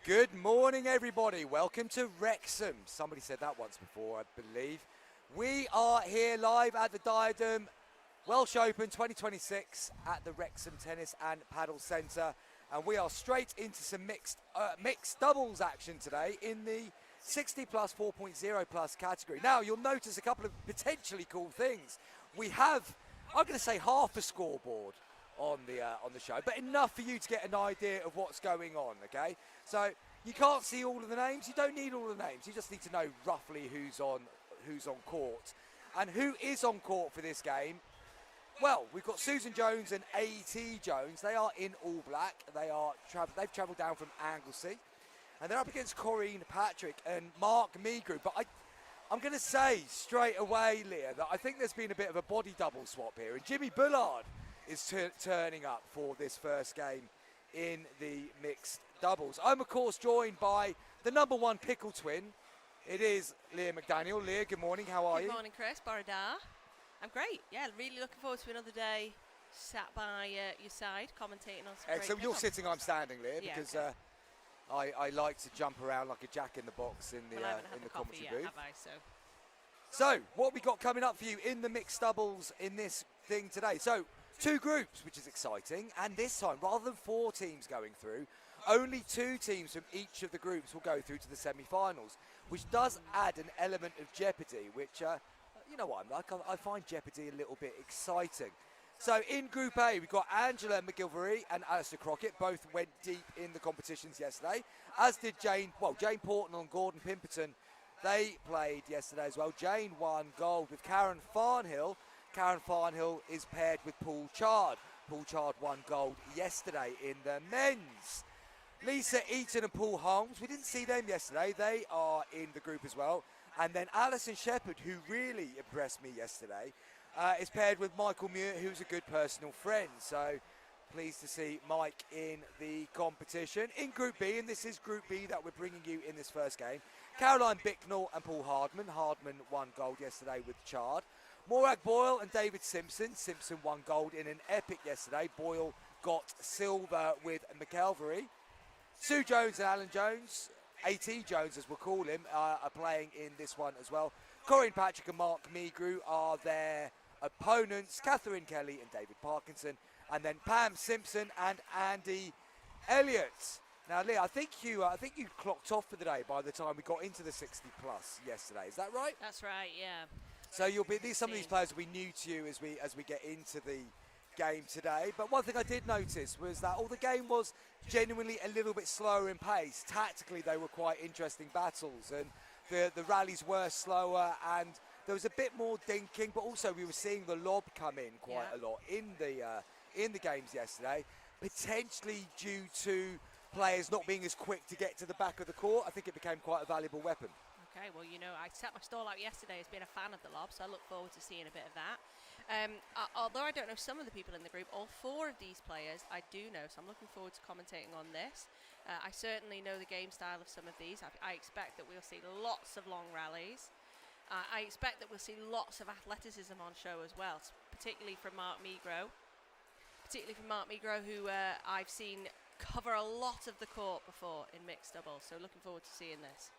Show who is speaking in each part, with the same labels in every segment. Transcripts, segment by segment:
Speaker 1: Good morning, everybody. Welcome to Wrexham. Somebody said that once before, I believe. We are here live at the Diadem Welsh Open 2026 at the Wrexham Tennis and Paddle Centre. And we are straight into some mixed doubles action today in the 60 plus 4.0 plus category. Now, you'll notice a couple of potentially cool things. We have, I'm going to say, half a scoreboard on the show, but enough for you to get an idea of what's going on, okay? So you can't see all of the names. You don't need all of the names. You just need to know roughly who's on court. And who is on court for this game? Well, we've got Susan Jones and A.T. Jones. They are in all black. They've travelled down from Anglesey. And they're up against Corinne Patrick and Mark Meagru. But I'm going to say straight away, Leah, that I think there's been a bit of a body double swap here. And Jimmy Bullard is turning up for this first game in the mixed doubles. I'm, of course, joined by the number one pickle twin. It is Leah McDaniel. Leah, good morning. How are you?
Speaker 2: Good morning, Chris. Borada. I'm great. Yeah, really looking forward to another day sat by your side, commentating on some
Speaker 1: Excellent. You're sitting, I'm standing, Leah,
Speaker 2: yeah,
Speaker 1: because
Speaker 2: okay.
Speaker 1: I like to jump around like a jack in the box in the commentary booth.
Speaker 2: Have I,
Speaker 1: So, what we got coming up for you in the mixed doubles in this thing today? So, 2 groups, which is exciting, and this time, rather than 4 teams going through, only 2 teams from each of the groups will go through to the semi-finals, which does add an element of jeopardy, which, you know what I'm like, I find jeopardy a little bit exciting. So in Group A, we've got Angela McGilvery and Alistair Crockett. Both went deep in the competitions yesterday, as did Jane Portnell and Gordon Pimperton. They played yesterday as well. Jane won gold with Karen Farnhill. Karen Farnhill is paired with Paul Chard. Paul Chard won gold yesterday in the men's. Lisa Eaton and Paul Holmes, we didn't see them yesterday. They are in the group as well. And then Alison Shepherd, who really impressed me yesterday, is paired with Michael Muir, who's a good personal friend. So pleased to see Mike in the competition. In Group B, and this is Group B that we're bringing you in this first game, Caroline Bicknell and Paul Hardman. Hardman won gold yesterday with Chard. Morag Boyle and David Simpson. Simpson won gold in an epic yesterday. Boyle got silver with McElvery. Sue Jones and Alan Jones, A.T. Jones as we'll call him, are playing in this one as well. Corinne Patrick and Mark Meagru are their opponents. Catherine Kelly and David Parkinson. And then Pam Simpson and Andy Elliott. Now, Leah, I think you clocked off for the day by the time we got into the 60 plus yesterday. Is that right?
Speaker 2: That's right. Yeah.
Speaker 1: So some of these players will be new to you as we get into the game today. But one thing I did notice was that the game was genuinely a little bit slower in pace. Tactically, they were quite interesting battles, and the rallies were slower, and there was a bit more dinking. But also, we were seeing the lob come in quite a lot in the games yesterday, potentially due to players not being as quick to get to the back of the court. I think it became quite a valuable weapon.
Speaker 2: Okay, well, I set my stall out yesterday as being a fan of the lob, so I look forward to seeing a bit of that. Although I don't know some of the people in the group, all 4 of these players I do know, so I'm looking forward to commentating on this. I certainly know the game style of some of these. I expect that we'll see lots of long rallies. I expect that we'll see lots of athleticism on show as well, particularly from Mark Meagru. Who I've seen cover a lot of the court before in mixed doubles, so looking forward to seeing this.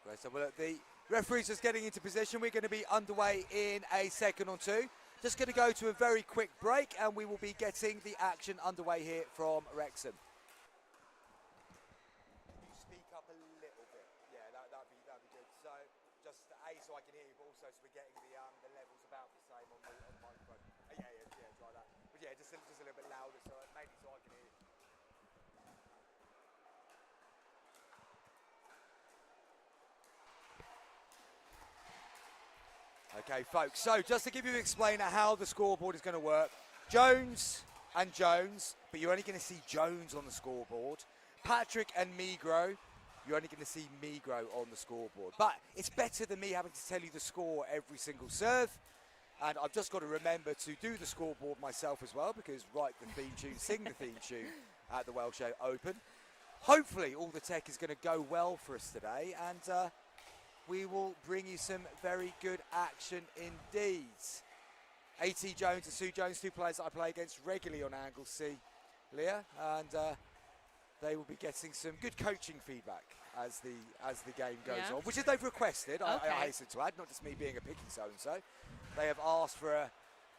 Speaker 1: Right, so the referee's just getting into position. We're going to be underway in a second or 2. Just going to go to a very quick break, and we will be getting the action underway here from Wrexham. You speak up a little bit. Yeah, that'd be good. So just so I can hear you, but also so we're getting the levels about the same on the microphone. Yeah, try that. But yeah, just a little bit louder, so maybe so I can hear you. Okay, folks, so just to give you an explainer how the scoreboard is going to work, Jones and Jones, but you're only going to see Jones on the scoreboard. Patrick and Meagru, you're only going to see Meagru on the scoreboard. But it's better than me having to tell you the score every single serve. And I've just got to remember to do the scoreboard myself as well, because write the theme tune, sing the theme tune at the Welsh Open. Hopefully all the tech is going to go well for us today, and we will bring you some very good action indeed. A.T. Jones and Sue Jones, 2 players that I play against regularly on Anglesey, Leah. And they will be getting some good coaching feedback as the game goes
Speaker 2: Yeah.
Speaker 1: on, which is they've requested. I
Speaker 2: Okay.
Speaker 1: hasten to add, not just me being a picking so-and-so. They have asked for a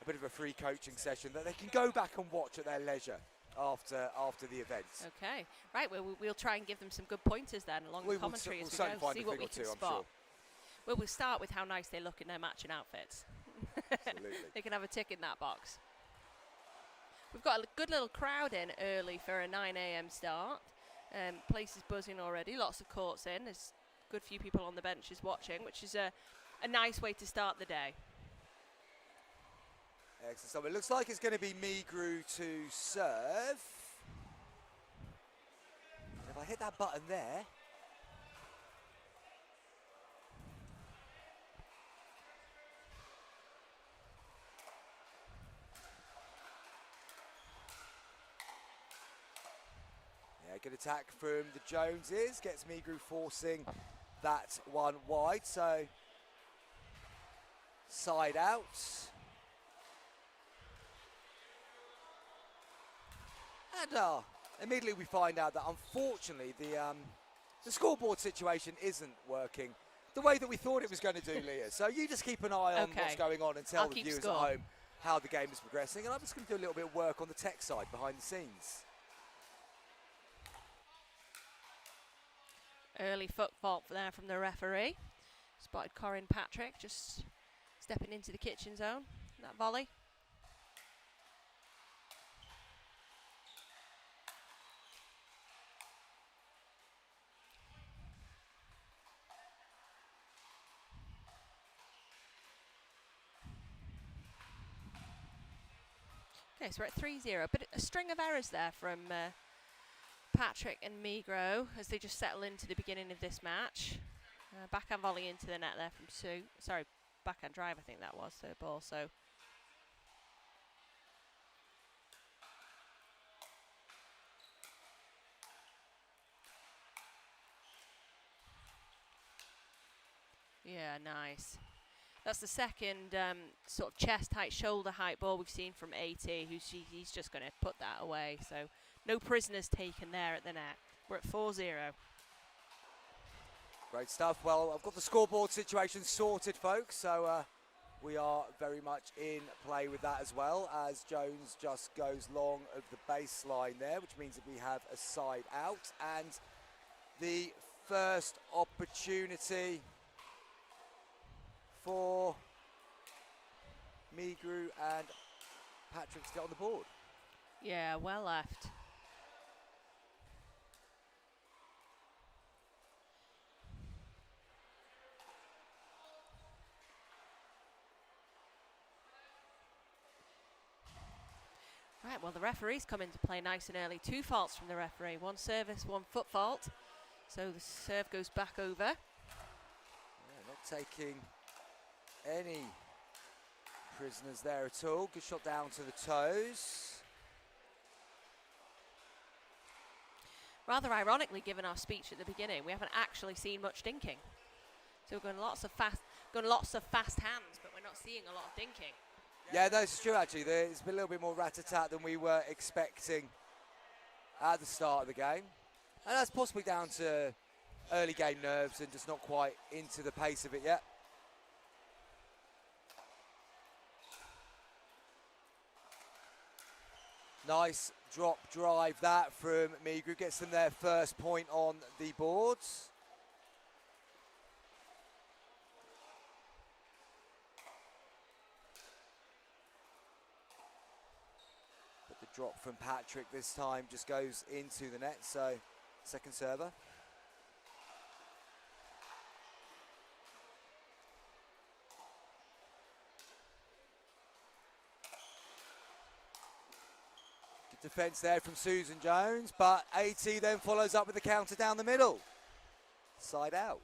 Speaker 1: bit of a free coaching session that they can go back and watch at their leisure after the event.
Speaker 2: Okay. Right, well, we'll try and give them some good pointers then along the commentary
Speaker 1: we'll
Speaker 2: as we
Speaker 1: certainly
Speaker 2: go,
Speaker 1: find
Speaker 2: see
Speaker 1: a
Speaker 2: what
Speaker 1: thing
Speaker 2: we
Speaker 1: or
Speaker 2: can
Speaker 1: two, I'm
Speaker 2: spot.
Speaker 1: sure.
Speaker 2: Well, we'll start with how nice they look in their matching outfits.
Speaker 1: Absolutely.
Speaker 2: They can have a tick in that box. We've got a good little crowd in early for a 9 a.m. start. Place is buzzing already. Lots of courts in. There's a good few people on the benches watching, which is a nice way to start the day.
Speaker 1: Excellent. So it looks like it's going to be Migru to serve. And if I hit that button there. Yeah, good attack from the Joneses. Gets Migru forcing that one wide. So side out. And immediately we find out that unfortunately the scoreboard situation isn't working the way that we thought it was going to do, Leah. So you just keep an eye on what's going on and tell
Speaker 2: I'll
Speaker 1: the
Speaker 2: keep
Speaker 1: viewers
Speaker 2: score.
Speaker 1: at home how the game is progressing. And I'm just going to do a little bit of work on the tech side behind the scenes.
Speaker 2: Early foot fault there from the referee. Spotted Corinne Patrick just stepping into the kitchen zone. That volley. Okay, so we're at 3-0. But a string of errors there from Patrick and Migro as they just settle into the beginning of this match. Backhand volley into the net there from Sue. Sorry, backhand drive, I think that was, third ball. So yeah, nice. That's the second sort of chest height, shoulder height ball we've seen from AT, he's just going to put that away. So no prisoners taken there at the net. We're at 4-0.
Speaker 1: Great stuff. Well, I've got the scoreboard situation sorted, folks. So we are very much in play with that as well, as Jones just goes long of the baseline there, which means that we have a side out. And the first opportunity for Migru and Patrick to get on the board.
Speaker 2: Yeah, well left. Right, well, the referees come into play nice and early. 2 faults from the referee. 1 service, 1 foot fault. So the serve goes back over.
Speaker 1: Yeah, not taking any prisoners there at all. Good shot down to the toes.
Speaker 2: Rather ironically, given our speech at the beginning, we haven't actually seen much dinking. So we're going lots of fast hands, but we're not seeing a lot of dinking.
Speaker 1: Yeah, that's true actually. There's been a little bit more rat-a-tat than we were expecting at the start of the game. And that's possibly down to early game nerves and just not quite into the pace of it yet. Nice drop drive that from Migru. Gets them their first point on the boards. But the drop from Patrick this time just goes into the net, so second server. Defence there from Susan Jones, but AT then follows up with the counter down the middle. Side out.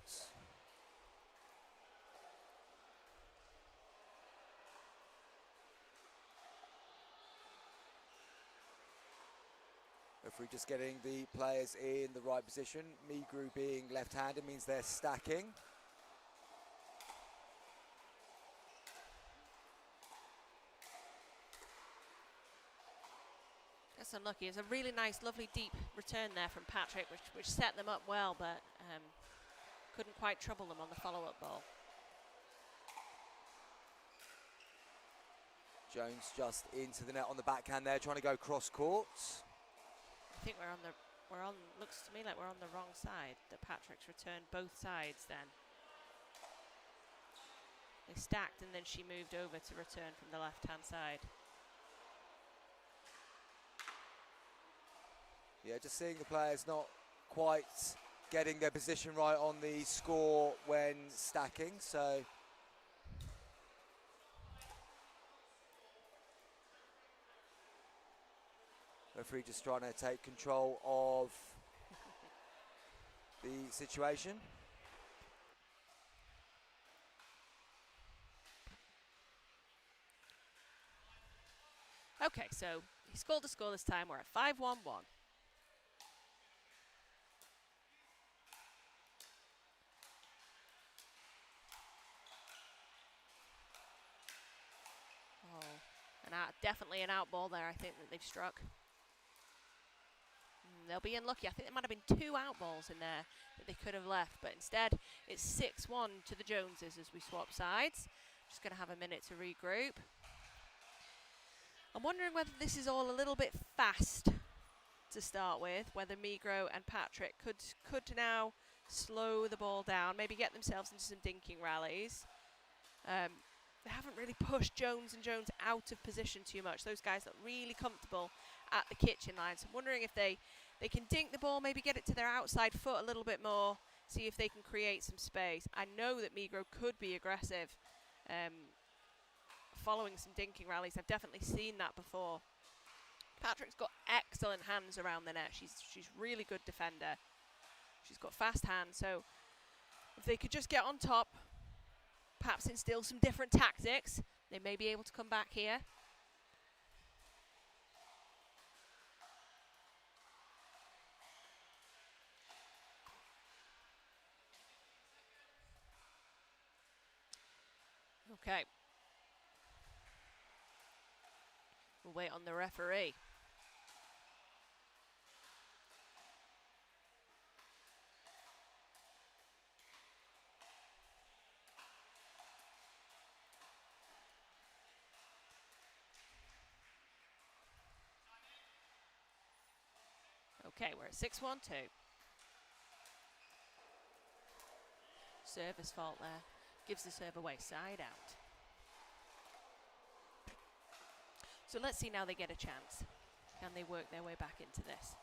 Speaker 1: Referee just getting the players in the right position. Migru being left-handed means they're stacking.
Speaker 2: That's unlucky. It's a really nice, lovely, deep return there from Patrick, which set them up well, but couldn't quite trouble them on the follow-up ball.
Speaker 1: Jones just into the net on the backhand there, trying to go cross court.
Speaker 2: I think looks to me like we're on the wrong side. That Patrick's returned both sides then. They stacked and then she moved over to return from the left-hand side.
Speaker 1: Yeah, just seeing the players not quite getting their position right on the score when stacking, so. Referee just trying to take control of the situation.
Speaker 2: Okay, so he scored the score this time. We're at 5-1-1. Definitely an out ball there, I think, that they've struck. They'll be unlucky. I think there might have been 2 out balls in there that they could have left, but instead it's 6-1 to the Joneses as we swap sides. Just going to have a minute to regroup. I'm wondering whether this is all a little bit fast to start with, whether Migro and Patrick could now slow the ball down, maybe get themselves into some dinking rallies. They haven't really pushed Jones and Jones out of position too much. Those guys look really comfortable at the kitchen line. So I'm wondering if they can dink the ball, maybe get it to their outside foot a little bit more, see if they can create some space. I know that Migro could be aggressive following some dinking rallies. I've definitely seen that before. Patrick's got excellent hands around the net. She's really good defender. She's got fast hands. So if they could just get on top, perhaps instill some different tactics, they may be able to come back here. Okay. We'll wait on the referee. Okay, we're at 6-1-2. Service fault there. Gives the serve away, side out. So let's see now they get a chance. Can they work their way back into this?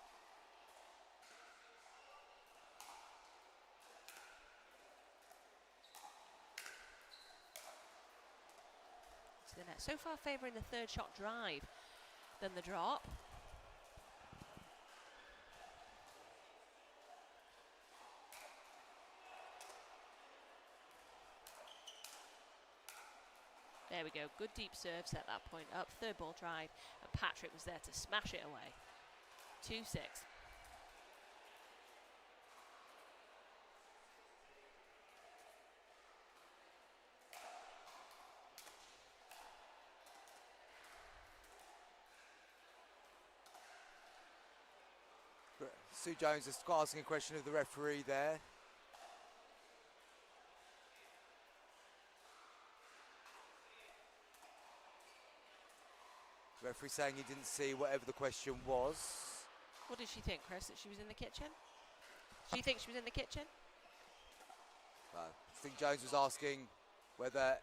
Speaker 2: To the net. So far favouring the third shot drive than the drop. There we go, good deep serve, set that point up, third ball drive, and Patrick was there to smash it away. 2-6.
Speaker 1: Sue Jones is asking a question of the referee there. Referee saying he didn't see whatever the question was.
Speaker 2: What did she think, Chris? That she was in the kitchen? She thinks she was in the kitchen?
Speaker 1: I think Jones was asking whether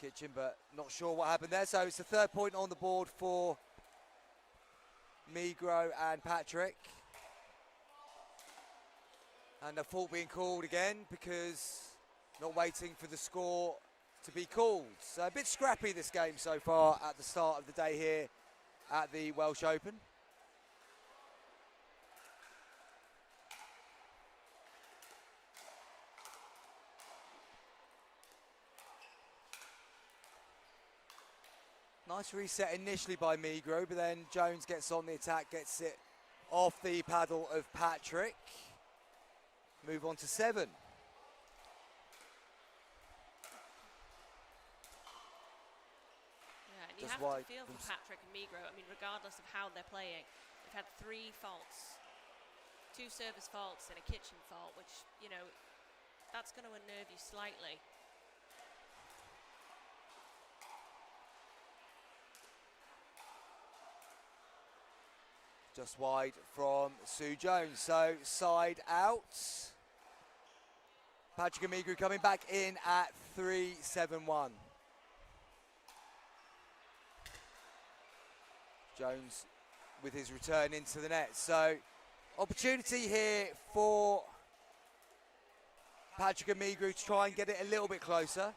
Speaker 1: kitchen, but not sure what happened there. So it's the third point on the board for Migro and Patrick. And a fault being called again because not waiting for the score to be called. So a bit scrappy this game so far at the start of the day here at the Welsh Open. Nice reset initially by Migro, but then Jones gets on the attack, gets it off the paddle of Patrick. Move on to 7.
Speaker 2: you
Speaker 1: just
Speaker 2: have
Speaker 1: wide.
Speaker 2: to feel for Patrick and Migro. I mean, regardless of how they're playing, they've had 3 faults. 2 service faults and a kitchen fault, which, you know, that's going to unnerve you slightly.
Speaker 1: Just wide from Sue Jones, so side out. Patrick Amigru coming back in at 3-7-1. Jones with his return into the net. So opportunity here for Patrick Amigru to try and get it a little bit closer.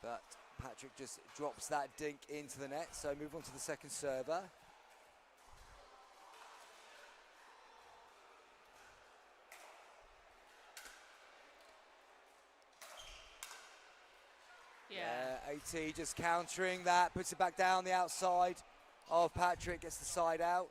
Speaker 1: But Patrick just drops that dink into the net, so move on to the second server.
Speaker 2: Yeah.
Speaker 1: AT just countering that, puts it back down the outside of Patrick, gets the side out.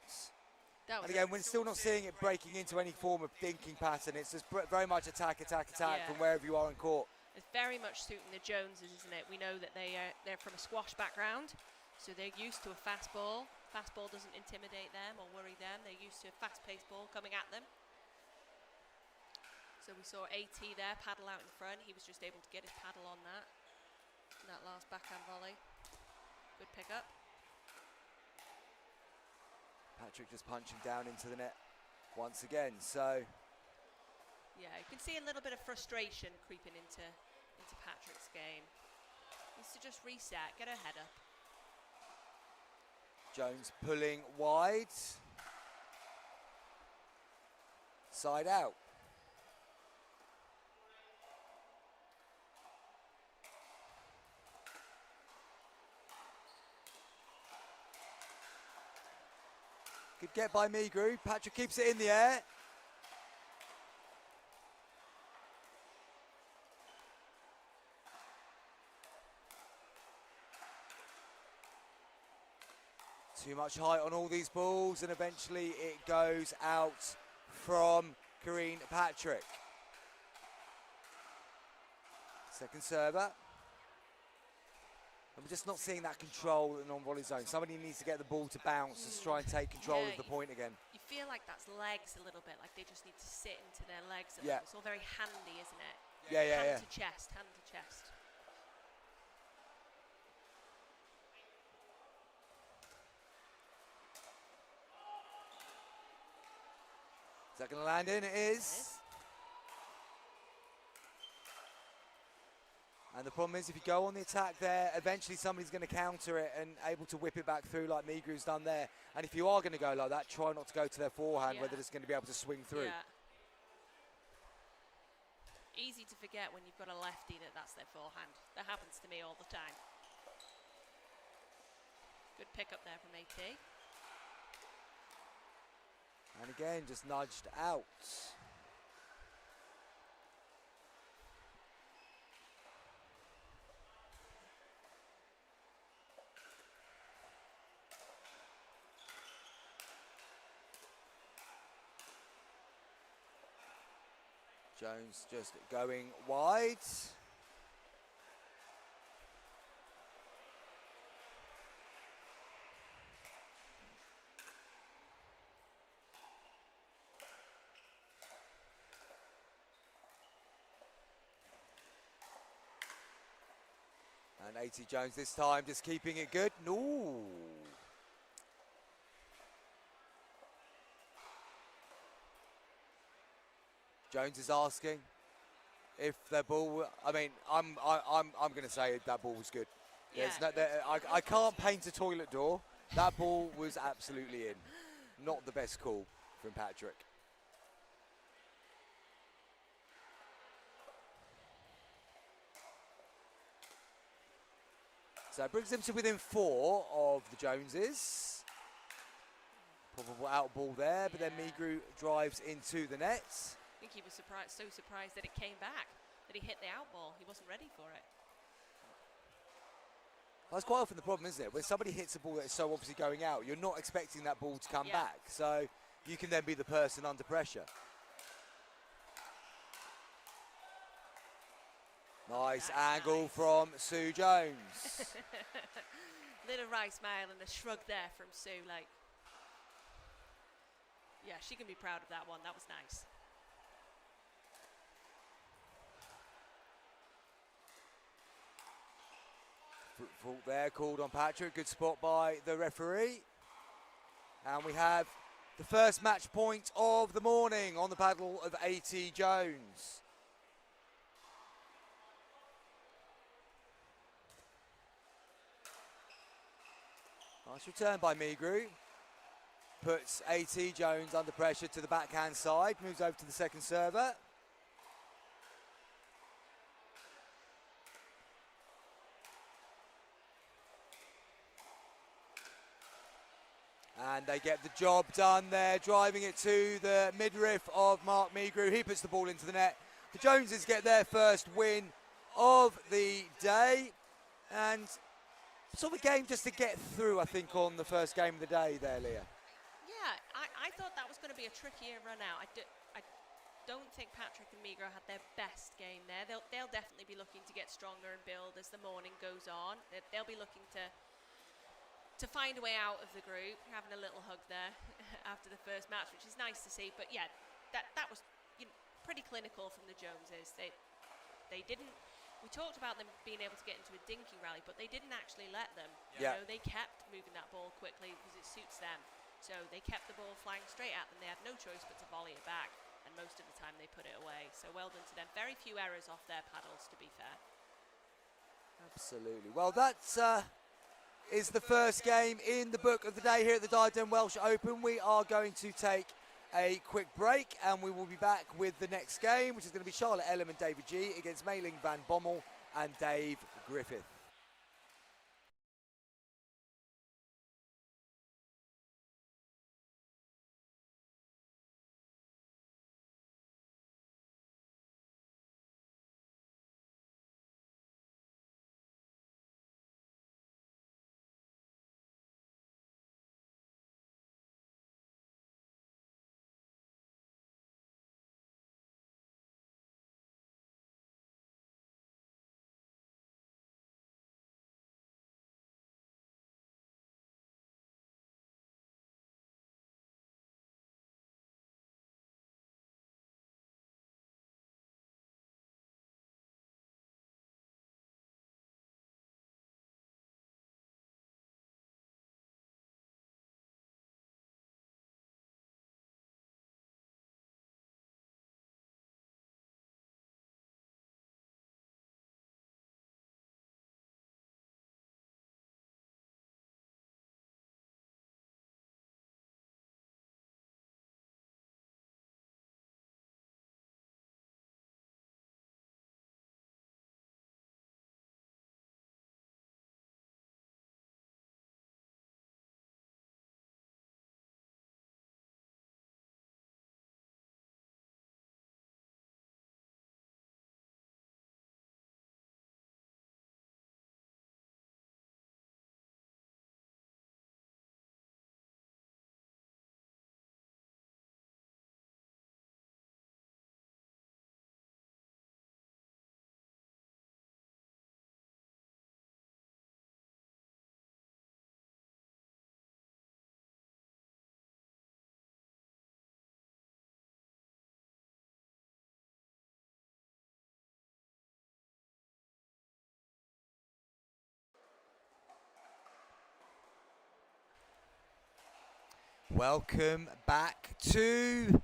Speaker 2: That was
Speaker 1: And again, we're still not seeing it breaking into any form of dinking pattern. It's just very much attack
Speaker 2: Yeah.
Speaker 1: from wherever you are in court.
Speaker 2: It's very much suiting the Joneses, isn't it? We know that they're from a squash background, so they're used to a fast ball. Fast ball doesn't intimidate them or worry them. They're used to a fast-paced ball coming at them. So we saw AT there paddle out in front. He was just able to get his paddle on that last backhand volley. Good pick up.
Speaker 1: Patrick just punching down into the net once again. So
Speaker 2: yeah, you can see a little bit of frustration creeping into Patrick's game. Needs to just reset, get her head up.
Speaker 1: Jones pulling wide. Side out. Good get by Migru. Patrick keeps it in the air. Too much height on all these balls, and eventually it goes out from Karine Patrick. Second server. And we're just not seeing that control in the non-volley zone. Somebody needs to get the ball to bounce to try and take control of the point again.
Speaker 2: You feel like that's legs a little bit, like they just need to sit into their legs a
Speaker 1: Yeah.
Speaker 2: little. It's all very handy, isn't it?
Speaker 1: Yeah.
Speaker 2: Hand to chest, hand to chest.
Speaker 1: Is that going to land in? It is. And the problem is, if you go on the attack there, eventually somebody's going to counter it and able to whip it back through like Migru's done there. And if you are going to go like that, try not to go to their forehand where they're just going to be able to swing through.
Speaker 2: Yeah. Easy to forget when you've got a lefty that's their forehand. That happens to me all the time. Good pick up there from AT.
Speaker 1: And again, just nudged out. Jones just going wide. And AT Jones this time just keeping it good. No. Jones is asking if their ball. I mean, I'm going to say that ball was good.
Speaker 2: Yeah.
Speaker 1: I can't paint a toilet door. That ball was absolutely in. Not the best call from Patrick. So it brings them to within 4 of the Joneses. Probable out ball there, but then Migru drives into the net.
Speaker 2: I think he was so surprised that it came back, that he hit the out ball. He wasn't ready for it.
Speaker 1: That's quite often the problem, isn't it? When somebody hits a ball that is so obviously going out, you're not expecting that ball to come back. So you can then be the person under pressure. Nice angle from Sue Jones.
Speaker 2: Little wry smile and a shrug there from Sue. Like, yeah, she can be proud of that one. That was nice.
Speaker 1: Fault there called on Patrick. Good spot by the referee. And we have the first match point of the morning on the paddle of A.T. Jones. Nice return by Migru. Puts A.T. Jones under pressure to the backhand side. Moves over to the second server. And they get the job done there, driving it to the midriff of Mark Migru. He puts the ball into the net. The Joneses get their first win of the day. And sort of a game just to get through, I think, on the first game of the day there, Leah.
Speaker 2: Yeah, I thought that was going to be a trickier run out. I don't think Patrick and Migro had their best game there. They'll definitely be looking to get stronger and build as the morning goes on. They'll be looking to find a way out of the group. Having a little hug there after the first match, which is nice to see. But yeah, that was pretty clinical from the Joneses. They didn't. We talked about them being able to get into a dinky rally, but they didn't actually let them.
Speaker 1: Yeah.
Speaker 2: You know, they kept moving that ball quickly because it suits them. So they kept the ball flying straight at them. They had no choice but to volley it back, and most of the time they put it away. So well done to them. Very few errors off their paddles, to be fair.
Speaker 1: Absolutely. Well, that is the first game in the book of the day here at the Diadem Welsh Open. We are going to take a quick break, and we will be back with the next game, which is going to be Charlotte Ellum and David G against Mei-Ling van Bommel and Dave Griffith. Welcome back to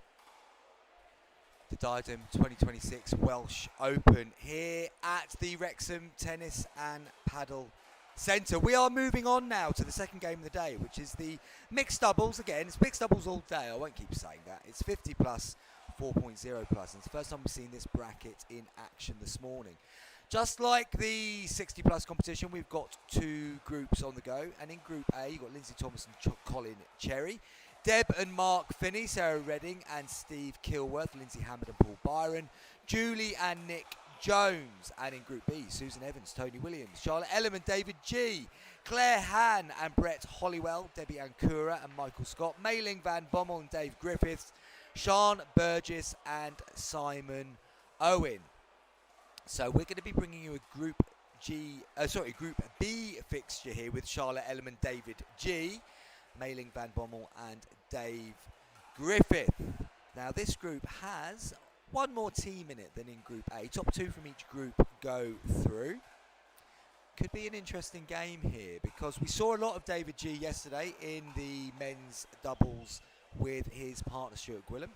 Speaker 1: the Diadem 2026 Welsh Open here at the Wrexham Tennis and Paddle Centre. We are moving on now to the second game of the day, which is the mixed doubles. Again, it's mixed doubles all day. I won't keep saying that. It's 50 plus, 4.0 plus. And it's the first time we've seen this bracket in action this morning. Just like the 60 plus competition, we've got two groups on the go. And in Group A, you've got Lindsay Thomas and Colin Cherry. Deb and Mark Finney, Sarah Redding and Steve Kilworth, Lindsay Hammond and Paul Byron, Julie and Nick Jones. And in Group B, Susan Evans, Tony Williams, Charlotte Ellum and David G, Claire Han and Brett Hollywell, Debbie Ancura and Michael Scott, Mei-Ling van Bommel and Dave Griffiths, Sian Burgess and Simon Owen. So we're going to be bringing you a Group Group B fixture here with Charlotte Ellam and David G, Mailing Van Bommel and Dave Griffith. Now this group has one more team in it than in Group A. Top 2 from each group go through. Could be an interesting game here because we saw a lot of David G yesterday in the men's doubles with his partner Stuart Gwillam.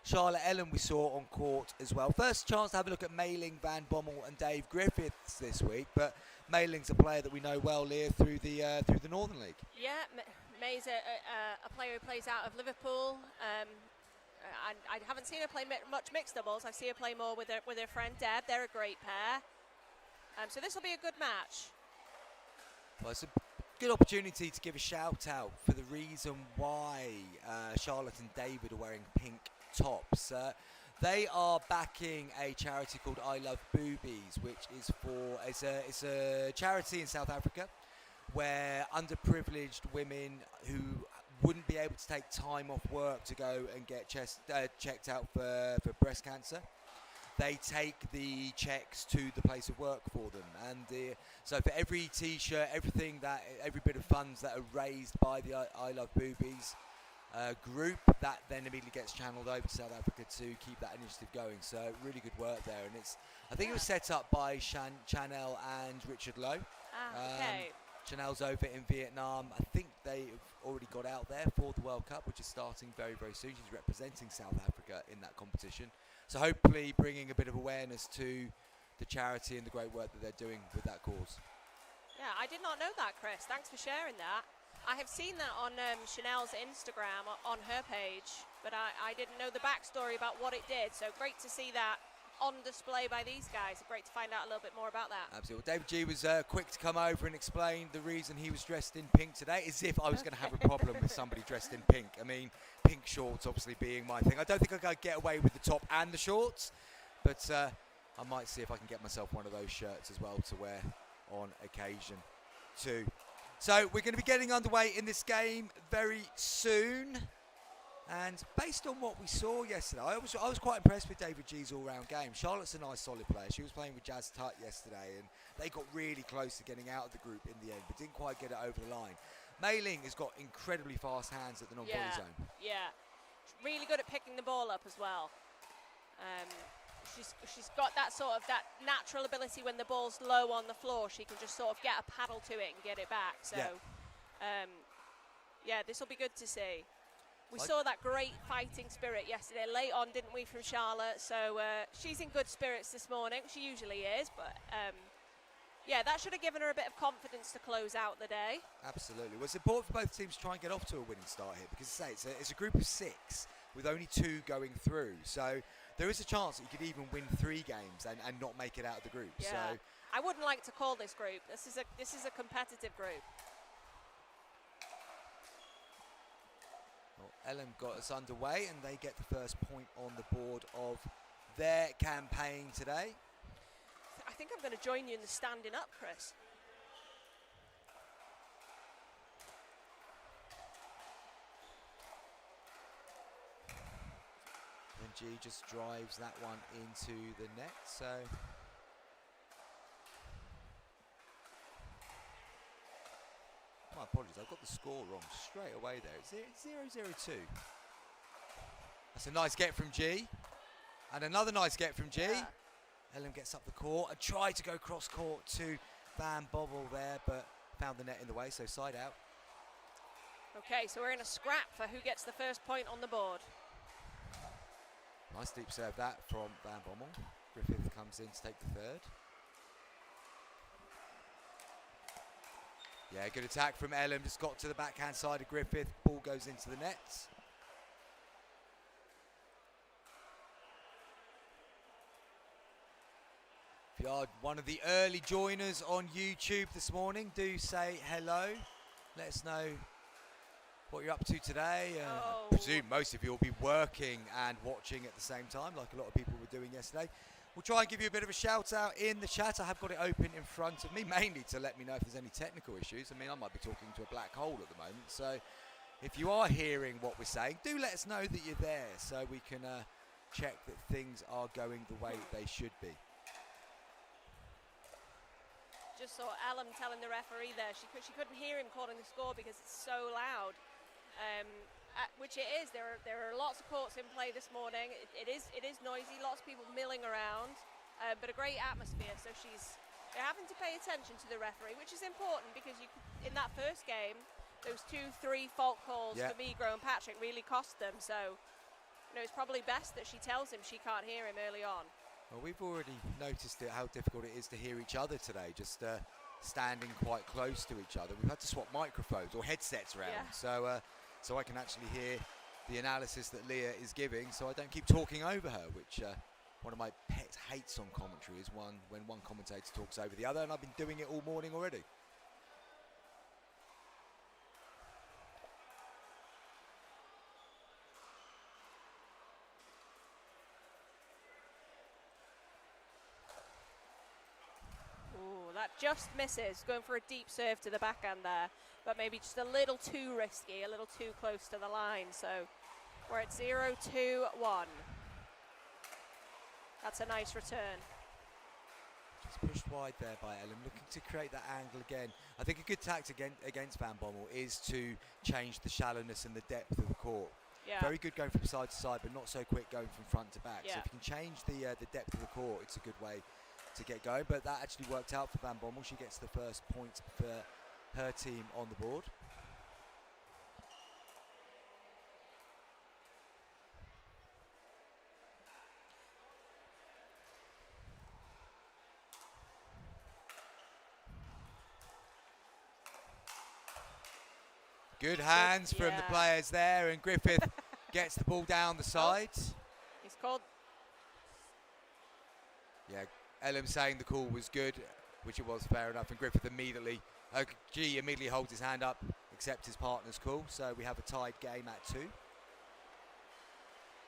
Speaker 1: Charlotte Ellam we saw on court as well. First chance to have a look at Mailing, Van Bommel and Dave Griffiths this week, but Mailing's a player that we know well, Leah, through the Northern League.
Speaker 2: Yeah, May's a player who plays out of Liverpool. I haven't seen her play much mixed doubles. I see her play more with her friend Deb. They're a great pair. So this will be a good match.
Speaker 1: Well, it's a good opportunity to give a shout out for the reason why Charlotte and David are wearing pink tops. They are backing a charity called I Love Boobies, which is it's a charity in South Africa where underprivileged women who wouldn't be able to take time off work to go and get checked out for breast cancer, they take the checks to the place of work for them. And so for every t-shirt, every bit of funds that are raised by the I Love Boobies group, that then immediately gets channeled over to South Africa to keep that initiative going. So really good work there. And I think it was set up by Chanel and Richard Lowe.
Speaker 2: Okay.
Speaker 1: Chanel's over in Vietnam. I think they've already got out there for the World Cup, which is starting very, very soon. She's representing South Africa in that competition. So hopefully bringing a bit of awareness to the charity and the great work that they're doing with that cause.
Speaker 2: Yeah, I did not know that, Chris. Thanks for sharing that. I have seen that on Chanel's Instagram on her page, but I didn't know the backstory about what it did. So great to see that on display by these guys. Great to find out a little bit more about that.
Speaker 1: Absolutely. Well, David G was quick to come over and explain the reason he was dressed in pink today, as if I was going to have a problem with somebody dressed in pink. I mean, pink shorts obviously being my thing. I don't think I'm going to get away with the top and the shorts, but I might see if I can get myself one of those shirts as well to wear on occasion too. So we're going to be getting underway in this game very soon. And based on what we saw yesterday, I was quite impressed with David G's all-round game. Charlotte's a nice, solid player. She was playing with Jazz Tutt yesterday, and they got really close to getting out of the group in the end, but didn't quite get it over the line. Mailing has got incredibly fast hands at the non-volley zone.
Speaker 2: Yeah, she's really good at picking the ball up as well. She's got that natural ability when the ball's low on the floor. She can just sort of get a paddle to it and get it back. So, yeah, this will be good to see. We saw that great fighting spirit yesterday, late on, didn't we, from Charlotte? So she's in good spirits this morning. She usually is, but yeah, that should have given her a bit of confidence to close out the day.
Speaker 1: Absolutely. Well, it's important for both teams to try and get off to a winning start here because, it's a group of 6 with only 2 going through. So there is a chance that you could even win 3 games and not make it out of the group.
Speaker 2: Yeah.
Speaker 1: So
Speaker 2: I wouldn't like to call this group. This is a competitive group.
Speaker 1: Well, Ellam got us underway and they get the first point on the board of their campaign today.
Speaker 2: I think I'm going to join you in the standing up, Chris.
Speaker 1: And G just drives that one into the net, so my apologies, I've got the score wrong straight away there. It's 0-0-2. That's a nice get from G. And another nice get from G.
Speaker 2: Yeah.
Speaker 1: Ellam gets up the court and tried to go cross court to Van Bommel there, but found the net in the way, so side out.
Speaker 2: Okay, so we're in a scrap for who gets the first point on the board.
Speaker 1: Nice deep serve that from Van Bommel. Griffith comes in to take the third. Yeah, good attack from Ellam. Just got to the backhand side of Griffith. Ball goes into the net. If you are one of the early joiners on YouTube this morning, do say hello. Let us know what you're up to today. I presume most of you will be working and watching at the same time, like a lot of people were doing yesterday. We'll try and give you a bit of a shout out in the chat. I have got it open in front of me, mainly to let me know if there's any technical issues. I mean, I might be talking to a black hole at the moment. So if you are hearing what we're saying, do let us know that you're there so we can check that things are going the way they should be.
Speaker 2: just saw Ellen telling the referee there she couldn't hear him calling the score because it's so loud, which it is. There are lots of courts in play this morning. It is noisy, lots of people milling around, but a great atmosphere. So they're having to pay attention to the referee, which is important because in that first game, those 2-3 fault calls for Migro and Patrick really cost them. So it's probably best that she tells him she can't hear him early on.
Speaker 1: Well, we've already noticed how difficult it is to hear each other today, just standing quite close to each other. We've had to swap microphones or headsets around, so I can actually hear the analysis that Leah is giving, so I don't keep talking over her, which one of my pet hates on commentary is when one commentator talks over the other, and I've been doing it all morning already.
Speaker 2: That just misses, going for a deep serve to the backhand there, but maybe just a little too risky, a little too close to the line. So we're at 0-2-1. That's a nice return.
Speaker 1: Just pushed wide there by Ellen, looking to create that angle again. I think a good tactic against Van Bommel is to change the shallowness and the depth of the court.
Speaker 2: Yeah.
Speaker 1: Very good going from side to side, but not so quick going from front to back.
Speaker 2: Yeah.
Speaker 1: So if you can change the depth of the court, it's a good way to get going, but that actually worked out for Van Bommel. She gets the first point for her team on the board. Good hands from the players there, and Griffith gets the ball down the side.
Speaker 2: He's called.
Speaker 1: Yeah, Ellen saying the call was good, which it was, fair enough, and Griffith immediately holds his hand up, accepts his partner's call, so we have a tied game at 2.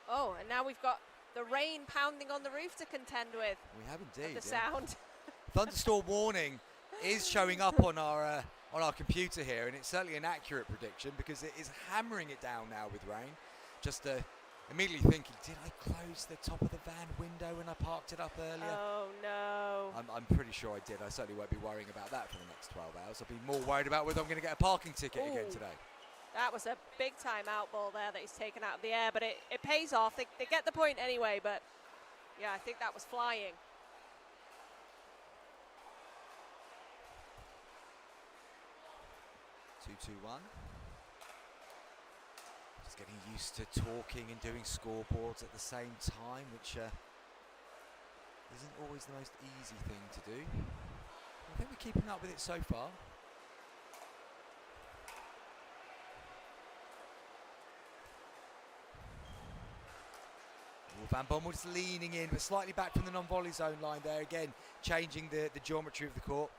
Speaker 2: Oh, and now we've got the rain pounding on the roof to contend with.
Speaker 1: We have indeed.
Speaker 2: The sound.
Speaker 1: Thunderstorm warning is showing up on our computer here, and it's certainly an accurate prediction because it is hammering it down now with rain. Just immediately thinking, did I close the top of the van window when I parked it up earlier?
Speaker 2: Oh no.
Speaker 1: I'm pretty sure I did. I certainly won't be worrying about that for the next 12 hours. I'll be more worried about whether I'm going to get a parking ticket again today.
Speaker 2: That was a big time out ball there that he's taken out of the air, but it pays off. They get the point anyway, but yeah, I think that was flying.
Speaker 1: Two-2-1. Just getting used to talking and doing scoreboards at the same time, which isn't always the most easy thing to do. I think we're keeping up with it so far. Van Bommel just leaning in, but slightly back from the non-volley zone line there. Again, changing the geometry of the court.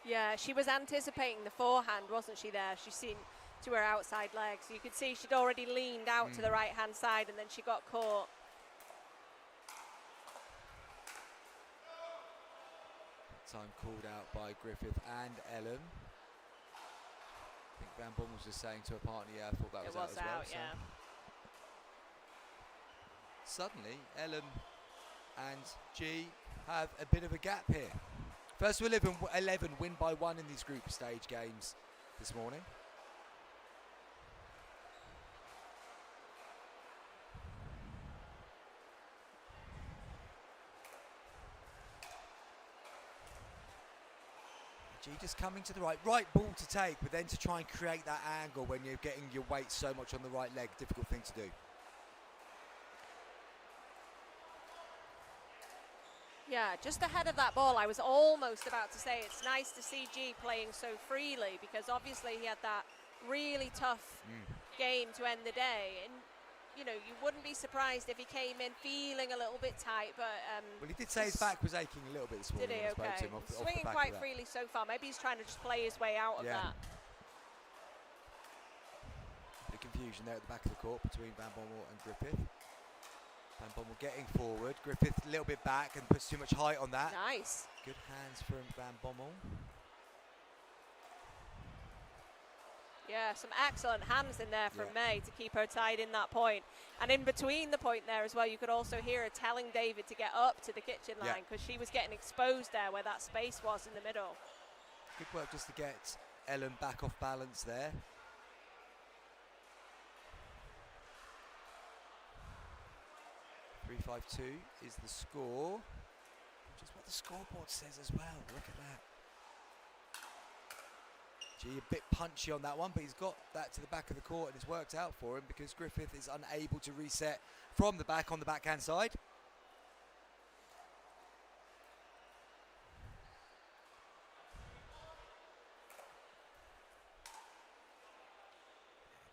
Speaker 2: Yeah, she was anticipating the forehand, wasn't she there? She's seen to her outside leg. So you could see she'd already leaned out to the right-hand side, and then she got caught.
Speaker 1: Time called out by Griffith and Ellen. I think Van Bommel was just saying to her partner, yeah, I thought that was out as well.
Speaker 2: Yeah.
Speaker 1: Suddenly, Ellen and G have a bit of a gap here. First to 11 win by 1 in these group stage games this morning. G just coming to the right ball to take, but then to try and create that angle when you're getting your weight so much on the right leg, difficult thing to do.
Speaker 2: Yeah, just ahead of that ball, I was almost about to say it's nice to see G playing so freely, because obviously he had that really tough game to end the day. And, you know, you wouldn't be surprised if he came in feeling a little bit tight, but...
Speaker 1: well, he did say his back was aching a little bit this morning.
Speaker 2: Did he? Okay. Swinging quite freely so far. Maybe he's trying to just play his way out of that.
Speaker 1: Bit of confusion there at the back of the court between Van Bommel and Griffith. Van Bommel getting forward. Griffith a little bit back and puts too much height on that.
Speaker 2: Nice.
Speaker 1: Good hands from Van Bommel.
Speaker 2: Yeah, some excellent hands in there from May to keep her tied in that point. And in between the point there as well, you could also hear her telling David to get up to the kitchen line because she was getting exposed there where that space was in the middle.
Speaker 1: Good work just to get Ellen back off balance there. .352 is the score, which is what the scoreboard says as well. Look at that. Gee, a bit punchy on that one, but he's got that to the back of the court and it's worked out for him because Griffith is unable to reset from the back on the backhand side.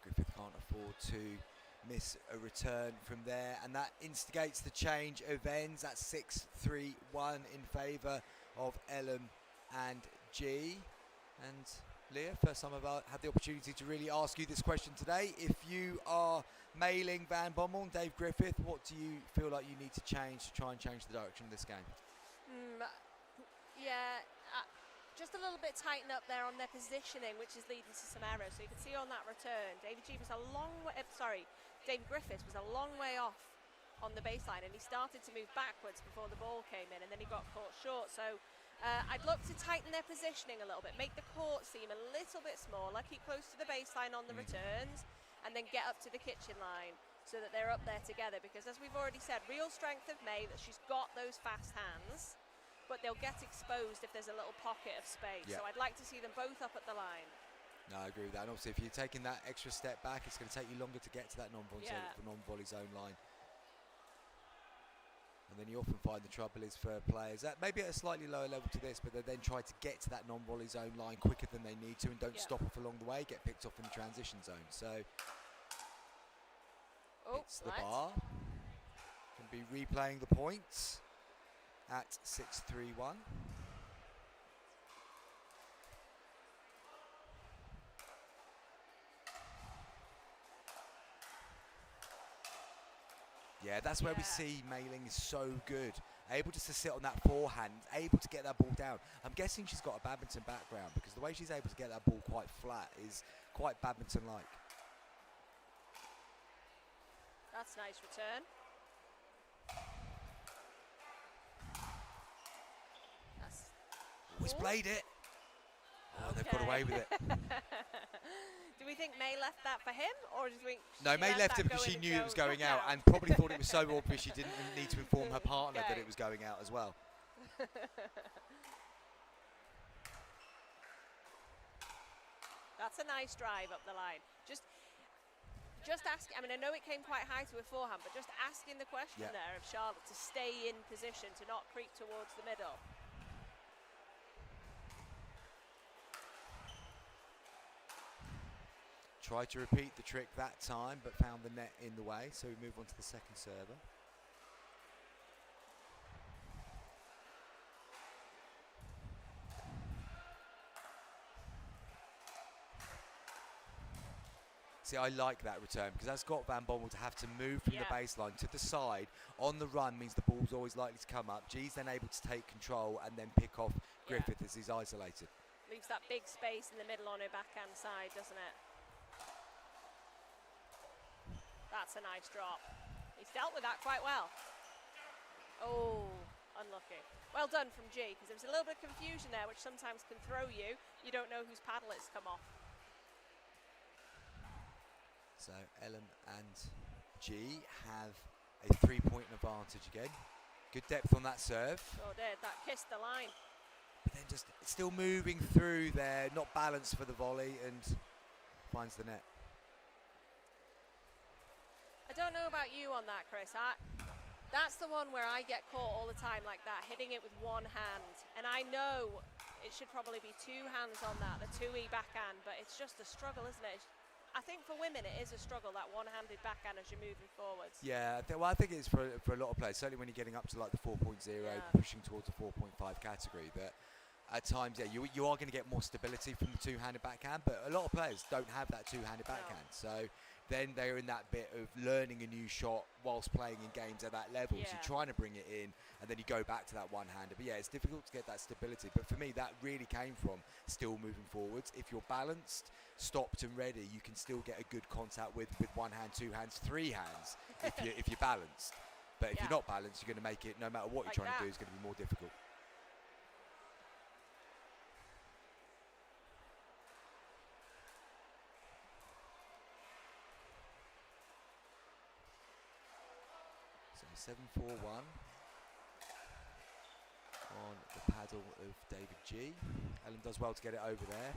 Speaker 1: Griffith can't afford to miss a return from there, and that instigates the change of ends. That's 6-3-1 in favour of Ellen and G. And Leah, first time I've had the opportunity to really ask you this question today. If you are mailing Van Bommel and Dave Griffith, what do you feel like you need to change to try and change the direction of this game?
Speaker 2: Just a little bit tighten up there on their positioning, which is leading to some errors. So you can see on that return, David Griffith was a long way off on the baseline, and he started to move backwards before the ball came in, and then he got caught short. So I'd look to tighten their positioning a little bit, make the court seem a little bit smaller, keep close to the baseline on the returns, and then get up to the kitchen line so that they're up there together. Because as we've already said, real strength of May, that she's got those fast hands, but they'll get exposed if there's a little pocket of space. So I'd like to see them both up at the line.
Speaker 1: No, I agree with that. And obviously, if you're taking that extra step back, it's going to take you longer to get to that non-volley zone line. And then you often find the trouble is for players that maybe at a slightly lower level to this, but they then try to get to that non-volley zone line quicker than they need to and don't stop off along the way, get picked off in the transition zone. So it's the bar. Can be replaying the points at 6-3-1. Yeah, that's where we see Mailing is so good. Able just to sit on that forehand, able to get that ball down. I'm guessing she's got a badminton background because the way she's able to get that ball quite flat is quite badminton-like.
Speaker 2: That's a nice return.
Speaker 1: Always played it. Oh, they've got away with it.
Speaker 2: Do we think May left that for him, or do you think
Speaker 1: No, May left it because she knew it was going out and probably thought it was so obvious she didn't need to inform her partner that it was going out as well.
Speaker 2: That's a nice drive up the line. Just asking, I mean, I know it came quite high to her forehand, but just asking the question there of Charlotte to stay in position, to not creep towards the middle.
Speaker 1: Tried to repeat the trick that time, but found the net in the way, so we move on to the second server. See, I like that return because that's got Van Bommel to have to move from the baseline to the side. On the run means the ball's always likely to come up. G's then able to take control and then pick off Griffith as he's isolated.
Speaker 2: Leaves that big space in the middle on her backhand side, doesn't it? That's a nice drop. He's dealt with that quite well. Oh, unlucky. Well done from G, because there was a little bit of confusion there, which sometimes can throw you. You don't know whose paddle it's come off.
Speaker 1: So Ellen and G have a 3-point advantage again. Good depth on that serve.
Speaker 2: Sure did. That kissed the line.
Speaker 1: But then just still moving through there, not balanced for the volley, and finds the net.
Speaker 2: I don't know about you on that, Chris. That's the one where I get caught all the time like that, hitting it with one hand. And I know it should probably be two hands on that, the 2E backhand, but it's just a struggle, isn't it? I think for women it is a struggle, that one-handed backhand as you're moving forwards.
Speaker 1: Yeah, I think it's for a lot of players, certainly when you're getting up to like the 4.0, pushing towards the 4.5 category. But at times, yeah, you are going to get more stability from the two-handed backhand, but a lot of players don't have that two-handed backhand. So then they're in that bit of learning a new shot whilst playing in games at that level. So you're trying to bring it in, and then you go back to that one-hander. But yeah, it's difficult to get that stability. But for me, that really came from still moving forwards. If you're balanced, stopped and ready, you can still get a good contact with one hand, two hands, three hands if you're balanced. But if you're not balanced, you're going to make it, no matter what you're trying to do, it's going to be more difficult. So 7-4-1 on the paddle of David G. Ellen does well to get it over there.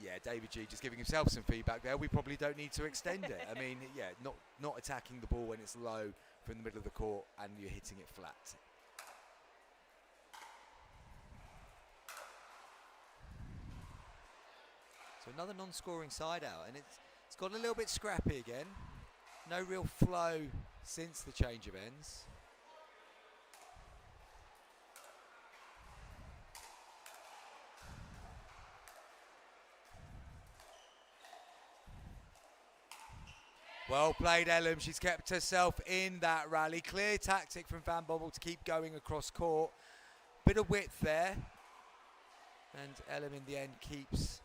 Speaker 1: Yeah, David G just giving himself some feedback there. We probably don't need to extend it. I mean, yeah, not attacking the ball when it's low from the middle of the court and you're hitting it flat. So another non-scoring side out, and it's got a little bit scrappy again. No real flow since the change of ends. Well played, Ellen. She's kept herself in that rally. Clear tactic from Van Bommel to keep going across court. Bit of width there. And Ellen in the end keeps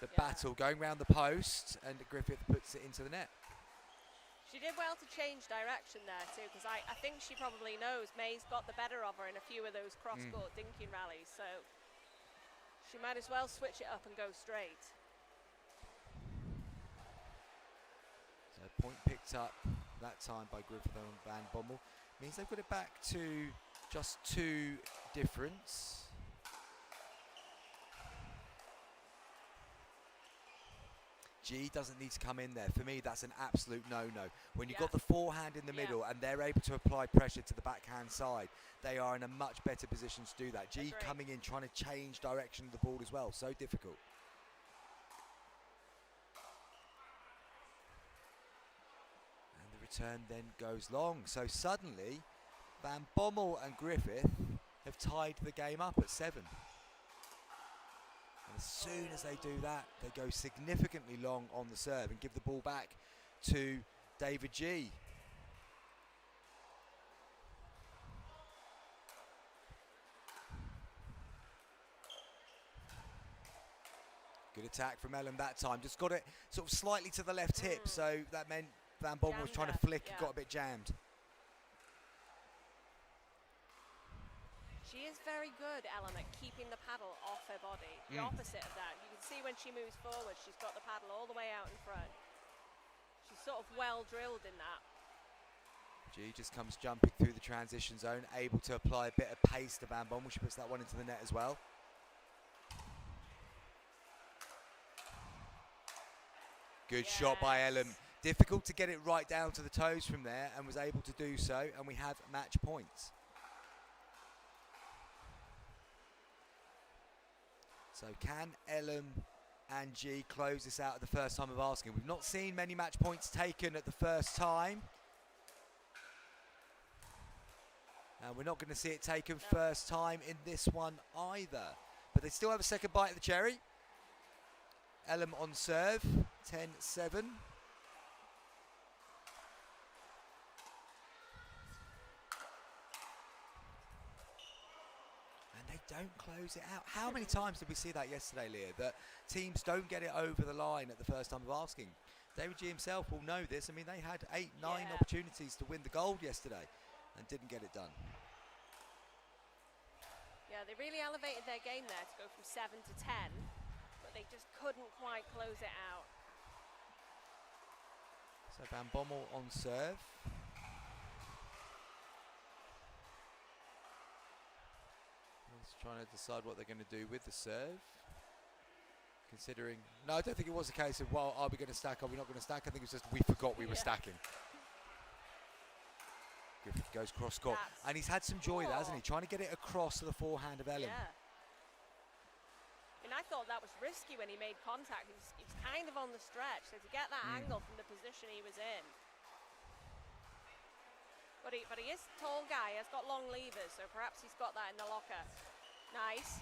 Speaker 1: the battle going round the post, and Griffith puts it into the net.
Speaker 2: She did well to change direction there too, because I think she probably knows May's got the better of her in a few of those cross-court dinking rallies, so she might as well switch it up and go straight.
Speaker 1: So point picked up that time by Griffith and Van Bommel. Means they've got it back to just 2 difference. G doesn't need to come in there. For me, that's an absolute no-no. When you've got the forehand in the middle and they're able to apply pressure to the backhand side, they are in a much better position to do that. G coming in, trying to change direction of the ball as well. So difficult. And the return then goes long. So suddenly, Van Bommel and Griffith have tied the game up at 7. As soon as they do that, they go significantly long on the serve and give the ball back to David G. Good attack from Ellen that time. Just got it sort of slightly to the left hip, so that meant Van Bommel was trying to flick and got a bit jammed.
Speaker 2: She is very good, Ellen, at keeping the paddle off her body. The opposite of that. You can see when she moves forward, she's got the paddle all the way out in front. She's sort of well drilled in that.
Speaker 1: G just comes jumping through the transition zone, able to apply a bit of pace to Van Bommel. She puts that one into the net as well. Good shot by Ellen. Difficult to get it right down to the toes from there, and was able to do so, and we have match points. So can Ellen and G close this out at the first time of asking? We've not seen many match points taken at the first time. And we're not going to see it taken first time in this one either. But they still have a second bite of the cherry. Ellen on serve, 10-7. Don't close it out. How many times did we see that yesterday, Leah, that teams don't get it over the line at the first time of asking? David G himself will know this. I mean, they had 8, 9 opportunities to win the gold yesterday and didn't get it done.
Speaker 2: Yeah, they really elevated their game there to go from 7 to 10, but they just couldn't quite close it out.
Speaker 1: So Van Bommel on serve. Trying to decide what they're going to do with the serve. Considering, no, I don't think it was a case of, well, are we going to stack, are we not going to stack? I think it's just we forgot we were stacking. Griffith goes cross court. And he's had some joy there, hasn't he? Trying to get it across to the forehand of Ellen.
Speaker 2: Yeah. And I thought that was risky when he made contact. He was kind of on the stretch, so to get that angle from the position he was in. But he is a tall guy, he has got long levers, so perhaps he's got that in the locker. Nice.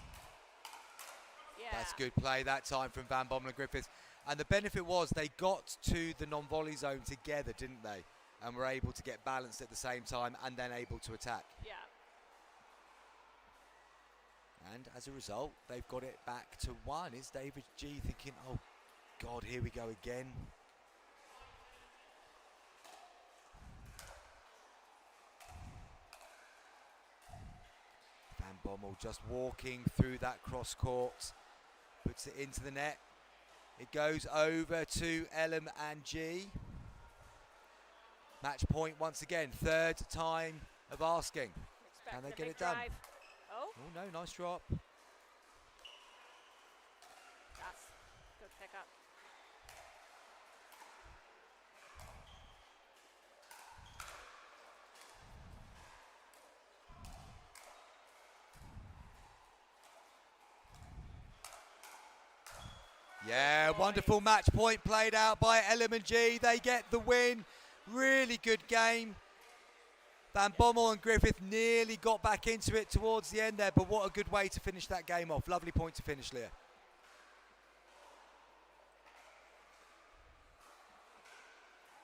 Speaker 2: Yeah.
Speaker 1: That's good play that time from Van Bommel and Griffiths. And the benefit was they got to the non-volley zone together, didn't they? And were able to get balanced at the same time and then able to attack.
Speaker 2: Yeah.
Speaker 1: And as a result, they've got it back to 1. Is David G thinking, oh, God, here we go again? Van Bommel just walking through that cross court, puts it into the net. It goes over to Ellum and G. Match point once again, 3rd time of asking. Can they get it done?
Speaker 2: Oh.
Speaker 1: Oh no, nice drop.
Speaker 2: That's good pickup.
Speaker 1: Yeah, wonderful match point played out by Ellum and G. They get the win. Really good game. Van Bommel and Griffith nearly got back into it towards the end there, but what a good way to finish that game off. Lovely point to finish, Leah.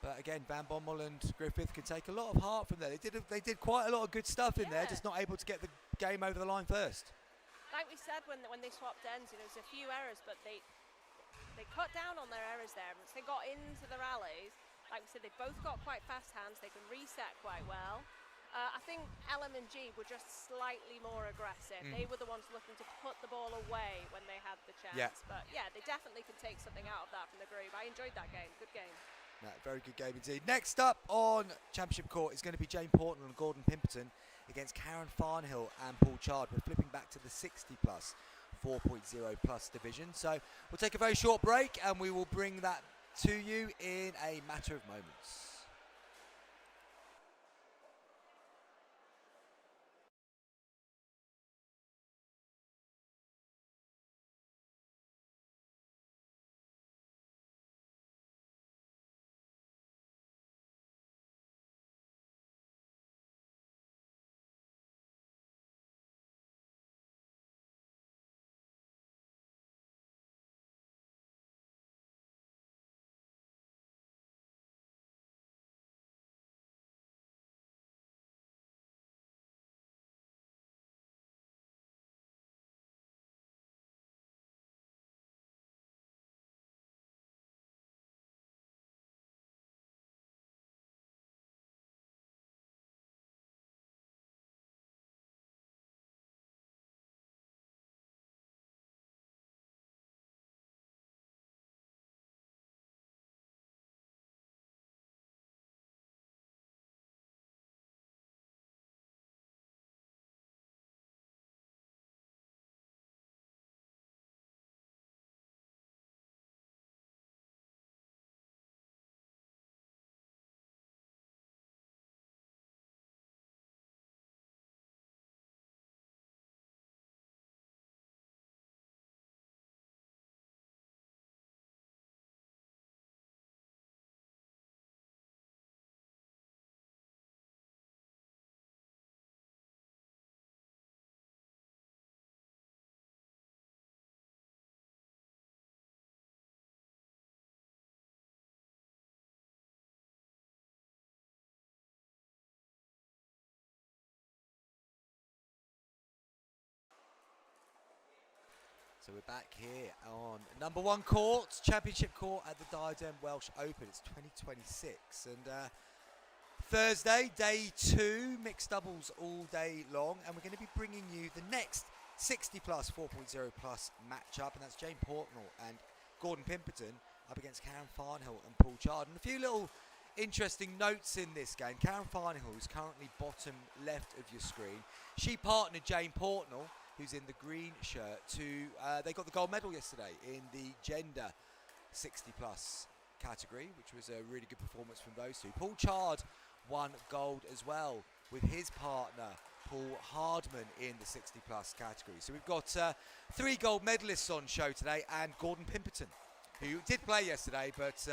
Speaker 1: But again, Van Bommel and Griffith can take a lot of heart from there. They did quite a lot of good stuff in there, just not able to get the game over the line first.
Speaker 2: Like we said when they swapped ends, there was a few errors, but they cut down on their errors there. Once they got into the rallies, like we said, they both got quite fast hands. They can reset quite well. I think Ellum and G were just slightly more aggressive. They were the ones looking to put the ball away when they had the chance.
Speaker 1: Yeah.
Speaker 2: But yeah, they definitely could take something out of that from the group. I enjoyed that game. Good game.
Speaker 1: No, very good game indeed. Next up on Championship Court is going to be Jane Portland and Gordon Pimperton against Karen Farnhill and Paul Chard. We're flipping back to the 60 plus, 4.0 plus division. So we'll take a very short break and we will bring that to you in a matter of moments. So we're back here on number 1 court, Championship Court at the Diadem Welsh Open. It's 2026 and Thursday, day 2, mixed doubles all day long, and we're going to be bringing you the next 60 plus, 4.0 plus matchup, and that's Jane Portnell and Gordon Pimperton up against Karen Farnhill and Paul Chard. And a few little interesting notes in this game. Karen Farnhill, who's currently bottom left of your screen, she partnered Jane Portnell, who's in the green shirt, they got the gold medal yesterday in the gender 60 plus category, which was a really good performance from those two. Paul Chard won gold as well with his partner Paul Hardman in the 60 plus category. So we've got 3 gold medalists on show today, and Gordon Pimperton, who did play yesterday but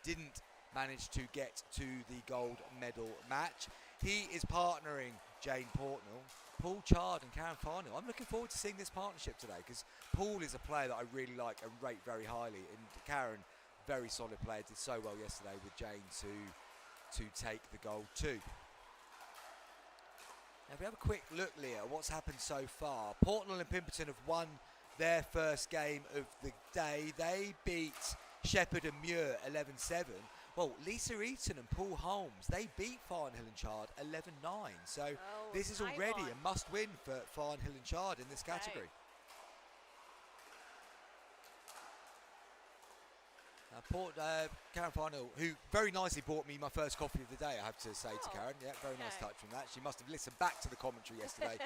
Speaker 1: didn't manage to get to the gold medal match. He is partnering Jane Portnell, Paul Chard and Karen Farnell. I'm looking forward to seeing this partnership today because Paul is a player that I really like and rate very highly, and Karen, very solid player, did so well yesterday with Jane to take the goal too. Now if we have a quick look, Leah, at what's happened so far. Portnell and Pimperton have won their first game of the day. They beat Shepherd and Muir 11-7. Well, Lisa Eaton and Paul Holmes, they beat Farnhill and Chard 11-9. So this is already a must-win for Farnhill and Chard in this category. Karen Farnhill, who very nicely bought me my first coffee of the day, I have to say to Karen. Yeah, very nice touch from that. She must have listened back to the commentary yesterday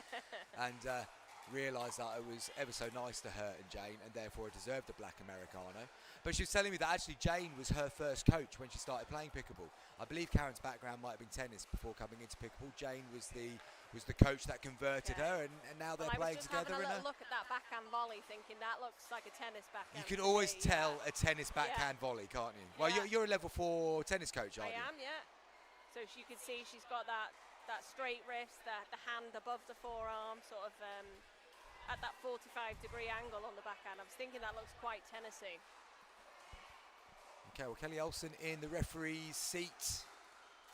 Speaker 1: and realised that I was ever so nice to her and Jane, and therefore I deserved a black Americano. But she was telling me that actually Jane was her first coach when she started playing pickleball. I believe Karen's background might have been tennis before coming into pickleball. Jane was the coach that converted her, and now they're playing together.
Speaker 3: I was just having a little look at that backhand volley, thinking that looks like a tennis backhand.
Speaker 1: You can always tell a tennis backhand volley, can't you? Well, you're a level 4 tennis coach, aren't you?
Speaker 3: I am, yeah. So you can see she's got that straight wrist, the hand above the forearm, sort of at that 45-degree angle on the backhand. I was thinking that looks quite tennisy.
Speaker 1: Okay, well, Kelly Olsen in the referee's seat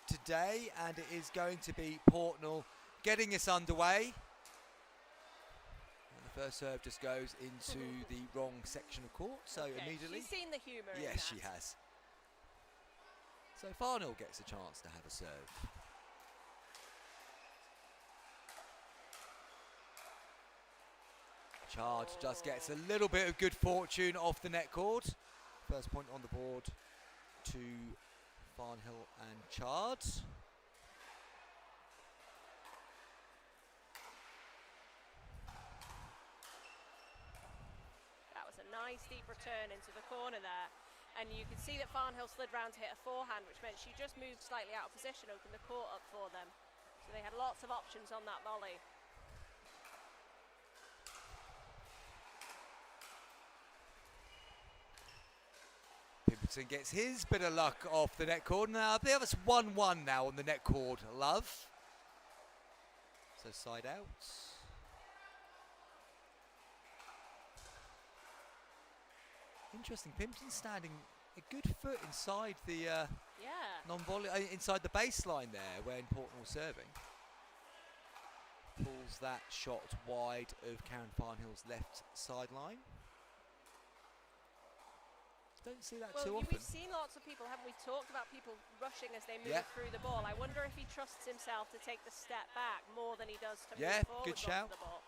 Speaker 1: today, and it is going to be Portnell getting us underway. And the first serve just goes into the wrong section of court, so immediately...
Speaker 3: She's seen the humour in that.
Speaker 1: Yes, she has. So Farnell gets a chance to have a serve. Chard just gets a little bit of good fortune off the net cord. First point on the board to Farnhill and Chard.
Speaker 3: That was a nice deep return into the corner there. And you can see that Farnhill slid round to hit a forehand, which meant she just moved slightly out of position, opened the court up for them. So they had lots of options on that volley.
Speaker 1: Pimperton gets his bit of luck off the net cord. Now they have us 1-1 now on the net cord, love. So side out. Interesting, Pimperton standing a good foot inside the non-volley, inside the baseline there when Portnell was serving. Pulls that shot wide of Karen Farnhill's left sideline. Don't see that too often.
Speaker 3: We've seen lots of people, haven't we, talked about people rushing as they move through the ball. I wonder if he trusts himself to take the step back more than he does to move forward
Speaker 1: good shout.
Speaker 3: the ball.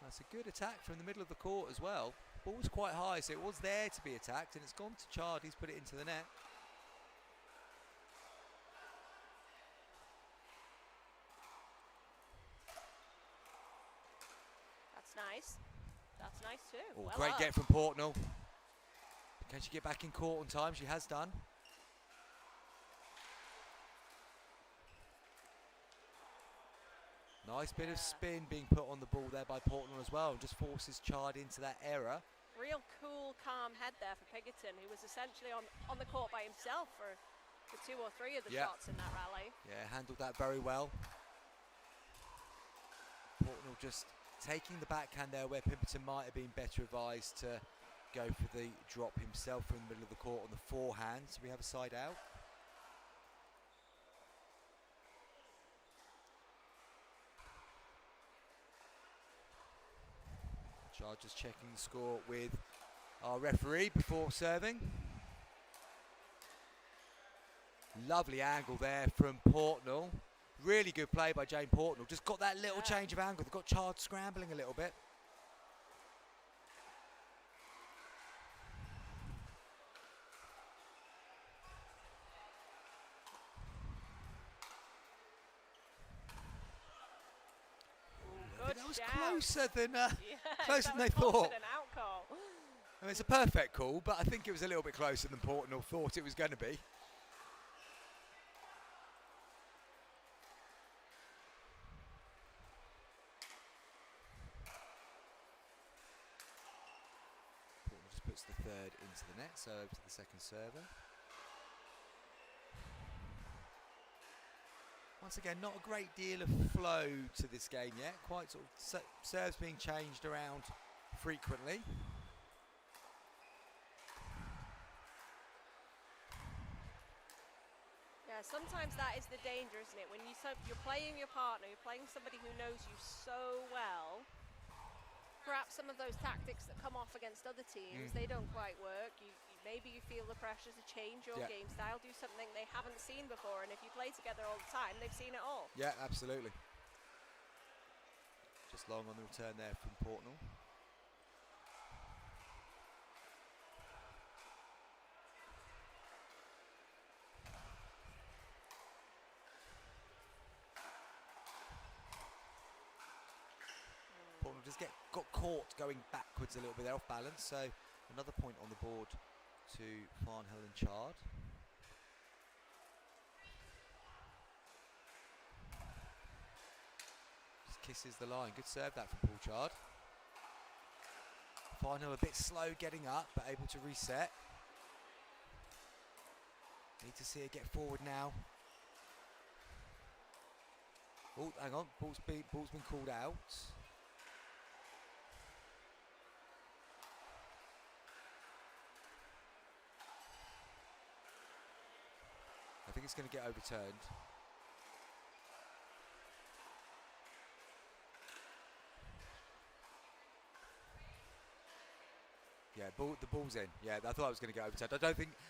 Speaker 1: That's a good attack from the middle of the court as well. Ball was quite high, so it was there to be attacked, and it's gone to Chard. He's put it into the net.
Speaker 3: That's nice. That's nice too.
Speaker 1: Oh,
Speaker 3: well
Speaker 1: great
Speaker 3: up.
Speaker 1: get from Portnell. Can she get back in court on time? She has done. Nice bit of spin being put on the ball there by Portnell as well. Just forces Chard into that error.
Speaker 3: Real cool, calm head there for Pickerton, who was essentially on the court by himself for 2 or 3 of the shots in that rally.
Speaker 1: Yeah, handled that very well. Portnell just taking the backhand there where Pimperton might have been better advised to go for the drop himself from the middle of the court on the forehand. So we have a side out. Chard just checking the score with our referee before serving. Lovely angle there from Portnell. Really good play by Jane Portnell. Just got that little change of angle. They've got Chard scrambling a little bit. That was closer than they thought. I mean, it's a perfect call, but I think it was a little bit closer than Portnell thought it was going to be. Portnell just puts the third into the net, so over to the second server. Once again, not a great deal of flow to this game yet. Quite sort of serves being changed around frequently.
Speaker 3: Yeah, sometimes that is the danger, isn't it? When you're playing your partner, you're playing somebody who knows you so well. Perhaps some of those tactics that come off against other teams, they don't quite work. Maybe you feel the pressure to change your game style, do something they haven't seen before, and if you play together all the time, they've seen it all.
Speaker 1: Yeah, absolutely. Just long on the return there from Portnall. Portnall just got caught going backwards a little bit there, off balance, so another point on the board to Farnhill and Chard. Just kisses the line. Good serve that from Paul Chard. Farnhill a bit slow getting up, but able to reset. Need to see her get forward now. Oh, hang on. Ball's been called out. I think it's going to get overturned. Yeah, the ball's in. Yeah, I thought it was going to get overturned.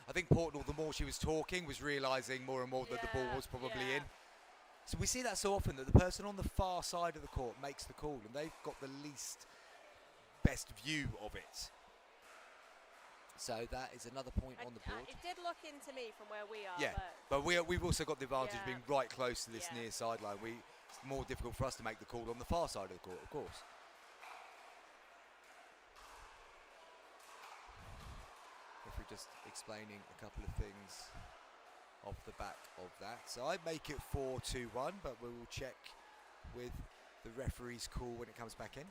Speaker 1: I think Portnall, the more she was talking, was realising more and more that the ball was probably in. So we see that so often, that the person on the far side of the court makes the call, and they've got the best view of it. So that is another point on the board.
Speaker 3: It did look into me from where we are.
Speaker 1: Yeah, but we've also got the advantage of being right close to this near sideline. It's more difficult for us to make the call on the far side of the court, of course. If we're just explaining a couple of things off the back of that. So I make it 4-2-1, but we will check with the referee's call when it comes back in.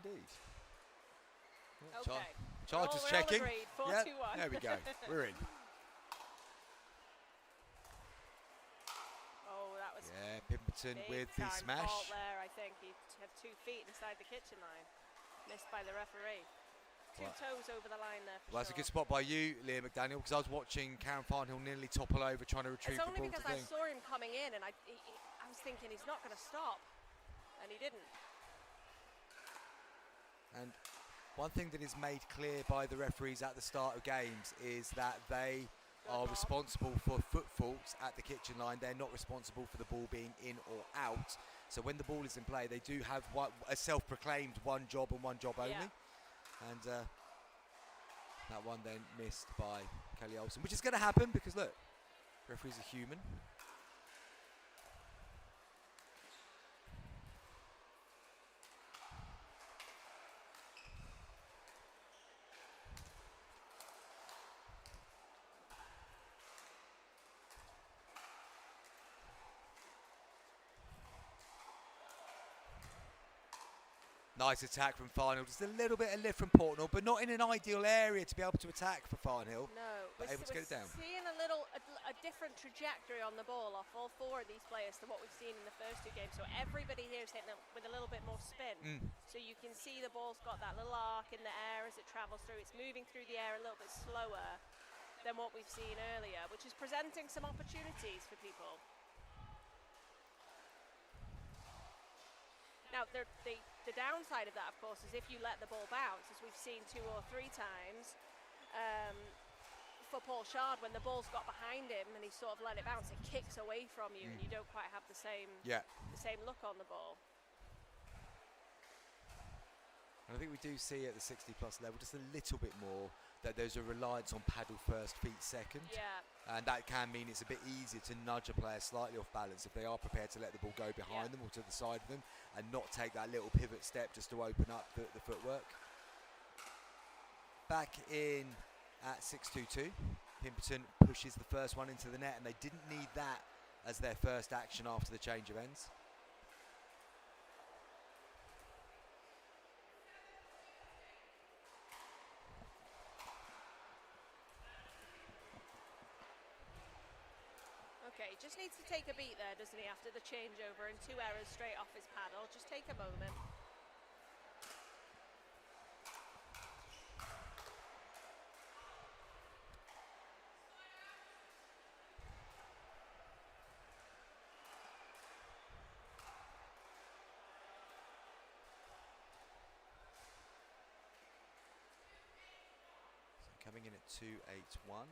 Speaker 1: Indeed.
Speaker 3: Okay.
Speaker 1: Charge is checking.
Speaker 3: Yeah,
Speaker 1: there we go. We're in.
Speaker 3: Oh, that was
Speaker 1: Pimperton with the smash.
Speaker 3: Fault there, I think. He had 2 feet inside the kitchen line. Missed by the referee. Two toes over the line there for
Speaker 1: That's a good spot by you, Leah McDaniel, because I was watching Karen Farnhill nearly topple over trying to retrieve the ball.
Speaker 3: It's only because I saw him coming in and I was thinking he's not going to stop. And he didn't.
Speaker 1: And one thing that is made clear by the referees at the start of games is that they are responsible for foot faults at the kitchen line. They're not responsible for the ball being in or out. So when the ball is in play, they do have a self-proclaimed one job and one job only. And that one then missed by Kelly Olsen, which is going to happen because, look, referees are human. Nice attack from Farnhill. Just a little bit of lift from Portnall, but not in an ideal area to be able to attack for Farnhill.
Speaker 3: No,
Speaker 1: but able to get it down.
Speaker 3: Seeing a different trajectory on the ball off all 4 of these players to what we've seen in the first 2 games. So everybody here is hitting it with a little bit more spin. So you can see the ball's got that little arc in the air as it travels through. It's moving through the air a little bit slower than what we've seen earlier, which is presenting some opportunities for people. Now, the downside of that, of course, is if you let the ball bounce, as we've seen 2 or 3 times for Paul Chard, when the ball's got behind him and he sort of let it bounce, it kicks away from you and you don't quite have the same look on the ball.
Speaker 1: And I think we do see at the 60-plus level just a little bit more that there's a reliance on paddle first, feet second. And that can mean it's a bit easier to nudge a player slightly off balance if they are prepared to let the ball go behind them or to the side of them and not take that little pivot step just to open up the footwork. Back in at 6-2-2. Pimperton pushes the first one into the net, and they didn't need that as their first action after the change of ends.
Speaker 3: Okay, just needs to take a beat there, doesn't he, after the changeover and 2 errors straight off his paddle. Just take a moment.
Speaker 1: So coming in at 2-8-1.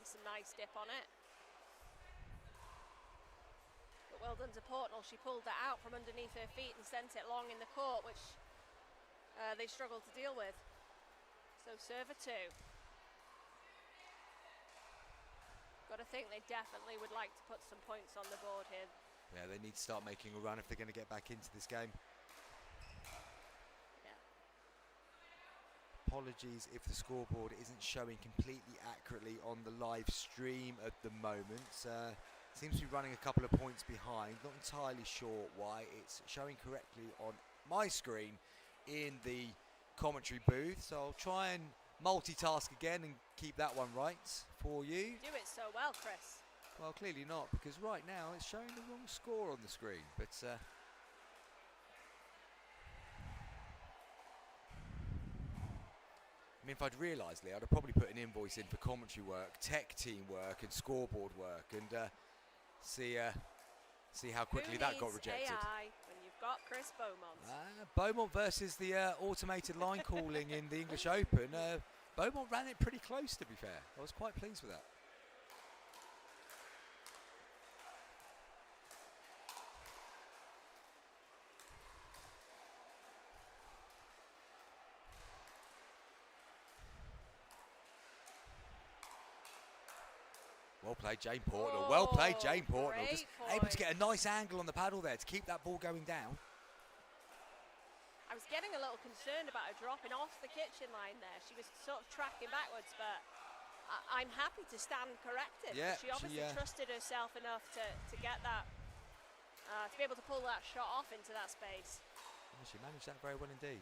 Speaker 3: Some nice dip on it. But well done to Portnall. She pulled that out from underneath her feet and sent it long in the court, which they struggled to deal with. So serve a 2. Got to think they definitely would like to put some points on the board here.
Speaker 1: Yeah, they need to start making a run if they're going to get back into this game. Apologies if the scoreboard isn't showing completely accurately on the live stream at the moment. Seems to be running a couple of points behind. Not entirely sure why. It's showing correctly on my screen in the commentary booth. So I'll try and multitask again and keep that one right for you.
Speaker 3: Do it so well, Chris.
Speaker 1: Well, clearly not, because right now it's showing the wrong score on the screen. But I mean, if I'd realised, Lee, I'd have probably put an invoice in for commentary work, tech team work, and scoreboard work, and see how quickly that got rejected.
Speaker 3: AI when you've got Chris Beaumont.
Speaker 1: Beaumont versus the automated line calling in the English Open. Beaumont ran it pretty close, to be fair. I was quite pleased with that. Well played, Jane Portnall. Well played, Jane Portnall. Just able to get a nice angle on the paddle there to keep that ball going down.
Speaker 3: I was getting a little concerned about her dropping off the kitchen line there. She was sort of tracking backwards, but I'm happy to stand corrected.
Speaker 1: Yeah,
Speaker 3: she obviously trusted herself enough to get that, to be able to pull that shot off into that space.
Speaker 1: Yeah, she managed that very well indeed.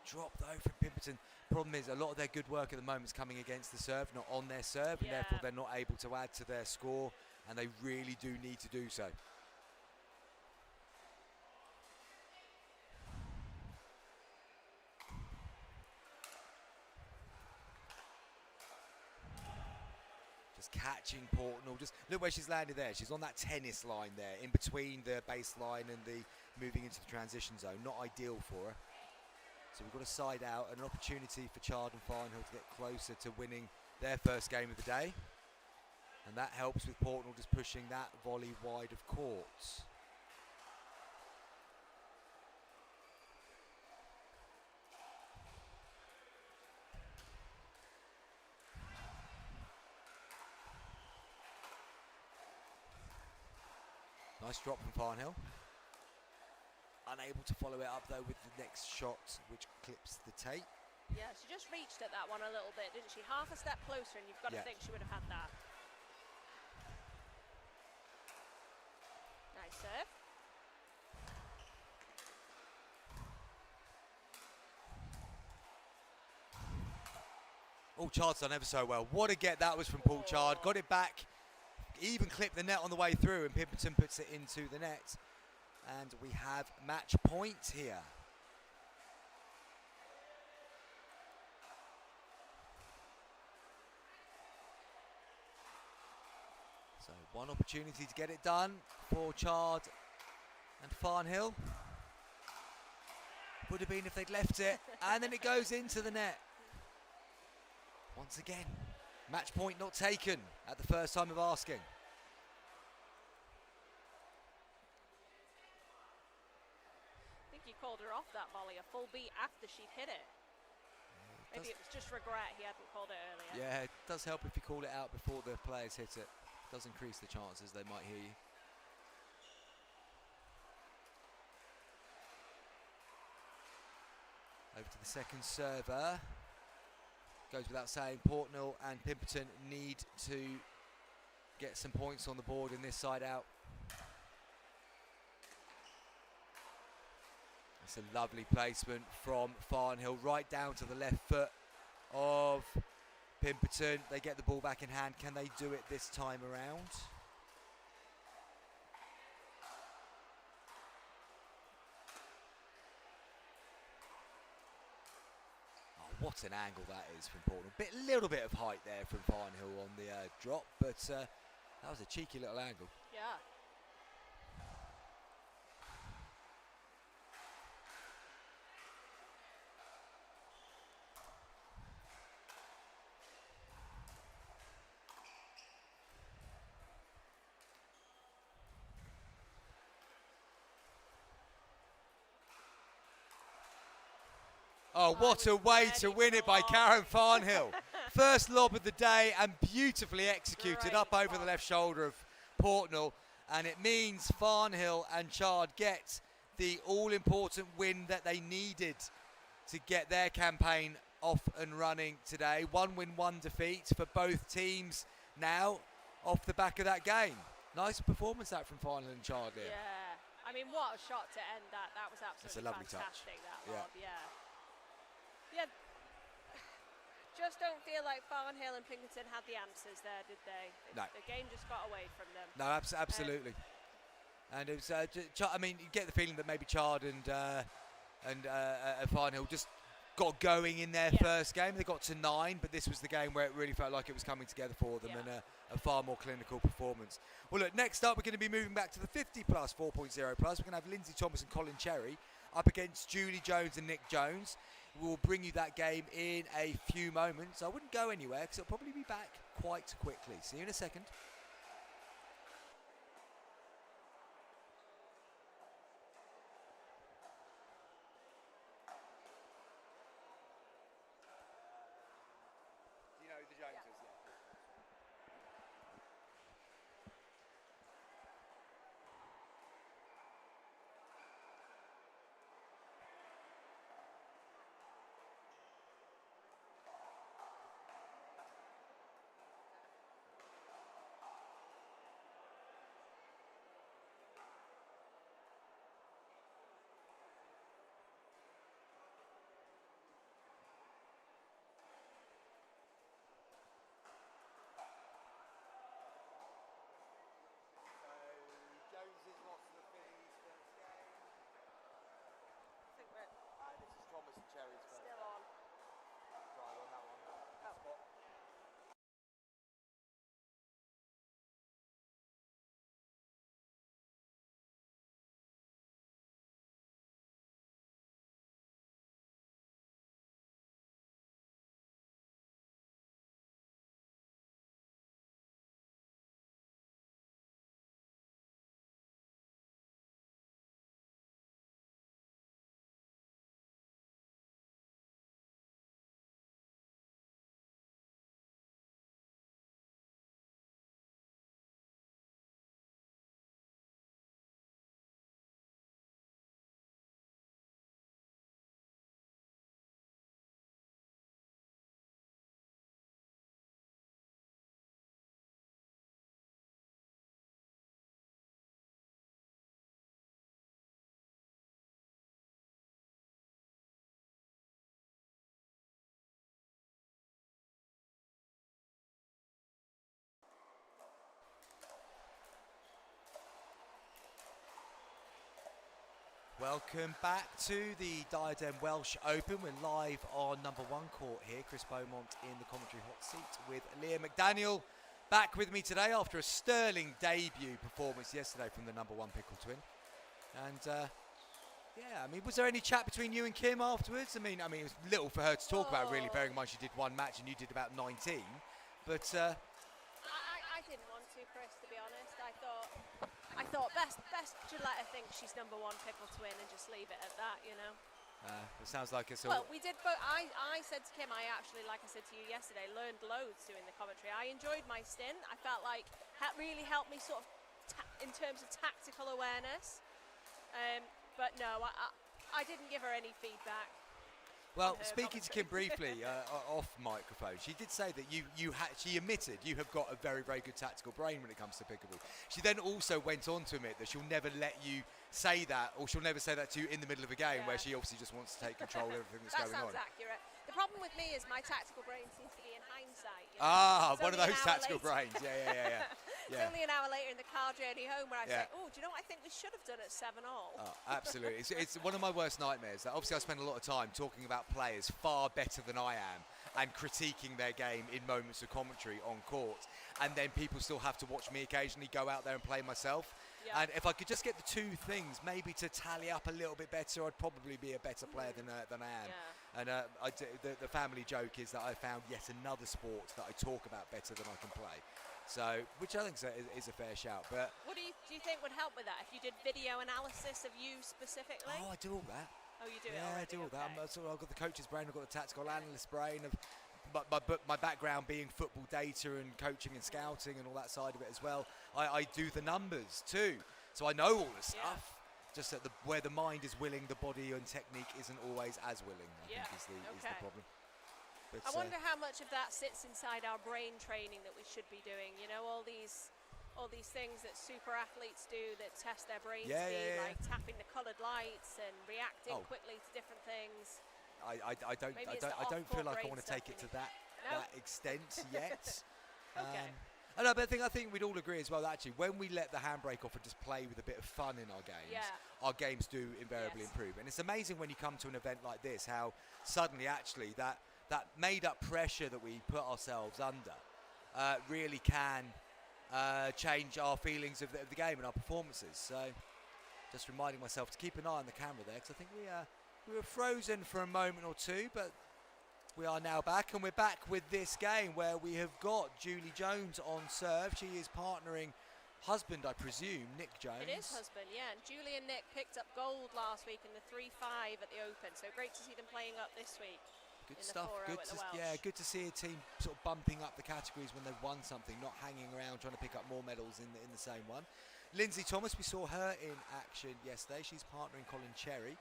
Speaker 1: Drop though from Pimperton. Problem is a lot of their good work at the moment is coming against the serve, not on their serve, and therefore they're not able to add to their score, and they really do need to do so. Just catching Portnall. Just look where she's landed there. She's on that tennis line there, in between the baseline and the moving into the transition zone. Not ideal for her. So we've got a side out, an opportunity for Chard and Farnhill to get closer to winning their first game of the day. And that helps with Portnall just pushing that volley wide of court. Nice drop from Farnhill. Unable to follow it up though with the next shot, which clips the tape.
Speaker 3: Yeah, she just reached at that one a little bit, didn't she? Half a step closer, and you've got to think she would have had that. Nice serve.
Speaker 1: Oh, Chard's done ever so well. What a get that was from Paul Chard. Got it back, even clipped the net on the way through, and Pimperton puts it into the net. And we have match point here. So one opportunity to get it done for Chard and Farnhill. Would have been if they'd left it. And then it goes into the net. Once again, match point not taken at the first time of asking.
Speaker 3: He called her off that volley a full beat after she'd hit it. Maybe it was just regret he hadn't called it earlier.
Speaker 1: Yeah, it does help if you call it out before the players hit it. Does increase the chances they might hear you. to the second server. Goes without saying, Portnell and Pimperton need to get some points on the board in this side out. It's a lovely placement from Farnhill, right down to the left foot of Pimperton. They get the ball back in hand. Can they do it this time around? What an angle that is from Portnell. Little bit of height there from Farnhill on the drop, but that was a cheeky little angle.
Speaker 3: Yeah.
Speaker 1: Oh, what a way to win it by Karen Farnhill. First lob of the day and beautifully executed up over the left shoulder of Portnell. And it means Farnhill and Chard get the all-important win that they needed to get their campaign off and running today. 1 win, 1 defeat for both teams now off the back of that game. Nice performance that from Farnhill and Chard here.
Speaker 3: Yeah. I mean, what a shot to end that. That was absolutely
Speaker 1: That's a lovely
Speaker 3: fantastic,
Speaker 1: touch.
Speaker 3: that lob, yeah. Yeah, just don't feel like Farnhill and Pinkerton had the answers there, did they?
Speaker 1: No.
Speaker 3: The game just got away from them.
Speaker 1: No, absolutely. And it was, I mean, you get the feeling that maybe Chard and Farnhill just got going in their first game. They got to 9, but this was the game where it really felt like it was coming together for them, and a far more clinical performance. Well, look, next up we're going to be moving back to the 50 plus, 4.0 plus. We're going to have Lindsay Thomas and Colin Cherry up against Julie Jones and Nick Jones. We'll bring you that game in a few moments. I wouldn't go anywhere because it'll probably be back quite quickly. See you in a second. Do you know the Joneses? Yeah. This is Thomas and Cherry's first.
Speaker 3: Still on.
Speaker 1: Right on that one. Spot. Welcome back to the Diadem Welsh Open. We're live on number 1 court here. Chris Beaumont in the commentary hot seat with Leah McDaniel back with me today after a sterling debut performance yesterday from the number 1 Pickle Twin. And yeah, I mean, was there any chat between you and Kim afterwards? I mean, it was little for her to talk about really, bearing in mind she did 1 match and you did about 19. But
Speaker 3: I didn't want to, Chris, to be honest. I thought best to let her think she's number 1 Pickle Twin and just leave it at that, you know.
Speaker 1: it sounds like it's all...
Speaker 3: Well, we did, but I said to Kim, I actually, like I said to you yesterday, learned loads doing the commentary. I enjoyed my stint. I felt like that really helped me sort of in terms of tactical awareness. But no, I didn't give her any feedback.
Speaker 1: Well,
Speaker 3: her
Speaker 1: speaking to Kim
Speaker 3: commentary.
Speaker 1: briefly off microphone, she did say that she admitted you have got a very, very good tactical brain when it comes to pickleball. She then also went on to admit that she'll never let you say that, or she'll never say that to you in the middle of a game where she obviously just wants to take control of everything that's going on.
Speaker 3: That sounds accurate. The problem with me is my tactical brain seems to be in hindsight.
Speaker 1: One of those tactical brains. Yeah.
Speaker 3: It's only an hour later in the car journey home where I say, oh, do you know what I think we should have done at 7-all?
Speaker 1: Oh, absolutely. It's one of my worst nightmares. That obviously I spend a lot of time talking about players far better than I am and critiquing their game in moments of commentary on court, and then people still have to watch me occasionally go out there and play myself.
Speaker 3: Yeah.
Speaker 1: And if I could just get the two things maybe to tally up a little bit better, I'd probably be a better player than I am.
Speaker 3: Yeah.
Speaker 1: And the family joke is that I found yet another sport that I talk about better than I can play. So, which I think is a fair shout. But
Speaker 3: what do you think would help with that? If you did video analysis of you specifically?
Speaker 1: I do all that.
Speaker 3: Oh, you do it
Speaker 1: Yeah,
Speaker 3: already?
Speaker 1: I do all that.
Speaker 3: Okay.
Speaker 1: I've got the coach's brain, I've got the tactical analyst brain, my background being football data and coaching and scouting and all that side of it as well. I do the numbers too, so I know all the stuff. Just that where the mind is willing, the body and technique isn't always as willing, I think is the problem. But
Speaker 3: I wonder how much of that sits inside our brain training that we should be doing. You know, all these things that super athletes do that test their brain speed, like tapping the coloured lights and reacting quickly to different things.
Speaker 1: I don't feel like I want to take it to that extent yet.
Speaker 3: Okay.
Speaker 1: But I think we'd all agree as well that actually when we let the handbrake off and just play with a bit of fun in our games do invariably improve. And it's amazing when you come to an event like this how suddenly actually that made up pressure that we put ourselves under really can change our feelings of the game and our performances. So just reminding myself to keep an eye on the camera there, because I think we were frozen for a moment or two, but we are now back, and we're back with this game where we have got Julie Jones on serve. She is partnering husband, I presume, Nick Jones.
Speaker 3: It is husband, yeah. And Julie and Nick picked up gold last week in the 3-5 at the Open, so great to see them playing up this week.
Speaker 1: Good stuff. Good to see a team sort of bumping up the categories when they've won something, not hanging around trying to pick up more medals in the same one. Lindsay Thomas, we saw her in action yesterday. She's partnering Colin Cherry,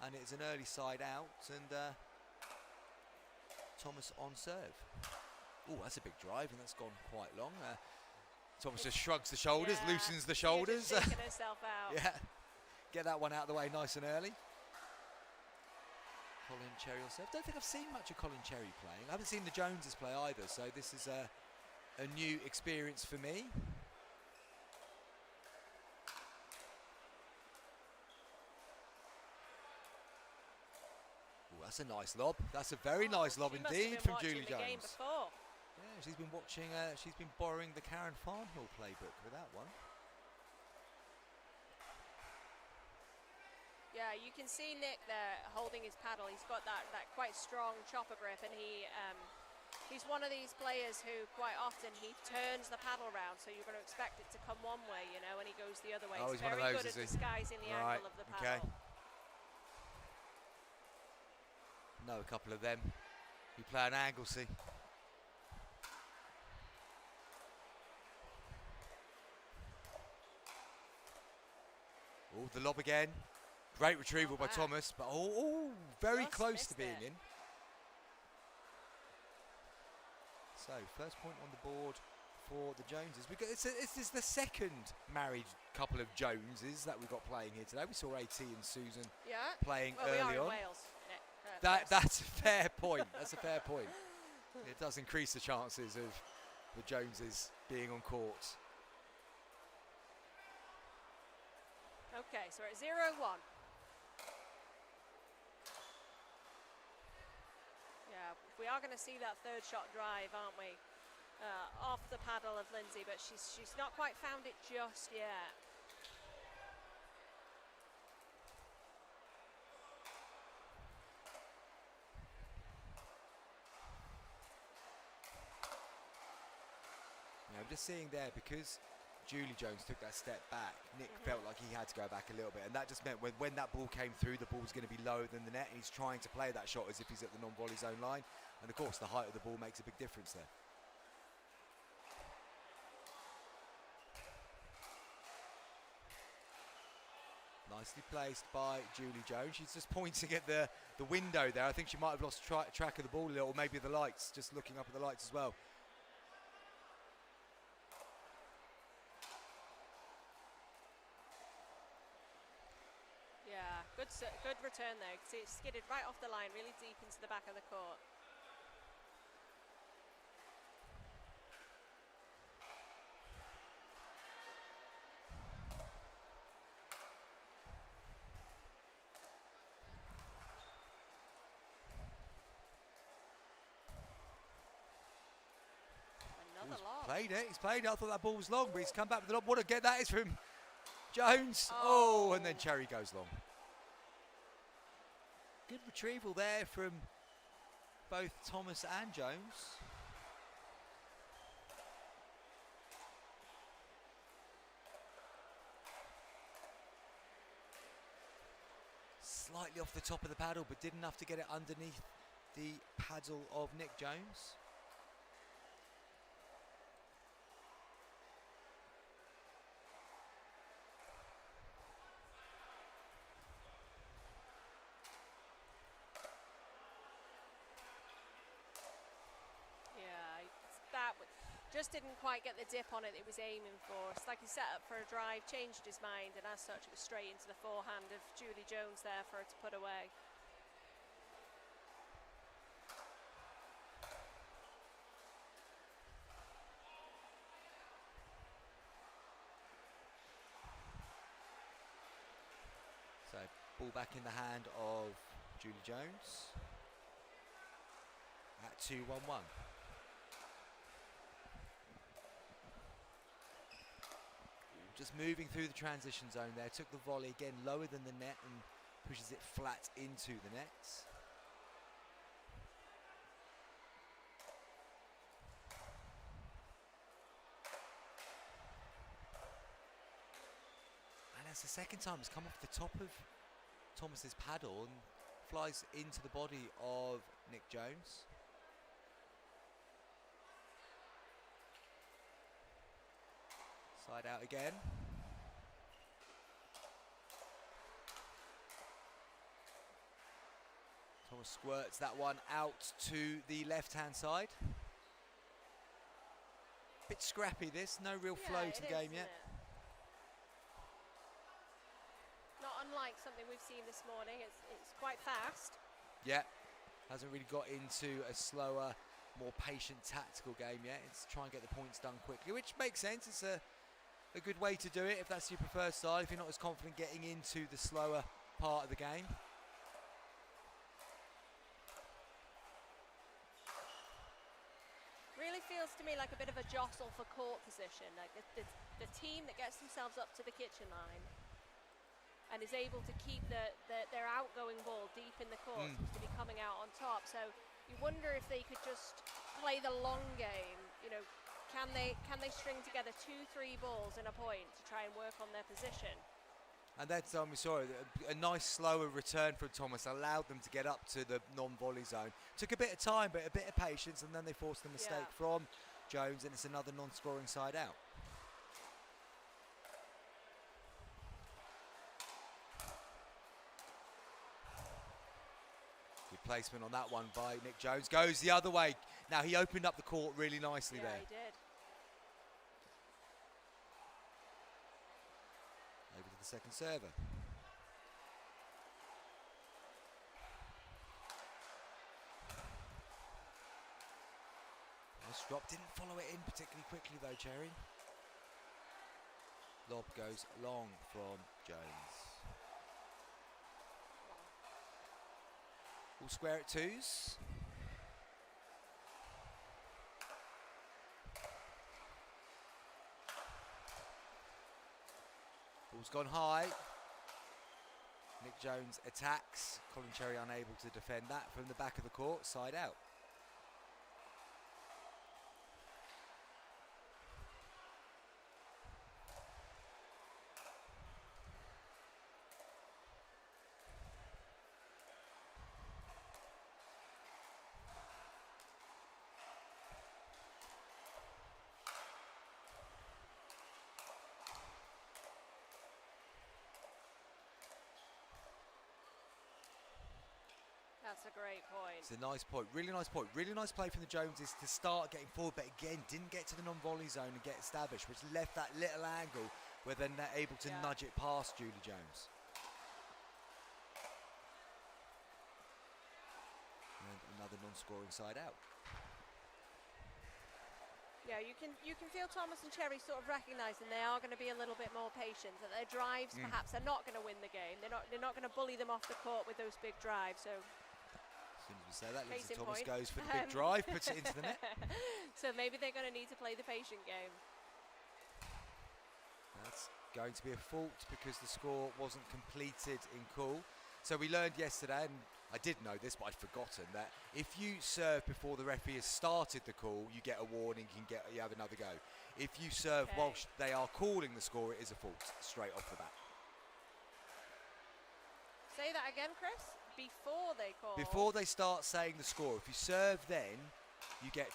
Speaker 1: and it's an early side out, and Thomas on serve. Oh, that's a big drive, and that's gone quite long. Thomas just shrugs the shoulders, loosens the shoulders.
Speaker 3: Just shaking herself out.
Speaker 1: Get that one out of the way nice and early. Colin Cherry on serve. Don't think I've seen much of Colin Cherry playing. I haven't seen the Joneses play either, so this is a new experience for me. Oh, that's a nice lob. That's a very nice lob indeed from Julie Jones. Yeah, she's been watching. She's been borrowing the Karen Farnhill playbook with that one.
Speaker 3: Yeah, you can see Nick there holding his paddle. He's got that quite strong chopper grip, and he's one of these players who quite often he turns the paddle around, so you're going to expect it to come one way, you know, and he goes the other way.
Speaker 1: Oh,
Speaker 3: he's
Speaker 1: very
Speaker 3: good at disguising the angle of the paddle.
Speaker 1: Know a couple of them who play an Anglesey. Oh, the lob again. Great retrieval by Thomas, but very
Speaker 3: Just
Speaker 1: close to being
Speaker 3: it.
Speaker 1: in. So, first point on the board for the Joneses. It's the second married couple of Joneses that we've got playing here today. We saw AT and Susan playing early
Speaker 3: we are
Speaker 1: on.
Speaker 3: in Wales.
Speaker 1: That's a fair point. That's a fair point. It does increase the chances of the Joneses being on court.
Speaker 3: Okay, so we're at 0-1. Yeah, we are going to see that third shot drive, aren't we? Off the paddle of Lindsay, but she's not quite found it just yet.
Speaker 1: I'm just seeing there, because Julie Jones took that step back, Nick felt like he had to go back a little bit, and that just meant when that ball came through, the ball was going to be lower than the net, and he's trying to play that shot as if he's at the non-volley zone line, and of course the height of the ball makes a big difference there. Nicely placed by Julie Jones. She's just pointing at the window there. I think she might have lost track of the ball a little, or maybe the lights, just looking up at the lights as well.
Speaker 3: Yeah, good return there. You can see it skidded right off the line, really deep into the back of the court. Another lob.
Speaker 1: Played it. He's played it. I thought that ball was long, but he's come back with the lob. What a get that is from Jones. Oh, and then Cherry goes long. Good retrieval there from both Thomas and Jones. Slightly off the top of the paddle, but did enough to get it underneath the paddle of Nick Jones.
Speaker 3: Just didn't quite get the dip on it that he was aiming for. It's like he set up for a drive, changed his mind, and as such it was straight into the forehand of Julie Jones there for her to put away.
Speaker 1: So ball back in the hand of Julie Jones at 2-1-1. Just moving through the transition zone there, took the volley again lower than the net and pushes it flat into the net. And that's the second time it's come off the top of Thomas's paddle and flies into the body of Nick Jones. Side out again. Thomas squirts that one out to the left-hand side. Bit scrappy this, no real flow to the game yet.
Speaker 3: Not unlike something we've seen this morning, it's quite fast.
Speaker 1: Yeah, hasn't really got into a slower, more patient tactical game yet. It's try and get the points done quickly, which makes sense. It's a good way to do it if that's your preferred style, if you're not as confident getting into the slower part of the game.
Speaker 3: Really feels to me like a bit of a jostle for court position, like the team that gets themselves up to the kitchen line and is able to keep their outgoing ball deep in the court seems to be coming out on top. So you wonder if they could just play the long game, you know. Can they string together 2-3 balls in a point to try and work on their position?
Speaker 1: And then we saw a nice slower return from Thomas, allowed them to get up to the non-volley zone. Took a bit of time, but a bit of patience, and then they forced the mistake from Jones, and it's another non-scoring side out. Good placement on that one by Nick Jones. Goes the other way. Now he opened up the court really nicely there.
Speaker 3: Yeah, he did.
Speaker 1: Over to the second server. Nice drop. Didn't follow it in particularly quickly though, Cherry. Lob goes long from Jones. All square at twos. Ball's gone high. Nick Jones attacks. Colin Cherry unable to defend that from the back of the court, side out.
Speaker 3: That's a great point.
Speaker 1: It's a nice point. Really nice point. Really nice play from the Joneses to start getting forward, but again, didn't get to the non-volley zone and get established, which left that little angle where then they're able to nudge it past Julie Jones. And another non-scoring side out.
Speaker 3: Yeah, you can feel Thomas and Cherry sort of recognising they are going to be a little bit more patient. That their drives perhaps are not going to win the game. They're not going to bully them off the court with those big drives. So
Speaker 1: As soon as we say that,
Speaker 3: case
Speaker 1: Lisa
Speaker 3: in
Speaker 1: Thomas
Speaker 3: point.
Speaker 1: goes for the big drive, puts it into the net.
Speaker 3: So maybe they're going to need to play the patient game.
Speaker 1: That's going to be a fault because the score wasn't completed in call. So we learned yesterday, and I did know this, but I'd forgotten, that if you serve before the referee has started the call, you get a warning, you have another go. If you serve whilst they are calling the score, it is a fault straight off the bat.
Speaker 3: Say that again, Chris. Before they call.
Speaker 1: Before they start saying the score, if you serve then, you get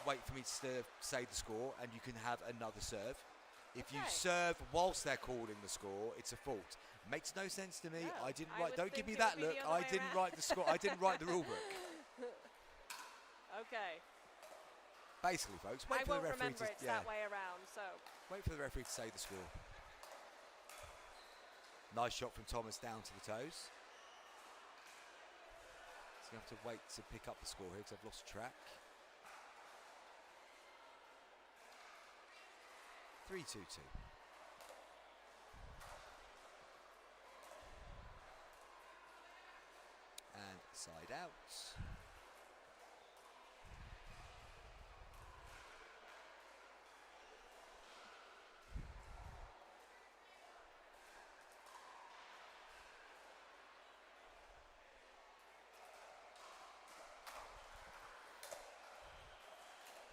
Speaker 1: wait for me to say the score, and you can have another serve. If you serve whilst they're calling the score, it's a fault. Makes no sense to me.
Speaker 3: No,
Speaker 1: I didn't
Speaker 3: I
Speaker 1: write.
Speaker 3: would
Speaker 1: Don't give
Speaker 3: think
Speaker 1: me
Speaker 3: it
Speaker 1: that
Speaker 3: would be
Speaker 1: look.
Speaker 3: the other
Speaker 1: I
Speaker 3: way
Speaker 1: didn't
Speaker 3: around.
Speaker 1: write the score. I didn't write the rule book.
Speaker 3: Okay.
Speaker 1: Basically, folks, wait
Speaker 3: I
Speaker 1: for the
Speaker 3: won't
Speaker 1: referee
Speaker 3: remember
Speaker 1: to
Speaker 3: it's that way around. So
Speaker 1: wait for the referee to say the score. Nice shot from Thomas down to the toes. So you have to wait to pick up the score here because I've lost track. 3-2-2. And side out.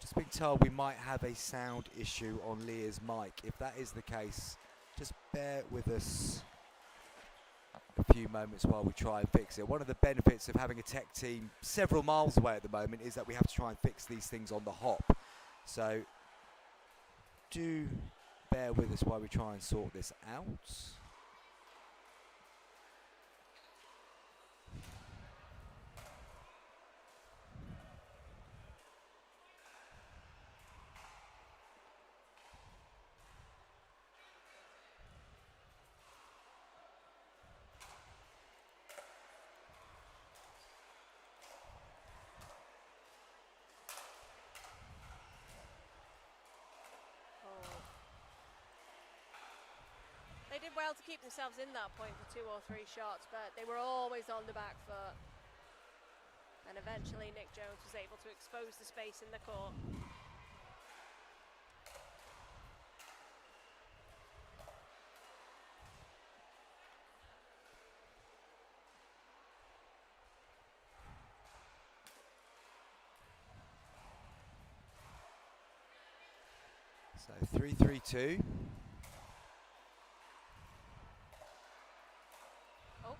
Speaker 1: Just being told we might have a sound issue on Leah's mic. If that is the case, just bear with us a few moments while we try and fix it. One of the benefits of having a tech team several miles away at the moment is that we have to try and fix these things on the hop. So do bear with us while we try and sort this out.
Speaker 3: they did well to keep themselves in that point for 2 or 3 shots, but they were always on the back foot. And eventually Nick Jones was able to expose the space in the court.
Speaker 1: So 3-3-2.
Speaker 3: Oh.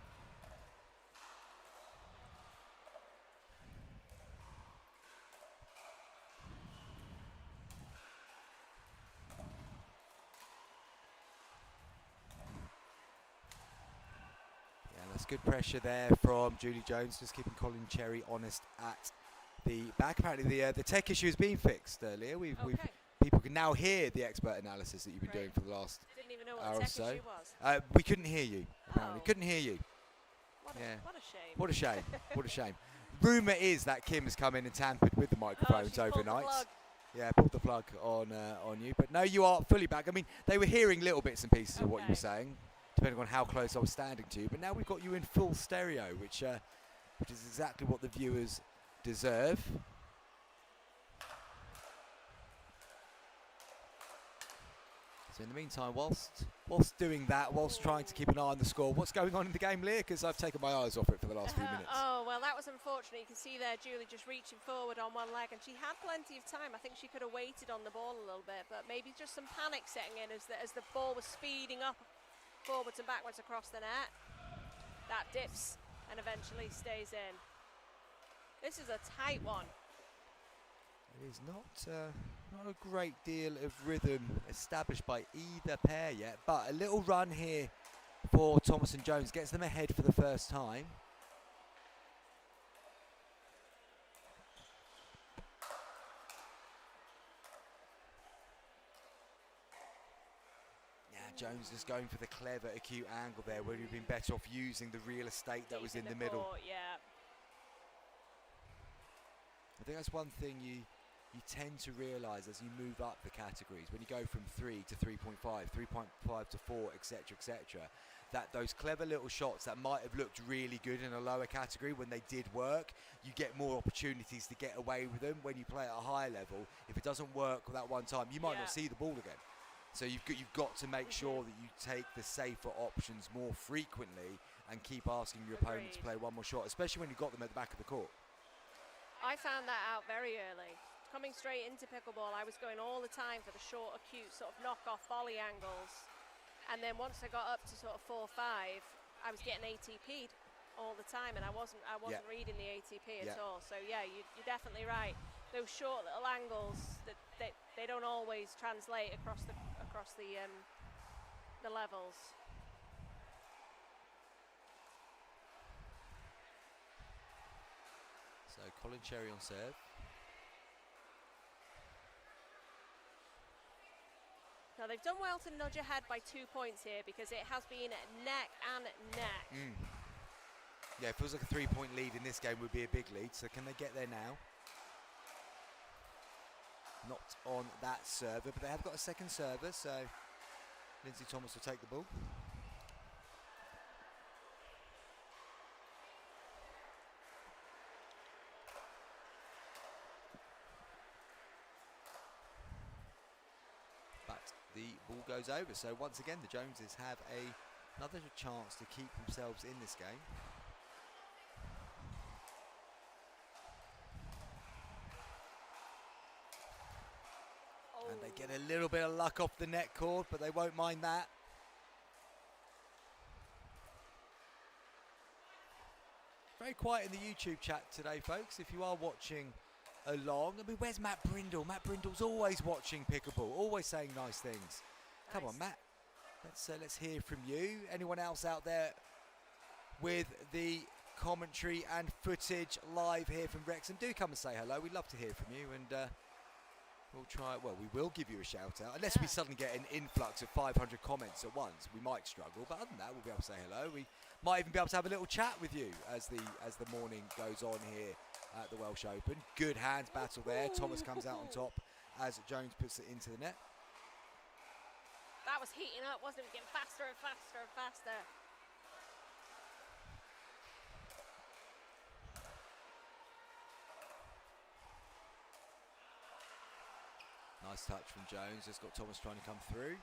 Speaker 1: Yeah, that's good pressure there from Julie Jones, just keeping Colin Cherry honest at the back. Apparently the tech issue has been fixed earlier. We've people can now hear the expert analysis that you've been doing for the last
Speaker 3: Didn't even know what
Speaker 1: hour
Speaker 3: the
Speaker 1: or
Speaker 3: tech
Speaker 1: so.
Speaker 3: issue was.
Speaker 1: We couldn't hear you, apparently.
Speaker 3: Oh.
Speaker 1: Couldn't hear you.
Speaker 3: What a shame.
Speaker 1: What a shame. What a shame. Rumour is that Kim has come in and tampered with the microphones
Speaker 3: she's pulled the
Speaker 1: overnight.
Speaker 3: plug.
Speaker 1: Yeah, pulled the plug on you. But no, you are fully back. I mean, they were hearing little bits and pieces of what you were saying, depending on how close I was standing to you. But now we've got you in full stereo, which is exactly what the viewers deserve. So in the meantime, whilst doing that, whilst trying to keep an eye on the score, what's going on in the game, Leah? Because I've taken my eyes off it for the last few minutes.
Speaker 3: Oh, well, that was unfortunate. You can see there Julie just reaching forward on one leg, and she had plenty of time. I think she could have waited on the ball a little bit, but maybe just some panic setting in as the ball was speeding up forwards and backwards across the net. That dips and eventually stays in. This is a tight one.
Speaker 1: It is not a great deal of rhythm established by either pair yet, but a little run here for Thomas and Jones gets them ahead for the first time. Jones just going for the clever, acute angle there, where he'd been better off using the real estate that was in the middle.
Speaker 3: Court, yeah.
Speaker 1: I think that's one thing you tend to realise as you move up the categories, when you go from 3 to 3.5, 3.5 to 4, etc., etc., that those clever little shots that might have looked really good in a lower category, when they did work, you get more opportunities to get away with them when you play at a higher level. If it doesn't work that one time, you might not see the ball again. So you've got to make sure that you take the safer options more frequently and keep asking your opponent to play one more shot, especially when you've got them at the back of the court.
Speaker 3: I found that out very early. Coming straight into pickleball, I was going all the time for the short, acute sort of knock-off volley angles. And then once I got up to sort of 4-5, I was getting ATP'd all the time, and I wasn't reading the ATP at all. So yeah, you're definitely right. Those short little angles, that they don't always translate across the levels.
Speaker 1: So Colin Cherry on serve.
Speaker 3: Now they've done well to nudge ahead by 2 points here, because it has been neck and neck.
Speaker 1: Yeah, it feels like a 3-point lead in this game would be a big lead. So can they get there now? Not on that server, but they have got a second server, so Lindsay Thomas will take the ball. But the ball goes over, so once again the Joneses have another chance to keep themselves in this game. And they get a little bit of luck off the net cord, but they won't mind that. Very quiet in the YouTube chat today, folks. If you are watching along, I mean, where's Matt Brindle? Matt Brindle's always watching pickleball, always saying nice things. Come on, Matt. Let's hear from you. Anyone else out there with the commentary and footage live here from Wrexham? Do come and say hello. We'd love to hear from you, and we'll try. Well, we will give you a shout out, unless we suddenly get an influx of 500 comments at once. We might struggle, but other than that, we'll be able to say hello. We might even be able to have a little chat with you as the morning goes on here at the Welsh Open. Good hands battle there. Thomas comes out on top as Jones puts it into the net.
Speaker 3: That was heating up, wasn't it? Getting faster and faster and faster.
Speaker 1: Nice touch from Jones. Just got Thomas trying to come through.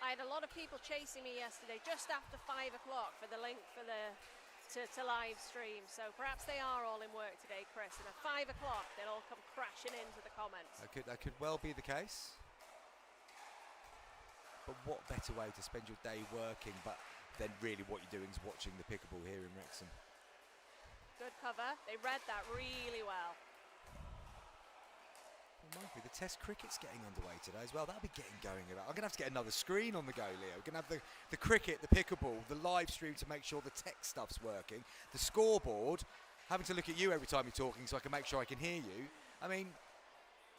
Speaker 3: I had a lot of people chasing me yesterday just after 5 o'clock for the link for the to live stream. So perhaps they are all in work today, Chris. And at 5 o'clock, they'll all come crashing into the comments.
Speaker 1: That could well be the case. But what better way to spend your day working, but then really what you're doing is watching the pickleball here in Wrexham.
Speaker 3: Good cover. They read that really well.
Speaker 1: Reminds me, the Test cricket's getting underway today as well. That'll be getting going about. I'm going to have to get another screen on the go, Leo. We're going to have the cricket, the pickleball, the live stream to make sure the tech stuff's working. The scoreboard, having to look at you every time you're talking so I can make sure I can hear you. I mean,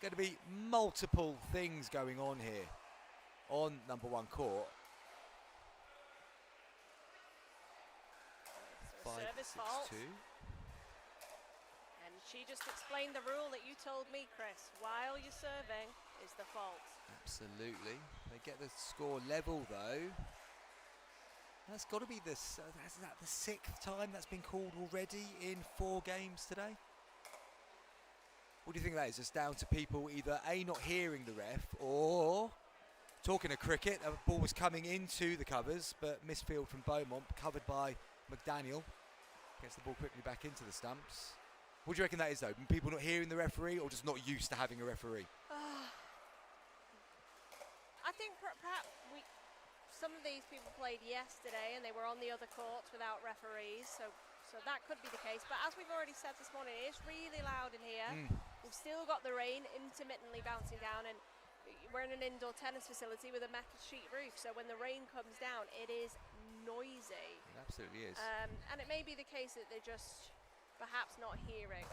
Speaker 1: going to be multiple things going on here on number one court.
Speaker 3: So 5-6-2. And she just explained the rule that you told me, Chris. While you're serving is the fault.
Speaker 1: Absolutely. They get the score level though. That's got to be the 6th time that's been called already in 4 games today. What do you think that is? Just down to people either A, not hearing the ref, or talking of cricket, a ball was coming into the covers, but misfield from Beaumont, covered by McDaniel. Gets the ball quickly back into the stumps. What do you reckon that is though? People not hearing the referee, or just not used to having a referee?
Speaker 3: I think perhaps some of these people played yesterday and they were on the other courts without referees, so that could be the case. But as we've already said this morning, it's really loud in here. We've still got the rain intermittently bouncing down, and we're in an indoor tennis facility with a metal sheet roof, so when the rain comes down, it is noisy.
Speaker 1: It absolutely is.
Speaker 3: And it may be the case that they're just perhaps not hearing.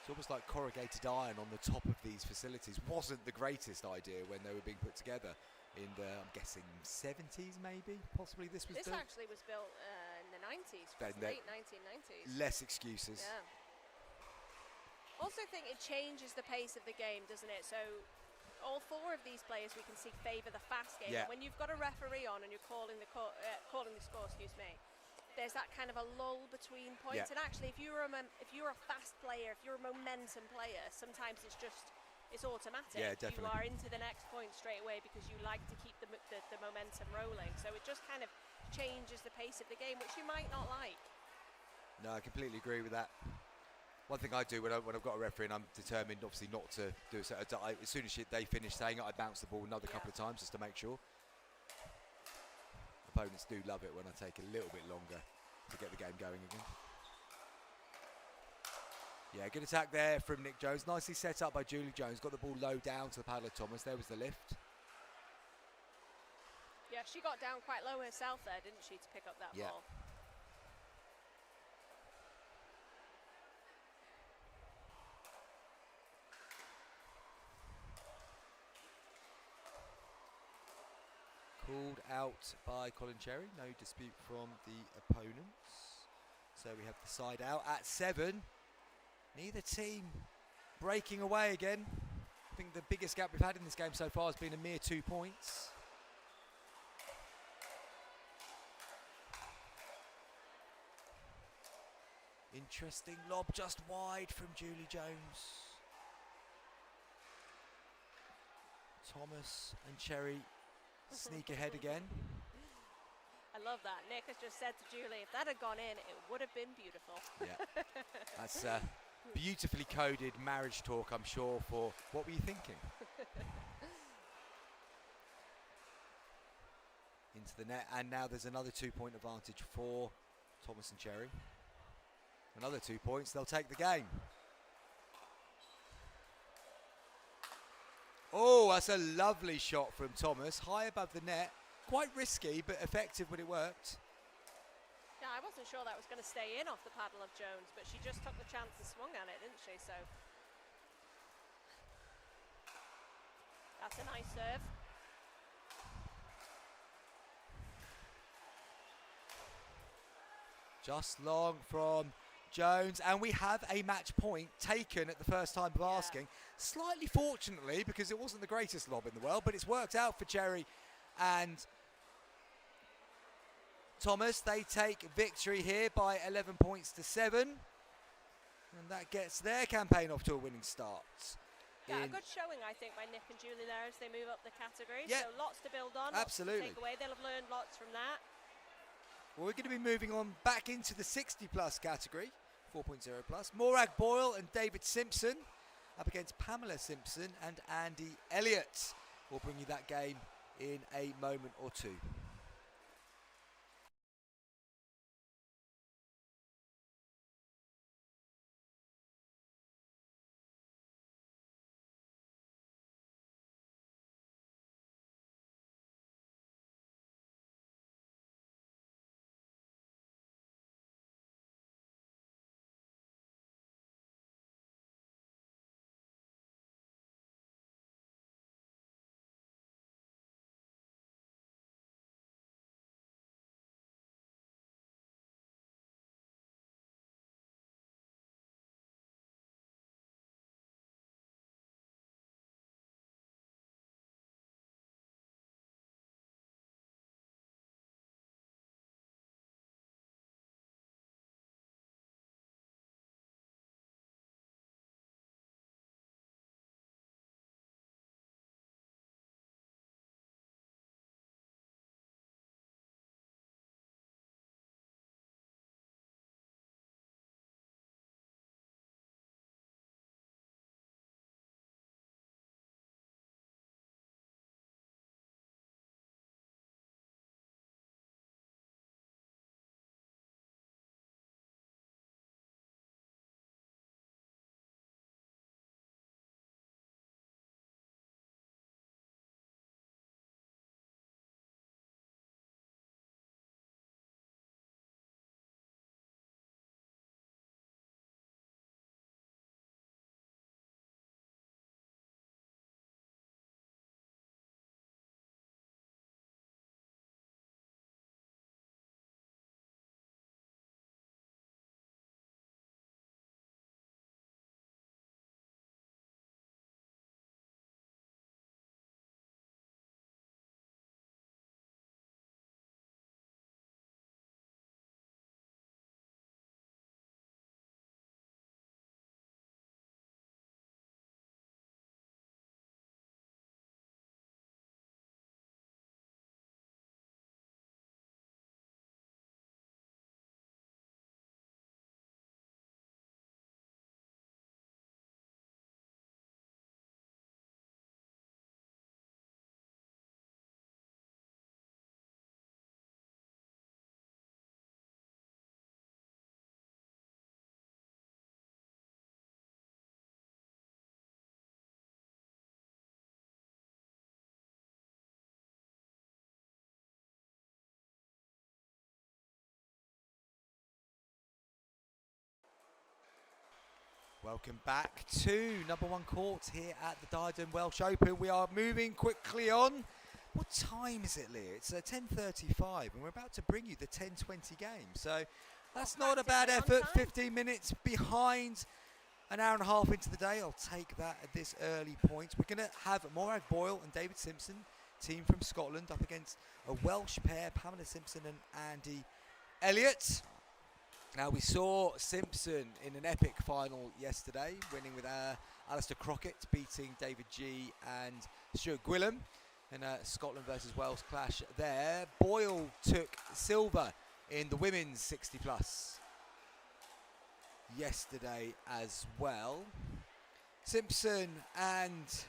Speaker 1: It's almost like corrugated iron on the top of these facilities. Wasn't the greatest idea when they were being put together in the, I'm guessing, 70s maybe? Possibly this was
Speaker 3: This
Speaker 1: built.
Speaker 3: actually was built in the 90s,
Speaker 1: Then
Speaker 3: late 1990s.
Speaker 1: Less excuses.
Speaker 3: Yeah. Also think it changes the pace of the game, doesn't it? So all four of these players we can see favour the fast game.
Speaker 1: Yeah.
Speaker 3: And when you've got a referee on and you're calling the score, excuse me, there's that kind of a lull between points.
Speaker 1: Yeah.
Speaker 3: And actually, if you're a fast player, if you're a momentum player, sometimes it's automatic.
Speaker 1: Yeah, definitely.
Speaker 3: You are into the next point straight away because you like to keep the momentum rolling. So it just kind of changes the pace of the game, which you might not like.
Speaker 1: No, I completely agree with that. One thing I do when I've got a referee and I'm determined, obviously, not to do it, so as soon as they finish saying it, I bounce the ball another couple of times just to make sure. Opponents do love it when I take a little bit longer to get the game going again. Yeah, good attack there from Nick Jones. Nicely set up by Julie Jones. Got the ball low down to the paddler Thomas. There was the lift.
Speaker 3: Yeah, she got down quite low herself there, didn't she, to pick up that ball?
Speaker 1: Called out by Colin Cherry. No dispute from the opponents. So we have the side out at 7. Neither team breaking away again. I think the biggest gap we've had in this game so far has been a mere 2 points. Interesting lob just wide from Julie Jones. Thomas and Cherry sneak ahead again.
Speaker 3: I love that. Nick has just said to Julie, if that had gone in, it would have been beautiful.
Speaker 1: Yeah, that's beautifully coded marriage talk, I'm sure, for what were you thinking? Into the net, and now there's another 2-point advantage for Thomas and Cherry. Another 2 points, they'll take the game. Oh, that's a lovely shot from Thomas, high above the net. Quite risky, but effective when it worked.
Speaker 3: Yeah, I wasn't sure that was going to stay in off the paddle of Jones, but she just took the chance and swung at it, didn't she? So that's a nice serve.
Speaker 1: Just long from Jones, and we have a match point taken at the first time of asking. Slightly fortunately, because it wasn't the greatest lob in the world, but it's worked out for Cherry and Thomas. They take victory here by 11 points to 7, and that gets their campaign off to a winning start.
Speaker 3: Yeah, a good showing, I think, by Nick and Julie there as they move up the category.
Speaker 1: Yeah,
Speaker 3: so lots to build on,
Speaker 1: absolutely.
Speaker 3: Lots to take away. They'll have learned lots from that.
Speaker 1: Well, we're going to be moving on back into the 60-plus category, 4.0 plus. Morag Boyle and David Simpson up against Pamela Simpson and Andy Elliott. We'll bring you that game in a moment or two. Welcome back to number 1 court here at the Diadem Welsh Open. We are moving quickly on. What time is it, Leah? It's 10:35, and we're about to bring you the 10:20 game. So that's not a bad effort. 15 minutes behind, an hour and a half into the day. I'll take that at this early point. We're going to have Morag Boyle and David Simpson, team from Scotland, up against a Welsh pair, Pamela Simpson and Andy Elliott. Now, we saw Simpson in an epic final yesterday, winning with Alistair Crockett, beating David G and Stuart Gwilym in a Scotland versus Wales clash there. Boyle took silver in the women's 60+ yesterday as well. Simpson and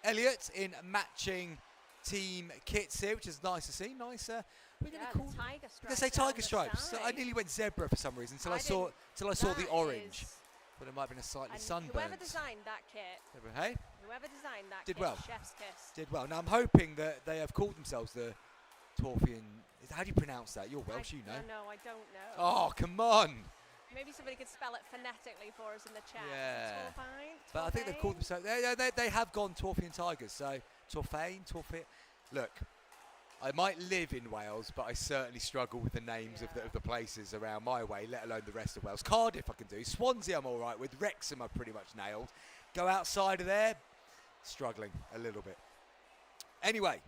Speaker 1: Elliott in matching team kits here, which is nice to see. Nicer. We're going to call
Speaker 3: tiger stripes.
Speaker 1: I'm going to say tiger stripes. So I nearly went zebra for some reason until I saw the orange. But it might have been a slightly sunburnt.
Speaker 3: Whoever designed that kit,
Speaker 1: hey?
Speaker 3: Whoever designed that
Speaker 1: Did
Speaker 3: kit,
Speaker 1: well.
Speaker 3: chef's kiss.
Speaker 1: Did well. Now I'm hoping that they have called themselves the Torfian. How do you pronounce that? You're Welsh, you know.
Speaker 3: No, I don't know.
Speaker 1: Oh, come on.
Speaker 3: Maybe somebody could spell it phonetically for us in the chat.
Speaker 1: Yeah.
Speaker 3: Torfain?
Speaker 1: But I think they've called themselves. They have gone Torfian Tigers. So Torfain, Torfian. Look, I might live in Wales, but I certainly struggle with the names of the places around my way, let alone the rest of Wales. Cardiff I can do. Swansea I'm all right with. Wrexham I've pretty much nailed. Go outside of there, struggling a little bit. Anyway,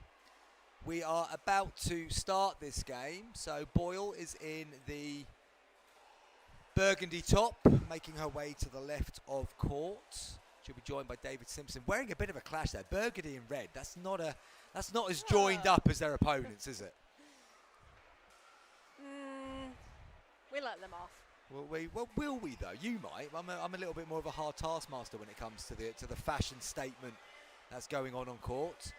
Speaker 1: we are about to start this game. So Boyle is in the burgundy top, making her way to the left of court. She'll be joined by David Simpson, wearing a bit of a clash there. Burgundy and red. That's not as joined up as their opponents, is it?
Speaker 3: We let them off.
Speaker 1: Will we though? You might. I'm a little bit more of a hard taskmaster when it comes to the fashion statement that's going on court.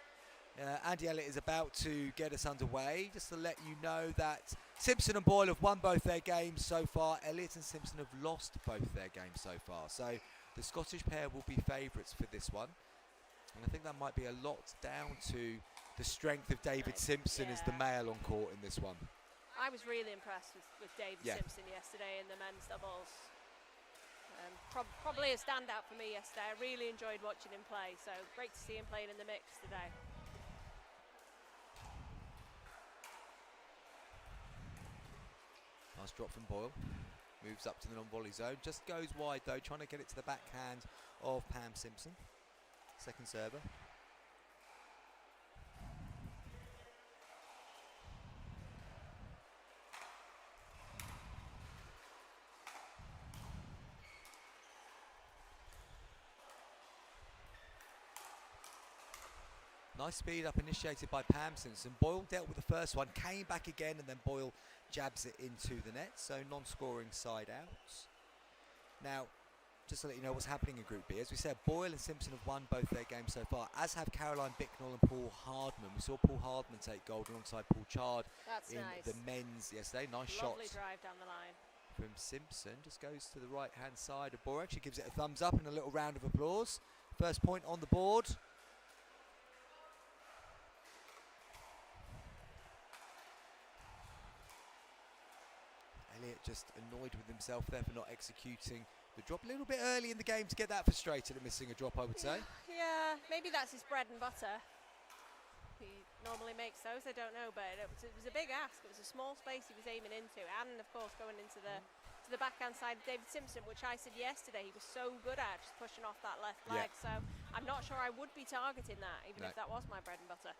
Speaker 1: Andy Elliott is about to get us underway. Just to let you know that Simpson and Boyle have won both their games so far. Elliott and Simpson have lost both their games so far. So the Scottish pair will be favourites for this one. And I think that might be a lot down to the strength of David Simpson as the male on court in this one.
Speaker 3: I was really impressed with David Simpson yesterday in the men's doubles. Probably a standout for me yesterday. I really enjoyed watching him play, so great to see him playing in the mix today.
Speaker 1: Nice drop from Boyle. Moves up to the non-volley zone. Just goes wide though, trying to get it to the backhand of Pam Simpson. Second server. Nice speed up initiated by Pam Simpson. Boyle dealt with the first one, came back again, and then Boyle jabs it into the net. So non-scoring side out. Now, just to let you know what's happening in Group B. As we said, Boyle and Simpson have won both their games so far, as have Caroline Bicknell and Paul Hardman. We saw Paul Hardman take gold alongside Paul Chard in the men's yesterday. Nice shot.
Speaker 3: Lovely drive down the line.
Speaker 1: From Simpson, just goes to the right-hand side of Boyle. Actually gives it a thumbs up and a little round of applause. First point on the board. Elliott just annoyed with himself there for not executing the drop a little bit early in the game to get that frustrated at missing a drop, I would say.
Speaker 3: Yeah, maybe that's his bread and butter. He normally makes those, I don't know, but it was a big ask. It was a small space he was aiming into, and of course going into the backhand side of David Simpson, which I said yesterday he was so good at, just pushing off that left leg. So I'm not sure I would be targeting that, even if that was my bread and butter.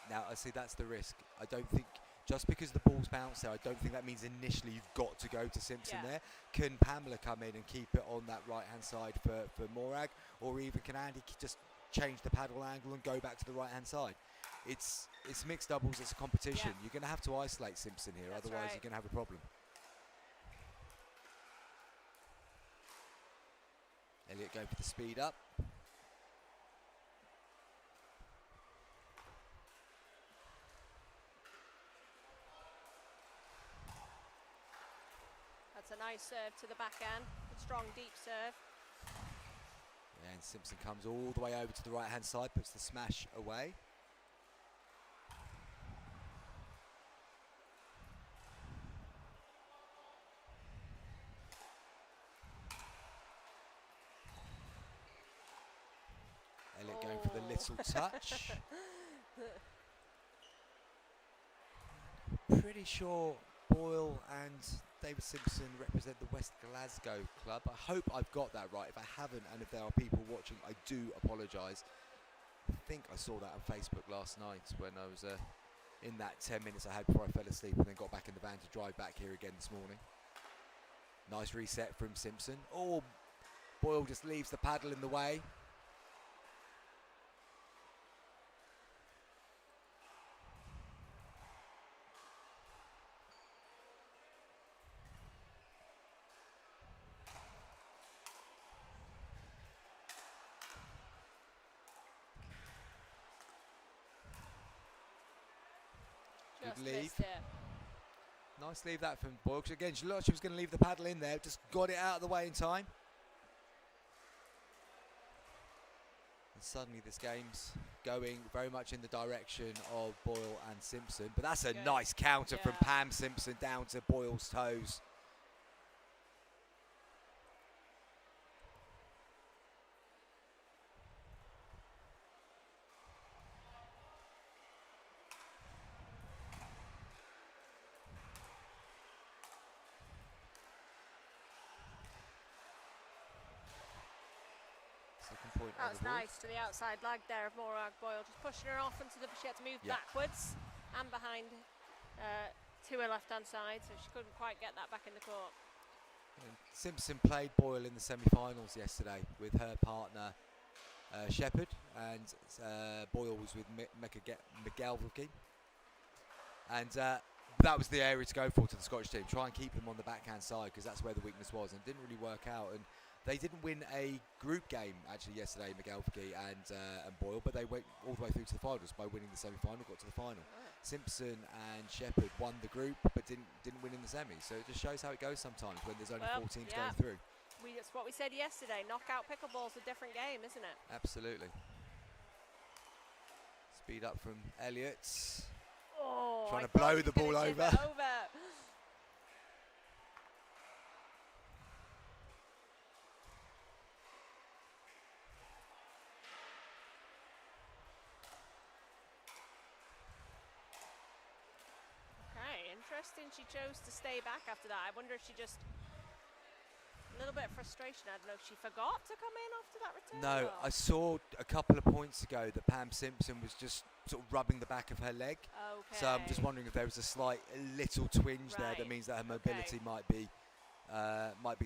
Speaker 1: Now, I see that's the risk. I don't think, just because the ball's bounced there, I don't think that means initially you've got to go to Simpson there. Can Pamela come in and keep it on that right-hand side for Morag? Or even can Andy just change the paddle angle and go back to the right-hand side? It's mixed doubles, it's a competition. You're going to have to isolate Simpson here, otherwise you're going to have a problem. Elliott going for the speed up. That's
Speaker 3: a nice serve to the backhand. Strong, deep serve.
Speaker 1: And And Simpson comes all the way over to the right-hand side, puts the smash away. Elliott going for the little touch. Pretty sure Boyle and David Simpson represent the West Glasgow club. I hope I've got that right. If I haven't, and if there are people watching, I do apologise. I think I saw that on Facebook last night when I was in that 10 minutes I had before I fell asleep and then got back in the van to drive back here again this morning. Nice reset from Simpson. Oh, Boyle just leaves the paddle in the way. Good leave. Nice leave that from Boyle. Again, she looked like she was going to leave the paddle in there. Just got it out of the way in time. And suddenly this game's going very much in the direction of Boyle and Simpson. But that's a nice counter from Pam Simpson down to Boyle's toes.
Speaker 3: That was nice to the outside leg there of Morag Boyle, just pushing her off into the. She had to move backwards and behind to her left-hand side, so she couldn't quite get that back in the court.
Speaker 1: And Simpson played Boyle in the semi-finals yesterday with her partner Shepherd, and Boyle was with McGelvey. And that was the area to go for to the Scottish team. Try and keep them on the backhand side because that's where the weakness was, and it didn't really work out. And they didn't win a group game actually yesterday, McGelvey and Boyle, but they went all the way through to the finals by winning the semi-final, got to the final. Simpson and Shepherd won the group, but didn't win in the semis. So it just shows how it goes sometimes when there's only 4 teams going through.
Speaker 3: That's what we said yesterday. Knockout pickleball's a different game, isn't it?
Speaker 1: Absolutely. Speed up from Elliott.
Speaker 3: Oh,
Speaker 1: trying to blow the ball over.
Speaker 3: Interesting, she chose to stay back after that. I wonder if she just a little bit of frustration. I don't know if she forgot to come in after that return.
Speaker 1: No, I saw a couple of points ago that Pam Simpson was just sort of rubbing the back of her leg.
Speaker 3: Okay.
Speaker 1: So I'm just wondering if there was a little twinge there that means that her mobility might be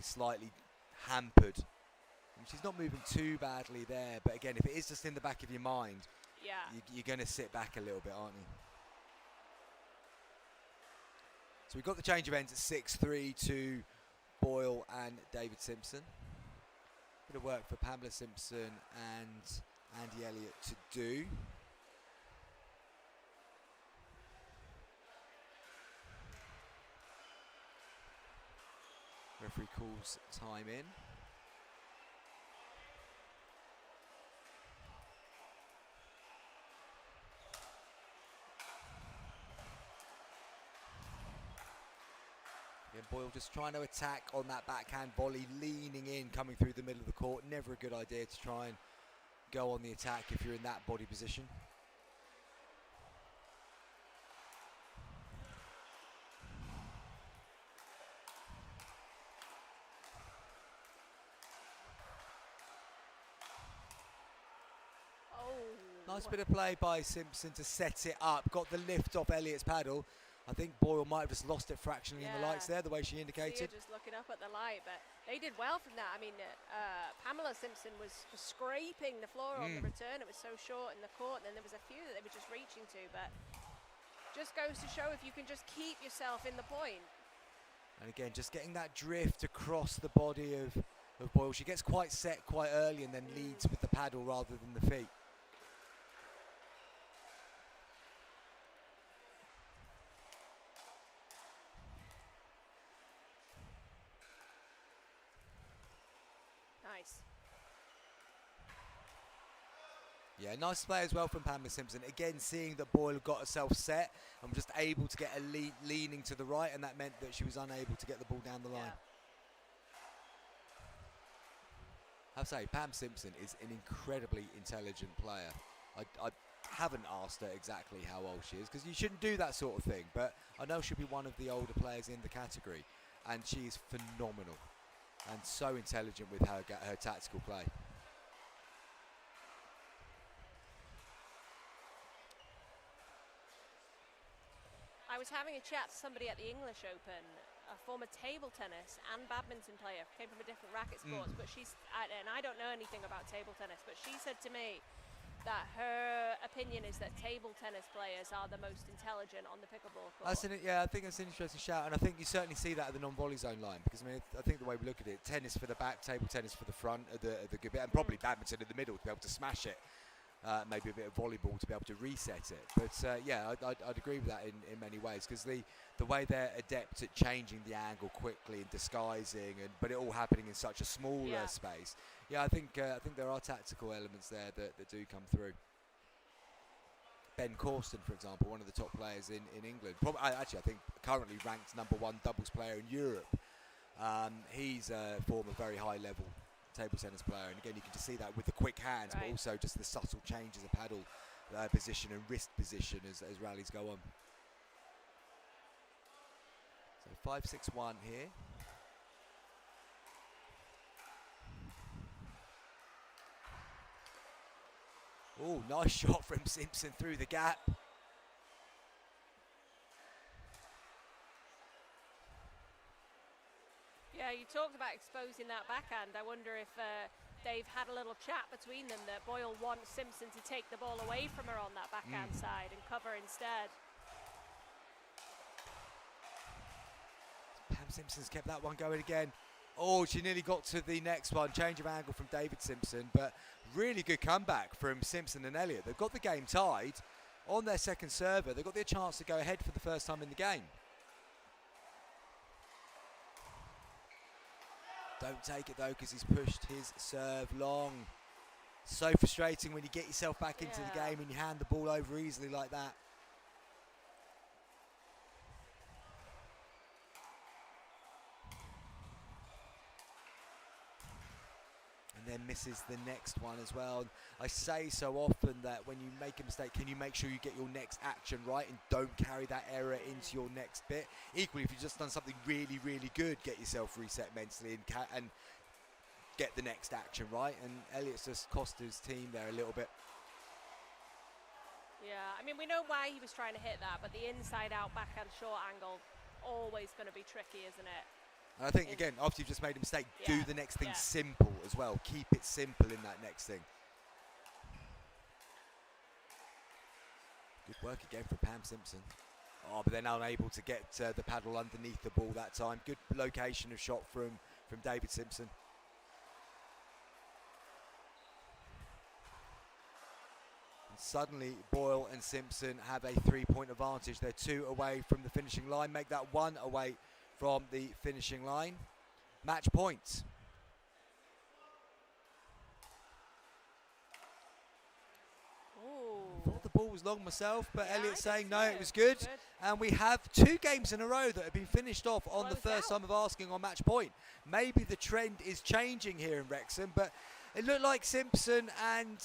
Speaker 1: slightly hampered. And she's not moving too badly there, but again, if it is just in the back of your mind, you're going to sit back a little bit, aren't you? So we've got the change of ends at 6-3 to Boyle and David Simpson. Bit of work for Pamela Simpson and Andy Elliott to do. Referee calls time in. Boyle just trying to attack on that backhand volley, leaning in, coming through the middle of the court. Never a good idea to try and go on the attack if you're in that body position. Nice bit of play by Simpson to set it up. Got the lift off Elliott's paddle. I think Boyle might have just lost it fractionally in the lights there, the way she indicated.
Speaker 3: Just looking up at the light, but they did well from that. I mean, Pamela Simpson was scraping the floor on the return. It was so short in the court, and then there was a few that they were just reaching to, but just goes to show if you can just keep yourself in the point.
Speaker 1: And again, just getting that drift across the body of Boyle. She gets quite set quite early and then leads with the paddle rather than the feet.
Speaker 3: Nice.
Speaker 1: Yeah, nice play as well from Pamela Simpson. Again, seeing that Boyle got herself set and was just able to get a leaning to the right, and that meant that she was unable to get the ball down the line.
Speaker 3: Yeah.
Speaker 1: I have to say, Pam Simpson is an incredibly intelligent player. I haven't asked her exactly how old she is, because you shouldn't do that sort of thing, but I know she'll be one of the older players in the category, and she is phenomenal and so intelligent with her tactical play.
Speaker 3: I was having a chat to somebody at the English Open, a former table tennis and badminton player, came from a different racket sports, but and I don't know anything about table tennis, but she said to me that her opinion is that table tennis players are the most intelligent on the pickleball court.
Speaker 1: Yeah, I think that's an interesting shout, and I think you certainly see that at the non-volley zone line, because I mean, I think the way we look at it, tennis for the back, table tennis for the front, the good bit, and probably badminton in the middle to be able to smash it. Maybe a bit of volleyball to be able to reset it. But yeah, I'd agree with that in many ways, because the way they're adept at changing the angle quickly and disguising, but it all happening in such a smaller space. Yeah, I think there are tactical elements there that do come through. Ben Corsten, for example, one of the top players in England. Actually, I think currently ranked #1 doubles player in Europe. He's a former very high level table tennis player, and again you can just see that with the quick hands, but also just the subtle changes of paddle position and wrist position as rallies go on. So 5-6-1 here. Oh, nice shot from Simpson through the gap.
Speaker 3: Yeah, you talked about exposing that backhand. I wonder if they've had a little chat between them, that Boyle wants Simpson to take the ball away from her on that backhand side and cover instead.
Speaker 1: Pam Simpson's kept that one going again. Oh, she nearly got to the next one. Change of angle from David Simpson, but really good comeback from Simpson and Elliott. They've got the game tied on their second server. They've got the chance to go ahead for the first time in the game. Don't take it though, because he's pushed his serve long. So frustrating when you get yourself back into the game and you hand the ball over easily like that. And then misses the next one as well. And I say so often that when you make a mistake, can you make sure you get your next action right and don't carry that error into your next bit? Equally, if you've just done something really, really good, get yourself reset mentally and get the next action right. And Elliott's just cost his team there a little bit.
Speaker 3: Yeah, I mean, we know why he was trying to hit that, but the inside-out backhand short angle, always going to be tricky, isn't it?
Speaker 1: And I think, again, after you've just made a mistake, do the next thing simple as well. Keep it simple in that next thing. Good work again from Pam Simpson. Oh, but then unable to get the paddle underneath the ball that time. Good location of shot from David Simpson. And suddenly, Boyle and Simpson have a 3-point advantage. They're 2 away from the finishing line. Make that 1 away from the finishing line. Match point. Thought the ball was long myself, but Elliott's saying no, it was good. And we have 2 games in a row that have been finished off on the first time of asking on match point. Maybe the trend is changing here in Wrexham, but it looked like Simpson and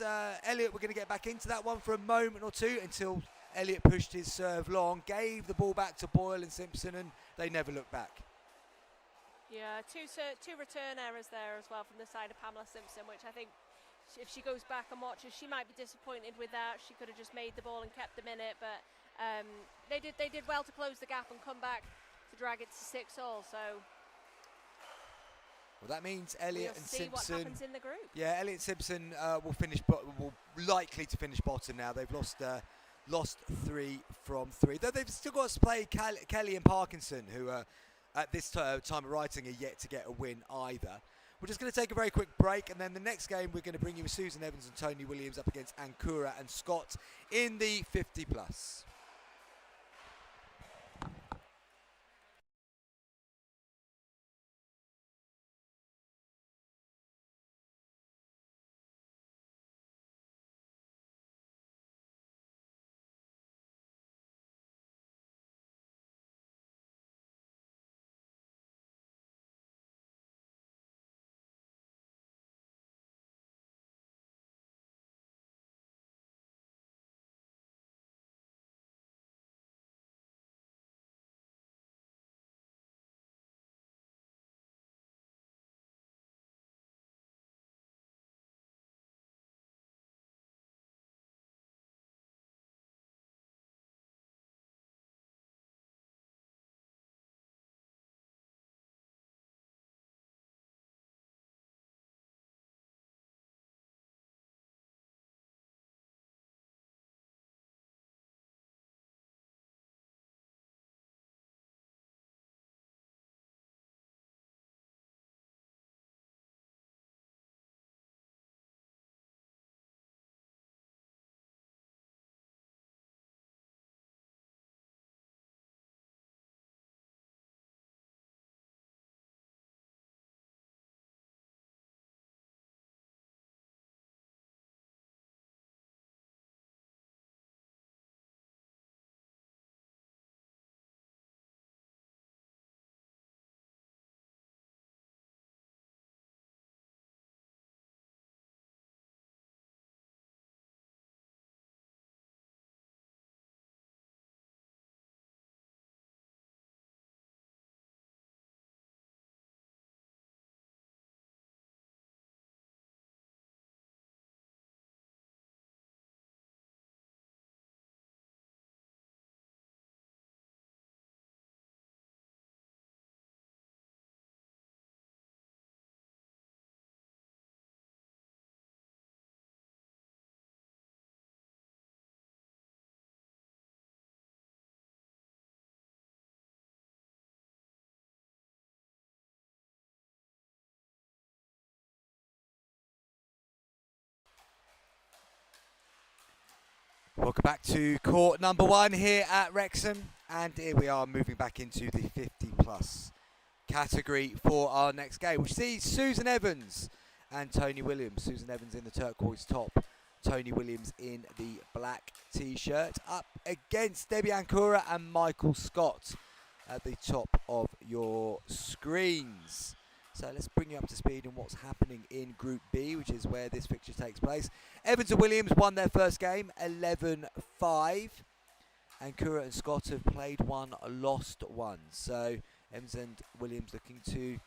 Speaker 1: Elliott were going to get back into that one for a moment or two until Elliott pushed his serve long, gave the ball back to Boyle and Simpson, and they never looked back.
Speaker 3: Yeah, two return errors there as well from the side of Pamela Simpson, which I think if she goes back and watches, she might be disappointed with that. She could have just made the ball and kept them in it, but they did well to close the gap and come back to drag it to 6-all. So
Speaker 1: well, that means Elliott and
Speaker 3: see
Speaker 1: Simpson.
Speaker 3: What happens in the group.
Speaker 1: Yeah, Elliott and Simpson will likely to finish bottom now. They've lost 3 from 3. Though they've still got to play Kelly and Parkinson, who at this time of writing are yet to get a win either. We're just going to take a very quick break, and then the next game we're going to bring you with Susan Evans and Tony Williams up against Ankura and Scott in the 50+. Welcome back to court number 1 here at Wrexham, and here we are moving back into the 50 plus category for our next game, which sees Susan Evans and Tony Williams. Susan Evans in the turquoise top, Tony Williams in the black t-shirt, up against Debbie Ancora and Michael Scott at the top of your screens. So let's bring you up to speed on what's happening in Group B, which is where this fixture takes place. Evans and Williams won their first game, 11-5. Ancora and Scott have played one, lost one. So Evans and Williams looking to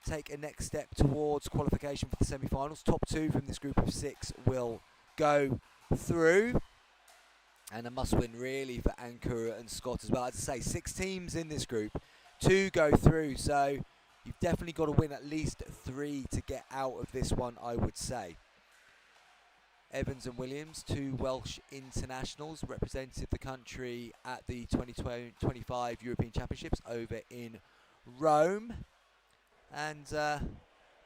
Speaker 1: take a next step towards qualification for the semi-finals. Top 2 from this group of 6 will go through. And a must-win really for Ancora and Scott as well. As I say, 6 teams in this group, 2 go through. So you've definitely got to win at least 3 to get out of this one, I would say. Evans and Williams, 2 Welsh internationals, represented the country at the 2025 European Championships over in Rome. And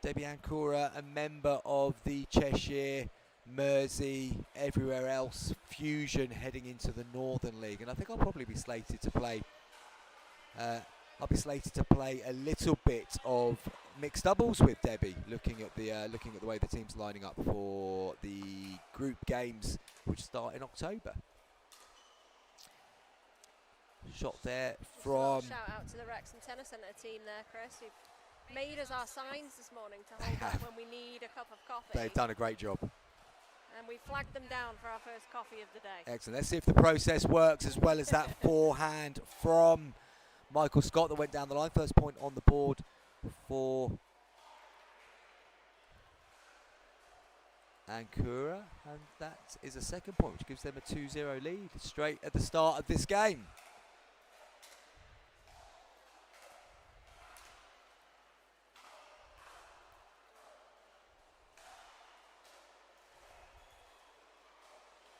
Speaker 1: Debbie Ancora, a member of the Cheshire, Mersey, everywhere else fusion heading into the Northern League. And I think I'll probably be slated to play a little bit of mixed doubles with Debbie, looking at the way the team's lining up for the group games, which start in October. Shot there from.
Speaker 3: Shout out to the Wrexham Tennis Centre team there, Chris, who made us our signs this morning to hold up when we need a cup of coffee.
Speaker 1: They've done a great job.
Speaker 3: And we flagged them down for our first coffee of the day.
Speaker 1: Excellent. Let's see if the process works as well as that forehand from Michael Scott that went down the line. First point on the board for Ancora, and that is a second point, which gives them a 2-0 lead straight at the start of this game.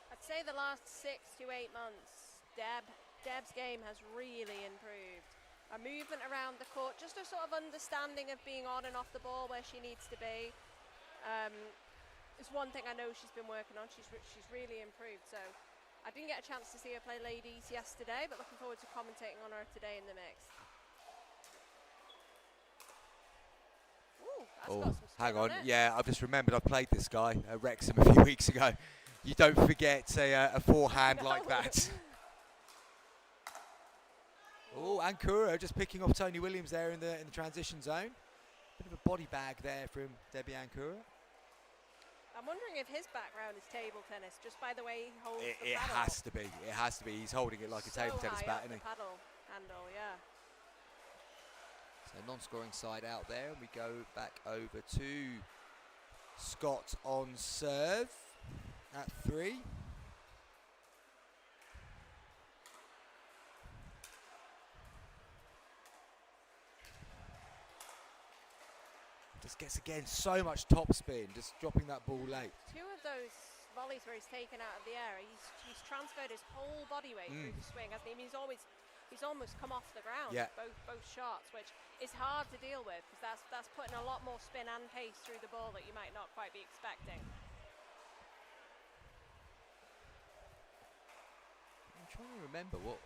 Speaker 3: I'd say the last 6 to 8 months, Deb's game has really improved. Her movement around the court, just a sort of understanding of being on and off the ball where she needs to be. Is one thing I know she's been working on. She's really improved. So I didn't get a chance to see her play ladies yesterday, but looking forward to commentating on her today in the mix. Ooh, that's got some spin
Speaker 1: hang on.
Speaker 3: it.
Speaker 1: Yeah, I've just remembered I played this guy at Wrexham a few weeks ago. You don't forget a forehand like that. Oh, Ancora just picking off Tony Williams there in the transition zone. Bit of a body bag there from Debbie Ancora.
Speaker 3: I'm wondering if his background is table tennis, just by the way he holds the
Speaker 1: It
Speaker 3: paddle.
Speaker 1: has to be. It has to be. He's holding it like a table tennis bat, isn't he?
Speaker 3: Paddle handle, yeah.
Speaker 1: So non-scoring side out there, and we go back over to Scott on serve at 3. Just gets again so much top spin, just dropping that ball late.
Speaker 3: 2 of those volleys where he's taken out of the air, he's transferred his whole body weight through the swing, hasn't he? I mean, he's almost come off the ground.
Speaker 1: Yeah.
Speaker 3: Both shots, which is hard to deal with because that's putting a lot more spin and pace through the ball that you might not quite be expecting.
Speaker 1: I'm trying to remember what,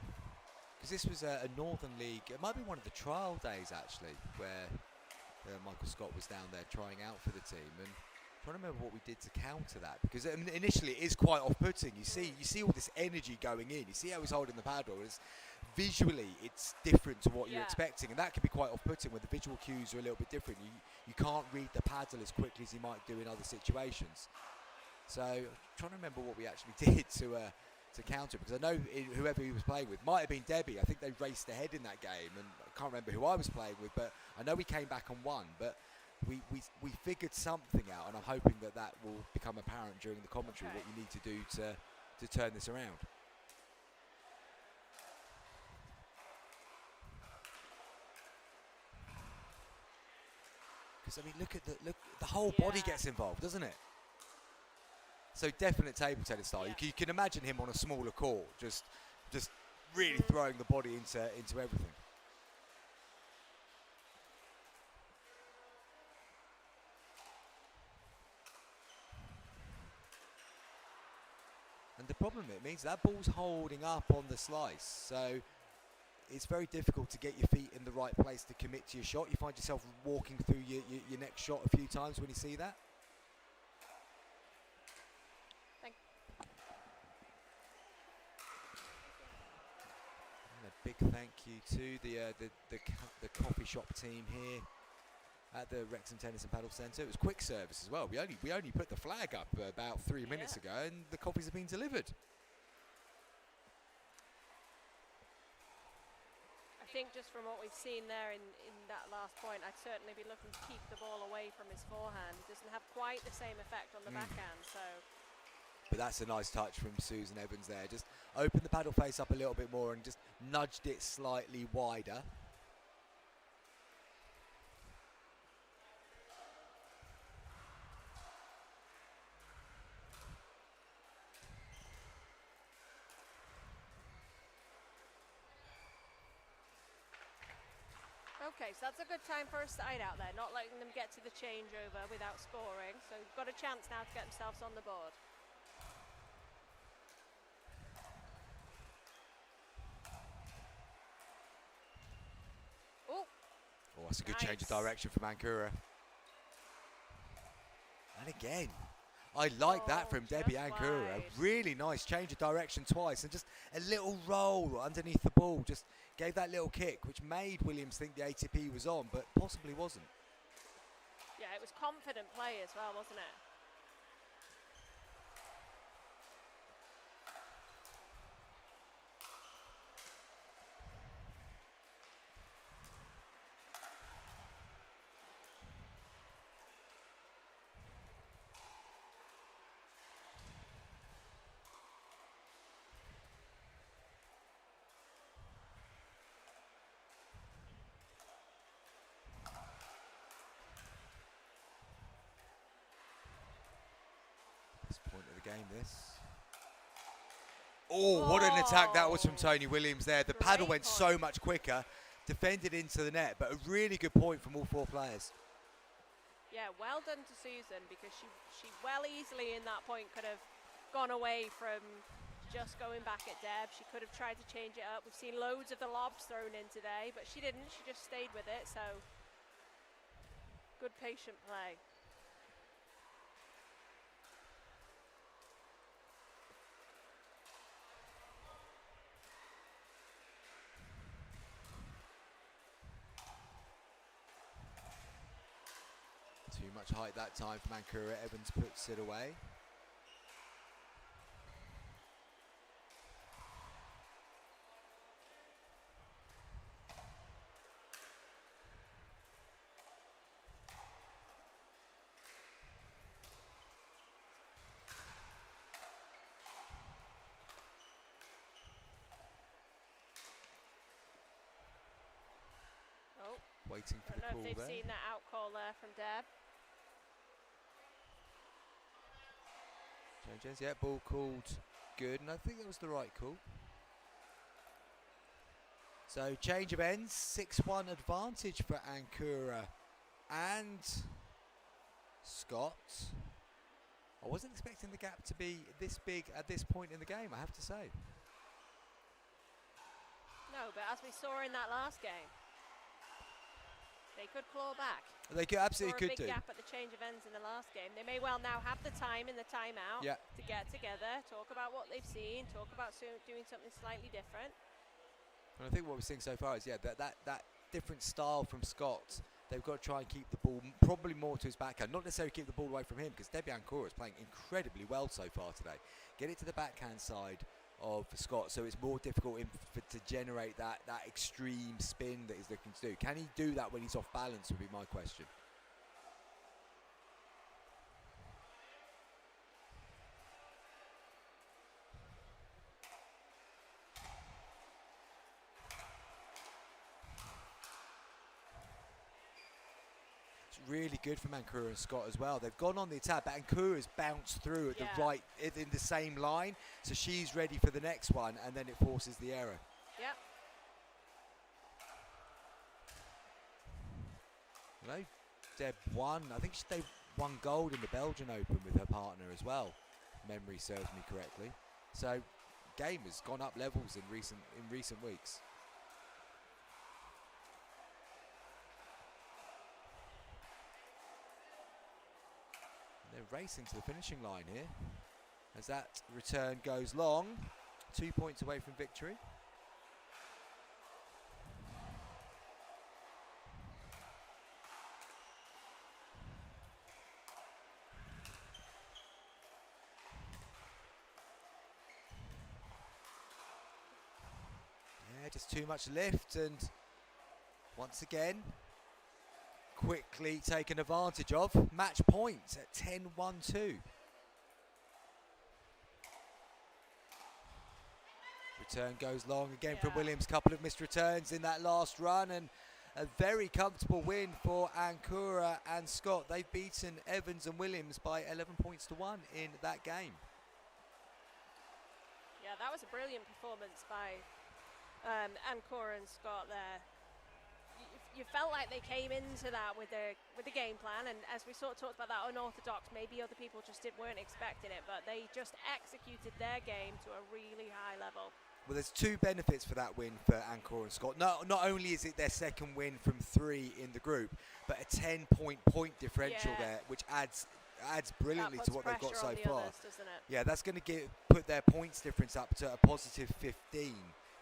Speaker 1: because this was a Northern League. It might be one of the trial days actually, where Michael Scott was down there trying out for the team, and I'm trying to remember what we did to counter that, because initially it is quite off-putting. You see all this energy going in. You see how he's holding the paddle. Visually, it's different to what you're expecting, and that can be quite off-putting when the visual cues are a little bit different. You can't read the paddle as quickly as you might do in other situations. So I'm trying to remember what we actually did to counter, because I know whoever he was playing with might have been Debbie. I think they raced ahead in that game, and I can't remember who I was playing with, but I know we came back and won. But we figured something out, and I'm hoping that will become apparent during the commentary, what you need to do to turn this around. Because I mean, look, the whole body gets involved, doesn't it? So definite table tennis style.
Speaker 3: Yeah.
Speaker 1: You can imagine him on a smaller court, just really throwing the body into everything. And the problem it means. That ball's holding up on the slice, so it's very difficult to get your feet in the right place to commit to your shot. You find yourself walking through your next shot a few times when you see that. And a big thank you to the coffee shop team here at the Wrexham Tennis and Paddle Centre. It was quick service as well. We only put the flag up about 3 minutes ago, and the coffees have been delivered.
Speaker 3: I think just from what we've seen there in that last point, I'd certainly be looking to keep the ball away from his forehand. It doesn't have quite the same effect on the backhand, so.
Speaker 1: But that's a nice touch from Susan Evans there. Just opened the paddle face up a little bit more and just nudged it slightly wider.
Speaker 3: Okay, so that's a good time for a side out there, not letting them get to the changeover without scoring. So we've got a chance now to get themselves on the board. Oh,
Speaker 1: that's a good change of direction from Ankura. And again, I like that from Debbie Ankura. A really nice change of direction twice, and just a little roll underneath the ball. Just gave that little kick, which made Williams think the ATP was on, but possibly wasn't.
Speaker 3: Yeah, it was confident play as well, wasn't it?
Speaker 1: Point of the game, this. Oh, what an attack that was from Tony Williams there. The paddle went so much quicker, defended into the net, but a really good point from all four players.
Speaker 3: Yeah, well done to Susan, because she well easily in that point could have gone away from just going back at Deb. She could have tried to change it up. We've seen loads of the lobs thrown in today, but she didn't. She just stayed with it, so good patient play.
Speaker 1: Too much height that time from Ankura. Evans puts it away.
Speaker 3: Oh,
Speaker 1: waiting for the
Speaker 3: I don't
Speaker 1: call
Speaker 3: know if they've
Speaker 1: there.
Speaker 3: seen that out call there from Deb.
Speaker 1: Changes, yeah, ball called good, and I think that was the right call. So change of ends, 6-1 advantage for Ankura and Scott. I wasn't expecting the gap to be this big at this point in the game, I have to say.
Speaker 3: No, but as we saw in that last game, they could claw back.
Speaker 1: They could, absolutely could do.
Speaker 3: A big gap at the change of ends in the last game. They may well now have the time in the timeout to get together, talk about what they've seen, talk about doing something slightly different.
Speaker 1: And I think what we're seeing so far is, that different style from Scott. They've got to try and keep the ball probably more to his backhand, not necessarily keep the ball away from him, because Debbie Ankura is playing incredibly well so far today. Get it to the backhand side of Scott, so it's more difficult to generate that extreme spin that he's looking to do. Can he do that when he's off balance would be my question. Really good from Ankura and Scott as well. They've gone on the attack, but Ankura's bounced through at the right, in the same line, so she's ready for the next one, and then it forces the error.
Speaker 3: Yep.
Speaker 1: You know, Deb won. I think they won gold in the Belgian Open with her partner as well. If memory serves me correctly. So game has gone up levels in recent weeks. They're racing to the finishing line here as that return goes long. 2 points away from victory. Yeah, just too much lift, and once again quickly taken advantage of. Match point at 10-1-2. Return goes long again from Williams. Couple of missed returns in that last run, and a very comfortable win for Ancora and Scott. They've beaten Evans and Williams by 11 points to 1 in that game.
Speaker 3: Yeah, that was a brilliant performance by Ancora and Scott there. You felt like they came into that with the game plan, and as we sort of talked about that unorthodox, maybe other people just weren't expecting it, but they just executed their game to a really high level.
Speaker 1: Well, there's two benefits for that win for Ancora and Scott. Not only is it their second win from 3 in the group, but a 10-point differential there, which adds brilliantly to what they've got so far.
Speaker 3: Others, doesn't it?
Speaker 1: Yeah, that's going to put their points difference up to a positive 15.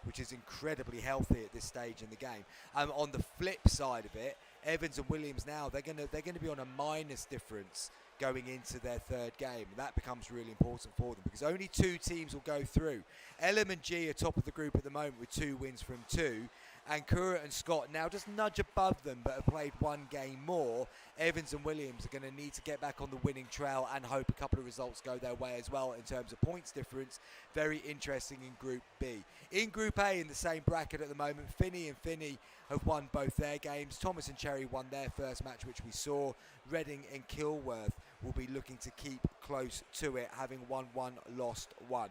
Speaker 1: Which is incredibly healthy at this stage in the game. On the flip side of it, Evans and Williams now they're going to be on a minus difference going into their third game, and that becomes really important for them because only 2 teams will go through. Elam and G are top of the group at the moment with 2 wins from 2. Ancora and Scott now just nudge above them but have played 1 game more. Evans and Williams are going to need to get back on the winning trail and hope a couple of results go their way as well in terms of points difference. Very interesting in Group B. In Group A in the same bracket at the moment, Finney and Finney have won both their games. Thomas and Cherry won their first match, which we saw. Reading and Kilworth will be looking to keep close to it, having won 1, lost 1.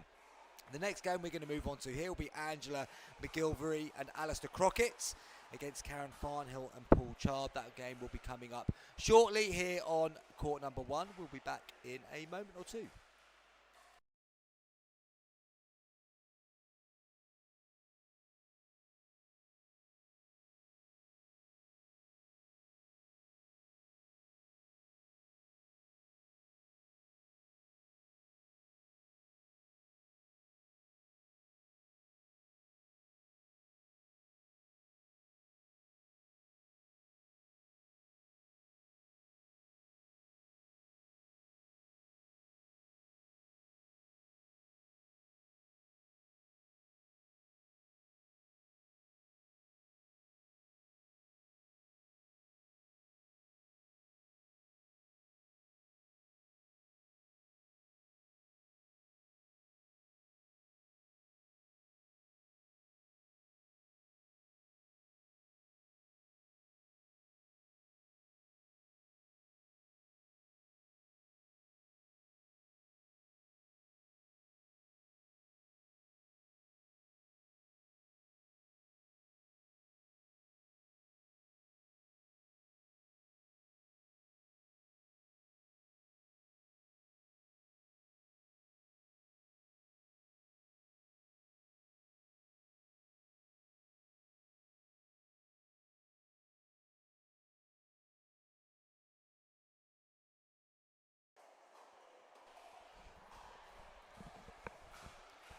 Speaker 1: The next game we're going to move on to here will be Angela McGilvery and Alistair Crockett against Karen Farnhill and Paul Chard. That game will be coming up shortly here on court number 1. We'll be back in a moment or two.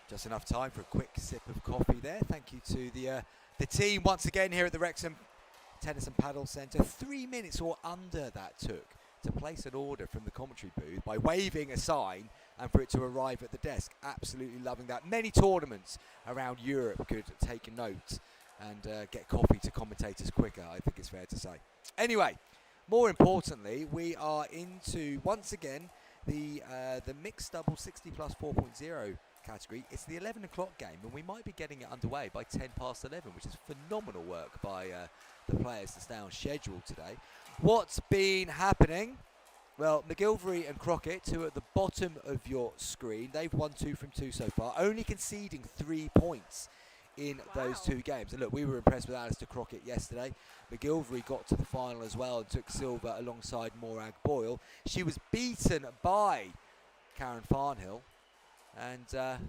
Speaker 1: Just enough time for a quick sip of coffee there. Thank you to the team once again here at the Wrexham Tennis and Paddle Centre. 3 minutes or under that took to place an order from the commentary booth by waving a sign and for it to arrive at the desk. Absolutely loving that. Many tournaments around Europe could take note and get coffee to commentators quicker, I think it's fair to say. Anyway, more importantly, we are into, once again, the mixed double 60 plus 4.0 category. It's the 11 o'clock game, and we might be getting it underway by 10 past 11, which is phenomenal work by the players to stay on schedule today. What's been happening? Well, McGilvery and Crockett, who are at the bottom of your screen, they've won 2 from 2 so far, only conceding 3 points in those 2 games. And look, we were impressed with Alistair Crockett yesterday. McGilvery got to the final as well and took silver alongside Morag Boyle. She was beaten by Karen Farnhill, and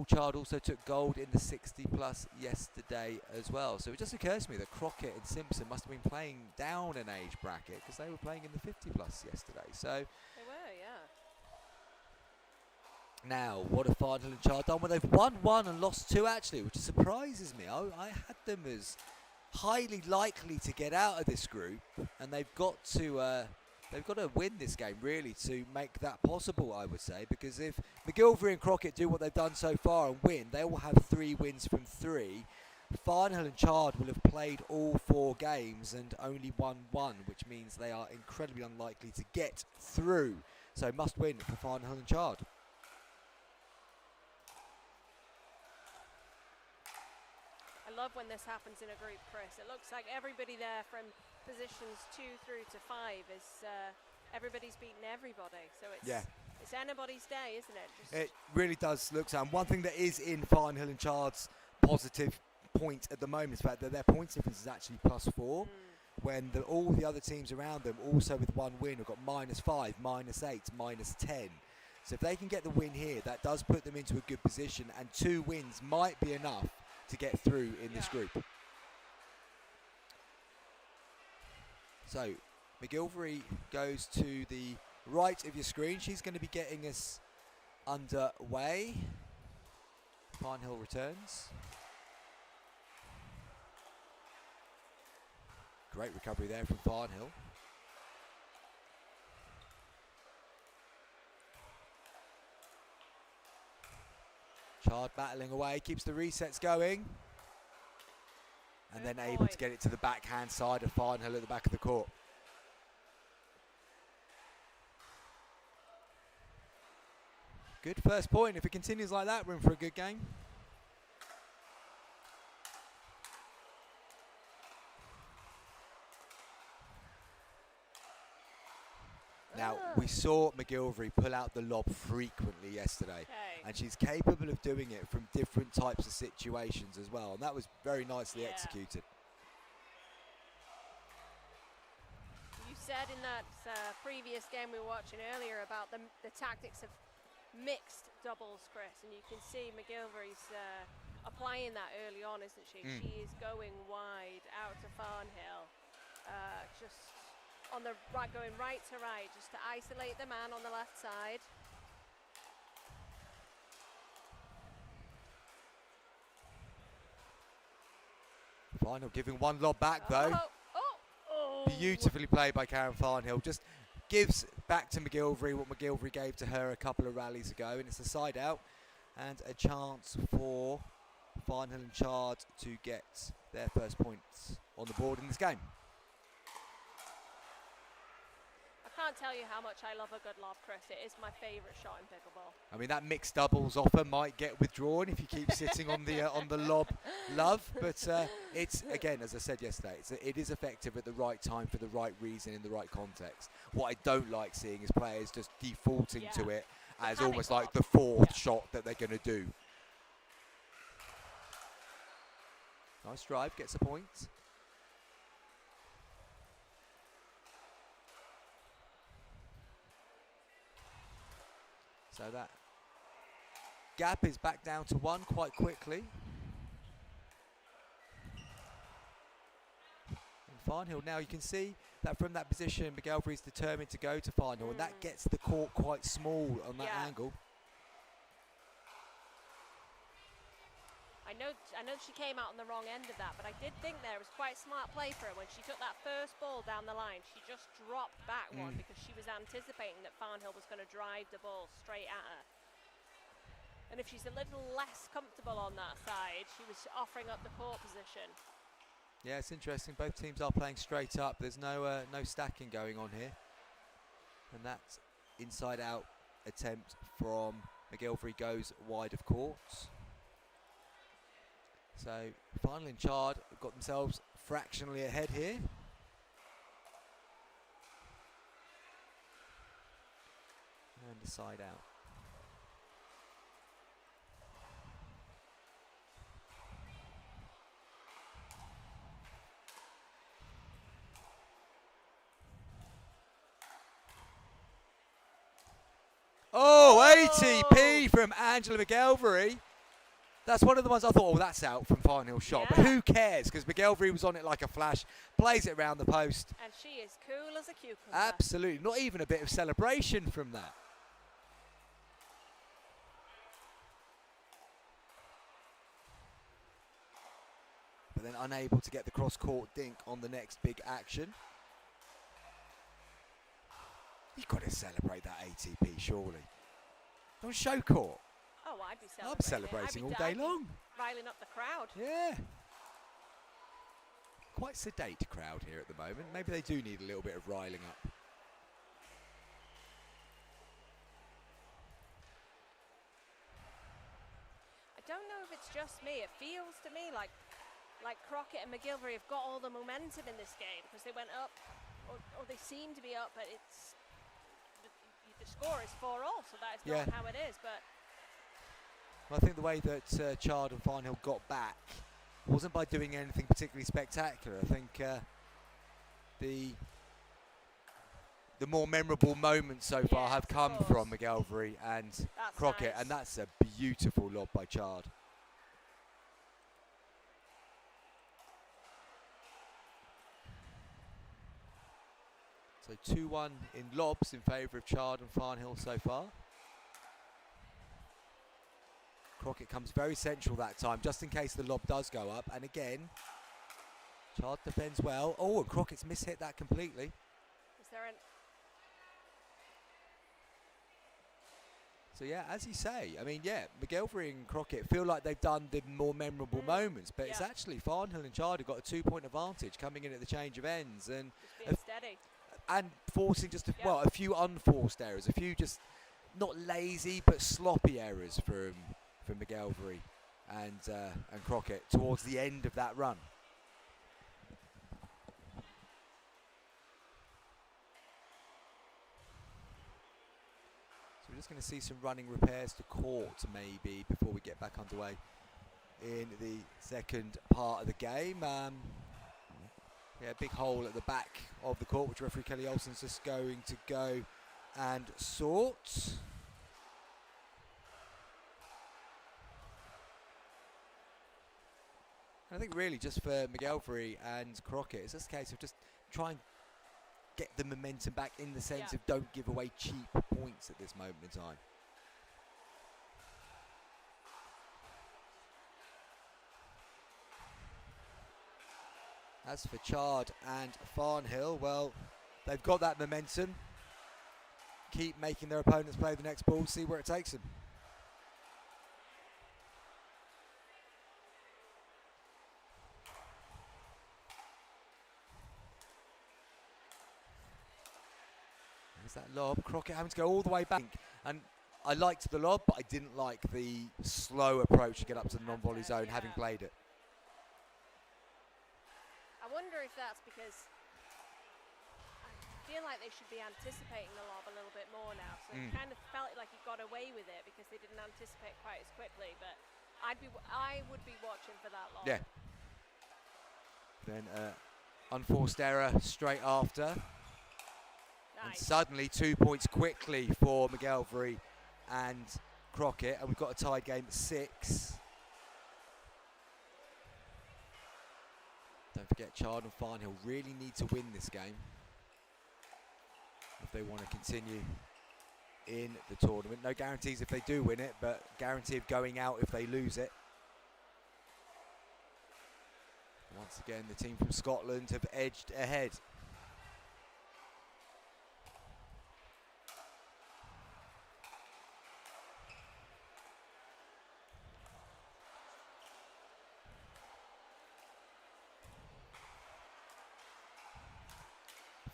Speaker 1: Chard also took gold in the 60 plus yesterday as well. So it just occurs to me that Crockett and Simpson must have been playing down an age bracket because they were playing in the 50 plus yesterday. So
Speaker 3: They were, yeah.
Speaker 1: now, what have Farnhill and Chard done? Well, they've won one and lost two actually, which surprises me. I had them as highly likely to get out of this group, and they've got to win this game really to make that possible, I would say, because if McGilvery and Crockett do what they've done so far and win, they will have 3 wins from 3. Farnhill and Chard will have played all 4 games and only won 1, which means they are incredibly unlikely to get through. So must win for Farnhill and Chard.
Speaker 3: I love when this happens in a group, Chris. It looks like everybody there from positions 2 through to 5 is everybody's beaten everybody. So it's anybody's day, isn't it? Just
Speaker 1: It really does look so. And one thing that is in Farnhill and Chard's positive point at the moment is the fact that their points difference is actually +4, when all the other teams around them, also with 1 win, have got -5, -8, -10. So if they can get the win here, that does put them into a good position, and 2 wins might be enough to get through in this group. So McGilvery goes to the right of your screen. She's going to be getting us underway. Farnhill returns. Great recovery there from Farnhill. Chard battling away, keeps the resets going. And then able to get it to the backhand side of Farnhill at the back of the court. Good first point. If it continues like that, we're in for a good game. Now, we saw McGilvery pull out the lob frequently yesterday. And she's capable of doing it from different types of situations as well. And that was very nicely executed.
Speaker 3: You said in that previous game we were watching earlier about the tactics of mixed doubles, Chris. And you can see McGilvery's applying that early on, isn't she? She is going wide out to Farnhill. Just on the right, going right to right, just to isolate the man on the left side.
Speaker 1: Farnhill giving 1 lob back though. Beautifully played by Karen Farnhill. Just gives back to McGilvery what McGilvery gave to her a couple of rallies ago, and it's a side out and a chance for Farnhill and Chard to get their first points on the board in this game.
Speaker 3: I can't tell you how much I love a good lob, Chris. It is my favourite shot in pickleball.
Speaker 1: I mean, that mixed doubles offer might get withdrawn if you keep sitting on the lob love, but it's, again, as I said yesterday, it is effective at the right time for the right reason in the right context. What I don't like seeing is players just defaulting to it as almost like the 4th shot that they're going to do. Nice drive, gets a point. So that gap is back down to 1 quite quickly. And Farnhill now, you can see that from that position, McGilvery is determined to go to Farnhill, and that gets the court quite small on that angle.
Speaker 3: I know she came out on the wrong end of that, but I did think there was quite smart play for her when she took that first ball down the line. She just dropped back 1 because she was anticipating that Farnhill was going to drive the ball straight at her. And if she's a little less comfortable on that side, she was offering up the court position.
Speaker 1: Yeah, it's interesting. Both teams are playing straight up. There's no stacking going on here. And that inside-out attempt from McGilvery goes wide of court. So Farnhill and Chard have got themselves fractionally ahead here. And a side out. Oh, ATP from Angela McGilvery. That's one of the ones I thought, oh, that's out from Farnhill's shot. But
Speaker 3: Yeah.
Speaker 1: who cares? Because McGilvery was on it like a flash, plays it around the post.
Speaker 3: And she is cool as a cucumber.
Speaker 1: Absolutely. Not even a bit of celebration from that. But then unable to get the cross-court dink on the next big action. You've got to celebrate that ATP, surely. On show court.
Speaker 3: Oh, I'd be celebrating.
Speaker 1: I'm celebrating all day long.
Speaker 3: Riling up the crowd.
Speaker 1: Yeah. Quite sedate crowd here at the moment. Maybe they do need a little bit of riling up.
Speaker 3: I don't know if it's just me. It feels to me like Crockett and McGilvery have got all the momentum in this game because they went up, or they seem to be up, but it's the score is 4-all, so that is not how it is. But
Speaker 1: I think the way that Chard and Farnhill got back wasn't by doing anything particularly spectacular. I think the more memorable moments so far have come from McGilvery and Crockett, and that's a beautiful lob by Chard. So 2-1 in lobs in favour of Chard and Farnhill so far. Crockett comes very central that time, just in case the lob does go up. And again, Chard defends well. Oh, and Crockett's mishit that completely.
Speaker 3: is there an...
Speaker 1: So yeah, as you say, I mean, yeah, McGilvery and Crockett feel like they've done the more memorable moments, but it's actually Farnhill and Chard have got a 2-point advantage coming in at the change of ends and
Speaker 3: Just being steady.
Speaker 1: and forcing just a few unforced errors, a few just not lazy but sloppy errors from McGilvery and Crockett towards the end of that run. So we're just going to see some running repairs to court maybe before we get back underway in the second part of the game. Yeah, big hole at the back of the court, which referee Kelly Olsen's just going to go and sort. I think really just for McGilvery and Crockett, it's just a case of just try and get the momentum back in the sense of don't give away cheap points at this moment in time. As for Chard and Farnhill, well, they've got that momentum. Keep making their opponents play the next ball, see where it takes them. There's that lob. Crockett having to go all the way back. And I liked the lob, but I didn't like the slow approach to get up to the non-volley zone, having played it.
Speaker 3: I wonder if that's because I feel like they should be anticipating the lob a little bit more now. So it kind of felt like he got away with it because they didn't anticipate quite as quickly. But I would be watching for that lob.
Speaker 1: Yeah. Then unforced error straight after. And suddenly 2 points quickly for McGilvery and Crockett. And we've got a tied game at 6. Don't forget, Chard and Farnhill really need to win this game if they want to continue in the tournament. No guarantees if they do win it, but guarantee of going out if they lose it. Once again, the team from Scotland have edged ahead.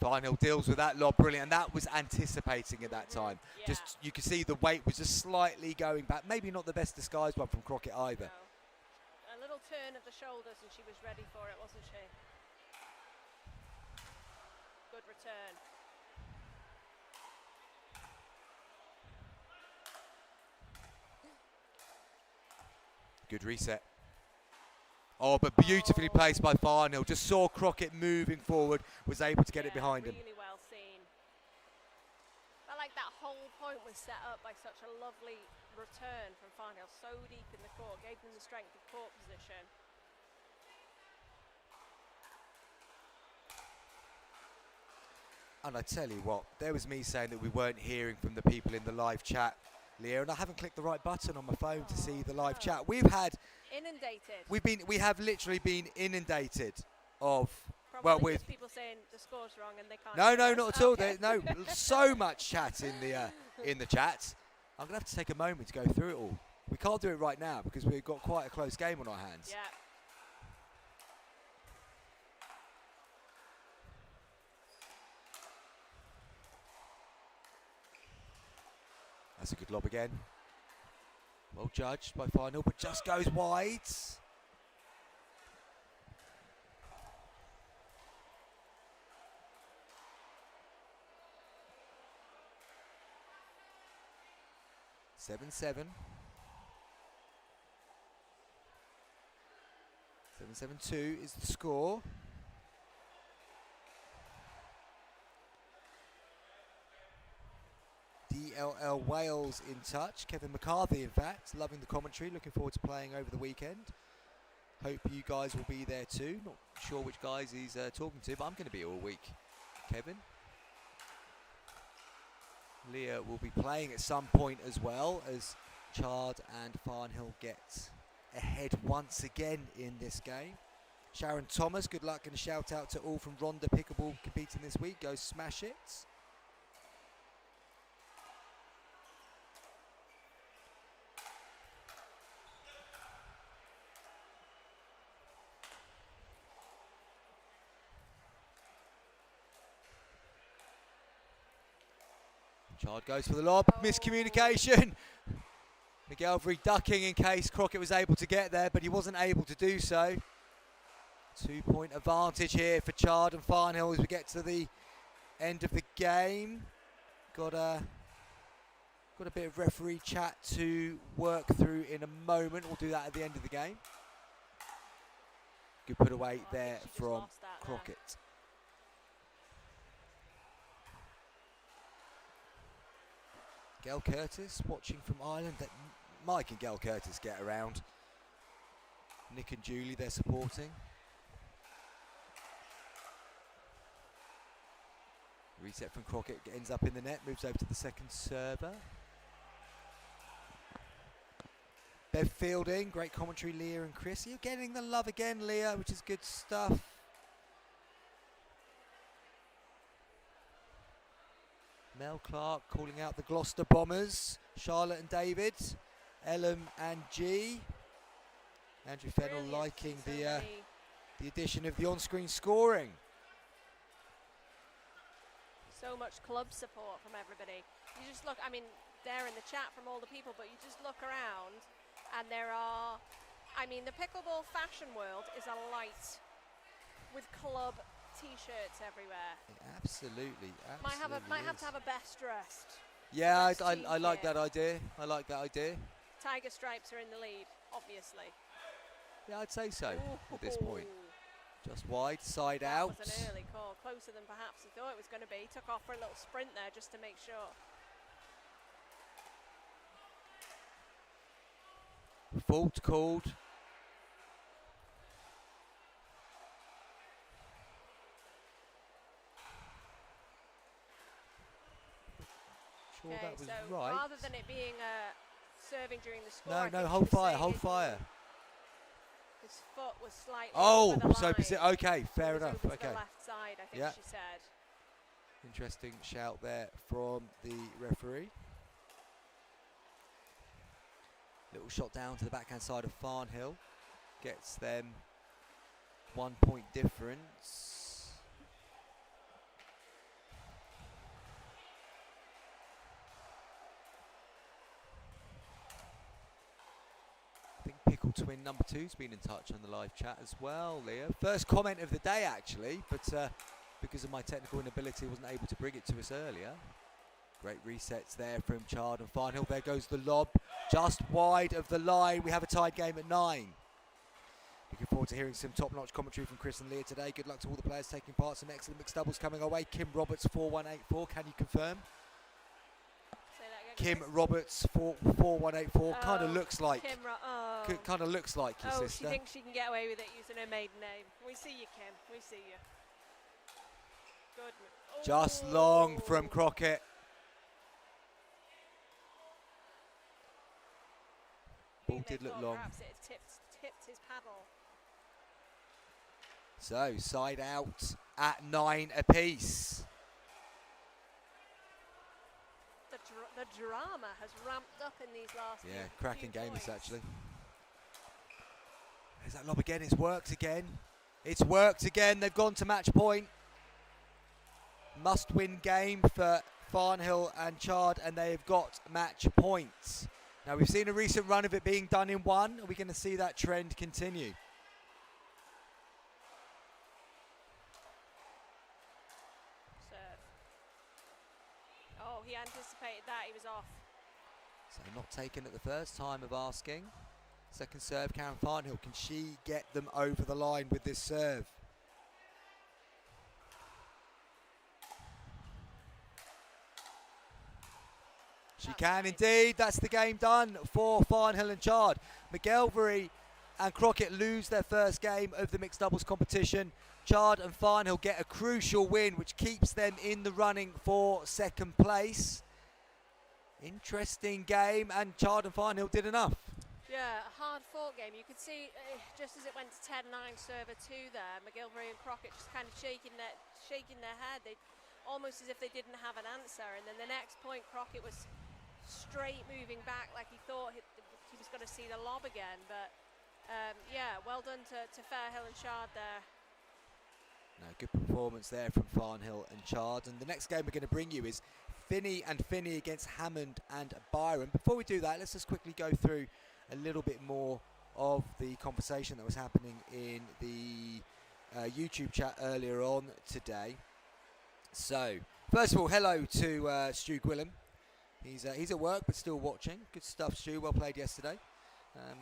Speaker 1: Farnhill deals with that lob brilliant, and that was anticipating at that time.
Speaker 3: Yeah.
Speaker 1: Just you could see the weight was just slightly going back. Maybe not the best disguised one from Crockett either.
Speaker 3: No. A little turn of the shoulders and she was ready for it, wasn't she? Good return.
Speaker 1: Good reset. Oh, but beautifully placed by Farnhill. Just saw Crockett moving forward, was able to get it behind him.
Speaker 3: Really well seen. But like that whole point was was set up by such a lovely return from Farnhill, so deep in the court, gave them the strength of court position.
Speaker 1: And I tell you what, there was me saying that we weren't hearing from the people in the live chat, Leah, and I haven't clicked the right button on my phone to see the live chat. We've had
Speaker 3: inundated.
Speaker 1: we have literally been inundated of
Speaker 3: Probably
Speaker 1: with
Speaker 3: just people saying the score's wrong and they can't.
Speaker 1: no,
Speaker 3: hear us.
Speaker 1: not at all.
Speaker 3: Okay.
Speaker 1: No, so much chat in the chat. I'm gonna have to take a moment to go through it all. We can't do it right now because we've got quite a close game on our hands.
Speaker 3: Yeah.
Speaker 1: That's a good lob again. Well judged by Farnhill, but just goes wide. Seven, 7-7-2 is the score. DLL Wales in touch. Kevin McCarthy, in fact, loving the commentary. Looking forward to playing over the weekend. Hope you guys will be there too. Not sure which guys he's talking to, but I'm going to be all week. Kevin. Leah will be playing at some point as well, as Chard and Farnhill get ahead once again in this game. Sharon Thomas, good luck and a shout out to all from Ronda Pickleball competing this week. Go smash it. Chard goes for the lob, miscommunication. McGelvery ducking in case Crockett was able to get there, but he wasn't able to do so. 2-point advantage here for Chard and Farnhill as we get to the end of the game. Got a bit of referee chat to work through in a moment. We'll do that at the end of the game. Good put away there from Crockett. Gail Curtis watching from Ireland. That Mike and Gail Curtis get around. Nick and Julie, they're supporting. Reset from Crockett, ends up in the net, moves over to the second server. Bev Fielding, great commentary, Leah and Chris. You're getting the love again, Leah, which is good stuff. Mel Clark calling out the Gloucester Bombers. Charlotte and David. Ellum and G. Andrew Fennell liking the addition of the on-screen scoring.
Speaker 3: So much club support from everybody. You just look, I mean, they're in the chat from all the people, but you just look around and there are, I mean, the pickleball fashion world is alight with club T-shirts everywhere.
Speaker 1: Absolutely, absolutely.
Speaker 3: Might have to have a best dressed.
Speaker 1: Yeah, I like that idea. I like that idea.
Speaker 3: Tiger Stripes are in the lead, obviously.
Speaker 1: Yeah, I'd say so
Speaker 3: Ooh.
Speaker 1: at this point. Just wide, side out.
Speaker 3: That was an early call, closer than perhaps he thought it was going to be. Took off for a little sprint there just to make sure.
Speaker 1: Fault called. Sure that was
Speaker 3: so
Speaker 1: right.
Speaker 3: rather than it being serving during the score,
Speaker 1: No, hold fire, hold fire.
Speaker 3: His foot was slightly
Speaker 1: Oh,
Speaker 3: over the
Speaker 1: so
Speaker 3: line.
Speaker 1: okay, fair
Speaker 3: It was
Speaker 1: enough.
Speaker 3: over to
Speaker 1: Okay.
Speaker 3: the left side, I think
Speaker 1: Yeah.
Speaker 3: she said.
Speaker 1: Interesting shout there from the referee. Little shot down to the backhand side of Farnhill. Gets them 1 point difference. I think Pickle Twin number 2's been in touch on the live chat as well, Leah. First comment of the day actually, but because of my technical inability, wasn't able to bring it to us earlier. Great resets there from Chard and Farnhill. There goes the lob, just wide of the line. We have a tied game at 9. Looking forward to hearing some top-notch commentary from Chris and Leah today. Good luck to all the players taking part. Some excellent mixed doubles coming our way. Kim Roberts 4184. Can you confirm?
Speaker 3: Say that
Speaker 1: Kim
Speaker 3: Chris.
Speaker 1: Roberts 4184 kind of
Speaker 3: Oh,
Speaker 1: looks like
Speaker 3: oh.
Speaker 1: kind of looks like your
Speaker 3: Oh,
Speaker 1: sister.
Speaker 3: she thinks she can get away with it using her maiden name. We see you, Kim. We see you. Good.
Speaker 1: Just long from
Speaker 3: Oh.
Speaker 1: Crockett. Ball
Speaker 3: Think they
Speaker 1: did look
Speaker 3: thought
Speaker 1: long.
Speaker 3: Perhaps it had tipped his paddle.
Speaker 1: So side out at 9 apiece.
Speaker 3: The drama has ramped up in these last
Speaker 1: Yeah,
Speaker 3: few
Speaker 1: cracking game
Speaker 3: points.
Speaker 1: this actually. There's that lob again. It's worked again. It's worked again. They've gone to match point. Must-win game for Farnhill and Chard, and they've got match points. Now we've seen a recent run of it being done in one. Are we going to see that trend continue?
Speaker 3: Serve. Oh, he anticipated that. He was off.
Speaker 1: So not taken at the first time of asking. Second serve, Karen Farnhill. Can she get them over the line with this serve? She
Speaker 3: That's
Speaker 1: can
Speaker 3: nice.
Speaker 1: indeed. That's the game done for Farnhill and Chard. McGelvery and Crockett lose their first game of the mixed doubles competition. Chard and Farnhill get a crucial win, which keeps them in the running for second place. Interesting game, and Chard and Farnhill did enough.
Speaker 3: Yeah, a hard-fought game. You could see just as it went to 10-9 server 2 there, McGilvery and Crockett just kind of shaking their head. They almost as if they didn't have an answer. And then the next point, Crockett was straight moving back like he thought he was going to see the lob again. But yeah, well done to Fairhill and Chard there.
Speaker 1: No, good performance there from Farnhill and Chard. And the next game we're going to bring you is Finney and Finney against Hammond and Byron. Before we do that, let's just quickly go through a little bit more of the conversation that was happening in the YouTube chat earlier on today. So, first of all, hello to Stu Gwillam. He's at work but still watching. Good stuff, Stu. Well played yesterday.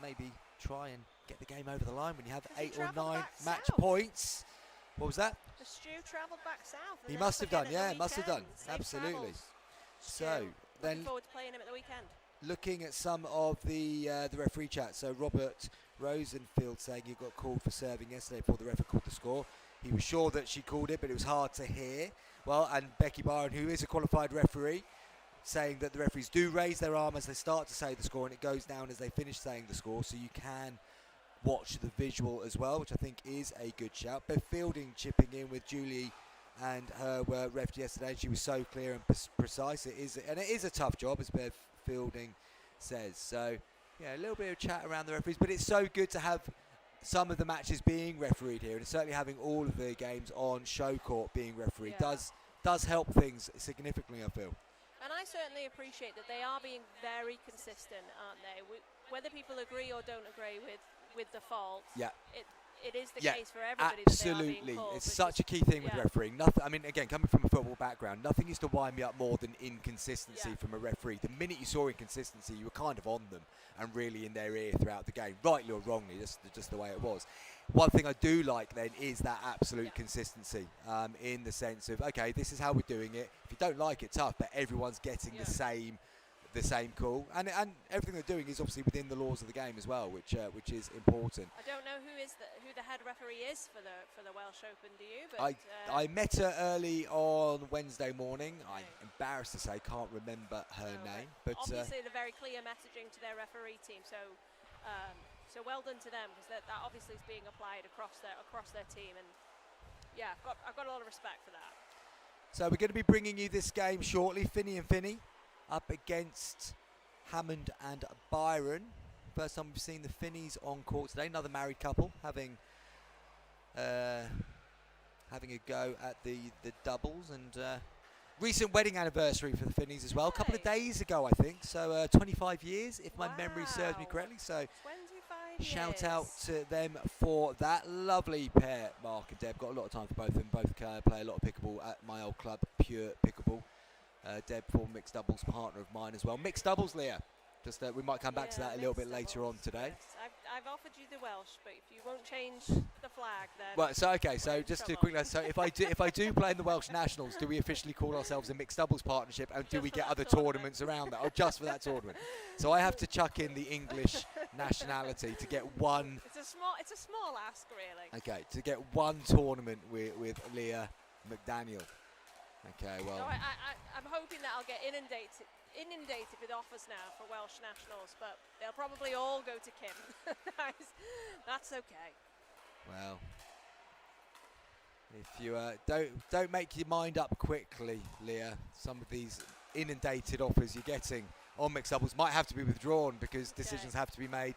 Speaker 1: Maybe try and get the game over the line when you have 8 or 9 match points. What was that?
Speaker 3: The Stu travelled back south. And
Speaker 1: He
Speaker 3: then
Speaker 1: must have
Speaker 3: again
Speaker 1: done,
Speaker 3: at the
Speaker 1: yeah, must have done.
Speaker 3: weekend. Safe
Speaker 1: Absolutely.
Speaker 3: travels, Stu.
Speaker 1: So, then
Speaker 3: Looking forward to playing him at the weekend.
Speaker 1: looking at some of the referee chat. So Robert Rosenfield saying he got called for serving yesterday before the referee called the score. He was sure that she called it, but it was hard to hear. Well, and Becky Byron, who is a qualified referee, saying that the referees do raise their arm as they start to say the score, and it goes down as they finish saying the score, so you can watch the visual as well, which I think is a good shout. Bev Fielding chipping in with Julie and her were ref yesterday. She was so clear and precise. It is a tough job, as Bev Fielding says. So yeah, a little bit of chat around the referees, but it's so good to have some of the matches being refereed here, and certainly having all of the games on show court being refereed does help things significantly, I feel.
Speaker 3: And I certainly appreciate that they are being very consistent, aren't they? Whether people agree or don't agree with the fault,
Speaker 1: Yeah.
Speaker 3: it is the
Speaker 1: Yeah,
Speaker 3: case for everybody.
Speaker 1: absolutely.
Speaker 3: That they are being called,
Speaker 1: It's
Speaker 3: which
Speaker 1: such
Speaker 3: is-
Speaker 1: a key thing with
Speaker 3: yeah.
Speaker 1: refereeing. Nothing. I mean, again, coming from a football background, nothing used to wind me up more than inconsistency
Speaker 3: Yeah.
Speaker 1: from a referee. The minute you saw inconsistency, you were kind of on them and really in their ear throughout the game, rightly or wrongly, just the way it was. One thing I do like then is that absolute consistency, in the sense of, okay, this is how we're doing it. If you don't like it, tough, but everyone's getting the same call, and everything they're doing is obviously within the laws of the game as well, which is important.
Speaker 3: I don't know who the head referee is for the Welsh Open. Do you? But
Speaker 1: I met her early on Wednesday morning. I'm embarrassed to say, can't remember her name, but
Speaker 3: obviously they're very clear messaging to their referee team. So well done to them, because that obviously is being applied across their team, and yeah, I've got a lot of respect for that.
Speaker 1: So we're going to be bringing you this game shortly. Finney and Finney up against Hammond and Byron. First time we've seen the Finneys on court today. Another married couple having a go at the doubles, and recent wedding anniversary for the Finneys as well. A couple of days ago, I think. So 25 years, if my memory serves me
Speaker 3: Wow.
Speaker 1: correctly. So
Speaker 3: 25
Speaker 1: shout
Speaker 3: years.
Speaker 1: out to them for that lovely pair, Mark and Deb. Got a lot of time for both of them. Both play a lot of pickleball at my old club, Pure Pickleball. Deb, former mixed doubles partner of mine as well. Mixed doubles, Leah. Just we might come back to that a little bit later on today.
Speaker 3: Yes. I've offered you the Welsh, but if you won't change the flag, then.
Speaker 1: Well, so okay,
Speaker 3: we're
Speaker 1: so
Speaker 3: in
Speaker 1: just to
Speaker 3: trouble.
Speaker 1: quickly, so if I do play in the Welsh Nationals, do we officially call ourselves a mixed doubles partnership, and do
Speaker 3: Just
Speaker 1: we
Speaker 3: for
Speaker 1: get
Speaker 3: that
Speaker 1: other
Speaker 3: tournament.
Speaker 1: tournaments around that, or just for that tournament? So I have to chuck in the English nationality to get one.
Speaker 3: It's a small ask, really.
Speaker 1: Okay, to get one tournament with Leah McDaniel. Okay, well.
Speaker 3: So I'm hoping that I'll get inundated with offers now for Welsh Nationals, but they'll probably all go to Kim. That's okay.
Speaker 1: Well, if you don't make your mind up quickly, Leah, some of these inundated offers you're getting on mixed doubles might have to be withdrawn because decisions have to be made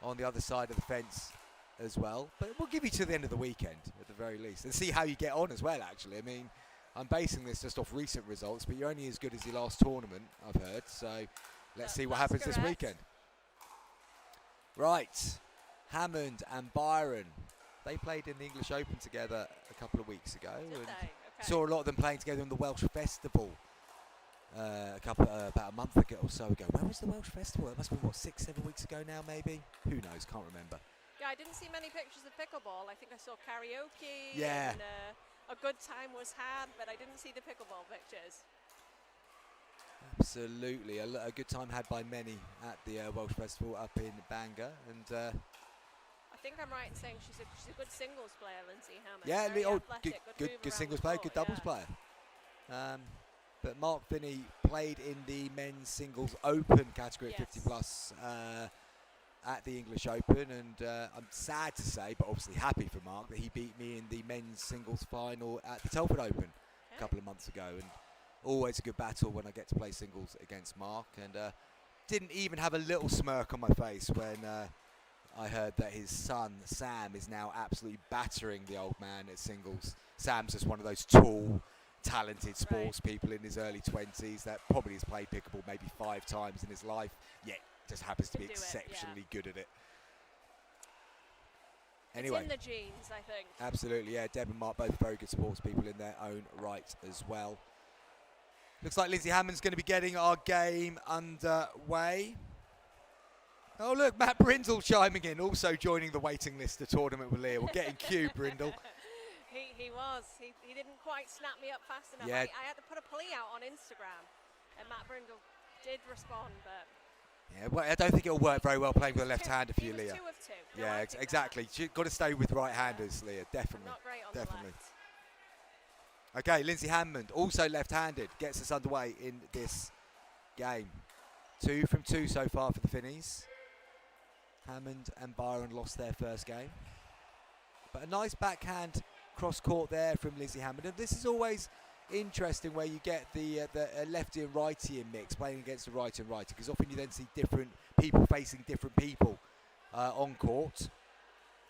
Speaker 1: on the other side of the fence as well. But we'll give you to the end of the weekend at the very least and see how you get on as well, actually. I mean, I'm basing this just off recent results, but you're only as good as your last tournament, I've heard. So let's see what happens this weekend. Right, Hammond and Byron. They played in the English Open together a couple of weeks ago.
Speaker 3: Did
Speaker 1: and
Speaker 3: they? Okay.
Speaker 1: saw a lot of them playing together in the Welsh Festival about a month ago or so ago. Where was the Welsh Festival? It must have been, 6-7 weeks ago now, maybe? Who knows? Can't remember.
Speaker 3: Yeah, I didn't see many pictures of pickleball. I think I saw karaoke.
Speaker 1: Yeah.
Speaker 3: And, a good time was had, but I didn't see the pickleball pictures.
Speaker 1: Absolutely, a good time had by many at the Welsh Festival up in Bangor, and
Speaker 3: I think I'm right in saying she's a good singles player, Lindsay Hammond.
Speaker 1: yeah,
Speaker 3: Very athletic,
Speaker 1: good
Speaker 3: move around
Speaker 1: singles
Speaker 3: the
Speaker 1: player,
Speaker 3: court,
Speaker 1: good doubles
Speaker 3: yeah.
Speaker 1: player. But Mark Finney played in the men's singles open category at 50 plus at the English Open, and I'm sad to say, but obviously happy for Mark, that he beat me in the men's singles final at the Telford Open a couple of months ago, and always a good battle when I get to play singles against Mark, and didn't even have a little smirk on my face when I heard that his son Sam is now absolutely battering the old man at singles. Sam's just one of those tall, talented sports people in his early 20s that probably has played pickleball maybe 5 times in his life, yet just happens to be exceptionally good at it. Anyway,
Speaker 3: it's in the genes, I think.
Speaker 1: Absolutely, yeah. Deb and Mark, both very good sports people in their own right as well. Looks like Lindsay Hammond's going to be getting our game underway. Oh, look, Matt Brindle chiming in, also joining the waiting list to tournament with Leah. We're getting cue, Brindle.
Speaker 3: He was. He didn't quite snap me up fast enough.
Speaker 1: Yeah.
Speaker 3: I had to put a plea out on Instagram, and Matt Brindle did respond, but...
Speaker 1: Yeah, well, I don't think it'll work very well playing with a left-hander for
Speaker 3: he
Speaker 1: you,
Speaker 3: was
Speaker 1: Leah.
Speaker 3: 2 of 2. No,
Speaker 1: Yeah,
Speaker 3: I think
Speaker 1: exactly. You've got to stay with right-handers, Leah, definitely.
Speaker 3: Not great on
Speaker 1: Definitely.
Speaker 3: the left.
Speaker 1: Okay, Lindsay Hammond, also left-handed, gets us underway in this game. 2 from 2 so far for the Finnies. Hammond and Byron lost their first game. But a nice backhand cross-court there from Lindsay Hammond. And this is always interesting where you get the lefty and righty in mix, playing against the righty and righty, because often you then see different people facing different people on court,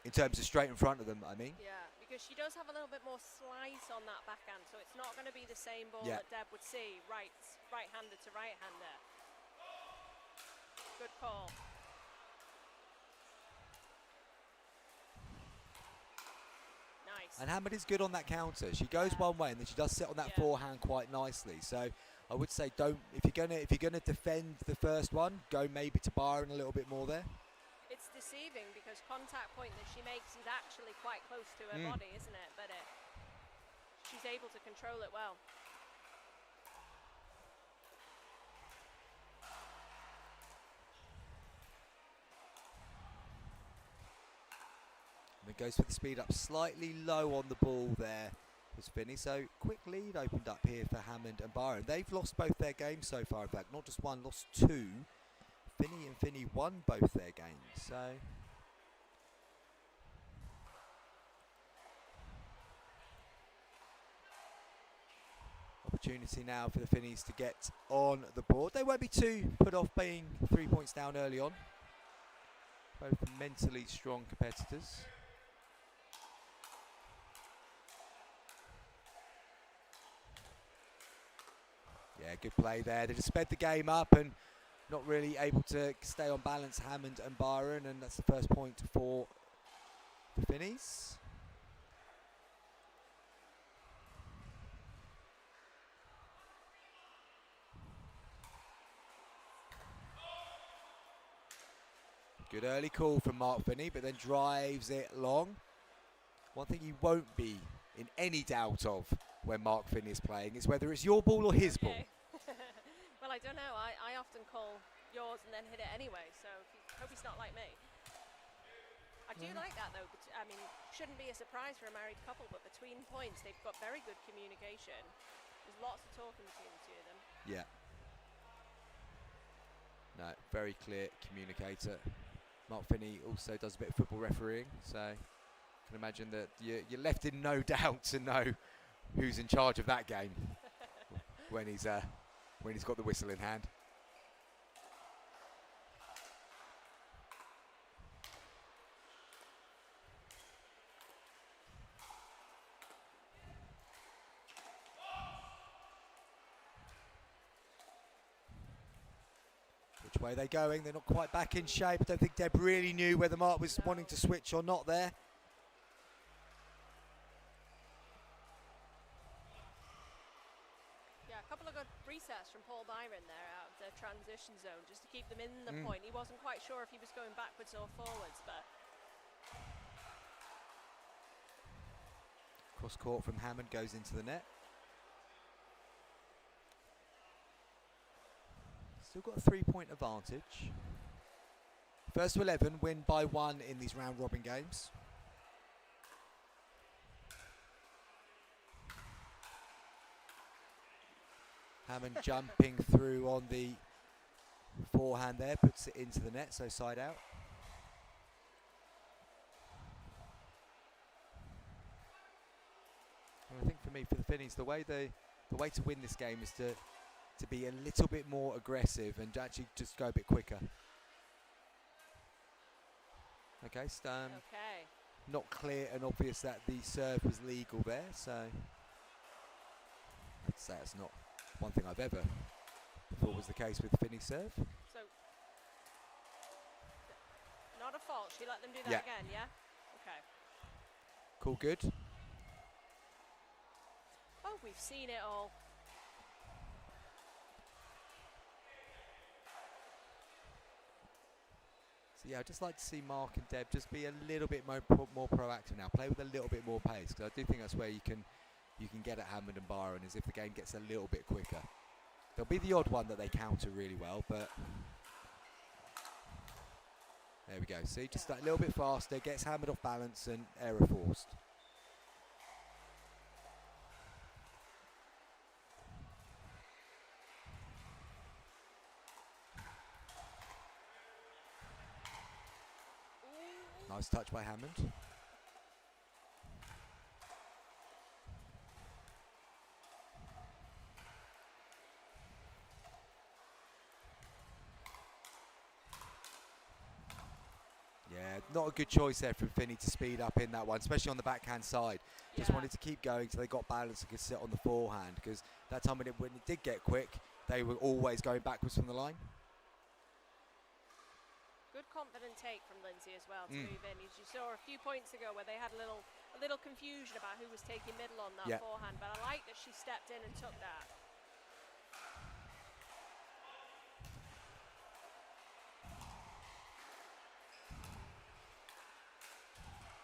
Speaker 1: in terms of straight in front of them, I mean.
Speaker 3: Yeah, because she does have a little bit more slice on that backhand, so it's not going to be the same ball that Deb would see, right-hander to right-hander. Good call. Nice.
Speaker 1: And Hammond is good on that counter. She goes one way and then she does sit on that forehand quite nicely. So I would say if you're gonna defend the first one, go maybe to Byron a little bit more there.
Speaker 3: It's deceiving because contact point that she makes is actually quite close to her body, isn't it? But she's able to control it well.
Speaker 1: And it goes for the speed up, slightly low on the ball there was Finney. So quick lead opened up here for Hammond and Byron. They've lost both their games so far, in fact, not just one, lost 2. Finney and Finney won both their games. So opportunity now for the Finnies to get on the board. They won't be too put off being 3 points down early on. Both mentally strong competitors. Yeah, good play there. They just sped the game up and not really able to stay on balance, Hammond and Byron, and that's the first point for the Finnies. Good early call from Mark Finney, but then drives it long. One thing you won't be in any doubt of when Mark Finney is playing is whether it's your ball or his ball.
Speaker 3: Well, I don't know. I often call yours and then hit it anyway, so hope he's not like me. I do like that, though. But, I mean, shouldn't be a surprise for a married couple, but between points, they've got very good communication. There's lots of talking between the two of them.
Speaker 1: Yeah. No, very clear communicator. Mark Finney also does a bit of football refereeing, so I can imagine that you're left in no doubt to know who's in charge of that game when he's got the whistle in hand. Which way are they going? They're not quite back in shape. I don't think Deb really knew whether Mark was wanting to switch or not there.
Speaker 3: Yeah, a couple of good resets from Paul Byron there out of the transition zone just to keep them in the point. He wasn't quite sure if he was going backwards or forwards, but...
Speaker 1: Cross court from Hammond goes into the net. Still got a 3-point advantage. First to 11 win by 1 in these round robin games. Hammond jumping through on the forehand there, puts it into the net, so side out. And I think for me, for the Finneys, the way to win this game is to be a little bit more aggressive and actually just go a bit quicker. Okay,
Speaker 3: okay.
Speaker 1: Not clear and obvious that the serve was legal there, so I'd say that's not one thing I've ever thought was the case with Finney serve.
Speaker 3: So, not a fault. She let them do that
Speaker 1: Yeah.
Speaker 3: again, yeah? Okay.
Speaker 1: Cool, good.
Speaker 3: Oh, we've seen it all.
Speaker 1: So yeah, I'd just like to see Mark and Deb just be a little bit more proactive now, play with a little bit more pace, because I do think that's where you can get at Hammond and Byron, is if the game gets a little bit quicker. There'll be the odd one that they counter really well, but there we go. See, just that little bit faster, gets Hammond off balance and error forced. Nice touch by Hammond. Yeah, not a good choice there from Finney to speed up in that one, especially on the backhand side. Just wanted to keep going so they got balance and could sit on the forehand, because that time when it did get quick, they were always going backwards from the line.
Speaker 3: Good confident take from Lindsay as well to move in. As you saw a few points ago where they had a little confusion about who was taking middle on that forehand, but I like that she stepped in and took that.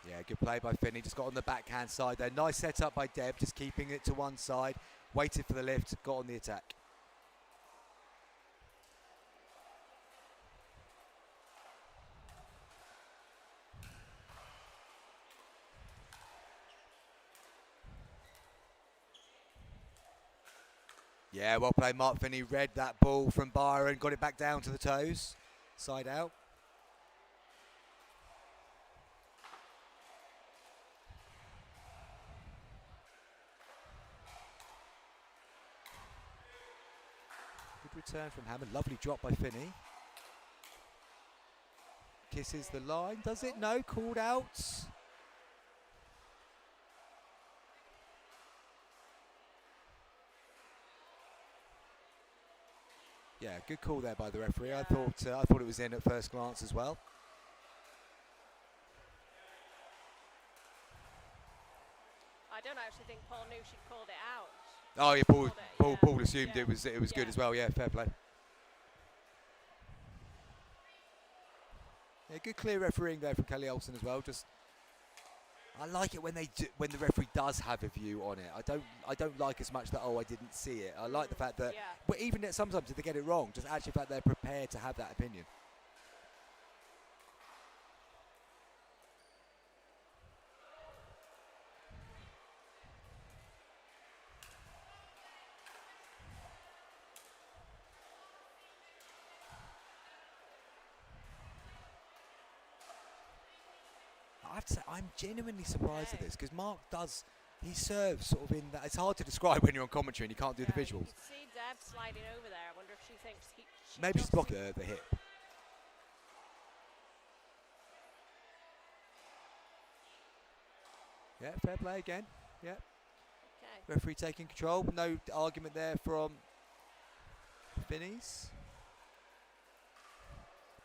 Speaker 1: Yeah, good play by Finney. Just got on the backhand side there. Nice setup by Deb, just keeping it to one side. Waited for the lift, got on the attack. Yeah, well played, Mark Finney. Read that ball from Byron, got it back down to the toes. Side out. Good return from Hammond. Lovely drop by Finney. Kisses the line. Does it? No. Called out. Yeah, good call there by the referee. I thought it was in at first glance as well.
Speaker 3: I don't actually think Paul knew she'd called it out.
Speaker 1: Oh yeah, Paul assumed it was good as well. Yeah, fair play. Yeah, good clear refereeing there from Kelly Olsen as well. Just I like it when when the referee does have a view on it. I don't like as much that I didn't see it. I like the fact that, but even sometimes if they get it wrong, just actually the fact they're prepared to have that opinion. I have to say, I'm genuinely surprised at this because Mark he serves sort of in that. It's hard to describe when you're on commentary and you can't do the visuals.
Speaker 3: You can see Deb sliding over there. I wonder if she thinks
Speaker 1: maybe she's blocking the hip. Yeah, fair play again. Yeah.
Speaker 3: Okay.
Speaker 1: Referee taking control. No argument there from Finnies.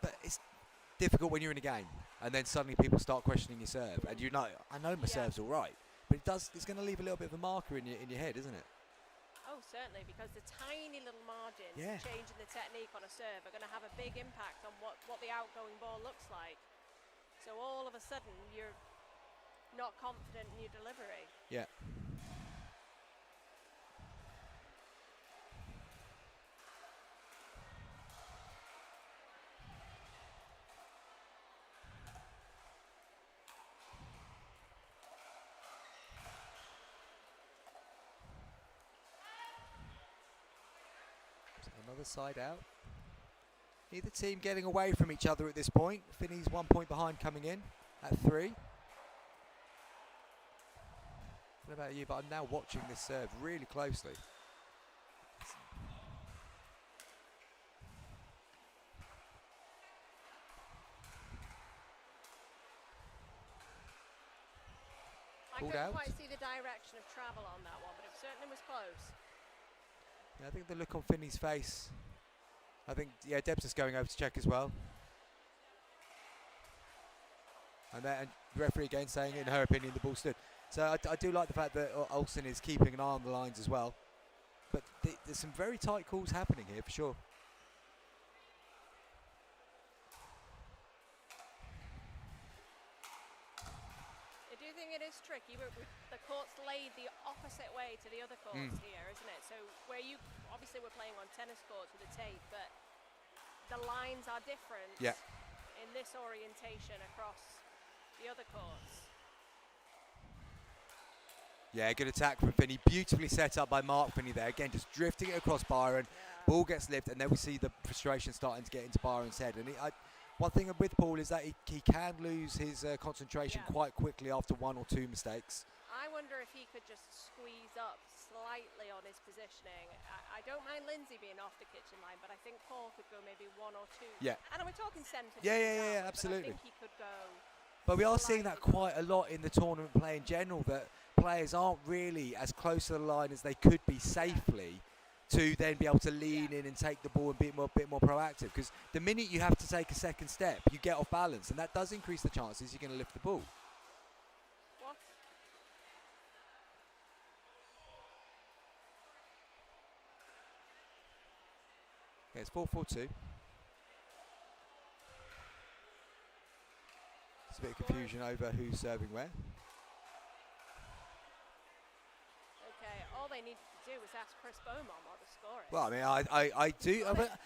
Speaker 1: But it's difficult when you're in a game and then suddenly people start questioning your serve and I know my serve's all right, but it's going to leave a little bit of a marker in your head, isn't it?
Speaker 3: Oh, certainly, because the tiny little margins changing the technique on a serve are going to have a big impact on what the outgoing ball looks like. So all of a sudden you're not confident in your delivery.
Speaker 1: Yeah. Another side out. Neither team getting away from each other at this point. Finney's 1 point behind coming in at 3. What about you? But I'm now watching this serve really closely.
Speaker 3: I couldn't quite see the direction of travel on that one, but it certainly was close.
Speaker 1: Yeah, I think the look on Finney's face. I think, Deb's just going over to check as well. And the referee again saying, in her opinion, the ball stood. So I do like the fact that Olsen is keeping an eye on the lines as well. But there's some very tight calls happening here for sure.
Speaker 3: I do think it is tricky, but the court's laid the opposite way to the other courts here, isn't it? So where obviously we're playing on tennis courts with a tape, but the lines are different in this orientation across the other courts.
Speaker 1: Yeah, good attack from Finney. Beautifully set up by Mark Finney there. Again, just drifting it across Byron. Ball gets lifted, and then we see the frustration starting to get into Byron's head. And one thing with Paul is that he can lose his concentration quite quickly after 1 or 2 mistakes.
Speaker 3: I wonder if he could just squeeze up slightly on his positioning. I don't mind Lindsay being off the kitchen line, but I think Paul could go maybe 1 or 2.
Speaker 1: Yeah.
Speaker 3: And we're talking centimetres.
Speaker 1: Yeah, absolutely.
Speaker 3: I think he could go.
Speaker 1: But we are seeing that quite a lot in the tournament play in general, that players aren't really as close to the line as they could be safely to then be able to lean in and take the ball and be a bit more proactive. Because the minute you have to take a second step, you get off balance, and that does increase the chances you're going to lift the ball.
Speaker 3: What?
Speaker 1: Okay, it's 4-4-2. There's a bit of confusion over who's serving where.
Speaker 3: Okay, all they needed to do was ask Chris Beaumont what the score is.
Speaker 1: Well, I mean, I do.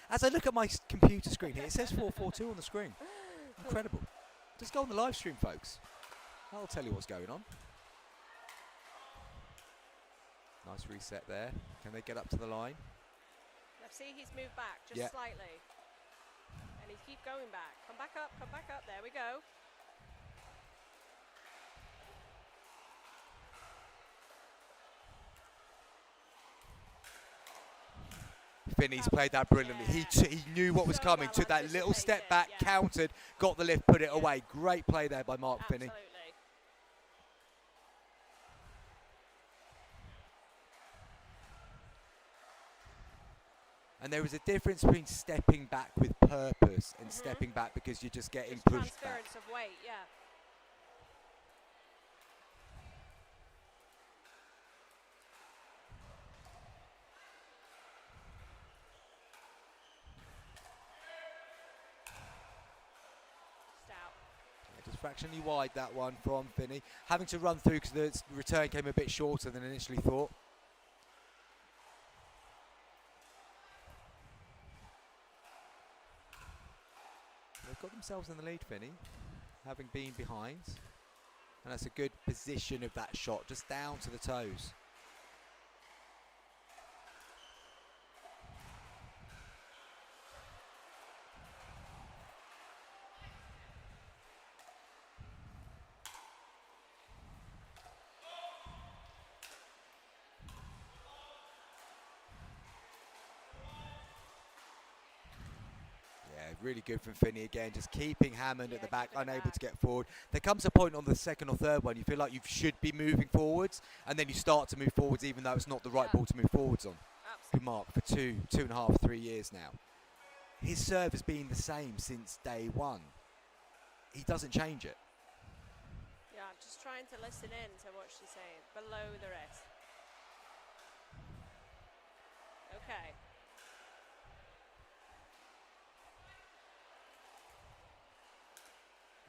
Speaker 1: As I look at my computer screen here, it says 4-4-2 on the screen. Incredible. Just go on the live stream, folks. I'll tell you what's going on. Nice reset there. Can they get up to the line?
Speaker 3: Now see, he's moved back just slightly. And he keep going back. Come back up, come back up. There we go.
Speaker 1: Finney's played that brilliantly. He knew what was coming, took that little step back, countered, got the lift, put it away. Great play there by Mark Finney. And there was a difference between stepping back with purpose and stepping back because you're just getting pushed back.
Speaker 3: Transference of weight,
Speaker 1: fractionally wide, that one from Finney. Having to run through because the return came a bit shorter than initially thought. They've got themselves in the lead, Finney, having been behind. And that's a good position of that shot, just down to the toes. Really good from Finney again, just keeping Hammond at the back, unable to get forward. There comes a point on the second or third one, you feel like you should be moving forwards, and then you start to move forwards even though it's not the right ball to move forwards on. Good mark for 2.5, 3 years now. His serve has been the same since day one. He doesn't change it.
Speaker 3: Yeah, I'm just trying to listen in to what she's saying. Below the wrist. Okay.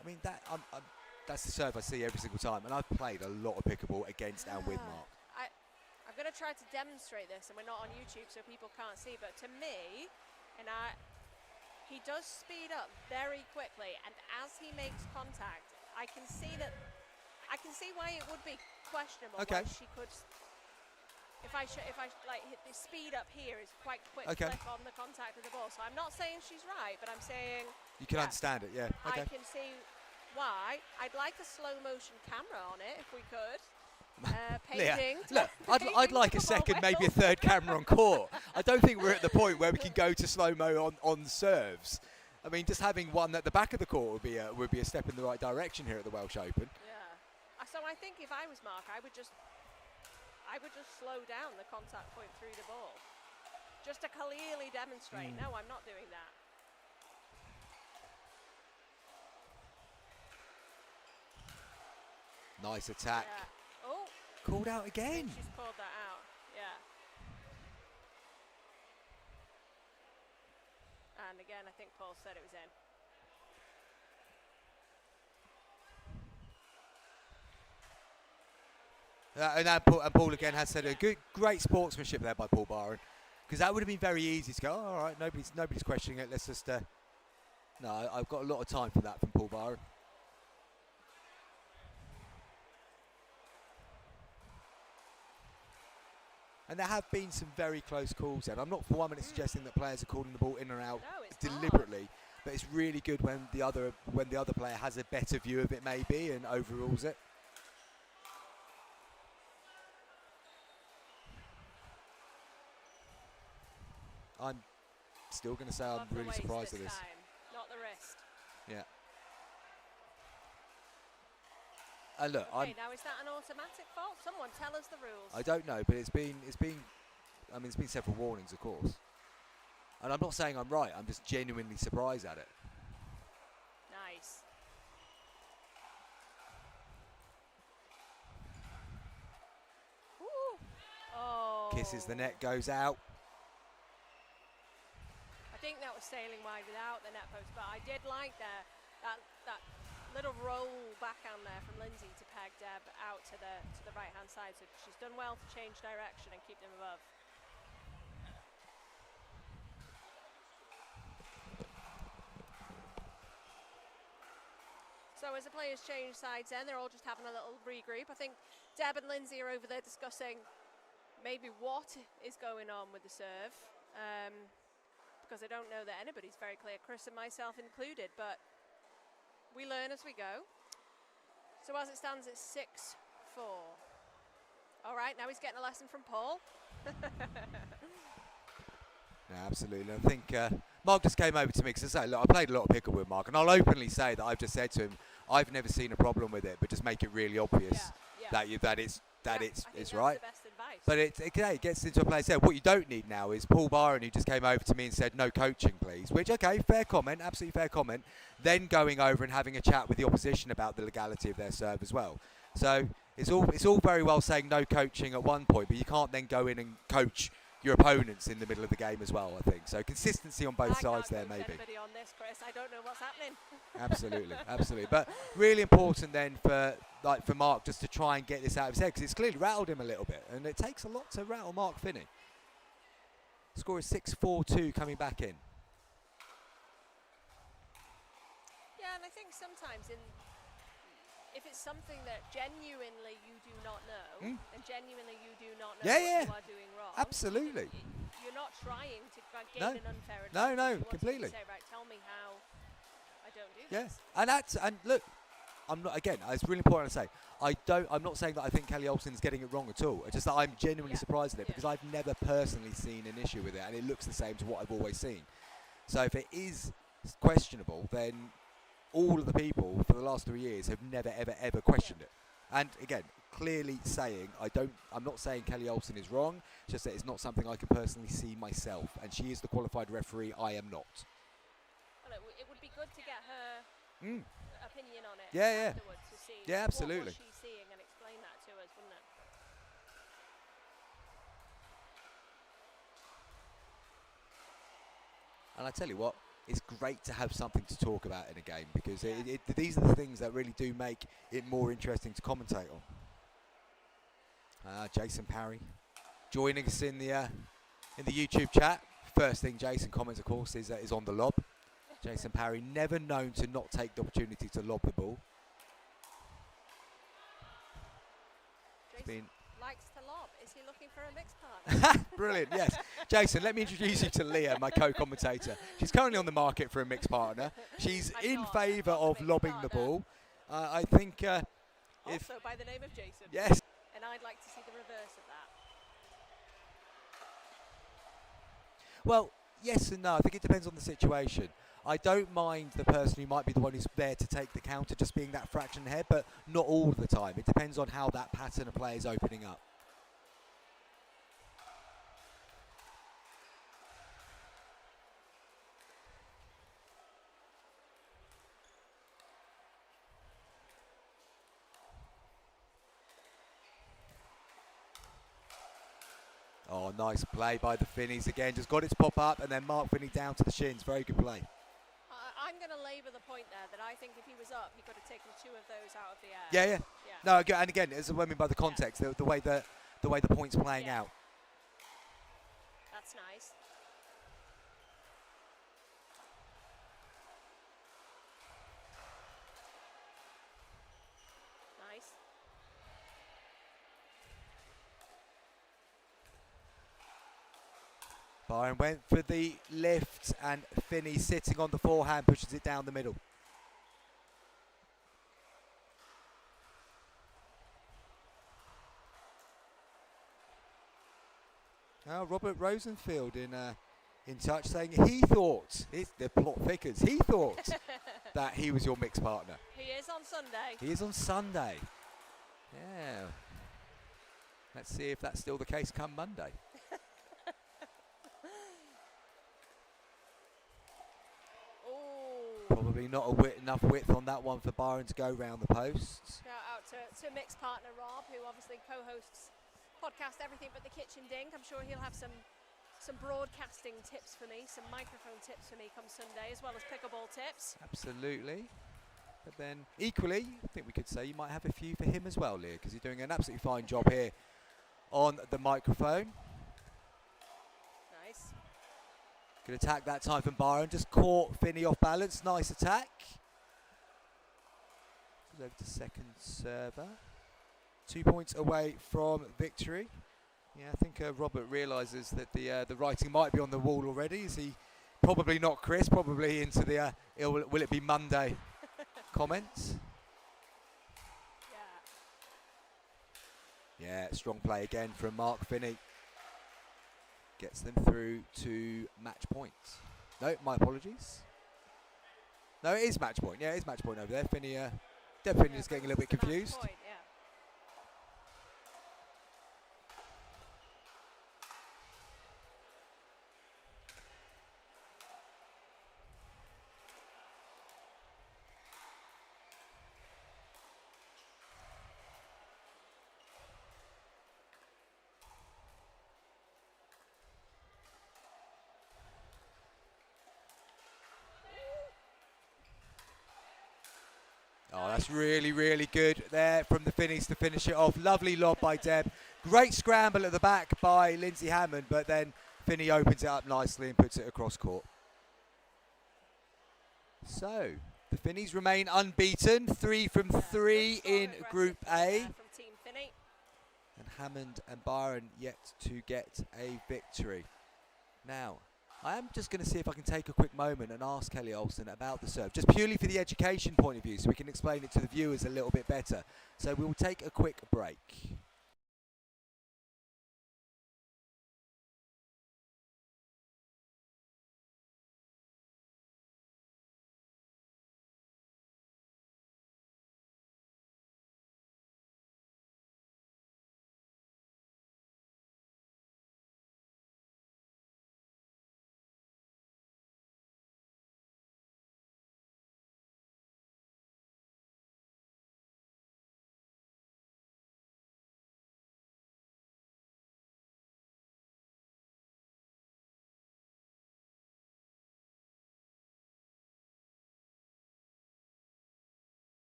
Speaker 1: I mean, that's the serve I see every single time, and I've played a lot of pickleball against and with Mark.
Speaker 3: I'm going to try to demonstrate this, and we're not on YouTube so people can't see, but to me, he does speed up very quickly, and as he makes contact, I can see why it would be questionable.
Speaker 1: Okay.
Speaker 3: Why she could, if I like hit the speed up here is quite quick
Speaker 1: okay.
Speaker 3: click on the contact of the ball. So I'm not saying she's right, but I'm saying
Speaker 1: you can understand it, yeah. Okay.
Speaker 3: I can see why. I'd like a slow motion camera on it if we could. Paging.
Speaker 1: Look, I'd like a second, maybe a third camera on court. I don't think we're at the point where we can go to slow-mo on serves. I mean, just having one at the back of the court would be a step in the right direction here at the Welsh Open.
Speaker 3: Yeah. So I think if I was Mark, I would just slow down the contact point through the ball, just to clearly demonstrate. No, I'm not doing that.
Speaker 1: Nice attack.
Speaker 3: Yeah. Oh.
Speaker 1: Called out again.
Speaker 3: She's called that out. Yeah. And again, I think Paul said it was in.
Speaker 1: And Paul again has said a great sportsmanship there by Paul Byron, because that would have been very easy to go, oh, all right, nobody's questioning it. Let's just no, I've got a lot of time for that from Paul Byron. And there have been some very close calls there. I'm not for 1 minute suggesting that players are calling the ball in or out deliberately, but it's really good when the other player has a better view of it maybe and overrules it. I'm still going to say I'm really surprised at this.
Speaker 3: Not the wrist.
Speaker 1: Yeah. Look,
Speaker 3: okay, now is that an automatic fault? Someone tell us the rules.
Speaker 1: I don't know, but it's been several warnings, of course. And I'm not saying I'm right. I'm just genuinely surprised at it.
Speaker 3: Nice. Ooh. Oh.
Speaker 1: Kisses the net, goes out.
Speaker 3: I think that was sailing wide without the net post, but I did like that little roll backhand there from Lindsay to peg Deb out to the right hand side. So she's done well to change direction and keep them above. So as the players change sides then, they're all just having a little regroup. I think Deb and Lindsay are over there discussing maybe what is going on with the serve, because I don't know that anybody's very clear, Chris and myself included, but we learn as we go. So as it stands, it's 6-4. All right, now he's getting a lesson from Paul.
Speaker 1: Yeah, absolutely. I think Mark just came over to me because I played a lot of pickleball with Mark, and I'll openly say that I've just said to him, I've never seen a problem with it, but just make it really obvious that it's right.
Speaker 3: The best advice.
Speaker 1: But it gets into a place there. What you don't need now is Paul Byron, who just came over to me and said, no coaching, please. Which, okay, fair comment, absolutely fair comment. Then going over and having a chat with the opposition about the legality of their serve as well. So it's all very well saying no coaching at one point, but you can't then go in and coach your opponents in the middle of the game as well, I think. So consistency on both
Speaker 3: I
Speaker 1: sides there,
Speaker 3: can't coach
Speaker 1: maybe.
Speaker 3: anybody on this, Chris. I don't know what's happening.
Speaker 1: Absolutely, absolutely. But really important then for Mark just to try and get this out of his head, because it's clearly rattled him a little bit, and it takes a lot to rattle Mark Finney. Score is 6-4-2 coming back in.
Speaker 3: Yeah, and I think sometimes if it's something that genuinely you do not know, and genuinely you do not know what you are doing wrong,
Speaker 1: absolutely.
Speaker 3: You're not trying to gain
Speaker 1: No.
Speaker 3: an unfair advantage.
Speaker 1: No,
Speaker 3: You want to
Speaker 1: completely.
Speaker 3: say, right, tell me how I don't do
Speaker 1: Yeah,
Speaker 3: this.
Speaker 1: and look, I'm not, again, it's really important to say, I'm not saying that I think Kelly Olsen's getting it wrong at all. It's just that I'm genuinely surprised at it, because I've never personally seen an issue with it, and it looks the same to what I've always seen. So if it is questionable, then all of the people for the last 3 years have never, ever, ever questioned it. And again, clearly saying, I'm not saying Kelly Olsen is wrong, it's just that it's not something I can personally see myself, and she is the qualified referee, I am not.
Speaker 3: Well, it would be good to get her opinion on it
Speaker 1: Yeah,
Speaker 3: afterwards to see
Speaker 1: yeah, absolutely.
Speaker 3: what was she seeing, and explain that to us, wouldn't it?
Speaker 1: And I tell you what, it's great to have something to talk about in a game, because these are the things that really do make it more interesting to commentate on. Jason Parry joining us in the YouTube chat. First thing Jason comments, of course, is on the lob. Jason Parry, never known to not take the opportunity to lob the ball.
Speaker 3: Jason likes to lob. Is he looking for a mixed partner?
Speaker 1: Brilliant, yes. Jason, let me introduce you to Leah, my co-commentator. She's currently on the market for a mixed partner. She's in favour of lobbing the ball. I think...
Speaker 3: also by the name of Jason.
Speaker 1: Yes.
Speaker 3: And I'd like to see the reverse of that.
Speaker 1: Well, yes and no. I think it depends on the situation. I don't mind the person who might be the one who's there to take the counter just being that fraction ahead, but not all the time. It depends on how that pattern of play is opening up. Oh, nice play by the Finneys again. Just got it to pop up, and then Mark Finney down to the shins. Very good play.
Speaker 3: I'm going to labour the point there that I think if he was up, he could have taken 2 of those out of the air.
Speaker 1: Yeah. No, and again, as I mean by the context, the way the point's playing out.
Speaker 3: That's nice. Nice.
Speaker 1: Byron went for the lift, and Finney sitting on the forehand pushes it down the middle. Now Robert Rosenfield in touch, saying he thought, the plot thickens, he thought that he was your mixed partner.
Speaker 3: He is on Sunday.
Speaker 1: He is on Sunday. Yeah. Let's see if that's still the case come Monday. Probably not enough width on that one for Byron to go round the posts.
Speaker 3: Shout out to mixed partner Rob, who obviously co-hosts podcast Everything But the Kitchen Dink. I'm sure he'll have some broadcasting tips for me, some microphone tips for me come Sunday, as well as pickleball tips.
Speaker 1: Absolutely. But then equally, I think we could say you might have a few for him as well, Leah, because he's doing an absolutely fine job here on the microphone.
Speaker 3: Nice.
Speaker 1: Good attack that time from Byron. Just caught Finney off balance. Nice attack. Goes over to second server. 2 points away from victory. Yeah, I think Robert realises that the writing might be on the wall already. Is he probably not Chris? Probably into the will it be Monday comments. Yeah, strong play again from Mark Finney. Gets them through to match point. No, my apologies. No, it is match point. Yeah, it is match point over there. Finney, definitely just getting a little bit confused.
Speaker 3: Point, yeah.
Speaker 1: Oh, that's really, really good there from the Finnies to finish it off. Lovely lob by Deb. Great scramble at the back by Lindsay Hammond, but then Finney opens it up nicely and puts it across court. So, the Finnies remain unbeaten. 3 from 3 in Group A.
Speaker 3: From Team Finney.
Speaker 1: And Hammond and Byron yet to get a victory. Now, I am just going to see if I can take a quick moment and ask Kelly Olsen about the serve, just purely for the education point of view, so we can explain it to the viewers a little bit better. So we will take a quick break.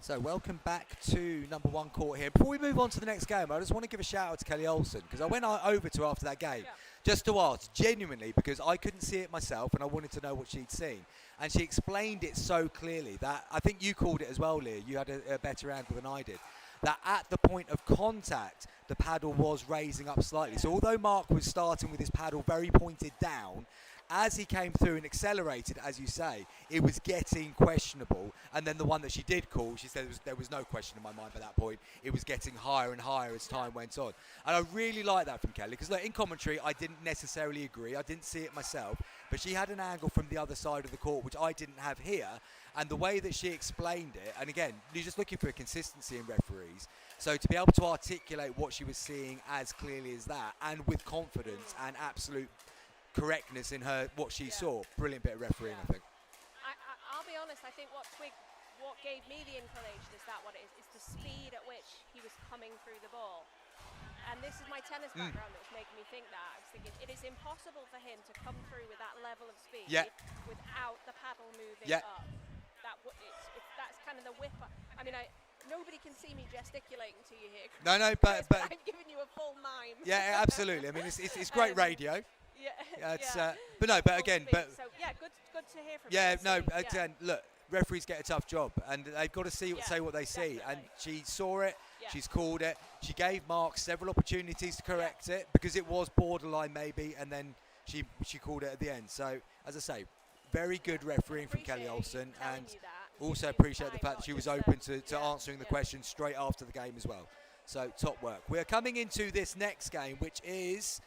Speaker 1: So welcome back to number 1 court here. Before we move on to the next game, I just want to give a shout out to Kelly Olsen, because I went over to her after that game just to ask, genuinely, because I couldn't see it myself and I wanted to know what she'd seen. And she explained it so clearly that, I think you called it as well, Leah, you had a better angle than I did, that at the point of contact, the paddle was raising up slightly. So although Mark was starting with his paddle very pointed down, as he came through and accelerated, as you say, it was getting questionable. And then the one that she did call, she said there was no question in my mind by that point. It was getting higher and higher as time went on. And I really like that from Kelly, because look, in commentary, I didn't necessarily agree. I didn't see it myself. But she had an angle from the other side of the court, which I didn't have here. And the way that she explained it, and again, you're just looking for a consistency in referees. So to be able to articulate what she was seeing as clearly as that, and with confidence and absolute correctness in her what she saw, brilliant bit of refereeing, I think.
Speaker 3: I'll be honest, I think what gave me the inclination is that what it is the speed at which he was coming through the ball. And this is my tennis background that was making me think that. I was thinking it is impossible for him to come through with that level of speed without the paddle moving up. That's kind of the whip. I mean, nobody can see me gesticulating to you here.
Speaker 1: No, but
Speaker 3: I'm giving you a full mime.
Speaker 1: Yeah, absolutely. I mean, it's great radio.
Speaker 3: Yeah,
Speaker 1: but again,
Speaker 3: so yeah, good to hear from you.
Speaker 1: Again, look, referees get a tough job, and they've got to say what they see. And she saw it, she's called it. She gave Mark several opportunities to correct it, because it was borderline maybe, and then she called it at the end. So as I say, very good refereeing from Kelly Olsen, and also appreciate the fact that she was open to answering the questions straight after the game as well. So top work. We are coming into this next game, which is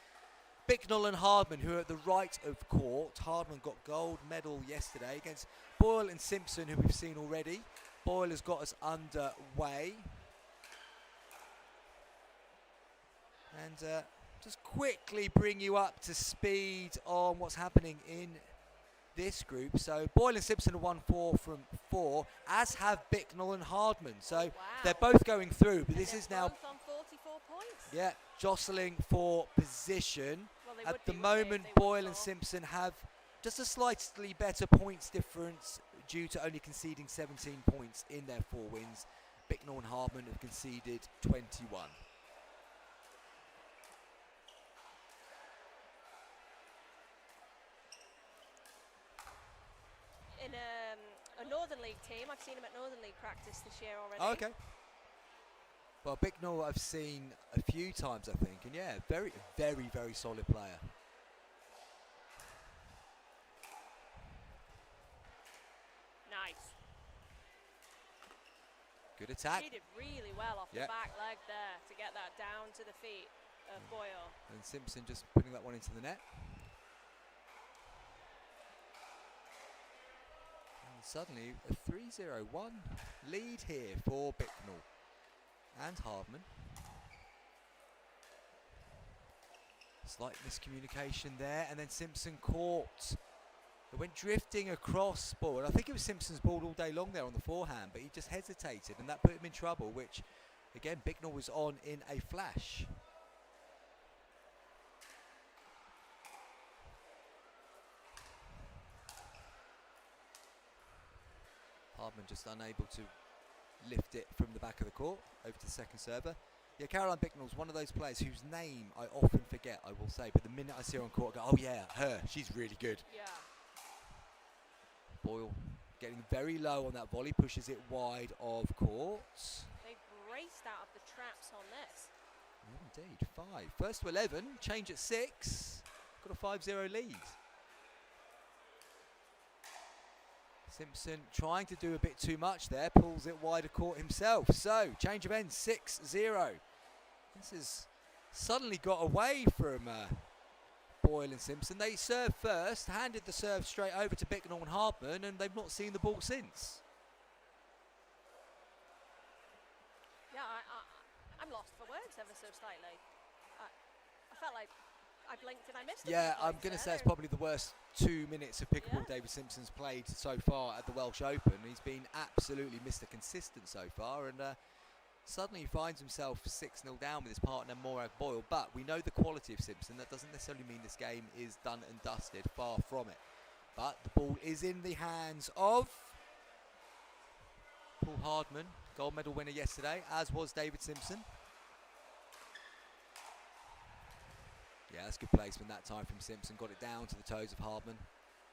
Speaker 1: Bicknell and Hardman, who are at the right of court. Hardman got gold medal yesterday against Boyle and Simpson, who we've seen already. Boyle has got us underway. And just quickly bring you up to speed on what's happening in this group. So Boyle and Simpson have won 4 from 4, as have Bicknell and Hardman. So
Speaker 3: Wow.
Speaker 1: they're both going through, but
Speaker 3: And
Speaker 1: this
Speaker 3: they're
Speaker 1: is now,
Speaker 3: both on 44 points.
Speaker 1: yeah, jostling for position.
Speaker 3: Well, they
Speaker 1: At
Speaker 3: would
Speaker 1: the
Speaker 3: be, wouldn't they, if
Speaker 1: moment,
Speaker 3: they won
Speaker 1: Boyle and
Speaker 3: 4?
Speaker 1: Simpson have just a slightly better points difference due to only conceding 17 points in their 4 wins. Bicknell and Hardman have conceded 21.
Speaker 3: In a Northern League team, I've seen him at Northern League practice this year already.
Speaker 1: Oh, okay. Well, Bicknell I've seen a few times, I think, and yeah, very, very, very solid player.
Speaker 3: Nice.
Speaker 1: Good attack.
Speaker 3: She did really well off
Speaker 1: Yeah.
Speaker 3: the back leg there to get that down to the feet of Boyle.
Speaker 1: And Simpson just putting that one into the net. And suddenly a 3-0-1 lead here for Bicknell and Hardman. Slight miscommunication there, and then Simpson caught. It went drifting across ball. I think it was Simpson's ball all day long there on the forehand, but he just hesitated, and that put him in trouble, which, again, Bicknell was on in a flash. Hardman just unable to lift it from the back of the court over to the second server. Yeah, Caroline Bicknell's one of those players whose name I often forget, I will say, but the minute I see her on court, I go, oh yeah, her, she's really good.
Speaker 3: Yeah.
Speaker 1: Boyle getting very low on that volley, pushes it wide of court.
Speaker 3: They raced out of the traps on this.
Speaker 1: Yeah, indeed, 5. First to 11, change at 6. Got a 5-0 lead. Simpson trying to do a bit too much there, pulls it wide of court himself. So, change of ends, 6-0. This has suddenly got away from Boyle and Simpson. They served first, handed the serve straight over to Bicknell and Hardman, and they've not seen the ball since.
Speaker 3: Yeah, I'm lost for words ever so slightly. I felt like I blinked and I missed it.
Speaker 1: Yeah, I'm going to say it's probably the worst 2 minutes of pickleball David Simpson's played so far at the Welsh Open. He's been absolutely Mr. Consistent so far, and suddenly he finds himself 6-0 down with his partner Morag Boyle. But we know the quality of Simpson. That doesn't necessarily mean this game is done and dusted. Far from it. But the ball is in the hands of Paul Hardman, gold medal winner yesterday, as was David Simpson. Yeah, that's good placement that time from Simpson. Got it down to the toes of Hardman.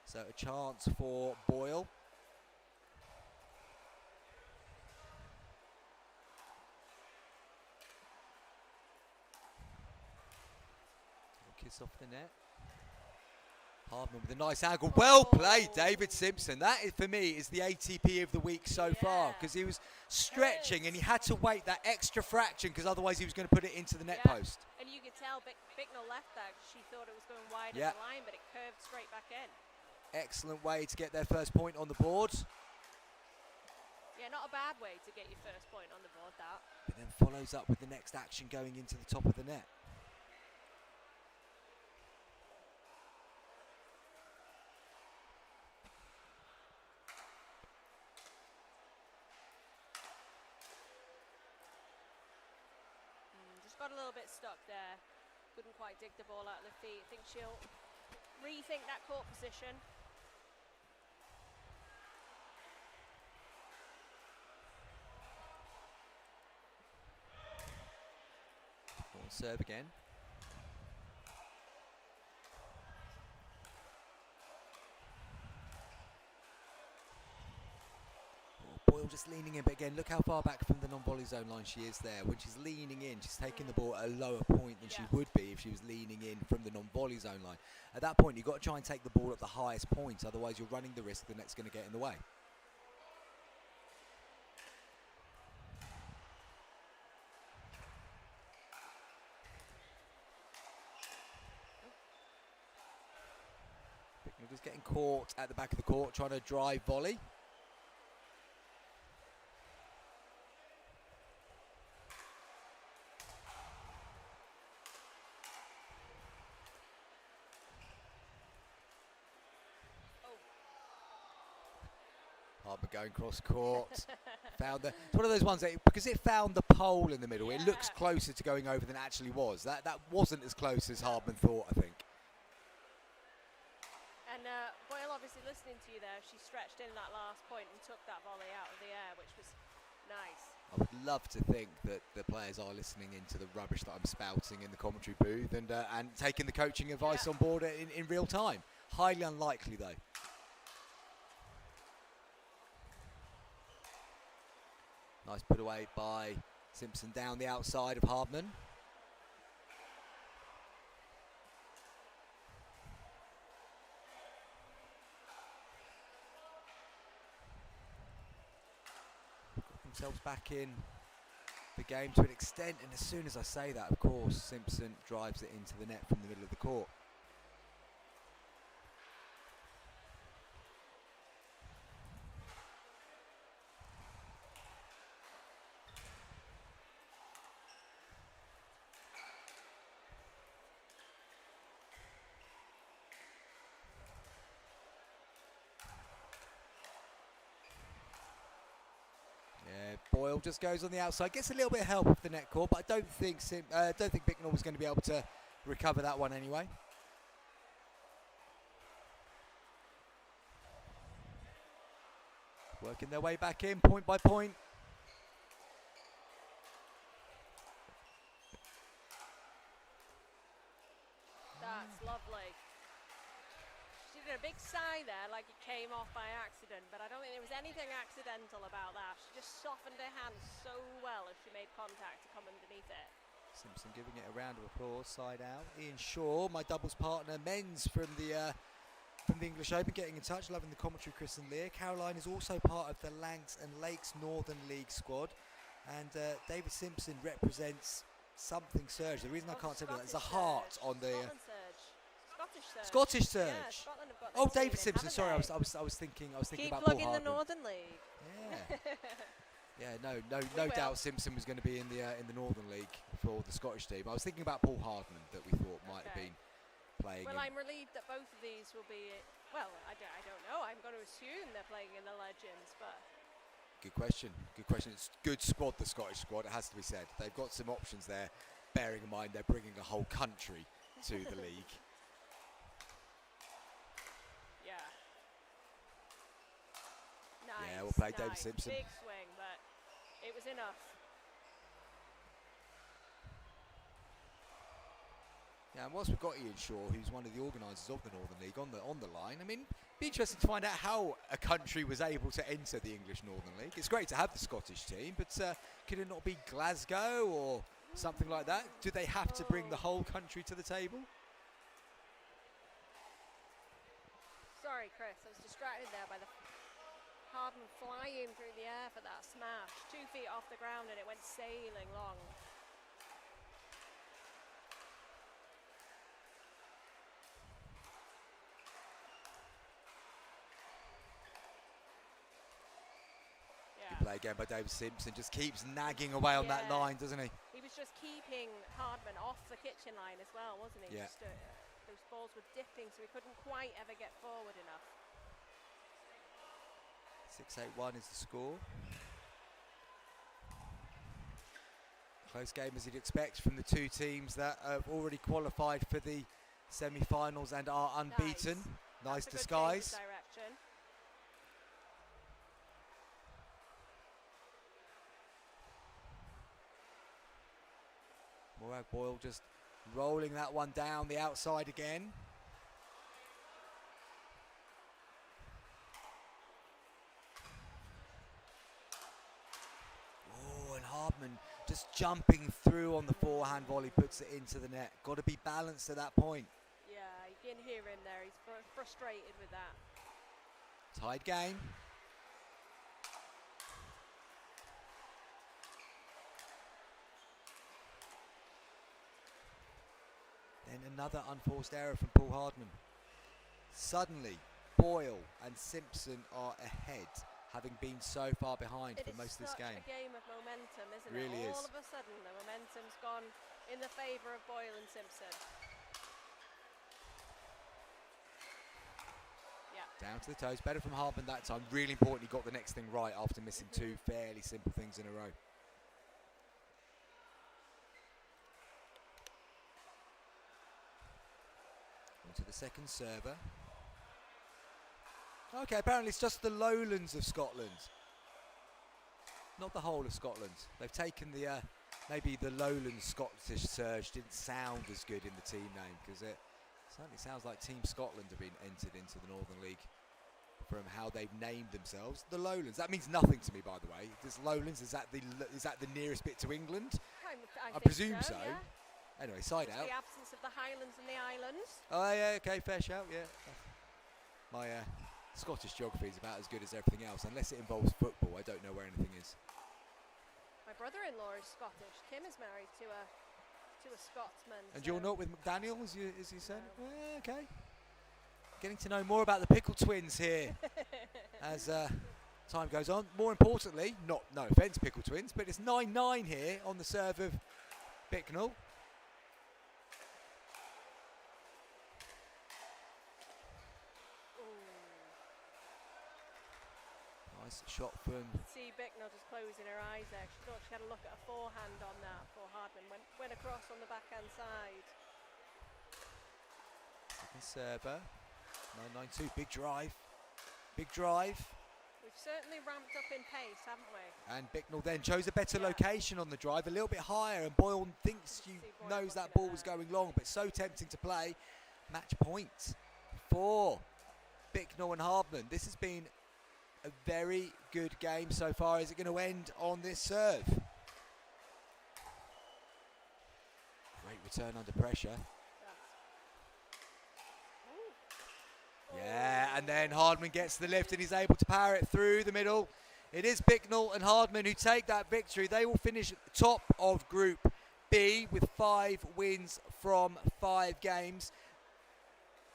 Speaker 1: So a chance for Boyle. Kiss off the net. Hardman with a nice angle. Well played, David Simpson. That, is, for me, is the ATP of the week so far, because he was stretching and he had to wait that extra fraction, because otherwise he was going to put it into the net post.
Speaker 3: And you could tell Bicknell left that. She thought it was going wide of the line, but it curved straight back in.
Speaker 1: Excellent way to get their first point on the board.
Speaker 3: Yeah, not a bad way to get your first point on the board, that.
Speaker 1: But then follows up with the next action going into the top of the net.
Speaker 3: Just got a little bit stuck there. Couldn't quite dig the ball out of the feet. I think she'll rethink that court position.
Speaker 1: Ball serve again. Boyle just leaning in, but again, look how far back from the non-volley zone line she is there. When she's leaning in, she's taking the ball at a lower point than she would be if she was leaning in from the non-volley zone line. At that point, you've got to try and take the ball at the highest point, otherwise you're running the risk the net's going to get in the way. Bicknell just getting caught at the back of the court, trying to drive volley. Harbour going cross court. Found it's one of those ones that, because it found the pole in the middle, it looks closer to going over than it actually was. That wasn't as close as Hardman thought, I think.
Speaker 3: And Boyle obviously listening to you there, she stretched in that last point and took that volley out of the air, which was nice.
Speaker 1: I would love to think that the players are listening into the rubbish that I'm spouting in the commentary booth and taking the coaching advice on board in real time. Highly unlikely, though. Nice put away by Simpson down the outside of Hardman. Got themselves back in the game to an extent, and as soon as I say that, of course, Simpson drives it into the net from the middle of the court. Boyle just goes on the outside, gets a little bit of help off the net core, but I don't think Bicknell was going to be able to recover that one anyway. Working their way back in, point by point.
Speaker 3: That's lovely. She did a big sigh there, like it came off by accident, but I don't think there was anything accidental about that. She just softened her hand so well as she made contact to come underneath it.
Speaker 1: Simpson giving it a round of applause, side out. Ian Shaw, my doubles partner, men's from the English Open, getting in touch, loving the commentary, Chris and Leah. Caroline is also part of the Lancs and Lakes Northern League squad, and David Simpson represents something surge. The reason I can't tell you that is a heart on the Scottish surge.
Speaker 3: Yeah, Scotland have got
Speaker 1: Oh,
Speaker 3: their
Speaker 1: David
Speaker 3: team in,
Speaker 1: Simpson. Sorry,
Speaker 3: haven't
Speaker 1: I was thinking
Speaker 3: Keep
Speaker 1: about Paul
Speaker 3: plugging the
Speaker 1: Hardman.
Speaker 3: Northern League.
Speaker 1: Yeah. Yeah, no doubt Simpson was going to be in the Northern League for the Scottish team. I was thinking about Paul Hardman that we thought might have been playing.
Speaker 3: Well, I'm relieved that both of these will be. Well, I don't know. I'm going to assume they're playing in the Legends, but.
Speaker 1: Good question. Good question. It's a good squad, the Scottish squad. It has to be said. They've got some options there. Bearing in mind they're bringing a whole country to the league.
Speaker 3: Yeah. Nice.
Speaker 1: Yeah, we'll play
Speaker 3: nice.
Speaker 1: David Simpson.
Speaker 3: Big swing, but it was enough.
Speaker 1: Yeah, and whilst we've got Ian Shaw, who's one of the organisers of the Northern League, on the line, I mean, be interesting to find out how a country was able to enter the English Northern League. It's great to have the Scottish team, but could it not be Glasgow or something like that? Do they have to bring the whole country to the table?
Speaker 3: Sorry, Chris, I was distracted there by the Hardman flying through the air for that smash. 2 feet off the ground and it went sailing long.
Speaker 1: Good play again by David Simpson. Just keeps nagging away on that line, doesn't he?
Speaker 3: He was just keeping Hardman off the kitchen line as well, wasn't he?
Speaker 1: Yeah.
Speaker 3: Just, those balls were dipping, so he couldn't quite ever get forward enough.
Speaker 1: 6-8-1 is the score. Close game as you'd expect from the two teams that have already qualified for the semi-finals and are unbeaten. Nice disguise.
Speaker 3: Direction.
Speaker 1: Morag Boyle just rolling that one down the outside again. Oh, and Hardman just jumping through on the forehand volley, puts it into the net. Got to be balanced at that point.
Speaker 3: Yeah, you can hear him there. He's frustrated with that.
Speaker 1: Tied game. Then another unforced error from Paul Hardman. Suddenly, Boyle and Simpson are ahead, having been so far behind for most of this game.
Speaker 3: It's a game of momentum, isn't
Speaker 1: Really
Speaker 3: it?
Speaker 1: is.
Speaker 3: All of a sudden, the momentum's gone in the favour of Boyle and Simpson. Yeah.
Speaker 1: Down to the toes. Better from Hardman that time. Really important he got the next thing right after missing two fairly simple things in a row. Onto the second server. Okay, apparently it's just the lowlands of Scotland. Not the whole of Scotland. They've taken the, maybe the lowlands Scottish surge didn't sound as good in the team name, because it certainly sounds like Team Scotland have been entered into the Northern League from how they've named themselves. The lowlands, that means nothing to me, by the way. This lowlands, is that the nearest bit to England? I presume so.
Speaker 3: Yeah.
Speaker 1: Anyway, side
Speaker 3: It's
Speaker 1: out.
Speaker 3: the absence of the Highlands and the Islands.
Speaker 1: Oh yeah, okay, fair shout, yeah. My Scottish geography is about as good as everything else. Unless it involves football, I don't know where anything is.
Speaker 3: My brother-in-law is Scottish. Kim is married to a Scotsman.
Speaker 1: And
Speaker 3: so
Speaker 1: you're not with McDaniel, as you said?
Speaker 3: No.
Speaker 1: Okay. Getting to know more about the Pickle Twins here as time goes on. More importantly, no offence, Pickle Twins, but it's 9-9 here on the serve of Bicknell. Nice shot from...
Speaker 3: See Bicknell just closing her eyes there. She thought she had a look at a forehand on that before Hardman went across on the backhand side.
Speaker 1: Second server. 9-9-2, big drive. Big drive.
Speaker 3: We've certainly ramped up in pace, haven't we?
Speaker 1: And Bicknell then chose a better
Speaker 3: Yeah.
Speaker 1: location on the drive, a little bit higher, and Boyle thinks
Speaker 3: See Boyle
Speaker 1: knows that
Speaker 3: looking
Speaker 1: ball
Speaker 3: at
Speaker 1: was
Speaker 3: that.
Speaker 1: going long, but so tempting to play. Match point for Bicknell and Hardman. This has been a very good game so far. Is it going to end on this serve? Great return under pressure. Yeah, and then Hardman gets the lift and he's able to power it through the middle. It is Bicknell and Hardman who take that victory. They will finish top of Group B with 5 wins from 5 games.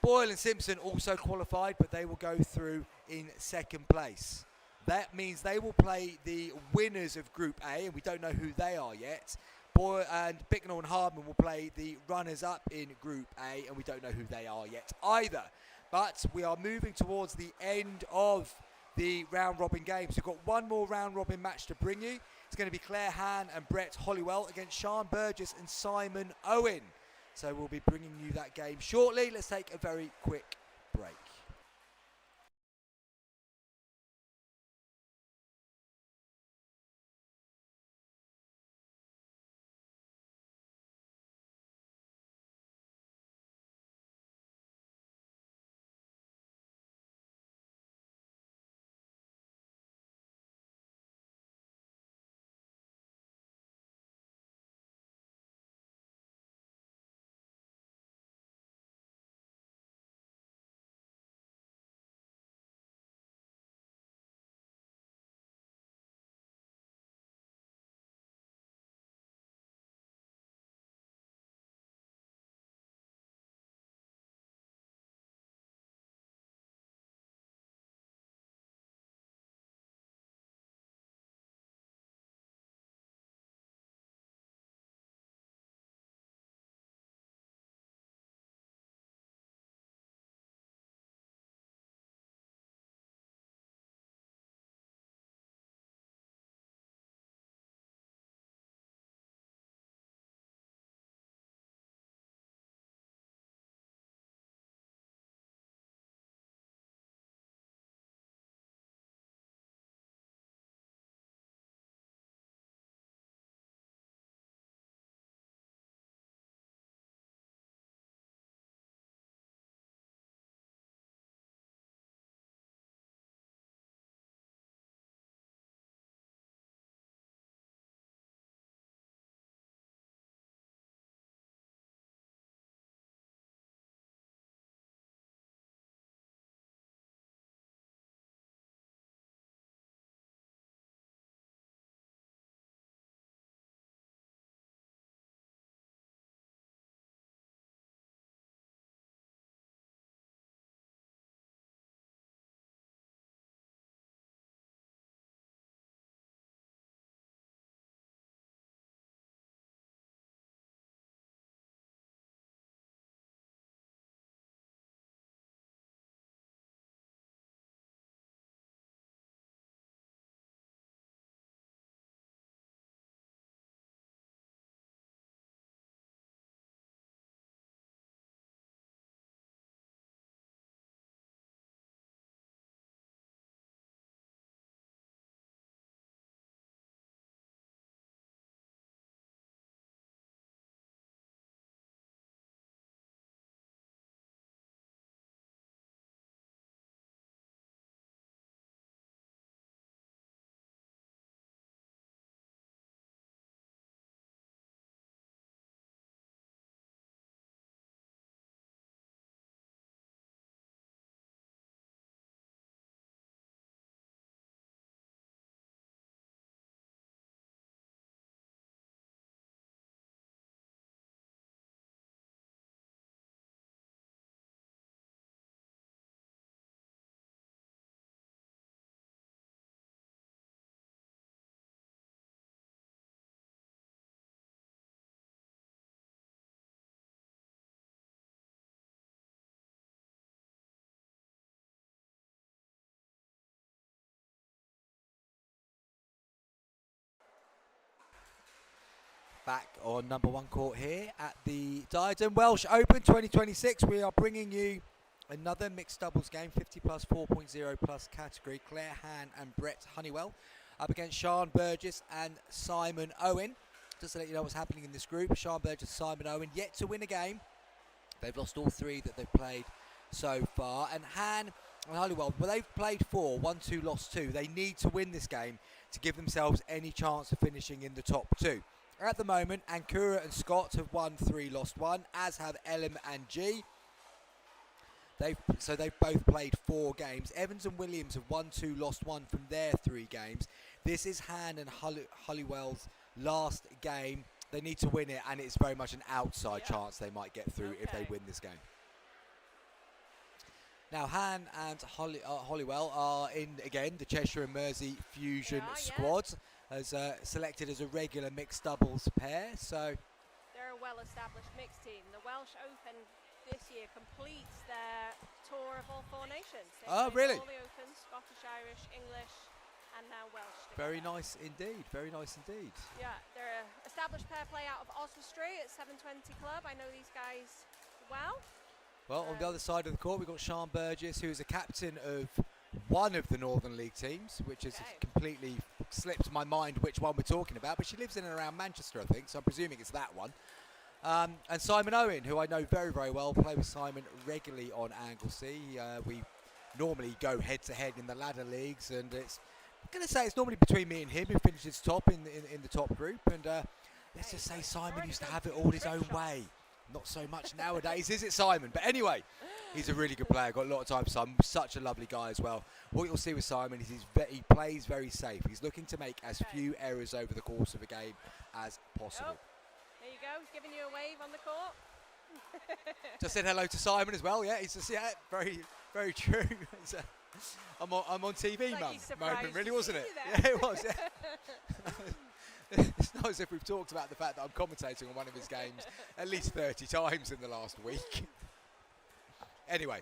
Speaker 1: Boyle and Simpson also qualified, but they will go through in second place. That means they will play the winners of Group A, and we don't know who they are yet. Boyle and Bicknell and Hardman will play the runners-up in Group A, and we don't know who they are yet either. But we are moving towards the end of the round-robin games. We've got one more round-robin match to bring you. It's going to be Claire Han and Brett Hollywell against Sean Burgess and Simon Owen. So we'll be bringing you that game shortly. Let's take a very quick break. Back on number 1 court here at the Diadem Welsh Open 2026. We are bringing you another mixed doubles game, 50 plus 4.0 plus category. Claire Han and Brett Honeywell up against Sian Burgess and Simon Owen. Just to let you know what's happening in this group, Sian Burgess, Simon Owen yet to win a game. They've lost all 3 that they've played so far. And Han and Honeywell, well, they've played 4, 1-2, lost 2. They need to win this game to give themselves any chance of finishing in the top 2. At the moment, Ankura and Scott have won 3, lost 1, as have Elim and G. They've both played 4 games. Evans and Williams have won 2, lost 1 from their 3 games. This is Han and Hollywell's last game. They need to win it, and it's very much an outside chance they might get through if they win this game. Now, Han and Hollywell are in, again, the Cheshire and Mersey Fusion squad, as selected as a regular mixed doubles pair. So
Speaker 3: they're a well-established mixed team. The Welsh Open this year completes their tour of all 4 nations.
Speaker 1: Oh, really?
Speaker 3: All the Opens, Scottish, Irish, English, and now Welsh.
Speaker 1: Very nice indeed. Very nice indeed.
Speaker 3: Yeah, they're an established pair play out of Oswestry at 720 Club. I know these guys well.
Speaker 1: Well, on the other side of the court, we've got Sian Burgess, who is a captain of one of the Northern League teams, which has completely slipped my mind which one we're talking about, but she lives in and around Manchester, I think, so I'm presuming it's that one. And Simon Owen, who I know very, very well, play with Simon regularly on Anglesey. We normally go head-to-head in the ladder leagues, and I'm going to say it's normally between me and him who finishes top in the top group, and let's just say Simon used to have it all his own way. Not so much nowadays, is it, Simon? But anyway, he's a really good player. Got a lot of time for Simon. Such a lovely guy as well. What you'll see with Simon is he plays very safe. He's looking to make as few errors over the course of a game as possible.
Speaker 3: Oh, there you go. He's giving you a wave on the court.
Speaker 1: Just said hello to Simon as well. Yeah, he's just very, very true. I'm on TV,
Speaker 3: like
Speaker 1: Mum.
Speaker 3: Moment,
Speaker 1: really, wasn't it? Yeah, it was. Yeah. It's not as if we've talked about the fact that I'm commentating on one of his games at least 30 times in the last week. Anyway,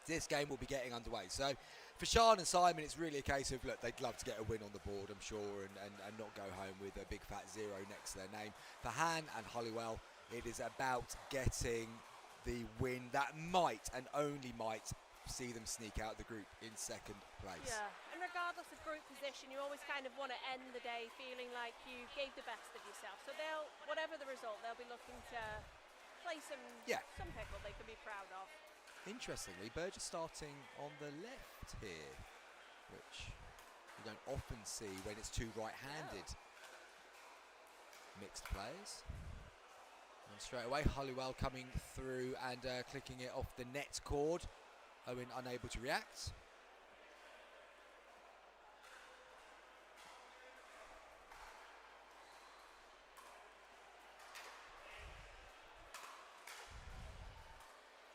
Speaker 1: this game will be getting underway. So for Sian and Simon, it's really a case of, look, they'd love to get a win on the board, I'm sure, and not go home with a big fat 0 next to their name. For Han and Hollywell, it is about getting the win that might and only might see them sneak out the group in 2nd place.
Speaker 3: Yeah, and regardless of group position, you always kind of want to end the day feeling like you gave the best of yourself. So whatever the result, they'll be looking to play some pickle they can be proud of.
Speaker 1: Interestingly, Burgess starting on the left here, which you don't often see when it's 2 right-handed mixed players. And straight away, Hollywell coming through and clicking it off the net cord. Owen unable to react.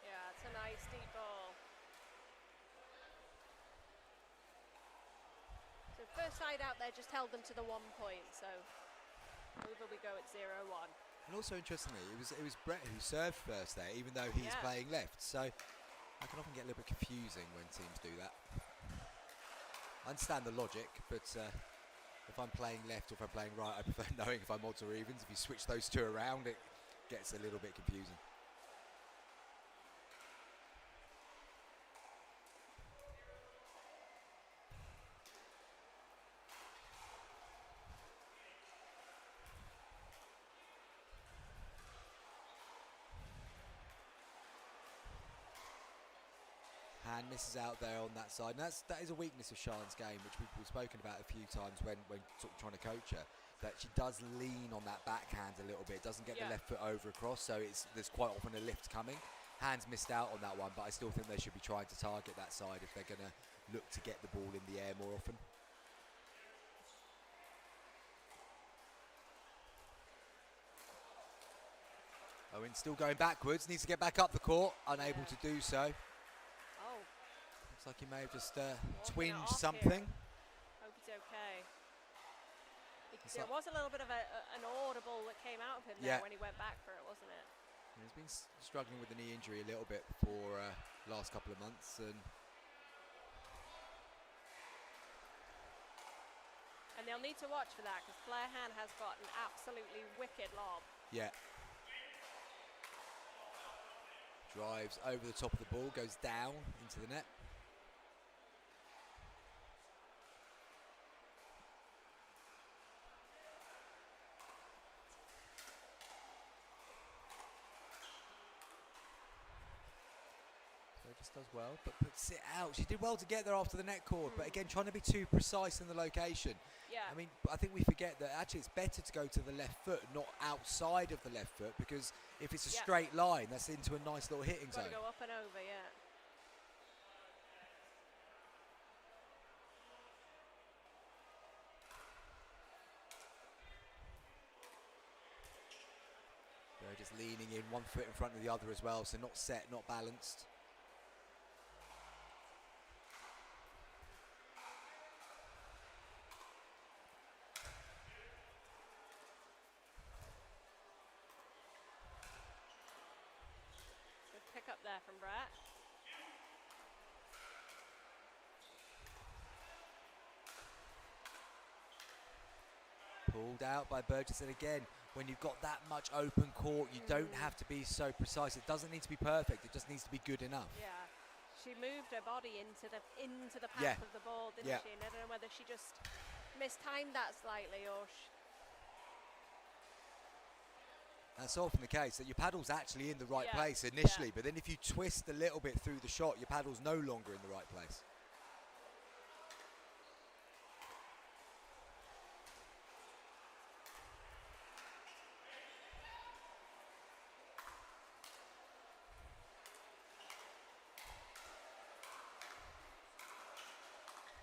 Speaker 3: Yeah, it's a nice deep ball. So first side out there just held them to the 1 point, so over we go at 0-1.
Speaker 1: And also interestingly, it was Brett who served first there, even though he's playing left. So I can often get a little bit confusing when teams do that. I understand the logic, but if I'm playing left or if I'm playing right, I prefer knowing if I'm odds or evens. If you switch those 2 around, it gets a little bit confusing. Han misses out there on that side, and that is a weakness of Sian's game, which we've spoken about a few times when sort of trying to coach her, that she does lean on that backhand a little bit, doesn't get the left foot over across, so there's quite often a lift coming. Han's missed out on that one, but I still think they should be trying to target that side if they're going to look to get the ball in the air more often. Owen still going backwards, needs to get back up the court, unable to do so. Looks like he may have just twinged something.
Speaker 3: Hope it's okay. There was a little bit of an audible that came out of him there when he went back for it, wasn't it?
Speaker 1: He's been struggling with the knee injury a little bit for last couple of months, and
Speaker 3: they'll need to watch for that because Claire Han has got an absolutely wicked lob.
Speaker 1: Yeah. Drives over the top of the ball, goes down into the net. Just does well, but puts it out. She did well to get there after the net cord, but again, trying to be too precise in the location.
Speaker 3: Yeah.
Speaker 1: I mean, I think we forget that actually it's better to go to the left foot, not outside of the left foot, because if it's a straight line, that's into a nice little hitting zone.
Speaker 3: Got to go up and over, yeah.
Speaker 1: They're just leaning in, one foot in front of the other as well, so not set, not balanced.
Speaker 3: Pick up there from Brett.
Speaker 1: Pulled out by Burgess, and again, when you've got that much open court, you don't have to be so precise. It doesn't need to be perfect. It just needs to be good enough.
Speaker 3: Yeah, she moved her body into the path of the ball, didn't she? And I don't know whether she just mistimed that slightly or.
Speaker 1: That's often the case, that your paddle's actually in the right place initially, but then if you twist a little bit through the shot, your paddle's no longer in the right place.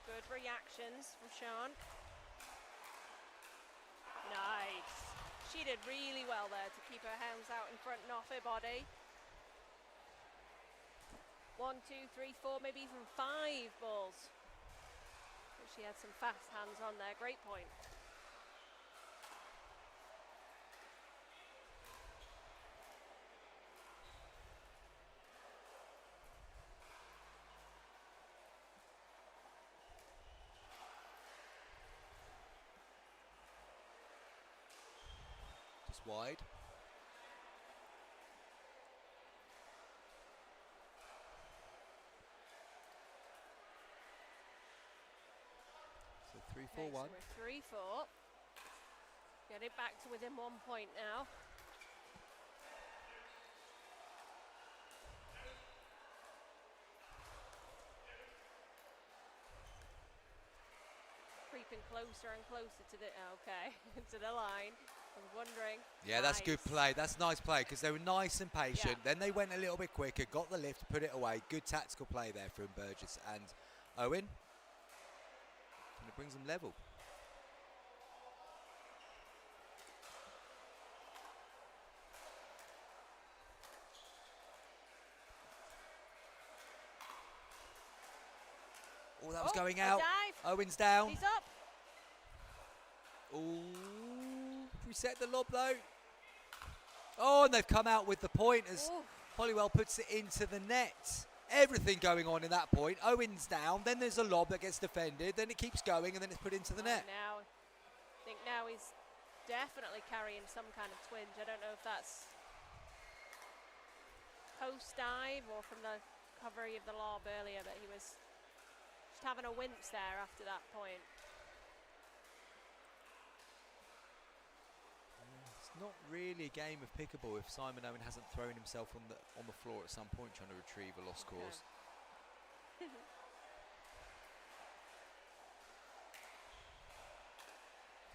Speaker 3: Good reactions from Sean. Nice. She did really well there to keep her hands out in front and off her body. 1, 2, 3, 4, maybe even 5 balls. But she had some fast hands on there. Great point.
Speaker 1: Wide. So 3-4-1.
Speaker 3: So we're 3-4. Get it back to within 1 point now. Creeping closer and closer to the to the line. I was wondering.
Speaker 1: Yeah, that's good play. That's nice play because they were nice and patient. Then they went a little bit quicker, got the lift, put it away. Good tactical play there from Burgess and Owen. And it brings them level. Oh, that was going out.
Speaker 3: Dive.
Speaker 1: Owen's down.
Speaker 3: He's up.
Speaker 1: Ooh, reset the lob though. Oh, and they've come out with the point as Hollywell puts it into the net. Everything going on in that point. Owen's down, then there's a lob that gets defended, then it keeps going, and then it's put into the net.
Speaker 3: Now, I think now he's definitely carrying some kind of twinge. I don't know if that's post dive or from the recovery of the lob earlier, but he was just having a wince there after that point.
Speaker 1: Not really a game of pickleball if Simon Owen hasn't thrown himself on the floor at some point trying to retrieve a lost cause. To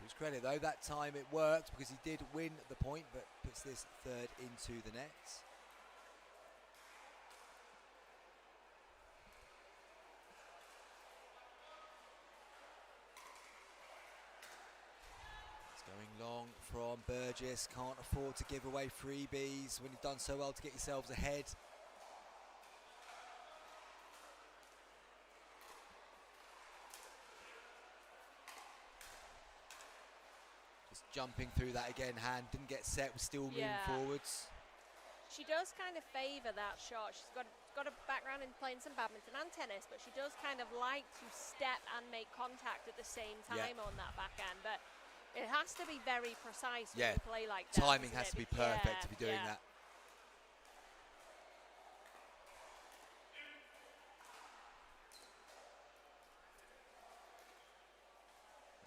Speaker 1: his credit though, that time it worked because he did win the point, but puts this third into the net. Going long from Burgess, can't afford to give away freebies when you've done so well to get yourselves ahead. Just jumping through that again, Han didn't get set, was still moving forwards.
Speaker 3: She does kind of favour that shot. She's got got a background in playing some badminton and tennis, but she does kind of like to step and make contact at the same time on that backhand. But it has to be very precise when you play like that.
Speaker 1: Timing has to be perfect to be doing that.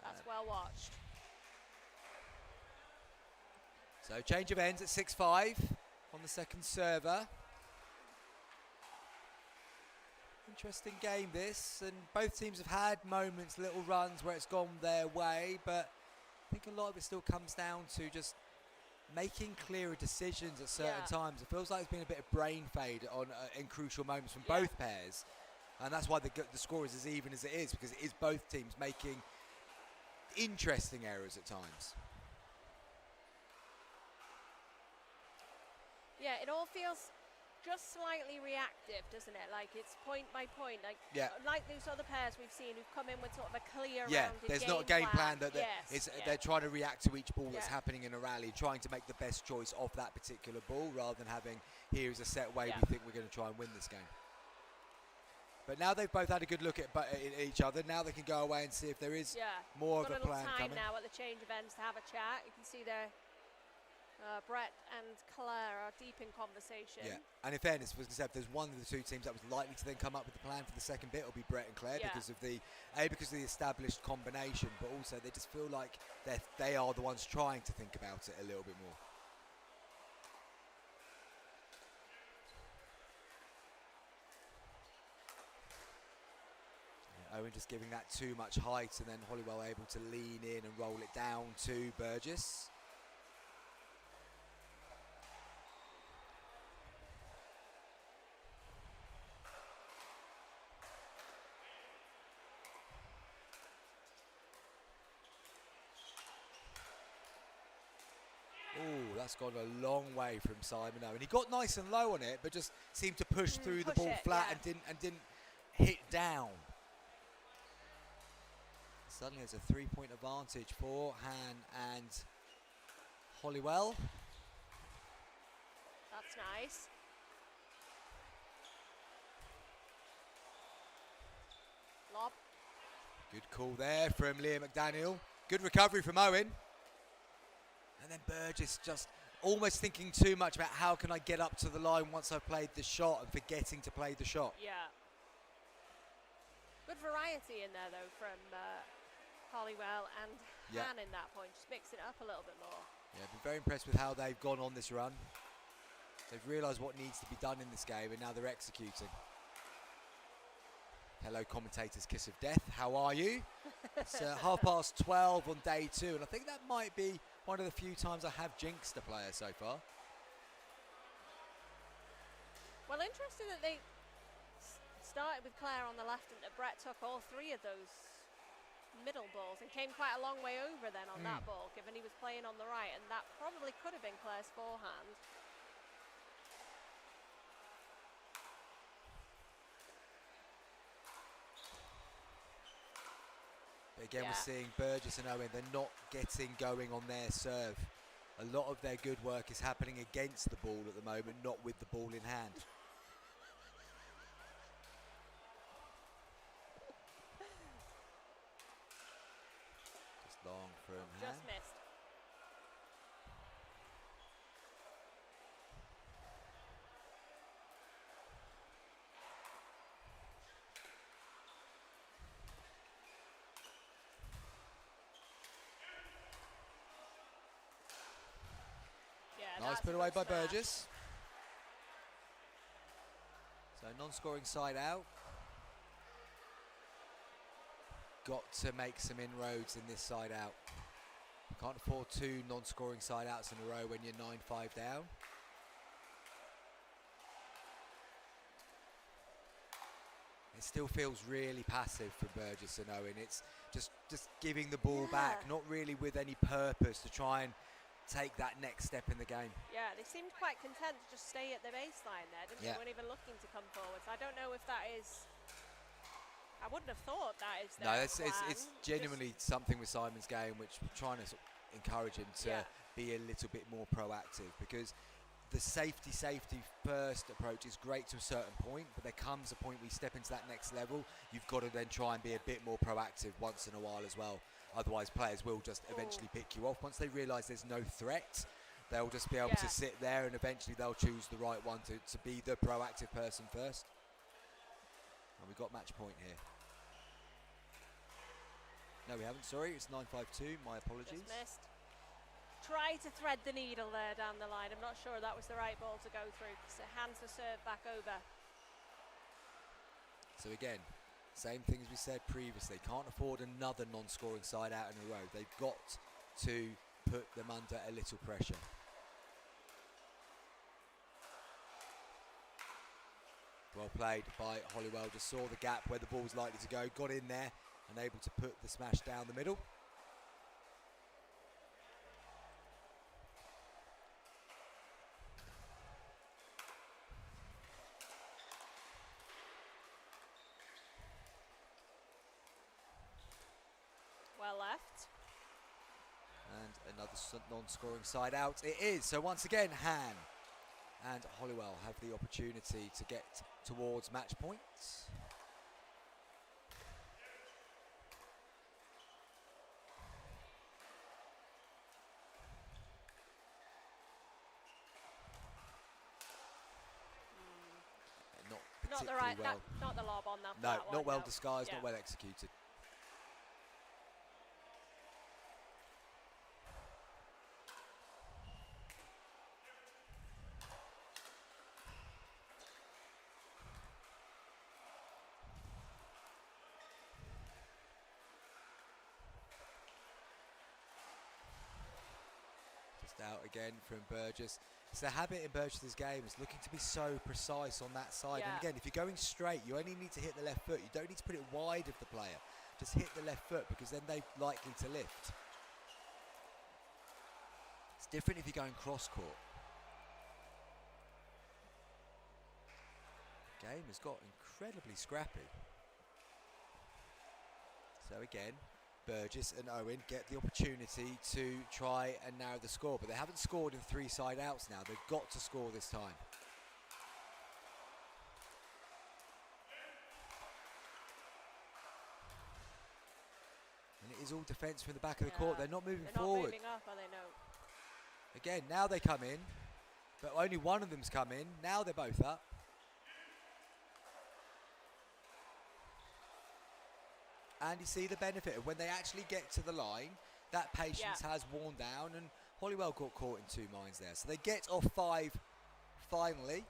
Speaker 3: That's well watched.
Speaker 1: So change of ends at 6-5 on the second server. Interesting game this, and both teams have had moments, little runs where it's gone their way, but I think a lot of it still comes down to just making clearer decisions at certain times. It feels like there's been a bit of brain fade on in crucial moments from both pairs, and that's why the score is as even as it is, because it is both teams making interesting errors at times.
Speaker 3: Yeah, it all feels just slightly reactive, doesn't it? Like it's point by point, like those other pairs we've seen who've come in with sort of a clear rounded
Speaker 1: there's not a game plan that they're trying to react to each ball that's happening in a rally, trying to make the best choice of that particular ball rather than having, here's a set way we think we're going to try and win this game. But now they've both had a good look at each other. Now they can go away and see if there is more of a plan coming.
Speaker 3: Now at the change of ends to have a chat. You can see there Brett and Claire are deep in conversation.
Speaker 1: Yeah, and in fairness, as I said, if there's one of the two teams that was likely to then come up with the plan for the second bit, it'll be Brett and Claire because of the established combination, but also they just feel like they are the ones trying to think about it a little bit more. Owen just giving that too much height, and then Hollywell able to lean in and roll it down to Burgess. Oh, that's gone a long way from Simon Owen. He got nice and low on it, but just seemed to push through the ball flat and didn't hit down. Suddenly there's a 3-point advantage for Han and Hollywell.
Speaker 3: That's nice. Lob.
Speaker 1: Good call there from Leah McDaniel. Good recovery from Owen. And then Burgess just almost thinking too much about how can I get up to the line once I've played the shot and forgetting to play the shot.
Speaker 3: Yeah. Good variety in there though from Hollywell and Han in that point, just mixing it up a little bit more.
Speaker 1: Yeah, I've been very impressed with how they've gone on this run. They've realised what needs to be done in this game and now they're executing. Hello, commentator's kiss of death. How are you? It's 12:30 on day 2, and I think that might be one of the few times I have jinxed a player so far.
Speaker 3: Well, interesting that they started with Claire on the left and that Brett took all 3 of those middle balls and came quite a long way over then on that ball, given he was playing on the right, and that probably could have been Claire's forehand.
Speaker 1: Again, we're seeing Burgess and Owen, they're not getting going on their serve. A lot of their good work is happening against the ball at the moment, not with the ball in hand. Just long from hand.
Speaker 3: Just missed.
Speaker 1: Nice put away by Burgess. So non-scoring side out. Got to make some inroads in this side out. Can't afford 2 non-scoring side outs in a row when you're 9-5 down. It still feels really passive for Burgess and Owen. It's just giving the ball back, not really with any purpose to try and take that next step in the game.
Speaker 3: Yeah, they seemed quite content to just stay at the baseline there, didn't they? They weren't even looking to come forward. So I don't know if that is... I wouldn't have thought that is their plan.
Speaker 1: It's genuinely something with Simon's game which we're trying to sort of encourage him to be a little bit more proactive, because the safety first approach is great to a certain point, but there comes a point where you step into that next level, you've got to then try and be a bit more proactive once in a while as well. Otherwise players will just eventually pick you off. Once they realise there's no threat, they'll just be able to sit there, and eventually they'll choose the right one to be the proactive person first. And we've got match point here. No, we haven't, sorry, it's 9-5-2, my apologies.
Speaker 3: Just missed. Try to thread the needle there down the line. I'm not sure that was the right ball to go through, so hands the serve back over.
Speaker 1: So again, same thing as we said previously, can't afford another non-scoring side out in a row. They've got to put them under a little pressure. Well played by Hollywell, just saw the gap where the ball was likely to go, got in there and able to put the smash down the middle.
Speaker 3: Well left.
Speaker 1: And another non-scoring side out it is. So once again, Han and Hollywell have the opportunity to get towards match points.
Speaker 3: Not the right, not the lob on that.
Speaker 1: No,
Speaker 3: that
Speaker 1: not
Speaker 3: one,
Speaker 1: well
Speaker 3: no.
Speaker 1: disguised, not well executed. Just out again from Burgess. It's a habit in Burgess's game, is looking to be so precise on that side. And again, if you're going straight, you only need to hit the left foot. You don't need to put it wide of the player. Just hit the left foot, because then they're likely to lift. It's different if you're going cross court. Game has got incredibly scrappy. So again, Burgess and Owen get the opportunity to try and narrow the score, but they haven't scored in 3 side outs now. They've got to score this time. And it is all defence from the back of the court. They're not moving forward.
Speaker 3: Not moving up, are they? No.
Speaker 1: Again, now they come in, but only one of them's come in. Now they're both up. And you see the benefit of when they actually get to the line, that patience has worn down, and Hollywell got caught in 2 minds there. So they get off 5 finally.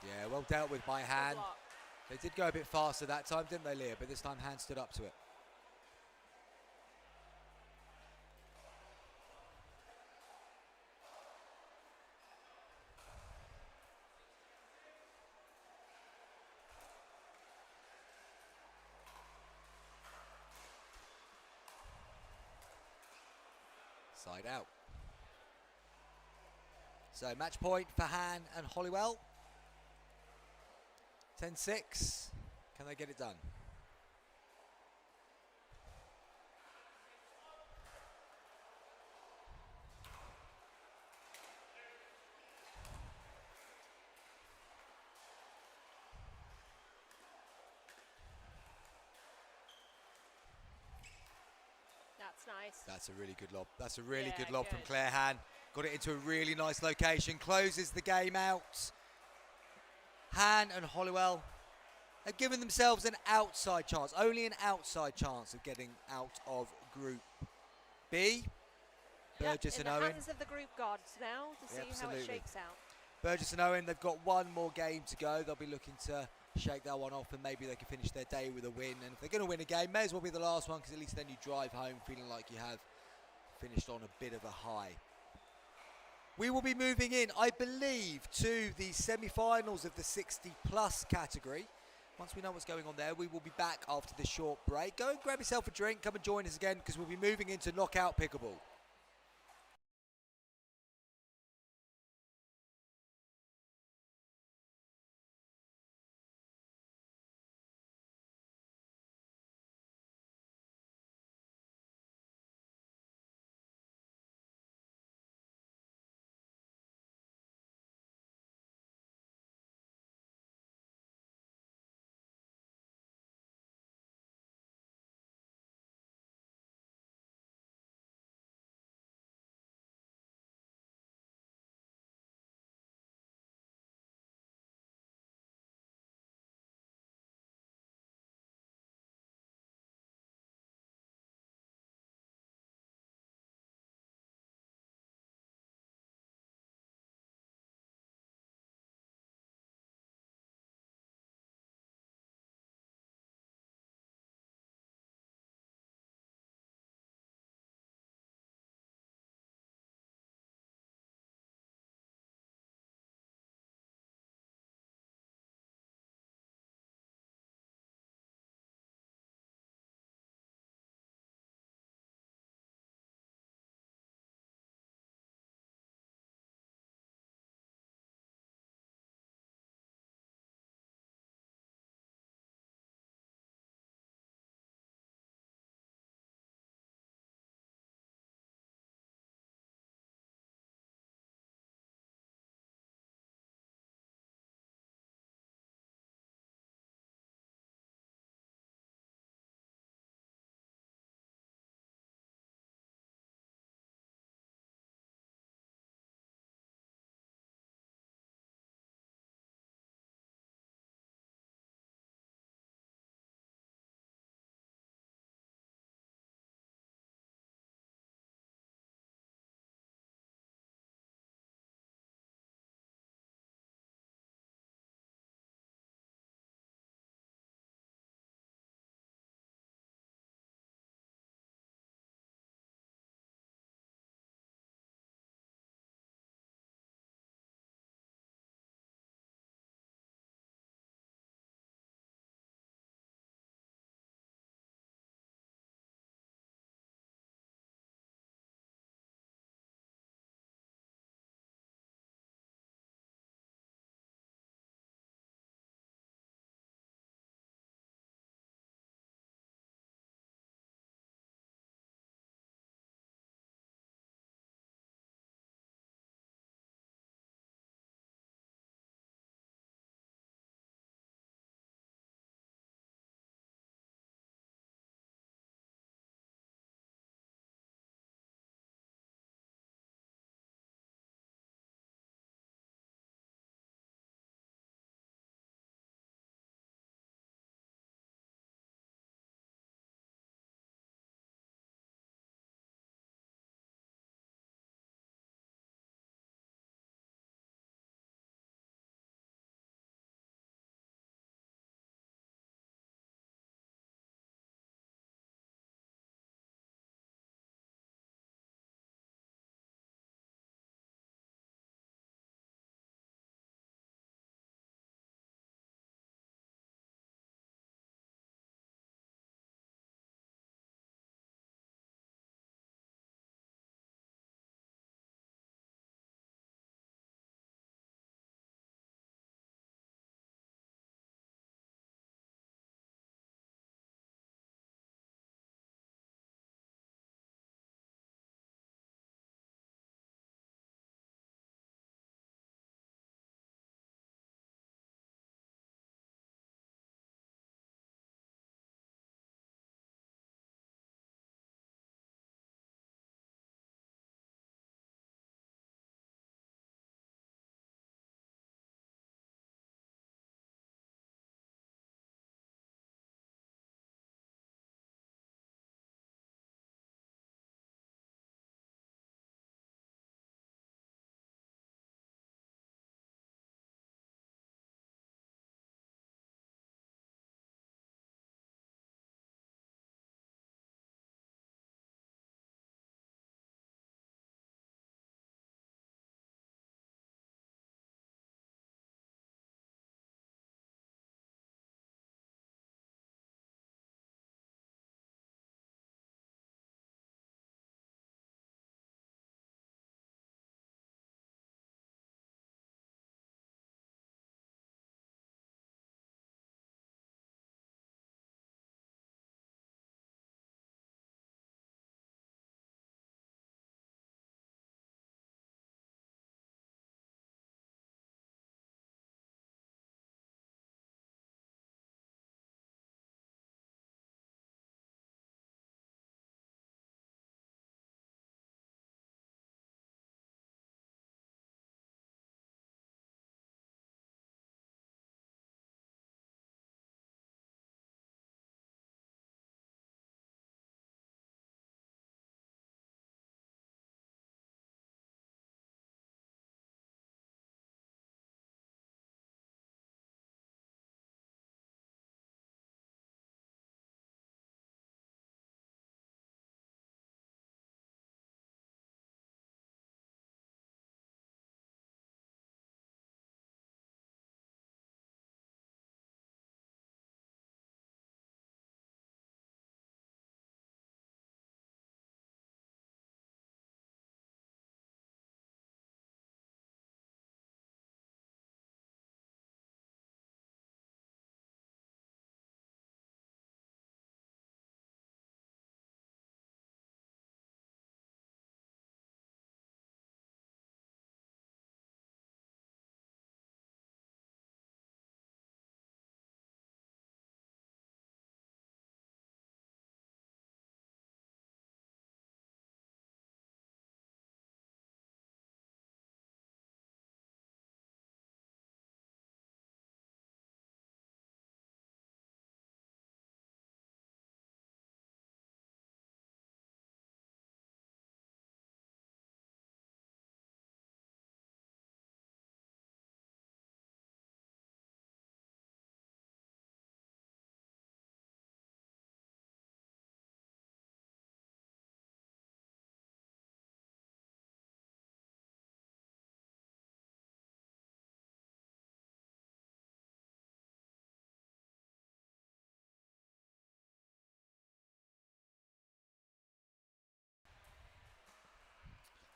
Speaker 1: Yeah, well dealt with by Han. They did go a bit faster that time, didn't they, Leah? But this time Han stood up to it. Side out. So match point for Han and Hollywell. 10-6. Can they get it done?
Speaker 3: That's nice.
Speaker 1: That's a really good lob. That's a really good lob from Claire Han. Got it into a really nice location. Closes the game out. Han and Hollywell have given themselves an outside chance, only an outside chance of getting out of Group B. Burgess and
Speaker 3: in
Speaker 1: Owen.
Speaker 3: the hands of the group gods now to see how it shakes out.
Speaker 1: Burgess and Owen, they've got one more game to go. They'll be looking to shake that one off, and maybe they can finish their day with a win. And if they're going to win a game, may as well be the last one, because at least then you drive home feeling like you have finished on a bit of a high. We will be moving in, I believe, to the semi-finals of the 60-plus category. Once we know what's going on there, we will be back after this short break. Go and grab yourself a drink, come and join us again, because we'll be moving into knockout pickleball.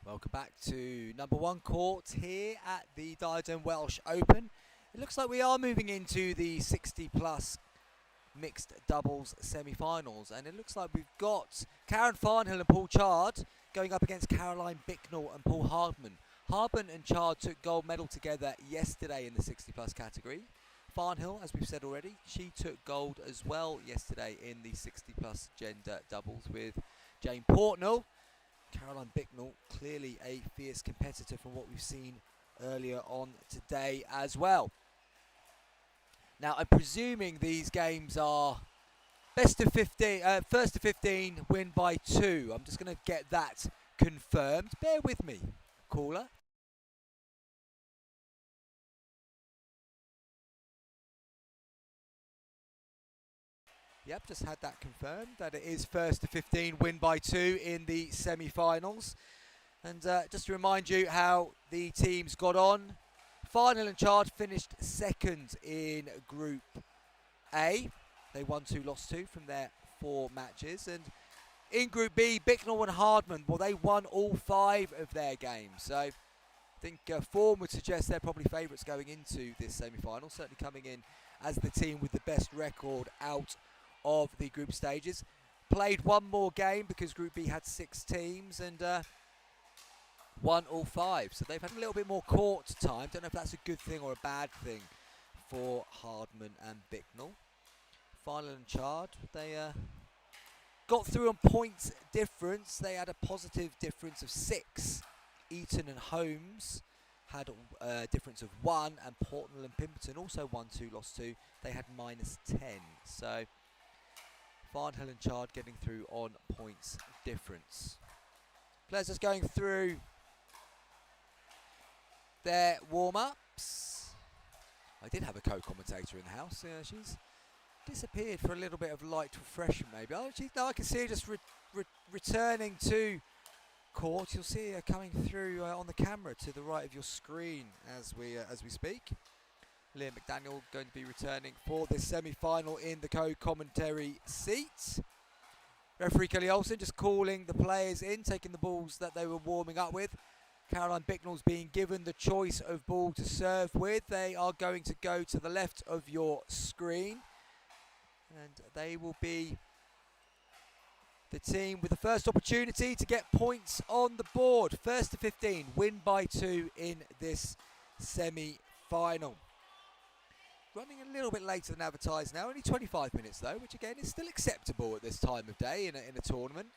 Speaker 1: Welcome back to number 1 court here at the Diadem Welsh Open. It looks like we are moving into the 60+ mixed doubles semi-finals, and it looks like we've got Karen Farnhill and Paul Chard going up against Caroline Bicknell and Paul Hardman. Hardman and Chard took gold medal together yesterday in the 60+ category. Farnhill, as we've said already, she took gold as well yesterday in the 60+ gender doubles with Jane Portnell. Caroline Bicknell, clearly a fierce competitor from what we've seen earlier on today as well. Now, I'm presuming these games are best of 15, first to 15, win by 2. I'm just going to get that confirmed. Bear with me, caller. Yep, just had that confirmed, that it is first to 15, win by 2 in the semi-finals. And just to remind you how the teams got on, Farnhill and Chard finished second in Group A. They won 2, lost 2 from their 4 matches. And in Group B, Bicknell and Hardman, well, they won all 5 of their games. So I think form would suggest they're probably favourites going into this semi-final, certainly coming in as the team with the best record out of the group stages. Played one more game because Group B had 6 teams and won all 5. So they've had a little bit more court time. Don't know if that's a good thing or a bad thing for Hardman and Bicknell. Farnhill and Chard, they got through on points difference. They had a positive difference of 6. Eton and Holmes had a difference of 1, and Portnell and Pimperton also won 2, lost 2. They had -10. So Farnhill and Chard getting through on points difference. Players just going through their warm-ups. I did have a co-commentator in the house. She's disappeared for a little bit of light refreshment, maybe. Oh, no, I can see her just returning to court. You'll see her coming through on the camera to the right of your screen as we speak. Liam McDaniel going to be returning for this semi-final in the co-commentary seat. Referee Kelly Olsen just calling the players in, taking the balls that they were warming up with. Caroline Bicknell's being given the choice of ball to serve with. They are going to go to the left of your screen, and they will be the team with the first opportunity to get points on the board. First to 15, win by 2 in this semi-final. Running a little bit later than advertised now, only 25 minutes though, which again is still acceptable at this time of day in a tournament.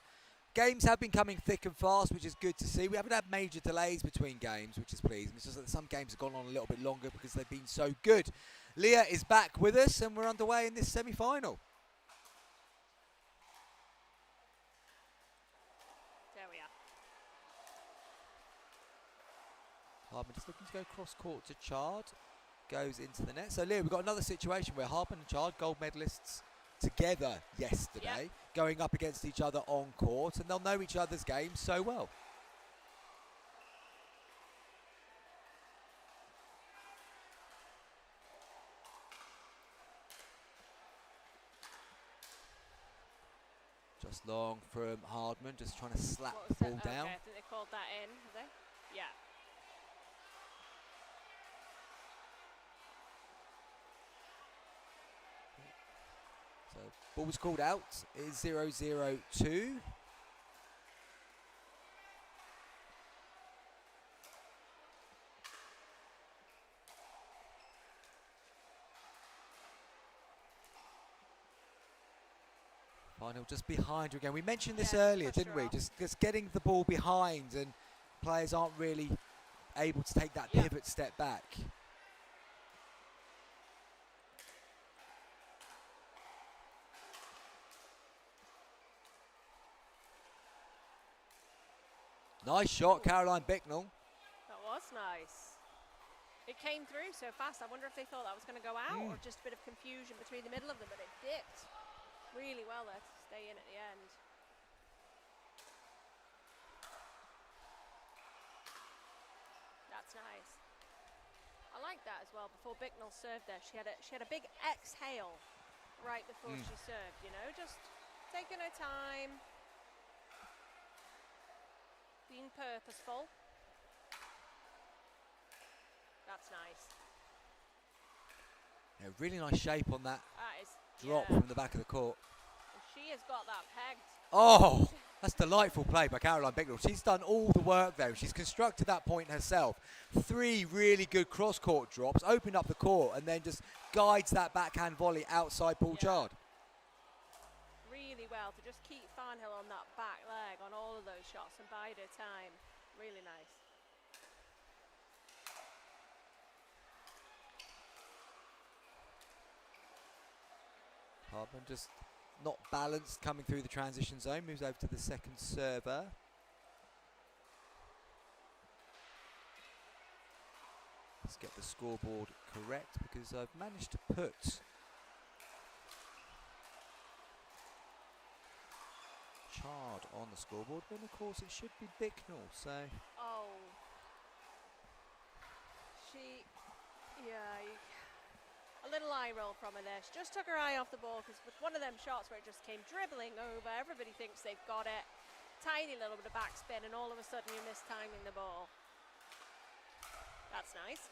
Speaker 1: Games have been coming thick and fast, which is good to see. We haven't had major delays between games, which is pleasing. It's just that some games have gone on a little bit longer because they've been so good. Leah is back with us, and we're underway in this semi-final.
Speaker 3: There we are.
Speaker 1: Hardman just looking to go cross-court to Chard. Goes into the net. So, Leah, we've got another situation where Hardman and Chard, gold medalists together yesterday, going up against each other on court, and they'll know each other's games so well. Just long from Hardman, just trying to slap the ball down.
Speaker 3: Okay, I think they called that in, have they? Yeah.
Speaker 1: So, ball was called out, it is 0-0-2. Farnhill just behind her again. We mentioned this earlier, didn't we? Just getting the ball behind, and players aren't really able to take that pivot step back. Nice shot, Caroline Bicknell.
Speaker 3: That was nice. It came through so fast. I wonder if they thought that was going to go out or just a bit of confusion between the middle of them, but it dipped really well there to stay in at the end. That's nice. I like that as well. Before Bicknell served there, she had a big exhale right before she served, you know, just taking her time. being purposeful. That's nice.
Speaker 1: Yeah, really nice shape on that
Speaker 3: That is
Speaker 1: drop
Speaker 3: yeah.
Speaker 1: from the back of the court.
Speaker 3: And she has got that pegged.
Speaker 1: Oh, that's delightful play by Caroline Bicknell. She's done all the work there. She's constructed that point herself. 3 really good cross-court drops, opened up the court, and then just guides that backhand volley outside Paul Chard.
Speaker 3: Really well to just keep Farnhill on that back leg on all of those shots and bide her time. Really nice.
Speaker 1: Hardman just not balanced coming through the transition zone. Moves over to the second server. Let's get the scoreboard correct because I've managed to put Chard on the scoreboard, when of course it should be Bicknell. So
Speaker 3: Oh. A little eye roll from her there. She just took her eye off the ball because with one of them shots where it just came dribbling over, everybody thinks they've got it. Tiny little bit of backspin and all of a sudden you're mistiming the ball. That's nice.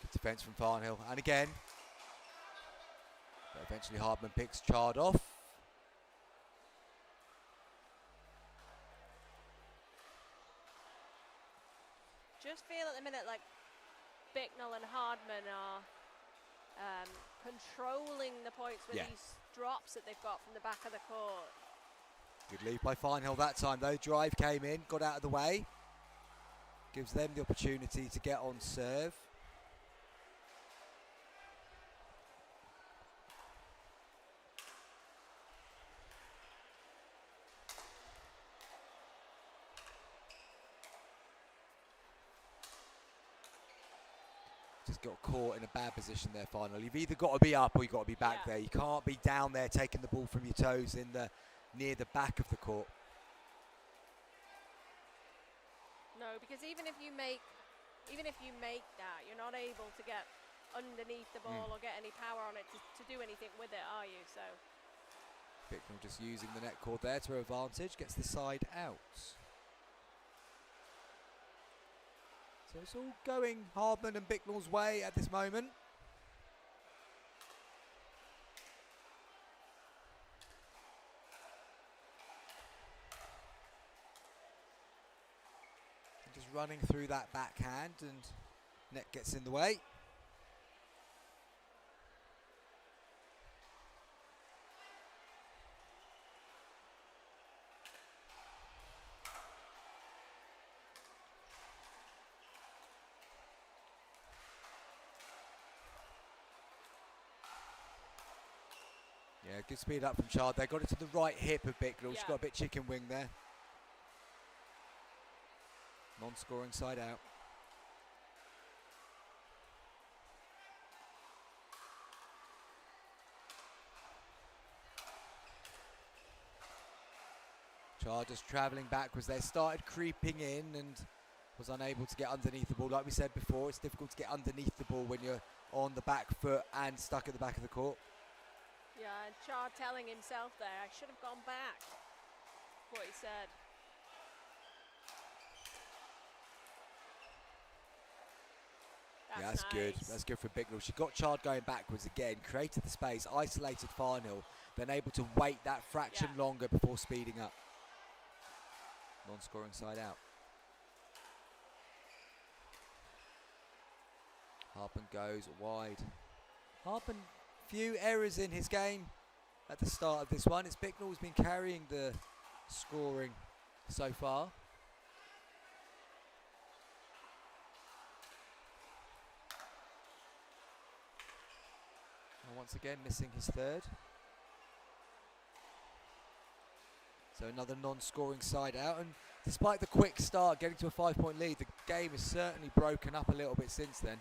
Speaker 1: good defence from Farnhill. And again, but eventually Hardman picks Chard off.
Speaker 3: Just feel at the minute like Bicknell and Hardman are controlling the points with these drops that they've got from the back of the court.
Speaker 1: Good lead by Farnhill that time though. Drive came in, got out of the way. Gives them the opportunity to get on serve. Just got caught in a bad position there, Farnhill. You've either got to be up or you've got to be back there. You can't be down there taking the ball from your toes in the near the back of the court.
Speaker 3: No, because even if you make that, you're not able to get underneath the ball or get any power on it to do anything with it, are you? So
Speaker 1: Bicknell just using the net cord there to her advantage, gets the side out. So it's all going Hardman and Bicknell's way at this moment. And just running through that backhand and net gets in the way. Yeah, good speed up from Chard. They got it to the right hip of Bicknell. She's got a bit chicken wing there. Non-scoring side out. Chard just travelling backwards. They started creeping in and was unable to get underneath the ball. Like we said before, it's difficult to get underneath the ball when you're on the back foot and stuck at the back of the court.
Speaker 3: yeah, and Chard telling himself there, I should have gone back. What he said.
Speaker 1: Yeah, that's
Speaker 3: nice.
Speaker 1: good. That's good for Bicknell. She got Chard going backwards again, created the space, isolated Farnhill, then able to wait that fraction longer before speeding up. Non-scoring side out. Hardman goes wide. Hardman, few errors in his game at the start of this one. It's Bicknell who's been carrying the scoring so far. And once again missing his third. So another non-scoring side out, and despite the quick start getting to a 5-point lead, the game has certainly broken up a little bit since then.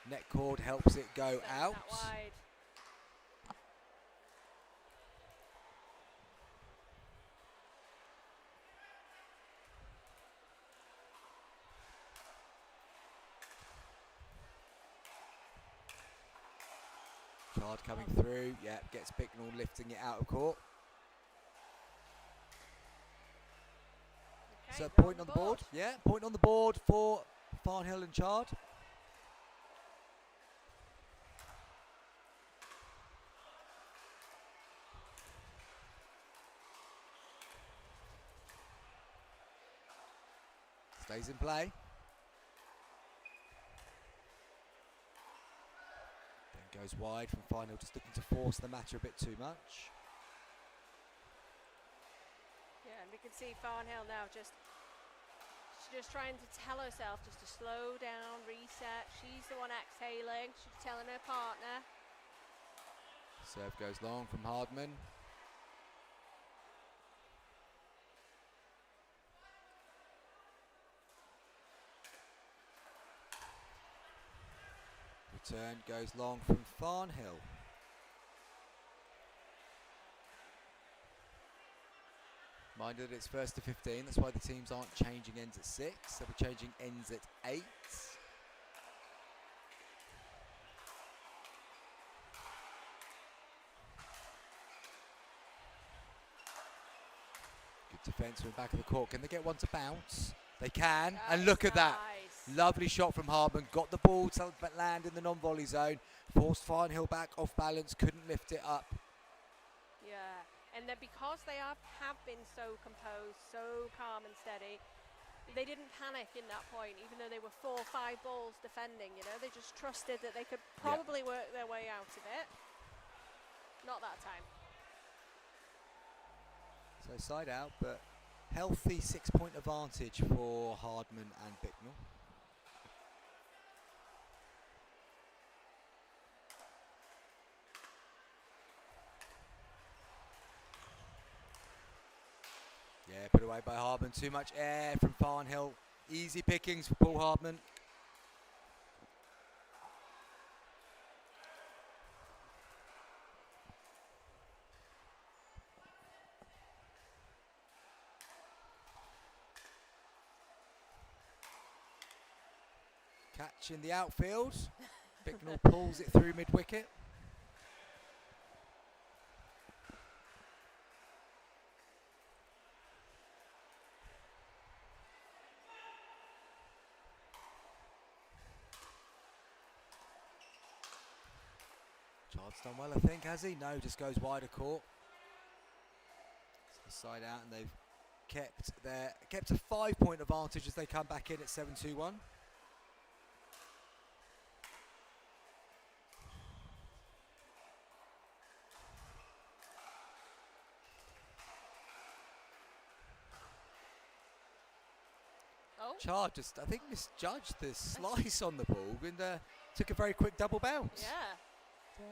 Speaker 1: Net cord helps it go out.
Speaker 3: That wide.
Speaker 1: Chard coming through. Yeah, gets Bicknell lifting it out of court.
Speaker 3: Okay,
Speaker 1: So
Speaker 3: they're
Speaker 1: point on the board. Yeah, point on the board for Farnhill and Chard. Stays in play. Then goes wide from Farnhill, just looking to force the matter a bit too much.
Speaker 3: Yeah, and we can see Farnhill now she's just trying to tell herself just to slow down, reset. She's the one exhaling. She's telling her partner.
Speaker 1: Serve goes long from Hardman. Return goes long from Farnhill. Mind that it's first to 15, that's why the teams aren't changing ends at 6, they'll be changing ends at 8. Good defence from the back of the court. Can they get one to bounce? They can, and look at that.
Speaker 3: Nice.
Speaker 1: Lovely shot from Hardman. Got the ball to land in the non-volley zone. Forced Farnhill back off balance. Couldn't lift it up.
Speaker 3: Yeah, and then because they have been so composed, so calm and steady, they didn't panic in that point, even though they were 4 or 5 balls defending. You know, they just trusted that they could probably work their way out of it. Not that time.
Speaker 1: So side out, but healthy 6-point advantage for Hardman and Bicknell. Yeah, put away by Hardman. Too much air from Farnhill. Easy pickings for Paul Hardman. Catch in the outfield. Bicknell pulls it through mid-wicket. Chard's done well, I think, has he? No, just goes wider court. So side out, and they've kept a 5-point advantage as they come back in at 7-2-1. Chard just, I think, misjudged the slice on the ball and took a very quick double bounce.
Speaker 3: Yeah.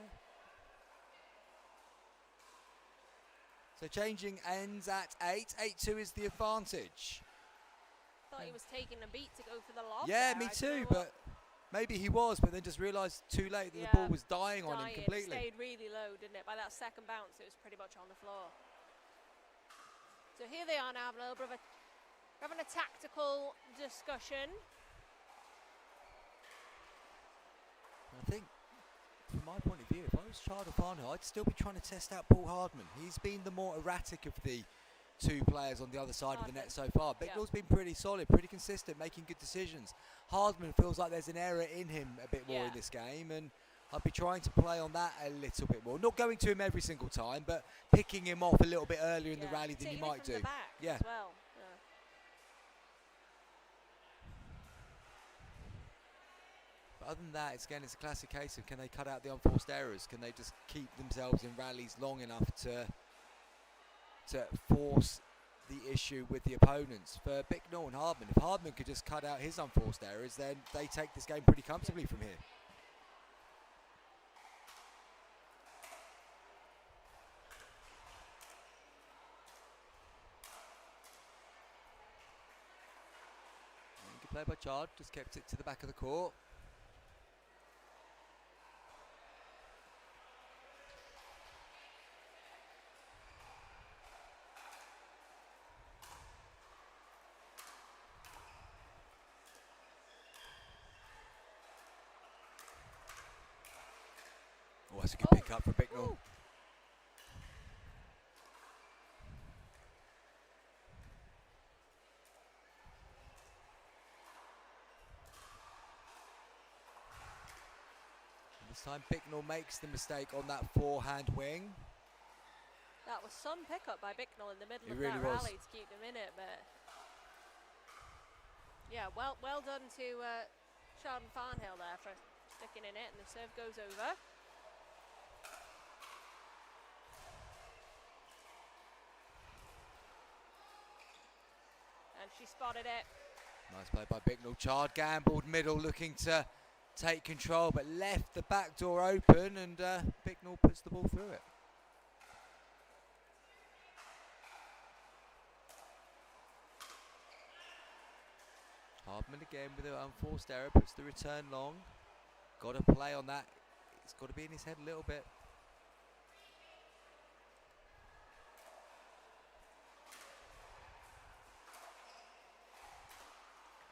Speaker 1: So changing ends at 8. 8-2 is the advantage.
Speaker 3: Thought he was taking a beat to go for the lob.
Speaker 1: Yeah,
Speaker 3: there.
Speaker 1: me
Speaker 3: I don't
Speaker 1: too,
Speaker 3: know
Speaker 1: but maybe he was, but then just realised too late that the ball was dying on him completely.
Speaker 3: It stayed really low, didn't it? By that second bounce, it was pretty much on the floor. So here they are now, having a little bit of having a tactical discussion.
Speaker 1: I think, from my point of view, if I was Chard or Farnhill, I'd still be trying to test out Paul Hardman. He's been the more erratic of the two players on the other side of the net so far. Bicknell's been pretty solid, pretty consistent, making good decisions. Hardman feels like there's an error in him a bit more in this game, and I'd be trying to play on that a little bit more. Not going to him every single time, but picking him off a little bit earlier in the rally than you might do.
Speaker 3: The back as well.
Speaker 1: But other than that, it's a classic case of can they cut out the unforced errors? Can they just keep themselves in rallies long enough to force the issue with the opponents? For Bicknell and Hardman, if Hardman could just cut out his unforced errors, then they take this game pretty comfortably from here. Good play by Chard, just kept it to the back of the court. That's a good
Speaker 3: Oh.
Speaker 1: pick up for Bicknell.
Speaker 3: Ooh.
Speaker 1: This time Bicknell makes the mistake on that forehand wing.
Speaker 3: That was some pickup by Bicknell in the middle
Speaker 1: It
Speaker 3: of
Speaker 1: really
Speaker 3: that
Speaker 1: was.
Speaker 3: rally to keep them in it, but yeah, well done to Chardon Farnhill there for sticking in it, and the serve goes over. And she spotted it.
Speaker 1: Nice play by Bicknell. Chard gambled middle, looking to take control, but left the back door open, and Bicknell puts the ball through it. Hardman again with an unforced error, puts the return long. Got to play on that. It's got to be in his head a little bit.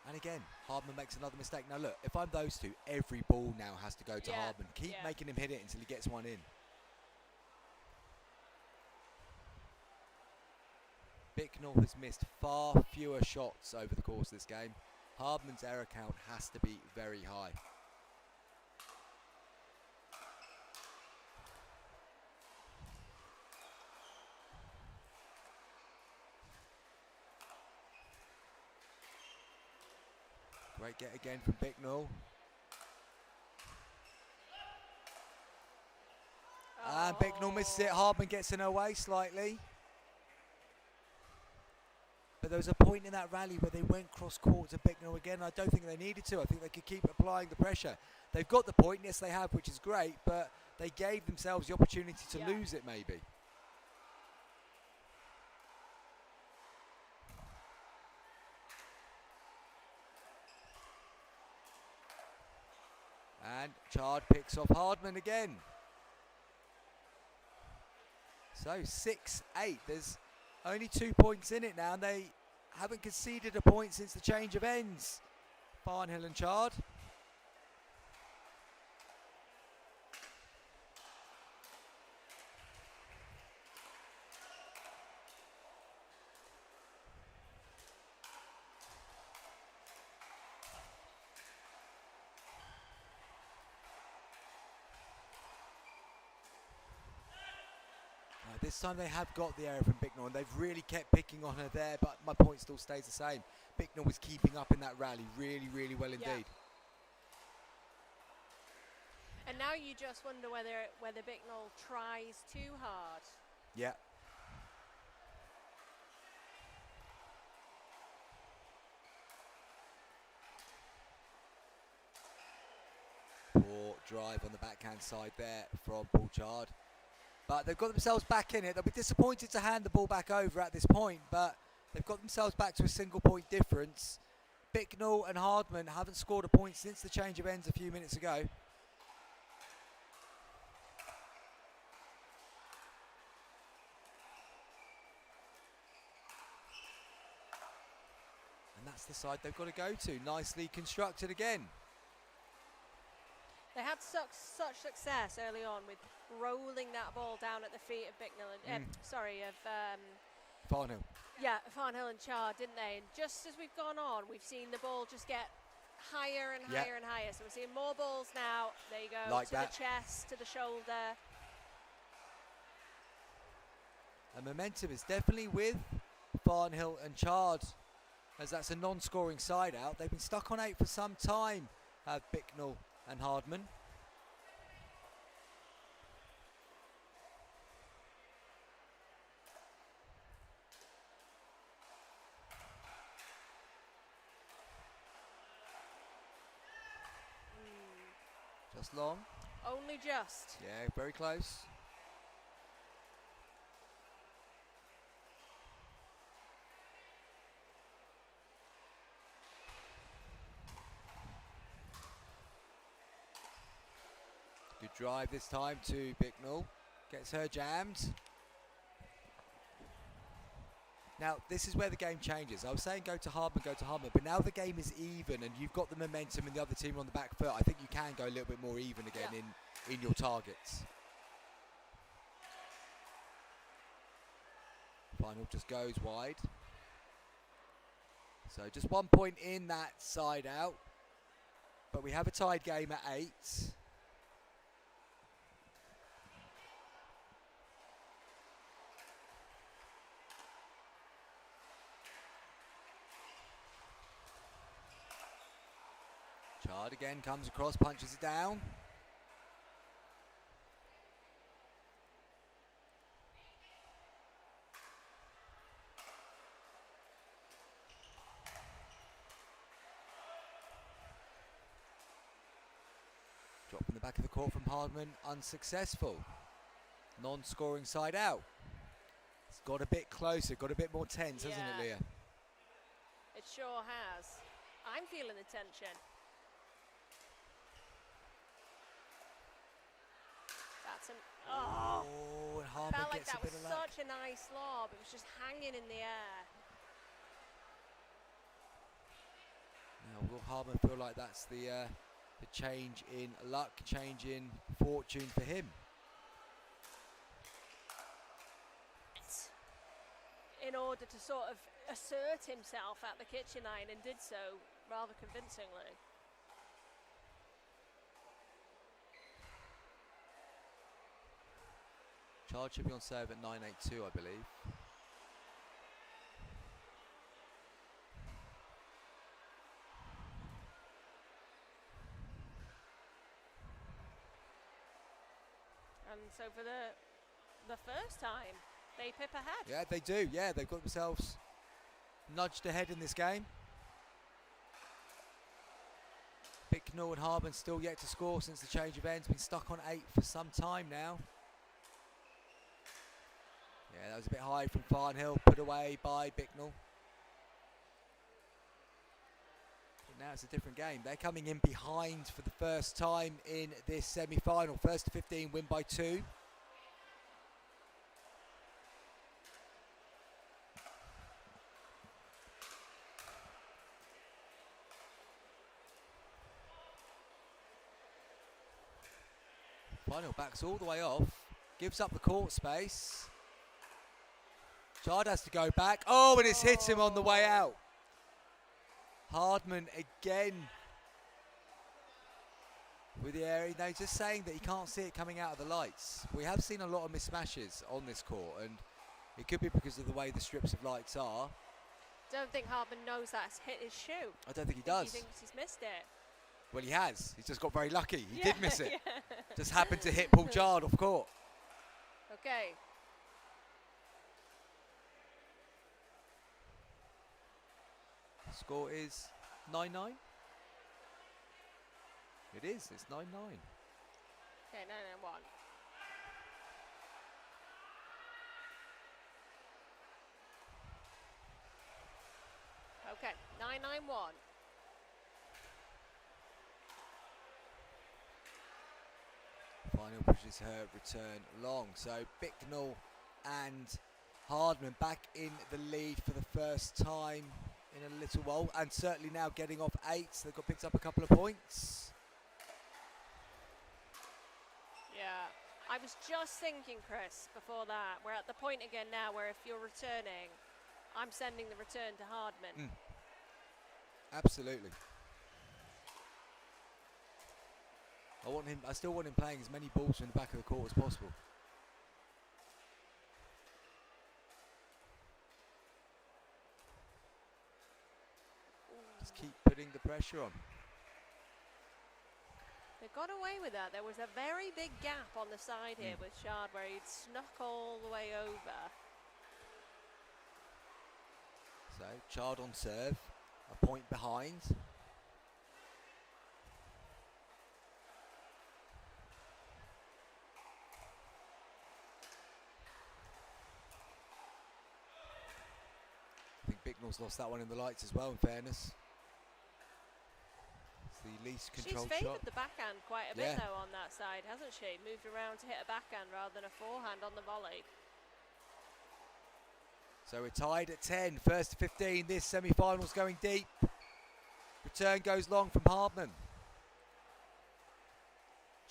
Speaker 1: And again, Hardman makes another mistake. Now look, if I'm those two, every ball now has to go to
Speaker 3: Yeah,
Speaker 1: Hardman. Keep
Speaker 3: yeah.
Speaker 1: making him hit it until he gets one in. Bicknell has missed far fewer shots over the course of this game. Hardman's error count has to be very high. Great get again from Bicknell. And Bicknell misses it. Hardman gets in her way slightly. But there was a point in that rally where they went cross court to Bicknell again. I don't think they needed to. I think they could keep applying the pressure. They've got the point, yes they have, which is great, but they gave themselves the opportunity to lose it maybe. And Chard picks off Hardman again. So 6-8. There's only 2 points in it now, and they haven't conceded a point since the change of ends. Farnhill and Chard. This time they have got the error from Bicknell, and they've really kept picking on her there, but my point still stays the same. Bicknell was keeping up in that rally really, really well indeed.
Speaker 3: And now you just wonder whether Bicknell tries too hard.
Speaker 1: Yeah. Poor drive on the backhand side there from Paul Chard. But they've got themselves back in it. They'll be disappointed to hand the ball back over at this point, but they've got themselves back to a single point difference. Bicknell and Hardman haven't scored a point since the change of ends a few minutes ago. And that's the side they've got to go to. Nicely constructed again.
Speaker 3: They had such success early on with rolling that ball down at the feet of Bicknell and
Speaker 1: Farnhill.
Speaker 3: Yeah, Farnhill and Chard, didn't they? And just as we've gone on, we've seen the ball just get higher and higher and higher. So we're seeing more balls now. There you go.
Speaker 1: Like
Speaker 3: to
Speaker 1: that.
Speaker 3: the chest, to the shoulder.
Speaker 1: And momentum is definitely with Farnhill and Chard, as that's a non-scoring side out. They've been stuck on 8 for some time, have Bicknell and Hardman. Just long.
Speaker 3: Only just.
Speaker 1: Yeah, very close. Good drive this time to Bicknell. Gets her jammed. Now, this is where the game changes. I was saying go to Hardman, but now the game is even and you've got the momentum and the other team on the back foot. I think you can go a little bit more even again in your targets. Final just goes wide. So just 1 point in that side out. But we have a tied game at 8. Chard again comes across, punches it down. Drop in the back of the court from Hardman, unsuccessful. Non-scoring side out. It's got a bit closer, got a bit more tense, hasn't it, Leah?
Speaker 3: It sure has. I'm feeling the tension. That's an... Oh!
Speaker 1: And Hardman
Speaker 3: Felt like
Speaker 1: gets
Speaker 3: that
Speaker 1: a bit
Speaker 3: was
Speaker 1: of luck.
Speaker 3: such a nice lob. It was just hanging in the air.
Speaker 1: Now, will Hardman feel like that's the change in luck, change in fortune for him?
Speaker 3: In order to sort of assert himself at the kitchen line, and did so rather convincingly.
Speaker 1: Chard should be on serve at 9.82, I believe.
Speaker 3: And so for the first time, they pip ahead.
Speaker 1: Yeah, they do. Yeah, they've got themselves nudged ahead in this game. Bicknell and Hardman still yet to score since the change of ends. Been stuck on 8 for some time now. Yeah, that was a bit high from Farnhill, put away by Bicknell. But now it's a different game. They're coming in behind for the first time in this semi-final. First to 15, win by 2. Farnhill backs all the way off, gives up the court space. Chard has to go back. Oh, and it's hit him on the way out. Hardman again with the area. They're just saying that he can't see it coming out of the lights. We have seen a lot of mismatches on this court, and it could be because of the way the strips of lights are.
Speaker 3: Don't think Hardman knows that's hit his shoe.
Speaker 1: I don't think he does.
Speaker 3: He thinks he's missed it.
Speaker 1: Well, he has. He's just got very lucky. He
Speaker 3: Yeah,
Speaker 1: did miss it.
Speaker 3: yeah.
Speaker 1: Just happened to hit Paul Chard off court.
Speaker 3: Okay.
Speaker 1: Score is 9-9. It is. It's 9-9.
Speaker 3: Okay, 9-1. Okay, 9-9-1.
Speaker 1: Final pushes her return long. So Bicknell and Hardman back in the lead for the first time in a little while, and certainly now getting off 8. So they've got picked up a couple of points.
Speaker 3: Yeah, I was just thinking, Chris, before that, we're at the point again now where if you're returning, I'm sending the return to Hardman.
Speaker 1: Absolutely. I still want him playing as many balls from the back of the court as possible. Just keep putting the pressure on.
Speaker 3: They got away with that. There was a very big gap on the side here with Chard where he'd snuck all the way over.
Speaker 1: So Chard on serve, a point behind. I think Bicknell's lost that one in the lights as well, in fairness. It's the least controlled
Speaker 3: She's
Speaker 1: shot.
Speaker 3: favoured the backhand quite a bit though on that side, hasn't she? Moved around to hit a backhand rather than a forehand on the volley.
Speaker 1: So we're tied at 10, first to 15. This semi-final's going deep. Return goes long from Hardman.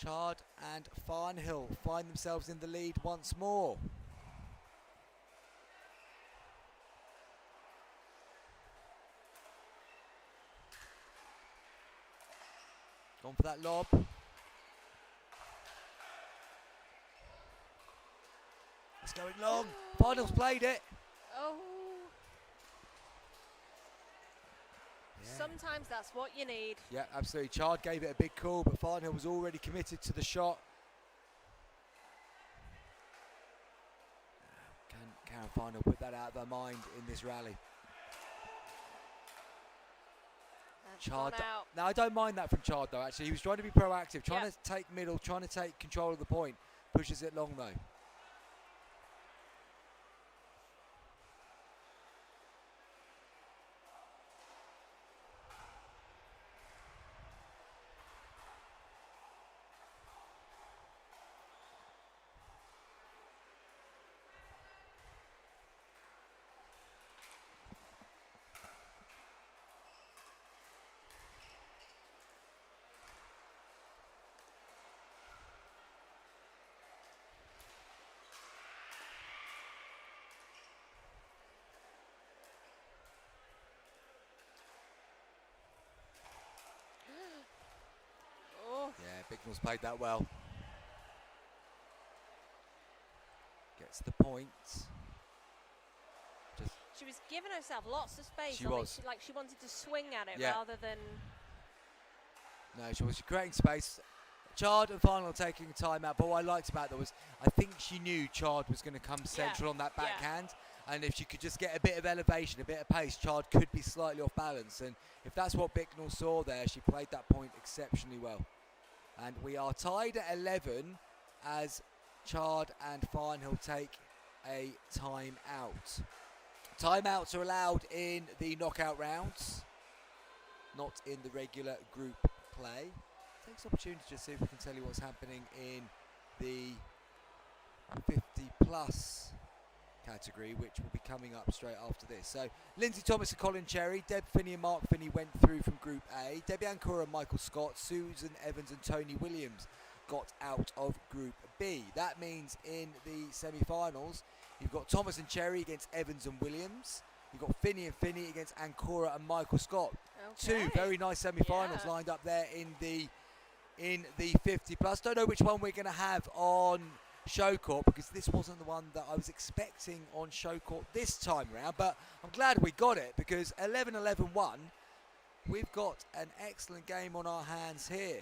Speaker 1: Chard and Farnhill find themselves in the lead once more. Gone for that lob. It's going long. Finals played it.
Speaker 3: Oh.
Speaker 1: Yeah.
Speaker 3: Sometimes that's what you need.
Speaker 1: Yeah, absolutely. Chard gave it a big call, but Farnhill was already committed to the shot. Can Karen Farnhill put that out of her mind in this rally? Chard.
Speaker 3: Out.
Speaker 1: Now, I don't mind that from Chard, though, actually. He was trying to be proactive, trying to take middle, trying to take control of the point. Pushes it long, though. Yeah, Bicknell's played that well. Gets the point.
Speaker 3: She was giving herself lots of space.
Speaker 1: She was.
Speaker 3: Like she wanted to swing at it
Speaker 1: Yeah.
Speaker 3: rather than...
Speaker 1: No, she was creating space. Chard and Farnhill taking a timeout, but what I liked about that was I think she knew Chard was going to come central on that backhand, and if she could just get a bit of elevation, a bit of pace, Chard could be slightly off balance, and if that's what Bicknell saw there, she played that point exceptionally well. And we are tied at 11 as Chard and Farnhill take a timeout. Timeouts are allowed in the knockout rounds, not in the regular group play. Takes opportunity to see if we can tell you what's happening in the 50 plus category, which will be coming up straight after this. So Lindsay Thomas and Colin Cherry, Deb Finney and Mark Finney went through from Group A. Debbie Ancora and Michael Scott, Susan Evans and Tony Williams got out of Group B. That means in the semi-finals, you've got Thomas and Cherry against Evans and Williams. You've got Finney and Finney against Ancora and Michael Scott.
Speaker 3: Okay.
Speaker 1: Two very nice semi-finals lined up there in the 50 plus. Don't know which one we're going to have on Show Court, because this wasn't the one that I was expecting on Show Court this time round, but I'm glad we got it, because 11-11-1, we've got an excellent game on our hands here.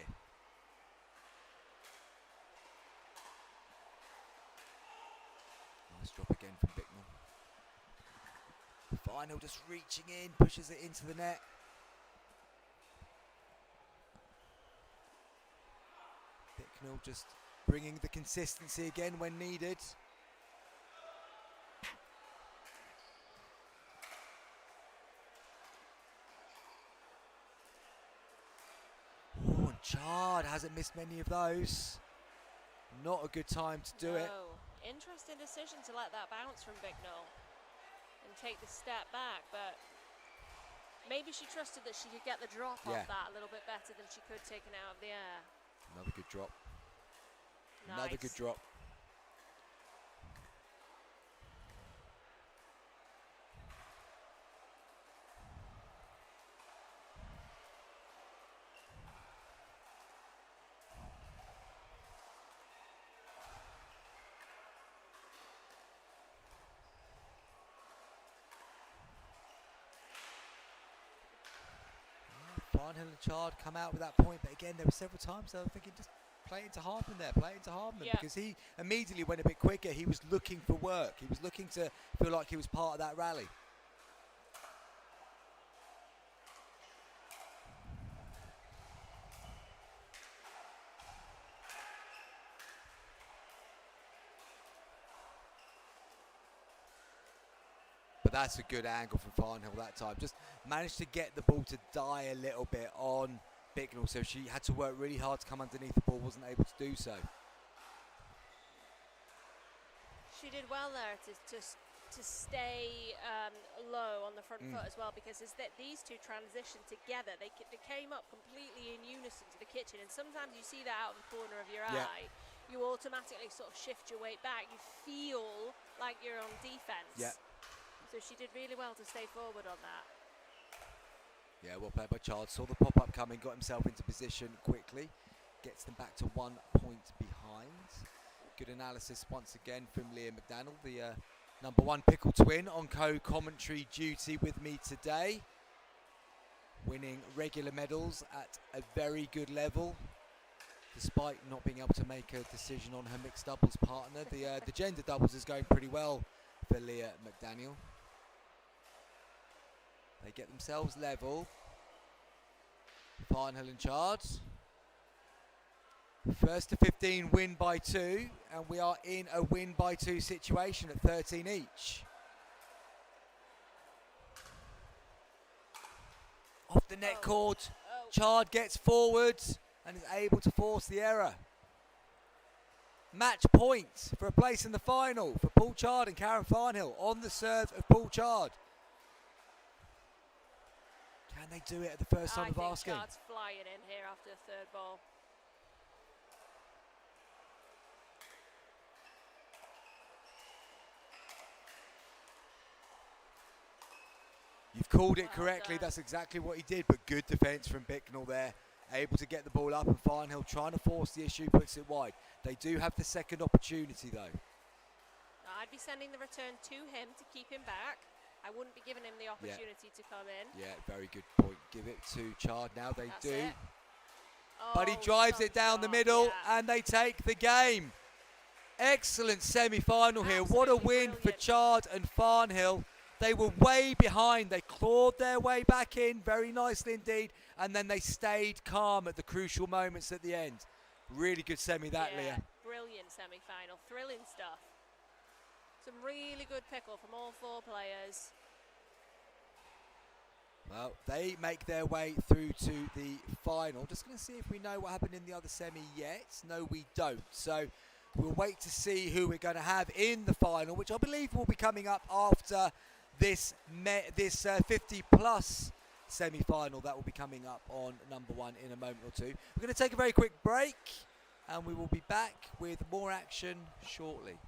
Speaker 1: Nice drop again from Bicknell. Final just reaching in, pushes it into the net. Bicknell just bringing the consistency again when needed. Oh, and Chard hasn't missed many of those. Not a good time to do it.
Speaker 3: Interesting decision to let that bounce from Bicknell and take the step back, but maybe she trusted that she could get the drop off that a little bit better than she could taken out of the air.
Speaker 1: Another good drop.
Speaker 3: Nice.
Speaker 1: Another good drop. Farnhill and Chard come out with that point, but again, there were several times I was thinking, just play into Hardman there, play into Hardman, because he immediately went a bit quicker. He was looking for work. He was looking to feel like he was part of that rally. But that's a good angle from Farnhill that time. Just managed to get the ball to die a little bit on Bicknell, so she had to work really hard to come underneath the ball, wasn't able to do so.
Speaker 3: She did well there to stay low on the front foot as well, because these two transitioned together. They came up completely in unison to the kitchen, and sometimes you see that out of the corner of your eye. You automatically sort of shift your weight back. You feel like you're on defense. So she did really well to stay forward on that.
Speaker 1: Yeah, well played by Chard. Saw the pop-up coming, got himself into position quickly. Gets them back to 1 point behind. Good analysis once again from Leah McDaniel, the #1 Pickle twin on co-commentary duty with me today. Winning regular medals at a very good level, despite not being able to make a decision on her mixed doubles partner. The gender doubles is going pretty well for Leah McDaniel. They get themselves level. Farnhill and Chard. First to 15 win by 2, and we are in a win by 2 situation at 13 each. Off the net cord, Chard gets forward and is able to force the error. Match point for a place in the final for Paul Chard and Karen Farnhill on the serve of Paul Chard. Can they do it at the first time of asking?
Speaker 3: I think Chard's flying in here after the third ball.
Speaker 1: You've called it correctly. That's exactly what he did, but good defence from Bicknell there. Able to get the ball up, and Farnhill trying to force the issue, puts it wide. They do have the second opportunity though.
Speaker 3: I'd be sending the return to him to keep him back. I wouldn't be giving him the opportunity to come in.
Speaker 1: Yeah, very good point. Give it to Chard now. They
Speaker 3: That's
Speaker 1: do.
Speaker 3: it.
Speaker 1: But he drives it down the middle,
Speaker 3: yeah.
Speaker 1: and they take the game. Excellent semi-final here. What a win for Chard and Farnhill. They were way behind. They clawed their way back in very nicely indeed, and then they stayed calm at the crucial moments at the end. Really good semi that,
Speaker 3: Yeah,
Speaker 1: Leah.
Speaker 3: brilliant semi-final. Thrilling stuff. Some really good pickle from all 4 players.
Speaker 1: Well, they make their way through to the final. Just going to see if we know what happened in the other semi yet. No, we don't. So we'll wait to see who we're going to have in the final, which I believe will be coming up after this 50-plus semi-final. That will be coming up on #1 in a moment or two. We're going to take a very quick break, and we will be back with more action shortly.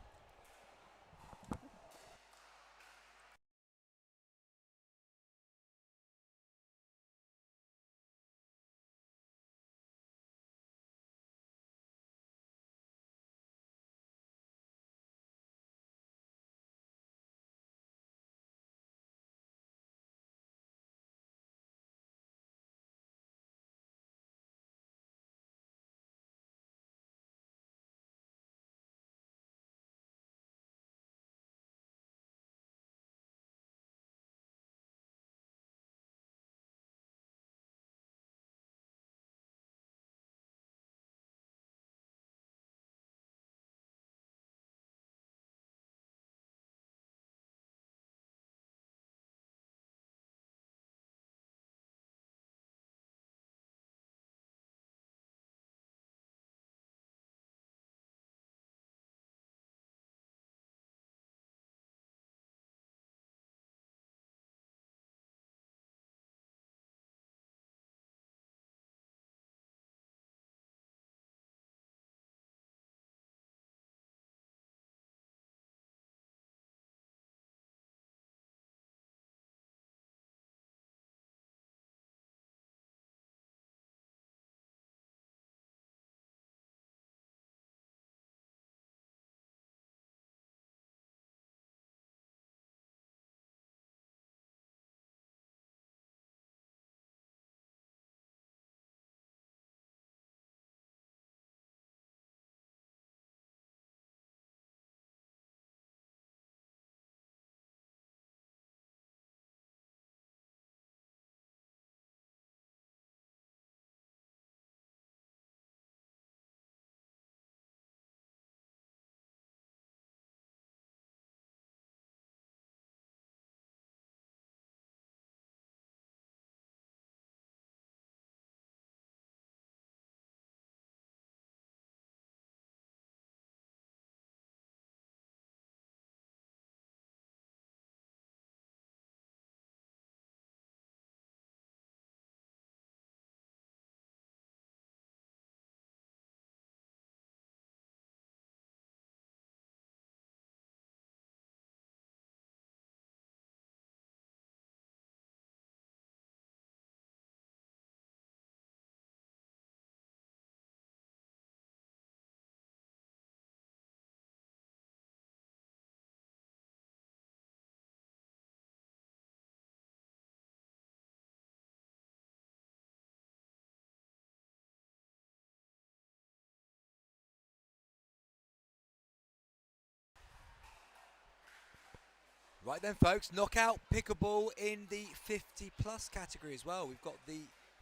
Speaker 1: Right then, folks, knockout pickleball in the 50+ category as well. We've got the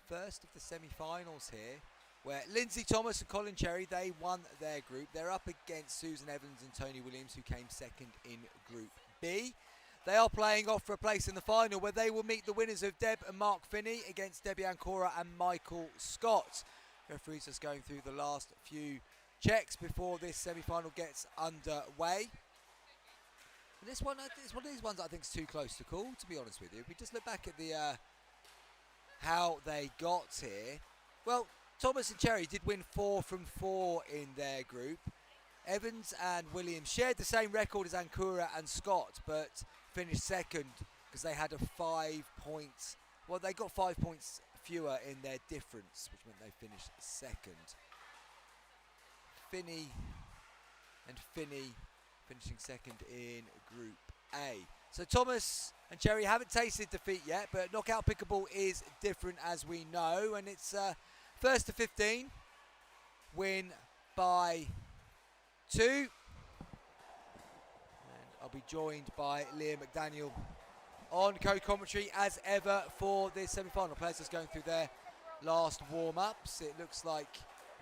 Speaker 1: first of the semi-finals here, where Lindsay Thomas and Colin Cherry, they won their group. They're up against Susan Evans and Tony Williams, who came second in Group B. They are playing off for a place in the final, where they will meet the winners of Deb and Mark Finney against Debbie Ancora and Michael Scott. Referees just going through the last few checks before this semi-final gets underway. And this one, it's one of these ones I think is too close to call, to be honest with you. If we just look back at the how they got here, well, Thomas and Cherry did win 4 from 4 in their group. Evans and Williams shared the same record as Ancora and Scott, but finished second because they had a 5 points. Well, they got 5 points fewer in their difference, which meant they finished second. Finney finishing second in Group A. So Thomas and Cherry haven't tasted defeat yet, but knockout pickleball is different, as we know, and it's first to 15, win by 2. And I'll be joined by Liam McDaniel on co-commentary as ever for this semi-final. Players just going through their last warm-ups. It looks like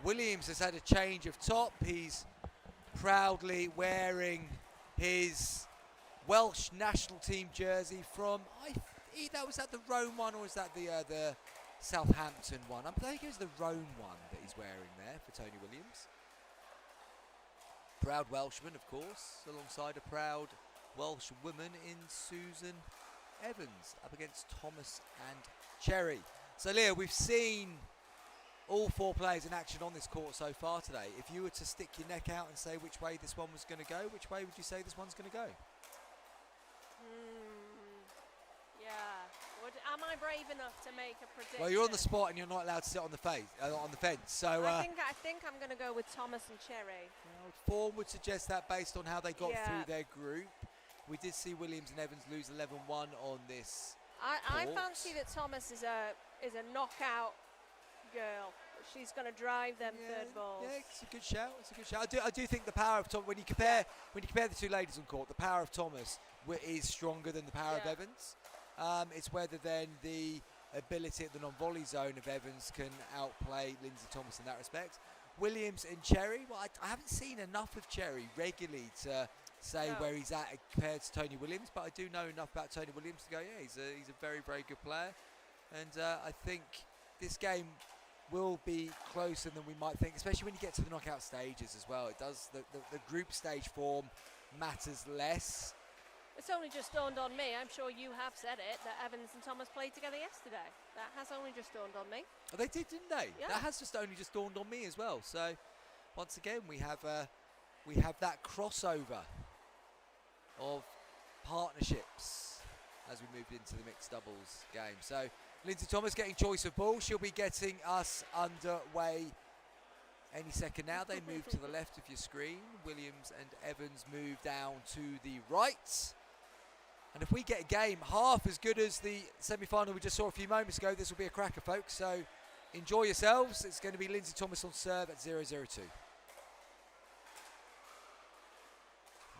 Speaker 1: Williams has had a change of top. He's proudly wearing his Welsh national team jersey from, that was that the Rome one, or is that the Southampton one? I think it was the Rome one that he's wearing there for Tony Williams. Proud Welshman, of course, alongside a proud Welsh woman in Susan Evans, up against Thomas and Cherry. So, Leah, we've seen all 4 players in action on this court so far today. If you were to stick your neck out and say which way this one was going to go, which way would you say this one's going to go?
Speaker 3: Yeah. Am I brave enough to make a prediction?
Speaker 1: Well, you're on the spot and you're not allowed to sit on the fence. So
Speaker 3: I think I'm going to go with Thomas and Cherry.
Speaker 1: Well, form would suggest that based on how they got through their group. We did see Williams and Evans lose 11-1 on this.
Speaker 3: I fancy that Thomas is a knockout girl. She's going to drive them third balls. Yeah, it's a good shout. It's a good shout. I do think the power of Thomas, when you compare the two ladies on court, the power of Thomas is stronger than the power of Evans. It's whether then the ability at the non-volley zone of Evans can outplay Lindsay Thomas in that respect. Williams and Cherry, well, I haven't seen enough of Cherry regularly to say where he's at compared to Tony Williams, but I do know enough about Tony Williams to go, he's a very, very good player. And I think this game will be closer than we might think, especially when you get to the knockout stages as well. It does, the group stage form matters less. It's only just dawned on me, I'm sure you have said it, that Evans and Thomas played together yesterday. That has only just dawned on me.
Speaker 1: Oh, they did, didn't they?
Speaker 3: Yeah.
Speaker 1: That has just only just dawned on me as well. So, once again, we have that crossover of partnerships as we move into the mixed doubles game. So, Lindsay Thomas getting choice of ball. She'll be getting us underway any second now. They move to the left of your screen. Williams and Evans move down to the right. And if we get a game half as good as the semi-final we just saw a few moments ago, this will be a cracker, folks. So enjoy yourselves. It's going to be Lindsay Thomas on serve at 0-0-2.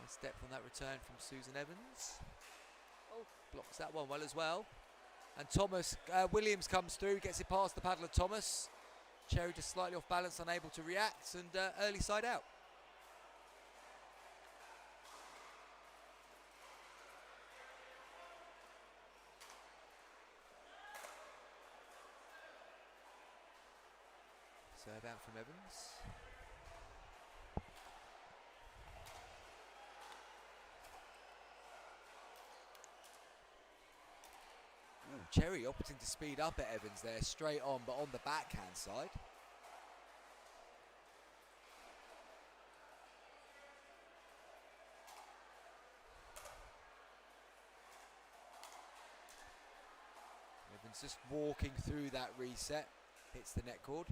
Speaker 1: Nice depth on that return from Susan Evans. Blocks that one well as well. And Williams comes through, gets it past the paddle of Thomas. Cherry just slightly off balance, unable to react, and early side out. Serve out from Evans. Cherry opting to speed up at Evans there, straight on, but on the backhand side. Evans just walking through that reset, hits the net cord.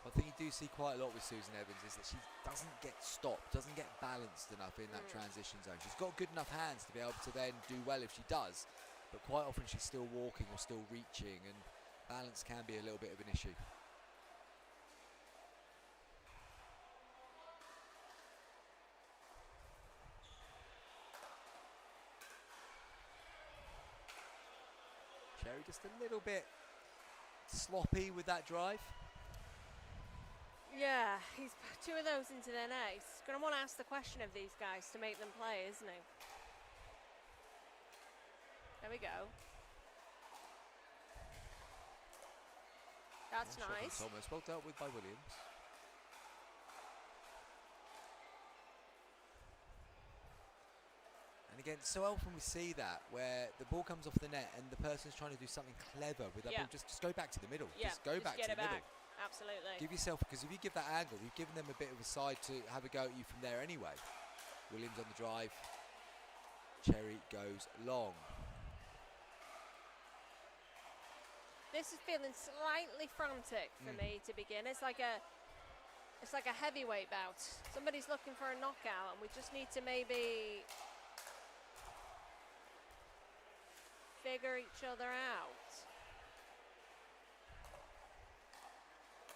Speaker 1: One thing you do see quite a lot with Susan Evans is that she doesn't get stopped, doesn't get balanced enough in that transition zone. She's got good enough hands to be able to then do well if she does, but quite often she's still walking or still reaching, and balance can be a little bit of an issue.
Speaker 4: Cherry just a little bit sloppy with that drive.
Speaker 3: Yeah, he's two of those into their net. He's going to want to ask the question of these guys to make them play, isn't he? There we go. That's
Speaker 4: Nice shot from
Speaker 3: nice.
Speaker 4: Thomas, well dealt with by Williams. And again, so often we see that where the ball comes off the net and the person's trying to do something clever with that
Speaker 3: Yeah.
Speaker 4: ball. Just go back to the middle.
Speaker 3: Yeah,
Speaker 4: Just go back
Speaker 3: get
Speaker 4: to
Speaker 3: it
Speaker 4: the middle.
Speaker 3: back. Absolutely.
Speaker 4: Give yourself, because if you give that angle, you've given them a bit of a side to have a go at you from there anyway. Williams on the drive. Cherry goes long.
Speaker 3: This is feeling slightly frantic for me to begin. It's like a heavyweight bout. Somebody's looking for a knockout, and we just need to maybe figure each other out.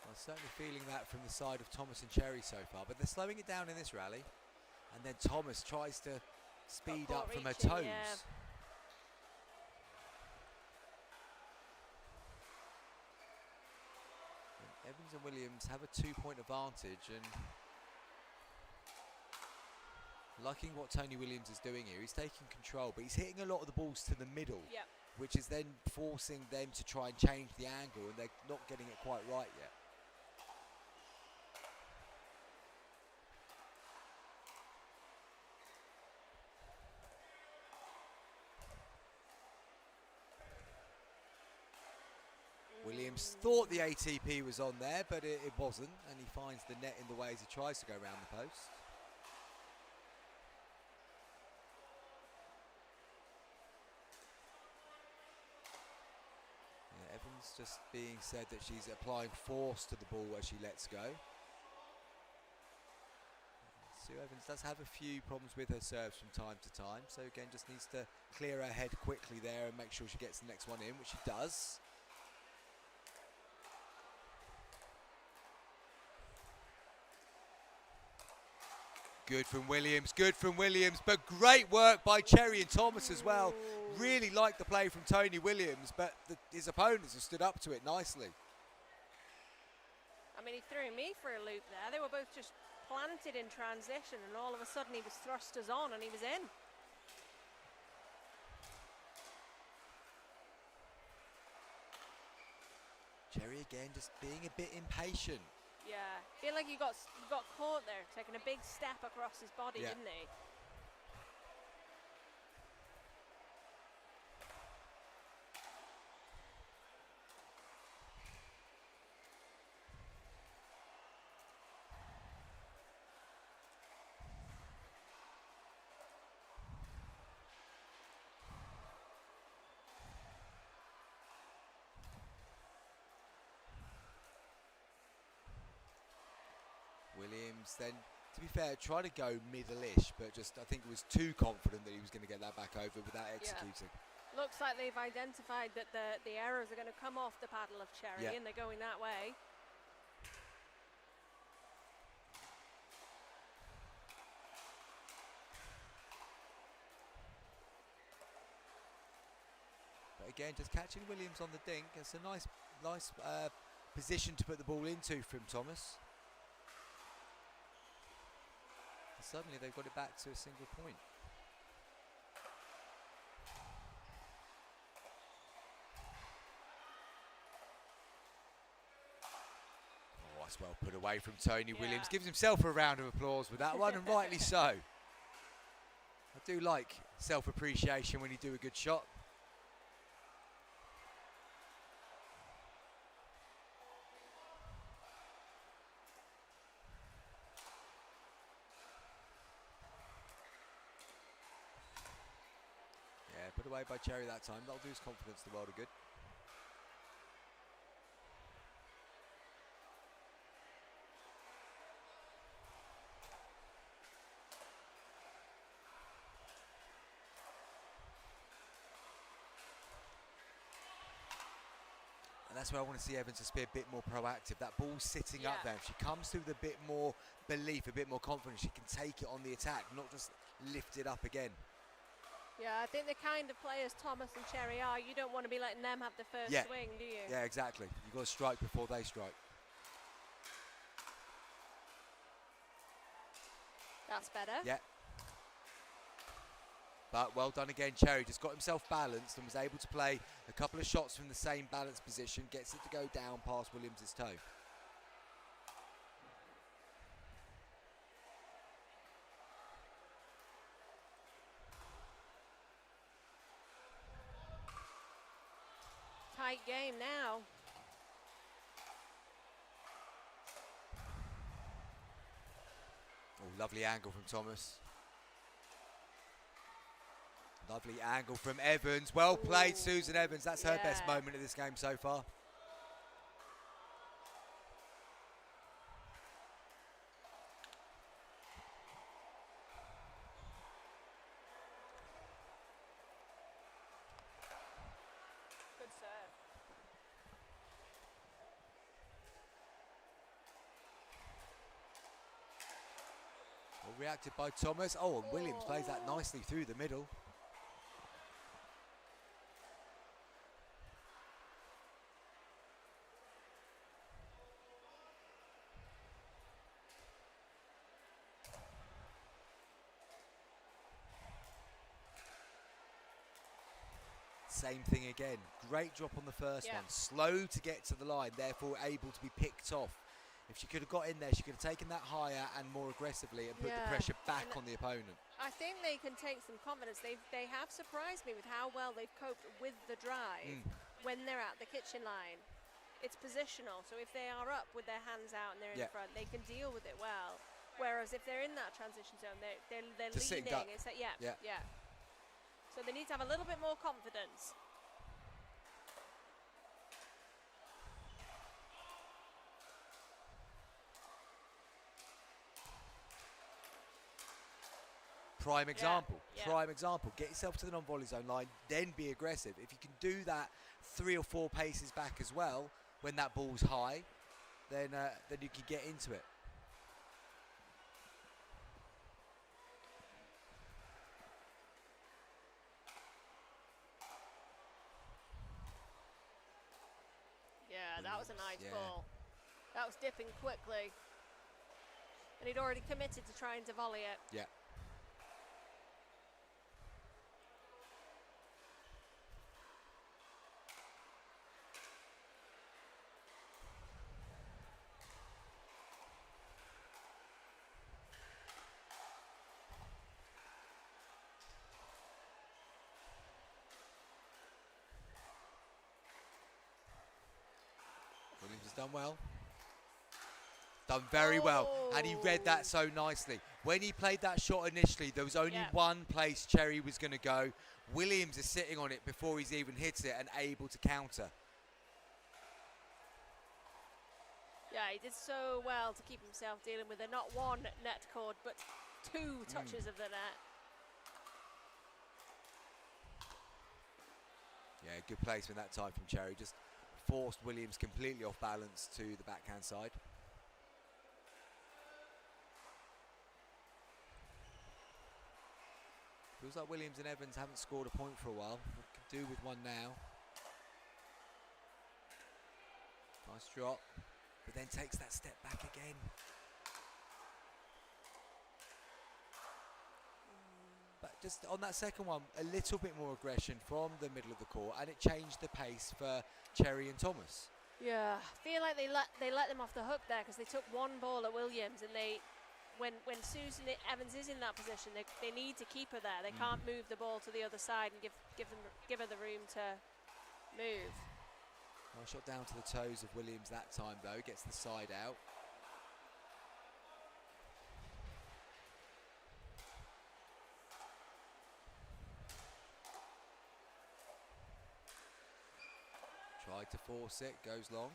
Speaker 4: I'm certainly feeling that from the side of Thomas and Cherry so far, but they're slowing it down in this rally. And then Thomas tries to speed up from her
Speaker 3: reaching,
Speaker 4: toes.
Speaker 3: yeah.
Speaker 4: And Evans and Williams have a 2-point advantage, and liking what Tony Williams is doing here. He's taking control, but he's hitting a lot of the balls to the middle,
Speaker 3: Yep.
Speaker 4: which is then forcing them to try and change the angle, and they're not getting it quite right yet. Williams thought the ATP was on there, but it wasn't, and he finds the net in the way as he tries to go around the post. Yeah, Evans just being said that she's applying force to the ball as she lets go. Sue Evans does have a few problems with her serves from time to time, so again just needs to clear her head quickly there and make sure she gets the next one in, which she does. Good from Williams, but great work by Cherry and Thomas as well. Really like the play from Tony Williams, but his opponents have stood up to it nicely.
Speaker 3: I mean, he threw me for a loop there. They were both just planted in transition, and all of a sudden he was thrusters on and he was in.
Speaker 4: Cherry again just being a bit impatient.
Speaker 3: Yeah, feel like he got caught there, taking a big step across his body,
Speaker 4: Yeah.
Speaker 3: didn't he?
Speaker 4: Williams then, to be fair, tried to go middle-ish, but just I think was too confident that he was going to get that back over without executing.
Speaker 3: Looks like they've identified that the errors are going to come off the paddle of Cherry,
Speaker 4: Yeah.
Speaker 3: and they're going that way.
Speaker 4: But again, just catching Williams on the dink. It's a nice position to put the ball into from Thomas. And suddenly they've got it back to a single point. Oh, that's well put away from Tony Williams. Gives himself a round of applause with that one, and rightly so. I do like self-appreciation when you do a good shot. Yeah, put away by Cherry that time. That'll do his confidence the world of good. And that's where I want to see Evans just be a bit more proactive. That ball's sitting up there. If she comes through with a bit more belief, a bit more confidence, she can take it on the attack, not just lift it up again.
Speaker 3: Yeah, I think the kind of players Thomas and Cherry are, you don't want to be letting them have the first
Speaker 1: Yeah.
Speaker 3: swing, do you?
Speaker 1: Yeah, exactly. You've got to strike before they strike.
Speaker 3: That's better.
Speaker 1: Yeah. But well done again, Cherry. Just got himself balanced and was able to play a couple of shots from the same balanced position. Gets it to go down past Williams' toe.
Speaker 3: Tight game now.
Speaker 1: Oh, lovely angle from Thomas. Lovely angle from Evans. Well played, Susan Evans. That's her best
Speaker 3: Yeah.
Speaker 1: moment of this game so far.
Speaker 3: Good serve.
Speaker 1: Well reacted by Thomas. Oh, and Williams plays that nicely through the middle. Same thing again. Great drop on the first
Speaker 3: Yeah.
Speaker 1: one. Slow to get to the line, therefore able to be picked off. If she could have got in there, she could have taken that higher and more aggressively and put the
Speaker 3: Yeah.
Speaker 1: pressure back
Speaker 3: And
Speaker 1: on the opponent.
Speaker 3: I think they can take some confidence. They have surprised me with how well they've coped with the drive when they're at the kitchen line. It's positional, so if they are up with their hands out and they're in front, they can deal with it well. Whereas if they're in that transition zone, they're
Speaker 1: Just sitting
Speaker 3: leaning.
Speaker 1: duck.
Speaker 3: It's like,
Speaker 1: Yeah.
Speaker 3: yeah. So they need to have a little bit more confidence.
Speaker 1: Prime example.
Speaker 3: yeah.
Speaker 1: Prime example. Get yourself to the non-volley zone line, then be aggressive. If you can do that 3 or 4 paces back as well, when that ball's high, then you can get into it.
Speaker 3: Yeah, that was a nice
Speaker 1: Yeah.
Speaker 3: ball. That was dipping quickly. And he'd already committed to trying to volley it.
Speaker 1: Yeah. Williams has done well. Done very well. And he read that so nicely. When he played that shot initially, there was only one place Cherry was going to go. Williams is sitting on it before he's even hit it and able to counter.
Speaker 3: Yeah, he did so well to keep himself dealing with not one net cord, but 2 touches of the net.
Speaker 1: Yeah, good placement that time from Cherry. Just forced Williams completely off balance to the backhand side. Feels like Williams and Evans haven't scored a point for a while. We can do with one now. Nice drop, but then takes that step back again. But just on that second one, a little bit more aggression from the middle of the court, and it changed the pace for Cherry and Thomas.
Speaker 3: Yeah, I feel like they let them off the hook there because they took one ball at Williams, and when Susan Evans is in that position, they need to keep her there. They can't move the ball to the other side and give her the room to move.
Speaker 1: Well, shot down to the toes of Williams that time though, gets the side out. Tried to force it, goes long.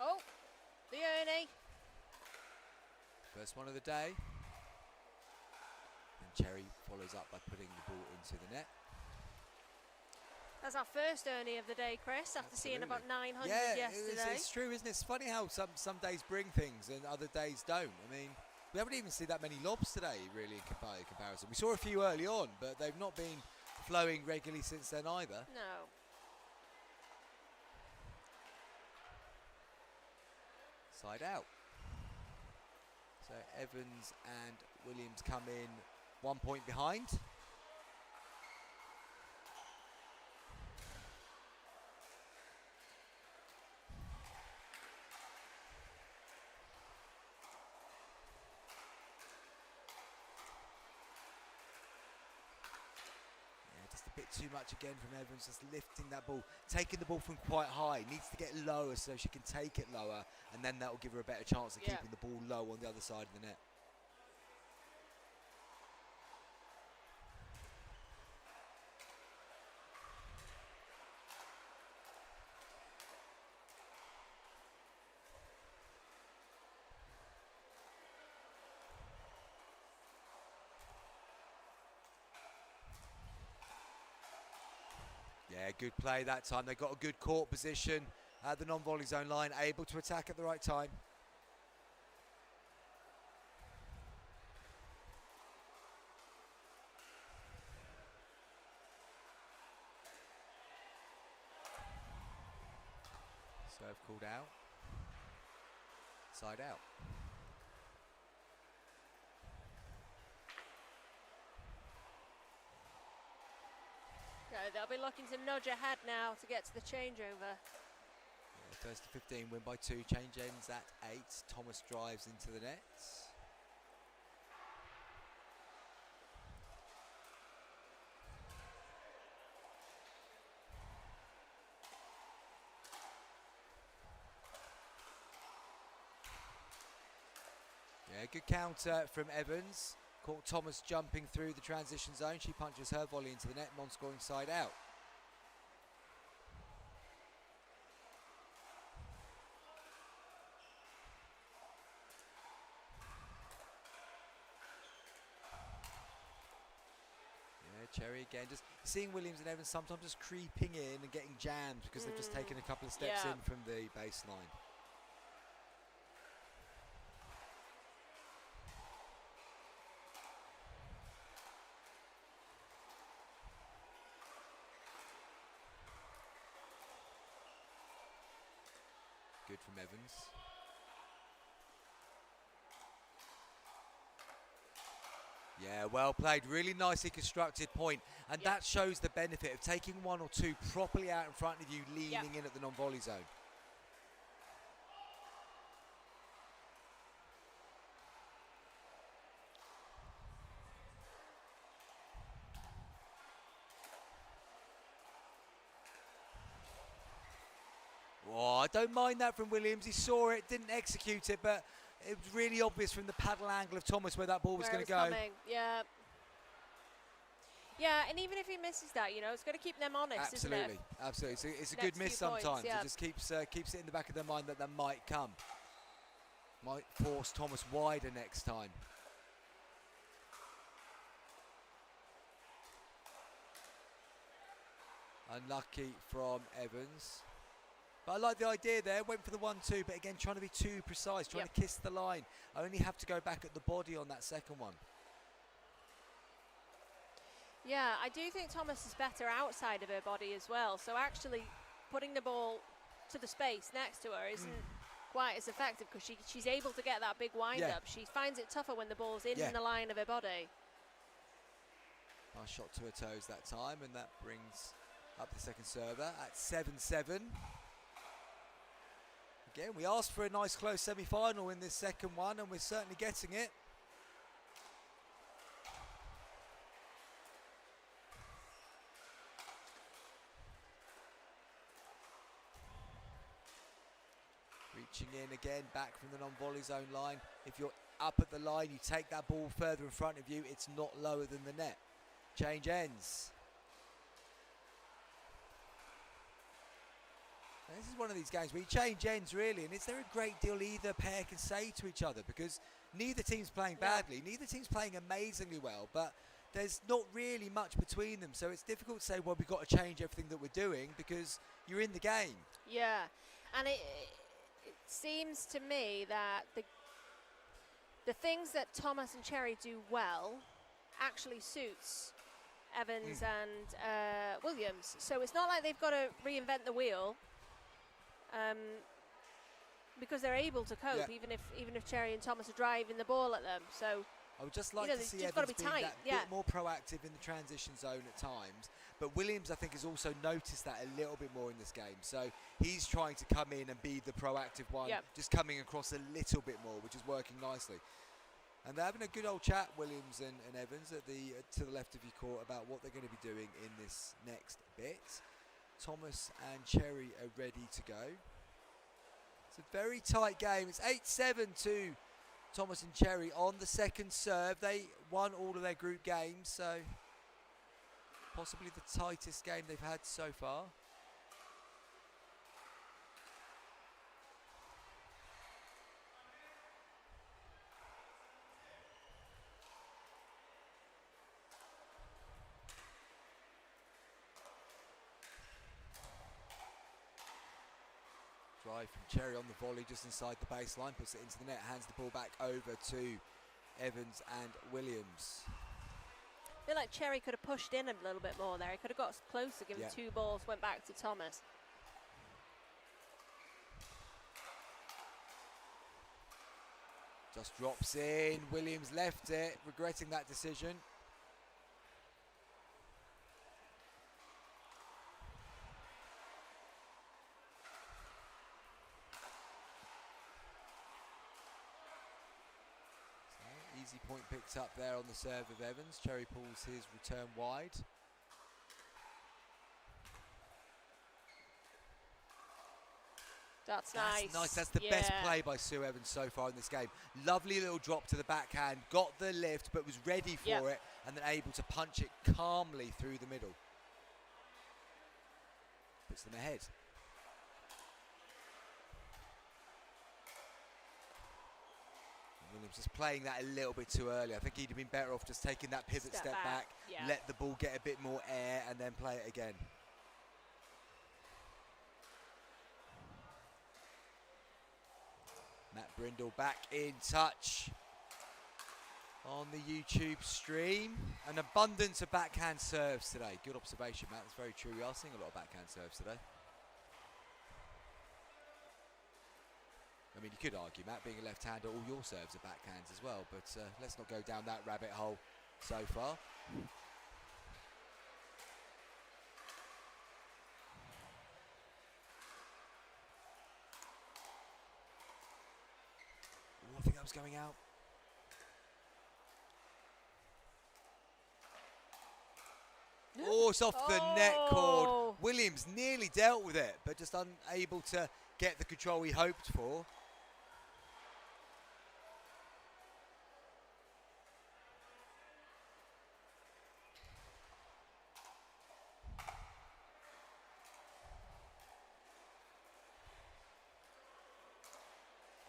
Speaker 3: Oh, the Ernie.
Speaker 4: First one of the day. And Cherry follows up by putting the ball into the net.
Speaker 3: That's our first Ernie of the day, Chris, after seeing about 900
Speaker 4: yeah,
Speaker 3: yesterday.
Speaker 4: it's true, isn't it? It's funny how some days bring things and other days don't. I mean, we haven't even seen that many lobs today, really, in comparison. We saw a few early on, but they've not been flowing regularly since then either.
Speaker 3: No.
Speaker 4: Side out. So Evans and Williams come in 1 point behind. Just a bit too much again from Evans, just lifting that ball, taking the ball from quite high, needs to get lower so she can take it lower, and then that will give her a better chance of keeping the ball low on the other side of the net. Yeah, good play that time. They got a good court position at the non-volley zone line, able to attack at the right time. Serve called out. Side out.
Speaker 3: They'll be looking to nudge ahead now to get to the changeover.
Speaker 4: Yeah, first to 15, win by 2. Change ends at 8. Thomas drives into the net. Yeah, good counter from Evans. Caught Thomas jumping through the transition zone. She punches her volley into the net, non-scoring side out. Yeah, Cherry again, just seeing Williams and Evans sometimes just creeping in and getting jammed because they've just taken a couple of steps in from the baseline. Good from Evans. Yeah, well played. Really nicely constructed point. And that shows the benefit of taking 1 or 2 properly out in front of you, leaning in at the non-volley zone. Oh, I don't mind that from Williams. He saw it, didn't execute it, but it was really obvious from the paddle angle of Thomas where that ball was going to go.
Speaker 3: Coming. Yeah. Yeah, and even if he misses that, you know, it's got to keep them honest, isn't it?
Speaker 4: Absolutely. It's a good miss sometimes. It just keeps it in the back of their mind that that might come. Might force Thomas wider next time. Unlucky from Evans. But I like the idea there, went for the 1-2, but again, trying to be too precise, trying to kiss the line. I only have to go back at the body on that second one.
Speaker 3: Yeah, I do think Thomas is better outside of her body as well. So actually putting the ball to the space next to her isn't quite as effective because she's able to get that big wind up. She finds it tougher when the ball's in the line of her body.
Speaker 4: Nice shot to her toes that time, and that brings up the second server at 7-7. Again, we asked for a nice close semi-final in this second one, and we're certainly getting it. Reaching in again, back from the non-volley zone line. If you're up at the line, you take that ball further in front of you, it's not lower than the net. Change ends. This is one of these games where you change ends really, and is there a great deal either pair can say to each other? Because neither team's playing
Speaker 3: No.
Speaker 4: badly. Neither team's playing amazingly well, but there's not really much between them. So it's difficult to say, well, we've got to change everything that we're doing because you're in the game.
Speaker 3: Yeah, and it seems to me that the things that Thomas and Cherry do well actually suits Evans and Williams. So it's not like they've got to reinvent the wheel, because they're able to cope,
Speaker 4: Yeah.
Speaker 3: even if Cherry and Thomas are driving the ball at them. So
Speaker 4: I would just like
Speaker 3: know,
Speaker 4: to
Speaker 3: it's
Speaker 4: see
Speaker 3: just gotta
Speaker 4: Evans
Speaker 3: be
Speaker 4: being
Speaker 3: tight,
Speaker 4: that
Speaker 3: yeah.
Speaker 4: bit more proactive in the transition zone at times. But Williams, I think, has also noticed that a little bit more in this game. So he's trying to come in and be the proactive one,
Speaker 3: Yep.
Speaker 4: just coming across a little bit more, which is working nicely. And they're having a good old chat, Williams and Evans, at the to the left of your court about what they're going to be doing in this next bit. Thomas and Cherry are ready to go. It's a very tight game. It's 8-7 to Thomas and Cherry on the second serve. They won all of their group games, so possibly the tightest game they've had so far. Drive from Cherry on the volley just inside the baseline, puts it into the net, hands the ball back over to Evans and Williams.
Speaker 3: I feel like Cherry could have pushed in a little bit more there. He could have got closer, given
Speaker 4: Yeah.
Speaker 3: 2 balls, went back to Thomas.
Speaker 4: Just drops in, Williams left it, regretting that decision. So, easy point picked up there on the serve of Evans. Cherry pulls his return wide.
Speaker 3: That's nice.
Speaker 4: Nice. That's the best play by Sue Evans so far in this game. Lovely little drop to the backhand. Got the lift, but was ready for
Speaker 3: Yep.
Speaker 4: it, and then able to punch it calmly through the middle. Puts them ahead. Williams just playing that a little bit too early. I think he'd have been better off just taking that pivot step back,
Speaker 3: Yeah.
Speaker 4: let the ball get a bit more air, and then play it again. Matt Brindle back in touch on the YouTube stream. An abundance of backhand serves today. Good observation, Matt. That's very true. We are seeing a lot of backhand serves today. I mean, you could argue, Matt, being a left-hander, all your serves are backhands as well, but let's not go down that rabbit hole so far. Ooh, I think that was going out. Oh, it's off the net cord.
Speaker 3: Oh.
Speaker 4: Williams nearly dealt with it, but just unable to get the control he hoped for.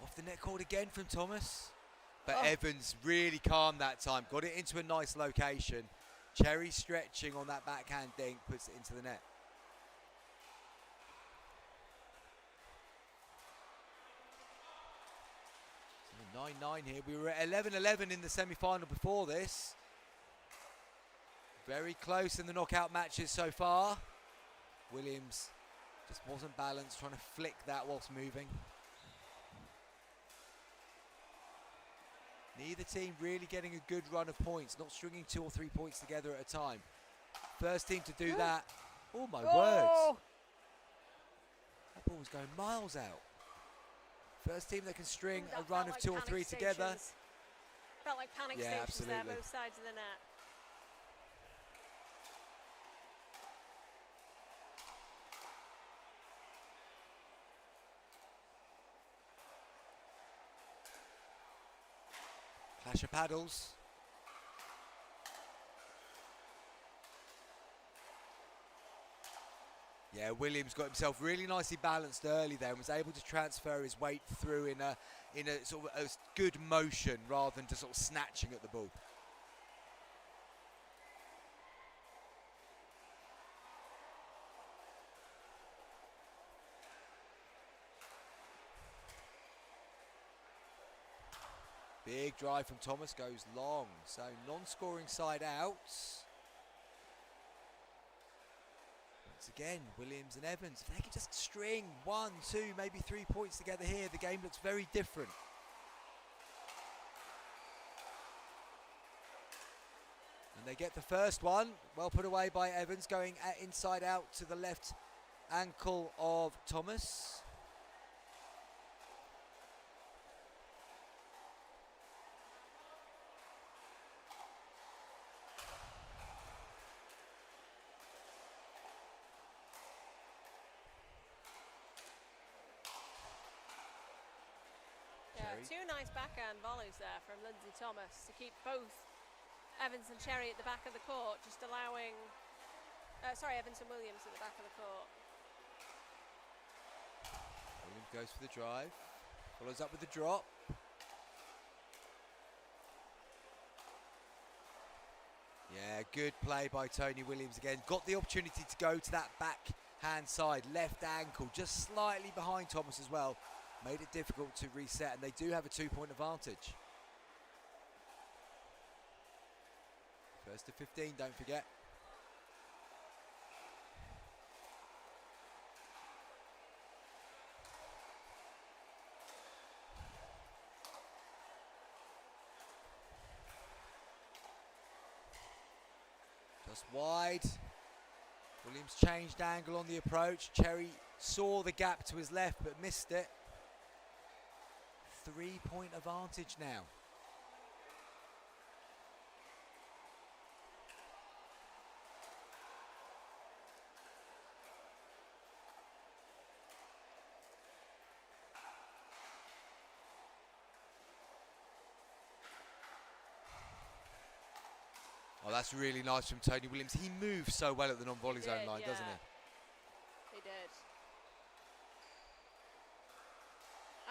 Speaker 4: Off the net cord again from Thomas. But
Speaker 3: Oh.
Speaker 4: Evans really calm that time. Got it into a nice location. Cherry stretching on that backhand dink, puts it into the net. So 9-9 here. We were at 11-11 in the semi-final before this. Very close in the knockout matches so far. Williams just wasn't balanced, trying to flick that whilst moving. Neither team really getting a good run of points, not stringing 2 or 3 points together at a time. First team to do that. Oh my words. That ball was going miles out. First team that can string
Speaker 3: That
Speaker 4: a run
Speaker 3: felt
Speaker 4: of
Speaker 3: like
Speaker 4: 2 or
Speaker 3: panic
Speaker 4: 3 together.
Speaker 3: stations. Felt like panic
Speaker 4: Yeah,
Speaker 3: stations there,
Speaker 4: absolutely.
Speaker 3: both sides of the net.
Speaker 4: Clash of paddles. Yeah, Williams got himself really nicely balanced early there and was able to transfer his weight through in a sort of a good motion rather than just sort of snatching at the ball. Big drive from Thomas, goes long, so non-scoring side out. Once again, Williams and Evans, if they could just string 1, 2, maybe 3 points together here, the game looks very different. And they get the first one, well put away by Evans, going inside out to the left ankle of Thomas.
Speaker 3: Two nice backhand volleys there from Lindsay Thomas to keep both Evans and Cherry at the back of the court, just allowing, Evans and Williams at the back of the court.
Speaker 4: Williams goes for the drive, follows up with the drop. Yeah, good play by Tony Williams again. Got the opportunity to go to that backhand side, left ankle, just slightly behind Thomas as well. Made it difficult to reset, and they do have a 2-point advantage. First to 15, don't forget. Just wide. Williams changed angle on the approach. Cherry saw the gap to his left but missed it. 3-point advantage now. Oh, that's really nice from Tony Williams. He moves so well at the non-volley zone line, doesn't he?
Speaker 3: He did.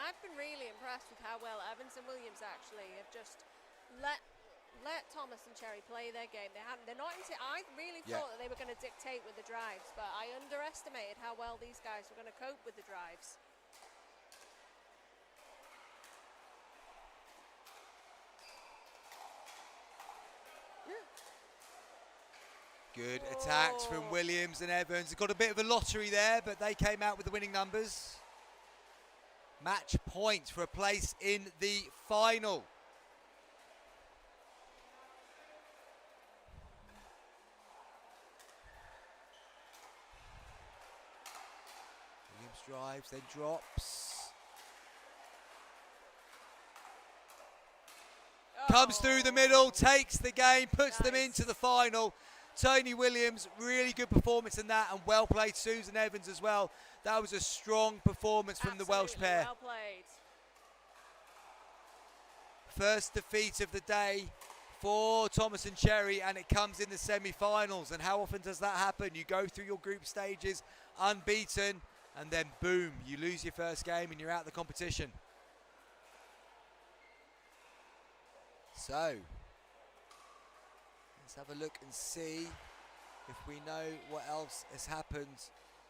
Speaker 3: I've been really impressed with how well Evans and Williams actually have just let Thomas and Cherry play their game. They're not into. I really thought that they were going to dictate with the drives, but I underestimated how well these guys were going to cope with the drives.
Speaker 4: Good attacks from Williams and Evans. Got a bit of a lottery there, but they came out with the winning numbers. Match point for a place in the final. Williams drives, then drops. Comes through the middle, takes the game, puts them into the final. Tony Williams, really good performance in that, and well played Susan Evans as well. That was a strong performance from the Welsh pair.
Speaker 3: Well played.
Speaker 4: First defeat of the day for Thomas and Cherry, and it comes in the semi-finals. And how often does that happen? You go through your group stages unbeaten, and then boom, you lose your first game and you're out of the competition. So, let's have a look and see if we know what else has happened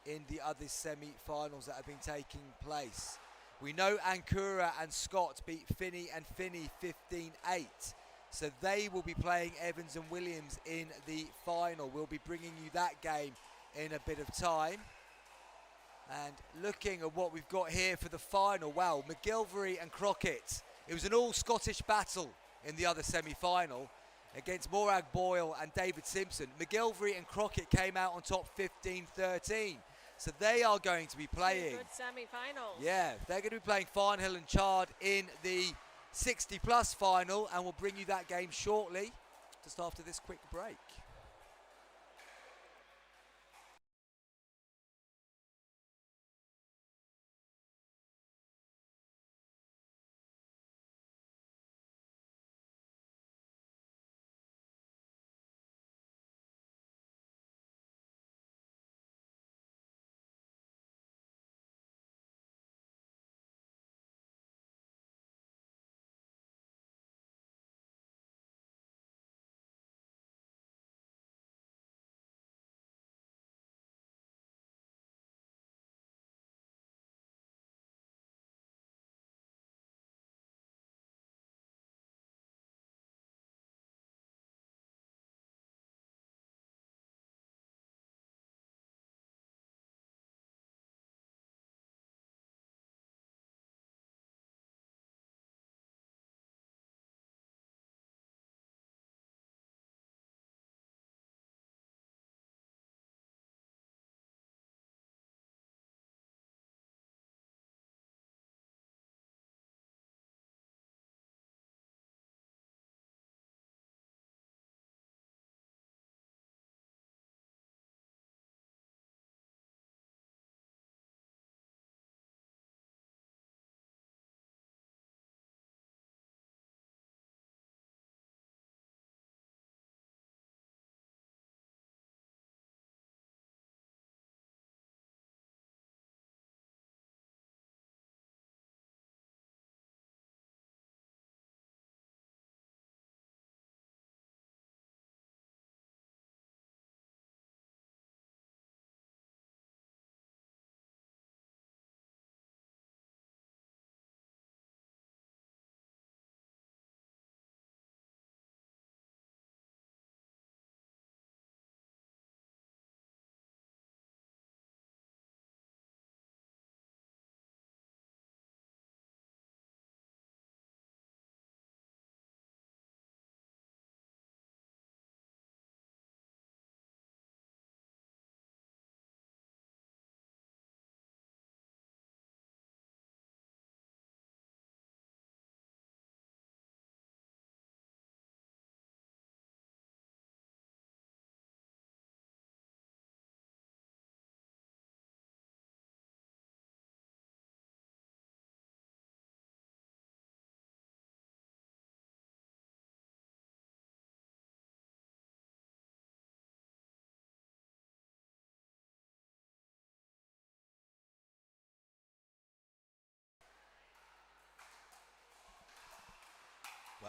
Speaker 4: in the other semi-finals that have been taking place. We know Ankura and Scott beat Finney and Finney 15-8. So they will be playing Evans and Williams in the final. We'll be bringing you that game in a bit of time. And looking at what we've got here for the final, wow, McGilvery and Crockett. It was an all-Scottish battle in the other semi-final against Morag Boyle and David Simpson. McGilvery and Crockett came out on top 15-13. So they are going to be playing.
Speaker 3: Good semi-finals.
Speaker 4: Yeah, they're going to be playing Farnhill and Chard in the 60-plus final, and we'll bring you that game shortly, just after this quick break.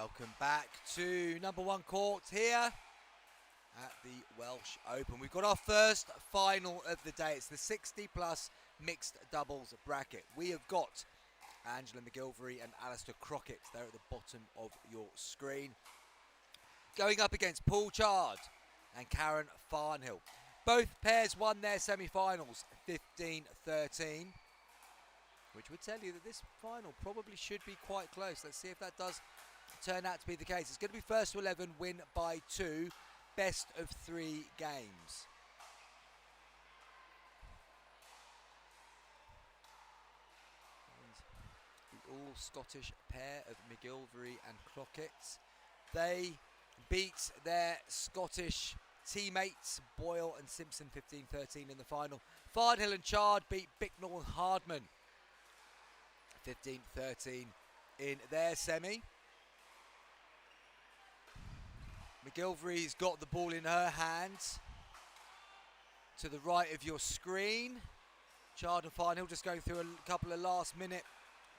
Speaker 4: Welcome back to number 1 court here at the Welsh Open. We've got our first final of the day. It's the 60+ mixed doubles bracket. We have got Angela McGilvery and Alistair Crockett. They're at the bottom of your screen. Going up against Paul Chard and Karen Farnhill. Both pairs won their semi-finals 15-13, which would tell you that this final probably should be quite close. Let's see if that does turn out to be the case. It's going to be first to 11, win by 2, best of 3 games. And the all-Scottish pair of McGilvery and Crockett, they beat their Scottish teammates Boyle and Simpson 15-13 in the final. Farnhill and Chard beat Bicknell and Hardman 15-13 in their semi. McGilvery's got the ball in her hands to the right of your screen. Chard and Farnhill just going through a couple of last minute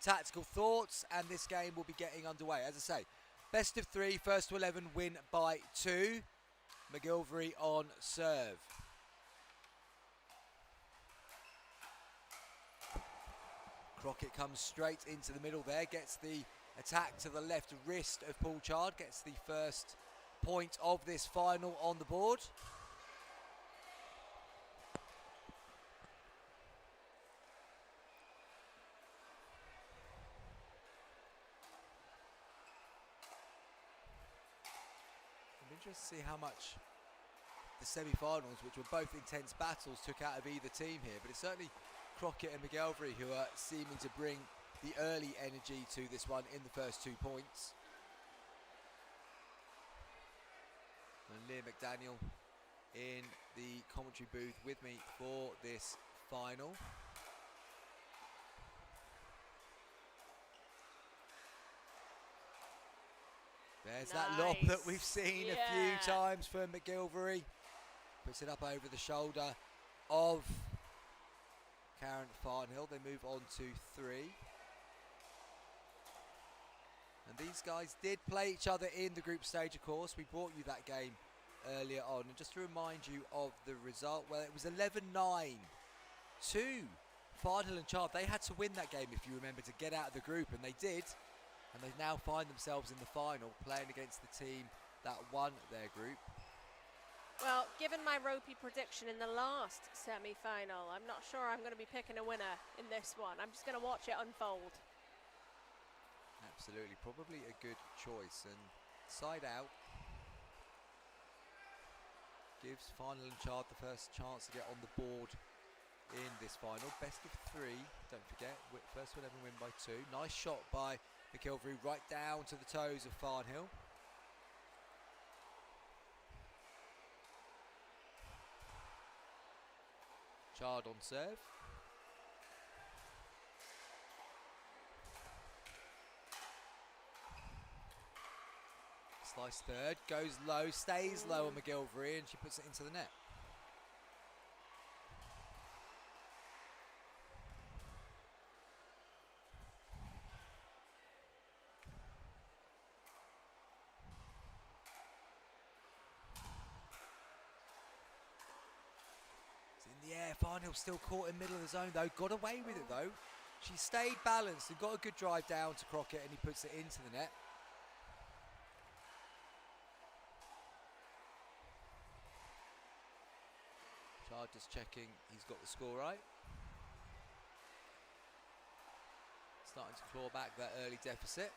Speaker 4: tactical thoughts, and this game will be getting underway. As I say, best of 3, first to 11, win by 2. McGilvery on serve. Crockett comes straight into the middle there, gets the attack to the left wrist of Paul Chard, gets the first point of this final on the board. I'm interested to see how much the semi-finals, which were both intense battles, took out of either team here, but it's certainly Crockett and McGilvery who are seeming to bring the early energy to this one in the first 2 points. And Leah McDaniel in the commentary booth with me for this final. There's that lob that we've seen a few times from McGilvery. Puts it up over the shoulder of Karen Farnhill. They move on to 3. And these guys did play each other in the group stage, of course. We brought you that game earlier on. And just to remind you of the result, well, it was 11-9 to Farnhill and Chard. They had to win that game, if you remember, to get out of the group, and they did. And they now find themselves in the final, playing against the team that won their group.
Speaker 3: Well, given my ropey prediction in the last semi-final, I'm not sure I'm going to be picking a winner in this one. I'm just going to watch it unfold.
Speaker 4: Absolutely, probably a good choice. And side out gives Farnhill and Chard the first chance to get on the board in this final. Best of 3, don't forget. First to 11, win by 2. Nice shot by McGilvery, right down to the toes of Farnhill. Chard on serve. Slice third, goes low, stays low on McGilvery, and she puts it into the net. It's in the air. Farnhill still caught in the middle of the zone though. Got away with it though. She stayed balanced and got a good drive down to Crockett, and he puts it into the net. Chard just checking he's got the score right. Starting to claw back that early deficit.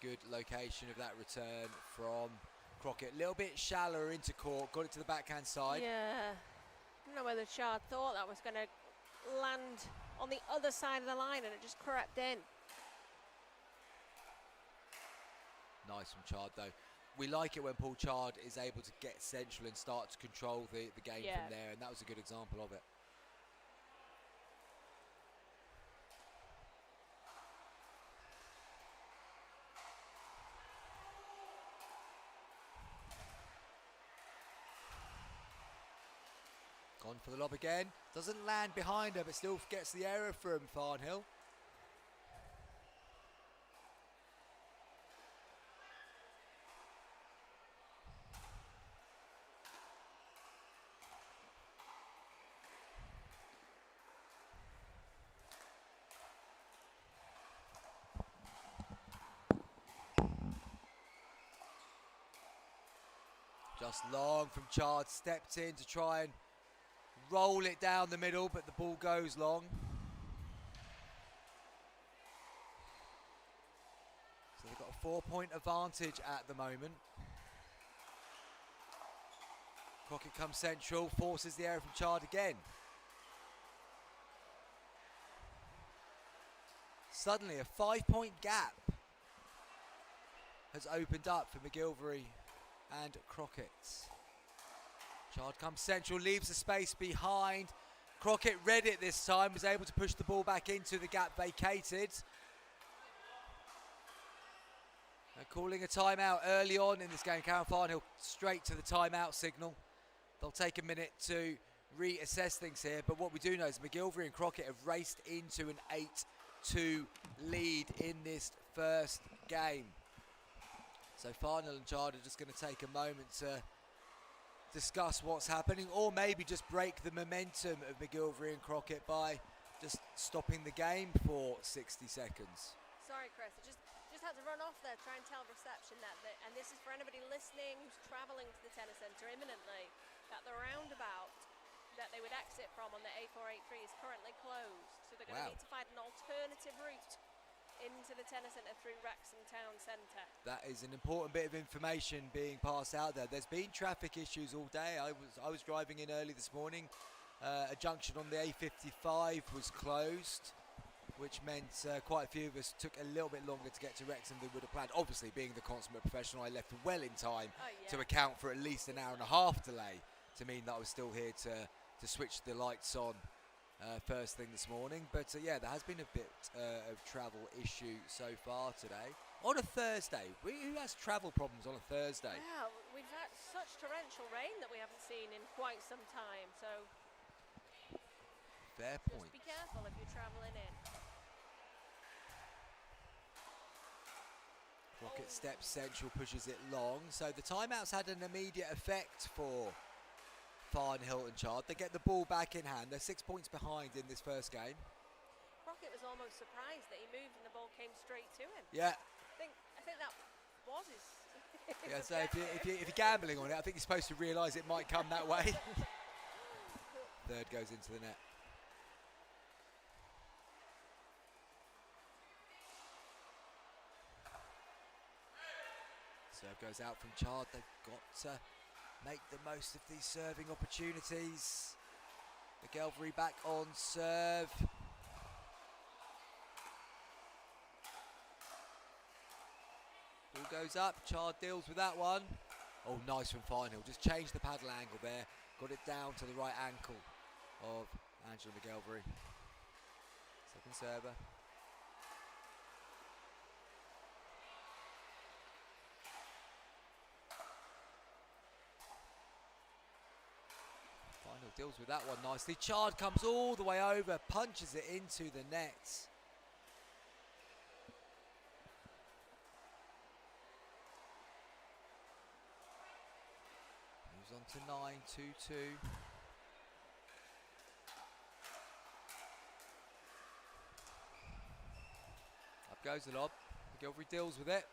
Speaker 4: Good location of that return from Crockett. A little bit shallower into court, got it to the backhand side.
Speaker 3: Yeah, I don't know whether Chard thought that was going to land on the other side of the line, and it just crept in.
Speaker 4: Nice from Chard though. We like it when Paul Chard is able to get central and start to control the game from there, and that was a good example of it. Gone for the lob again. Doesn't land behind her, but still gets the error from Farnhill. Pass long from Chard, stepped in to try and roll it down the middle, but the ball goes long. So they've got a 4-point advantage at the moment. Crockett comes central, forces the error from Chard again. Suddenly a 5-point gap has opened up for McGilvery and Crockett. Chard comes central, leaves the space behind. Crockett read it this time, was able to push the ball back into the gap vacated. And calling a timeout early on in this game. Karen Farnhill straight to the timeout signal. They'll take a minute to reassess things here, but what we do know is McGilvery and Crockett have raced into an 8-2 lead in this first game. So Farnhill and Chard are just going to take a moment to discuss what's happening, or maybe just break the momentum of McGilvery and Crockett by just stopping the game for 60 seconds.
Speaker 3: Sorry, Chris, I just had to run off there, try and tell reception that, and this is for anybody listening who's travelling to the tennis centre imminently, that the roundabout that they would exit from on the A483 is currently closed. So they're going to need to find an alternative route into the tennis centre through Wrexham Town Centre. That
Speaker 4: is an important bit of information being passed out there. There's been traffic issues all day. I was driving in early this morning. A junction on the A55 was closed, which meant quite a few of us took a little bit longer to get to Wrexham than would have planned. Obviously, being the consummate professional, I left well in time to account for at least an hour and a half delay, to mean that I was still here to switch the lights on first thing this morning. But yeah, there has been a bit of travel issue so far today. On a Thursday, who has travel problems on a Thursday?
Speaker 3: Yeah, we've had such torrential rain that we haven't seen in quite some time, so
Speaker 4: fair point.
Speaker 3: Just be careful if you're travelling in.
Speaker 4: Crockett steps central, pushes it long. So the timeout's had an immediate effect for Farnhill and Chard. They get the ball back in hand. They're 6 points behind in this first game.
Speaker 3: Crockett was almost surprised that he moved and the ball came straight to him.
Speaker 4: Yeah.
Speaker 3: I think that was his.
Speaker 4: Yeah, so if you're gambling on it, I think you're supposed to realise it might come that way. Third goes into the net. Serve goes out from Chard. They've got to make the most of these serving opportunities. McGilvery back on serve. Ball goes up. Chard deals with that one. Oh, nice from Farnhill. Just changed the paddle angle there. Got it down to the right ankle of Angela McGilvery. Second server. Farnhill deals with that one nicely. Chard comes all the way over, punches it into the net. Moves on to 9-2-2. Up goes the lob. McGilvery deals with it.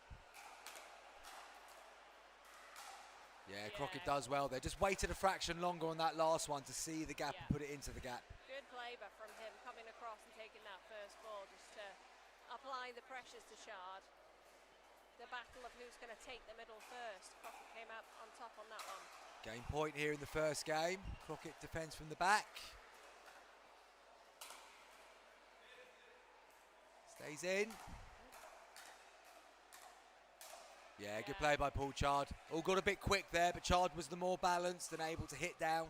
Speaker 4: Yeah, Crockett does well there. Just waited a fraction longer on that last one to see the gap and put it into the gap.
Speaker 3: Good play from him coming across and taking that first ball just to apply the pressures to Chard. The battle of who's going to take the middle first. Crockett came out on top on that one.
Speaker 4: Game point here in the first game. Crockett defends from the back. Stays in. Yeah, good play by Paul Chard. All got a bit quick there, but Chard was the more balanced and able to hit down.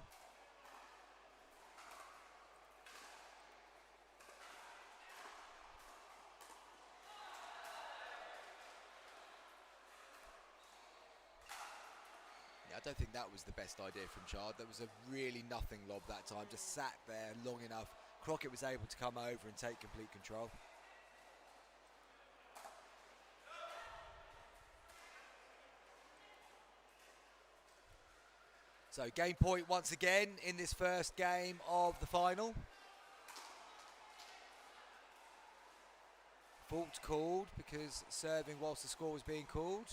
Speaker 4: Yeah, I don't think that was the best idea from Chard. That was a really nothing lob that time. Just sat there long enough. Crockett was able to come over and take complete control. So game point once again in this first game of the final. Fault called because serving whilst the score was being called.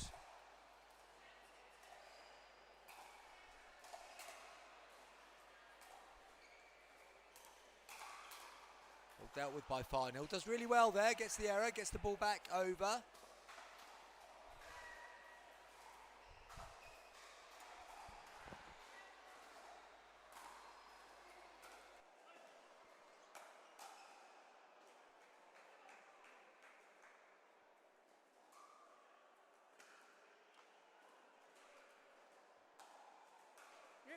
Speaker 4: dealt with by Farnhill. Does really well there, gets the error, gets the ball back over.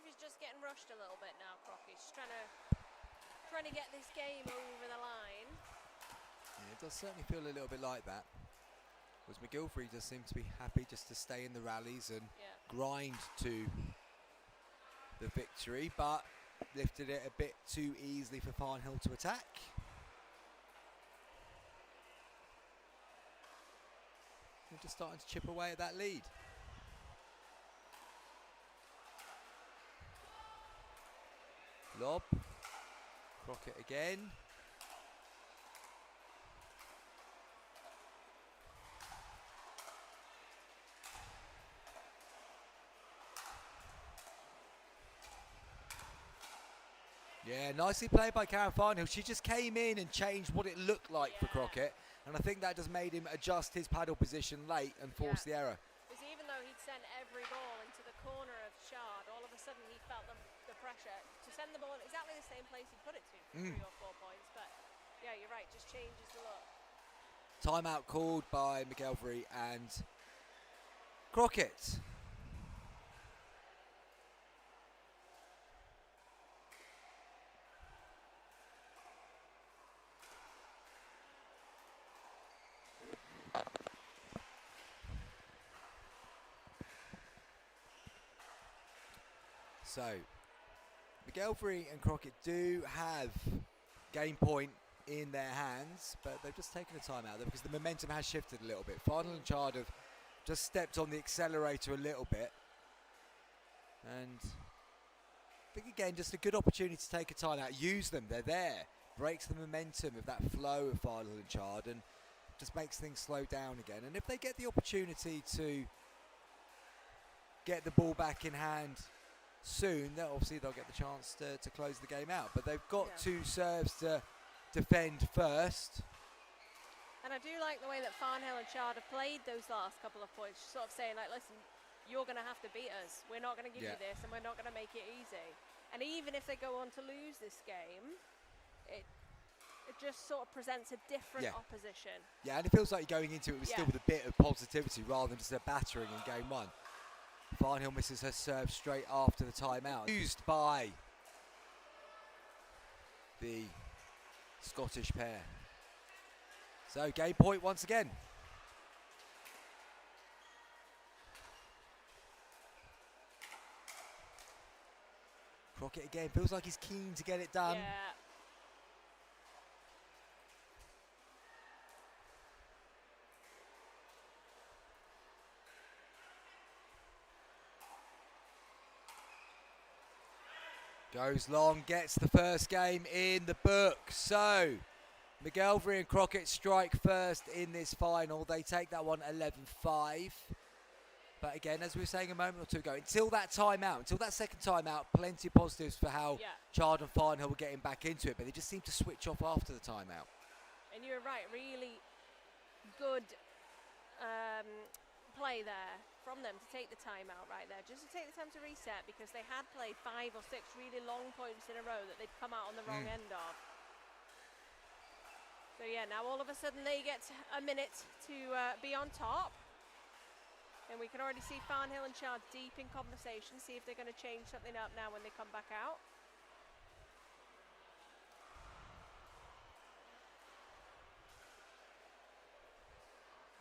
Speaker 3: He's just getting rushed a little bit now, Crocky's trying to get this game over the line.
Speaker 4: Yeah, it does certainly feel a little bit like that. Whereas McGilvery does seem to be happy just to stay in the rallies and grind to the victory, but lifted it a bit too easily for Farnhill to attack. They're just starting to chip away at that lead. Lob, Crockett again. Yeah, nicely played by Karen Farnhill. She just came in and changed what it looked like for Crockett, and I think that just made him adjust his paddle position late and force the error.
Speaker 3: Because even though he'd sent every ball into the corner of Shard, all of a sudden he felt the pressure to send the ball in exactly the same place he put it to for 3 or 4 points. But yeah, you're right, just changes the look.
Speaker 4: Timeout called by McGilvery and Crockett. So, McGilvery and Crockett do have game point in their hands, but they've just taken a timeout there because the momentum has shifted a little bit. Farnhill and Chard have just stepped on the accelerator a little bit. And I think, again, just a good opportunity to take a timeout. Use them, they're there. Breaks the momentum of that flow of Farnhill and Chard and just makes things slow down again. And if they get the opportunity to get the ball back in hand soon, obviously they'll get the chance to close the game out. But they've got 2 serves to defend first.
Speaker 3: And I do like the way that Farnhill and Chard have played those last couple of points, sort of saying, like, listen, you're going to have to beat us. We're not going to give you this, and we're not going to make it easy. And even if they go on to lose this game, it just sort of presents a different opposition. Yeah,
Speaker 4: and it feels like you're going into it still with a bit of positivity rather than just a battering in game 1. Farnhill misses her serve straight after the timeout. Used by the Scottish pair. So game point once again. Crockett again, feels like he's keen to get it done.
Speaker 3: Yeah.
Speaker 4: Goes long, gets the first game in the book. So, McGilvery and Crockett strike first in this final. They take that one 11-5. But again, as we were saying a moment or two ago, until that timeout, until that second timeout, plenty of positives for how Chard and Farnhill were getting back into it. But they just seemed to switch off after the timeout.
Speaker 3: And you're right, really good play there from them to take the timeout right there, just to take the time to reset, because they had played 5 or 6 really long points in a row that they'd come out on the wrong end of. So yeah, now all of a sudden they get a minute to be on top. And we can already see Farnhill and Chard deep in conversation, see if they're going to change something up now when they come back out.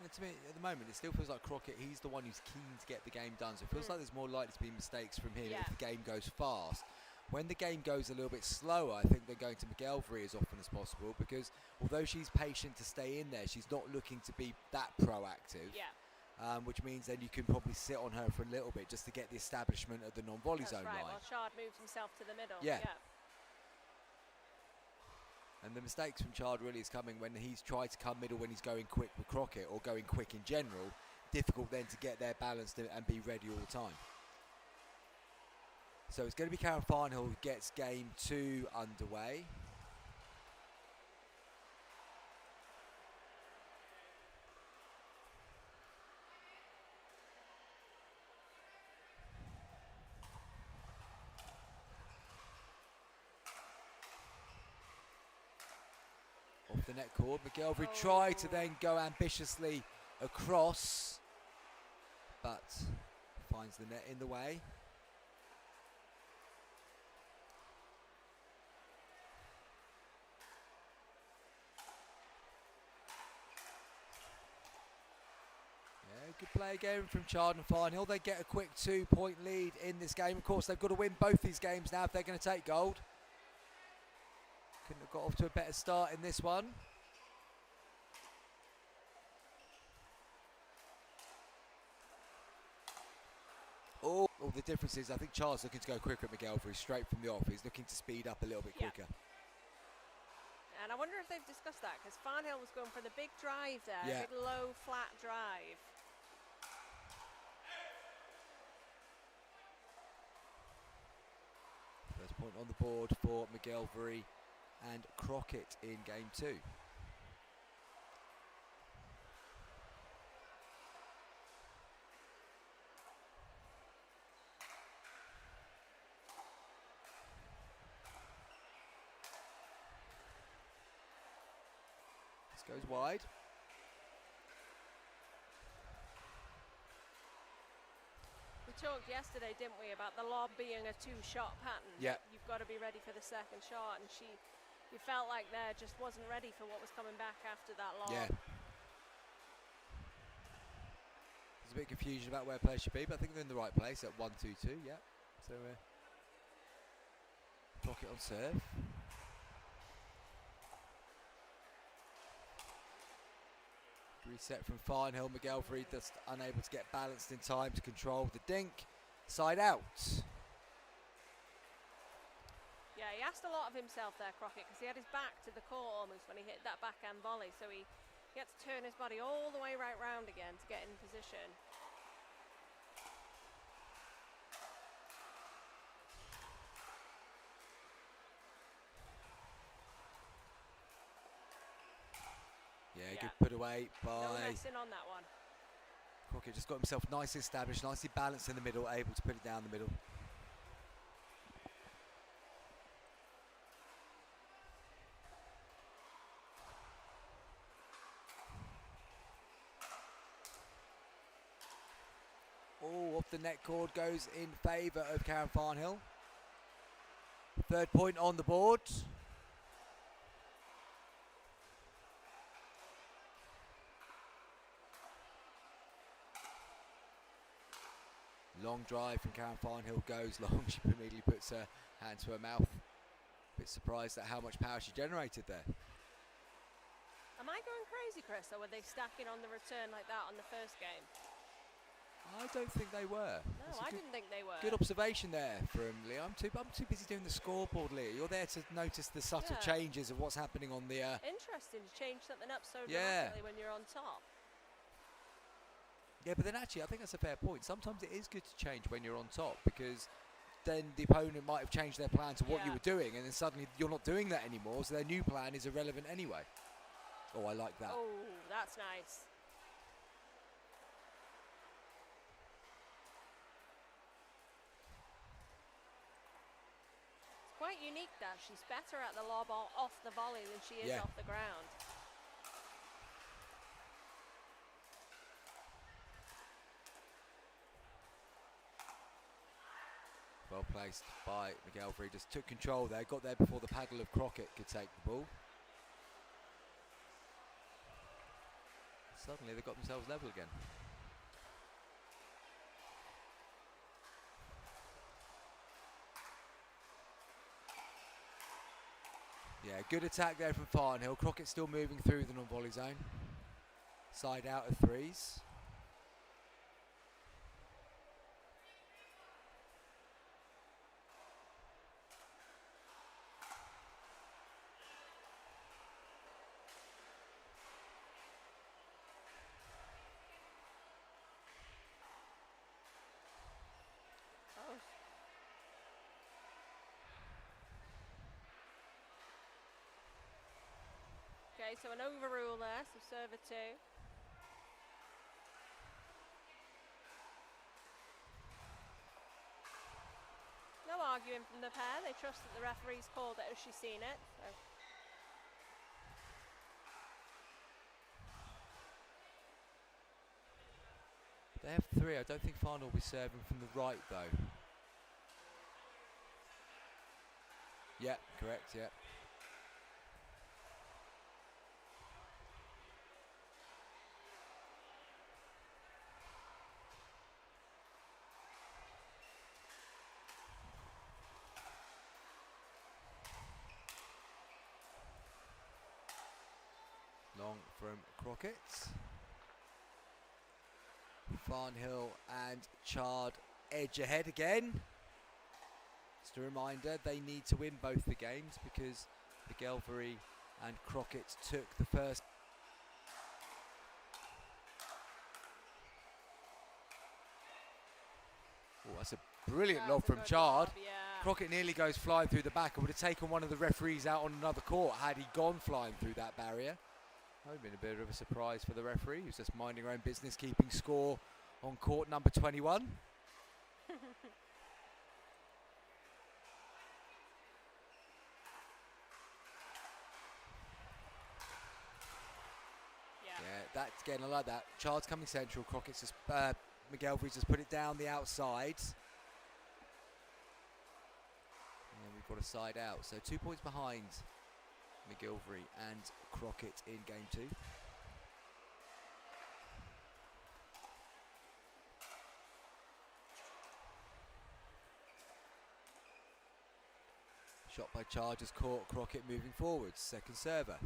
Speaker 4: And to me, at the moment, it still feels like Crockett, he's the one who's keen to get the game done. So it feels like there's more likely to be mistakes from him if the game goes fast. When the game goes a little bit slower, I think they're going to McGilvery as often as possible, because although she's patient to stay in there, she's not looking to be that proactive. Which means then you can probably sit on her for a little bit just to get the establishment of the non-volley zone
Speaker 3: right,
Speaker 4: line.
Speaker 3: While Chard moves himself to the middle.
Speaker 4: And the mistakes from Chard really is coming when he's tried to come middle when he's going quick with Crockett, or going quick in general. Difficult then to get there balanced and be ready all the time. So it's going to be Karen Farnhill who gets game 2 underway. the net cord. McGillivray tried to then go ambitiously across, but finds the net in the way. Good play again from Chard and Farnhill. They get a quick 2-point lead in this game. Of course, they've got to win both these games now if they're going to take gold. Couldn't have got off to a better start in this one. All the differences. I think Chard's looking to go quicker at McGillivray straight from the off. He's looking to speed up a little bit quicker.
Speaker 3: And I wonder if they've discussed that, because Farnhill was going for the big drive there, big low, flat drive.
Speaker 4: First point on the board for McGillivray and Crockett in game 2. This goes wide.
Speaker 3: We talked yesterday, didn't we, about the lob being a 2-shot pattern.
Speaker 4: Yeah.
Speaker 3: You've got to be ready for the second shot, and you felt like there just wasn't ready for what was coming back after that lob.
Speaker 4: Yeah. There's a bit of confusion about where players should be, but I think they're in the right place at 1-2-2, yeah. So Crockett on serve. Reset from Farnhill. McGillivray just unable to get balanced in time to control the dink. Side out.
Speaker 3: Yeah, he asked a lot of himself there, Crockett, because he had his back to the court almost when he hit that backhand volley. So he had to turn his body all the way right round again to get in position.
Speaker 4: Yeah, good put away by...
Speaker 3: No messing on that one.
Speaker 4: Crockett just got himself nicely established, nicely balanced in the middle, able to put it down the middle. Oh, off the net cord goes in favour of Karen Farnhill. 3rd point on the board. Long drive from Karen Farnhill goes long. She immediately puts her hand to her mouth. A bit surprised at how much power she generated there.
Speaker 3: Am I going crazy, Chris, or were they stacking on the return like that on the first game?
Speaker 4: I don't think they were.
Speaker 3: No, I didn't think they were.
Speaker 4: Good observation there from Leah. I'm too busy doing the scoreboard, Leah. You're there to notice the subtle changes of what's happening on the...
Speaker 3: Interesting to change something up so dramatically when you're on top.
Speaker 4: Yeah, but then actually, I think that's a fair point. Sometimes it is good to change when you're on top, because then the opponent might have changed their plan to what you were doing, and then suddenly you're not doing that anymore, so their new plan is irrelevant anyway. Oh, I like that.
Speaker 3: Oh, that's nice. It's quite unique that she's better at the lob off the volley than she is off the ground.
Speaker 4: Well placed by McGillivray. Just took control there. Got there before the paddle of Crockett could take the ball. Suddenly they got themselves level again. Yeah, good attack there from Farnhill. Crockett still moving through the non-volley zone. Side out of threes.
Speaker 3: Okay, so an overrule there, so serve a 2. No arguing from the pair. They trust that the referee's called it as she's seen it. So.
Speaker 4: They have 3. I don't think Farnell will be serving from the right though. Yeah, correct, yeah. Long from Crockett. Farnhill and Chard edge ahead again. Just a reminder, they need to win both the games because McGelvery and Crockett took the first. Oh, that's a brilliant
Speaker 3: That's
Speaker 4: lob
Speaker 3: a
Speaker 4: from
Speaker 3: good
Speaker 4: Chard.
Speaker 3: lob, yeah.
Speaker 4: Crockett nearly goes flying through the back and would have taken one of the referees out on another court had he gone flying through that barrier. That would have been a bit of a surprise for the referee, who's just minding her own business, keeping score on court number 21. Yeah, that's again, I like that. Chard's coming central, Crockett's just, McGelvery's just put it down the outside. And we've got a side out, so 2 points behind McGilvery and Crockett in game 2. Shot by Chargers caught, Crockett moving forwards, second server.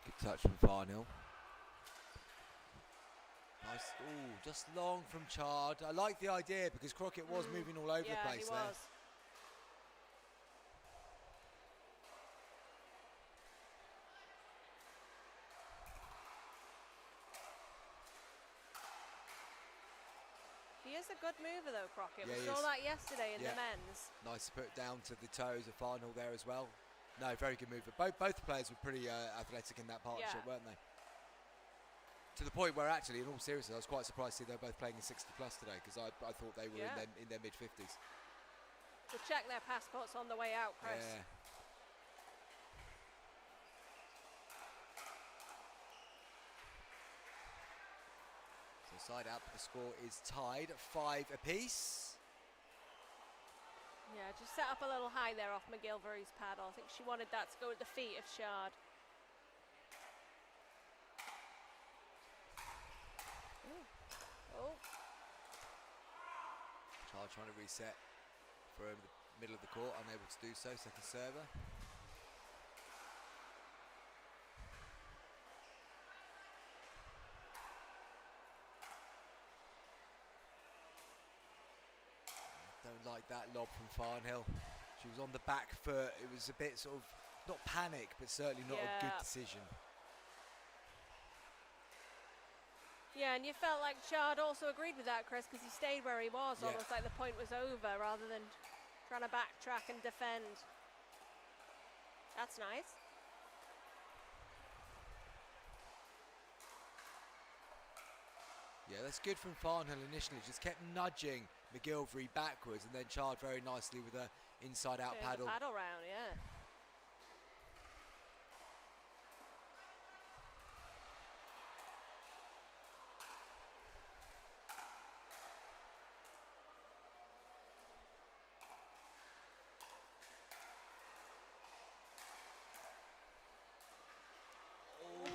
Speaker 4: Good touch from Farnhill. Nice, ooh, just long from Chard. I like the idea because Crockett was moving all over the place
Speaker 3: he
Speaker 4: there.
Speaker 3: was. He is a good mover though, Crockett.
Speaker 4: Yeah,
Speaker 3: We
Speaker 4: he
Speaker 3: saw
Speaker 4: is.
Speaker 3: that yesterday in
Speaker 4: Yeah.
Speaker 3: the men's.
Speaker 4: Nice to put down to the toes of Farnhill there as well. No, very good mover. Both players were pretty athletic in that partnership,
Speaker 3: Yeah.
Speaker 4: weren't they? To the point where actually, in all seriousness, I was quite surprised to see they were both playing in 60 plus today because I thought they were
Speaker 3: Yeah.
Speaker 4: in their mid-50s.
Speaker 3: We'll check their passports on the way out, Chris.
Speaker 4: Yeah. So side out, the score is tied at 5 apiece.
Speaker 3: Yeah, just set up a little high there off McGilvery's paddle. I think she wanted that to go at the feet of Shard. Oh,
Speaker 4: Chard trying to reset from the middle of the court, unable to do so, second server. Don't like that lob from Farnhill. She was on the back foot. It was a bit sort of, not panic, but certainly not a good
Speaker 3: Yeah.
Speaker 4: decision.
Speaker 3: yeah, and you felt like Shard also agreed with that, Chris, because he stayed where he was,
Speaker 4: Yeah.
Speaker 3: almost like the point was over, rather than trying to backtrack and defend. That's nice.
Speaker 4: Yeah, that's good from Farnhill initially. Just kept nudging McGilvery backwards and then Chard very nicely with a inside-out
Speaker 3: Turn the
Speaker 4: paddle.
Speaker 3: paddle round, yeah.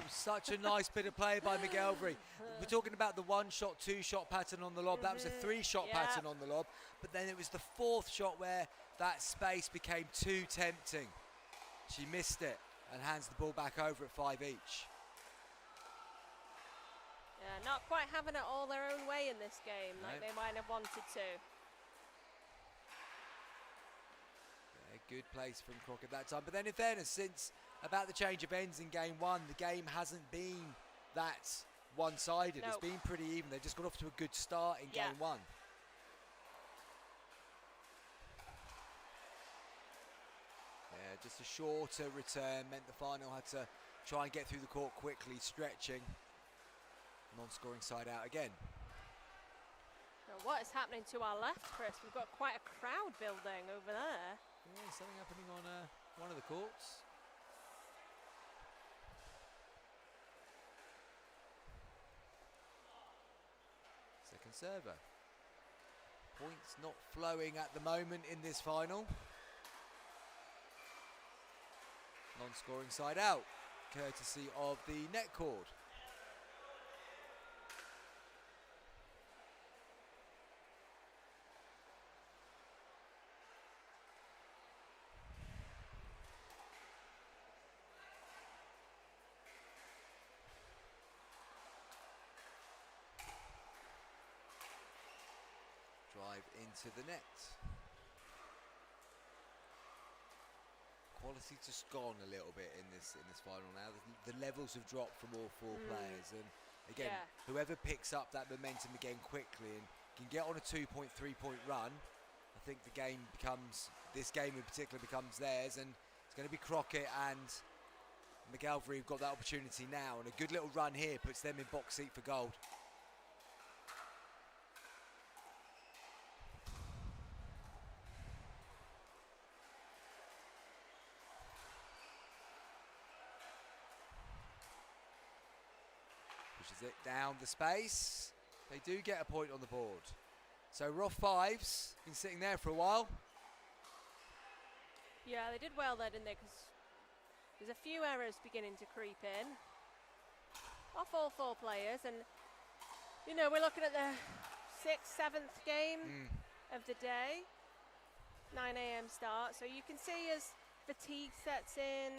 Speaker 4: Such a nice bit of play by McGelvery. We're talking about the 1-shot, 2-shot pattern on the lob. That was a 3-shot
Speaker 3: Yeah.
Speaker 4: pattern on the lob. But then it was the 4th shot where that space became too tempting. She missed it and hands the ball back over at 5 each.
Speaker 3: Yeah, not quite having it all their own way in this game, like
Speaker 4: No.
Speaker 3: they might have wanted to.
Speaker 4: Yeah, good place from Crockett that time. But then in fairness, since about the change of ends in game 1, the game hasn't been that one-sided. It's
Speaker 3: No.
Speaker 4: been pretty even. They've just got off to a good start in
Speaker 3: Yeah.
Speaker 4: game 1. Yeah, just a shorter return meant the final had to try and get through the court quickly, stretching. Non-scoring side out again.
Speaker 3: Now, what is happening to our left, Chris? We've got quite a crowd building over there.
Speaker 4: Yeah, something happening on one of the courts. Second server. Points not flowing at the moment in this final. Non-scoring side out, courtesy of the net cord. Drive into the net. Quality just gone a little bit in this final now. The levels have dropped from all four players, and again, whoever picks up that momentum again quickly and can get on a 2-point, 3-point run, I think this game in particular becomes theirs, and it's going to be Crockett and McGalvery who've got that opportunity now, and a good little run here puts them in box seat for gold. Pushes it down the space. They do get a point on the board. So Roth fives, been sitting there for a while.
Speaker 3: Yeah, they did well there, didn't they? Because there's a few errors beginning to creep in off all four players, and you know, we're looking at the 6th, 7th game of the day, 9 a.m. start. So you can see as fatigue sets in.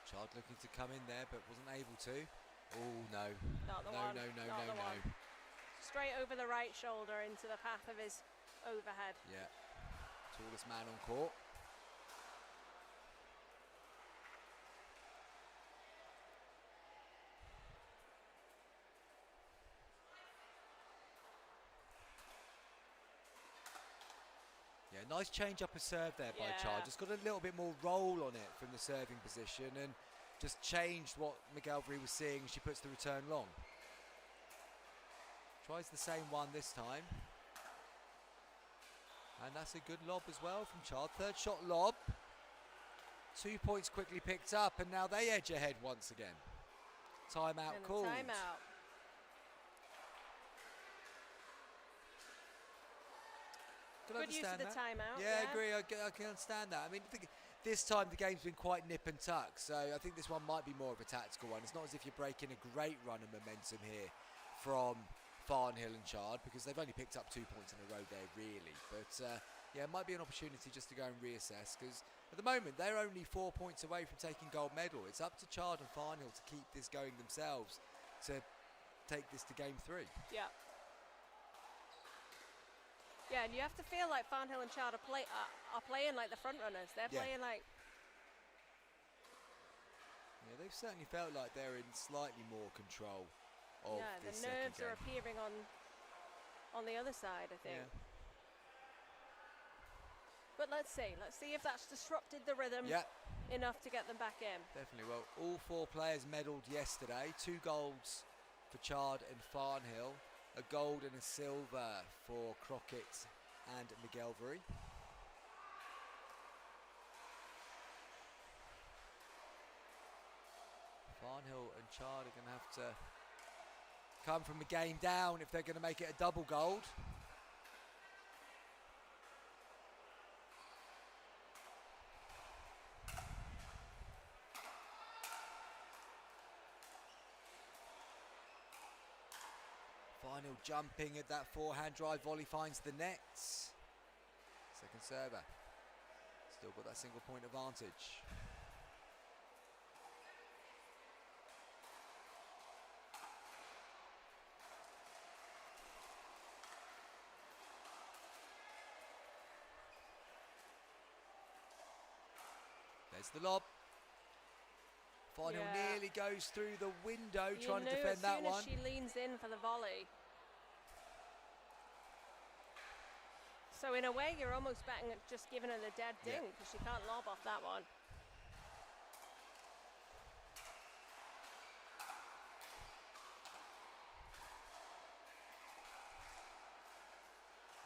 Speaker 4: Chard looking to come in there, but wasn't able to. Oh, no.
Speaker 3: Not the
Speaker 4: no,
Speaker 3: one.
Speaker 4: no, no,
Speaker 3: Not
Speaker 4: no,
Speaker 3: the
Speaker 4: no.
Speaker 3: one. Straight over the right shoulder into the path of his overhead.
Speaker 4: Yeah. Tallest man on court. Yeah, nice change up a serve there by Chard. Just got a little bit more roll on it from the serving position and just changed what McGalvery was seeing as she puts the return long. Tries the same one this time. And that's a good lob as well from Chard. Third shot lob. 2 points quickly picked up, and now they edge ahead once again. Timeout called.
Speaker 3: Timeout. Good use of the timeout.
Speaker 4: Yeah, I agree. I can understand that. I mean, this time the game's been quite nip and tuck, so I think this one might be more of a tactical one. It's not as if you're breaking a great run of momentum here from Farnhill and Chard, because they've only picked up 2 points in a row there, really. But yeah, it might be an opportunity just to go and reassess, because at the moment they're only 4 points away from taking gold medal. It's up to Chard and Farnhill to keep this going themselves to take this to game 3.
Speaker 3: Yeah. Yeah, and you have to feel like Farnhill and Chard are playing like the front runners. They're playing like.
Speaker 4: Yeah, they've certainly felt like they're in slightly more control of this
Speaker 3: the nerves
Speaker 4: second
Speaker 3: are
Speaker 4: game.
Speaker 3: appearing on the other side, I think.
Speaker 4: Yeah.
Speaker 3: But let's see if that's disrupted the rhythm enough to get them back in.
Speaker 4: Definitely. Well, all 4 players medalled yesterday. 2 golds for Chard and Farnhill. A gold and a silver for Crockett and McGalvery. Farnhill and Chard are going to have to come from a game down if they're going to make it a double gold. Farnhill jumping at that forehand drive volley, finds the net. Second server. Still got that single point advantage. There's the lob. Farnhill nearly goes through the window trying to defend that one.
Speaker 3: As soon as she leans in for the volley. So So in a way, you're almost betting at just giving her the dead
Speaker 1: Yeah.
Speaker 3: ding because she can't lob off that one.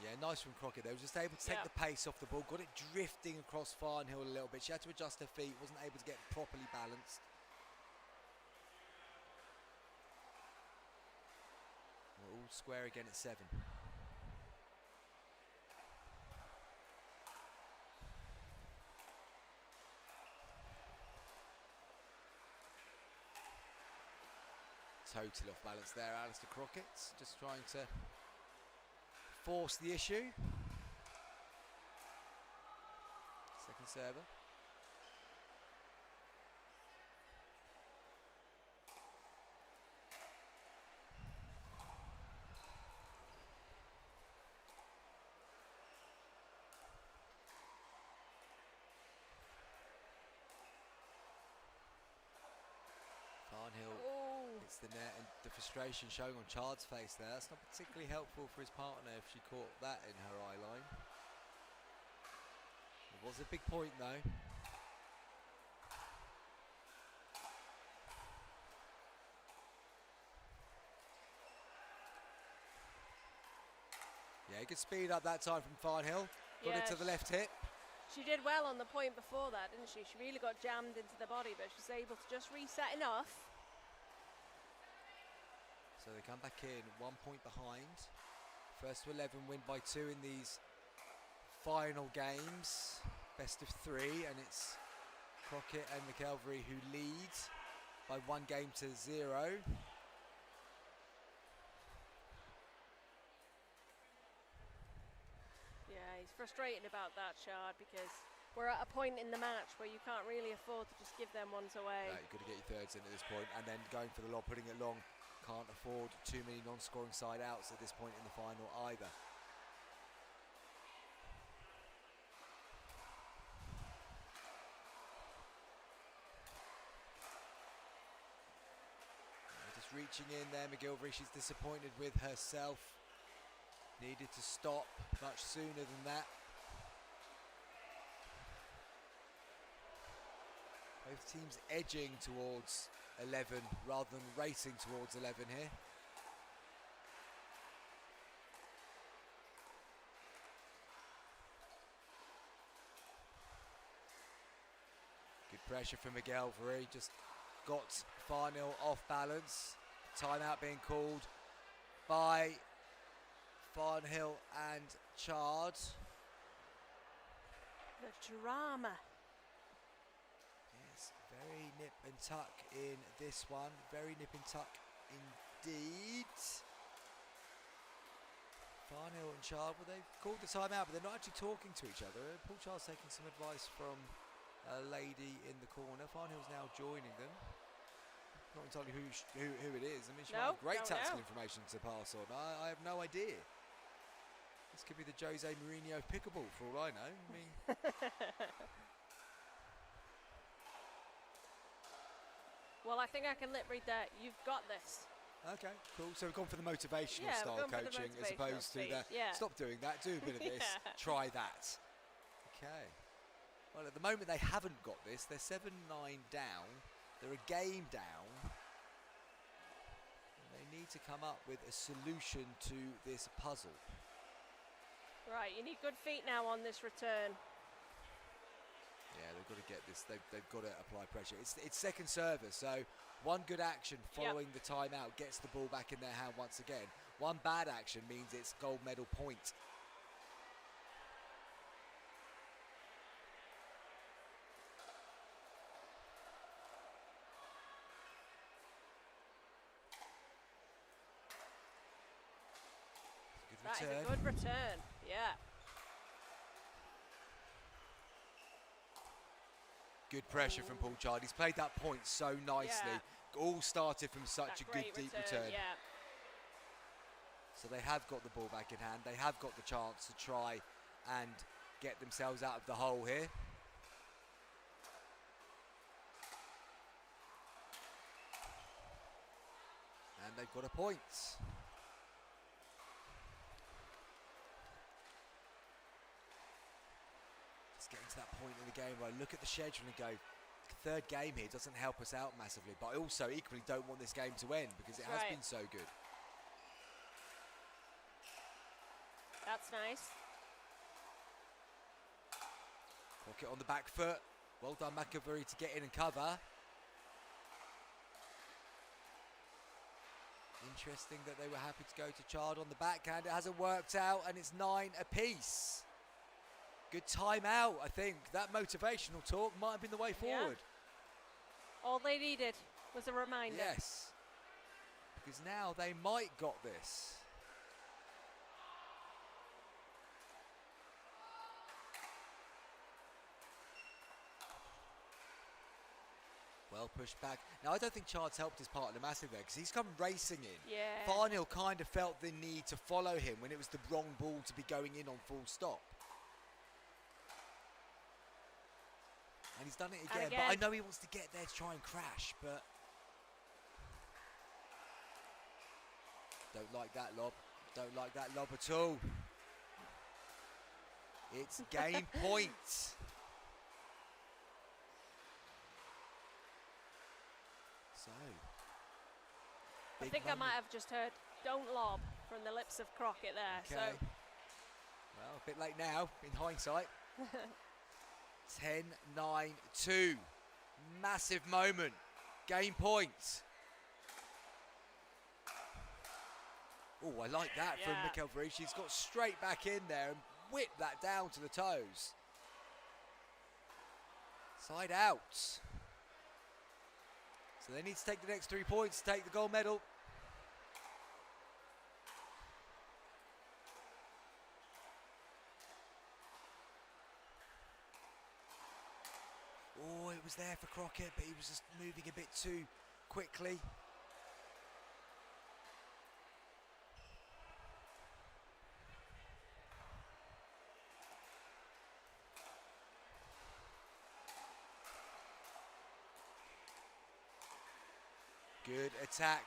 Speaker 4: Yeah, nice from Crockett. They were just able to take
Speaker 3: Yeah.
Speaker 4: the pace off the ball, got it drifting across Farnhill a little bit. She had to adjust her feet, wasn't able to get properly balanced. We're all square again at 7. Totally off balance there, Alistair Crockett. Just trying to force the issue. Second server. Farnhill hits the net, and the frustration showing on Chard's face there. That's not particularly helpful for his partner if she caught that in her eye line. It was a big point though. Yeah, good speed up that time from Farnhill. Got it to the left hip.
Speaker 3: She did well on the point before that, didn't she? She really got jammed into the body, but she was able to just reset enough.
Speaker 4: So they come back in 1 point behind. First to 11 win by 2 in these final games. Best of 3, and it's Crockett and McElvery who lead by 1 game to 0.
Speaker 3: Yeah, he's frustrated about that, Chard, because we're at a point in the match where you can't really afford to just give them ones away.
Speaker 4: No, you've got to get your thirds in at this point, and then going for the lob, putting it long. Can't afford too many non-scoring side outs at this point in the final either. Just reaching in there, McGilvery, she's disappointed with herself. Needed to stop much sooner than that. Both teams edging towards 11 rather than racing towards 11 here. Good pressure from McElvery, just got Farnhill off balance. Timeout being called by Farnhill and Chard.
Speaker 3: The drama.
Speaker 4: Yes, very nip and tuck in this one. Very nip and tuck indeed. Farnhill and Chard, well, they've called the timeout, but they're not actually talking to each other. Paul Chard's taking some advice from a lady in the corner. Farnhill's now joining them. Not entirely who it is. I mean, she might have great tactical information to pass on. I have no idea. This could be the Jose Mourinho of pickleball, for all I know. I mean,
Speaker 3: well, I think I can lip read that. You've got this.
Speaker 4: okay, cool. So we've gone for the motivational
Speaker 3: Yeah,
Speaker 4: style
Speaker 3: we've gone for the
Speaker 4: coaching as
Speaker 3: motivational
Speaker 4: opposed to the
Speaker 3: speech, yeah.
Speaker 4: stop doing that, do a bit of this,
Speaker 3: Yeah.
Speaker 4: try that. Okay. Well, at the moment they haven't got this. They're 7-9 down. They're a game down. And they need to come up with a solution to this puzzle.
Speaker 3: Right, you need good feet now on this return.
Speaker 4: Yeah, they've got to get this. They've got to apply pressure. It's second service, so one good action following the timeout gets the ball back in their hand once again. One bad action means it's gold medal point. Good
Speaker 3: That
Speaker 4: return.
Speaker 3: is a good return, yeah.
Speaker 4: Good pressure from Paul Chard. He's played that point so nicely.
Speaker 3: Yeah.
Speaker 4: All started from such
Speaker 3: That
Speaker 4: a good
Speaker 3: great
Speaker 4: deep return.
Speaker 3: Yeah.
Speaker 4: So they have got the ball back in hand. They have got the chance to try and get themselves out of the hole here. And they've got a point. point in the game where I look at the schedule and go, third game here doesn't help us out massively, but I also equally don't want this game to end because it has been so good.
Speaker 3: That's nice.
Speaker 4: Pocket on the back foot. Well done, McIlvery, to get in and cover. Interesting that they were happy to go to Chard on the backhand. It hasn't worked out, and it's 9 apiece. Good timeout, I think. That motivational talk might have been the way forward.
Speaker 3: All they needed was a reminder.
Speaker 4: Yes. Because now they might got this. Well pushed back. Now, I don't think Chard's helped his partner massively there because he's come racing in.
Speaker 3: Yeah.
Speaker 4: Farnhill kind of felt the need to follow him when it was the wrong ball to be going in on full stop. And he's done it again, but I know he wants to get there to try and crash, but... Don't like that lob. Don't like that lob at all. It's game point. So,
Speaker 3: I think I might have just heard "don't lob" from the lips of Crockett there.
Speaker 4: Okay.
Speaker 3: So,
Speaker 4: well, a bit late now in hindsight. 10-9-2. Massive moment. Game point. Oh, I like that from McIlvery. She's got straight back in there and whipped that down to the toes. Side out. So they need to take the next 3 points to take the gold medal. Oh, it was there for Crockett, but he was just moving a bit too quickly. Good attack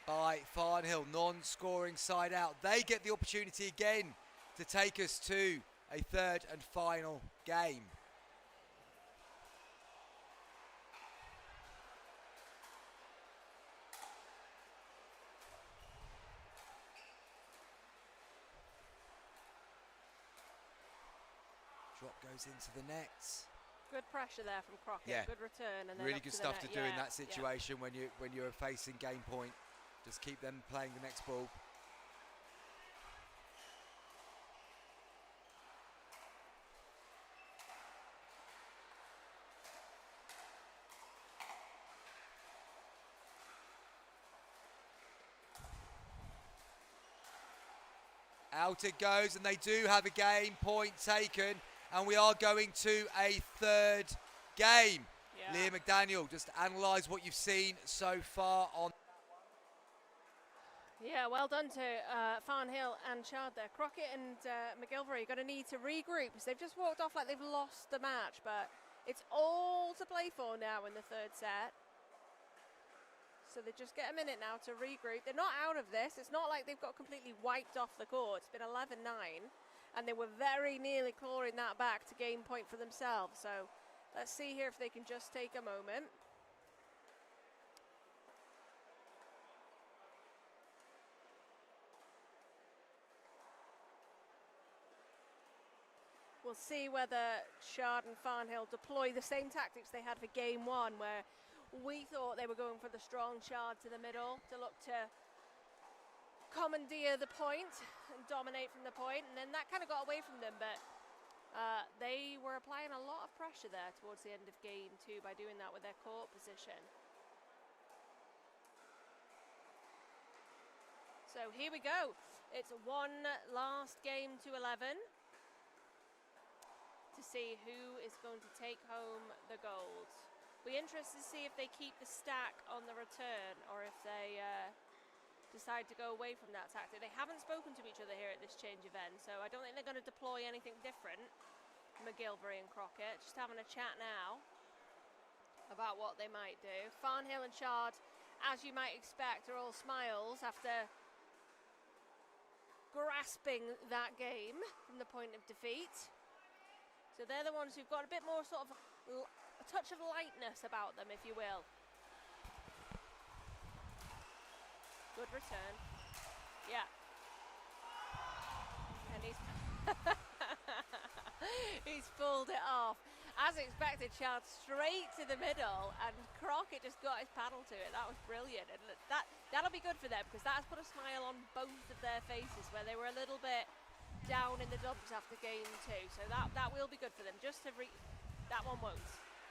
Speaker 4: by Farnhill, non-scoring side out. They get the opportunity again to take us to a third and final game. Drop goes into the net.
Speaker 3: good pressure there from Crockett.
Speaker 4: Yeah.
Speaker 3: Good return and then
Speaker 4: Really
Speaker 3: up
Speaker 4: good
Speaker 3: to the
Speaker 4: stuff
Speaker 3: net.
Speaker 4: to do in
Speaker 3: Yeah,
Speaker 4: that situation when you're facing game point. Just keep them playing the next ball. Out it goes, and they do have a game point taken, and we are going to a third game.
Speaker 3: Yeah.
Speaker 4: Leah McDaniel, just analyse what you've seen so far on.
Speaker 3: Yeah, well done to Farnhill and Chard there. Crockett and McGilvery are going to need to regroup because they've just walked off like they've lost the match, but it's all to play for now in the third set. So they just get a minute now to regroup. They're not out of this. It's not like they've got completely wiped off the court. It's been 11-9, and they were very nearly clawing that back to game point for themselves. So let's see here if they can just take a moment. We'll see whether Chard and Farnhill deploy the same tactics they had for game one, where we thought they were going for the strong Chard to the middle to look to commandeer the point and dominate from the point, and then that kind of got away from them, but they were applying a lot of pressure there towards the end of game two by doing that with their court position. So here we go. It's one last game to 11 to see who is going to take home the gold. Be interested to see if they keep the stack on the return or if they decide to go away from that tactic. They haven't spoken to each other here at this change event, so I don't think they're going to deploy anything different. McGilvery and Crockett just having a chat now about what they might do. Farnhill and Chard, as you might expect, are all smiles after grasping that game from the point of defeat. So they're the ones who've got a bit more sort of a touch of lightness about them, if you will. Good return. Yeah. And he's he's pulled it off. As expected, Chard straight to the middle, and Crockett just got his paddle to it. That was brilliant. And that'll be good for them, because that has put a smile on both of their faces, where they were a little bit down in the dumps after game 2. So that will be good for them. Just to that one won't.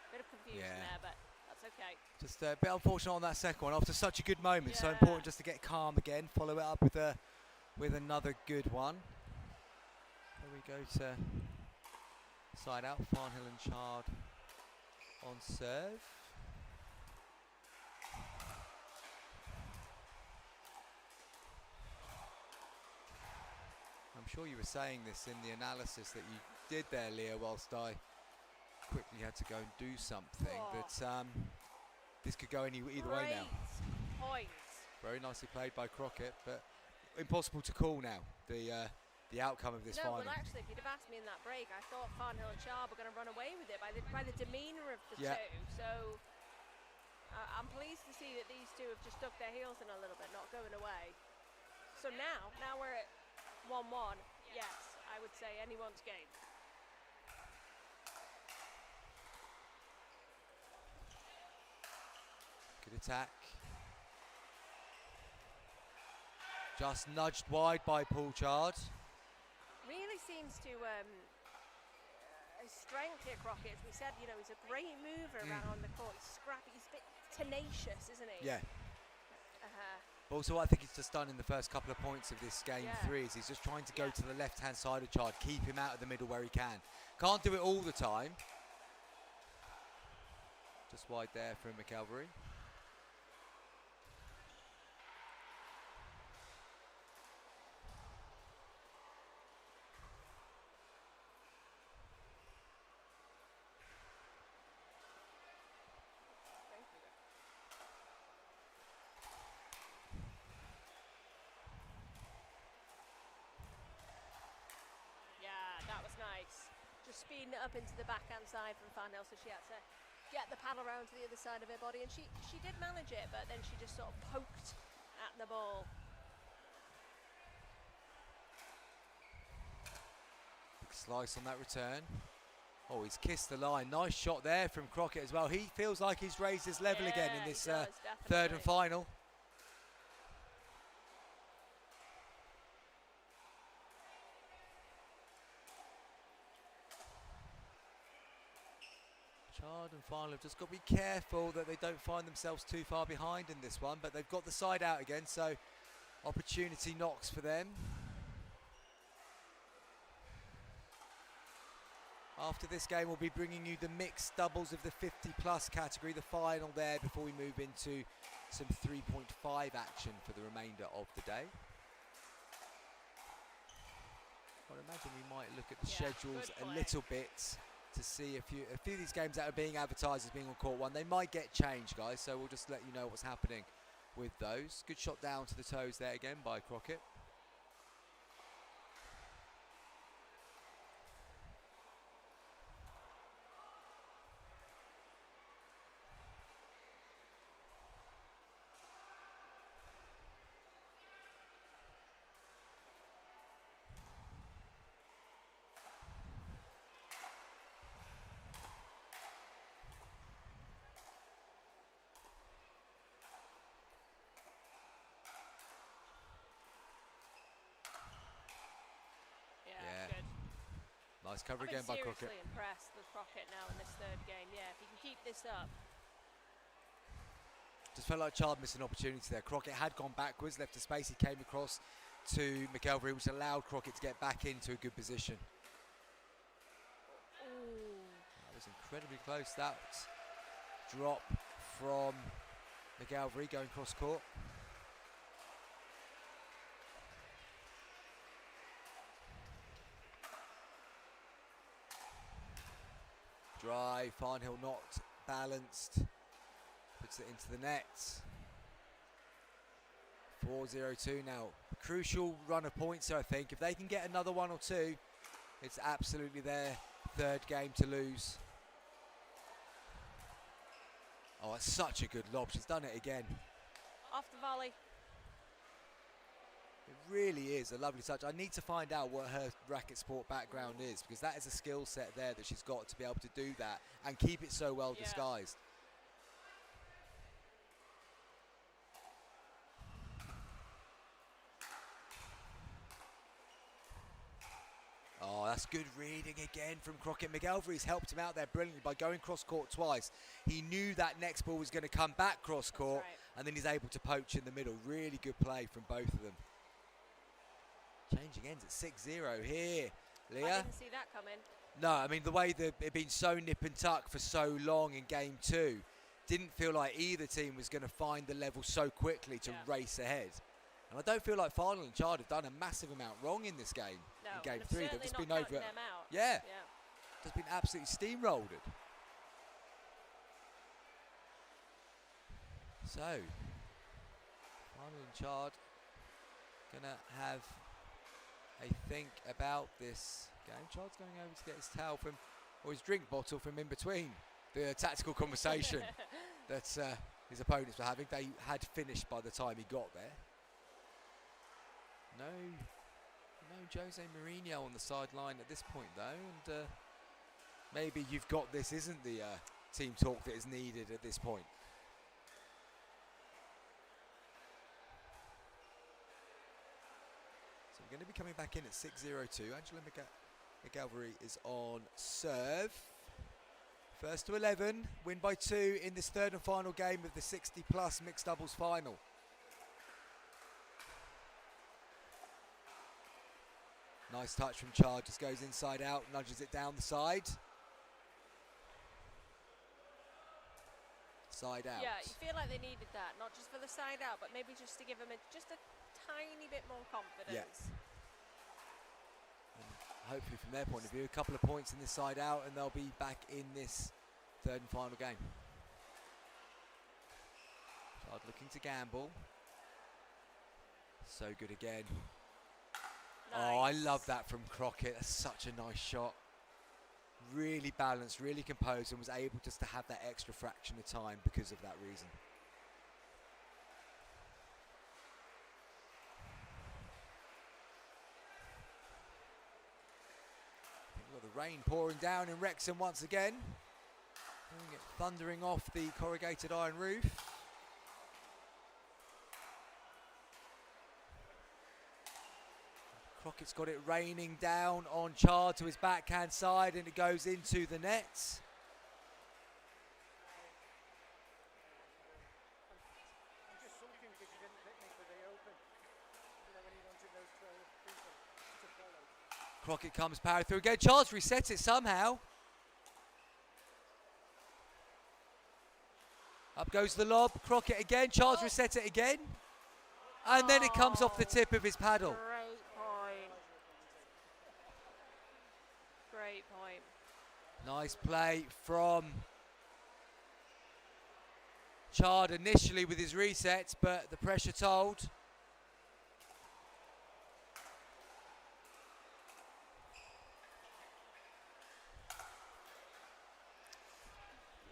Speaker 3: Bit of confusion there, but that's okay.
Speaker 4: Just a bit unfortunate on that second one. After such a good moment, so
Speaker 3: Yeah.
Speaker 4: important just to get calm again. Follow it up with another good one. There we go to side out. Farnhill and Chard on serve. I'm sure you were saying this in the analysis that you did there, Leah, whilst I quickly had to go and do something.
Speaker 3: Oh.
Speaker 4: That this could go either way now.
Speaker 3: Great point.
Speaker 4: Very nicely played by Crockett, but impossible to call now the outcome of this
Speaker 3: No,
Speaker 4: final.
Speaker 3: well, actually, if you'd have asked me in that break, I thought Farnhill and Chard were going to run away with it by the demeanour of the two. So I'm pleased to see that these two have just stuck their heels in a little bit, not going away. So now we're at 1-1. Yes, I would say anyone's game.
Speaker 4: Good attack. Just nudged wide by Paul Chard.
Speaker 3: Really seems to his strength here, Crockett. As we said, you know, he's a great mover around the court. He's scrappy. He's a bit tenacious, isn't he?
Speaker 4: Yeah. But also what I think he's just done in the first couple of points of this game 3 is he's just trying to go to the left-hand side of Chard, keep him out of the middle where he can. Can't do it all the time. Just wide there from McElvery.
Speaker 3: Speeding it up into the backhand side from Farnhill, so she had to get the paddle around to the other side of her body, and she did manage it, but then she just sort of poked at the ball.
Speaker 4: Big slice on that return. Oh, he's kissed the line. Nice shot there from Crockett as well. He feels like he's raised his level again in this third and final. Chard and Farnhill have just got to be careful that they don't find themselves too far behind in this one, but they've got the side out again, so opportunity knocks for them. After this game, we'll be bringing you the mixed doubles of the 50+ category, the final there, before we move into some 3.5 action for the remainder of the day. I'd imagine we might look at the schedules a little bit to see a few of these games that are being advertised as being on court 1. They might get changed, guys, so we'll just let you know what's happening with those. Good shot down to the toes there again by Crockett. Nice cover again by Crockett.
Speaker 3: I'm seriously impressed with Crockett now in this third game. Yeah, if he can keep this up.
Speaker 4: Just felt like Chard missed an opportunity there. Crockett had gone backwards, left a space. He came across to McElvery, which allowed Crockett to get back into a good position.
Speaker 3: Ooh.
Speaker 4: That was incredibly close. That drop from McElvery going cross court. Dry, Farnhill not balanced, puts it into the net. 4-0-2 now. Crucial run of points, I think. If they can get another one or two, it's absolutely there third game to lose. Oh, it's such a good lob. She's done it again.
Speaker 3: Off the volley.
Speaker 4: It really is a lovely touch. I need to find out what her racket sport background is, because that is a skill set there that she's got to be able to do that and keep it so well disguised. Oh, that's good reading again from Crockett. McElvery's helped him out there brilliantly by going cross-court twice. He knew that next ball was going to come back cross-court, and then he's able to poach in the middle. Really good play from both of them. Changing ends at 6-0 here, Leah.
Speaker 3: I didn't see that coming.
Speaker 4: No, I mean, the way that it'd been so nip and tuck for so long in game two, didn't feel like either team was going to find the level so quickly to race ahead. And I don't feel like Farnell and Chard have done a massive amount wrong in this game.
Speaker 3: No,
Speaker 4: in game
Speaker 3: and
Speaker 4: three, they've just been over.
Speaker 3: them out.
Speaker 4: Yeah, just been absolutely steamrolled. So, Farnell and Chard gonna have a think about this game. Chard's going over to get his towel from, or his drink bottle from in between the tactical conversation that his opponents were having. They had finished by the time he got there. No Jose Mourinho on the sideline at this point though, and maybe you've got this isn't the team talk that is needed at this point. So we're going to be coming back in at 6-0-2. Angela McElvery is on serve. First to 11, win by 2 in this third and final game of the 60-plus mixed doubles final. Nice touch from Chard, just goes inside out, nudges it down the side. Side out.
Speaker 3: Yeah, you feel like they needed that, not just for the side out, but maybe just to give them just a tiny bit more confidence.
Speaker 4: And hopefully from their point of view, a couple of points in this side out and they'll be back in this third and final game. Chard looking to gamble. So good again.
Speaker 3: Nice.
Speaker 4: Oh, I love that from Crockett. That's such a nice shot. Really balanced, really composed, and was able just to have that extra fraction of time because of that reason. We've got the rain pouring down in Wrexham once again. Thundering off the corrugated iron roof. Crockett's got it raining down on Chard to his backhand side, and it goes into the net. Crockett comes power through again. Chard's reset it somehow. Up goes the lob. Crockett again. Chard's reset it again. And then it comes off the tip of his paddle.
Speaker 3: Great point.
Speaker 4: Nice play from Chard initially with his resets, but the pressure told.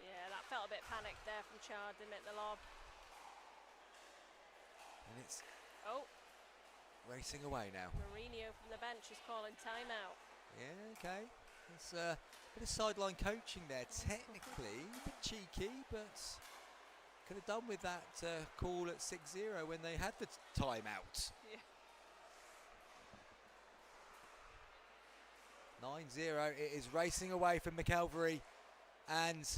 Speaker 3: Yeah, that felt a bit panicked there from Chard, didn't it, the lob?
Speaker 4: And it's racing away now.
Speaker 3: Mourinho from the bench is calling timeout.
Speaker 4: Yeah, okay. It's a bit of sideline coaching there. Technically, a bit cheeky, but could have done with that call at 6-0 when they had the timeout.
Speaker 3: Yeah.
Speaker 4: 9-0. It is racing away from McElvery and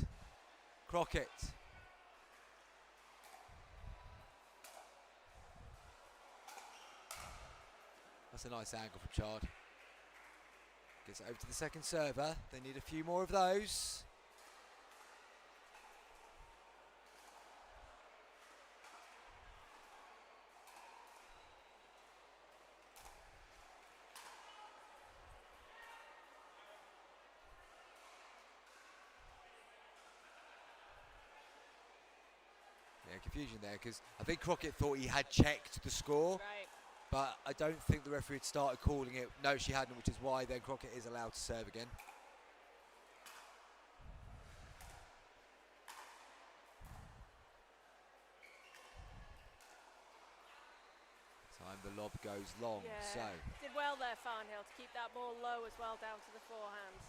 Speaker 4: Crockett. That's a nice angle from Chard. Gets it over to the second server. They need a few more of those. Yeah, confusion there because I think Crockett thought he had checked the score.
Speaker 3: Right.
Speaker 4: But I don't think the referee had started calling it. No, she hadn't, which is why then Crockett is allowed to serve again. the lob goes long.
Speaker 3: Yeah,
Speaker 4: So,
Speaker 3: did well there, Farnhill, to keep that ball low as well down to the forehand.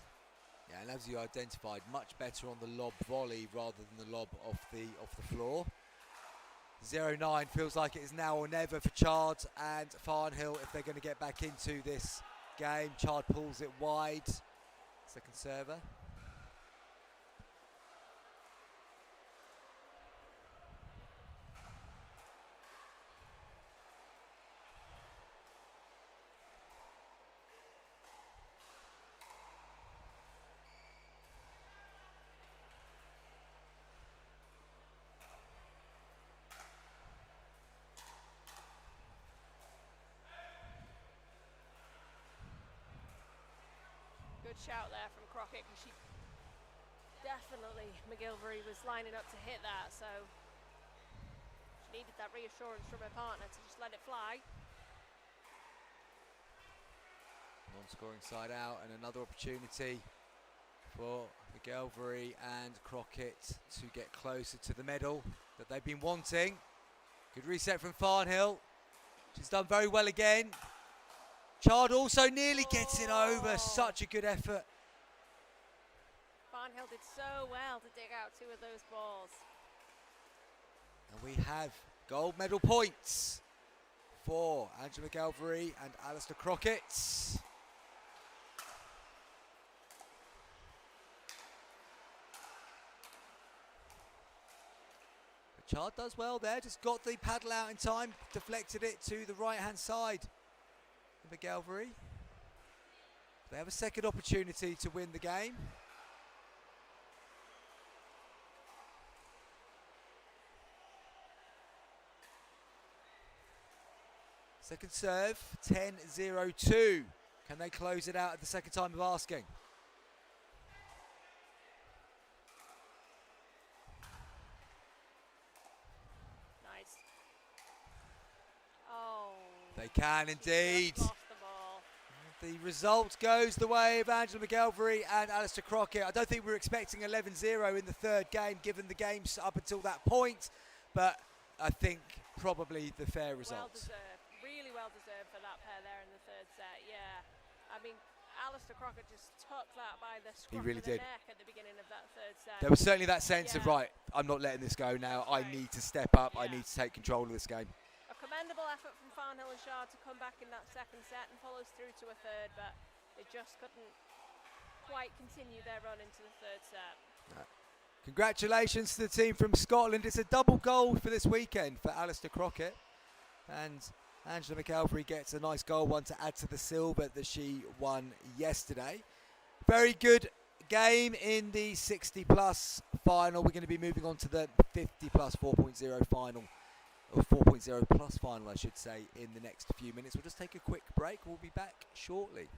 Speaker 4: yeah, and as you identified, much better on the lob volley rather than the lob off the floor. 0-9 feels like it is now or never for Chard and Farnhill if they're going to get back into this game. Chard pulls it wide. Second server.
Speaker 3: Good shout there from Crockett, because she definitely, McGilvery was lining up to hit that, so she needed that reassurance from her partner to just let it fly.
Speaker 4: Non-scoring side out, and another opportunity for McGilvery and Crockett to get closer to the medal that they've been wanting. Good reset from Farnhill. She's done very well again. Chard also nearly gets it over. Such a good effort.
Speaker 3: Farnhill did so well to dig out 2 of those balls.
Speaker 4: And we have gold medal points for Angela McGilvery and Alistair Crockett. But Chard does well there, just got the paddle out in time, deflected it to the right-hand side. McGilvery. They have a second opportunity to win the game. Second serve, 10-0-2. Can they close it out at the second time of asking?
Speaker 3: Nice. Oh.
Speaker 4: They can indeed.
Speaker 3: Just lost the ball.
Speaker 4: The result goes the way of Angela McGilvery and Alistair Crockett. I don't think we were expecting 11-0 in the third game, given the games up until that point, but I think probably the fair result.
Speaker 3: Well deserved, really well deserved for that pair there in the third set, yeah. I mean, Alistair Crockett just took that by the scruff
Speaker 4: really
Speaker 3: of the
Speaker 4: did.
Speaker 3: neck at the beginning of that third set.
Speaker 4: There was certainly that sense of,
Speaker 3: Yeah.
Speaker 4: right, I'm not letting this go now.
Speaker 3: Right.
Speaker 4: I need to step up. I
Speaker 3: Yeah.
Speaker 4: need to take control of this game.
Speaker 3: A commendable effort from Farnhill and Shard to come back in that second set and follows through to a third, but they just couldn't quite continue their run into the third set.
Speaker 4: Congratulations to the team from Scotland. It's a double gold for this weekend for Alistair Crockett. And Angela McGilvery gets a nice gold one to add to the silver that she won yesterday. Very good game in the 60+ final. We're going to be moving on to the 50+ 4.0 final, or 4.0 plus final, I should say, in the next few minutes. We'll just take a quick break. We'll be back shortly.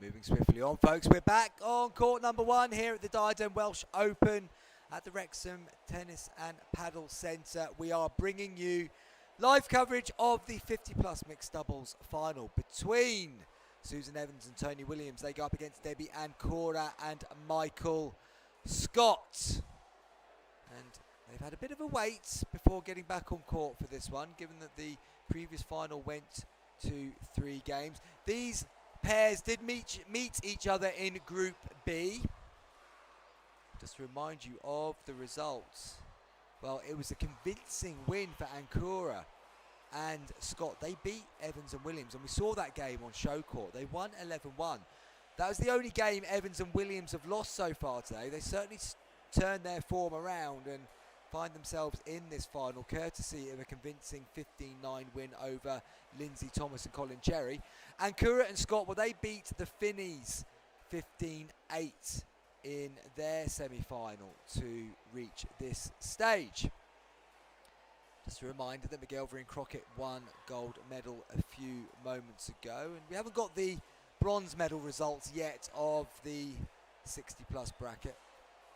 Speaker 1: Moving swiftly on, folks. We're back on court number 1 here at the Diadem Welsh Open at the Wrexham Tennis and Paddle Centre. We are bringing you live coverage of the 50-plus mixed doubles final between Susan Evans and Tony Williams. They go up against Debbie Ancora and Michael Scott. And they've had a bit of a wait before getting back on court for this one, given that the previous final went to 3 games. These pairs did meet each other in Group B. Just to remind you of the results. Well, it was a convincing win for Ancora and Scott. They beat Evans and Williams, and we saw that game on show court. They won 11-1. That was the only game Evans and Williams have lost so far today. They certainly turned their form around and find themselves in this final, courtesy of a convincing 15-9 win over Lindsay Thomas and Colin Cherry. Ancora and Scott, well, they beat the Finneys 15-8 in their semi-final to reach this stage. Just a reminder that McGelvery Crockett won gold medal a few moments ago, and we haven't got the bronze medal results yet of the 60-plus bracket.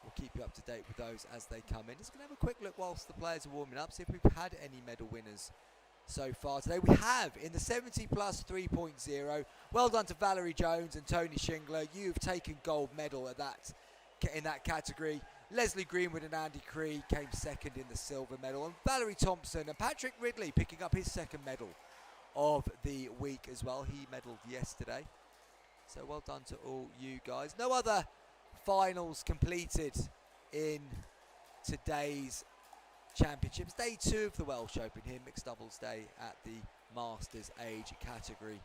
Speaker 1: We'll keep you up to date with those as they come in. Just going to have a quick look whilst the players are warming up, see if we've had any medal winners so far today. We have in the 70-plus 3.0. Well done to Valerie Jones and Tony Shingler. You've taken gold medal in that category. Leslie Greenwood and Andy Cree came second in the silver medal. And Valerie Thompson and Patrick Ridley picking up his second medal of the week as well. He medalled yesterday. So well done to all you guys. No other finals completed in today's championships. Day 2 of the Welsh Open here, mixed doubles day at the Masters age category.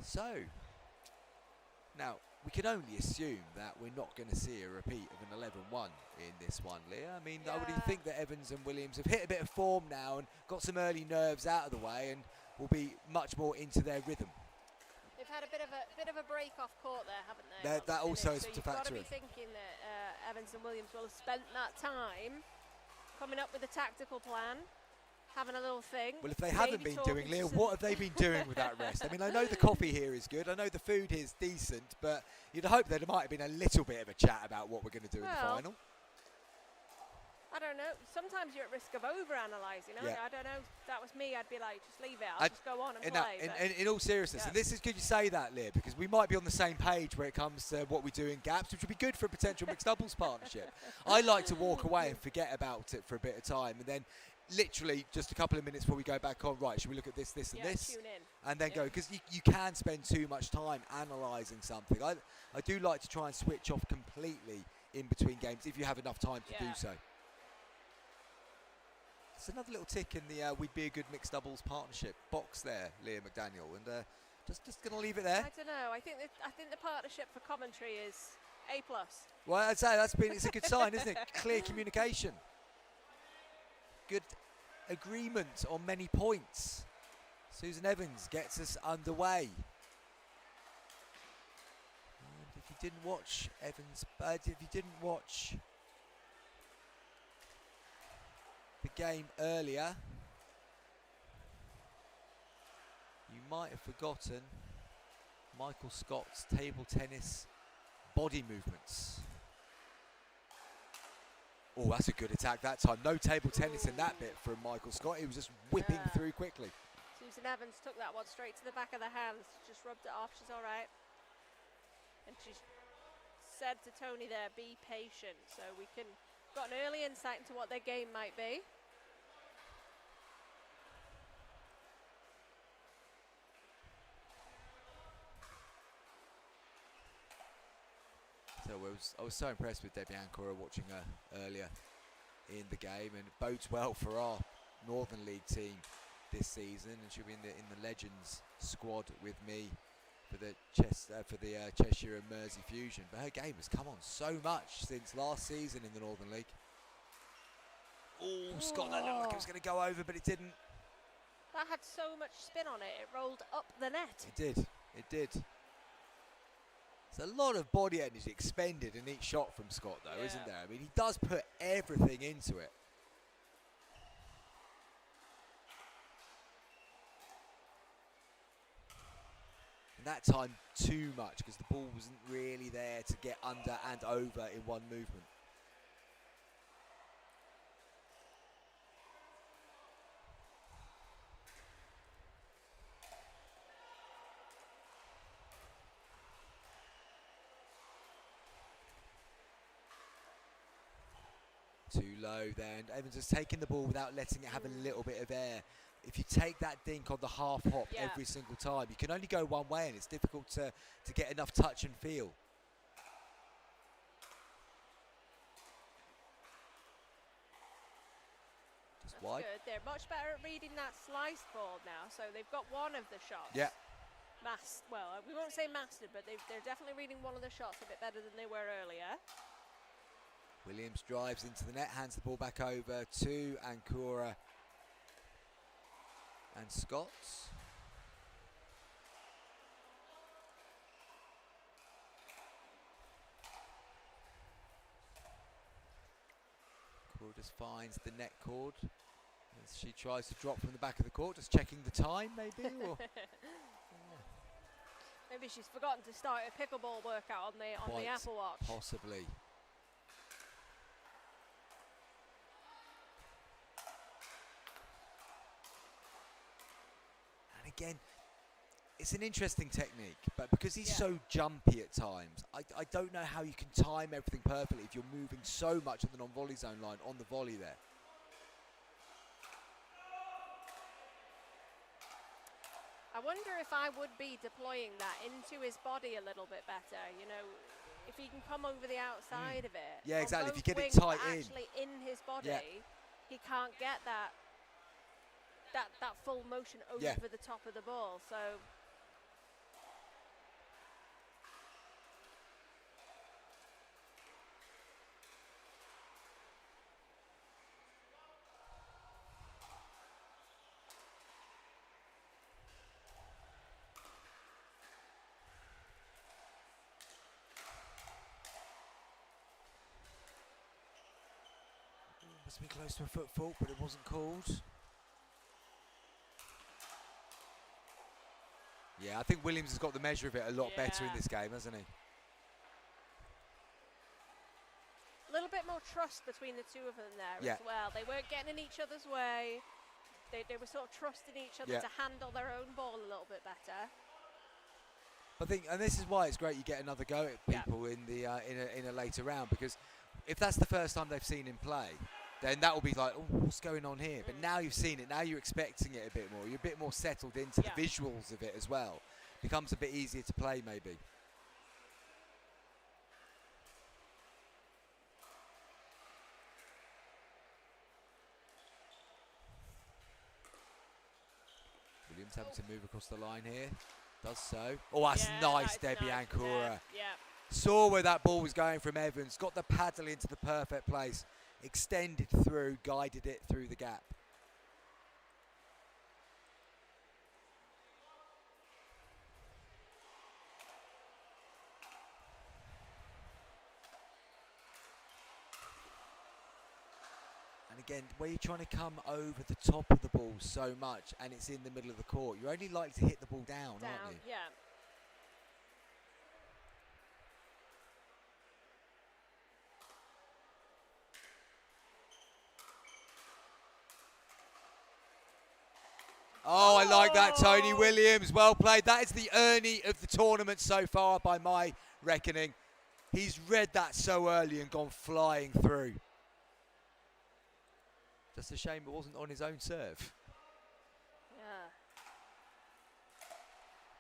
Speaker 1: So, now we can only assume that we're not going to see a repeat of an 11-1 in this one, Leah. I mean, I would think that Evans and Williams have hit a bit of form now and got some early nerves out of the way and will be much more into their rhythm.
Speaker 3: They've had a bit of a break off court there, haven't they?
Speaker 1: That also is
Speaker 3: so
Speaker 1: to factor in.
Speaker 3: You've got to be thinking that Evans and Williams will have spent that time coming up with a tactical plan, having a little thing.
Speaker 1: Well, if they haven't been doing, Leah, what have they been doing with that rest? I mean, I know the coffee here is good. I know the food here is decent, but you'd hope there might have been a little bit of a chat about what we're going to do in the final.
Speaker 3: I don't know. Sometimes you're at risk of over-analysing.
Speaker 1: Yeah.
Speaker 3: I don't know. If that was me, I'd be like, just leave it. I'll just go on and play.
Speaker 1: In all seriousness, and this is good you say that, Leah, because we might be on the same page when it comes to what we do in gaps, which would be good for a potential mixed doubles partnership. I like to walk away and forget about it for a bit of time, and then literally just a couple of minutes before we go back on, right, should we look at this, and this?
Speaker 3: Tune in.
Speaker 1: And then go, because you can spend too much time analysing something. I do like to try and switch off completely in between games if you have enough time to do so. It's another little tick in the we'd be a good mixed doubles partnership box there, Leah McDaniel, and just going to leave it there.
Speaker 3: I don't know. I think the partnership for commentary is A+.
Speaker 1: Well, I'd say it's a good sign, isn't it? Clear communication, good agreement on many points. Susan Evans gets us underway. And if you didn't watch the game earlier, you might have forgotten Michael Scott's table tennis body movements. Oh, that's a good attack that time. No table tennis in that bit from Michael Scott. He was just whipping through quickly.
Speaker 3: Susan Evans took that one straight to the back of the hands, just rubbed it off. She's all right. And she said to Tony there, be patient. So we got an early insight into what their game might be.
Speaker 1: So I was so impressed with Debbie Ancora watching her earlier in the game, and it bodes well for our Northern League team this season, and she'll be in the Legends squad with me for the Cheshire and Mersey Fusion. But her game has come on so much since last season in the Northern League. Oh, Scott, that looked like it was going to go over, but it didn't.
Speaker 3: That had so much spin on it, it rolled up the net.
Speaker 1: It did. There's a lot of body energy expended in each shot from Scott, though, isn't there? I mean, he does put everything into it.
Speaker 4: And that time too much because the ball wasn't really there to get under and over in one movement. Too low there, and Evans has taken the ball without letting it have a little bit of air. If you take that dink on the half hop every single time, you can only go one way, and it's difficult to get enough touch and feel. Just
Speaker 3: That's
Speaker 4: wide.
Speaker 3: good. They're much better at reading that slice ball now, so they've got one of the shots.
Speaker 4: Yeah.
Speaker 3: Well, we won't say mastered, but they're definitely reading one of the shots a bit better than they were earlier.
Speaker 4: Williams drives into the net, hands the ball back over to Ancora and Scotts. Cora just finds the net cord as she tries to drop from the back of the court, just checking the time maybe. Or
Speaker 3: Maybe she's forgotten to start a pickleball workout on the Apple Watch.
Speaker 4: Possibly. And again, it's an interesting technique, but because he's so jumpy at times, I don't know how you can time everything perfectly if you're moving so much on the non-volley zone line on the volley there.
Speaker 3: I wonder if I would be deploying that into his body a little bit better, you know, if he can come over the outside of it.
Speaker 4: Yeah,
Speaker 3: on
Speaker 4: exactly. If you
Speaker 3: both
Speaker 4: get it
Speaker 3: wings,
Speaker 4: tight
Speaker 3: but
Speaker 4: in.
Speaker 3: actually in his body, he can't get that full motion over the top of the ball. So
Speaker 4: Must be close to a foot fault, but it wasn't called. Yeah, I think Williams has got the measure of it a lot better in this game, hasn't he?
Speaker 3: a little bit more trust between the two of them there as well. They weren't getting in each other's way. They were sort of trusting each other to handle their own ball a little bit better.
Speaker 4: I think, and this is why it's great you get another go at people in the in a later round, because if that's the first time they've seen him play, then that will be like, oh, what's going on here? But now you've seen it, now you're expecting it a bit more. You're a bit more settled into the visuals of it as well. Becomes a bit easier to play maybe. Williams having to move across the line here. Does so. Oh, that's nice, Debbie Ancora. Saw where that ball was going from Evans. Got the paddle into the perfect place. Extended through, guided it through the gap. And again, where you're trying to come over the top of the ball so much and it's in the middle of the court, you're only likely to hit the ball down, aren't you?
Speaker 3: Yeah.
Speaker 4: Oh, I like that, Tony Williams. Well played. That is the Ernie of the tournament so far by my reckoning. He's read that so early and gone flying through. Just a shame it wasn't on his own serve.
Speaker 3: Yeah.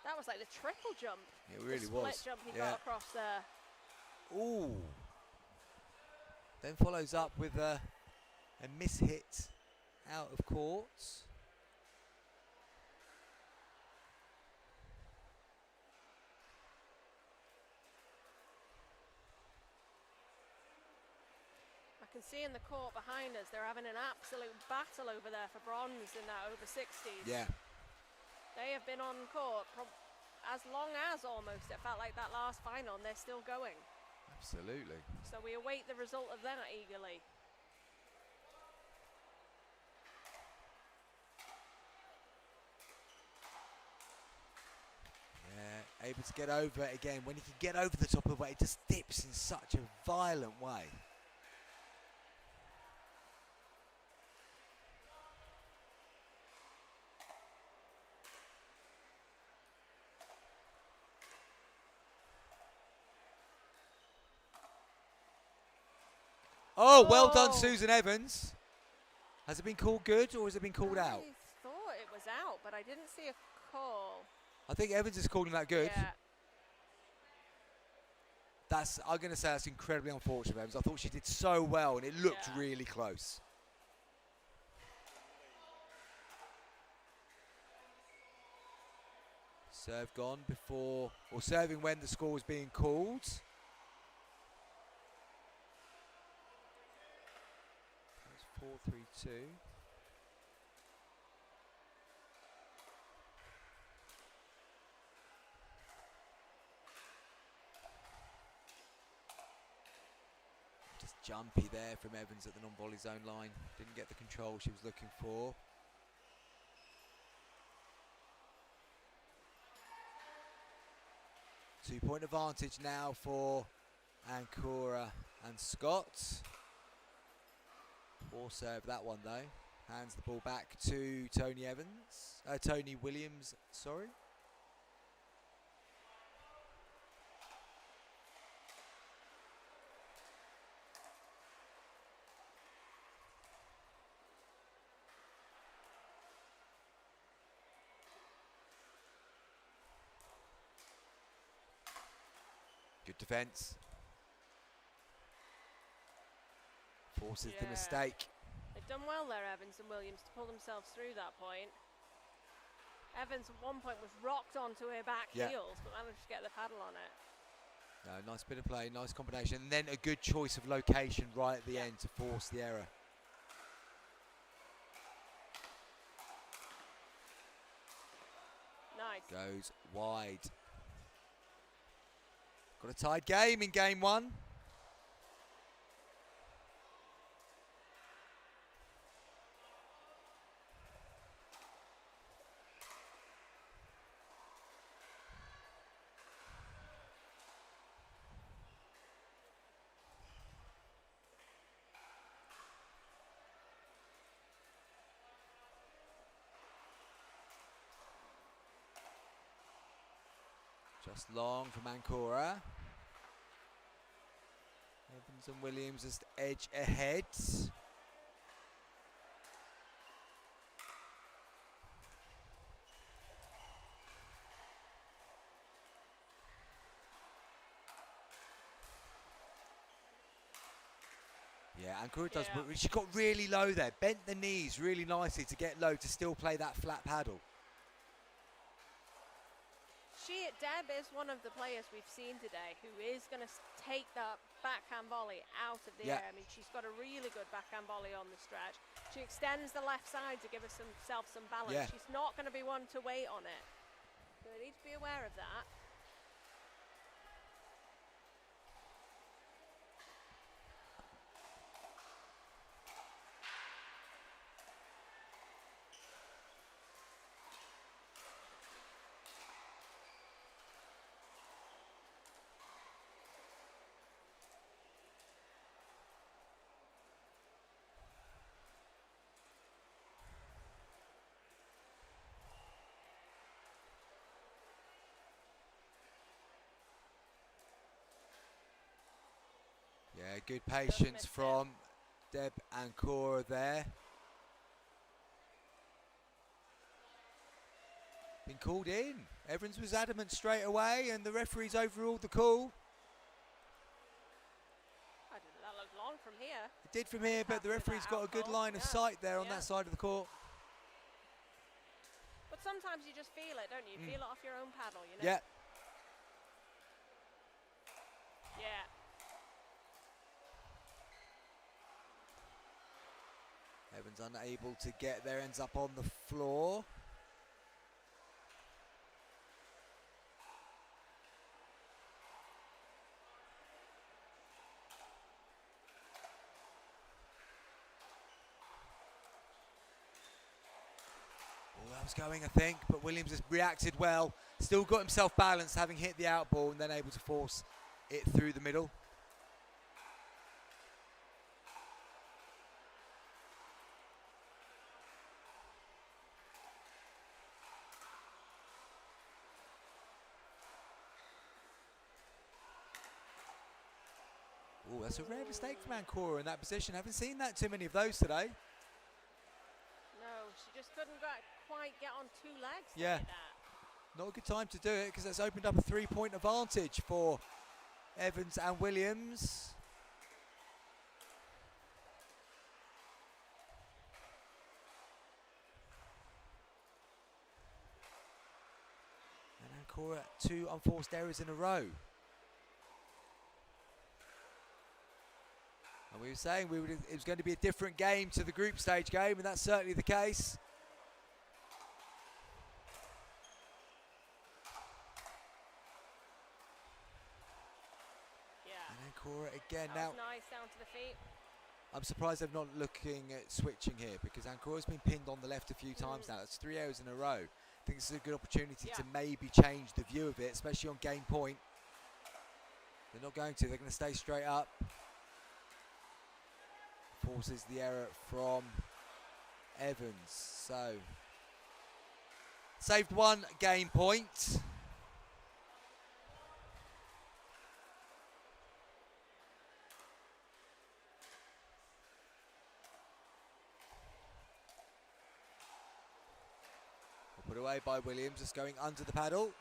Speaker 3: That was like the triple jump.
Speaker 4: It really
Speaker 3: the
Speaker 4: was.
Speaker 3: Split jump he got across there.
Speaker 4: Ooh. Then follows up with a miss-hit out of court.
Speaker 3: I can see in the court behind us, they're having an absolute battle over there for bronze in that over 60s.
Speaker 4: Yeah.
Speaker 3: They have been on court as long as almost it felt like that last final, and they're still going.
Speaker 4: Absolutely.
Speaker 3: So we await the result of that eagerly.
Speaker 4: Yeah. able to get over it again. When he can get over the top of the weight, it just dips in such a violent way. Oh, well done, Susan Evans. Has it been called good or has it been called out?
Speaker 3: I thought it was out, but I didn't see a call.
Speaker 4: I think Evans is calling that good.
Speaker 3: Yeah.
Speaker 4: I'm going to say that's incredibly unfortunate, Evans. I thought she did so well and it looked really close. Serve gone before, or serving when the score was being called. That's 4-3-2. Just jumpy there from Evans at the non-volley zone line. Didn't get the control she was looking for. Two-point advantage now for Ancora and Scott. Poor serve that one though. Hands the ball back to Tony Williams, sorry. Good defence. Forces the mistake.
Speaker 3: They've done well there, Evans and Williams, to pull themselves through that point. Evans at one point was rocked onto her back heels, but managed to get the paddle on it.
Speaker 4: No, nice bit of play, nice combination. And then a good choice of location right at the end to force the error.
Speaker 3: Nice.
Speaker 4: Goes wide. Got a tied game in game one. Just long from Ancora. Evans and Williams just edge ahead. Yeah, Ancora does, but she got really low there. Bent the knees really nicely to get low to still play that flat paddle.
Speaker 3: Deb is one of the players we've seen today who is going to take that backhand volley out of the air. I mean, she's got a really good backhand volley on the stretch. She extends the left side to give herself some balance. She's not going to be one to wait on it. So they need to be aware of that.
Speaker 4: Yeah, good patience from Deb Ancora there. Been called in. Evans was adamant straight away and the referees overruled the call.
Speaker 3: I didn't know that looked long from here.
Speaker 4: It did from here, but the referee's got a good line of sight there on that side of the court.
Speaker 3: But sometimes you just feel it, don't you? You feel it off your own paddle, you know?
Speaker 4: Yeah.
Speaker 3: Yeah.
Speaker 4: Evans unable to get there, ends up on the floor. Oh, that was going, I think, but Williams has reacted well. Still got himself balanced, having hit the out ball and then able to force it through the middle. Oh, that's a rare mistake from Ancora in that position. Haven't seen that too many of those today.
Speaker 3: No, she just couldn't quite get on two legs.
Speaker 4: Yeah.
Speaker 3: Like that.
Speaker 4: Not a good time to do it because that's opened up a 3-point advantage for Evans and Williams. And Ancora, 2 unforced errors in a row. And we were saying it was going to be a different game to the group stage game, and that's certainly the case.
Speaker 3: Yeah.
Speaker 4: And Ancora again
Speaker 3: That
Speaker 4: now.
Speaker 3: was nice down to the feet.
Speaker 4: I'm surprised they're not looking at switching here because Ancora's been pinned on the left a few times now. That's 3 errors in a row. I think this is a good opportunity to maybe change the view of it, especially on game point. They're not going to. They're going to stay straight up. Forces the error from Evans. So, saved 1 game point. Put away by Williams, just going under the paddle.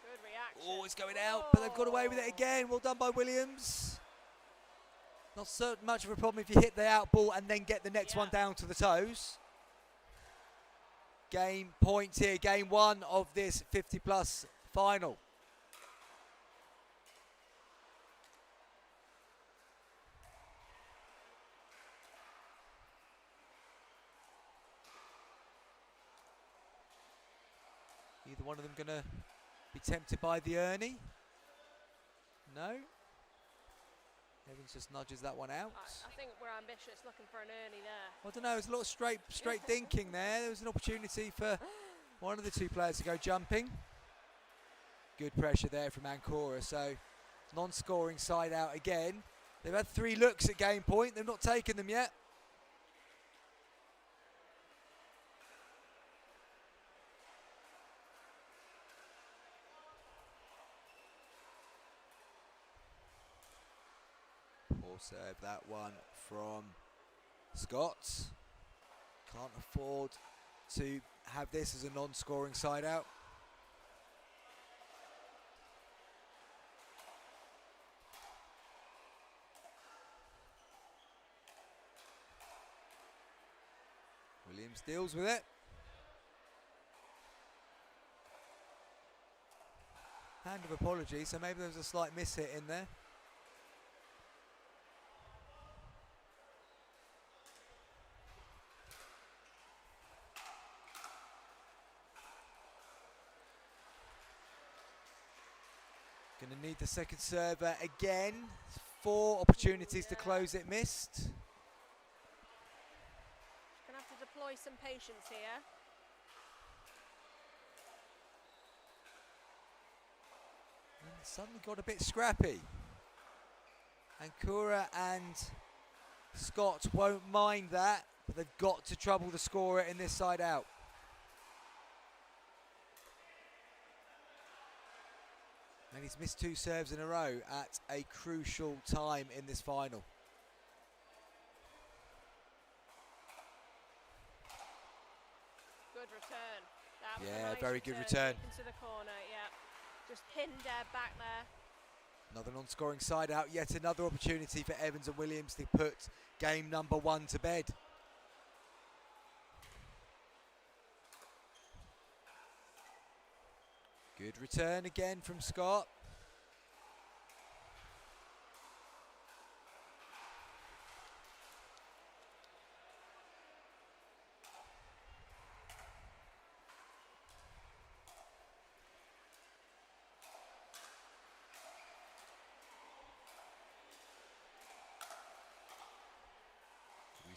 Speaker 3: Good reaction.
Speaker 4: Oh, it's going out, but they've got away with it again. Well done by Williams. Not so much of a problem if you hit the out ball and then get the next one down to the toes. Game point here, game 1 of this 50+ final. Either one of them going to be tempted by the Ernie? No? Evans just nudges that one out.
Speaker 3: I think we're ambitious looking for an Ernie there.
Speaker 4: I don't know, there's a lot of straight thinking there. There was an opportunity for one of the 2 players to go jumping. Good pressure there from Ancora, so non-scoring side out again. They've had 3 looks at game point, they've not taken them yet. Poor serve, that one from Scott. Can't afford to have this as a non-scoring side out. Williams deals with it. Hand of apology, so maybe there was a slight miss hit in there. Going to need the second server again. 4 opportunities to close it missed.
Speaker 3: Gonna have to deploy some patience here.
Speaker 4: And suddenly got a bit scrappy. Ancora and Scott won't mind that, but they've got to trouble the scorer in this side out. And he's missed 2 serves in a row at a crucial time in this final.
Speaker 3: Good return. That was
Speaker 4: Yeah,
Speaker 3: a nice
Speaker 4: very good return.
Speaker 3: Into the corner, yeah. Just pinned back there.
Speaker 4: Another non-scoring side out, yet another opportunity for Evans and Williams to put game number 1 to bed. Good return again from Scott.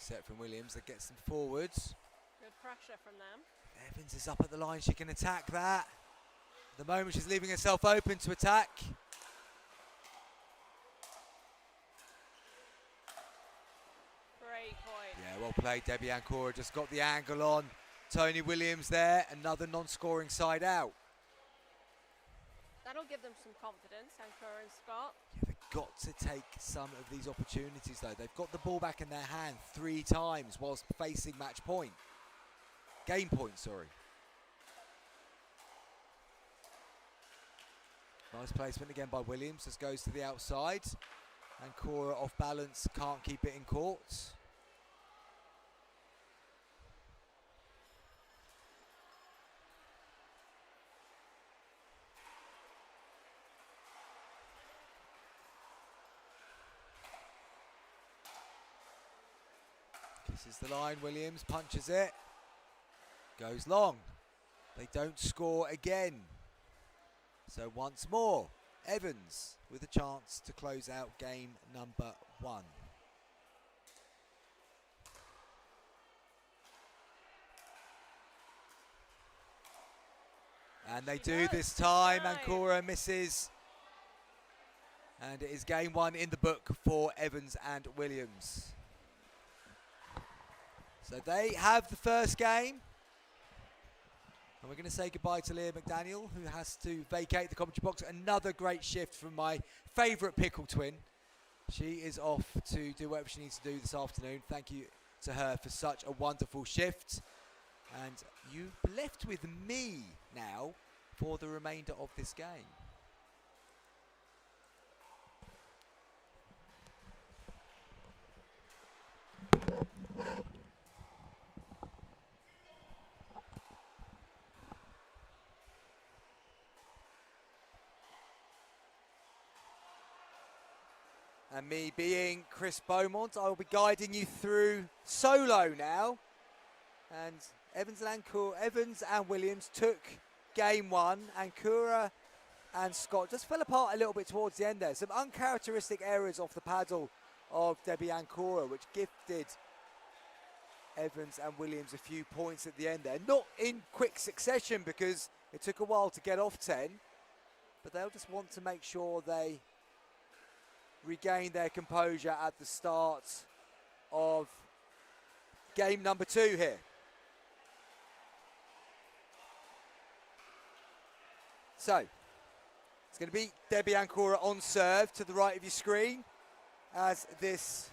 Speaker 4: Reset from Williams, that gets them forwards.
Speaker 3: Good pressure from them.
Speaker 4: Evans is up at the line, she can attack that. At the moment she's leaving herself open to attack.
Speaker 3: Great point.
Speaker 4: Yeah, well played, Debbie Ancora just got the angle on Tony Williams there, another non-scoring side out.
Speaker 3: That'll give them some confidence, Ancora and Scott.
Speaker 4: Yeah, they've got to take some of these opportunities though. They've got the ball back in their hand 3 times whilst facing match point. Game point, sorry. Nice placement again by Williams, just goes to the outside. Ancora off balance, can't keep it in court. Kisses the line, Williams punches it. Goes long. They don't score again. So once more, Evans with a chance to close out game number 1. And they do this time. Ancora misses. And it is game 1 in the book for Evans and Williams. So they have the first game. And we're going to say goodbye to Leah McDaniel, who has to vacate the commentary box. Another great shift from my favourite pickle twin. She is off to do whatever she needs to do this afternoon. Thank you to her for such a wonderful shift. And you're left with me now for the remainder of this game. And me being Chris Beaumont, I will be guiding you through solo now. And Evans and Williams took game 1. Ancora and Scott just fell apart a little bit towards the end there. Some uncharacteristic errors off the paddle of Debbie Ancora, which gifted Evans and Williams a few points at the end there. Not in quick succession because it took a while to get off 10. But they'll just want to make sure they regain their composure at the start of game number 2 here. So, it's going to be Debbie Ancora on serve to the right of your screen as this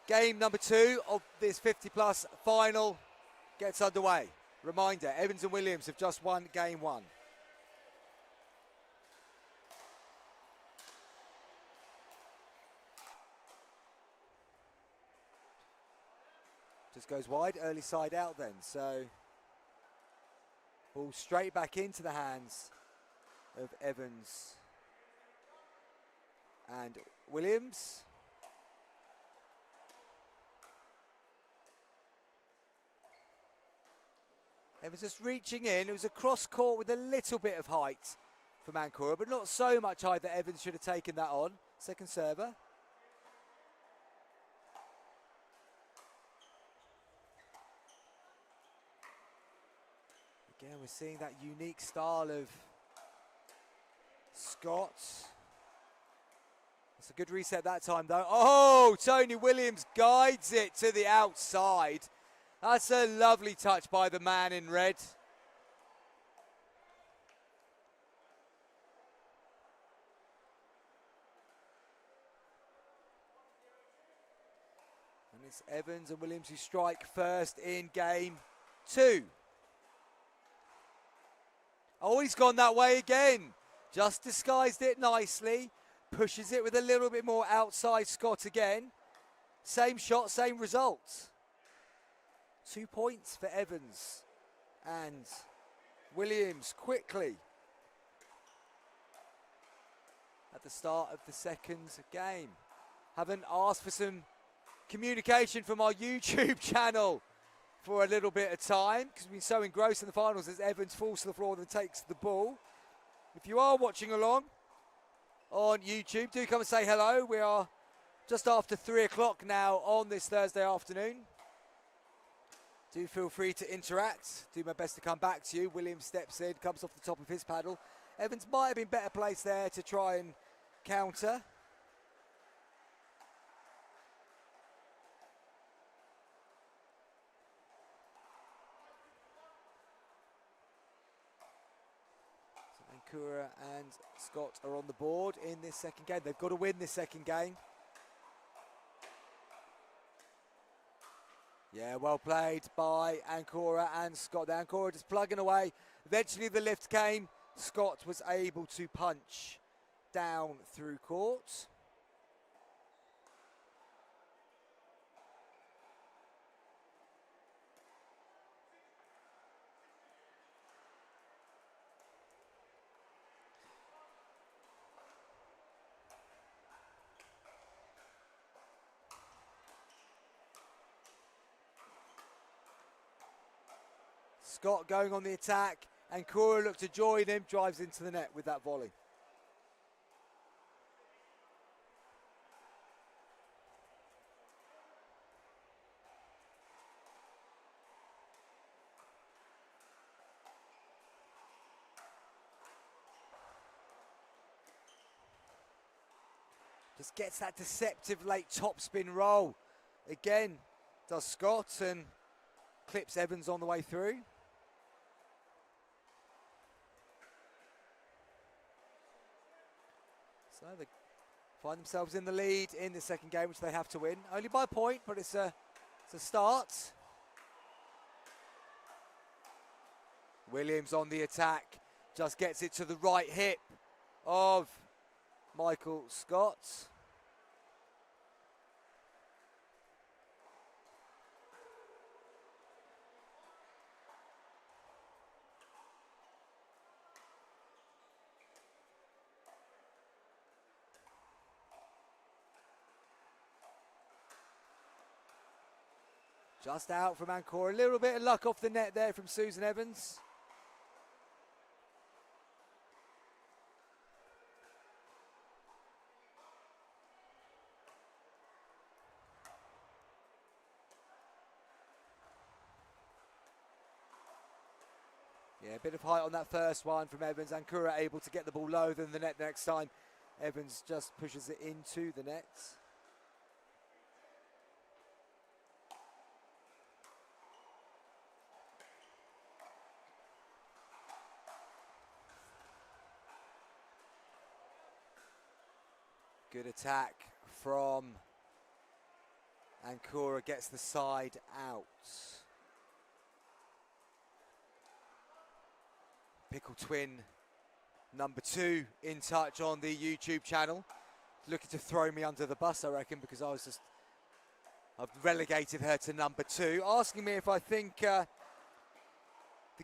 Speaker 4: game number 2 of this 50+ final gets underway. Reminder, Evans and Williams have just won game 1. Just goes wide, early side out then, so ball straight back into the hands of Evans and Williams. Evans just reaching in. It was a cross court with a little bit of height from Ancora, but not so much height that Evans should have taken that on. Second server. Again, we're seeing that unique style of Scott. That's a good reset that time, though. Oh, Tony Williams guides it to the outside. That's a lovely touch by the man in red. And it's Evans and Williams who strike first in game 2. Oh, he's gone that way again. Just disguised it nicely. Pushes it with a little bit more outside Scott again. Same shot, same result. 2 points for Evans. And Williams quickly at the start of the second game. Haven't asked for some communication from our YouTube channel for a little bit of time because we've been so engrossed in the finals as Evans falls to the floor and takes the ball. If you are watching along on YouTube, do come and say hello. We are
Speaker 1: Just after 3 o'clock now on this Thursday afternoon. Do feel free to interact. Do my best to come back to you. Williams steps in, comes off the top of his paddle. Evans might have been better placed there to try and counter. So Ankura and Scott are on the board in this second game. They've got to win this second game. Yeah, well played by Ankura and Scott. Ankura just plugging away. Eventually the lift came. Scott was able to punch down through court. Scott going on the attack, and Ankura looks to join him, drives into the net with that volley. Just gets that deceptive late topspin roll. Again, does Scott, and clips Evans on the way through. So they find themselves in the lead in the second game, which they have to win. Only by a point, but it's a start. Williams on the attack, just gets it to the right hip of Michael Scott. Just out from Ankura. A little bit of luck off the net there from Susan Evans. Yeah, a bit of height on that first one from Evans. Ankura able to get the ball lower than the net next time. Evans just pushes it into the net. Good attack from Ankura, gets the side out. Pickle Twin number 2 in touch on the YouTube channel. Looking to throw me under the bus, I reckon, because I've relegated her to number 2. Asking me if I think the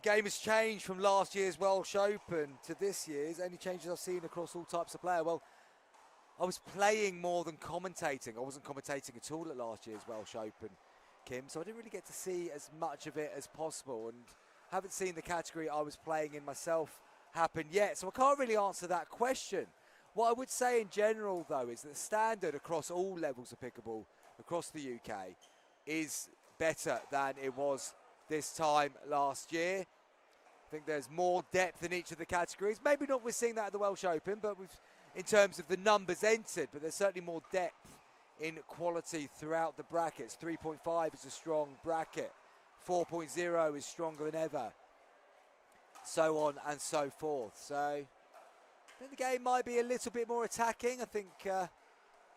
Speaker 1: game has changed from last year's Welsh Open to this year's. Any changes I've seen across all types of player? Well, I was playing more than commentating. I wasn't commentating at all at last year's Welsh Open, Kim, so I didn't really get to see as much of it as possible, and haven't seen the category I was playing in myself happen yet, so I can't really answer that question. What I would say in general, though, is that the standard across all levels of pickleball across the UK is better than it was this time last year. I think there's more depth in each of the categories. Maybe not we're seeing that at the Welsh Open, but in terms of the numbers entered, but there's certainly more depth in quality throughout the brackets. 3.5 is a strong bracket. 4.0 is stronger than ever. So on and so forth. So I think the game might be a little bit more attacking. I think the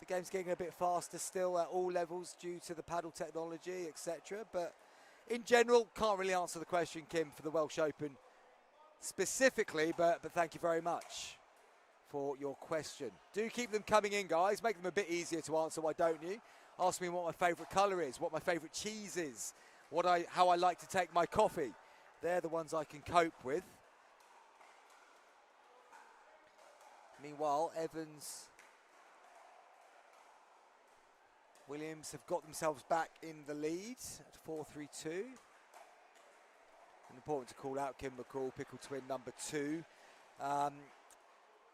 Speaker 1: game's getting a bit faster still at all levels due to the paddle technology, etc. But in general, can't really answer the question, Kim, for the Welsh Open specifically, but thank you very much for your question. Do keep them coming in, guys. Make them a bit easier to answer, why don't you? Ask me what my favourite colour is, what my favourite cheese is, how I like to take my coffee. They're the ones I can cope with. Meanwhile, Evans, Williams have got themselves back in the lead at 4-3-2. And important to call out Kim McCall, Pickle Twin number 2.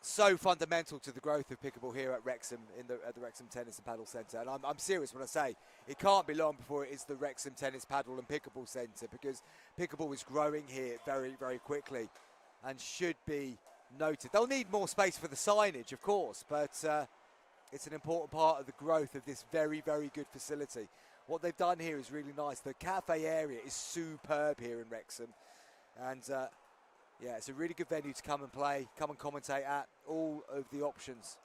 Speaker 1: so fundamental to the growth of pickleball here at Wrexham at the Wrexham Tennis and Paddle Centre. And I'm serious when I say it can't be long before it is the Wrexham Tennis, Paddle and Pickleball Centre, because pickleball is growing here very, very quickly and should be noted. They'll need more space for the signage, of course, but it's an important part of the growth of this very, very good facility. What they've done here is really nice. The cafe area is superb here in Wrexham. And yeah, it's a really good venue to come and play, come and commentate at, all of the options.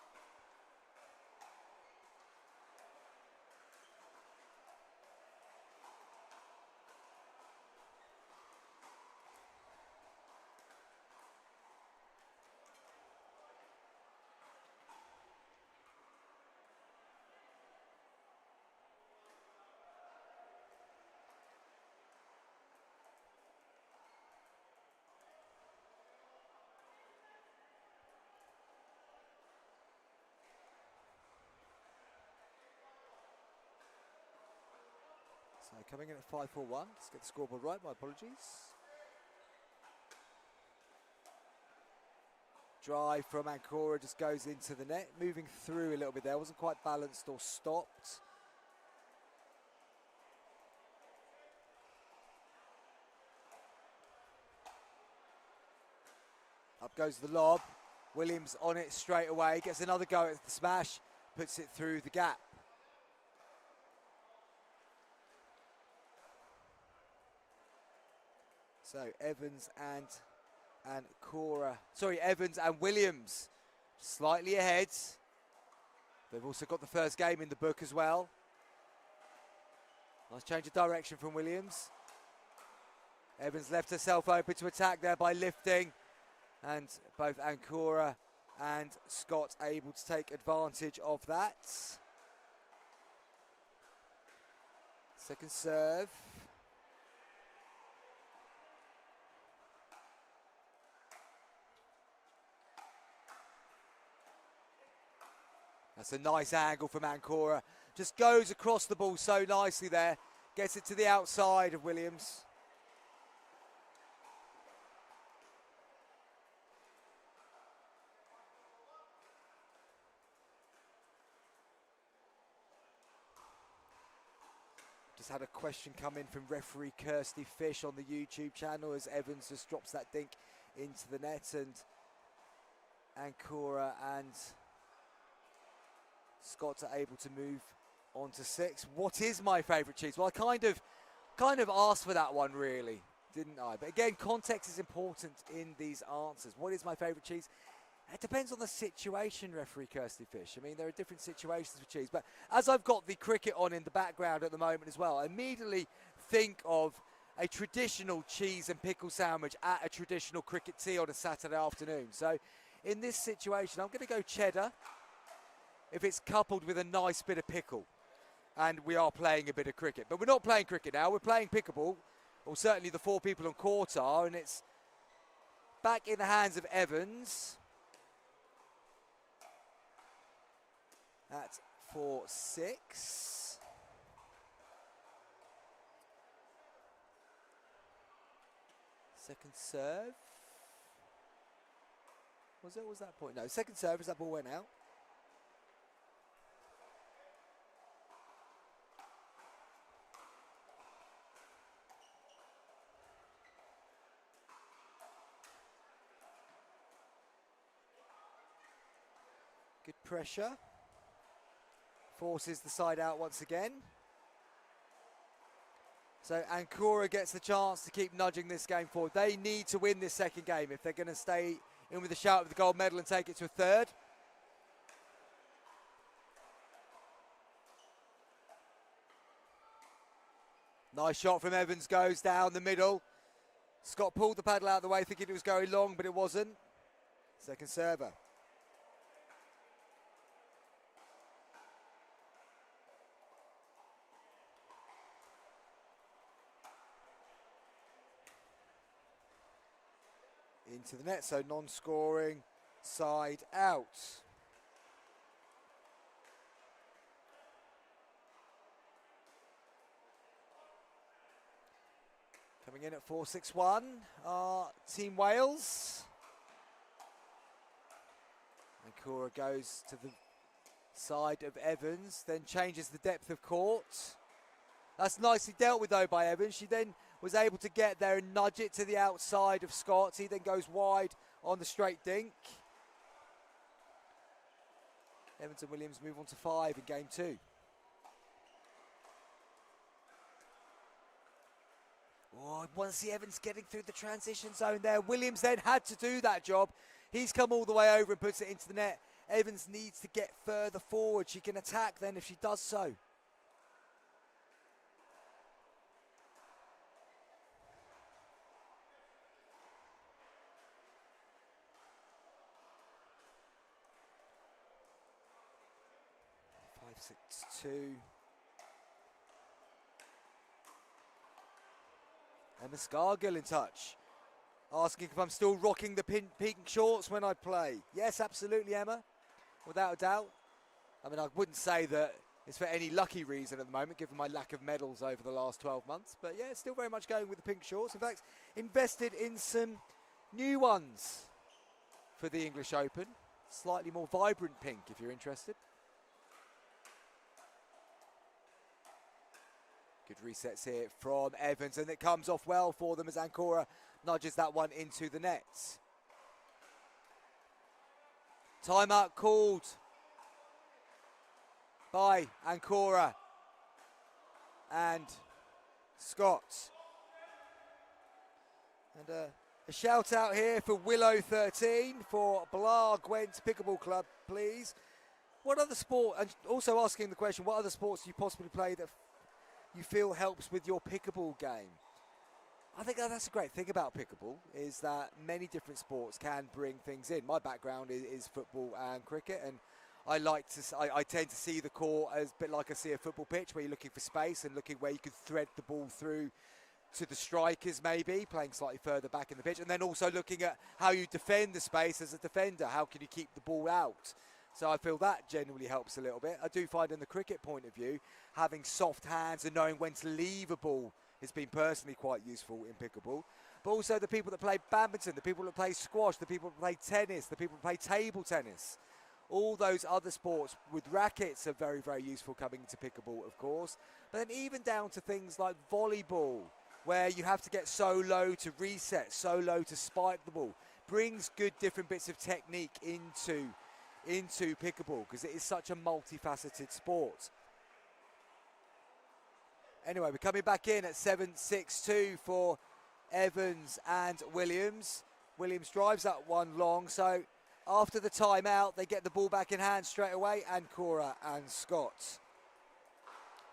Speaker 1: So coming in at 5-4-1. Let's get the scoreboard right, my apologies. Drive from Ancora just goes into the net, moving through a little bit there. Wasn't quite balanced or stopped. Up goes the lob. Williams on it straight away. Gets another go at the smash. Puts it through the gap. So Evans and Evans and Williams slightly ahead. They've also got the first game in the book as well. Nice change of direction from Williams. Evans left herself open to attack there by lifting, and both Ancora and Scott able to take advantage of that. Second serve. That's a nice angle from Ancora. Just goes across the ball so nicely there. Gets it to the outside of Williams. Just had a question come in from referee Kirsty Fish on the YouTube channel as Evans just drops that dink into the net, and Ancora and Scott are able to move on to 6. What is my favourite cheese? Well, I kind of asked for that one, really, didn't I? But again, context is important in these answers. What is my favourite cheese? It depends on the situation, referee Kirsty Fish. I mean, there are different situations for cheese. But as I've got the cricket on in the background at the moment as well, I immediately think of a traditional cheese and pickle sandwich at a traditional cricket tea on a Saturday afternoon. So in this situation, I'm going to go cheddar if it's coupled with a nice bit of pickle and we are playing a bit of cricket. But we're not playing cricket now, we're playing pickleball, or certainly the 4 people on court are, and it's back in the hands of Evans at 4-6. Second serve. Was that point? No, second serve as that ball went out. Good pressure. Forces the side out once again. So Ancora gets the chance to keep nudging this game forward. They need to win this second game if they're going to stay in with a shout of the gold medal and take it to a third. Nice shot from Evans, goes down the middle. Scott pulled the paddle out of the way thinking it was going long, but it wasn't. Second server. Into the net, so non-scoring, side out. Coming in at 4-6-1, Team Wales. Ancora goes to the side of Evans, then changes the depth of court. That's nicely dealt with though by Evans. She then was able to get there and nudge it to the outside of Scott. He then goes wide on the straight dink. Evans and Williams move on to 5 in game 2. Oh, I want to see Evans getting through the transition zone there. Williams then had to do that job. He's come all the way over and puts it into the net. Evans needs to get further forward. She can attack then if she does so. Five, 6, 2. Emma Scargill in touch, asking if I'm still rocking the pink shorts when I play. Yes, absolutely, Emma, without a doubt. I mean, I wouldn't say that it's for any lucky reason at the moment, given my lack of medals over the last 12 months. But yeah, still very much going with the pink shorts. In fact, invested in some new ones for the English Open. Slightly more vibrant pink, if you're interested. Good resets here from Evans, and it comes off well for them as Ancora nudges that one into the net. Timeout called by Ancora and Scott. And a shout out here for Willow 13 for Blar Gwent Pickleball Club, please. What other sport, and also asking the question, what other sports do you possibly play that you feel helps with your pickleball game? I think that's a great thing about pickleball, is that many different sports can bring things in. My background is football and cricket, and I tend to see the court as a bit like I see a football pitch, where you're looking for space and looking where you can thread the ball through to the strikers, maybe playing slightly further back in the pitch, and then also looking at how you defend the space as a defender. How can you keep the ball out? So I feel that generally helps a little bit. I do find in the cricket point of view, having soft hands and knowing when to leave a ball has been personally quite useful in pickleball. But also the people that play badminton, the people that play squash, the people that play tennis, the people that play table tennis. All those other sports with rackets are very, very useful coming into pickleball, of course. But then even down to things like volleyball, where you have to get so low to reset, so low to spike the ball, brings good different bits of technique into pickleball, because it is such a multifaceted sport. Anyway, we're coming back in at 7-6-2 for Evans and Williams. Williams drives that one long, so after the timeout, they get the ball back in hand straight away, and Cora and Scott.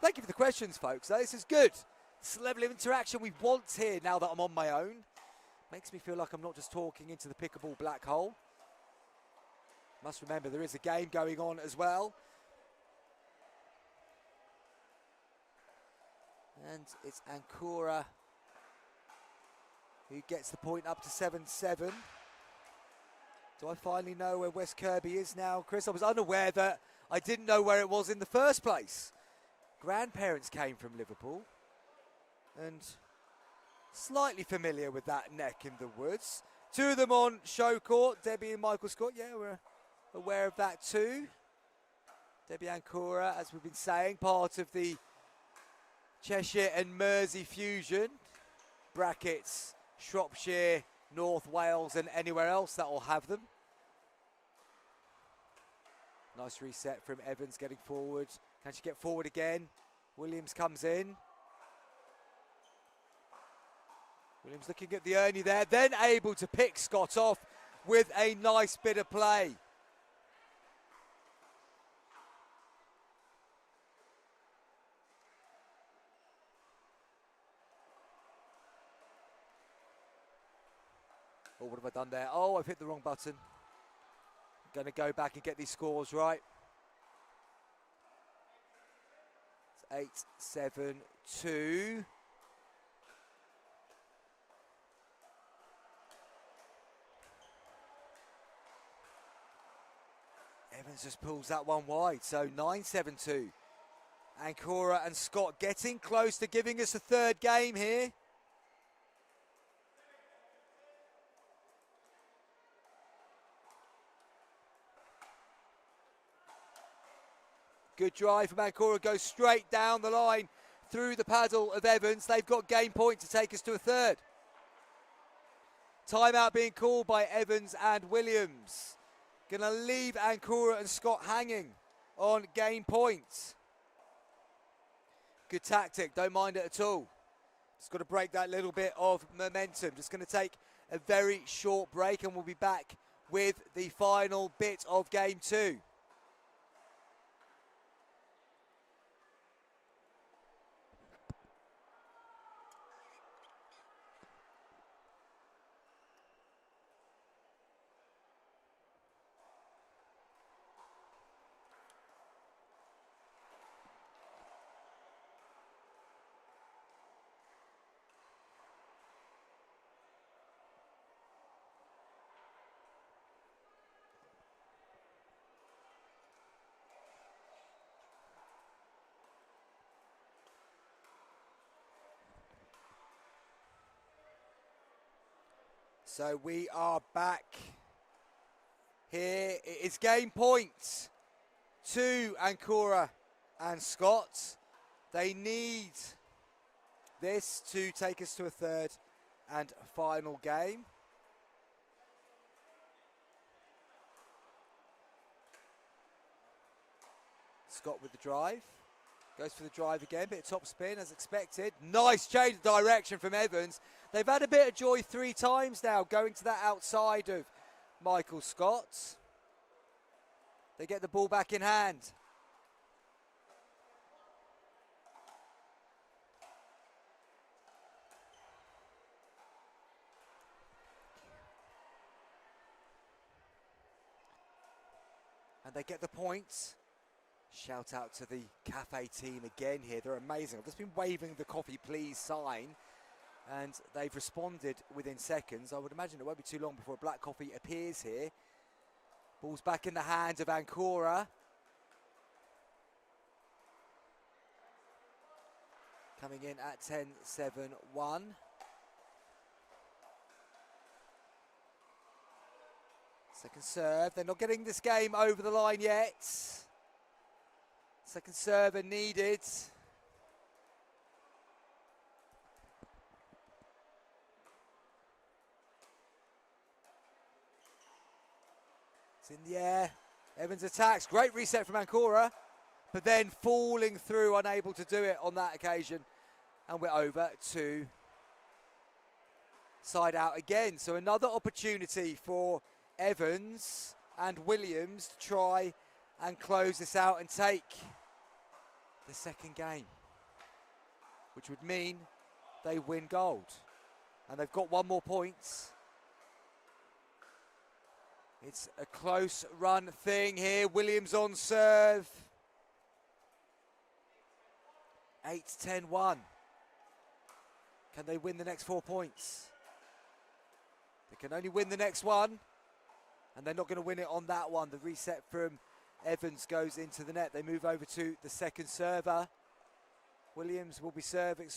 Speaker 1: Thank you for the questions, folks. This is good. It's the level of interaction we want here now that I'm on my own. Makes me feel like I'm not just talking into the pickleball black hole. Must remember there is a game going on as well. And it's Ancora who gets the point up to 7-7. Do I finally know where West Kirby is now, Chris? I was unaware that I didn't know where it was in the first place. Grandparents came from Liverpool, and slightly familiar with that neck in the woods. Two of them on show court, Debbie and Michael Scott. Yeah, we're aware of that too. Debbie Ancora, as we've been saying, part of the Cheshire and Mersey fusion. Brackets, Shropshire, North Wales and anywhere else that will have them. Nice reset from Evans getting forward. Can she get forward again? Williams comes in. Williams looking at the Ernie there, then able to pick Scott off with a nice bit of play. Oh, what have I done there? Oh, I've hit the wrong button. Going to go back and get these scores right. It's 8-7-2. Evans just pulls that one wide, so 9-7-2. Ancora and Scott getting close to giving us a third game here. Good drive from Ancora, goes straight down the line through the paddle of Evans. They've got game point to take us to a third. Timeout being called by Evans and Williams. Going to leave Ancora and Scott hanging on game point. Good tactic, don't mind it at all. Just got to break that little bit of momentum. Just going to take a very short break and we'll be back with the final bit of game 2. So we are back here. It's game point to Ancora and Scott. They need this to take us to a third and final game. Scott with the drive. Goes for the drive again, bit of top spin as expected. Nice change of direction from Evans. They've had a bit of joy 3 times now, going to that outside of Michael Scott. They get the ball back in hand. And they get the points. Shout out to the cafe team again here. They're amazing. I've just been waving the coffee please sign and they've responded within seconds. I would imagine it won't be too long before black coffee appears here. Ball's back in the hands of Ancora. Coming in at 10-7-1. Second serve. They're not getting this game over the line yet. Second serve needed. It's in the air. Evans attacks. Great reset from Ancora. But then falling through, unable to do it on that occasion. And we're over to side out again. So another opportunity for Evans and Williams to try and close this out and take the second game, which would mean they win gold. And they've got 1 more point. It's a close run thing here. Williams on serve. 8-10-1. Can they win the next 4 points? They can only win the next one. And they're not going to win it on that one. The reset from Evans goes into the net. They move over to the second server. Evans will be serving.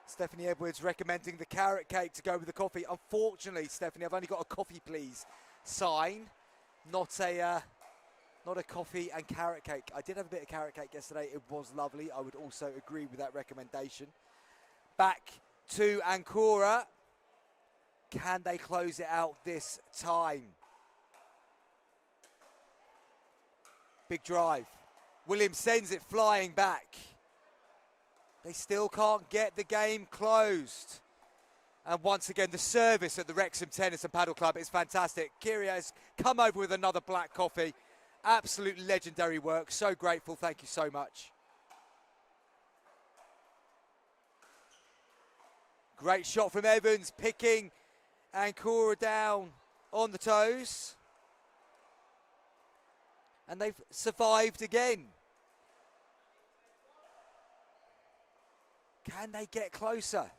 Speaker 1: Stephanie Edwards recommending the carrot cake to go with the coffee. Unfortunately, Stephanie, I've only got a coffee please sign, not a coffee and carrot cake. I did have a bit of carrot cake yesterday. It was lovely. I would also agree with that recommendation. Back to Ancora. Can they close it out this time? Big drive. Williams sends it flying back. They still can't get the game closed. And once again, the service at the Wrexham Tennis and Paddle Club is fantastic. Kyria has come over with another black coffee. Absolute legendary work. So grateful. Thank you so much. Great shot from Evans, picking Ancora down on the toes. And they've survived again. Can they get closer?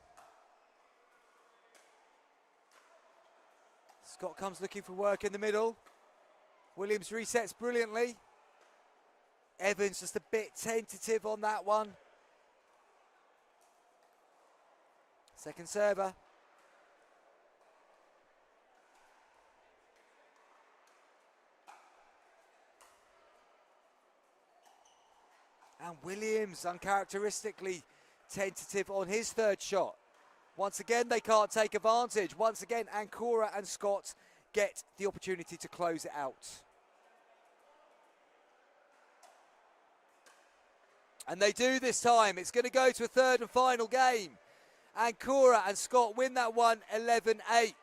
Speaker 1: Scott comes looking for work in the middle. Williams resets brilliantly. Evans just a bit tentative on that one. Second server. And Williams uncharacteristically tentative on his third shot. Once again, they can't take advantage. Once again, Ancora and Scott get the opportunity to close it out. And they do this time. It's going to go to a third and final game. Ancora and Scott win that one 11-8.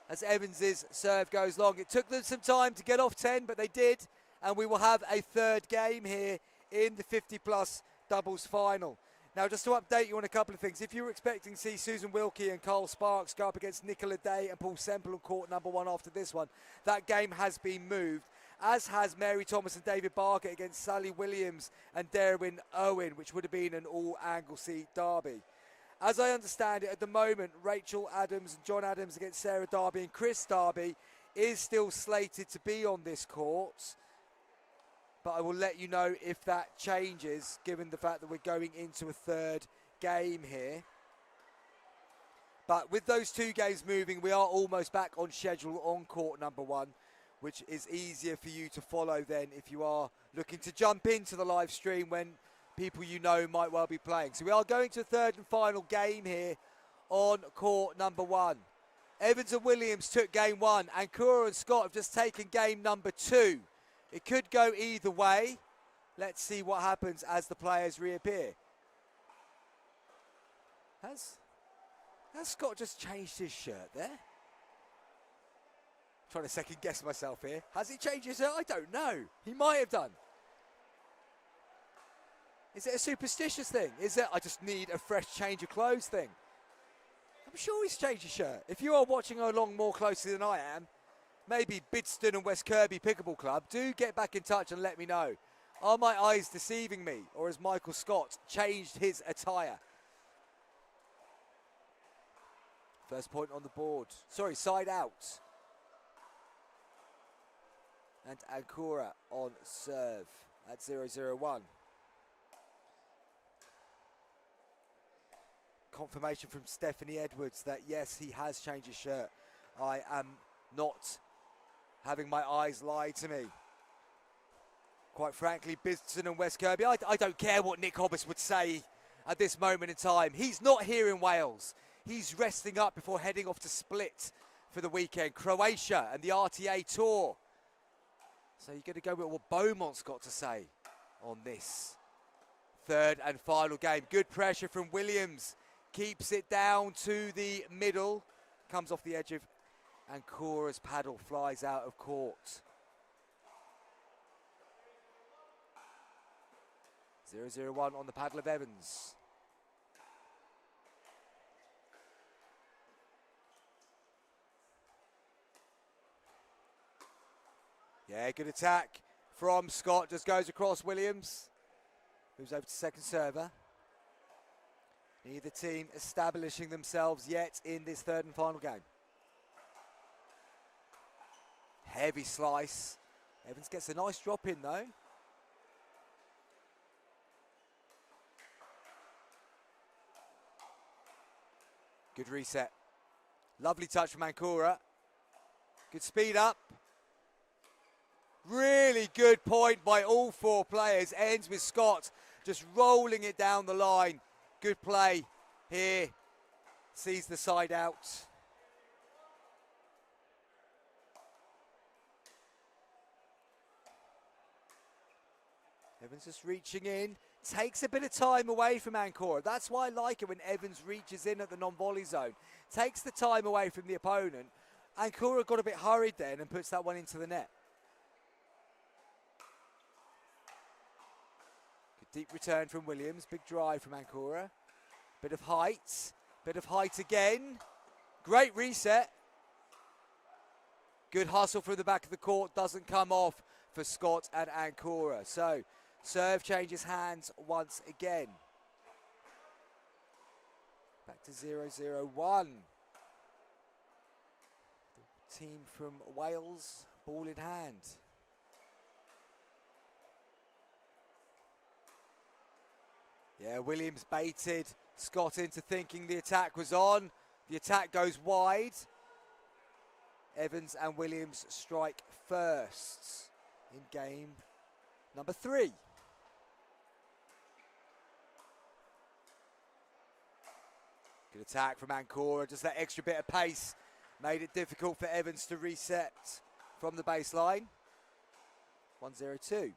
Speaker 1: As Evans' serve goes long. It took them some time to get off 10, but they did. And we will have a third game here in the 50-plus doubles final. Now, just to update you on a couple of things, if you were expecting to see Susan Wilkie and Carl Sparks go up against Nicola Day and Paul Semple on court number 1 after this one, that game has been moved, as has Mary Thomas and David Barker against Sally Williams and Derwin Owen, which would have been an all-Anglesey derby. As I understand it, at the moment, Rachel Adams and John Adams against Sarah Darby and Chris Darby is still slated to be on this court. But I will let you know if that changes, given the fact that we're going into a third game here. But with those two games moving, we are almost back on schedule on court number 1, which is easier for you to follow then if you are looking to jump into the live stream when people you know might well be playing. So we are going to a third and final game here on court number 1. Evans and Williams took game 1. Ancora and Scott have just taken game number 2. It could go either way. Let's see what happens as the players reappear. Has Scott just changed his shirt there? Trying to second guess myself here. Has he changed his shirt? I don't know. He might have done. Is it a superstitious thing? Is it I just need a fresh change of clothes thing? I'm sure he's changed his shirt. If you are watching along more closely than I am, maybe Bidston and West Kirby Pickleball Club, do get back in touch and let me know. Are my eyes deceiving me, or has Michael Scott changed his attire? First point on the board. Sorry, side out. And Ancora on serve at 0-0-1. Confirmation from Stephanie Edwards that yes, he has changed his shirt. I am not having my eyes lie to me. Quite frankly, Bidston and West Kirby, I don't care what Nick Hobbs would say at this moment in time. He's not here in Wales. He's resting up before heading off to Split for the weekend. Croatia and the RTA Tour. So you're going to go with what Beaumont's got to say on this third and final game. Good pressure from Williams. Keeps it down to the middle. Comes off the edge of Ancora's paddle. Flies out of court. 0-0-1 on the paddle of Evans. Yeah, good attack from Scott. Just goes across Williams. Moves over to second server. Neither team establishing themselves yet in this third and final game. Heavy slice. Evans gets a nice drop in though. Good reset. Lovely touch from Ancora. Good speed up. Really good point by all four players. Ends with Scott just rolling it down the line. Good play here. Sees the side out. Evans just reaching in. Takes a bit of time away from Ancora. That's why I like it when Evans reaches in at the non-volley zone. Takes the time away from the opponent. Ancora got a bit hurried then and puts that one into the net. Good deep return from Williams. Big drive from Ancora. Bit of height. Bit of height again. Great reset. Good hustle from the back of the court. Doesn't come off for Scott and Ancora. So serve changes hands once again. Back to 0-0-1. The team from Wales, ball in hand. Yeah, Williams baited Scott into thinking the attack was on. The attack goes wide. Evans and Williams strike first in game number 3. Good attack from Ancora, just that extra bit of pace made it difficult for Evans to reset from the baseline. 1-0-2.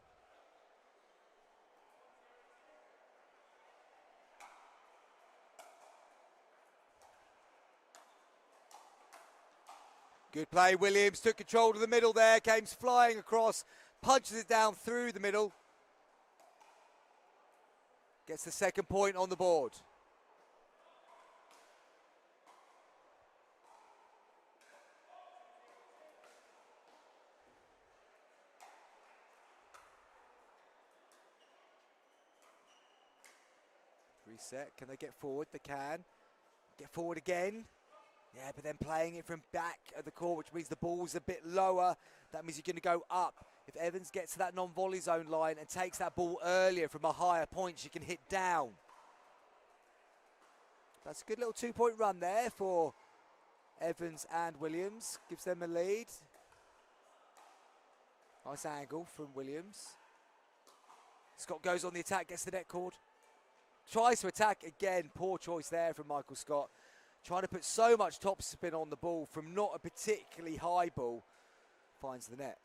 Speaker 1: Good play, Williams took control of the middle there, came flying across, punches it down through the middle. Gets the second point on the board. Reset, can they get forward? They can. Get forward again. Yeah, but then playing it from back at the court, which means the ball's a bit lower. That means you're going to go up. If Evans gets to that non-volley zone line and takes that ball earlier from a higher point, she can hit down. That's a good little 2-point run there for Evans and Williams. Gives them a lead. Nice angle from Williams. Scott goes on the attack, gets the net cord. Tries to attack again. Poor choice there from Michael Scott. Trying to put so much topspin on the ball from not a particularly high ball. Finds the net.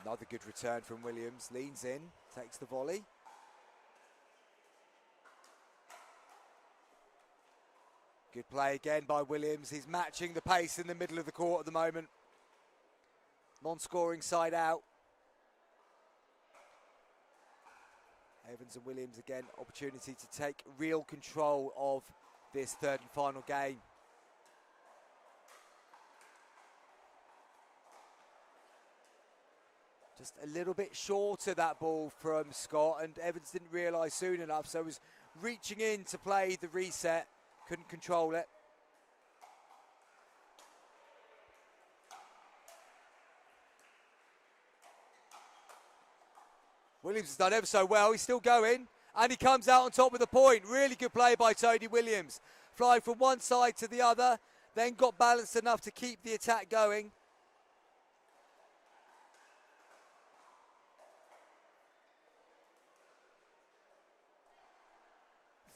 Speaker 1: Another good return from Williams. Leans in, takes the volley. Good play again by Williams. He's matching the pace in the middle of the court at the moment. Non-scoring side out. Evans and Williams again, opportunity to take real control of this third and final game. Just a little bit shorter that ball from Scott, and Evans didn't realise soon enough, so was reaching in to play the reset, couldn't control it. Williams has done ever so well. He's still going, and he comes out on top with a point. Really good play by Tony Williams. Flying from one side to the other, then got balanced enough to keep the attack going.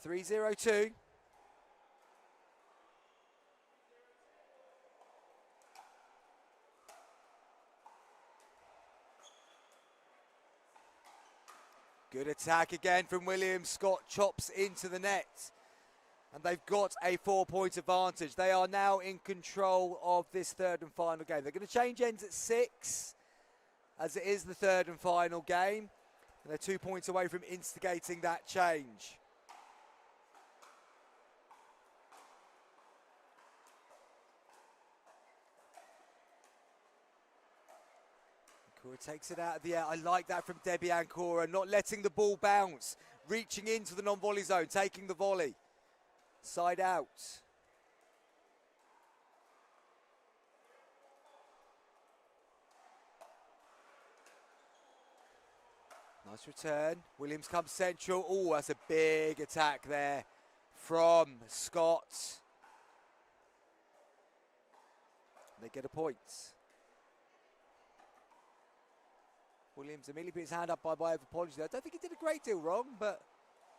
Speaker 1: (3-0-2). Good attack again from Williams. Scott chops into the net. And they've got a 4-point advantage. They are now in control of this third and final game. They're going to change ends at 6, as it is the third and final game. And they're 2 points away from instigating that change. Ancora takes it out of the air. I like that from Debbie Ancora, not letting the ball bounce, reaching into the non-volley zone, taking the volley. Side out. Nice return. Williams comes central. Oh, that's a big attack there from Scott. They get a point. Williams immediately put his hand up by way of apology there. I don't think he did a great deal wrong, but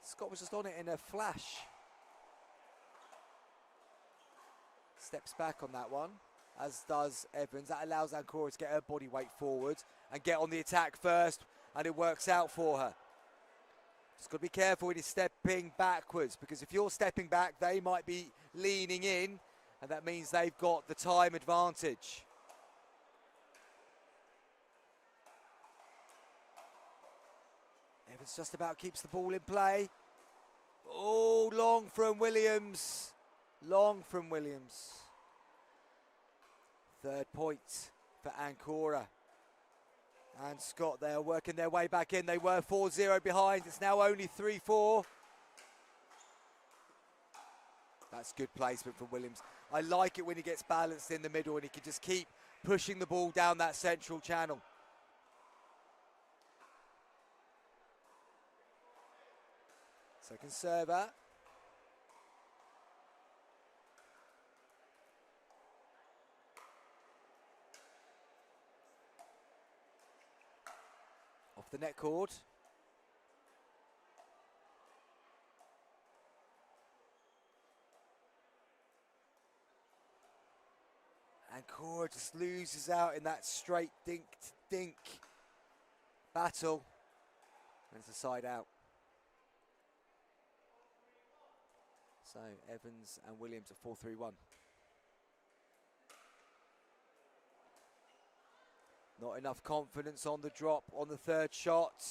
Speaker 1: Scott was just on it in a flash. Steps back on that one, as does Evans. That allows Ancora to get her body weight forward and get on the attack first, and it works out for her. Just got to be careful when he's stepping backwards, because if you're stepping back, they might be leaning in, and that means they've got the time advantage. Evans just about keeps the ball in play. Oh, long from Williams. Long from Williams. Third point for Ancora. And Scott, they are working their way back in. They were 4-0 behind. It's now only 3-4. That's good placement from Williams. I like it when he gets balanced in the middle and he can just keep pushing the ball down that central channel. Second server. off the net cord. And Cora just loses out in that straight dink battle. And it's a side out. So Evans and Williams at 4-3-1. Not enough confidence on the drop on the third shot.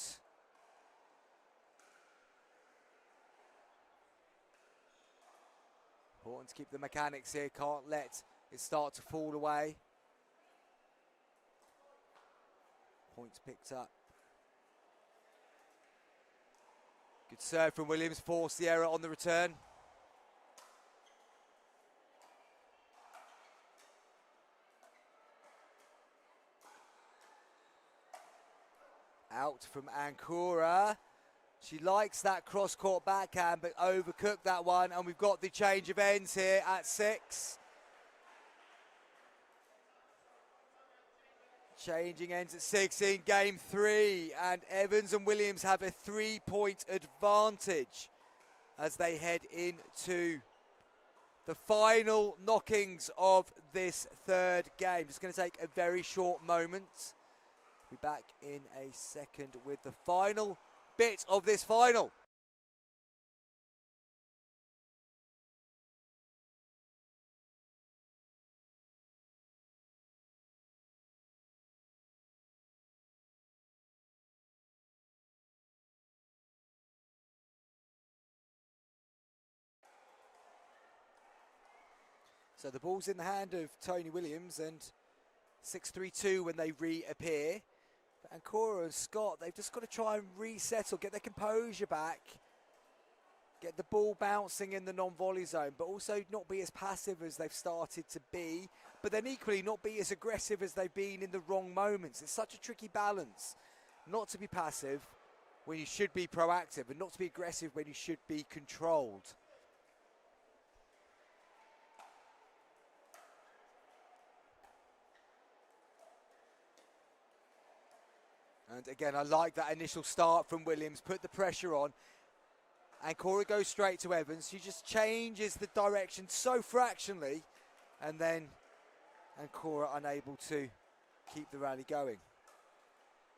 Speaker 1: Important to keep the mechanics here. Can't let it start to fall away. Points picked up. Good serve from Williams. Forced the error on the return. Out from Ancora. She likes that cross-court backhand, but overcooked that one, and we've got the change of ends here at 6. Changing ends at 6 in game 3, and Evans and Williams have a 3-point advantage as they head into the final knockings of this third game. It's going to take a very short moment. Be back in a second with the final bit of this final. So the ball's in the hand of Tony Williams, and 6-3-2 when they reappear. And Cora and Scott, they've just got to try and resettle, get their composure back, get the ball bouncing in the non-volley zone, but also not be as passive as they've started to be, but then equally not be as aggressive as they've been in the wrong moments. It's such a tricky balance, not to be passive when you should be proactive, and not to be aggressive when you should be controlled. And again, I like that initial start from Williams, put the pressure on, and Cora goes straight to Evans. She just changes the direction so fractionally, and Cora unable to keep the rally going.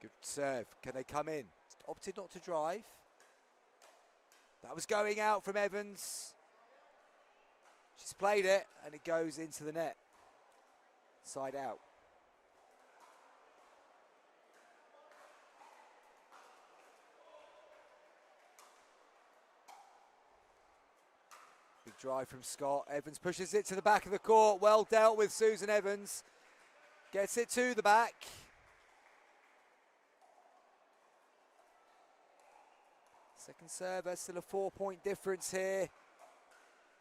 Speaker 1: Good serve. Can they come in? Opted not to drive. That was going out from Evans. She's played it, and it goes into the net. Side out. Big drive from Scott. Evans pushes it to the back of the court. Well dealt with, Susan Evans. Gets it to the back. Second server, still a 4-point difference here.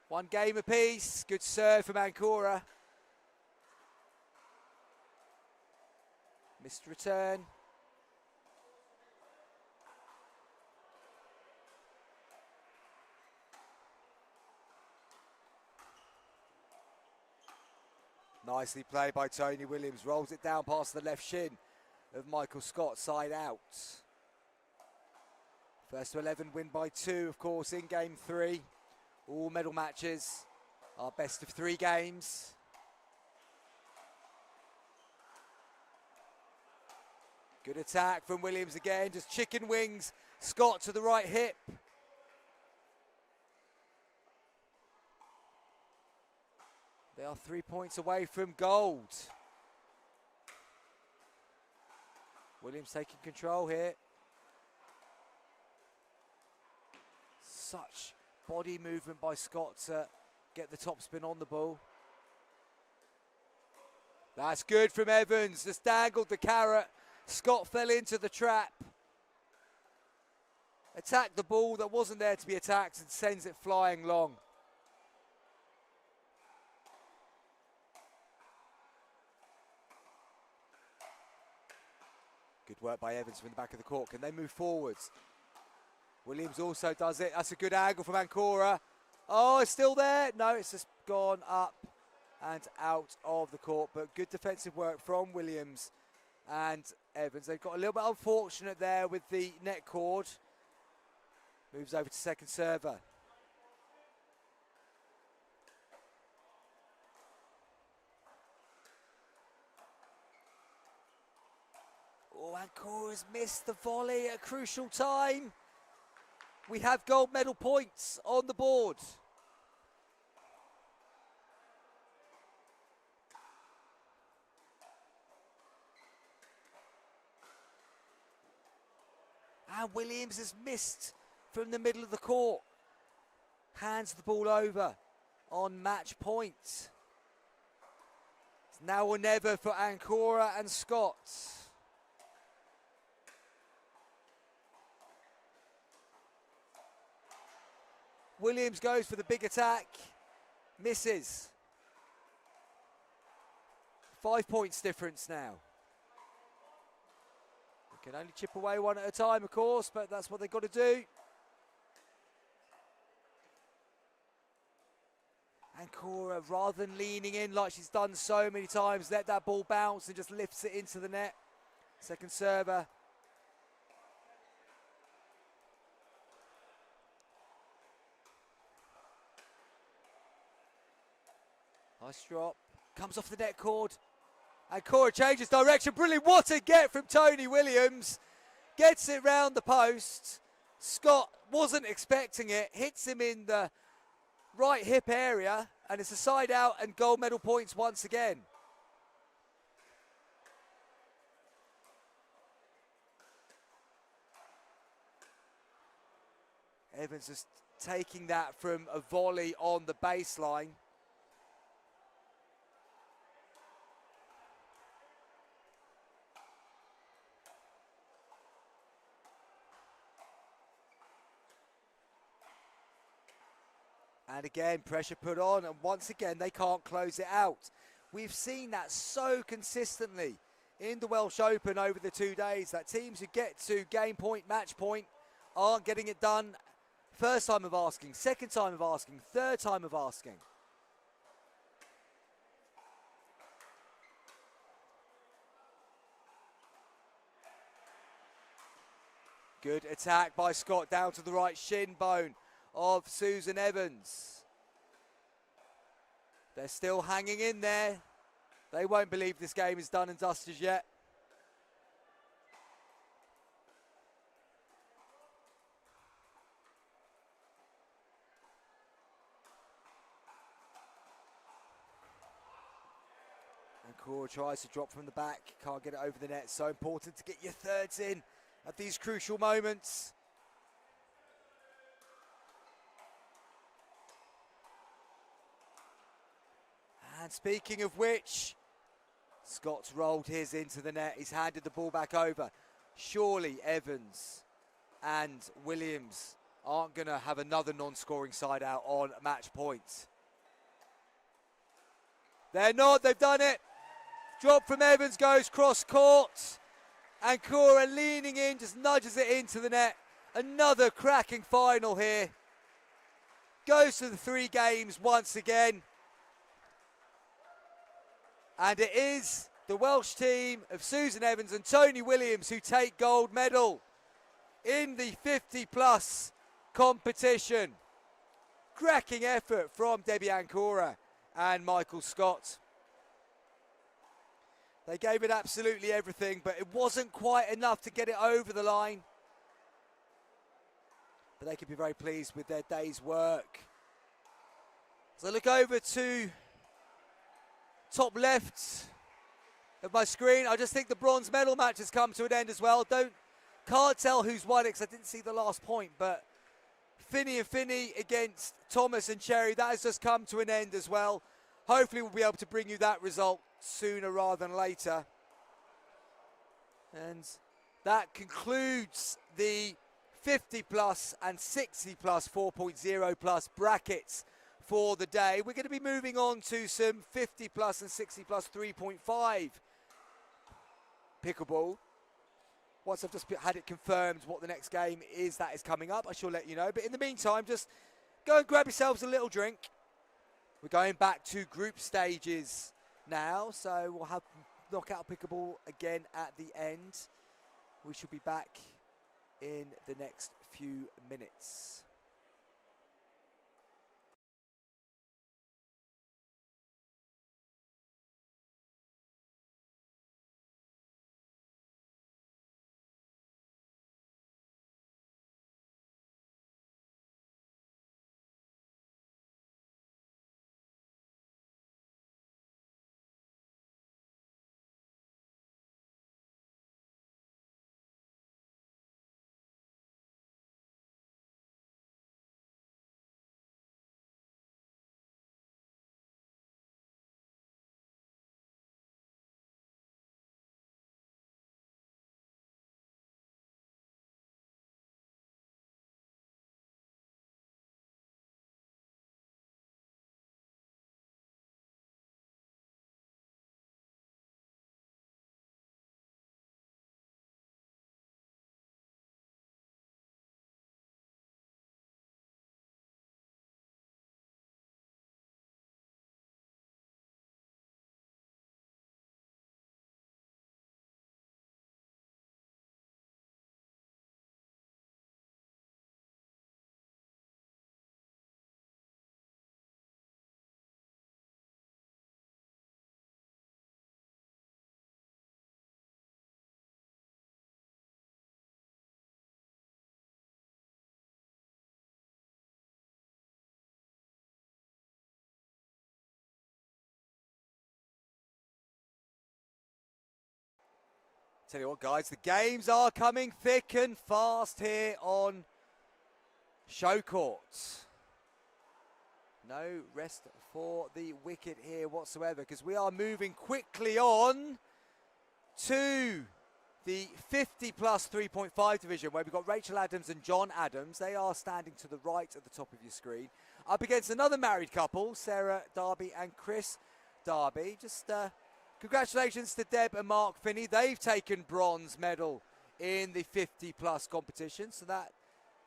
Speaker 1: One game apiece. Good serve from Ancora. Missed return. Nicely played by Tony Williams. Rolls it down past the left shin of Michael Scott, side out. First to 11 win by 2, of course, in game 3. All medal matches are best of 3 games. Good attack from Williams again, just chicken wings. Scott to the right hip. They are 3 points away from gold. Williams taking control here. Such body movement by Scott to get the topspin on the ball. That's good from Evans. Just dangled the carrot. Scott fell into the trap. Attacked the ball that wasn't there to be attacked and sends it flying long. Good work by Evans from the back of the court. Can they move forwards? Williams also does it. That's a good angle from Ancora. Oh, it's still there. No, it's just gone up and out of the court. But good defensive work from Williams. And Evans. They've got a little bit unfortunate there with the net cord. Moves over to second server. Oh, Ancora's missed the volley at a crucial time. We have gold medal points on the board. And Williams has missed from the middle of the court. Hands the ball over on match point. It's now or never for Ancora and Scott. Williams goes for the big attack. Misses. 5 points difference now. They can only chip away one at a time, of course, but that's what they've got to do. Ancora, rather than leaning in like she's done so many times, let that ball bounce and just lifts it into the net. Second server. Nice drop. Comes off the net cord. Ancora changes direction. Brilliant. What a get from Tony Williams. Gets it round the post. Scott wasn't expecting it. Hits him in the right hip area. And it's a side out and gold medal points once again. Evans just taking that from a volley on the baseline. And again, pressure put on, and once again, they can't close it out. We've seen that so consistently in the Welsh Open over the 2 days, that teams who get to game point, match point, aren't getting it done. First time of asking, second time of asking, third time of asking. Good attack by Scott down to the right shin bone of Susan Evans. They're still hanging in there. They won't believe this game is done and dusted yet. And Cora tries to drop from the back, can't get it over the net. So important to get your thirds in at these crucial moments. And speaking of which, Scott's rolled his into the net. He's handed the ball back over. Surely Evans and Williams aren't going to have another non-scoring side out on match point. They're not. They've done it. Drop from Evans goes cross court. And Cora leaning in, just nudges it into the net. Another cracking final here. Goes to the 3 games once again. And it is the Welsh team of Susan Evans and Tony Williams who take gold medal in the 50+ competition. Cracking effort from Debbie Ancora and Michael Scott. They gave it absolutely everything, but it wasn't quite enough to get it over the line. But they can be very pleased with their day's work. So look over to top left of my screen. I just think the bronze medal match has come to an end as well. Can't tell who's won it because I didn't see the last point, but Finney and Finney against Thomas and Cherry, that has just come to an end as well. Hopefully we'll be able to bring you that result sooner rather than later. And that concludes the 50+ and 60+ 4.0+ brackets for the day. We're going to be moving on to some 50+ and 60+ 3.5 pickleball. Once I've just had it confirmed what the next game is that is coming up, I shall let you know. But in the meantime, just go and grab yourselves a little drink. We're going back to group stages now, so we'll have knockout pickleball again at the end. We should be back in the next few minutes. Tell you what, guys, the games are coming thick and fast here on Show Court. No rest for the wicket here whatsoever, because we are moving quickly on to the 50 plus 3.5 division, where we've got Rachel Adams and John Adams. They are standing to the right at the top of your screen, up against another married couple, Sarah Darby and Chris Darby. Just congratulations to Deb and Mark Finney. They've taken bronze medal in the 50 plus competition, so that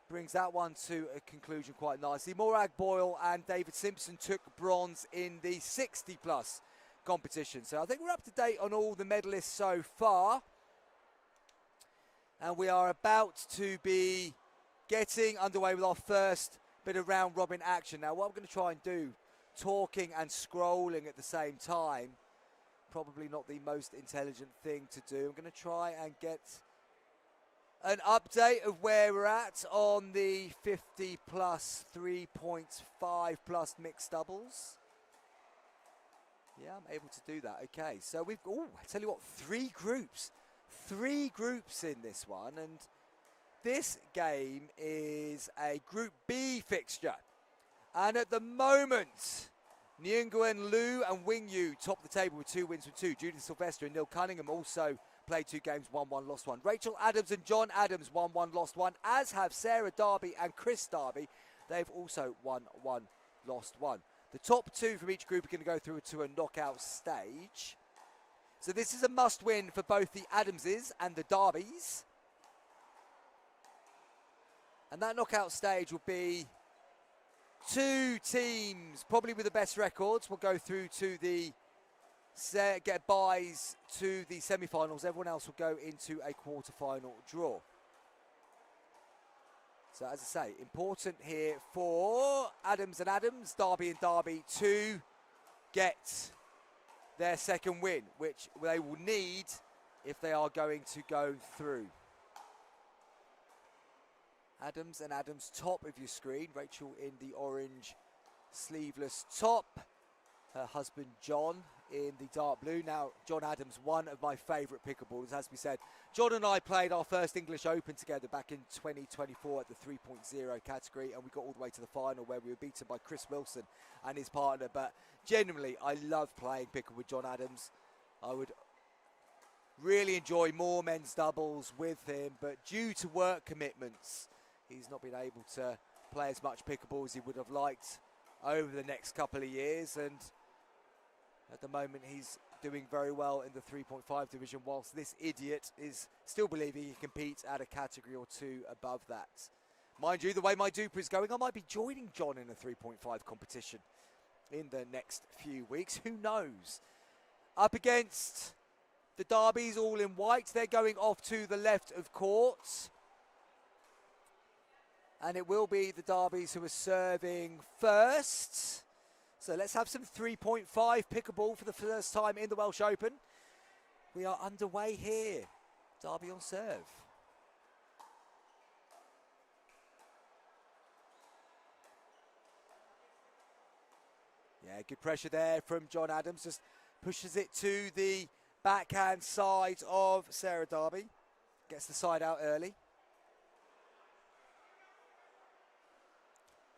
Speaker 1: brings that one to a conclusion quite nicely. Morag Boyle and David Simpson took bronze in the 60 plus competition. So I think we're up to date on all the medalists so far. And we are about to be getting underway with our first bit of round robin action. Now what I'm going to try and do, talking and scrolling at the same time, probably not the most intelligent thing to do. I'm going to try and get an update of where we're at on the 50 plus 3.5 plus mixed doubles. Yeah, I'm able to do that. Okay, so we've, I tell you what, three groups in this one, and this game is a Group B fixture. And at the moment, Nguyen Liu and Wing Yu top the table with 2 wins from 2. Judith Sylvester and Neil Cunningham also played 2 games, 1-1, lost 1. Rachel Adams and John Adams 1-1, lost 1, as have Sarah Darby and Chris Darby. They've also 1-1, lost 1. The top 2 from each group are going to go through to a knockout stage. So this is a must-win for both the Adamses and the Darbys. And that knockout stage will be 2 teams, probably with the best records, will go through to the get buys to the semi-finals. Everyone else will go into a quarter-final draw. So as I say, important here for Adams and Adams, Darby and Darby, to get their second win, which they will need if they are going to go through. Adams and Adams, top of your screen. Rachel in the orange sleeveless top. Her husband John in the dark blue. Now, John Adams, one of my favourite pickleballers, as we said. John and I played our first English Open together back in 2024 at the 3.0 category, and we got all the way to the final where we were beaten by Chris Wilson and his partner. But genuinely, I love playing pickle with John Adams. I would really enjoy more men's doubles with him, but due to work commitments, he's not been able to play as much pickleball as he would have liked over the next couple of years, and at the moment he's doing very well in the 3.5 division, whilst this idiot is still believing he can compete at a category or 2 above that. Mind you, the way my duper is going, I might be joining John in a 3.5 competition in the next few weeks. Who knows? Up against The Derby's all in white. They're going off to the left of court. And it will be the Derbys who are serving first. So let's have some 3.5 pickleball for the first time in the Welsh Open. We are underway here. Derby on serve. Yeah, good pressure there from John Adams. Just pushes it to the backhand side of Sarah Derby. Gets the side out early.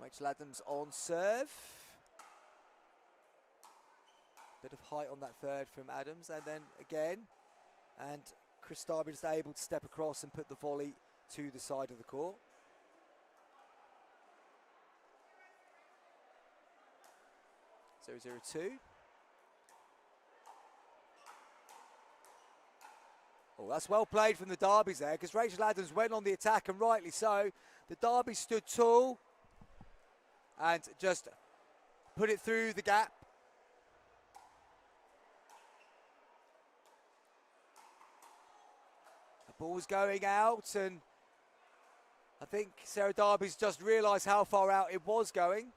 Speaker 1: Rachel Adams on serve. Bit of height on that third from Adams, and then again. And Chris Derby is able to step across and put the volley to the side of the court. 0-0-2. Oh, that's well played from the Derbys there, because Rachel Adams went on the attack, and rightly so. The Derby stood tall and just put it through the gap. The ball's going out, and I think Sarah Derby's just realised how far out it was going.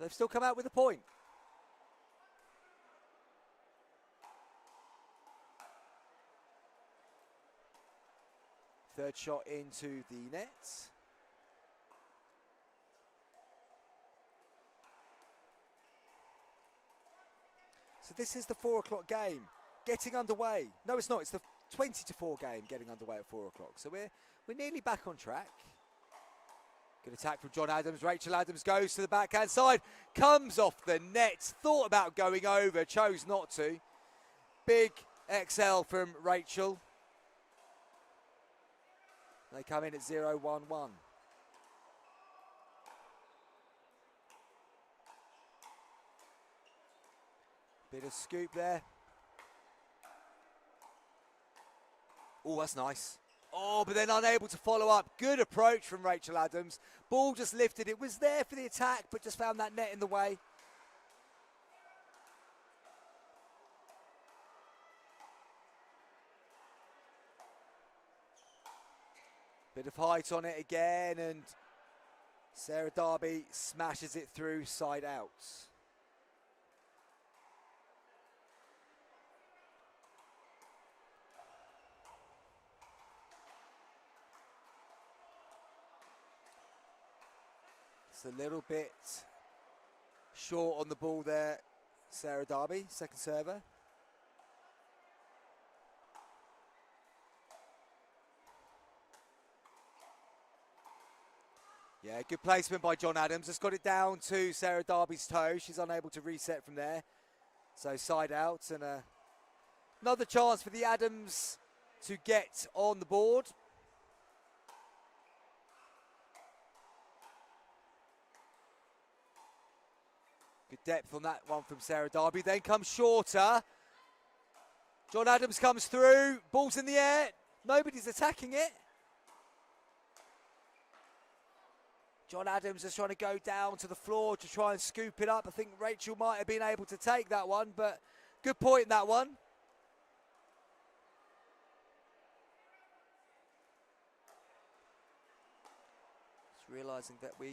Speaker 1: They've still come out with a point. Third shot into the net. So this is the 4 o'clock game getting underway. No, it's not. It's the 20-4 game getting underway at 4 o'clock. So we're nearly back on track. Good attack from John Adams. Rachel Adams goes to the backhand side. Comes off the net. Thought about going over. Chose not to. Big XL from Rachel. They come in at 0-1-1. Bit of scoop there. Oh, that's nice. Oh, but then unable to follow up. Good approach from Rachel Adams. Ball just lifted. It was there for the attack, but just found that net in the way. Bit of height on it again, and Sarah Derby smashes it through side out. It's a little bit short on the ball there, Sarah Derby, second server. Yeah, good placement by John Adams. Just got it down to Sarah Derby's toe. She's unable to reset from there. So side out, and another chance for the Adams to get on the board. Good depth on that one from Sarah Derby. Then comes shorter. John Adams comes through. Ball's in the air. Nobody's attacking it. John Adams is trying to go down to the floor to try and scoop it up. I think Rachel might have been able to take that one, but good point in that one. Just realising that for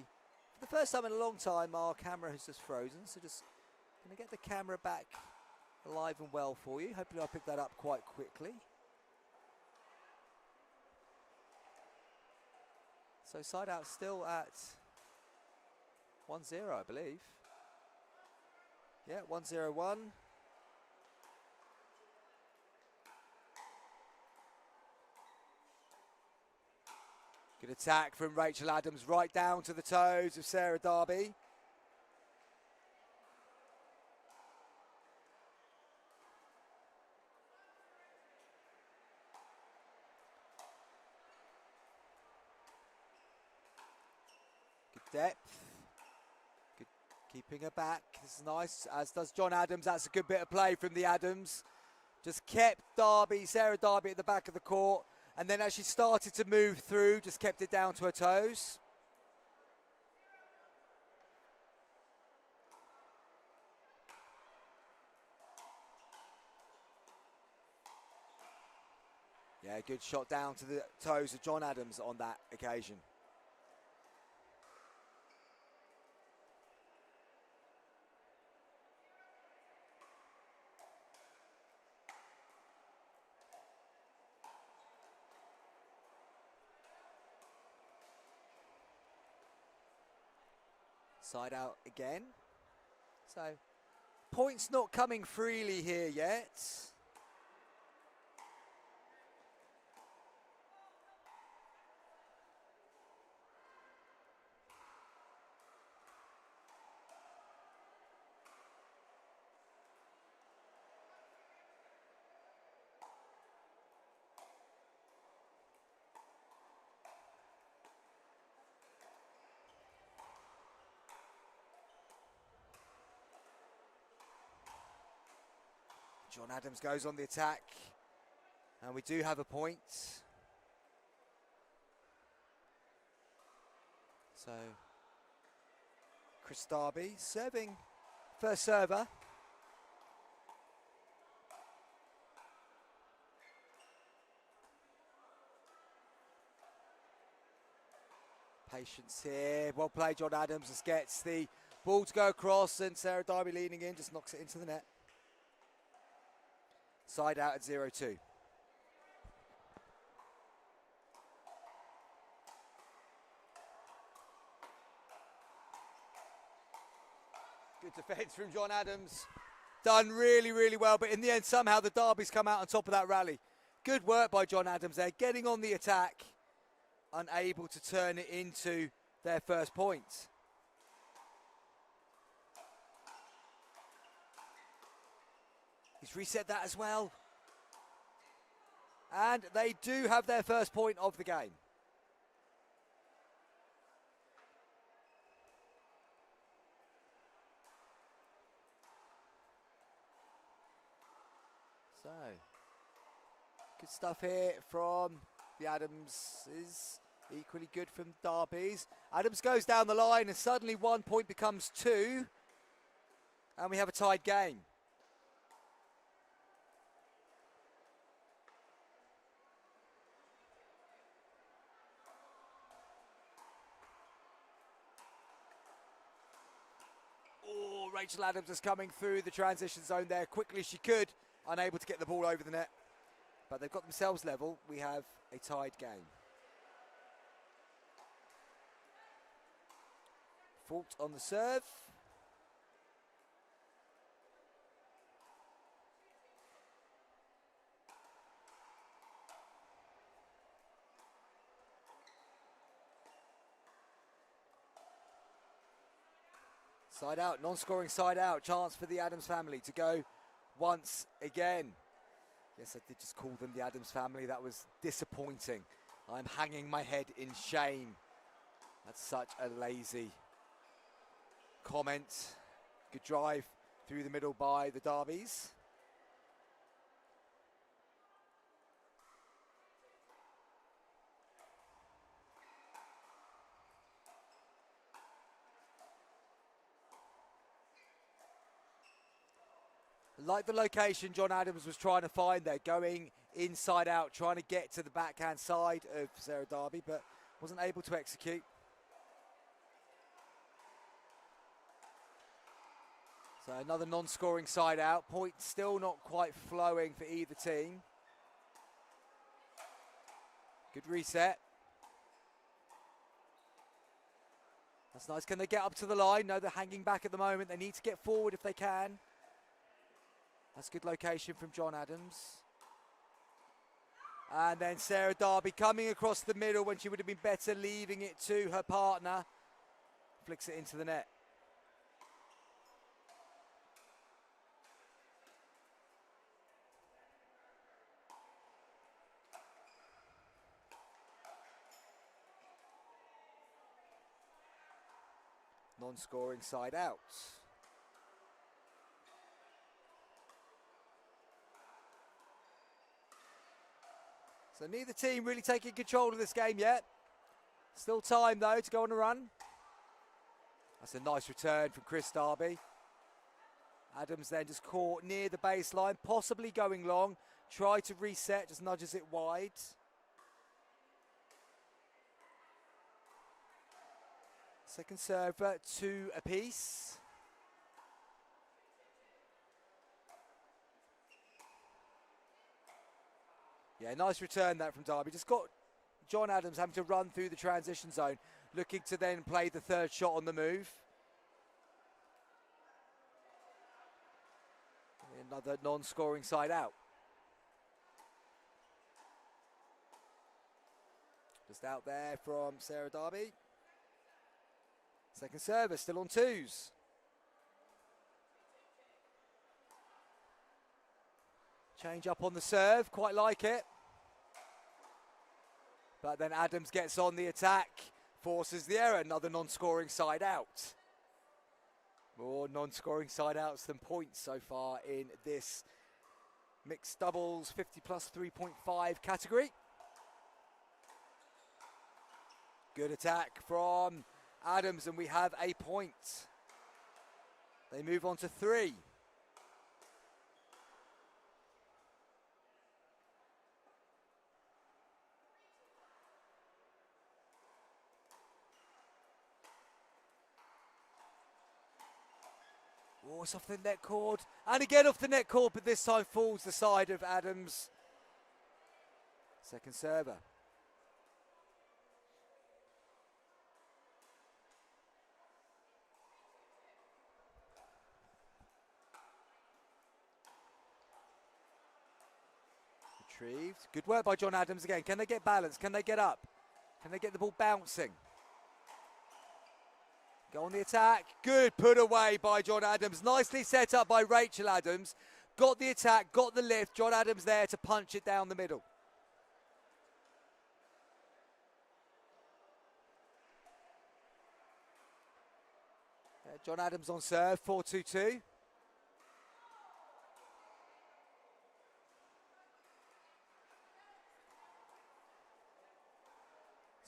Speaker 1: the first time in a long time, our camera has just frozen. So just going to get the camera back alive and well for you. Hopefully I'll pick that up quite quickly. So side out still at 1-0, I believe. Yeah, 1-0-1. Good attack from Rachel Adams, right down to the toes of Sarah Derby. Depth. Good keeping her back. This is nice, as does John Adams. That's a good bit of play from the Adams. Just kept Sarah Derby at the back of the court, and then as she started to move through, just kept it down to her toes. Yeah, good shot down to the toes of John Adams on that occasion. Side out again. So, points not coming freely here yet. John Adams goes on the attack, and we do have a point. So, Chris Darby serving, first server. Patience here, well played John Adams, just gets the ball to go across, and Sarah Darby leaning in, just knocks it into the net. Side out at 0-2. Good defence from John Adams. Done really, really well, but in the end, somehow the Derbies come out on top of that rally. Good work by John Adams there, getting on the attack, unable to turn it into their first point. He's reset that as well. And they do have their first point of the game. So, good stuff here from the Adamses. Equally good from Derbies. Adams goes down the line and suddenly 1 point becomes 2. And we have a tied game. Oh, Rachel Adams is coming through the transition zone there quickly as she could. Unable to get the ball over the net. But they've got themselves level. We have a tied game. Fault on the serve. Side out, non-scoring side out. Chance for the Adams family to go once again. Yes, I did just call them the Adams family. That was disappointing. I'm hanging my head in shame. That's such a lazy comment. Good drive through the middle by the Derbies. Like the location John Adams was trying to find there, going inside out, trying to get to the backhand side of Sarah Darby, but wasn't able to execute. So another non-scoring side out. Points still not quite flowing for either team. Good reset. That's nice. Can they get up to the line? No, they're hanging back at the moment. They need to get forward if they can. That's good location from John Adams. And then Sarah Darby coming across the middle when she would have been better leaving it to her partner. Flicks it into the net. Non-scoring side out. So neither team really taking control of this game yet. Still time though to go on a run. That's a nice return from Chris Darby. Adams then just caught near the baseline, possibly going long. Try to reset, just nudges it wide. Second serve, 2 apiece. Yeah, nice return that from Derby. Just got John Adams having to run through the transition zone, looking to then play the third shot on the move. Another non-scoring side out. Just out there from Sarah Derby. Second service, still on 2s. Change up on the serve, quite like it. But then Adams gets on the attack, forces the error, another non-scoring side out. More non-scoring side outs than points so far in this mixed doubles 50 plus 3.5 category. Good attack from Adams, and we have a point. They move on to 3. Oh, it's off the net cord. And again off the net cord, but this time falls the side of Adams. Second server. Retrieved. Good work by John Adams again. Can they get balance? Can they get up? Can they get the ball bouncing? Go on the attack. Good put away by John Adams. Nicely set up by Rachel Adams. Got the attack, got the lift. John Adams there to punch it down the middle. John Adams on serve, 4-2-2.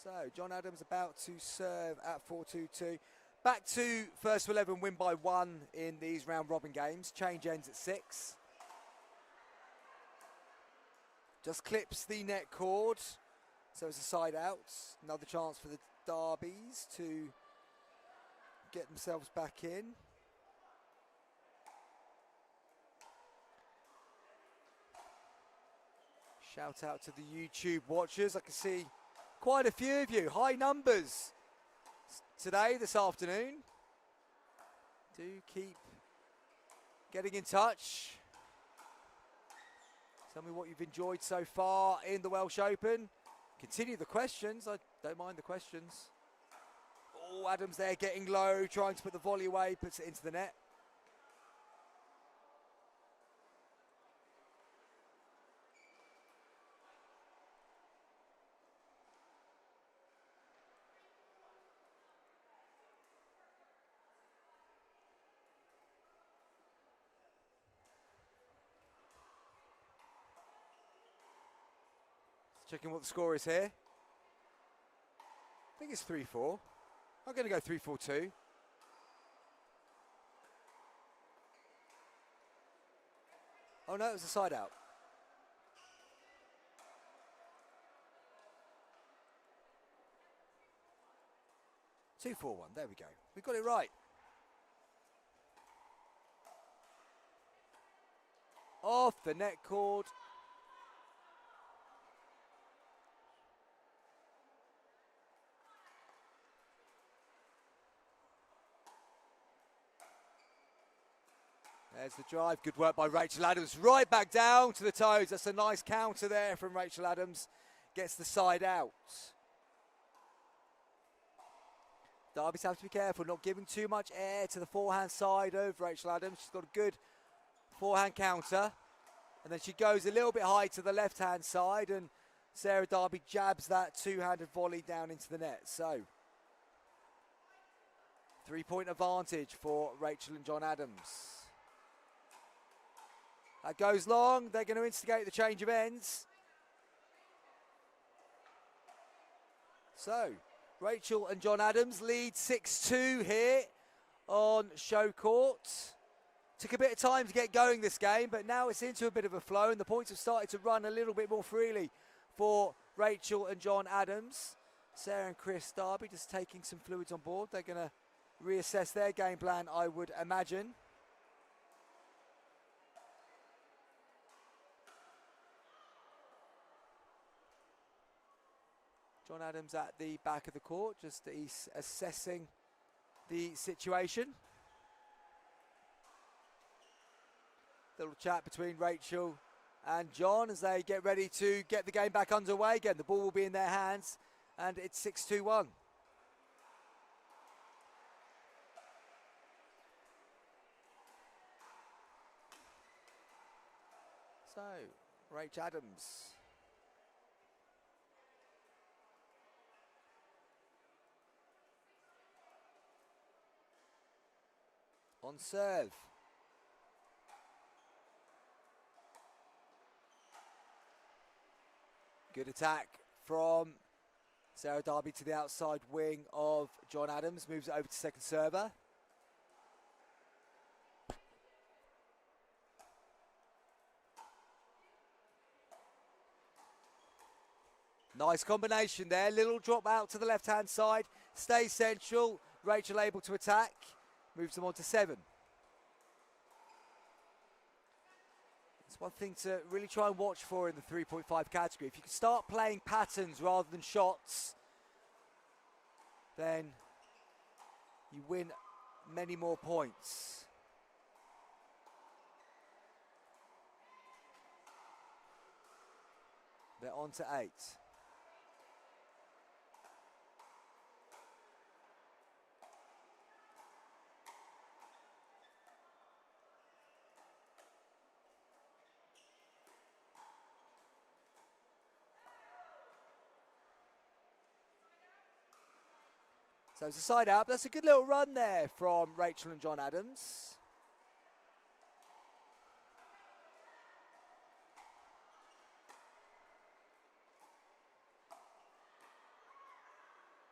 Speaker 1: So John Adams about to serve at 4-2-2. Back to first to 11, win by 1 in these round robin games. Change ends at 6. Just clips the net cord. So it's a side out. Another chance for the Derbies to get themselves back in. Shout out to the YouTube watchers. I can see quite a few of you. High numbers today, this afternoon. Do keep getting in touch. Tell me what you've enjoyed so far in the Welsh Open. Continue the questions. I don't mind the questions. Oh, Adams there getting low, trying to put the volley away, puts it into the net. Checking what the score is here. I think it's 3-4. I'm going to go 3-4-2. Oh no, it was a side out. Two, 4-1. There we go. We got it right. Off the net cord. There's the drive. Good work by Rachel Adams. Right back down to the toes. That's a nice counter there from Rachel Adams. Gets the side out. Derby's have to be careful, not giving too much air to the forehand side of Rachel Adams. She's got a good forehand counter. And then she goes a little bit high to the left-hand side, and Sarah Derby jabs that two-handed volley down into the net. So, 3-point advantage for Rachel and John Adams. That goes long. They're going to instigate the change of ends. So, Rachel and John Adams lead 6-2 here on show court. Took a bit of time to get going this game, but now it's into a bit of a flow, and the points have started to run a little bit more freely for Rachel and John Adams. Sarah and Chris Darby just taking some fluids on board. They're going to reassess their game plan, I would imagine. John Adams at the back of the court, just assessing the situation. Little chat between Rachel and John as they get ready to get the game back underway again. The ball will be in their hands, and it's 6-2-1. So, Rach Adams. On serve. Good attack from Sarah Darby to the outside wing of John Adams. Moves it over to second server. Nice combination there. Little drop out to the left-hand side. Stays central. Rachel able to attack. Moves them on to 7. It's one thing to really try and watch for in the 3.5 category. If you can start playing patterns rather than shots, then you win many more points. They're on to 8. So it's a side out. That's a good little run there from Rachel and John Adams.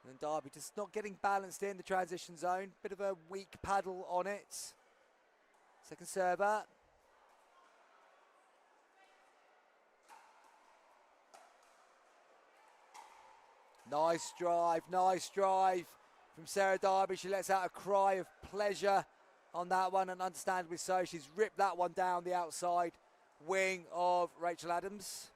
Speaker 1: And Darby just not getting balanced in the transition zone. Bit of a weak paddle on it. Second server. Nice drive, nice drive from Sarah Darby. She lets out a cry of pleasure on that one, and understandably so. She's ripped that one down the outside wing of Rachel Adams.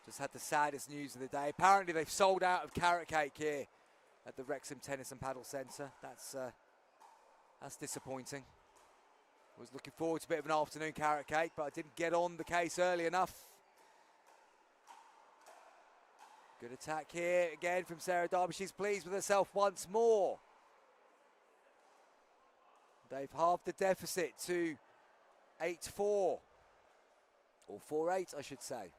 Speaker 1: Just had the saddest news of the day. Apparently they've sold out of carrot cake here at the Wrexham Tennis and Paddle Centre. That's disappointing. Was looking forward to a bit of an afternoon carrot cake, but I didn't get on the case early enough. Good attack here again from Sarah Darby. She's pleased with herself once more. They've halved the deficit to 8-4. Or 4-8, I should say.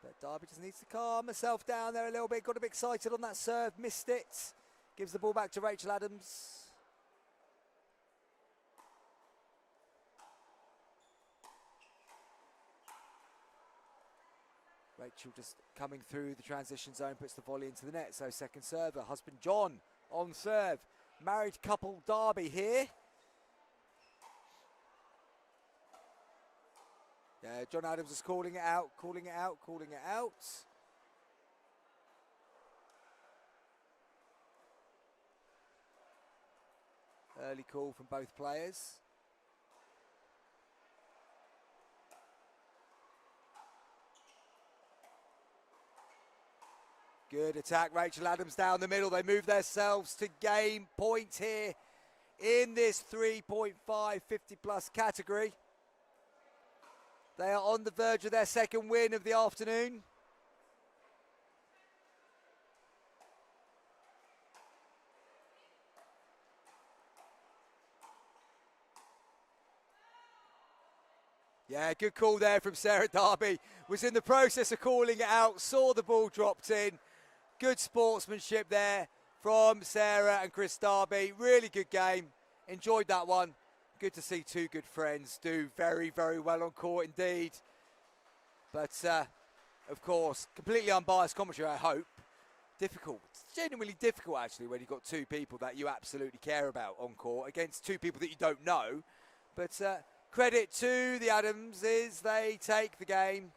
Speaker 1: But Darby just needs to calm herself down there a little bit. Got a bit excited on that serve, missed it. Gives the ball back to Rachel Adams. Rachel just coming through the transition zone, puts the volley into the net. So second server, husband John on serve. Married couple Darby here. Yeah, John Adams is calling it out, calling it out, calling it out. Early call from both players. Good attack, Rachel Adams down the middle. They move themselves to game point here in this 3.5 50-plus category. They are on the verge of their second win of the afternoon. Yeah, good call there from Sarah Darby. Was in the process of calling it out, saw the ball dropped in. Good sportsmanship there from Sarah and Chris Darby. Really good game. Enjoyed that one. Good to see two good friends do very, very well on court indeed. But of course, completely unbiased commentary, I hope. Difficult. It's genuinely difficult, actually, when you've got two people that you absolutely care about on court against two people that you don't know. But credit to the Adamses, they take the game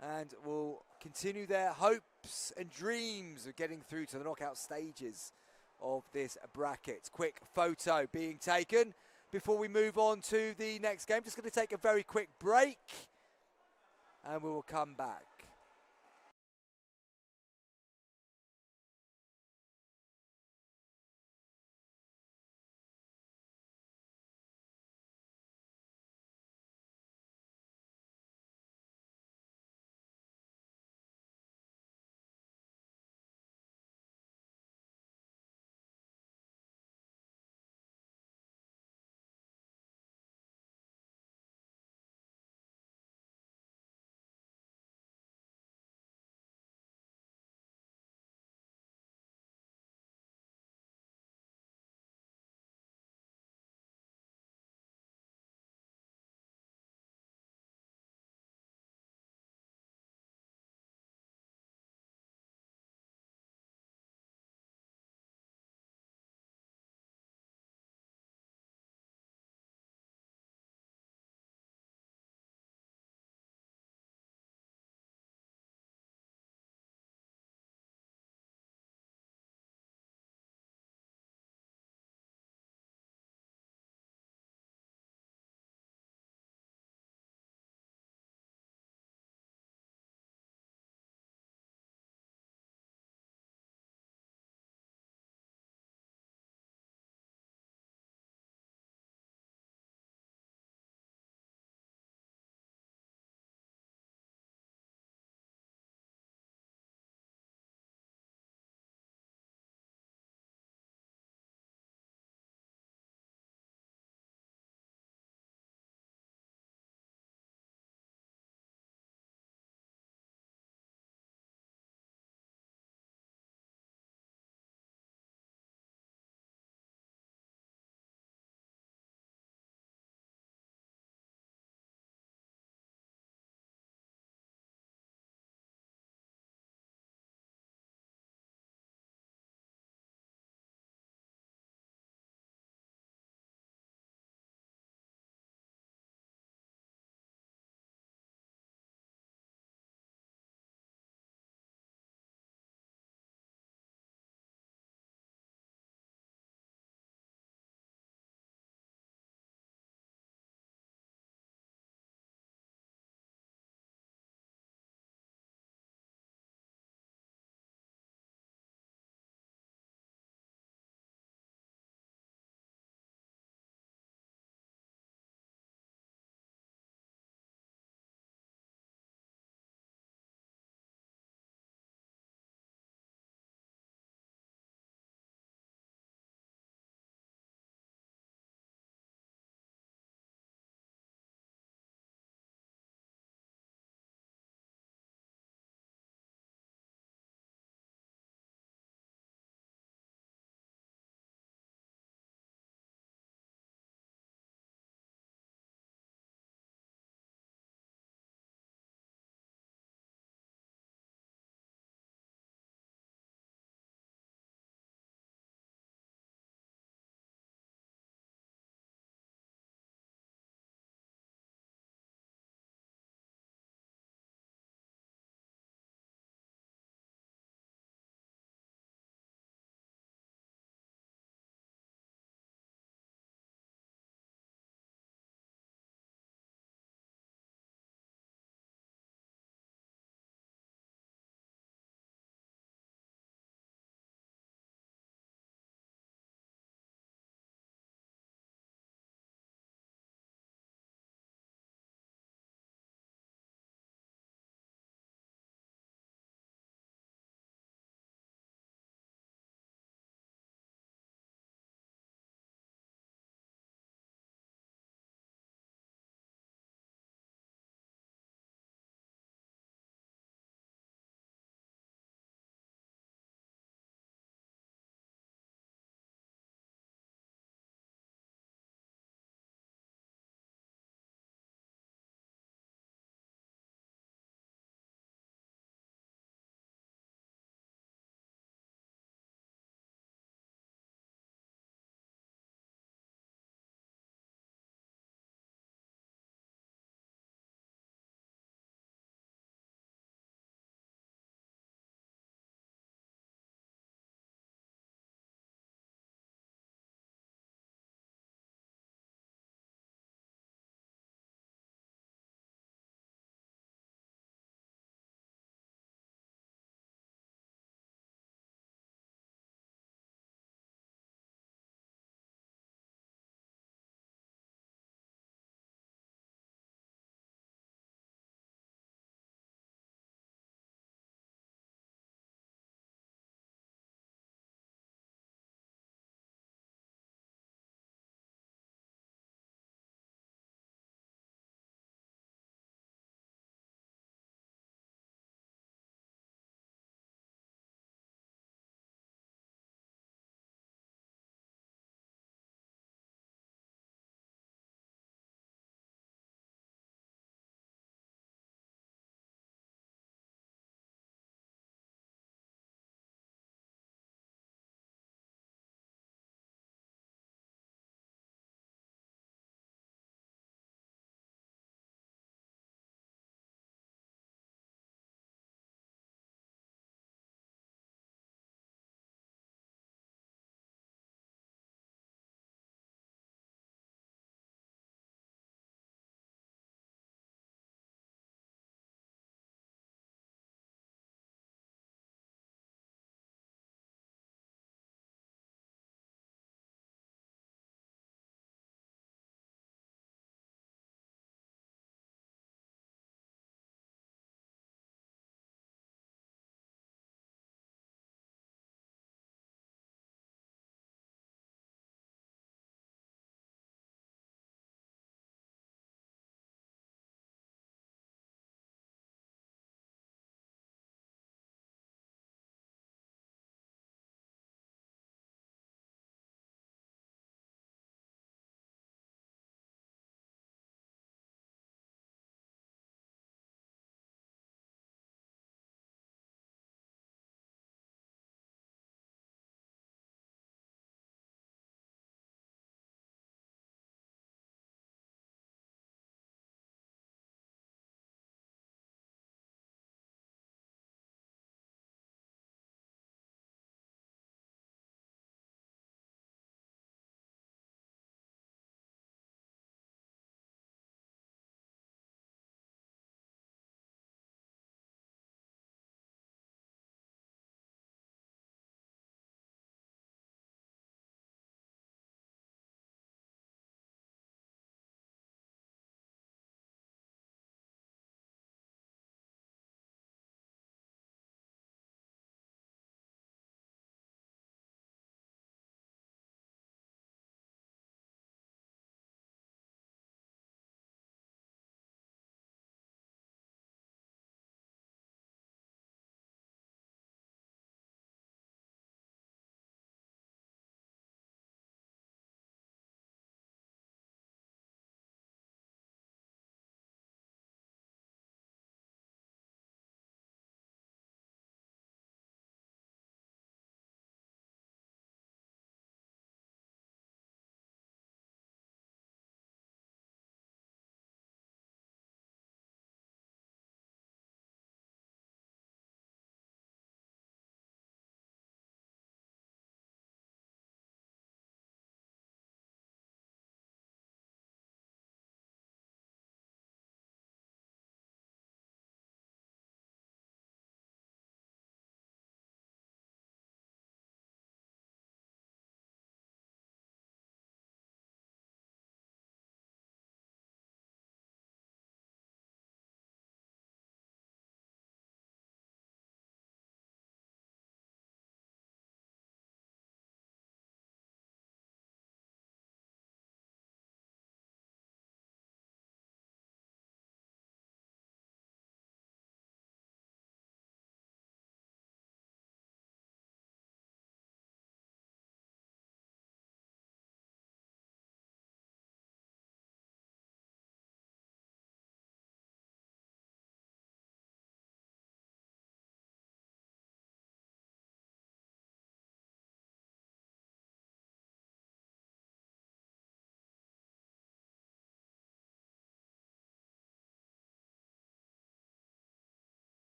Speaker 1: and will continue their hopes and dreams of getting through to the knockout stages of this bracket. Quick photo being taken before we move on to the next game. Just going to take a very quick break and we will come back.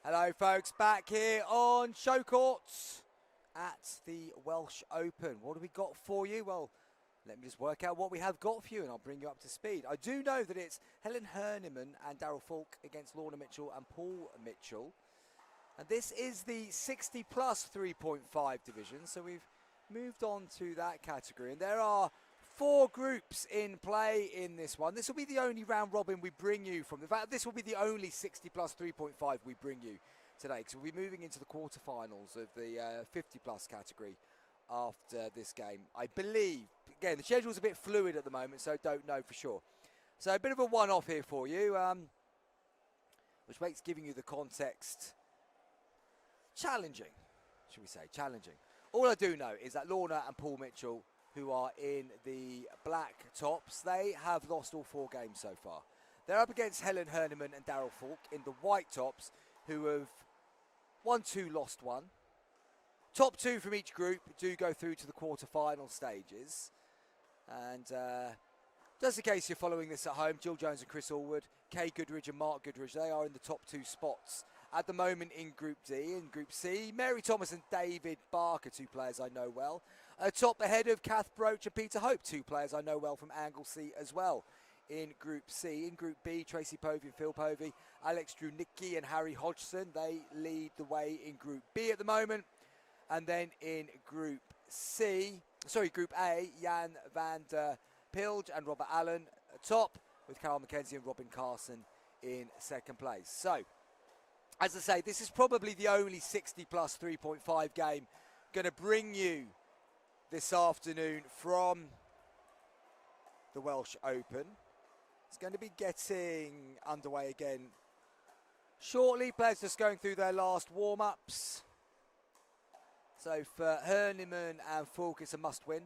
Speaker 1: Hello folks, back here on Show Courts at the Welsh Open. What have we got for you? Well, let me just work out what we have got for you and I'll bring you up to speed. I do know that it's Helen Herniman and Daryl Falk against Lorna Mitchell and Paul Mitchell. And this is the 60 plus 3.5 division, so we've moved on to that category. And there are 4 groups in play in this one. This will be the only round robin we bring you from. In fact, this will be the only 60 plus 3.5 we bring you today, because we'll be moving into the quarterfinals of the 50 plus category after this game, I believe. Again, the schedule's a bit fluid at the moment, so don't know for sure. So a bit of a one-off here for you, which makes giving you the context challenging, should we say, challenging. All I do know is that Lorna and Paul Mitchell, who are in the black tops, they have lost all 4 games so far. They're up against Helen Herniman and Daryl Falk in the white tops, who have won 2, lost 1. Top 2 from each group do go through to the quarter-final stages. And just in case you're following this at home, Jill Jones and Chris Allwood, Kay Goodridge and Mark Goodridge, they are in the top 2 spots at the moment in Group D. In Group C, Mary Thomas and David Barker, 2 players I know well. Top ahead of Kath Broach and Peter Hope, 2 players I know well from Anglesey as well. In Group C, in Group B, Tracy Povey and Phil Povey, Alex Drunicki and Harry Hodgson, they lead the way in Group B at the moment. And then in Group A, Jan van der Pilge and Robert Allen top, with Carol McKenzie and Robin Carson in second place. So, as I say, this is probably the only 60 plus 3.5 game going to bring you this afternoon from the Welsh Open. It's going to be getting underway again shortly. Players just going through their last warm-ups. So for Herniman and Falk, it's a must-win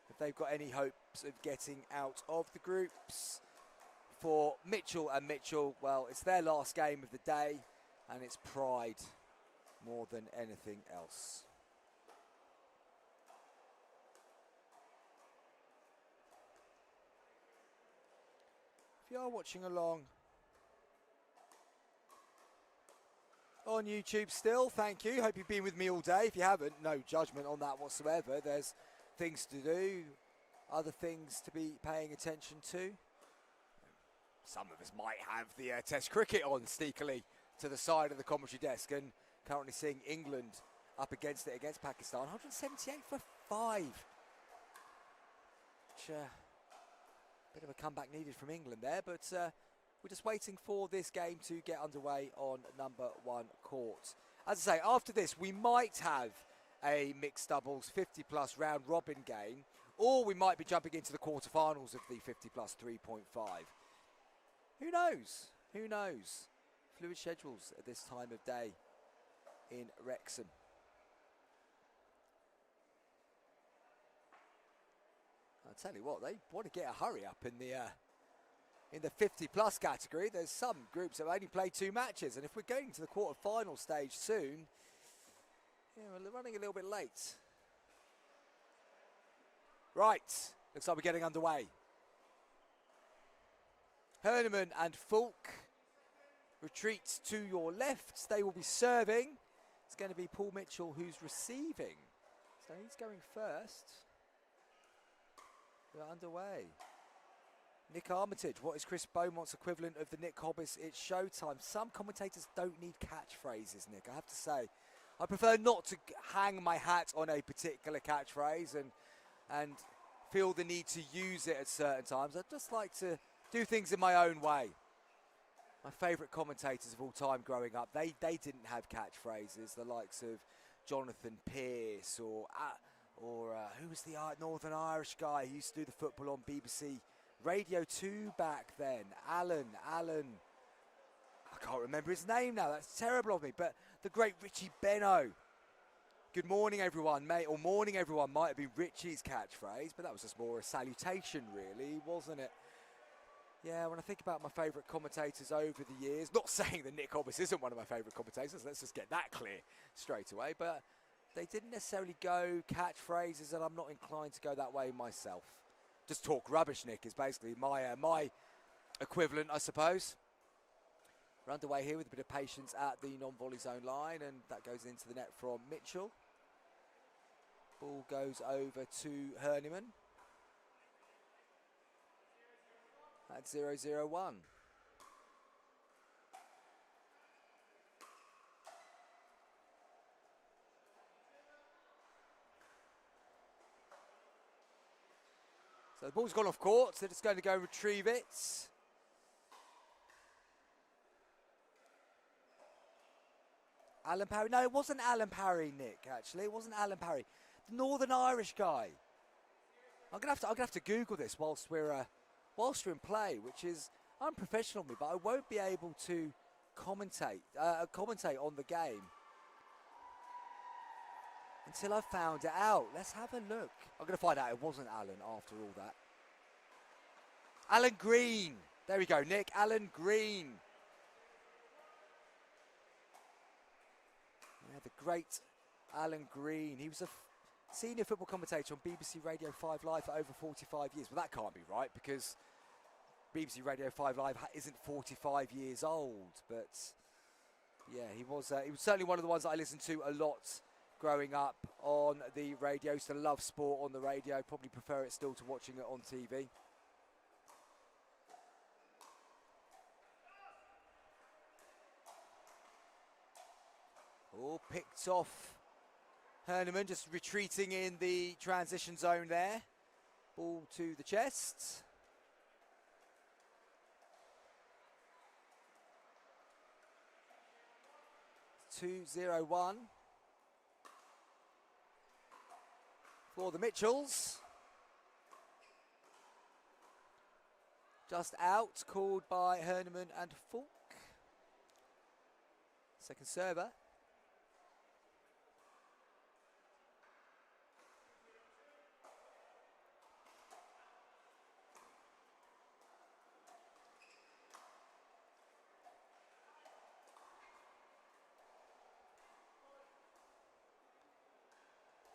Speaker 1: if they've got any hopes of getting out of the groups. For Mitchell and Mitchell, well, it's their last game of the day, and it's pride more than anything else. If you are watching along on YouTube still, thank you. Hope you've been with me all day. If you haven't, no judgment on that whatsoever. There's things to do, other things to be paying attention to. Some of us might have the Test cricket on sneakily to the side of the commentary desk, and currently seeing England up against it against Pakistan. 178 for 5. Which, bit of a comeback needed from England there, but we're just waiting for this game to get underway on number 1 court. As I say, after this, we might have a mixed doubles 50 plus round robin game, or we might be jumping into the quarterfinals of the 50 plus 3.5. Who knows? Who knows? Fluid schedules at this time of day in Wrexham. I'll tell you what, they want to get a hurry up in the 50 plus category. There's some groups that have only played 2 matches, and if we're going to the quarter-final stage soon, yeah, we're running a little bit late. Right, looks like we're getting underway. Herniman and Falk retreats to your left. They will be serving. It's going to be Paul Mitchell who's receiving. So he's going first. We're underway. Nick Armitage, what is Chris Beaumont's equivalent of the Nick Hobbs? It's showtime. Some commentators don't need catchphrases, Nick, I have to say. I prefer not to hang my hat on a particular catchphrase and feel the need to use it at certain times. I'd just like to do things in my own way. My favourite commentators of all time growing up, they didn't have catchphrases, the likes of Jonathan Pearce or who was the Northern Irish guy who used to do the football on BBC Radio 2 back then? Alan. I can't remember his name now, that's terrible of me, but the great Richie Benno. Good morning everyone, mate, or morning everyone might have been Richie's catchphrase, but that was just more a salutation really, wasn't it? Yeah, when I think about my favourite commentators over the years, not saying that Nick Hobbs isn't one of my favourite commentators, let's just get that clear straight away, but they didn't necessarily go catchphrases, and I'm not inclined to go that way myself. Just talk rubbish, Nick, is basically my equivalent, I suppose. We're underway here with a bit of patience at the non-volley zone line, and that goes into the net from Mitchell. Ball goes over to Herniman. That's 0-0-1. So the ball's gone off court, so it's going to go retrieve it. Alan Parry. No, it wasn't Alan Parry, Nick, actually. It wasn't Alan Parry. The Northern Irish guy. I'm gonna have to Google this whilst we're in play, which is unprofessional of me, but I won't be able to commentate on the game until I've found it out. Let's have a look. I'm going to find out it wasn't Alan after all that. Alan Green. There we go, Nick. Alan Green. Yeah, the great Alan Green. He was a senior football commentator on BBC Radio 5 Live for over 45 years. Well, that can't be right because BBC Radio 5 Live isn't 45 years old. But yeah, he was certainly one of the ones that I listened to a lot growing up on the radio. Used to love sport on the radio. Probably prefer it still to watching it on TV. All picked off. Herniman just retreating in the transition zone there. Ball to the chest. It's 2-0-1 for the Mitchells. Just out, called by Herniman and Falk. Second server.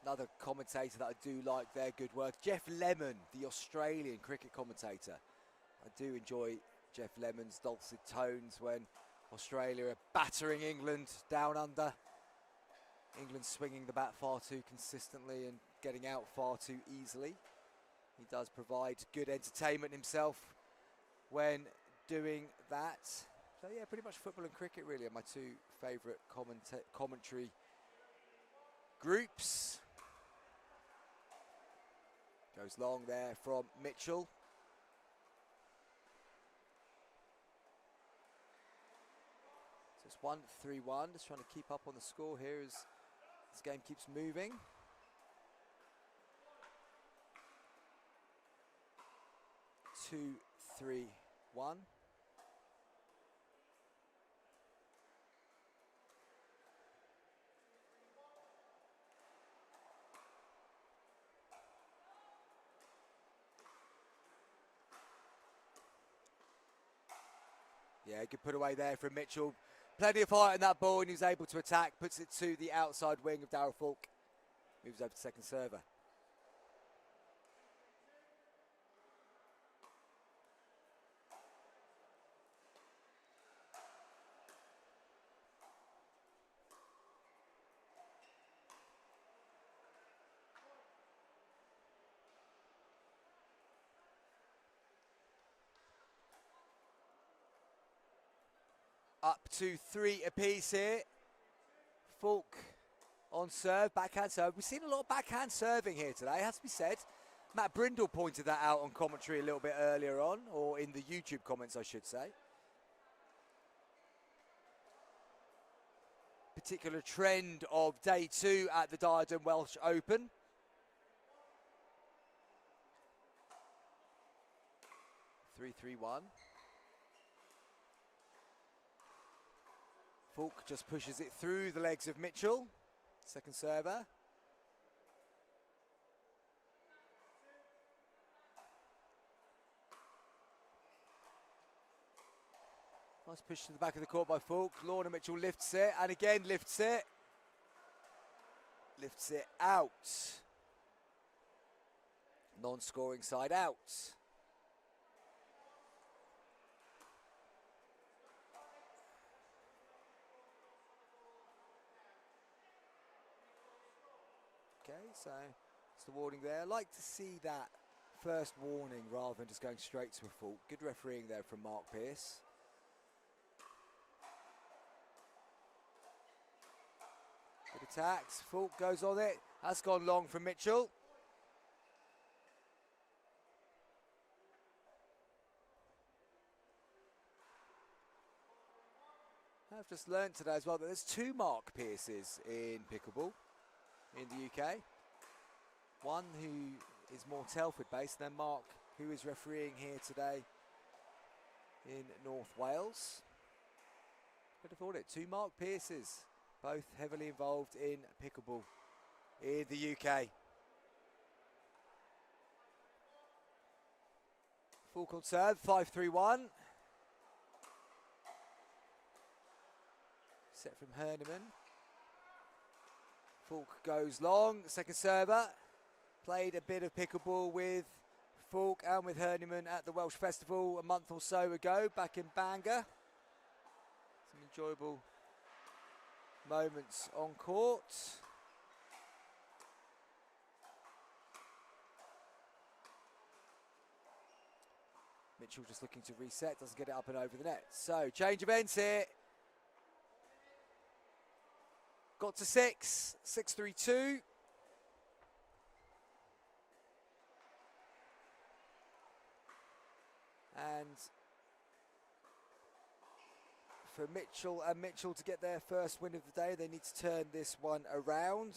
Speaker 1: Another commentator that I do like their good work, Jeff Lemon, the Australian cricket commentator. I do enjoy Jeff Lemon's dulcet tones when Australia are battering England down under. England swinging the bat far too consistently and getting out far too easily. He does provide good entertainment himself when doing that. So yeah, pretty much football and cricket really are my two favourite commentary groups. Goes long there from Mitchell. So it's 1-3-1. Just trying to keep up on the score here as this game keeps moving. Two, 3-1. Yeah, good put away there from Mitchell. Plenty of height in that ball, and he was able to attack. Puts it to the outside wing of Darryl Falk. Moves over to second server. Up to 3 apiece here. Falk on serve, backhand serve. We've seen a lot of backhand serving here today, has to be said. Matt Brindle pointed that out on commentary a little bit earlier on, or in the YouTube comments, I should say. Particular trend of day 2 at the Diadem Welsh Open. Three, 3-1. Falk just pushes it through the legs of Mitchell. Second server. Nice push to the back of the court by Falk. Lorna Mitchell lifts it, and again lifts it. Lifts it out. Non-scoring side out. Okay, so it's the warning there. I like to see that first warning rather than just going straight to a fault. Good refereeing there from Mark Pearce. Good attacks. Fault goes on it. That's gone long from Mitchell. I've just learned today as well that there's 2 Mark Pearces in pickleball in the UK. One who is more Telford based, and then Mark, who is refereeing here today in North Wales. Could have thought it. 2 Mark Pearces, both heavily involved in pickleball in the UK. Full court serve, 5-3-1. Set from Herneman. Falk goes long, second server. Played a bit of pickleball with Falk and with Herneman at the Welsh Festival a month or so ago, back in Bangor. Some enjoyable moments on court. Mitchell just looking to reset, doesn't get it up and over the net. So, change of ends here. Got to 6, 6-3-2. And for Mitchell and Mitchell to get their first win of the day, they need to turn this one around.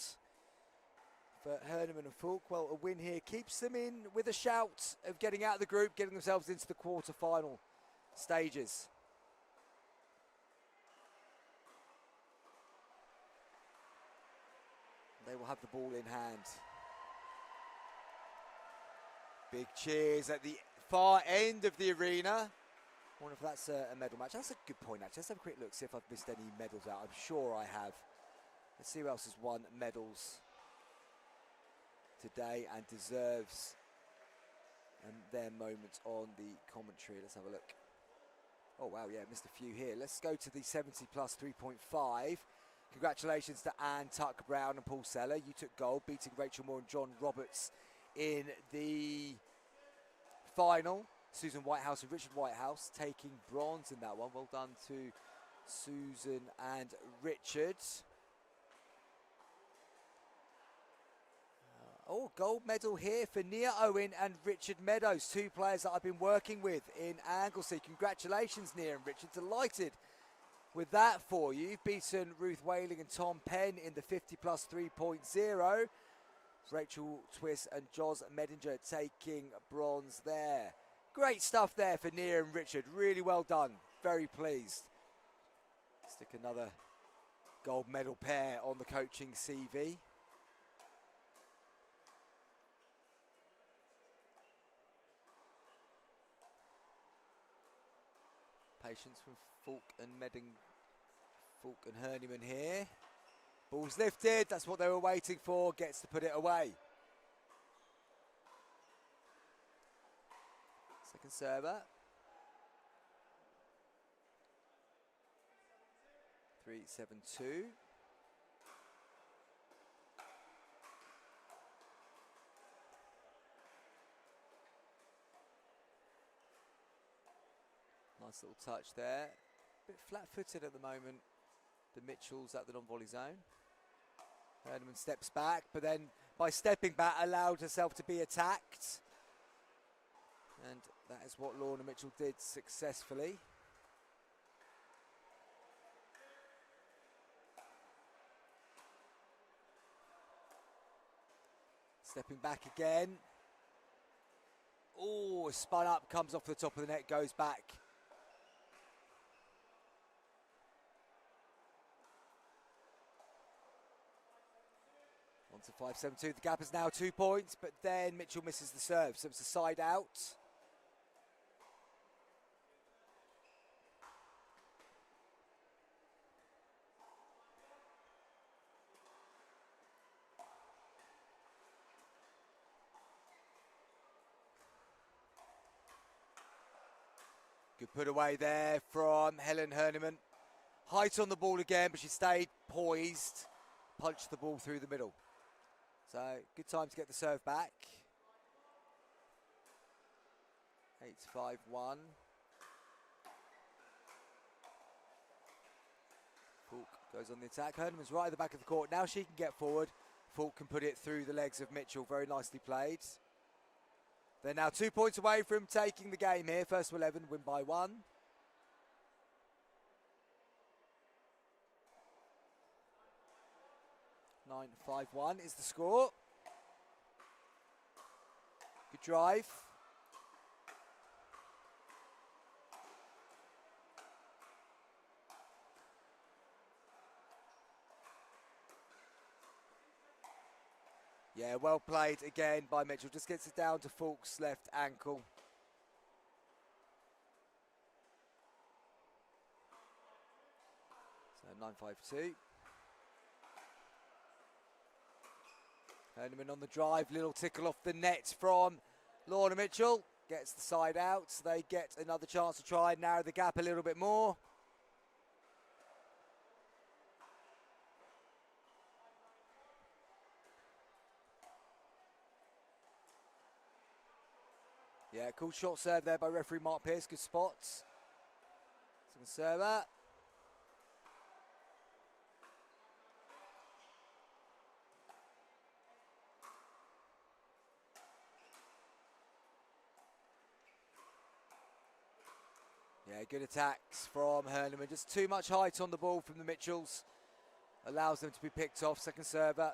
Speaker 1: For Herneman and Falk, well, a win here keeps them in with a shout of getting out of the group, getting themselves into the quarter-final stages. They will have the ball in hand. Big cheers at the far end of the arena. I wonder if that's a medal match. That's a good point, actually. Let's have a quick look, see if I've missed any medals out. I'm sure I have. Let's see who else has won medals today and deserves their moments on the commentary. Let's have a look. Oh, wow, yeah, missed a few here. Let's go to the 70 plus 3.5. Congratulations to Anne Tuck Brown and Paul Seller. You took gold, beating Rachel Moore and John Roberts in the final. Susan Whitehouse and Richard Whitehouse taking bronze in that one. Well done to Susan and Richard. Gold medal here for Nia Owen and Richard Meadows, 2 players that I've been working with in Anglesey. Congratulations, Nia and Richard. Delighted with that for you. You've beaten Ruth Whaling and Tom Penn in the 50 plus 3.0. Rachel Twiss and Jos Medinger taking bronze there. Great stuff there for Nia and Richard. Really well done. Very pleased. Stick another gold medal pair on the coaching CV. Patience from Falk and Herneman here. Ball's lifted, that's what they were waiting for, gets to put it away. Second server. 3-7-2. Nice little touch there. Bit flat-footed at the moment, the Mitchells at the non-volley zone. Herneman steps back, but then by stepping back allowed herself to be attacked. And that is what Lorna Mitchell did successfully. Stepping back again. Oh, spun up, comes off the top of the net, goes back. To 5-7-2. The gap is now 2 points, but then Mitchell misses the serve, so it's a side out. Good put away there from Helen Herneman. Height on the ball again, but she stayed poised, punched the ball through the middle. So good time to get the serve back. 8-5-1. Falk goes on the attack. Herneman's right at the back of the court. Now she can get forward. Falk can put it through the legs of Mitchell. Very nicely played. They're now 2 points away from taking the game here. First to 11, win by 1. Nine 5-1 is the score. Good drive. Yeah, well played again by Mitchell. Just gets it down to Falk's left ankle. So 9-5-2. Herneman on the drive, little tickle off the net from Lorna Mitchell. Gets the side out. They get another chance to try and narrow the gap a little bit more. Yeah, cool shot serve there by referee Mark Pearce. Good spots. Second server. Yeah, good attacks from Herneman. Just too much height on the ball from the Mitchells. Allows them to be picked off. Second server.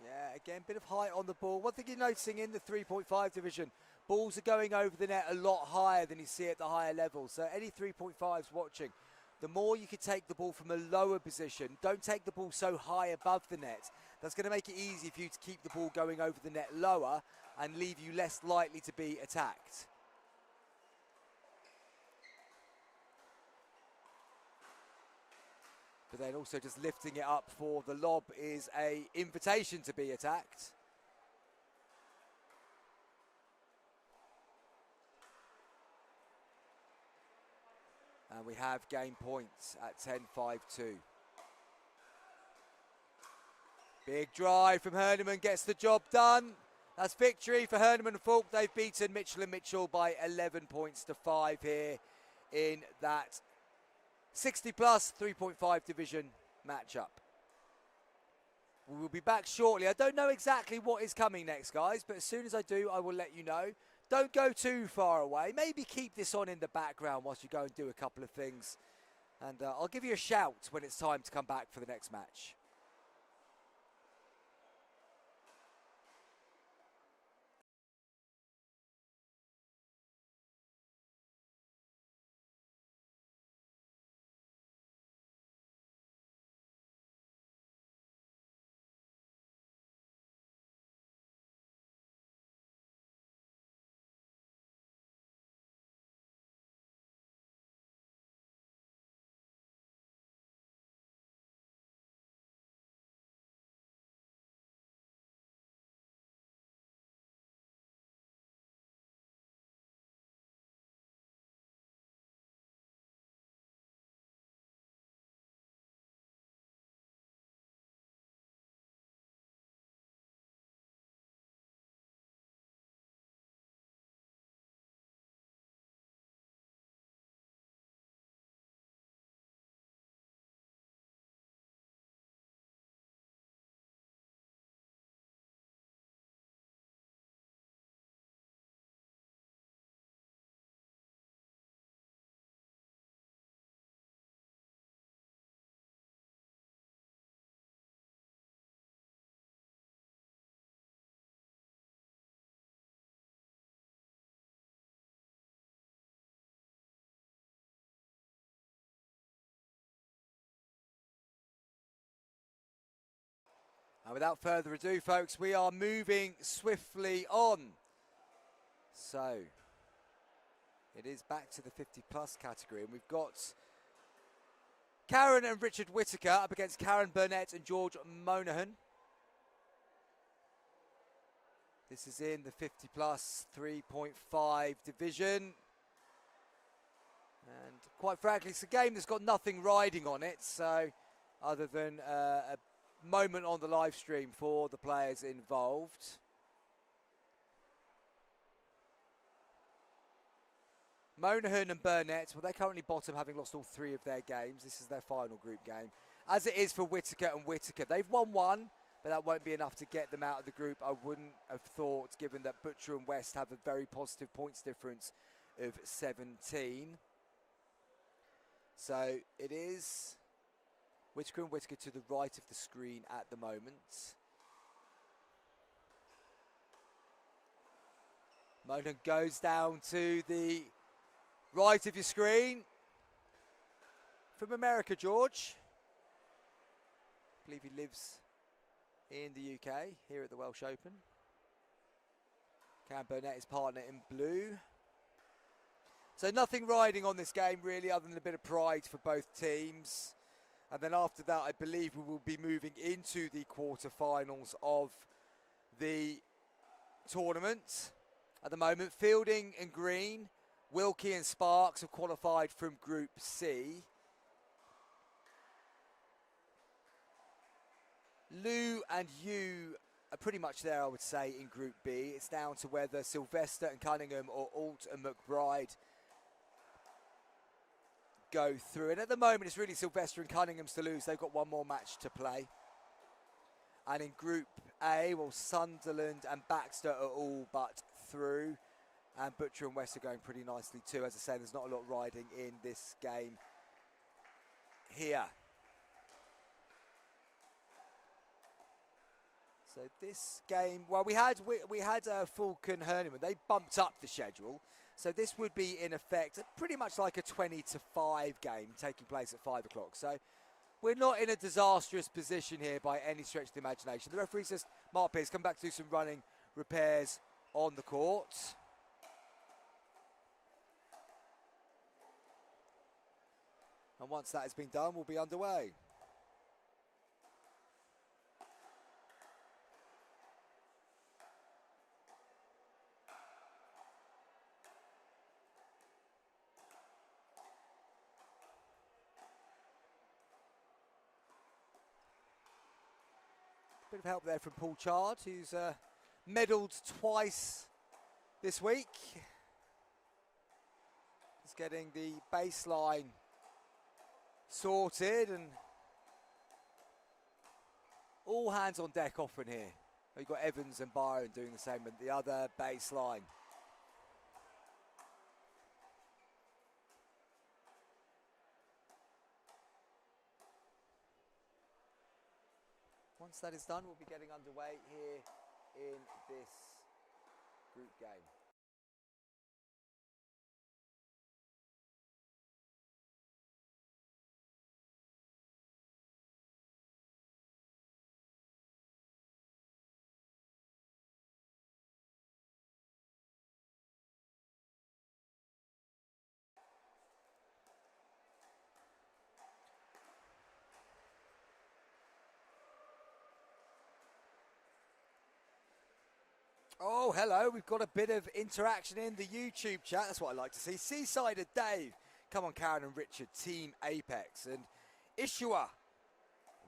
Speaker 1: Yeah, again, bit of height on the ball. One thing you're noticing in the 3.5 division, balls are going over the net a lot higher than you see at the higher level. So any 3.5s watching, the more you can take the ball from a lower position, don't take the ball so high above the net. That's going to make it easy for you to keep the ball going over the net lower and leave you less likely to be attacked. But then also just lifting it up for the lob is an invitation to be attacked. And we have game points at 10-5-2. Big drive from Herneman, gets the job done. That's victory for Herneman and Falk. They've beaten Mitchell and Mitchell by 11 points to 5 here in that 60 plus 3.5 division matchup. We will be back shortly. I don't know exactly what is coming next, guys, but as soon as I do, I will let you know. Don't go too far away. Maybe keep this on in the background whilst you go and do a couple of things. And I'll give you a shout when it's time to come back for the next match. And without further ado, folks, we are moving swiftly on. So, it is back to the 50-plus category. And we've got Karen and Richard Whitaker up against Karen Burnett and George Monahan. This is in the 50 plus 3.5 division. And quite frankly, it's a game that's got nothing riding on it. So other than a moment on the live stream for the players involved. Monaghan and Burnett, well, they're currently bottom, having lost all 3 of their games. This is their final group game. As it is for Whittaker and Whittaker. They've won 1, but that won't be enough to get them out of the group, I wouldn't have thought, given that Butcher and West have a very positive points difference of 17. So it is Whittaker and Whittaker to the right of the screen at the moment. Monaghan goes down to the right of your screen. From America, George. I believe he lives in the UK, here at the Welsh Open. Cam Burnett, his partner in blue. So nothing riding on this game, really, other than a bit of pride for both teams. And then after that, I believe we will be moving into the quarterfinals of the tournament. At the moment, Fielding and Green, Wilkie and Sparks have qualified from Group C. Lou and Yu are pretty much there, I would say, in Group B. It's down to whether Sylvester and Cunningham or Alt and McBride go through. And at the moment, it's really Sylvester and Cunningham's to lose. They've got one more match to play. And in Group A, well, Sunderland and Baxter are all but through. And Butcher and West are going pretty nicely too. As I say, there's not a lot riding in this game here. So this game, well, we had Fulton Herniman. They bumped up the schedule. So this would be, in effect, pretty much like a 20 to 5 game taking place at 5 o'clock. So we're not in a disastrous position here by any stretch of the imagination. The referee says, Mark Pierce, come back to do some running repairs on the court. And once that has been done, we'll be underway. Bit of help there from Paul Chard, who's medalled twice this week. He's getting the baseline sorted and all hands on deck often here. We've got Evans and Byron doing the same with the other baseline. Once that is done, we'll be getting underway here in this group game. Oh, hello. We've got a bit of interaction in the YouTube chat. That's what I like to see. Seasider Dave. Come on, Karen and Richard. Team Apex. And Ishua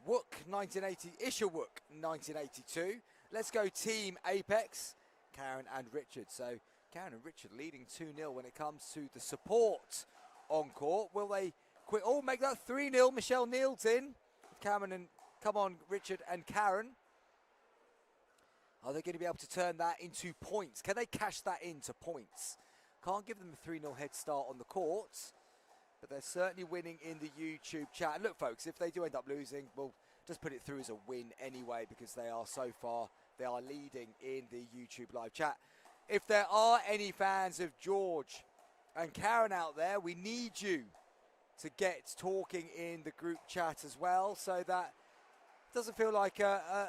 Speaker 1: Wook 1980. Ishawook 1982. Let's go Team Apex. Karen and Richard. So Karen and Richard leading 2-0 when it comes to the support on court. Will they quit? Oh, make that 3-0. Michelle Neal's in. Cameron and come on, Richard and Karen. Are they going to be able to turn that into points? Can they cash that into points? Can't give them a 3-0 head start on the court, but they're certainly winning in the YouTube chat. And look, folks, if they do end up losing, we'll just put it through as a win anyway, because they are so far, they are leading in the YouTube live chat. If there are any fans of George and Karen out there, we need you to get talking in the group chat as well, so that it doesn't feel like a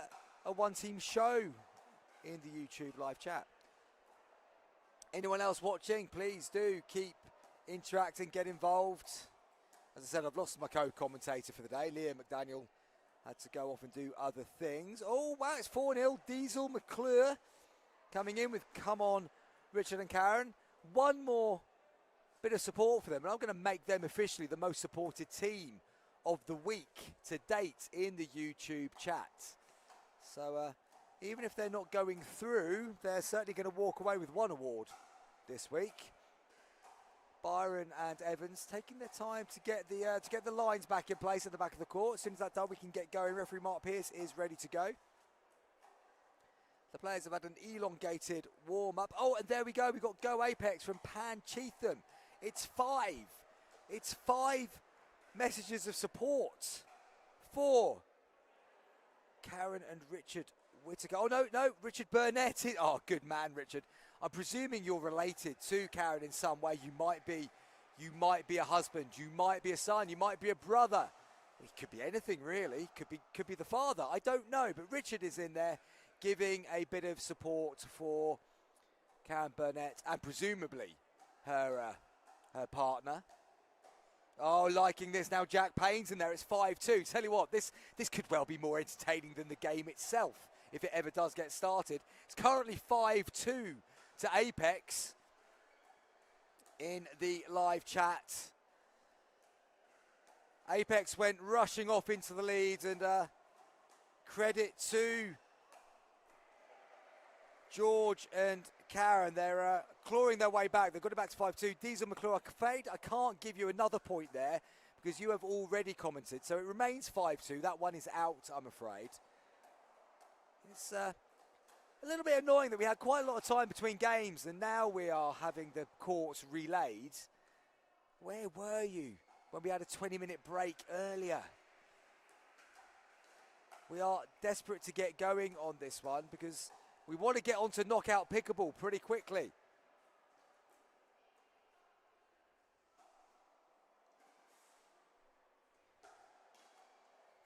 Speaker 1: one-team show in the YouTube live chat. Anyone else watching, please do keep interacting, get involved. As I said, I've lost my co-commentator for the day. Liam McDaniel had to go off and do other things. Oh, wow, it's 4-0. Diesel McClure coming in with Come On, Richard and Karen. One more bit of support for them, and I'm going to make them officially the most supported team of the week to date in the YouTube chat. So even if they're not going through, they're certainly going to walk away with one award this week. Byron and Evans taking their time to get the lines back in place at the back of the court. As soon as that's done, we can get going. Referee Mark Pierce is ready to go. The players have had an elongated warm-up. Oh, and there we go. We've got Go Apex from Pan Cheatham. It's 5. It's 5 messages of support for Karen and Richard Whittaker. Oh, no, Richard Burnett. Oh, good man, Richard. I'm presuming you're related to Karen in some way. You might be a husband. You might be a son. You might be a brother. It could be anything, really. Could be the father. I don't know. But Richard is in there giving a bit of support for Karen Burnett and presumably her partner. Oh, liking this now. Jack Payne's in there. It's 5-2. Tell you what, this could well be more entertaining than the game itself if it ever does get started. It's currently 5-2 to Apex in the live chat. Apex went rushing off into the lead, and credit to George and Karen. They're clawing their way back. They've got it back to 5-2. Diesel McClure, I'm afraid I can't give you another point there because you have already commented. So it remains 5-2. That one is out, I'm afraid. It's a little bit annoying that we had quite a lot of time between games and now we are having the courts relayed. Where were you when we had a 20-minute break earlier? We are desperate to get going on this one because we want to get on to knockout pickleball pretty quickly.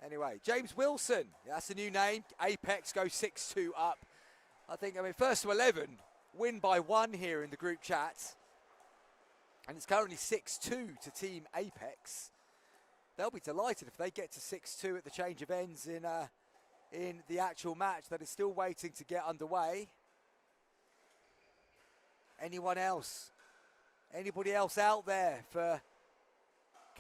Speaker 1: Anyway, James Wilson, that's a new name. Apex go 6-2 up. I mean, first to 11, win by 1 here in the group chat. And it's currently 6-2 to Team Apex. They'll be delighted if they get to 6-2 at the change of ends in the actual match that is still waiting to get underway. Anyone else? Anybody else out there for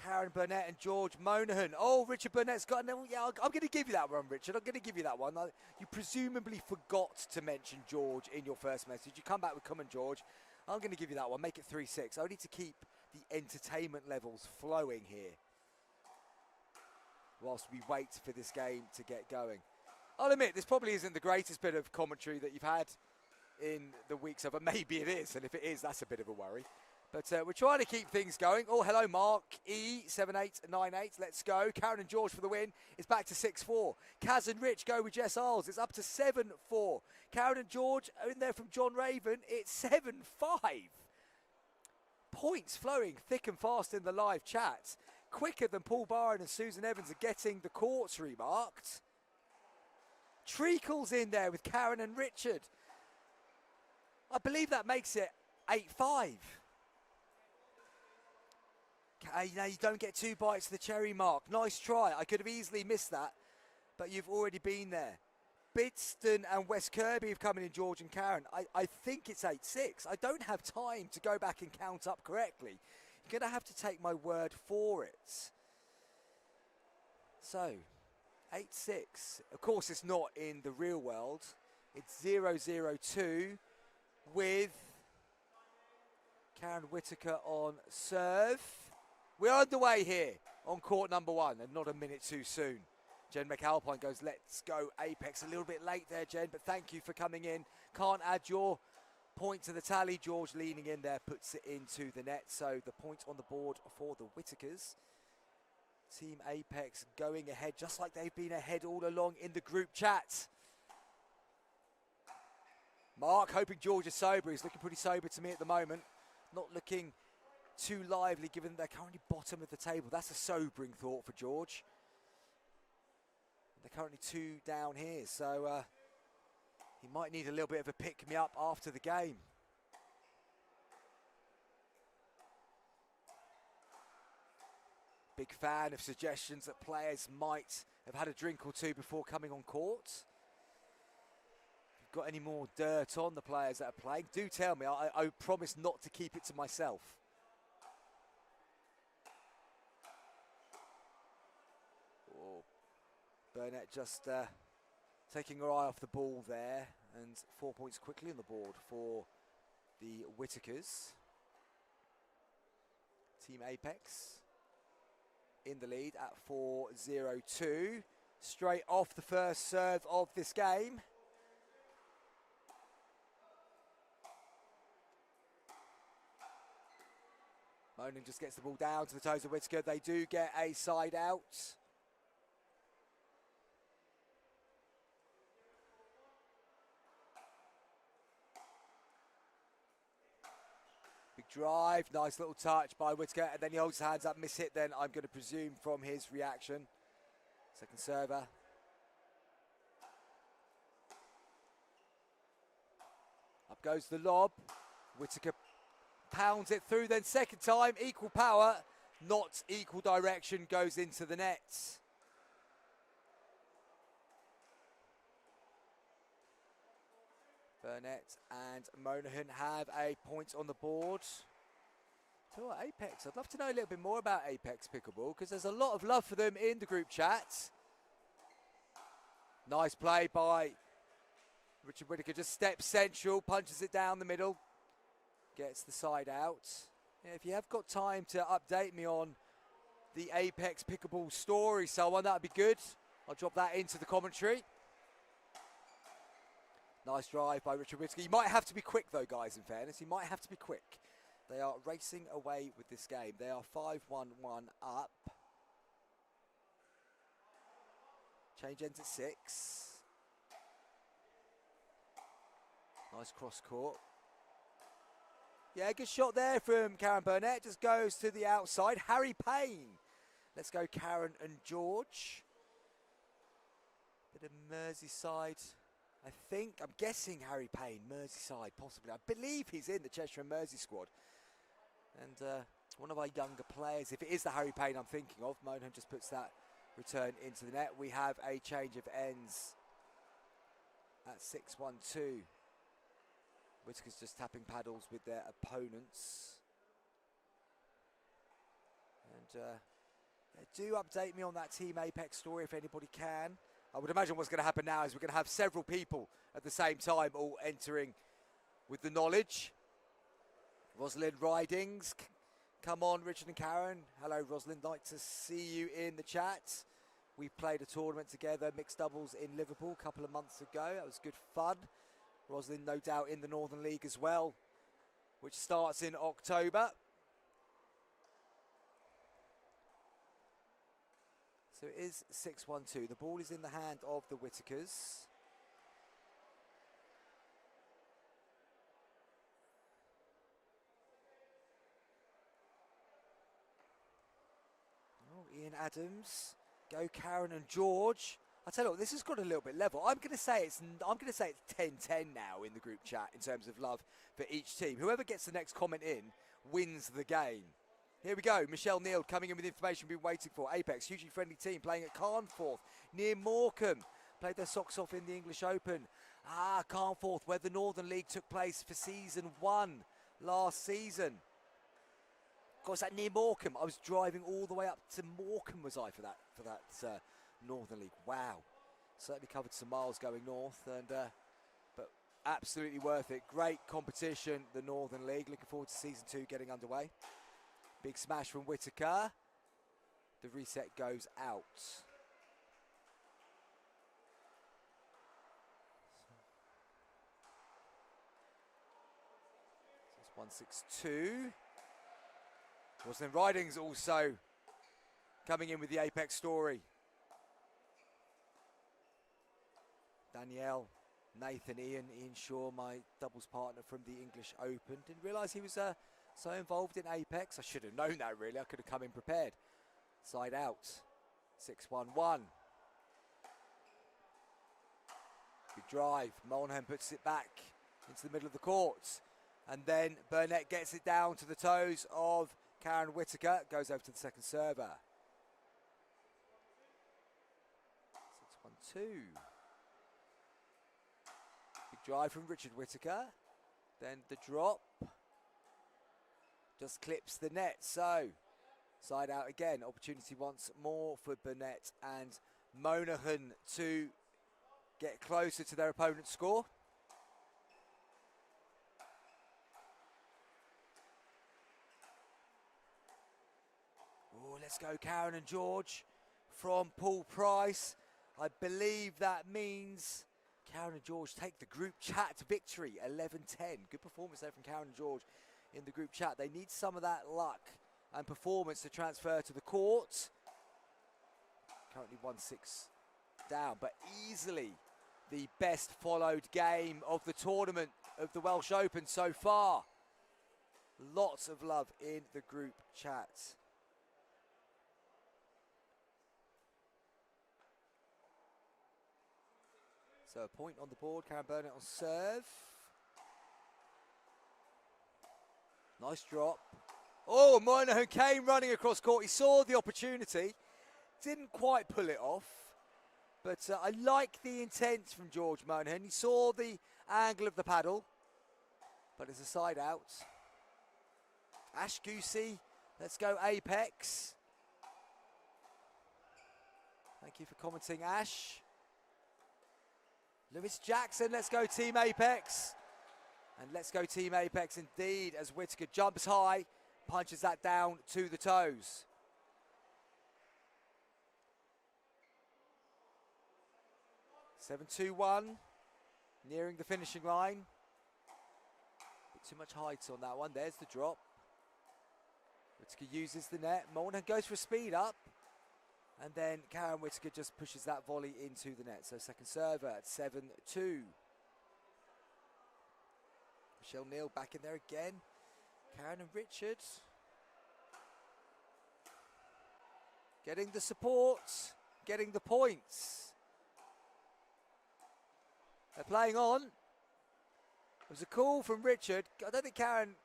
Speaker 1: Karen Burnett and George Monahan? Oh, Richard Burnett's got... No, yeah, I'm going to give you that one, Richard. I'm going to give you that one. You presumably forgot to mention George in your first message. You come back with Come on, George. I'm going to give you that one. Make it 3-6. I need to keep the entertainment levels flowing here whilst we wait for this game to get going. I'll admit, this probably isn't the greatest bit of commentary that you've had in the weeks over. Maybe it is, and if it is, that's a bit of a worry. But we're trying to keep things going. Oh, hello, Mark. E7898. Let's go. Karen and George for the win. It's back to 6-4. Kaz and Rich go with Jess Isles. It's up to 7-4. Karen and George are in there from John Raven. It's 7-5. Points flowing thick and fast in the live chat. Quicker than Paul Byron and Susan Evans are getting the courts remarked. Treacle's in there with Karen and Richard. I believe that makes it 8-5. Now you don't get 2 bites of the cherry, Mark. Nice try. I could have easily missed that, but you've already been there. Bidston and West Kirby have come in George and Karen. I think it's 8-6. I don't have time to go back and count up correctly. You're going to have to take my word for it. So, 8-6. Of course, it's not in the real world. It's 0-0-2 with Karen Whittaker on serve. We're underway here on court number 1 and not a minute too soon. Jen McAlpine goes, let's go Apex. A little bit late there, Jen, but thank you for coming in. Can't add your point to the tally. George leaning in there puts it into the net. So the point on the board for the Whittakers. Team Apex going ahead just like they've been ahead all along in the group chat. Mark hoping George is sober. He's looking pretty sober to me at the moment. Not looking too lively given they're currently bottom of the table. That's a sobering thought for George. They're currently 2 down here, so he might need a little bit of a pick-me-up after the game. Big fan of suggestions that players might have had a drink or two before coming on court. got any more dirt on the players that are playing, do tell me. I promise not to keep it to myself. Oh, Burnett just taking her eye off the ball there, and 4 points quickly on the board for the Whitakers. Team Apex in the lead at 4-0-2. Straight off the first serve of this game. Monin just gets the ball down to the toes of Whitaker. They do get a side out. Big drive, nice little touch by Whitaker, and then he holds his hands up, miss hit then, I'm going to presume, from his reaction. Second server. Up goes the lob. Whitaker pounds it through, then second time, equal power, not equal direction, goes into the net. Burnett and Monahan have a point on the board. So what, Apex, I'd love to know a little bit more about Apex Pickleball, because there's a lot of love for them in the group chat. Nice play by Richard Whitaker, just steps central, punches it down the middle, gets the side out. Yeah, if you have got time to update me on the Apex Pickleball story, someone, that would be good. I'll drop that into the commentary. Nice drive by Richard Whitaker. You might have to be quick though, guys, in fairness. You might have to be quick. They are racing away with this game. They are 5-1-1 up. Change ends at 6. Nice cross court. Yeah, good shot there from Karen Burnett. Just goes to the outside. Harry Payne. Let's go Karen and George. Bit of Merseyside. I'm guessing Harry Payne, Merseyside, possibly. I believe he's in the Cheshire and Mersey squad. And one of our younger players, if it is the Harry Payne I'm thinking of, Monahan just puts that return into the net. We have a change of ends at 6-1-2. Whitaker's just tapping paddles with their opponents. And do update me on that Team Apex story if anybody can. I would imagine what's going to happen now is we're going to have several people at the same time all entering with the knowledge. Rosalind Ridings, come on, Richard and Karen. Hello, Rosalind, like to see you in the chat. We played a tournament together, mixed doubles in Liverpool a couple of months ago. That was good fun. Rosalind, no doubt, in the Northern League as well, which starts in October. So it is 6-1-2. The ball is in the hand of the Whitakers. Oh, Ian Adams. Go Karen and George. I tell you what, this has got a little bit level. I'm going to say it's 10-10 now in the group chat in terms of love for each team. Whoever gets the next comment in wins the game. Here we go. Michelle Neal coming in with information we've been waiting for. Apex, hugely friendly team playing at Carnforth near Morecambe. Played their socks off in the English Open. Carnforth, where the Northern League took place for season 1 last season. Of course, that near Morecambe. I was driving all the way up to Morecambe, was I, for that Northern League. Wow. Certainly covered some miles going north, and but absolutely worth it. Great competition, the Northern League. Looking forward to season 2 getting underway. Big smash from Whitaker. The reset goes out. So it's 1-6-2. Rosalind Ridings also coming in with the Apex story. Danielle, Nathan, Ian Shaw, my doubles partner from the English Open. Didn't realise he was so involved in Apex. I should have known that, really. I could have come in prepared. Side out. 6-1-1. Big drive. Monahan puts it back into the middle of the court. And then Burnett gets it down to the toes of Karen Whitaker. Goes over to the second server. 6-1-2. Big Drive from Richard Whittaker. Then the drop. Just clips the net. So, side out again. Opportunity once more for Burnett and Monaghan to get closer to their opponent's score. Oh, let's go Karen and George from Paul Price. I believe that means Karen and George take the group chat victory, 11-10. Good performance there from Karen and George in the group chat. They need some of that luck and performance to transfer to the court. Currently 1-6 down, but easily the best followed game of the tournament of the Welsh Open so far. Lots of love in the group chat. So a point on the board, Karen Burnett on serve. Nice drop. Oh, Moynihan came running across court. He saw the opportunity. Didn't quite pull it off. But I like the intent from George Moynihan. He saw the angle of the paddle. But it's a side out. Ash Goosey, let's go Apex. Thank you for commenting, Ash. Lewis Jackson, let's go Team Apex. And let's go Team Apex indeed as Whittaker jumps high, punches that down to the toes. (7-2-1), nearing the finishing line. Bit too much height on that one. There's the drop. Whittaker uses the net. Moulton goes for a speed up. And then Karen Whittaker just pushes that volley into the net. So second server at 7-2. Michelle Neal back in there again. Karen and Richard. Getting the support. Getting the points. They're playing on. It was a call from Richard. I don't think Karen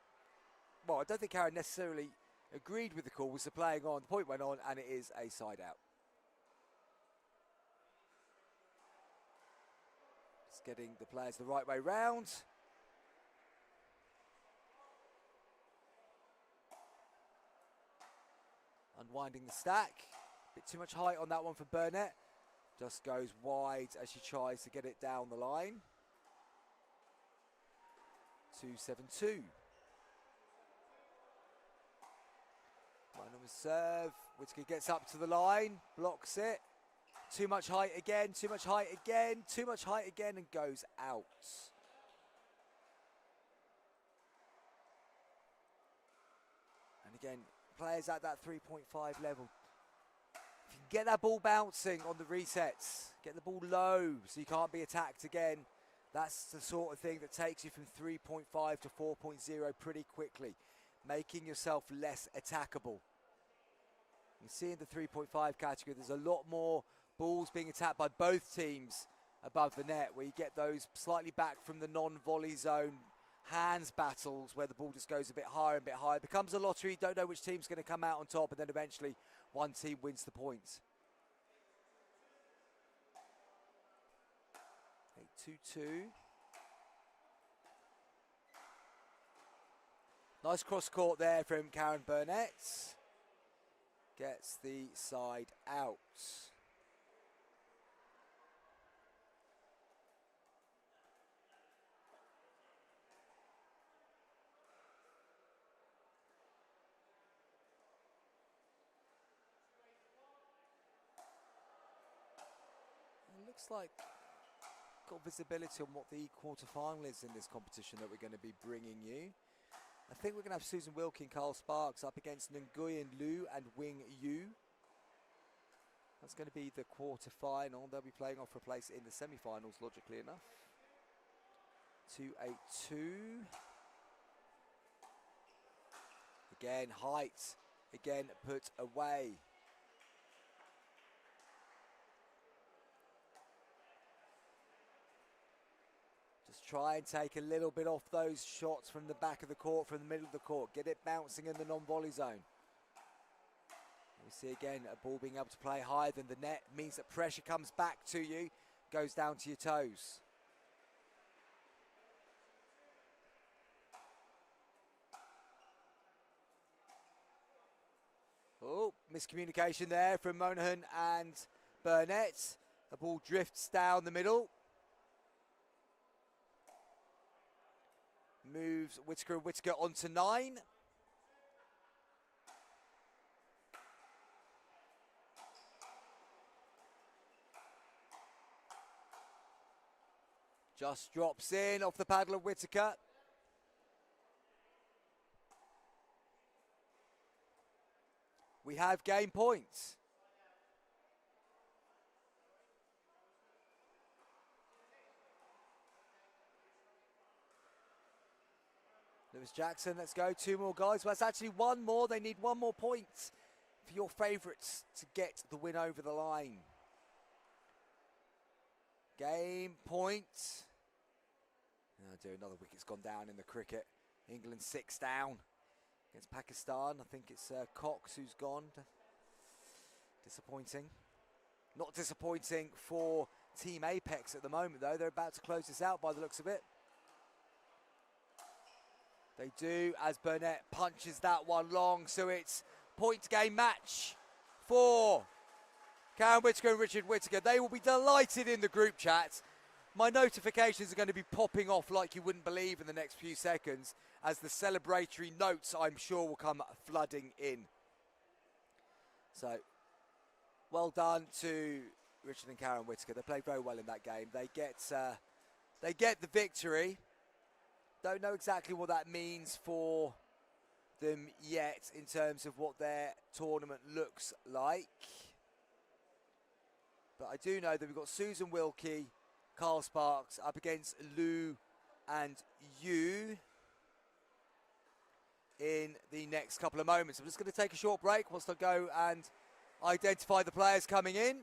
Speaker 1: necessarily agreed with the call. Was the playing on. The point went on and it is a side out. Just getting the players the right way round. Unwinding the stack. Bit too much height on that one for Burnett. Just goes wide as she tries to get it down the line. 2-7-2. One on the serve. Whittaker gets up to the line, blocks it. Too much height again, too much height again, too much height again, and goes out. And again, players at that 3.5 level. If you can get that ball bouncing on the resets, get the ball low so you can't be attacked again, that's the sort of thing that takes you from 3.5 to 4.0 pretty quickly, making yourself less attackable. You see in the 3.5 category, there's a lot more balls being attacked by both teams above the net, where you get those slightly back from the non-volley zone hands battles where the ball just goes a bit higher and a bit higher. It becomes a lottery, don't know which team's going to come out on top, and then eventually one team wins the points. 8-2-2. Nice cross court there from Karen Burnett. Gets the side out. It looks like got visibility on what the quarter-final is in this competition that we're going to be bringing you. I think we're going to have Susan Wilkie and Carl Sparks up against Nguyen Liu and Wing Yu. That's going to be the quarter-final. They'll be playing off for a place in the semi-finals, logically enough. 2-8-2. Again, height. Again, put away. Just try and take a little bit off those shots from the back of the court, from the middle of the court. Get it bouncing in the non-volley zone. We see again a ball being able to play higher than the net means that pressure comes back to you, goes down to your toes. Oh, miscommunication there from Monahan and Burnett. The ball drifts down the middle. Moves Whittaker and Whittaker onto 9. Just drops in off the paddle of Whittaker. We have game points. Lewis Jackson, let's go. 2 more guys. Well, that's actually 1 more. They need 1 more point for your favourites to get the win over the line. Game point. Oh dear, another wicket's gone down in the cricket. England 6 down against Pakistan. I think it's Cox who's gone. Disappointing. Not disappointing for Team Apex at the moment, though. They're about to close this out by the looks of it. They do, as Burnett punches that one long, so it's point-game match for Karen Whittaker and Richard Whittaker. They will be delighted in the group chat. My notifications are going to be popping off like you wouldn't believe in the next few seconds, as the celebratory notes, I'm sure, will come flooding in. So, well done to Richard and Karen Whittaker. They played very well in that game. They get the victory. Don't know exactly what that means for them yet in terms of what their tournament looks like. But I do know that we've got Susan Wilkie, Carl Sparks up against Lou and Yu in the next couple of moments. I'm just going to take a short break whilst I go and identify the players coming in.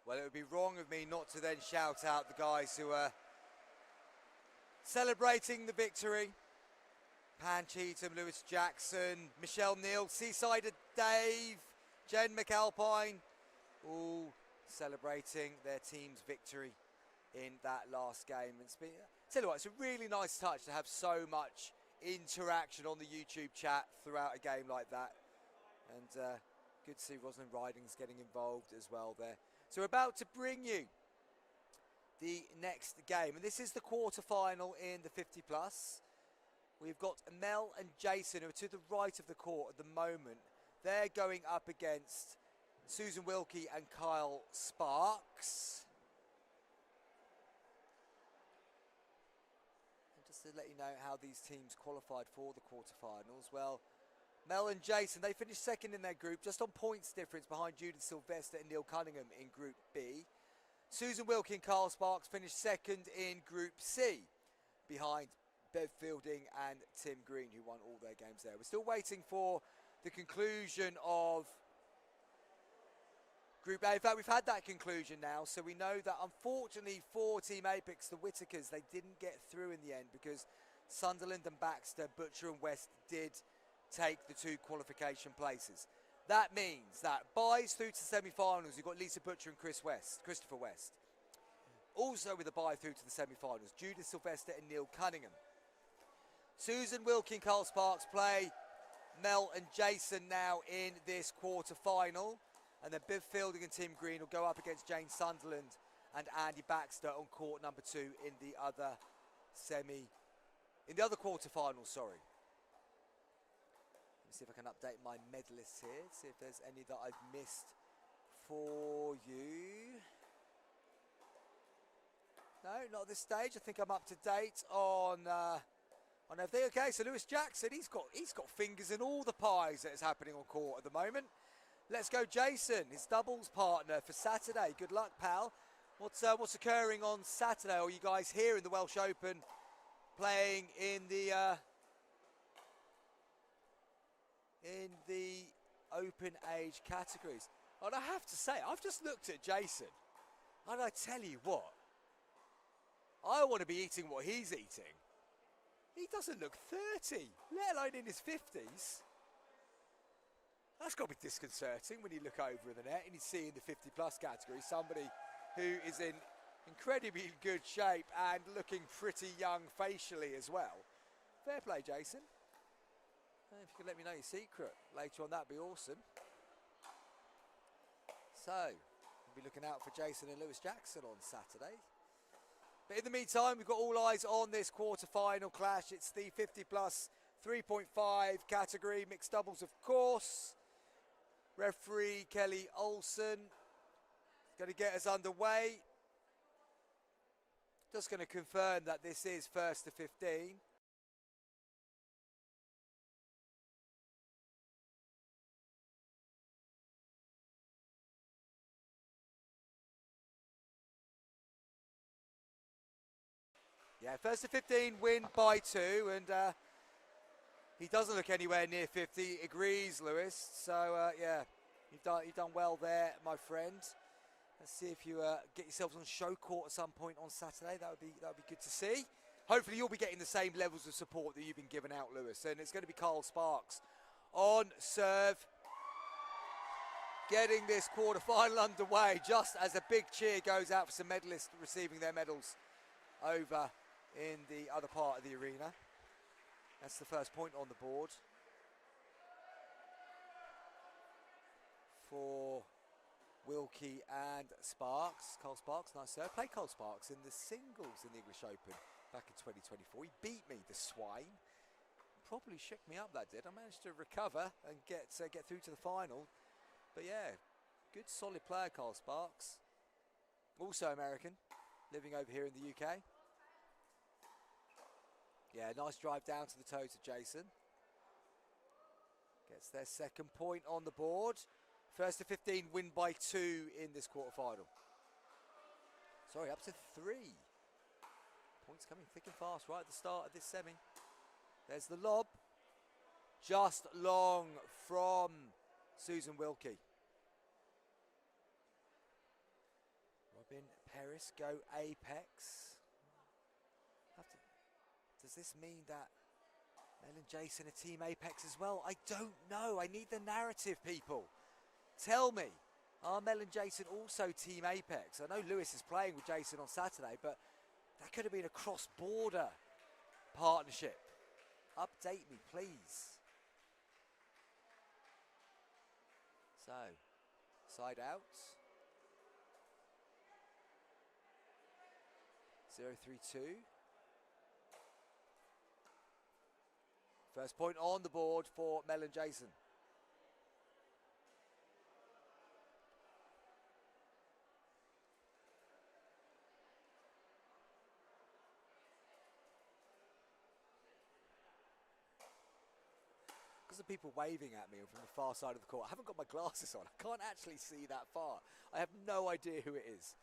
Speaker 1: Well, it would be wrong of me not to then shout out the guys who are celebrating the victory. Pan Cheetham, Lewis Jackson, Michelle Neal, Seasider Dave, Jen McAlpine, all celebrating their team's victory in that last game. And tell you what, it's a really nice touch to have so much interaction on the YouTube chat throughout a game like that. And good to see Rosalind Ridings getting involved as well there. So we're about to bring you the next game. And this is the quarter-final in the 50+. We've got Mel and Jason, who are to the right of the court at the moment. They're going up against Susan Wilkie and Kyle Sparks. And just to let you know how these teams qualified for the quarter-finals, well, Mel and Jason, they finished second in their group, just on points difference behind Judith Sylvester and Neil Cunningham in Group B. Susan Wilkie and Carl Sparks finished second in Group C, behind Bev Fielding and Tim Green, who won all their games there. We're still waiting for the conclusion of Group A. In fact, we've had that conclusion now, so we know that unfortunately for Team Apex, the Whittakers, they didn't get through in the end because Sunderland and Baxter, Butcher and West did take the 2 qualification places. That means that buys through to semi-finals, you've got Lisa Butcher and Christopher West. Also with a bye through to the semi-finals, Judith Sylvester and Neil Cunningham. Susan Wilkie and Carl Sparks play Mel and Jason now in this quarter-final. And then Biv Fielding and Tim Green will go up against Jane Sunderland and Andy Baxter on court number 2 in the other quarterfinals, sorry. Let me see if I can update my medalists here, see if there's any that I've missed for you. No, not at this stage. I think I'm up to date on everything. Okay, so Lewis Jackson, he's got fingers in all the pies that is happening on court at the moment. Let's go, Jason, his doubles partner for Saturday. Good luck, pal. What's occurring on Saturday? Are you guys here in the Welsh Open playing in the open age categories? And I have to say, I've just looked at Jason, and I tell you what, I want to be eating what he's eating. He doesn't look 30, let alone in his 50s. That's got to be disconcerting when you look over the net and you see in the 50-plus category somebody who is in incredibly good shape and looking pretty young facially as well. Fair play, Jason. If you could let me know your secret later on, that'd be awesome. So, we'll be looking out for Jason and Lewis Jackson on Saturday. But in the meantime, we've got all eyes on this quarter-final clash. It's the 50-plus 3.5 category, mixed doubles, of course. Referee Kelly Olsen is going to get us underway. Just going to confirm that this is first to 15. Yeah, first to 15, win by 2, and he doesn't look anywhere near 50. Agrees, Lewis. So yeah, you've done well there, my friend. Let's see if you get yourselves on show court at some point on Saturday. That would be good to see. Hopefully, you'll be getting the same levels of support that you've been giving out, Lewis. And it's going to be Carl Sparks on serve, getting this quarter-final underway. Just as a big cheer goes out for some medalists receiving their medals over in the other part of the arena. That's the first point on the board for Wilkie and Sparks. Cole Sparks, nice serve. Played Cole Sparks in the singles in the English Open back in 2024. He beat me, the swine. Probably shook me up, that did. I managed to recover and get through to the final. But yeah, good solid player, Cole Sparks. Also American, living over here in the UK. Yeah, nice drive down to the toe to Jason. Gets their second point on the board. First to 15, win by 2 in this quarterfinal. Sorry, up to 3. Points coming thick and fast right at the start of this semi. There's the lob. Just long from Susan Wilkie. Robin Peris go apex. Does this mean that Mel and Jason are Team Apex as well? I don't know. I need the narrative, people. Tell me, are Mel and Jason also Team Apex? I know Lewis is playing with Jason on Saturday, but that could have been a cross-border partnership. Update me, please. So, side out. 0-3-2. First point on the board for Mel and Jason. Because of people waving at me from the far side of the court, I haven't got my glasses on. I can't actually see that far. I have no idea who it is.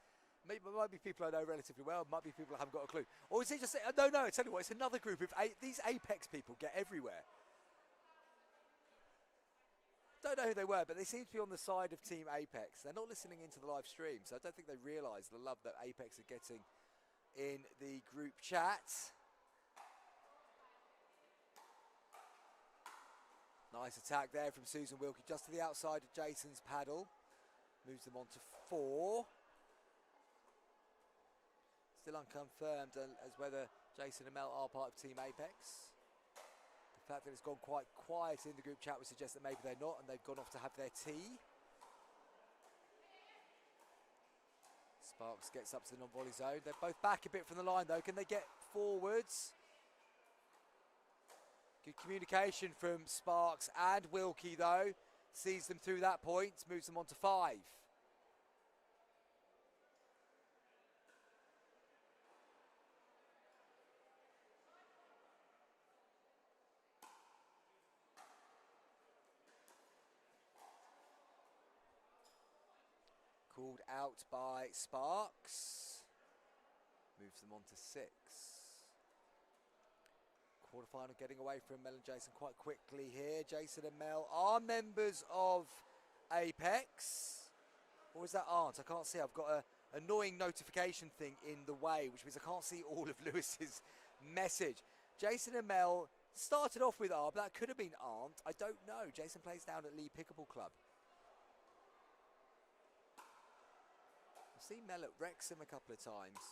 Speaker 1: Maybe it might be people I know relatively well, might be people I haven't got a clue. Or is it just, no, I tell you what, it's another group of, these Apex people get everywhere. Don't know who they were, but they seem to be on the side of Team Apex. They're not listening into the live stream, so I don't think they realise the love that Apex are getting in the group chat. Nice attack there from Susan Wilkie, just to the outside of Jason's paddle. Moves them on to 4. Still unconfirmed as whether Jason and Mel are part of Team Apex. The fact that it's gone quite quiet in the group chat would suggest that maybe they're not, and they've gone off to have their tea. Sparks gets up to the non-volley zone. They're both back a bit from the line though. Can they get forwards? Good communication from Sparks and Wilkie though. Sees them through that point, moves them on to 5. Called out by Sparks. Moves them on to 6. Quarterfinal getting away from Mel and Jason quite quickly here. Jason and Mel are members of Apex. Or is that aren't? I can't see. I've got a annoying notification thing in the way, which means I can't see all of Lewis's message. Jason and Mel started off with are, but that could have been aren't. I don't know. Jason plays down at Lee Pickleball Club. I've seen Mel at Wrexham a couple of times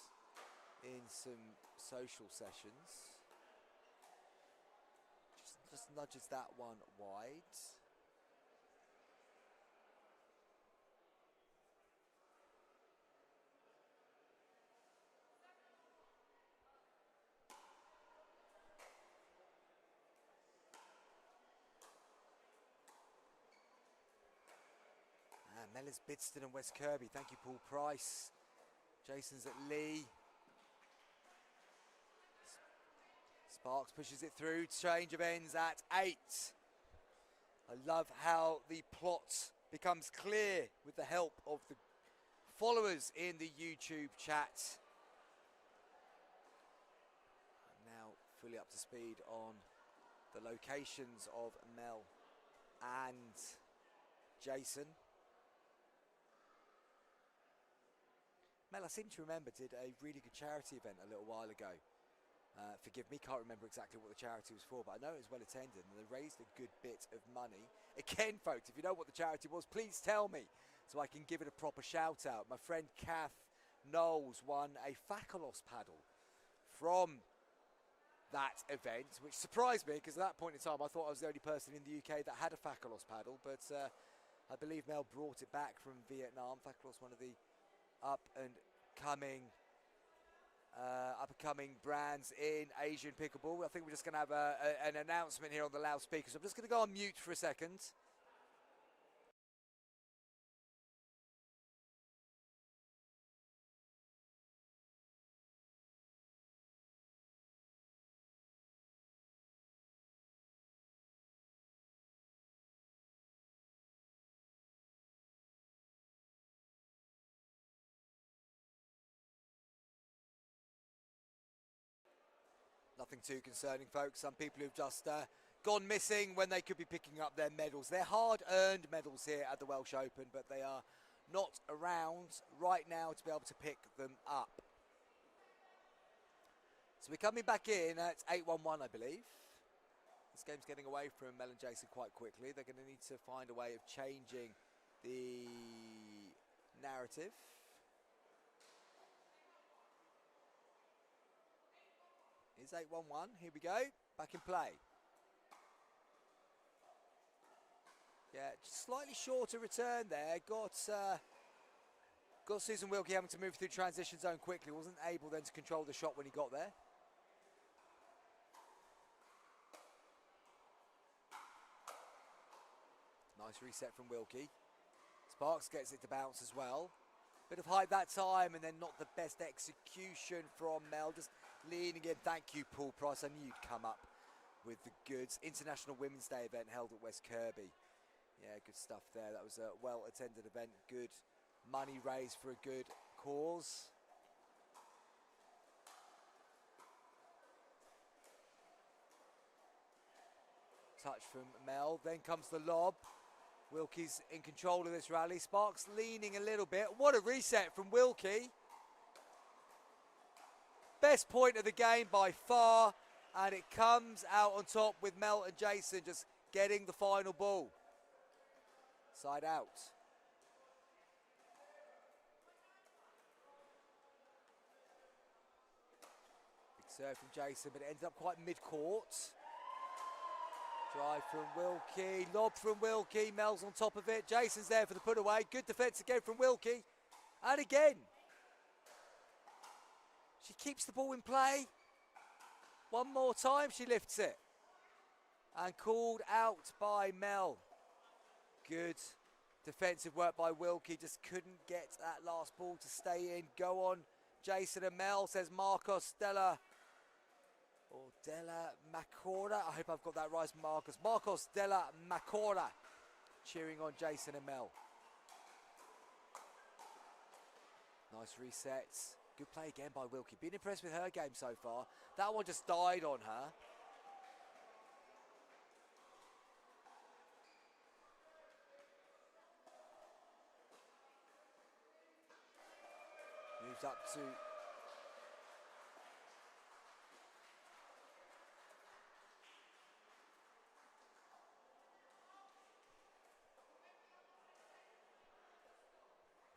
Speaker 1: in some social sessions. Just nudges that one wide. Mellors, Bidston and West Kirby. Thank you, Paul Price. Jason's at Lee. Sparks pushes it through. Change of ends at 8. I love how the plot becomes clear with the help of the followers in the YouTube chat. I'm now fully up to speed on the locations of Mel and Jason. Mel, I seem to remember, did a really good charity event a little while ago. Forgive me, can't remember exactly what the charity was for, but I know it was well attended and they raised a good bit of money. Again, folks, if you know what the charity was, please tell me so I can give it a proper shout out. My friend Kath Knowles won a Fakelos paddle from that event, which surprised me because at that point in time I thought I was the only person in the UK that had a Fakelos paddle, but I believe Mel brought it back from Vietnam. Fakelos, one of the up and coming brands in Asian pickleball. I think we're just going to have an announcement here on the loudspeakers. I'm just going to go on mute for a second. Nothing too concerning, folks. Some people who've just gone missing when they could be picking up their medals. They're hard-earned medals here at the Welsh Open, but they are not around right now to be able to pick them up. So we're coming back in at 8-1-1, I believe. This game's getting away from Mel and Jason quite quickly. They're going to need to find a way of changing the narrative. It's 8-1-1. Here we go. Back in play. Yeah, just slightly shorter return there. Got Susan Wilkie having to move through transition zone quickly. Wasn't able then to control the shot when he got there. Nice reset from Wilkie. Sparks gets it to bounce as well. Bit of height that time and then not the best execution from Mel. Just leaning in. Thank you, Paul Price. I knew you'd come up with the goods. International Women's Day event held at West Kirby. Yeah, good stuff there. That was a well-attended event. Good money raised for a good cause. Touch from Mel. Then comes the lob. Wilkie's in control of this rally. Sparks leaning a little bit. What a reset from Wilkie. Best point of the game by far. And it comes out on top with Mel and Jason just getting the final ball. Side out. Big serve from Jason, but it ended up quite mid-court. Drive from Wilkie, lob from Wilkie, Mel's on top of it. Jason's there for the put away. Good defence again from Wilkie. And again, She keeps the ball in play. One more time, she lifts it. And called out by Mel. Good defensive work by Wilkie. Just couldn't get that last ball to stay in. Go on, Jason and Mel, says Marcos Della. Or Della Macora. I hope I've got that right, Marcos. Marcos Della Macora. Cheering on Jason and Mel. Nice resets. Good play again by Wilkie. Been impressed with her game so far. That one just died on her. Moves up to...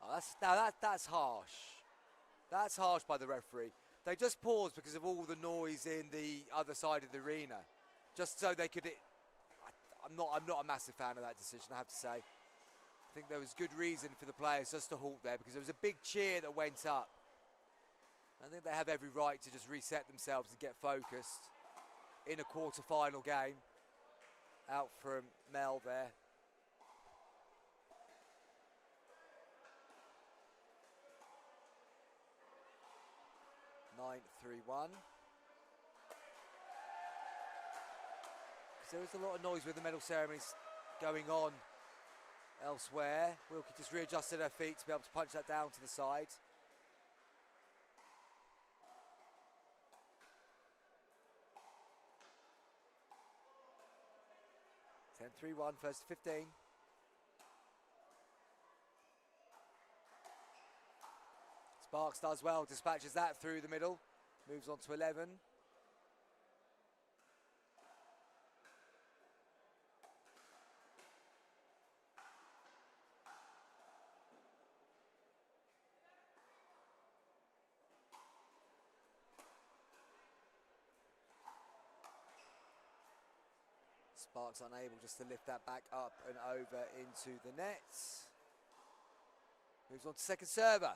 Speaker 1: Oh, that's harsh. That's harsh by the referee. They just paused because of all the noise in the other side of the arena, just so they could. I'm not a massive fan of that decision, I have to say. I think there was good reason for the players just to halt there because there was a big cheer that went up. I think they have every right to just reset themselves and get focused in a quarter-final game. Out from Mel there. 9-3-1. There was a lot of noise with the medal ceremonies going on elsewhere. Wilkie just readjusted her feet to be able to punch that down to the side. Ten 3-1, first to 15. Sparks does well, dispatches that through the middle, moves on to 11. Sparks unable just to lift that back up and over into the nets. Moves on to second server.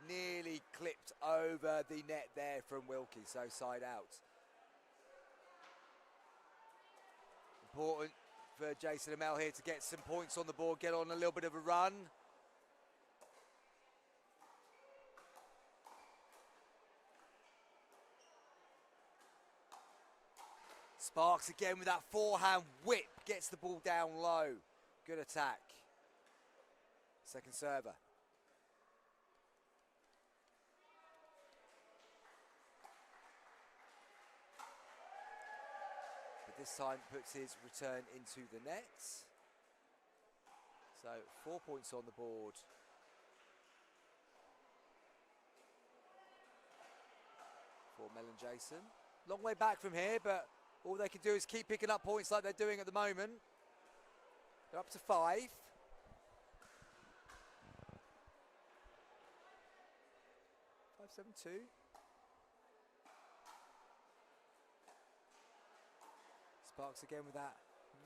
Speaker 1: Nearly clipped over the net there from Wilkie, so side out. Important for Jason and Mel here to get some points on the board, get on a little bit of a run. Sparks again with that forehand whip, gets the ball down low. Good attack. Second server. This time puts his return into the nets. So 4 points on the board. For Mel and Jason. Long way back from here, but all they can do is keep picking up points like they're doing at the moment. They're up to 5. Five, 7-2. Sparks again with that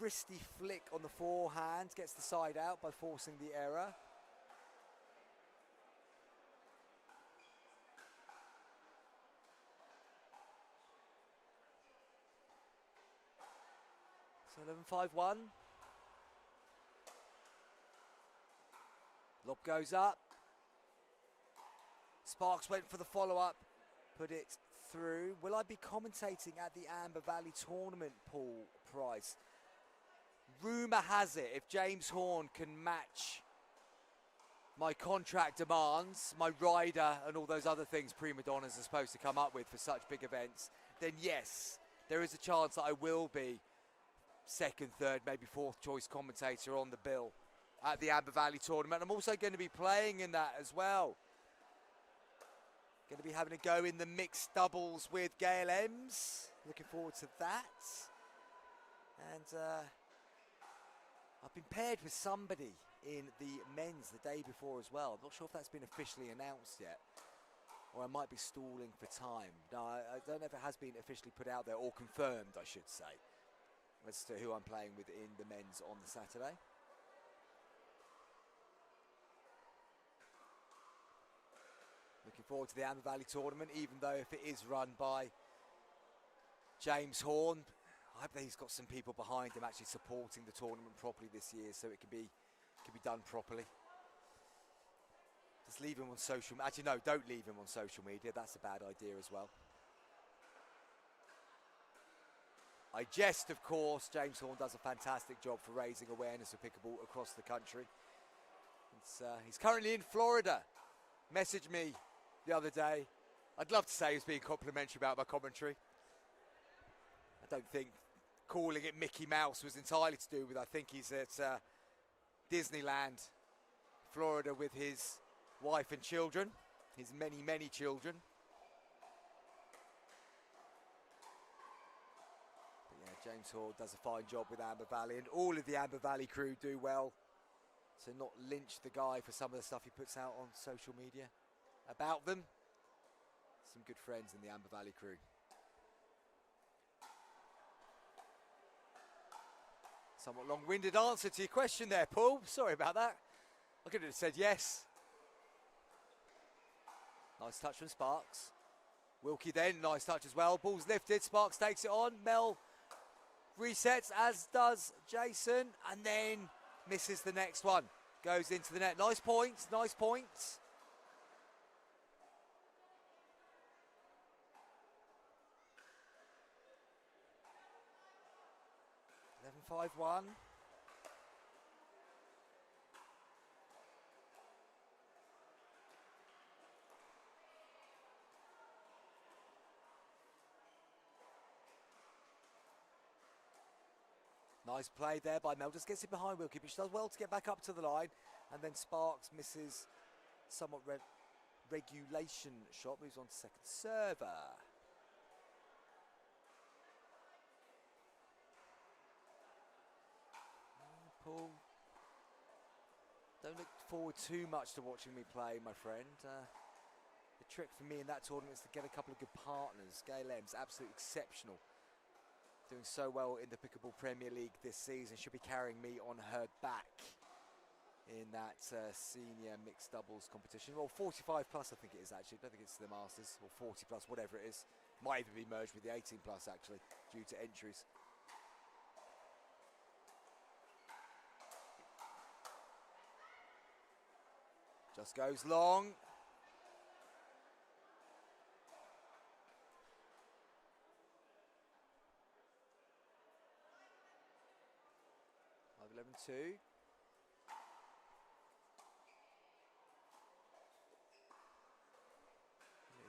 Speaker 1: wristy flick on the forehand, gets the side out by forcing the error. So 11-5-1. Lob goes up. Sparks went for the follow-up, put it through. Will I be commentating at the Amber Valley tournament pool price? Rumour has it, if James Horn can match my contract demands, my rider and all those other things prima donnas are supposed to come up with for such big events, then yes, there is a chance that I will be second, third, maybe fourth choice commentator on the bill at the Amber Valley tournament. I'm also going to be playing in that as well. Going to be having a go in the mixed doubles with Gail Ems. Looking forward to that. And I've been paired with somebody in the men's the day before as well. I'm not sure if that's been officially announced yet, or I might be stalling for time. No, I don't know if it has been officially put out there or confirmed, I should say. as to who I'm playing with in the men's on the Saturday. Looking forward to the Amber Valley tournament, even though if it is run by James Horn, I hope that he's got some people behind him actually supporting the tournament properly this year, so it can be done properly. Just leave him on social media. Actually, no, don't leave him on social media. That's a bad idea as well. I jest, of course. James Horn does a fantastic job for raising awareness of pickleball across the country. He's currently in Florida. Messaged me the other day. I'd love to say he was being complimentary about my commentary. I don't think calling it Mickey Mouse was entirely to do with. I think he's at Disneyland, Florida, with his wife and children, his many, many children. But yeah, James Hall does a fine job with Amber Valley, and all of the Amber Valley crew do well to not lynch the guy for some of the stuff he puts out on social media about them. Some good friends in the Amber Valley crew. Somewhat long-winded answer to your question there, Paul. Sorry about that. I could have said yes. Nice touch from Sparks. Wilkie then, nice touch as well. Ball's lifted, Sparks takes it on. Mel resets, as does Jason, and then misses the next one. Goes into the net. Nice points, nice points. 11-5-1. Nice play there by Mel. Just gets it behind Wilkie, but she does well to get back up to the line. And then Sparks misses somewhat regulation shot. Moves on to second server. Paul, don't look forward too much to watching me play, my friend. The trick for me in that tournament is to get a couple of good partners. Gail M's absolutely exceptional. Doing so well in the Pickleball Premier League this season. She'll be carrying me on her back in that senior mixed doubles competition. Well, 45 plus I think it is actually. I don't think it's the Masters, or 40 plus, whatever it is. Might even be merged with the 18 plus actually, due to entries. Just goes long. Five 11-2.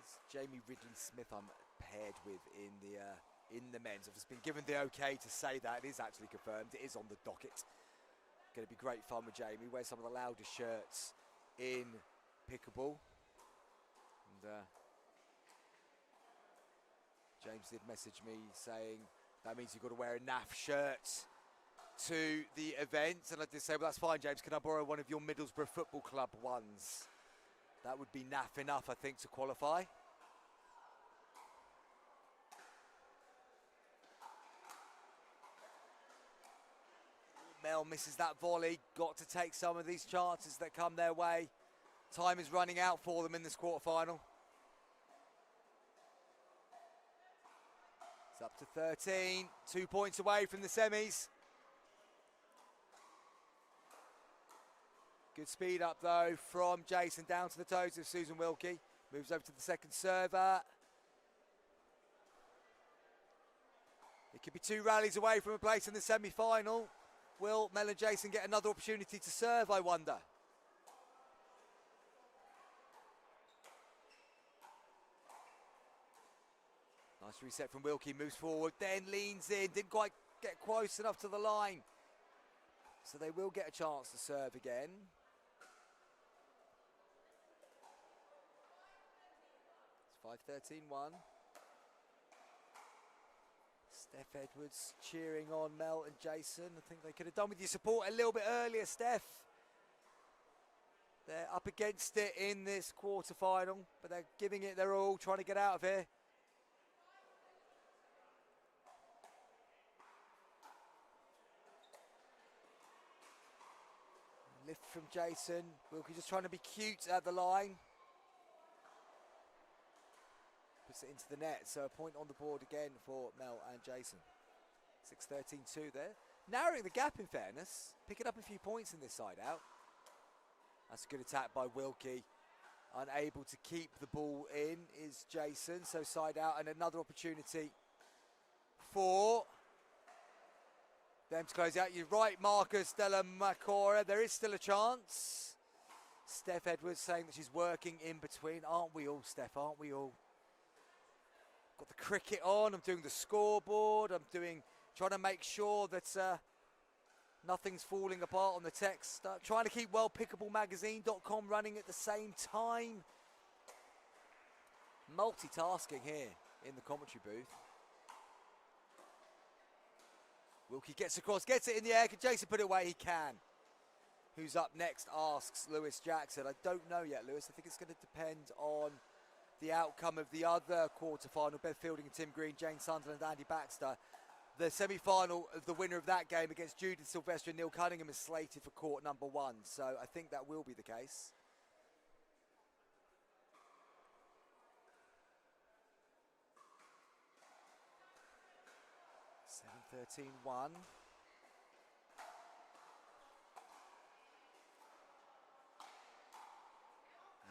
Speaker 1: It's Jamie Ridley-Smith I'm paired with in the men's. I've just been given the okay to say that. It is actually confirmed. It is on the docket. Going to be great fun with Jamie. Wears some of the loudest shirts in pickleball, and James did message me saying that means you've got to wear a NAF shirt to the event, and I did say, well, that's fine, James, can I borrow one of your Middlesbrough Football Club ones? That would be NAF enough, I think, to qualify. Mel misses that volley. Got to take some of these chances that come their way. Time is running out for them in this quarterfinal. It's up to 13. 2 points away from the semis. Good speed up though from Jason, down to the toes of Susan Wilkie. Moves over to the second server. It could be 2 rallies away from a place in the semi-final. Will Mel and Jason get another opportunity to serve, I wonder? Nice reset from Wilkie, moves forward, then leans in, didn't quite get close enough to the line. So they will get a chance to serve again. It's 5-13-1. Steph Edwards cheering on Mel and Jason. I think they could have done with your support a little bit earlier, Steph. They're up against it in this quarter-final, but they're giving it their all, trying to get out of here. Lift from Jason. Wilkie just trying to be cute at the line. Puts it into the net, so a point on the board again for Mel and Jason. 6-13-2 there. Narrowing the gap in fairness. Picking up a few points in this side out. That's a good attack by Wilkie. Unable to keep the ball in is Jason, so side out, and another opportunity for them to close out. You're right, Marcus Della Macora. There is still a chance. Steph Edwards saying that she's working in between. Aren't we all, Steph? Aren't we all? Got the cricket on. I'm doing the scoreboard. Trying to make sure that nothing's falling apart on the text. Trying to keep pickleballmagazine.com running at the same time. Multitasking here in the commentary booth. Wilkie gets across, gets it in the air. Can Jason put it away? He can. Who's up next, asks Lewis Jackson. I don't know yet, Lewis. I think it's going to depend on the outcome of the other quarter-final. Bev Fielding and Tim Green, Jane Sunderland, Andy Baxter. The semi-final of the winner of that game against Judith Sylvester and Neil Cunningham is slated for court number 1. So I think that will be the case. (7-13-1).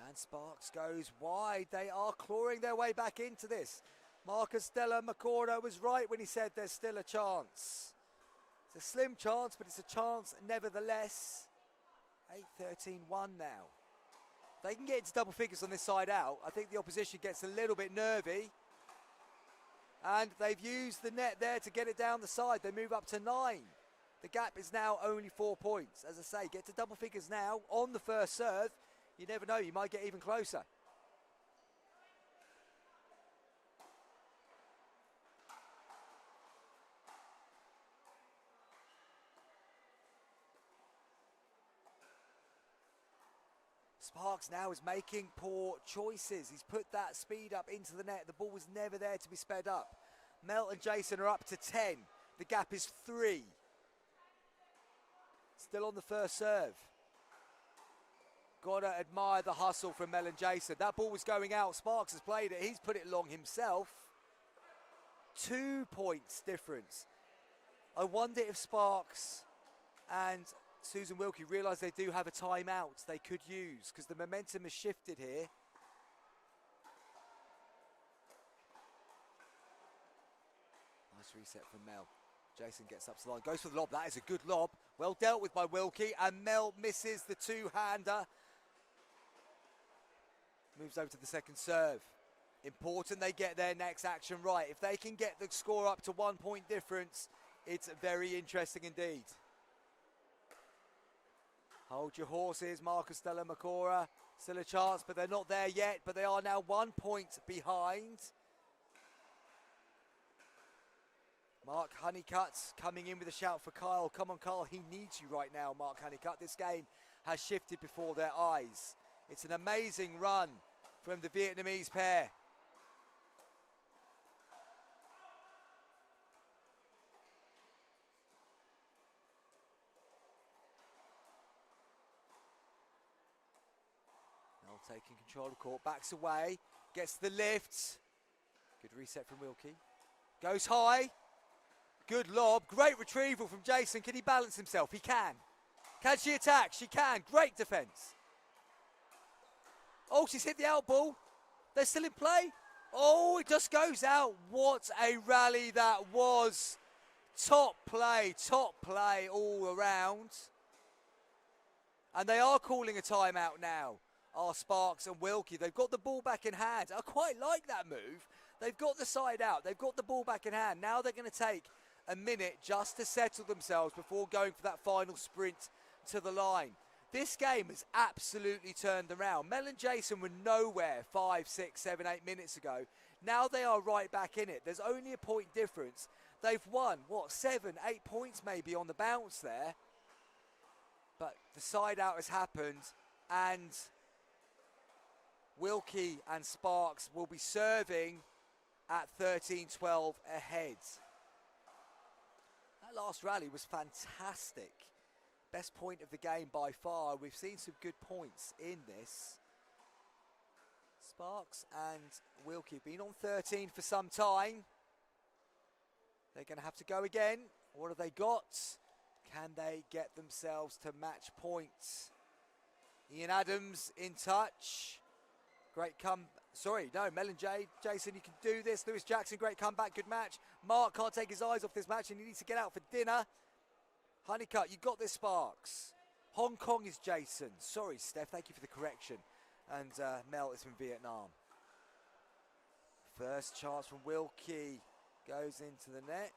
Speaker 1: And Sparks goes wide. They are clawing their way back into this. Marcus Della Macora was right when he said there's still a chance. It's a slim chance, but it's a chance nevertheless. 8-13-1 now. They can get into double figures on this side out. I think the opposition gets a little bit nervy. And they've used the net there to get it down the side. They move up to 9. The gap is now only 4 points. As I say, get to double figures now on the first serve. You never know, you might get even closer. Sparks now is making poor choices. He's put that speed up into the net. The ball was never there to be sped up. Mel and Jason are up to 10. The gap is 3. Still on the first serve. Gotta admire the hustle from Mel and Jason. That ball was going out. Sparks has played it. He's put it long himself. 2 points difference. I wonder if Sparks and Susan Wilkie realise they do have a timeout they could use, because the momentum has shifted here. Nice reset from Mel. Jason gets up to the line, goes for the lob. That is a good lob. Well dealt with by Wilkie, and Mel misses the two-hander. Moves over to the second serve. Important they get their next action right. If they can get the score up to 1 point difference, it's very interesting indeed. Hold your horses, Marcus Della Macora. Still a chance, but they're not there yet. But they are now 1 point behind. Mark Honeycutt coming in with a shout for Kyle. Come on, Kyle, he needs you right now, Mark Honeycutt. This game has shifted before their eyes. It's an amazing run from the Vietnamese pair. Now taking control of the court, backs away, gets the lift. Good reset from Wilkie. Goes high. Good lob, great retrieval from Jason. Can he balance himself? He can. Can she attack? She can. Great defence. Oh, she's hit the out ball. They're still in play. Oh, it just goes out. What a rally that was. Top play all around. And they are calling a timeout now. Are Sparks and Wilkie. They've got the ball back in hand. I quite like that move. They've got the side out. They've got the ball back in hand. Now they're going to take a minute just to settle themselves before going for that final sprint to the line. This game has absolutely turned around. Mel and Jason were nowhere 5, 6, 7, 8 minutes ago. Now they are right back in it. There's only a point difference. They've won, 7, 8 points maybe on the bounce there. But the side out has happened, and Wilkie and Sparks will be serving at 13-12 ahead. That last rally was fantastic Best point of the game by far. We've seen some good points in this. Sparks and Wilkie have been on 13 for some time. They're going to have to go again. What have they got? Can they get themselves to match points? Ian Adams in touch. Great Mel and Jason, you can do this. Lewis Jackson, great comeback, good match. Mark can't take his eyes off this match and he needs to get out for dinner. Honeycutt, you got this, Sparks. Hong Kong is Jason. Sorry, Steph, thank you for the correction. And Mel is from Vietnam. First chance from Wilkie goes into the net.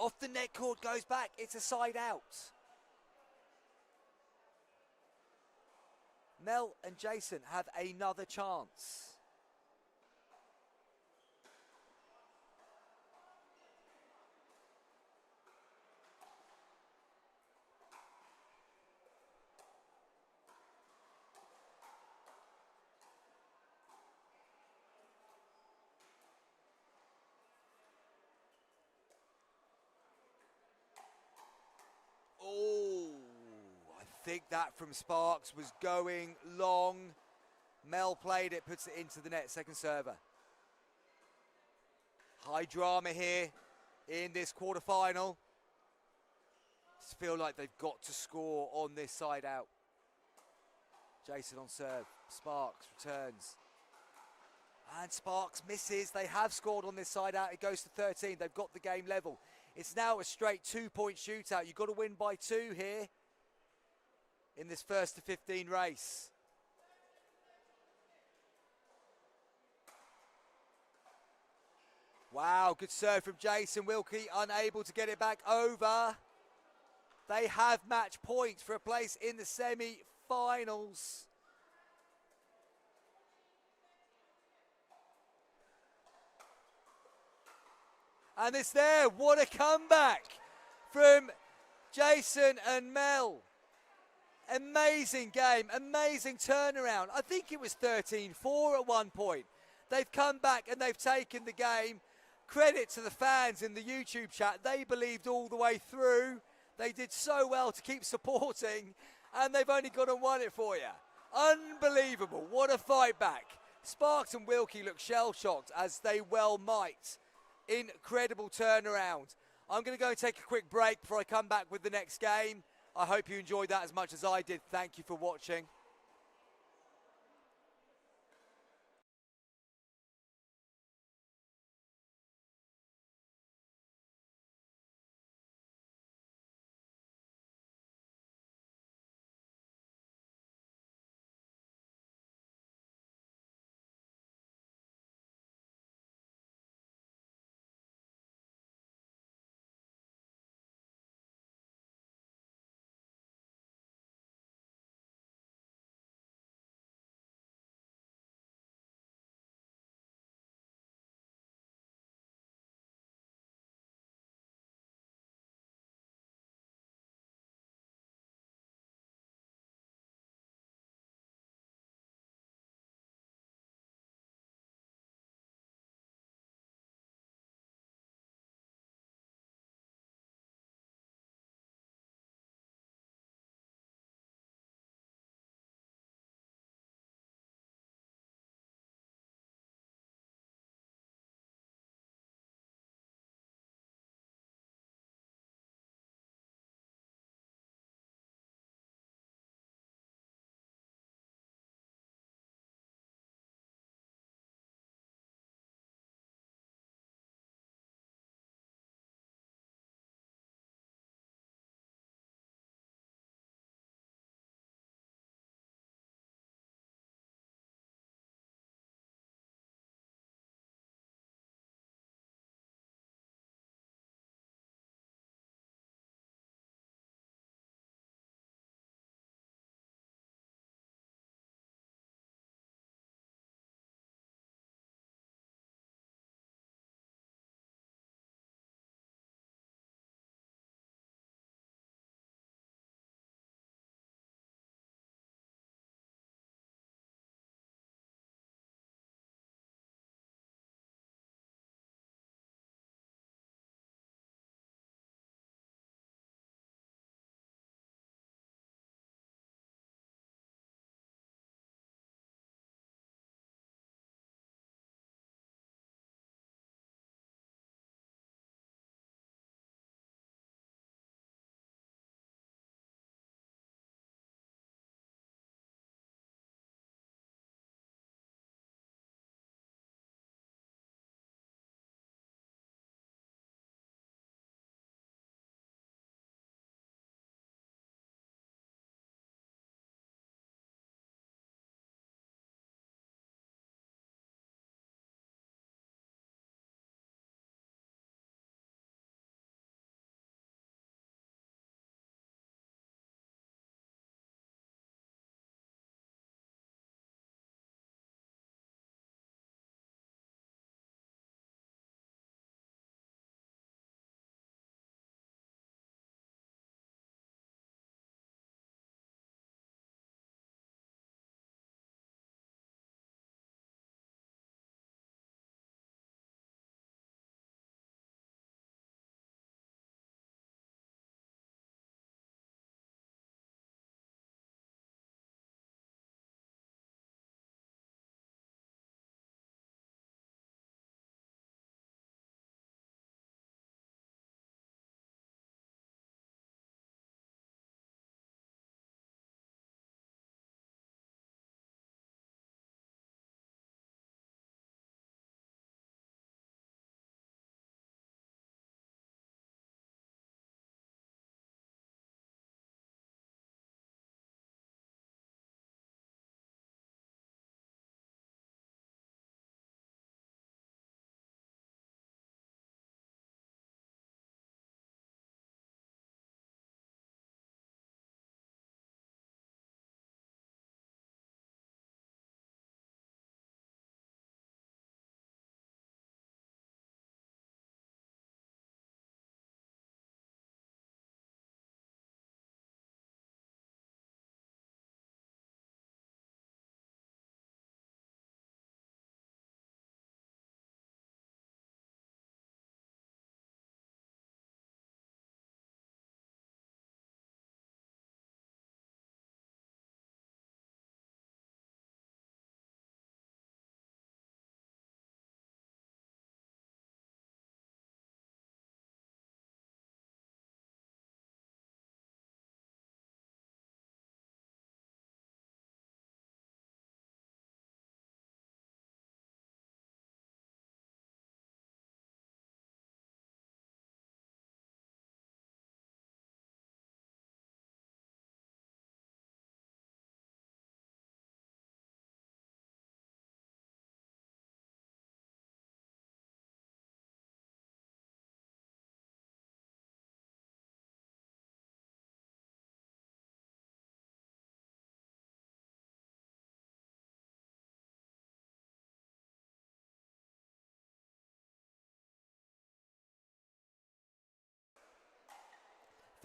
Speaker 1: Off the net cord, goes back. It's a side out. Mel and Jason have another chance. Oh, I think that from Sparks was going long. Mel played it, puts it into the net, second server. High drama here in this quarterfinal. Just feel like they've got to score on this side out. Jason on serve, Sparks returns. And Sparks misses. They have scored on this side out. It goes to 13. They've got the game level. It's now a straight 2-point shootout. You've got to win by 2 here in this first to 15 race. Wow, good serve from Jason. Wilkie unable to get it back over. They have match points for a place in the semi-finals. And it's there. What a comeback from Jason and Mel. Amazing game, amazing turnaround. I think it was 13-4 at one point. They've come back and they've taken the game. Credit to the fans in the YouTube chat. They believed all the way through. They did so well to keep supporting, and they've only gone and won it for you. Unbelievable. What a fight back. Sparks and Wilkie look shell-shocked, as they well might. Incredible turnaround. I'm going to go and take a quick break before I come back with the next game. I hope you enjoyed that as much as I did. Thank you for watching.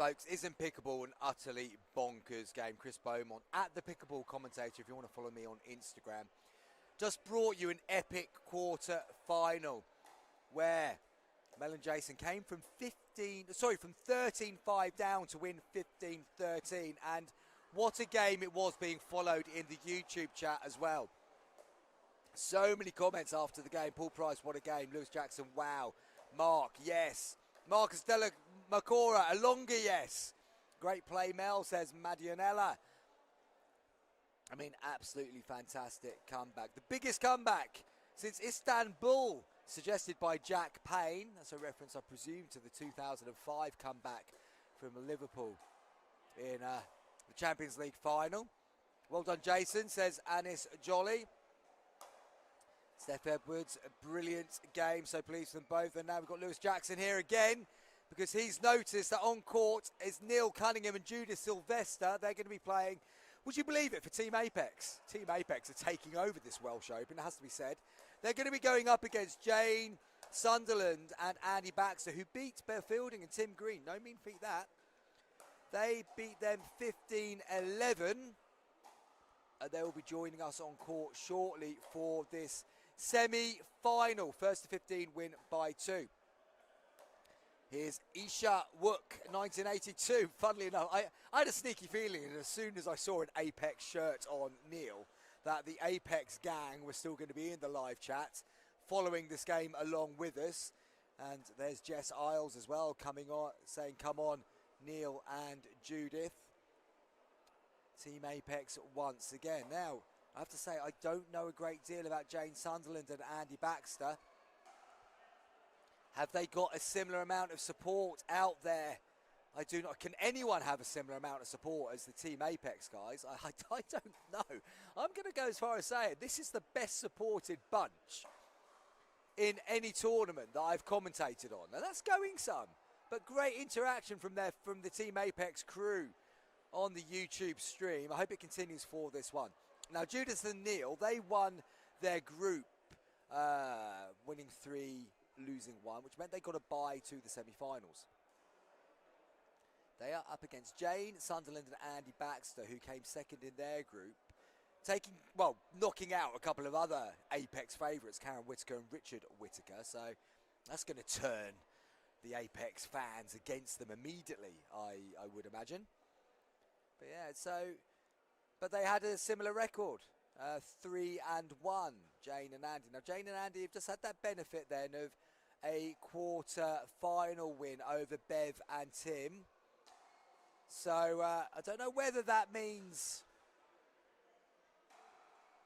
Speaker 1: folks, isn't Pickleball an utterly bonkers game? Chris Beaumont at the Pickleball commentator, if you want to follow me on Instagram, just brought you an epic quarter final where Mel and Jason came from 13-5 down to win 15-13, and what a game it was, being followed in the YouTube chat as well. So many comments after the game. Paul Price, what a game. Lewis Jackson, wow. Mark, yes. Marcus Della Macora, a longer yes. Great play, Mel, says Madionella. I mean, absolutely fantastic comeback. The biggest comeback since Istanbul, suggested by Jack Payne. That's a reference, I presume, to the 2005 comeback from Liverpool in the Champions League final. Well done, Jason, says Anis Jolly. Steph Edwards, a brilliant game, so pleased for them both. And now we've got Lewis Jackson here again, because he's noticed that on court is Neil Cunningham and Judith Sylvester. They're going to be playing, would you believe it, for Team Apex. Team Apex are taking over this Welsh Open, it has to be said. They're going to be going up against Jane Sunderland and Andy Baxter, who beat Bear Fielding and Tim Green. No mean feat that. They beat them 15-11. And they will be joining us on court shortly for this semi-final. First to 15 win by 2. Here's Isha Wook, 1982. Funnily enough, I had a sneaky feeling, and as soon as I saw an Apex shirt on Neil, that the Apex gang was still going to be in the live chat, following this game along with us. And there's Jess Isles as well coming on, saying, come on, Neil and Judith. Team Apex once again. Now, I have to say, I don't know a great deal about Jane Sunderland and Andy Baxter. Have they got a similar amount of support out there? I do not. Can anyone have a similar amount of support as the Team Apex guys? I don't know. I'm going to go as far as saying this is the best supported bunch in any tournament that I've commentated on. Now that's going some, but great interaction from the Team Apex crew on the YouTube stream. I hope it continues for this one. Now Judith and Neil, they won their group, winning 3, losing 1, which meant they got a bye to the semi-finals. They are up against Jane Sunderland and Andy Baxter, who came second in their group, knocking out a couple of other Apex favourites, Karen Whitaker and Richard Whitaker. So that's going to turn the Apex fans against them immediately, I would imagine. But yeah, but they had a similar record, 3-1, Jane and Andy. Now Jane and Andy have just had that benefit then of a quarter final win over Bev and Tim. So I don't know whether that means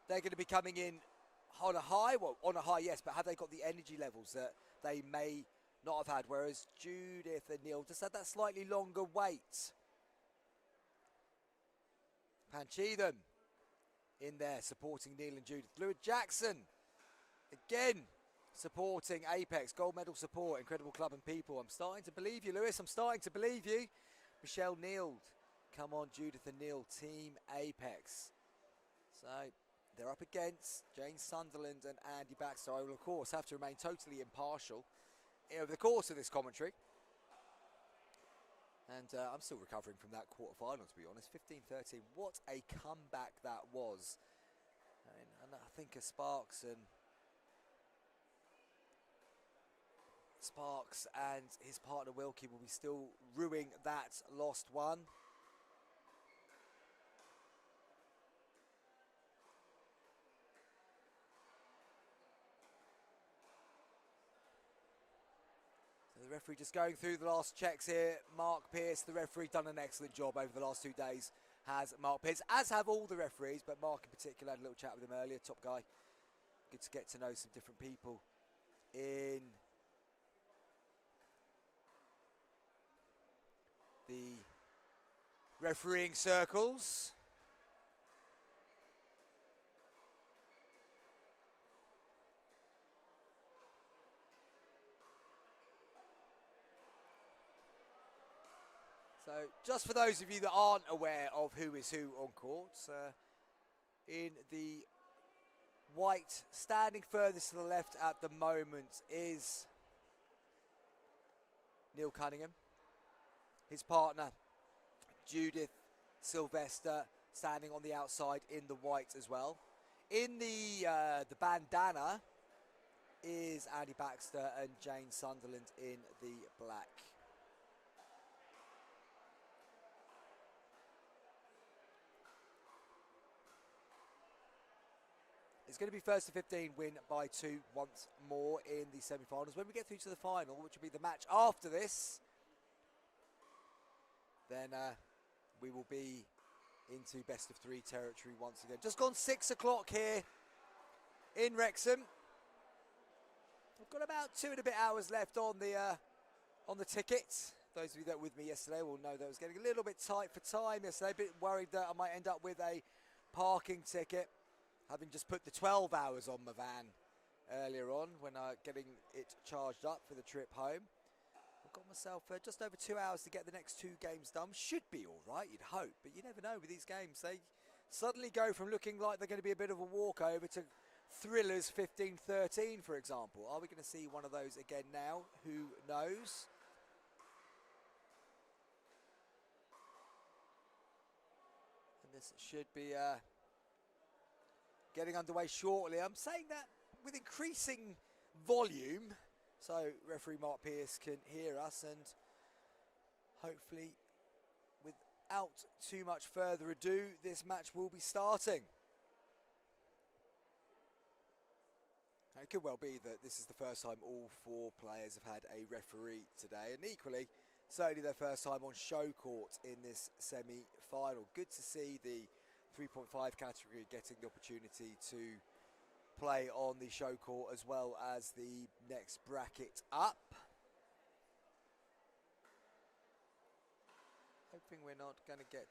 Speaker 1: they're going to be coming in on a high. Well, on a high, yes, but have they got the energy levels that they may not have had? Whereas Judith and Neil just had that slightly longer wait. Panchitham in there supporting Neil and Judith. Lewis Jackson again supporting Apex. Gold medal support, incredible club and people. I'm starting to believe you, Lewis. I'm starting to believe you. Michelle Neild. Come on, Judith and Neil, Team Apex. So they're up against Jane Sunderland and Andy Baxter. I will, of course, have to remain totally impartial over the course of this commentary. And I'm still recovering from that quarter-final, to be honest. 15-13, what a comeback that was. And I think Sparks and his partner Wilkie will be still ruining that lost one. So the referee just going through the last checks here. Mark Pearce, the referee, done an excellent job over the last 2 days, has Mark Pearce, as have all the referees, but Mark in particular, had a little chat with him earlier, top guy. Good to get to know some different people in the refereeing circles. So just for those of you that aren't aware of who is who on court, in the white, standing furthest to the left at the moment is Neil Cunningham. his partner, Judith Sylvester, standing on the outside in the white as well. In the bandana is Andy Baxter and Jane Sunderland in the black. It's going to be first to 15, win by 2 once more in the semi-finals. When we get through to the final, which will be the match after this, then we will be into best of 3 territory once again. Just gone 6 o'clock here in Wrexham. We've got about 2 and a bit hours left on the ticket. Those of you that were with me yesterday will know that I was getting a little bit tight for time yesterday. A bit worried that I might end up with a parking ticket, having just put the 12 hours on my van earlier on when getting it charged up for the trip home. I've got myself just over 2 hours to get the next 2 games done. Should be all right, you'd hope, but you never know with these games. They suddenly go from looking like they're going to be a bit of a walkover to thrillers 15-13, for example. Are we going to see one of those again now? Who knows? And this should be getting underway shortly. I'm saying that with increasing volume, so referee Mark Pearce can hear us, and hopefully without too much further ado, this match will be starting. It could well be that this is the first time all 4 players have had a referee today, and equally, certainly their first time on show court in this semi-final. Good to see the 3.5 category getting the opportunity to play on the show court as well as the next bracket up. Hoping we're not going to get...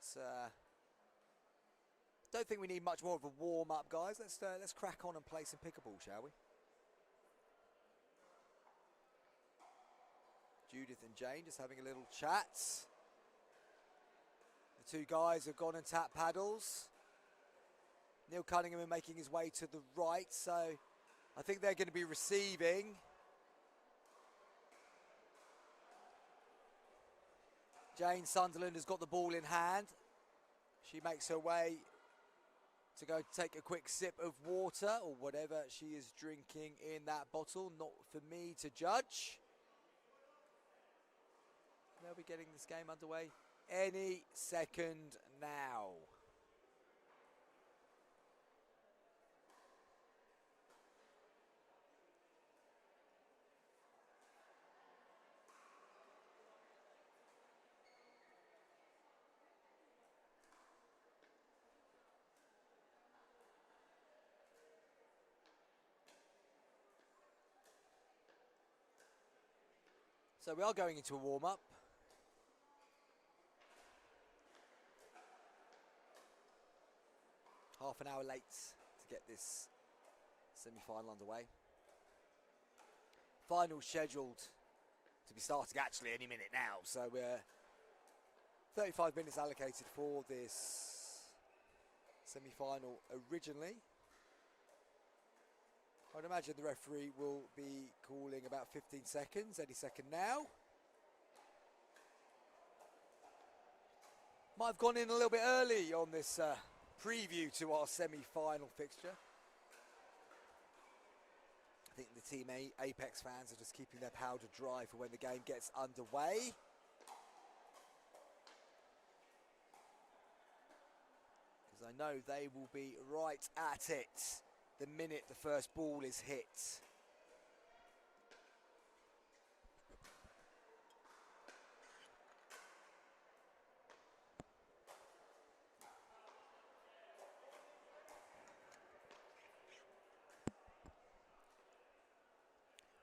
Speaker 1: don't think we need much more of a warm-up, guys. Let's crack on and play some pickleball, shall we? Judith and Jane just having a little chat. The 2 guys have gone and tapped paddles. Neil Cunningham is making his way to the right, so I think they're going to be receiving. Jane Sunderland has got the ball in hand. She makes her way to go take a quick sip of water or whatever she is drinking in that bottle. Not for me to judge. They'll be getting this game underway any second now. So we are going into a warm-up. Half an hour late to get this semi-final underway. Final scheduled to be starting actually any minute now. So we're 35 minutes allocated for this semi-final originally. I'd imagine the referee will be calling about 15 seconds, any second now. Might have gone in a little bit early on this preview to our semi-final fixture. I think the Team Apex fans are just keeping their powder dry for when the game gets underway. Because I know they will be right at it the minute the first ball is hit.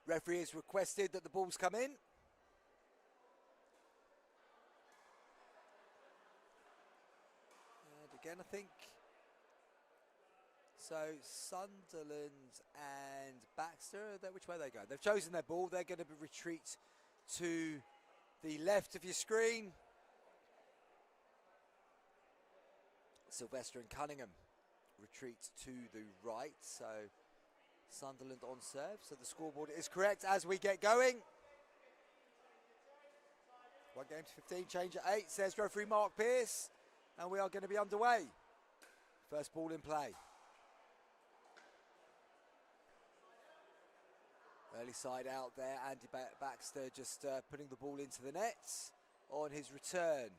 Speaker 1: Referee has requested that the balls come in. And again, I think, so Sunderland and Baxter, which way are they going? They've chosen their ball. They're going to retreat to the left of your screen. Sylvester and Cunningham retreat to the right. So Sunderland on serve, so the scoreboard is correct as we get going. 1 game to 15, change at 8, says referee Mark Pearce. And we are going to be underway. First ball in play. Early side out there, Andy Baxter just putting the ball into the nets on his return.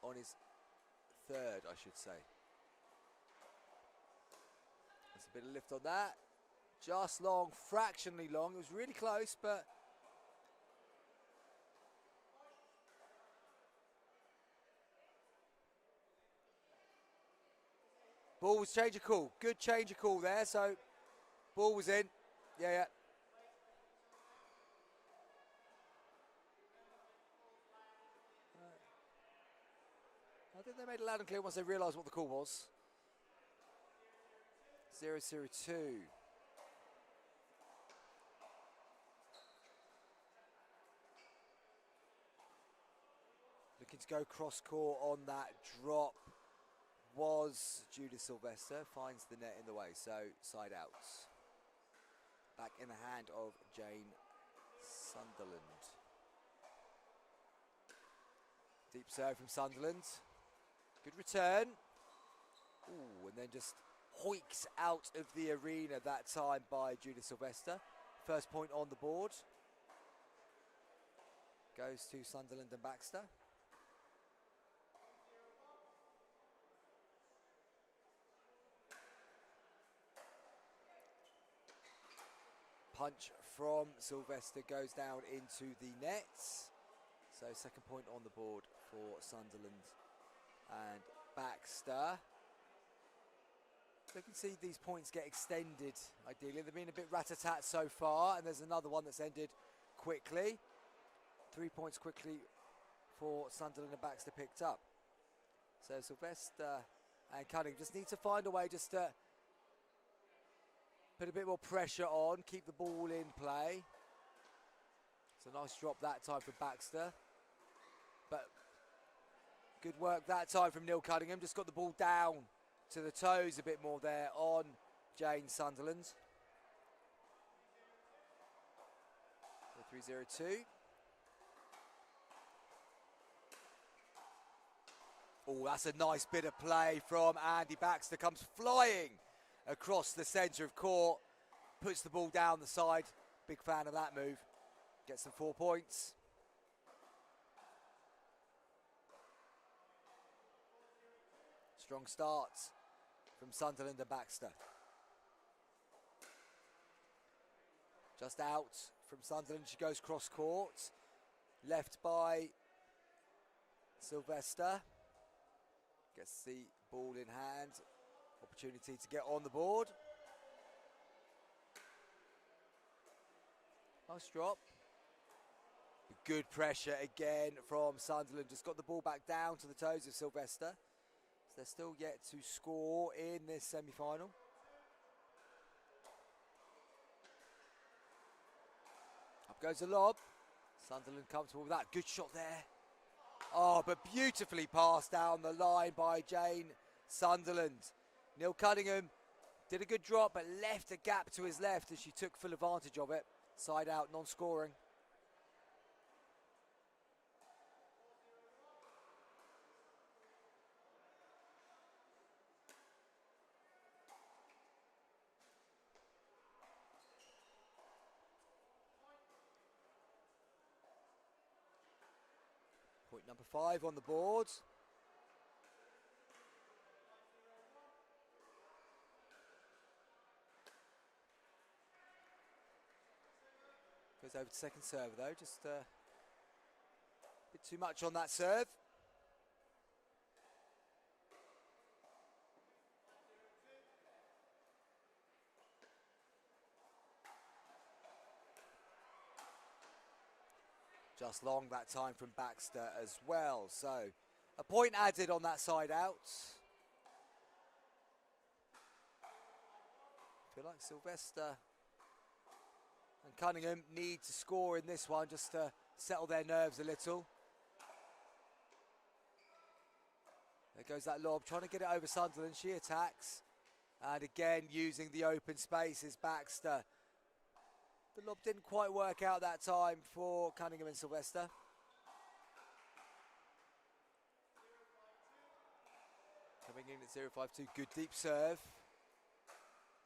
Speaker 1: On his third, I should say. There's a bit of lift on that. Just long, fractionally long. It was really close, but ball was change of call. Good change of call there. So ball was in. Yeah. I think they made it loud and clear once they realised what the call was. 0-0-2. Looking to go cross court on that drop was Judith Sylvester. Finds the net in the way, so side out. Back in the hand of Jane Sunderland. Deep serve from Sunderland. Good return. Ooh, and then just hoiks out of the arena that time by Judith Sylvester. First point on the board. Goes to Sunderland and Baxter. Punch from Sylvester goes down into the nets. So second point on the board for Sunderland and Baxter. So you can see these points get extended, ideally. They've been a bit rat-a-tat so far, and there's another one that's ended quickly. 3 points quickly for Sunderland and Baxter picked up. So Sylvester and Cunningham just need to find a way just to put a bit more pressure on, keep the ball in play. It's a nice drop that time from Baxter. But good work that time from Neil Cunningham. Just got the ball down to the toes a bit more there on Jane Sunderland. 3-0-2. Oh, that's a nice bit of play from Andy Baxter. Comes flying across the centre of court. Puts the ball down the side. Big fan of that move. Gets them 4 points. Strong start from Sunderland and Baxter. Just out from Sunderland, she goes cross court. Left by Sylvester. Gets the ball in hand. Opportunity to get on the board. Nice drop. Good pressure again from Sunderland. Just got the ball back down to the toes of Sylvester. So they're still yet to score in this semi-final. Up goes the lob. Sunderland comfortable with that. Good shot there. Oh, but beautifully passed down the line by Jane Sunderland. Neil Cunningham did a good drop, but left a gap to his left as she took full advantage of it. Side out, non-scoring. Point number 5 on the board. Goes over to second serve though, just a bit too much on that serve. Just long that time from Baxter as well. So a point added on that side out. I feel like Sylvester and Cunningham need to score in this one just to settle their nerves a little. There goes that lob, trying to get it over Sunderland. She attacks. And again, using the open space is Baxter. The lob didn't quite work out that time for Cunningham and Sylvester. Coming in at 0-5-2, good deep serve.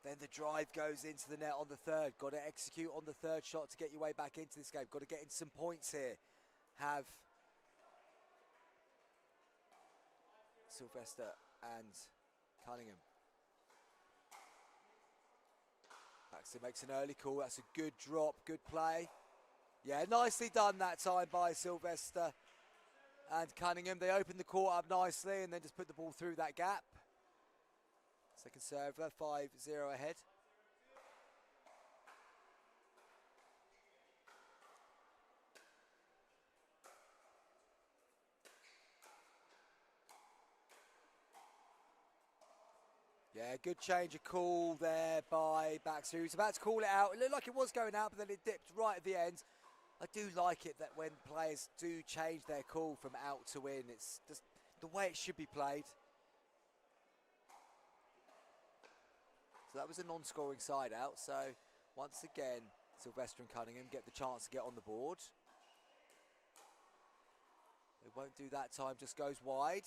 Speaker 1: Then the drive goes into the net on the third. Got to execute on the third shot to get your way back into this game. Got to get in some points here. Have Sylvester and Cunningham. Baxter makes an early call. That's a good drop, good play. Yeah, nicely done that time by Sylvester and Cunningham. They opened the court up nicely and then just put the ball through that gap. Second server, 5-0 ahead. Yeah, good change of call there by Baxter. He was about to call it out. It looked like it was going out, but then it dipped right at the end. I do like it that when players do change their call from out to in, it's just the way it should be played. So that was a non-scoring side out. So once again, Sylvester and Cunningham get the chance to get on the board. They won't do that time, just goes wide.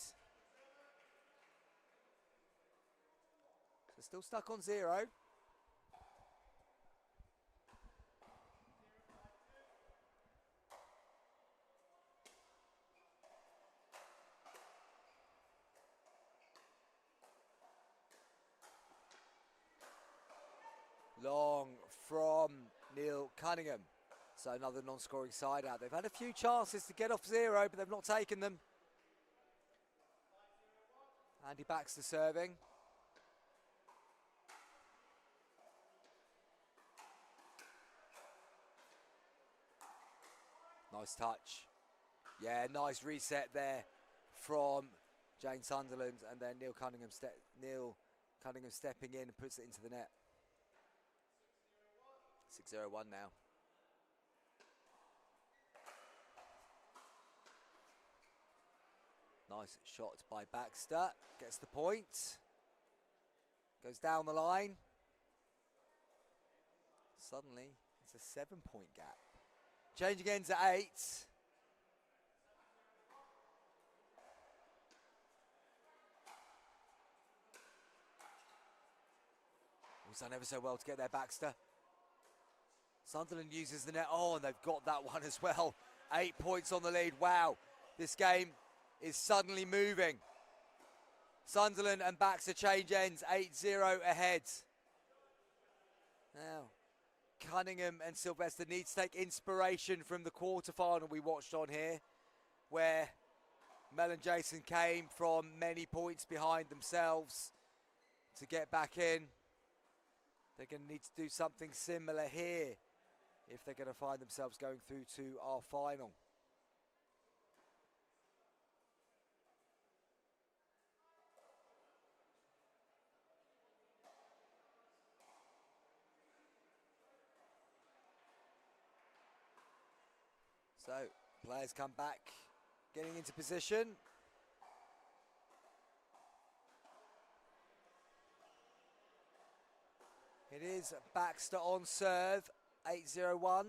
Speaker 1: They're still stuck on 0. Long from Neil Cunningham. So another non-scoring side out. They've had a few chances to get off 0, but they've not taken them. Andy Baxter serving. Nice touch. Yeah, nice reset there from Jane Sunderland, and then Neil Cunningham stepping in and puts it into the net. 6-0-1 now. Nice shot by Baxter. Gets the point. Goes down the line. Suddenly, it's a 7-point gap. Change again to 8. He's done ever so well to get there, Baxter. Sunderland uses the net. Oh, and they've got that one as well. 8 points on the lead. Wow. This game is suddenly moving. Sunderland and Baxter change ends. 8-0 ahead. Now, Cunningham and Sylvester need to take inspiration from the quarterfinal we watched on here, where Mel and Jason came from many points behind themselves to get back in. They're going to need to do something similar here if they're going to find themselves going through to our final. So, players come back, getting into position. It is Baxter on serve, 8-0-1.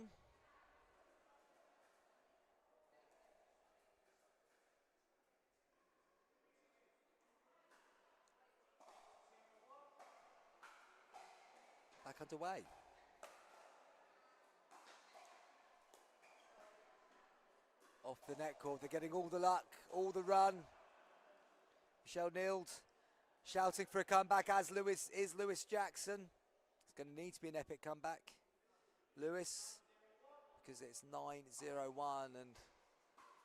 Speaker 1: Back underway. Off the net cord, they're getting all the luck, all the run. Michelle Neild shouting for a comeback, as Lewis Jackson. It's going to need to be an epic comeback. Lewis, because it's 9-0-1 and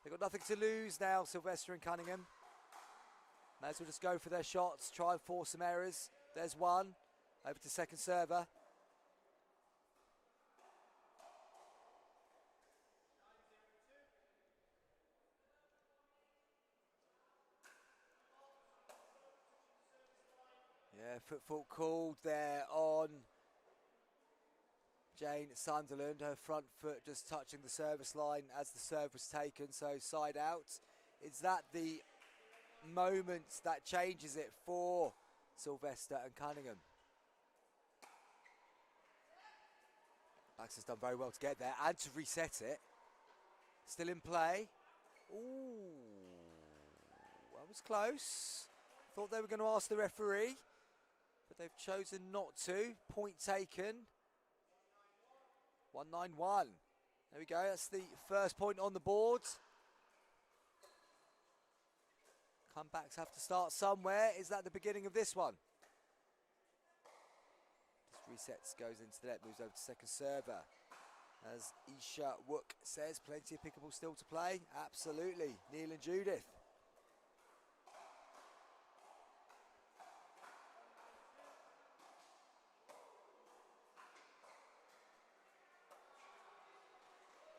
Speaker 1: they've got nothing to lose now, Sylvester and Cunningham. May as well just go for their shots, try and force some errors. There's one, over to second server. Yeah, foot fault called there on Jane Sunderland. Her front foot just touching the service line as the serve was taken, so side out. Is that the moment that changes it for Sylvester and Cunningham? Baxter's done very well to get there and to reset it. Still in play. Ooh, that was close. Thought they were going to ask the referee, but they've chosen not to. Point taken. 191. There we go. That's the first point on the board. Comebacks have to start somewhere. Is that the beginning of this one? Just resets, goes into the net, moves over to second server. As Isha Wook says, plenty of pickleball still to play. Absolutely. Neil and Judith.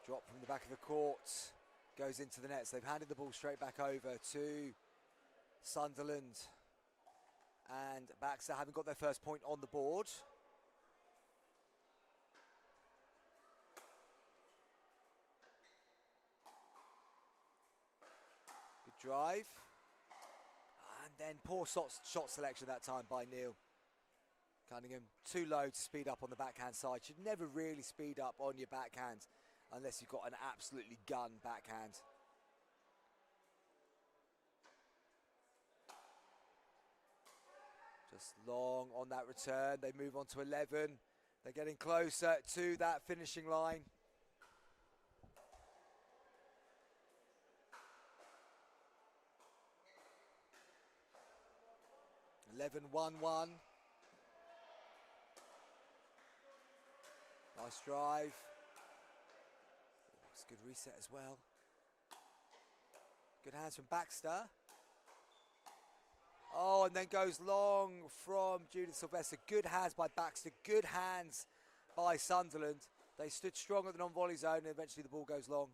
Speaker 1: Drop from the back of the court. Goes into the nets. They've handed the ball straight back over to Sunderland. And Baxter haven't got their first point on the board. Good drive. And then poor shot selection that time by Neil. Cunningham too low to speed up on the backhand side. Should never really speed up on your backhand unless you've got an absolutely gun backhand. Just long on that return. They move on to 11. They're getting closer to that finishing line. Eleven 1-1. Nice drive. It's a good reset as well. Good hands from Baxter. Oh, and then goes long from Judith Sylvester. Good hands by Baxter. Good hands by Sunderland. They stood strong at the non-volley zone and eventually the ball goes long.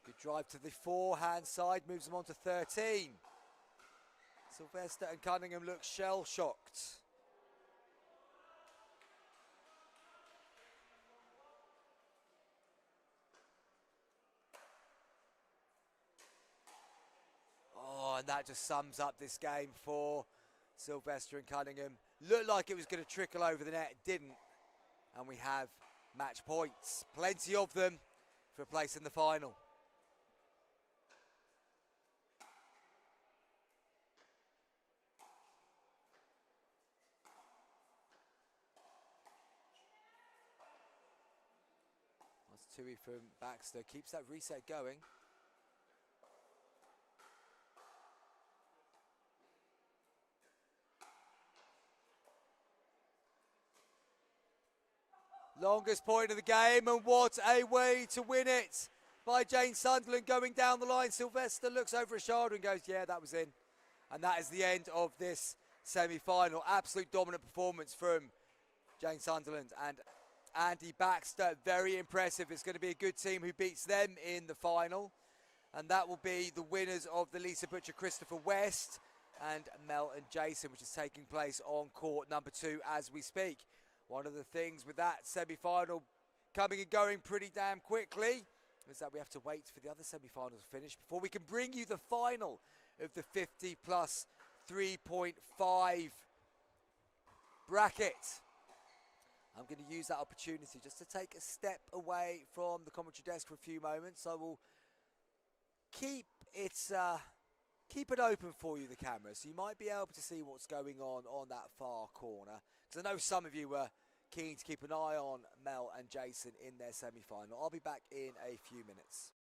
Speaker 1: Good drive to the forehand side. Moves them on to 13. Sylvester and Cunningham look shell-shocked. Oh, and that just sums up this game for Sylvester and Cunningham. Looked like it was going to trickle over the net, didn't. And we have match points. Plenty of them for a place in the final. That's Tui from Baxter. Keeps that reset going. Longest point of the game, and what a way to win it by Jane Sunderland going down the line. Sylvester looks over her shoulder and goes, yeah, that was in. And that is the end of this semi-final. Absolute dominant performance from Jane Sunderland and Andy Baxter. Very impressive. It's going to be a good team who beats them in the final. And that will be the winners of the Lisa Butcher Christopher West and Mel and Jason, which is taking place on court number 2 as we speak. One of the things with that semi-final coming and going pretty damn quickly is that we have to wait for the other semi-finals to finish before we can bring you the final of the 50 plus 3.5 bracket. I'm going to use that opportunity just to take a step away from the commentary desk for a few moments. I will keep it open for you, the camera, so you might be able to see what's going on that far corner. Because I know some of you were keen to keep an eye on Mel and Jason in their semi-final. I'll be back in a few minutes.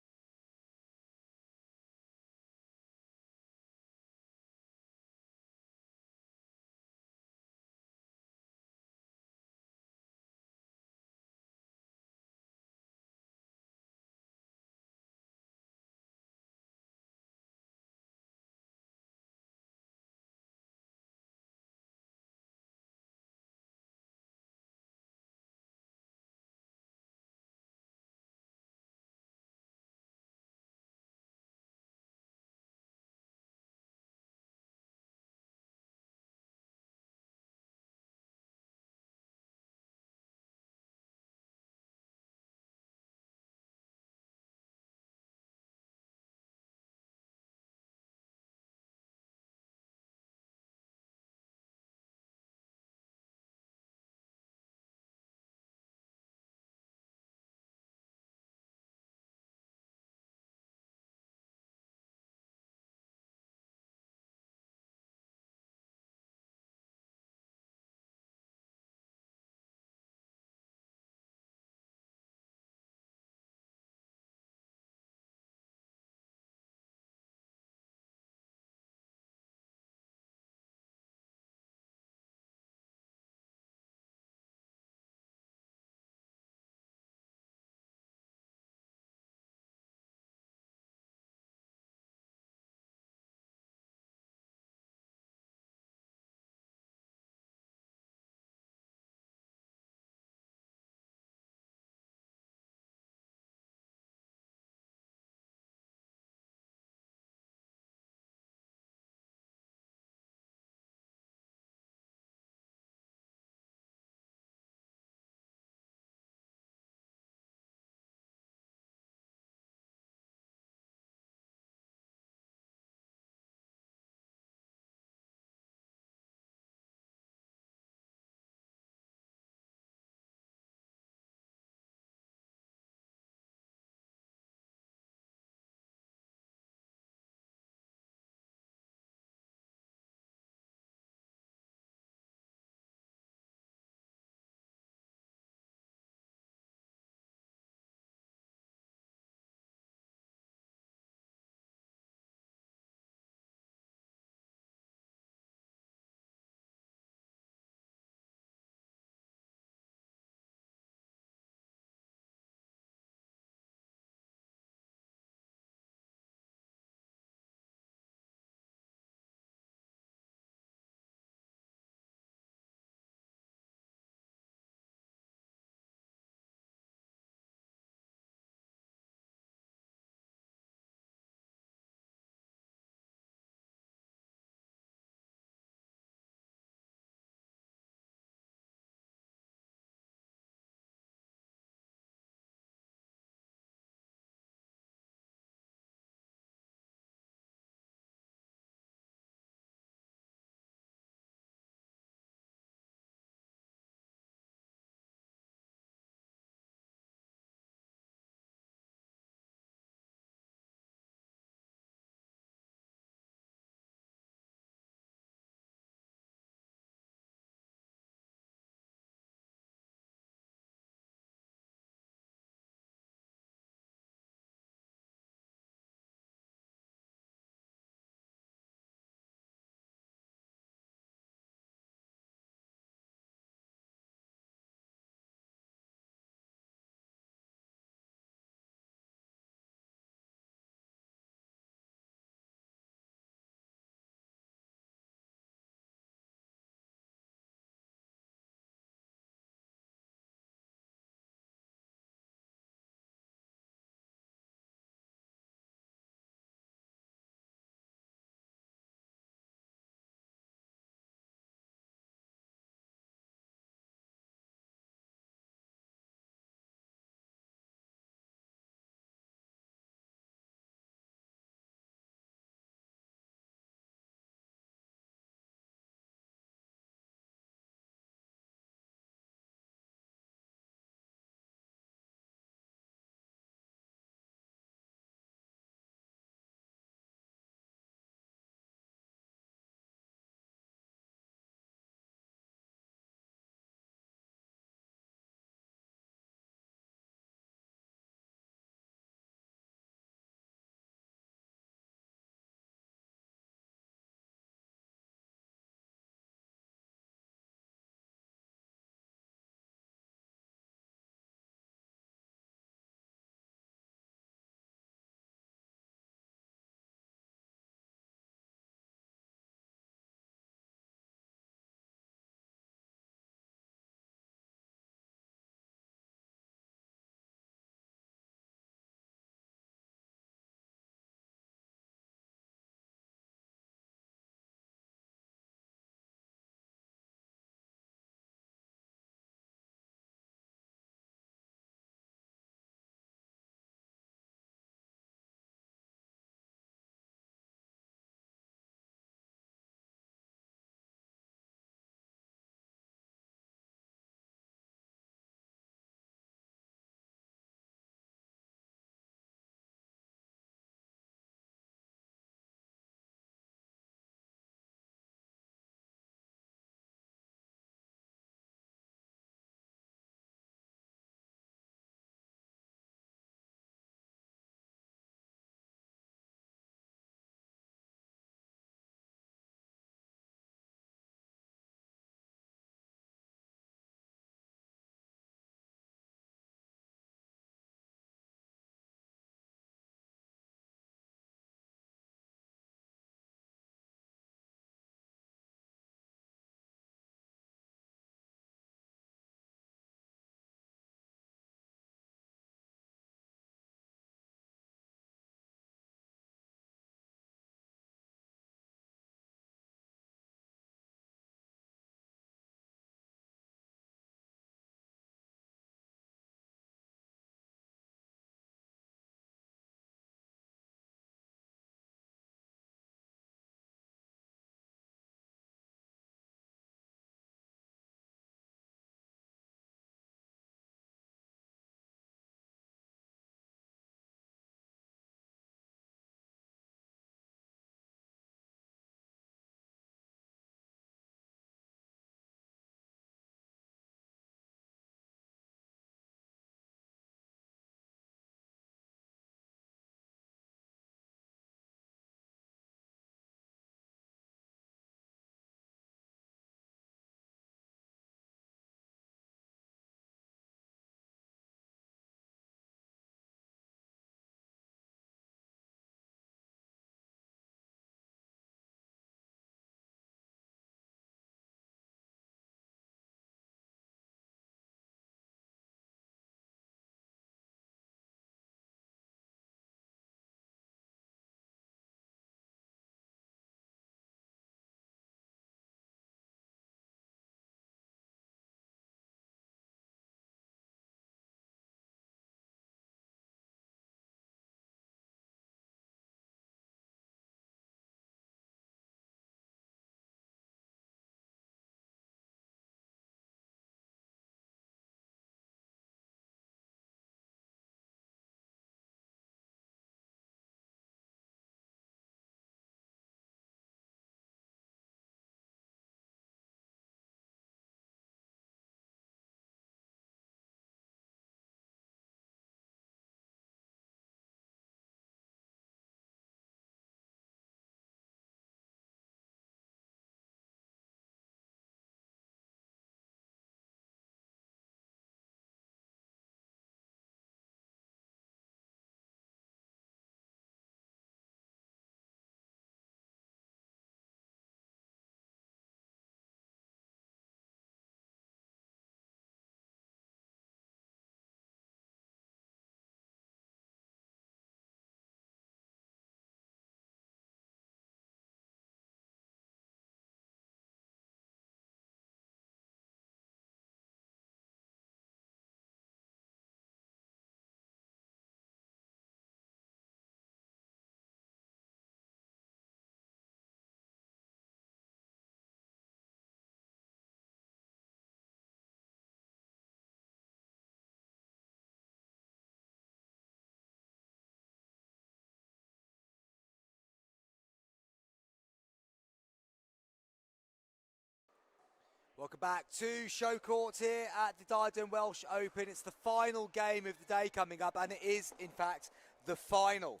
Speaker 1: Welcome back to Show Court here at the Diadem Welsh Open. It's the final game of the day coming up, and it is, in fact, the final.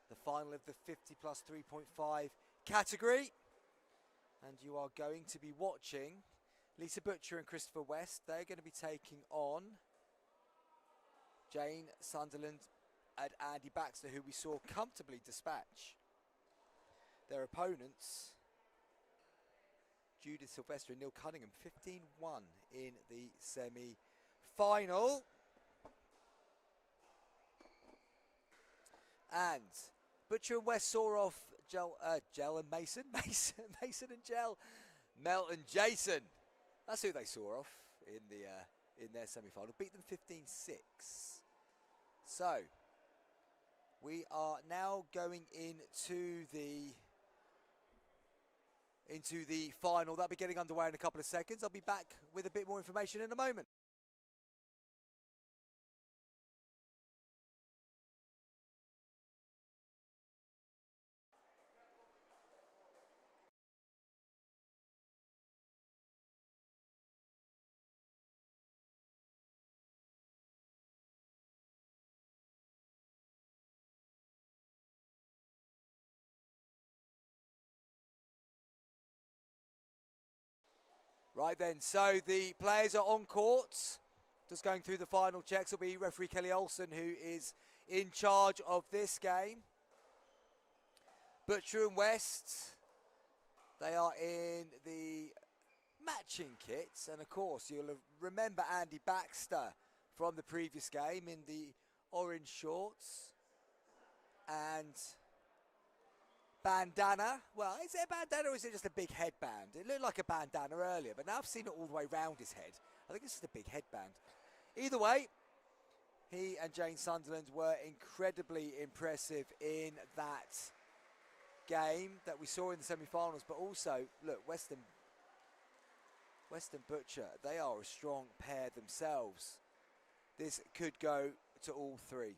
Speaker 1: The final of the 50 plus 3.5 category. And you are going to be watching Lisa Butcher and Christopher West. They're going to be taking on Jane Sunderland and Andy Baxter, who we saw comfortably dispatch their opponents, Judith Sylvester and Neil Cunningham, 15-1 in the semi-final. And Butcher and West saw off Gel and Mason, Mason and Gel, Mel and Jason. That's who they saw off in their semi-final. Beat them 15-6. So we are now going into the final. That'll be getting underway in a couple of seconds. I'll be back with a bit more information in a moment. Right then, so the players are on court. Just going through the final checks will be referee Kelly Olsen, who is in charge of this game. Butcher and West, they are in the matching kits. And of course, you'll remember Andy Baxter from the previous game in the orange shorts and bandana. Well, is it a bandana or is it just a big headband? It looked like a bandana earlier, but now I've seen it all the way round his head. I think it's just a big headband. Either way, he and Jane Sunderland were incredibly impressive in that game that we saw in the semi-finals, but also, look, Western Butcher, they are a strong pair themselves. This could go to all three,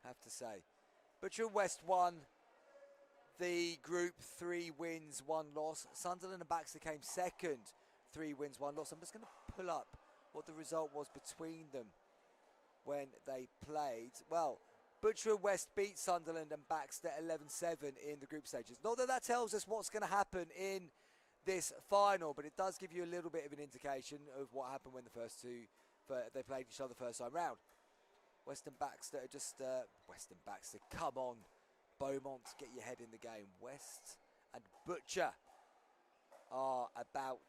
Speaker 1: I have to say. Butcher and West won the group, 3 wins, 1 loss. Sunderland and Baxter came second, 3 wins, 1 loss. I'm just going to pull up what the result was between them when they played. Well, Butcher and West beat Sunderland and Baxter 11-7 in the group stages. Not that that tells us what's going to happen in this final, but it does give you a little bit of an indication of what happened when the first two, they played each other first time round. Western Baxter, come on. Beaumont, get your head in the game. West and Butcher are about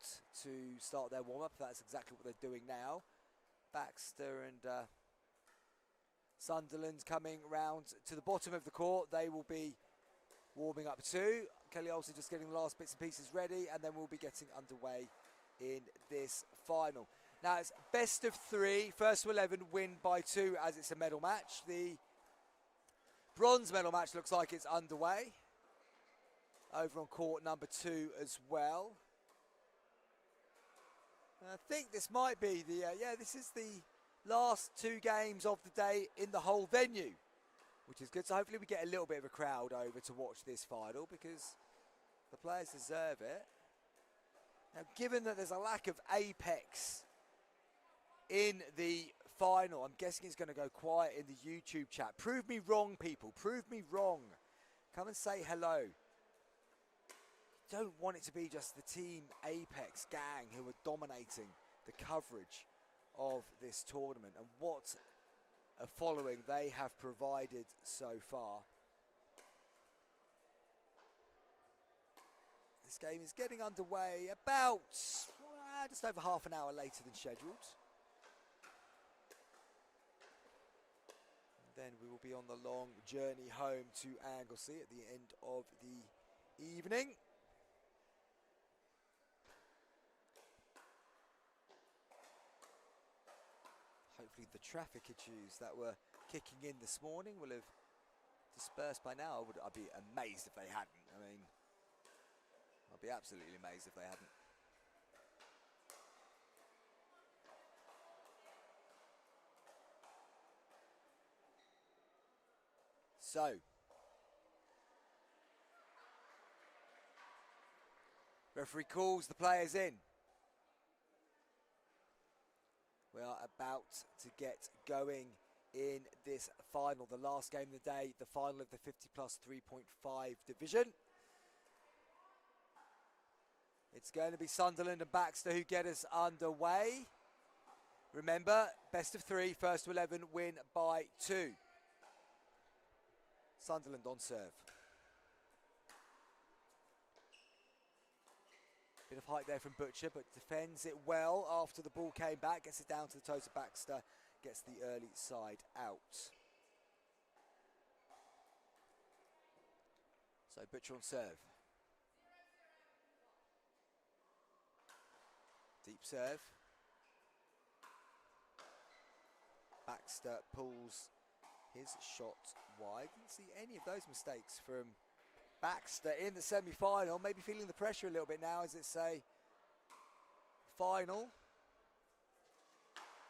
Speaker 1: to start their warm-up. That's exactly what they're doing now. Baxter and Sunderland coming round to the bottom of the court. They will be warming up too. Kelly Olsen just getting the last bits and pieces ready, and then we'll be getting underway in this final. Now it's best of 3, first to 11 win by 2 as it's a medal match. The bronze medal match looks like it's underway over on court number 2 as well. I think this might be the, this is the last 2 games of the day in the whole venue, which is good. So hopefully we get a little bit of a crowd over to watch this final because the players deserve it. Now, given that there's a lack of apex in the final, I'm guessing it's going to go quiet in the YouTube chat. Prove me wrong, people. Prove me wrong. Come and say hello. Don't want it to be just the Team Apex gang who are dominating the coverage of this tournament, and what a following they have provided so far. This game is getting underway about just over half an hour later than scheduled. And then we will be on the long journey home to Anglesey at the end of the evening. Hopefully the traffic issues that were kicking in this morning will have dispersed by now. I'd be amazed if they hadn't. I mean, I'd be absolutely amazed if they hadn't. So, referee calls the players in. We are about to get going in this final, the last game of the day, the final of the 50 plus 3.5 division. It's going to be Sunderland and Baxter who get us underway. Remember, best of 3, first to 11 win by 2. Sunderland on serve. Bit of height there from Butcher, but defends it well after the ball came back. Gets it down to the toes of Baxter. Gets the early side out. So Butcher on serve. Deep serve. Baxter pulls his shot wide. Didn't see any of those mistakes from Baxter in the semi-final. Maybe feeling the pressure a little bit now as it's a final.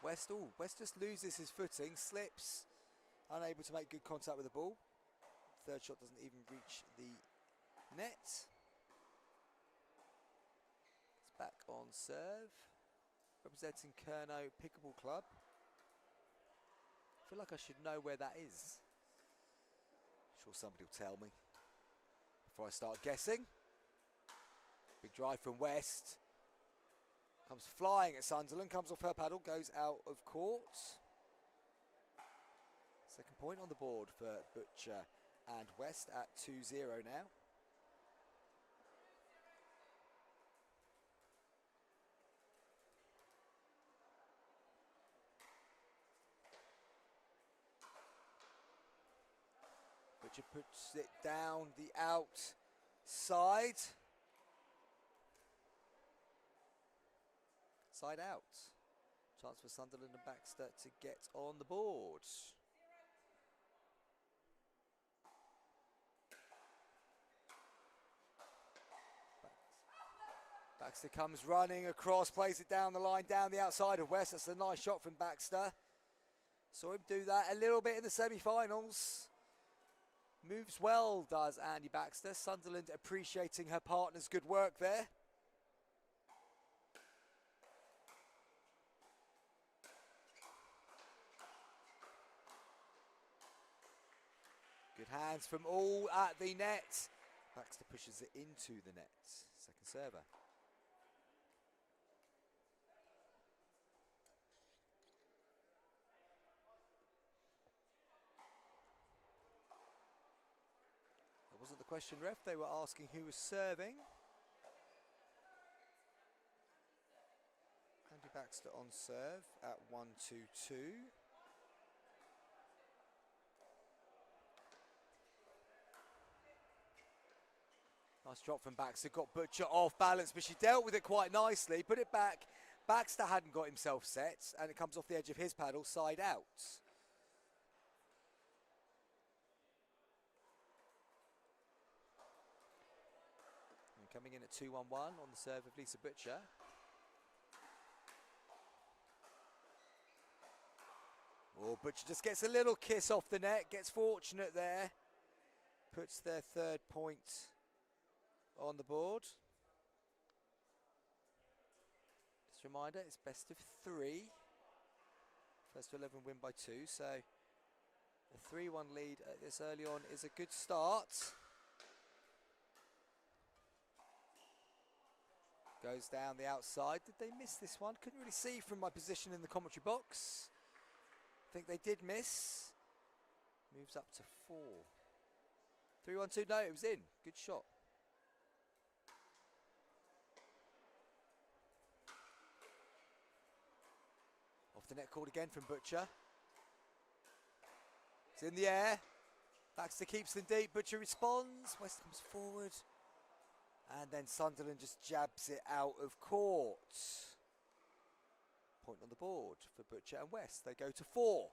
Speaker 1: West just loses his footing, slips, unable to make good contact with the ball. Third shot doesn't even reach the net. It's back on serve, representing Kerno Pickleball Club. I feel like I should know where that is. I'm sure somebody will tell me before I start guessing. Big drive from West. Comes flying at Sunderland, comes off her paddle, goes out of court. Second point on the board for Butcher and West at 2-0 now. Butcher puts it down the outside. Side out. Chance for Sunderland and Baxter to get on the board. Baxter comes running across, plays it down the line, down the outside of West. That's a nice shot from Baxter. Saw him do that a little bit in the semi-finals. Moves well, does Andy Baxter. Sunderland appreciating her partner's good work there. Good hands from all at the net. Baxter pushes it into the net. Second server. That wasn't the question, ref. They were asking who was serving. Andy Baxter on serve at 1-2-2. Nice drop from Baxter, got Butcher off balance, but she dealt with it quite nicely. Put it back. Baxter hadn't got himself set, and it comes off the edge of his paddle, side out. And coming in at 2-1-1 on the serve of Lisa Butcher. Oh, Butcher just gets a little kiss off the net, gets fortunate there. Puts their third point on the board. Just a reminder, it's best of 3. First to 11 win by 2, so a 3-1 lead at this early on is a good start. Goes down the outside. Did they miss this one? Couldn't really see from my position in the commentary box. I think they did miss. Moves up to 4. 3-1-2, no, it was in. Good shot. Off the net called again from Butcher. It's in the air. Baxter keeps them deep. Butcher responds. West comes forward. And then Sunderland just jabs it out of court. Point on the board for Butcher and West. They go to 4.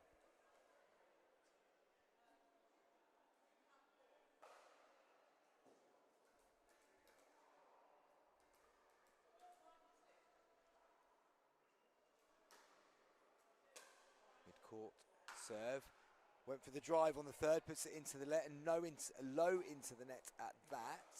Speaker 1: Mid-court serve. Went for the drive on the third, puts it into the net and low into the net at that.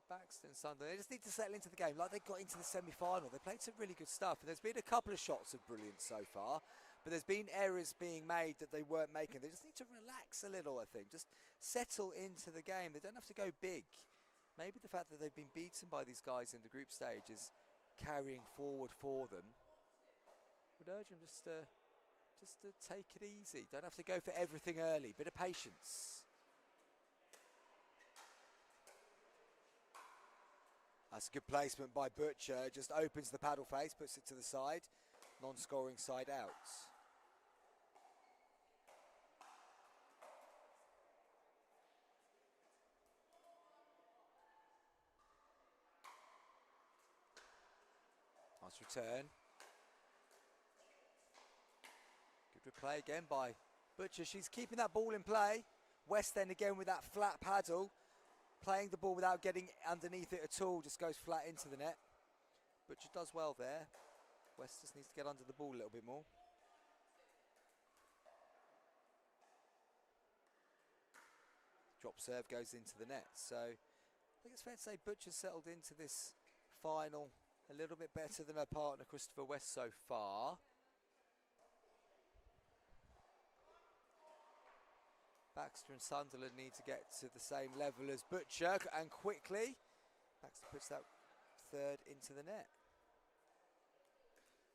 Speaker 1: Baxter and Sunderland, they just need to settle into the game like they got into the semi-final. They played some really good stuff, and there's been a couple of shots of brilliance so far, but there's been errors being made that they weren't making. They just need to relax a little, I think. Just settle into the game. They don't have to go big. Maybe the fact that they've been beaten by these guys in the group stage is carrying forward for them. Would urge them just to take it easy. Don't have to go for everything early. Bit of patience. That's a good placement by Butcher. Just opens the paddle face, puts it to the side. Non-scoring side out. Nice return. Good replay again by Butcher. She's keeping that ball in play. West then again with that flat paddle. Playing the ball without getting underneath it at all. Just goes flat into the net. Butcher does well there. West just needs to get under the ball a little bit more. Drop serve goes into the net. So I think it's fair to say Butcher's settled into this final a little bit better than her partner Christopher West so far. Baxter and Sunderland need to get to the same level as Butcher, and quickly. Baxter puts that third into the net.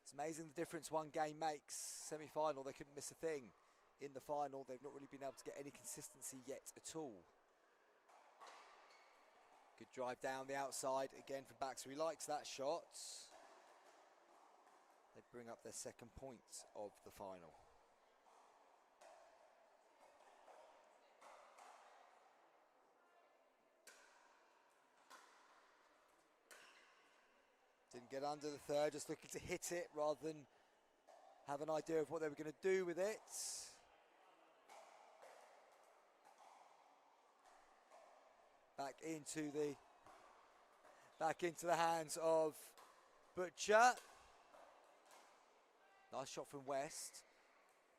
Speaker 1: It's amazing the difference one game makes. Semi-final, they couldn't miss a thing. In the final, they've not really been able to get any consistency yet at all. Good drive down the outside again from Baxter. He likes that shot. They bring up their second point of the final. Didn't get under the third, just looking to hit it rather than have an idea of what they were going to do with it. Back into the hands of Butcher. Nice shot from West.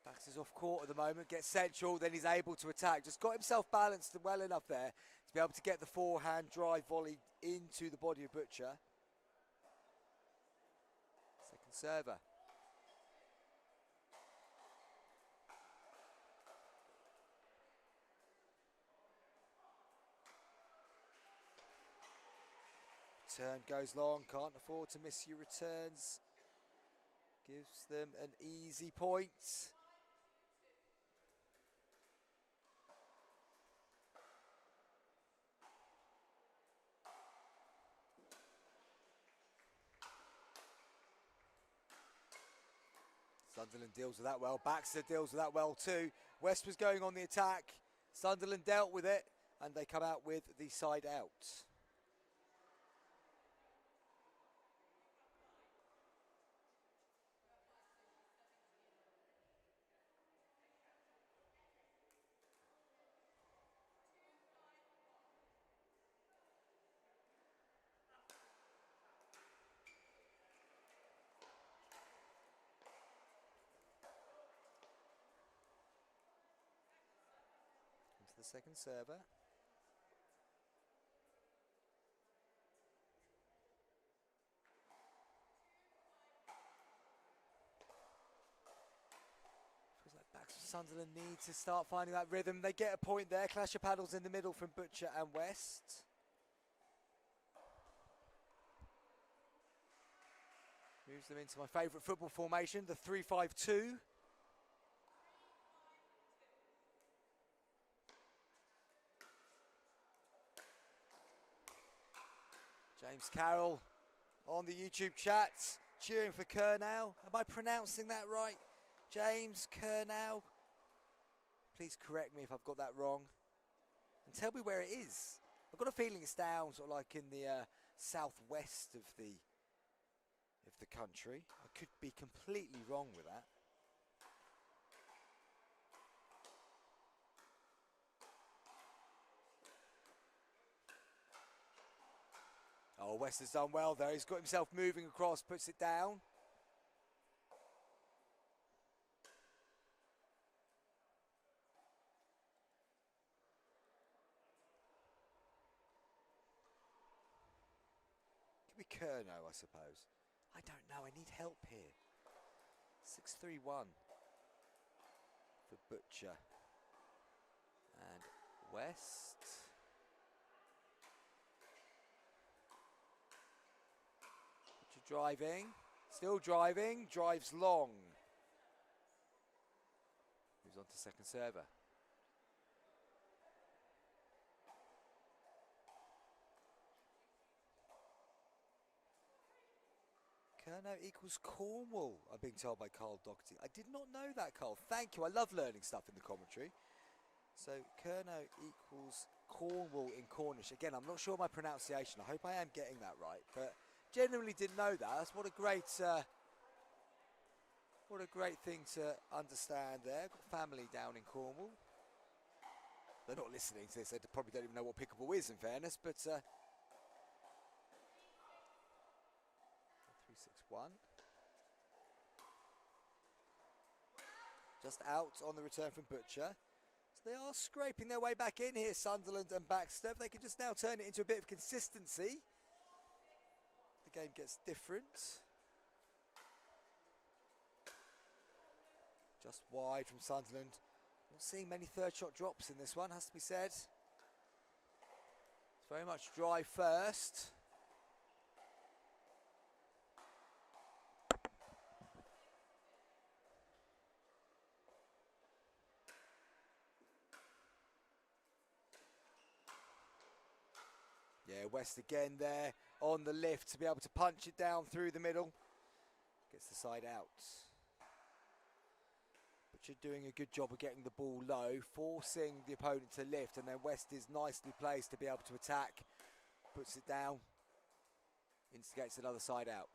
Speaker 1: Baxter's off court at the moment, gets central, then he's able to attack. Just got himself balanced well enough there to be able to get the forehand drive volley into the body of Butcher. Second server. Return goes long, can't afford to miss your returns. Gives them an easy point. Sunderland deals with that well. Baxter deals with that well too. West was going on the attack. Sunderland dealt with it, and they come out with the side out. Into the second server. Feels like Baxter Sunderland need to start finding that rhythm. They get a point there. Clash of paddles in the middle from Butcher and West. Moves them into my favourite football formation, the 3-5-2. James Carroll on the YouTube chat, cheering for Kernow. Am I pronouncing that right? James Kernow. Please correct me if I've got that wrong. And tell me where it is. I've got a feeling it's down sort of like in the southwest of the country. I could be completely wrong with that. Oh, West has done well there. He's got himself moving across, puts it down. Curnow, I suppose. I don't know. I need help here. 6-3-1 for Butcher. And West. Butcher driving. Still driving. Drives long. Moves on to second server. Curnow equals Cornwall, I'm being told by Carl Doherty. I did not know that, Carl. Thank you. I love learning stuff in the commentary. So Curnow equals Cornwall in Cornish. Again, I'm not sure my pronunciation. I hope I am getting that right, but genuinely didn't know that. That's what a great thing to understand there. Got family down in Cornwall. They're not listening to this. They probably don't even know what pickleball is, in fairness, but 3-6-1. Just out on the return from Butcher. So they are scraping their way back in here, Sunderland and Baxter. If they can just now turn it into a bit of consistency, the game gets different. Just wide from Sunderland. Not seeing many third shot drops in this one, has to be said. It's very much drive first. Yeah, West again there on the lift to be able to punch it down through the middle. Gets the side out. Butcher doing a good job of getting the ball low, forcing the opponent to lift, and then West is nicely placed to be able to attack. Puts it down, instigates another side out.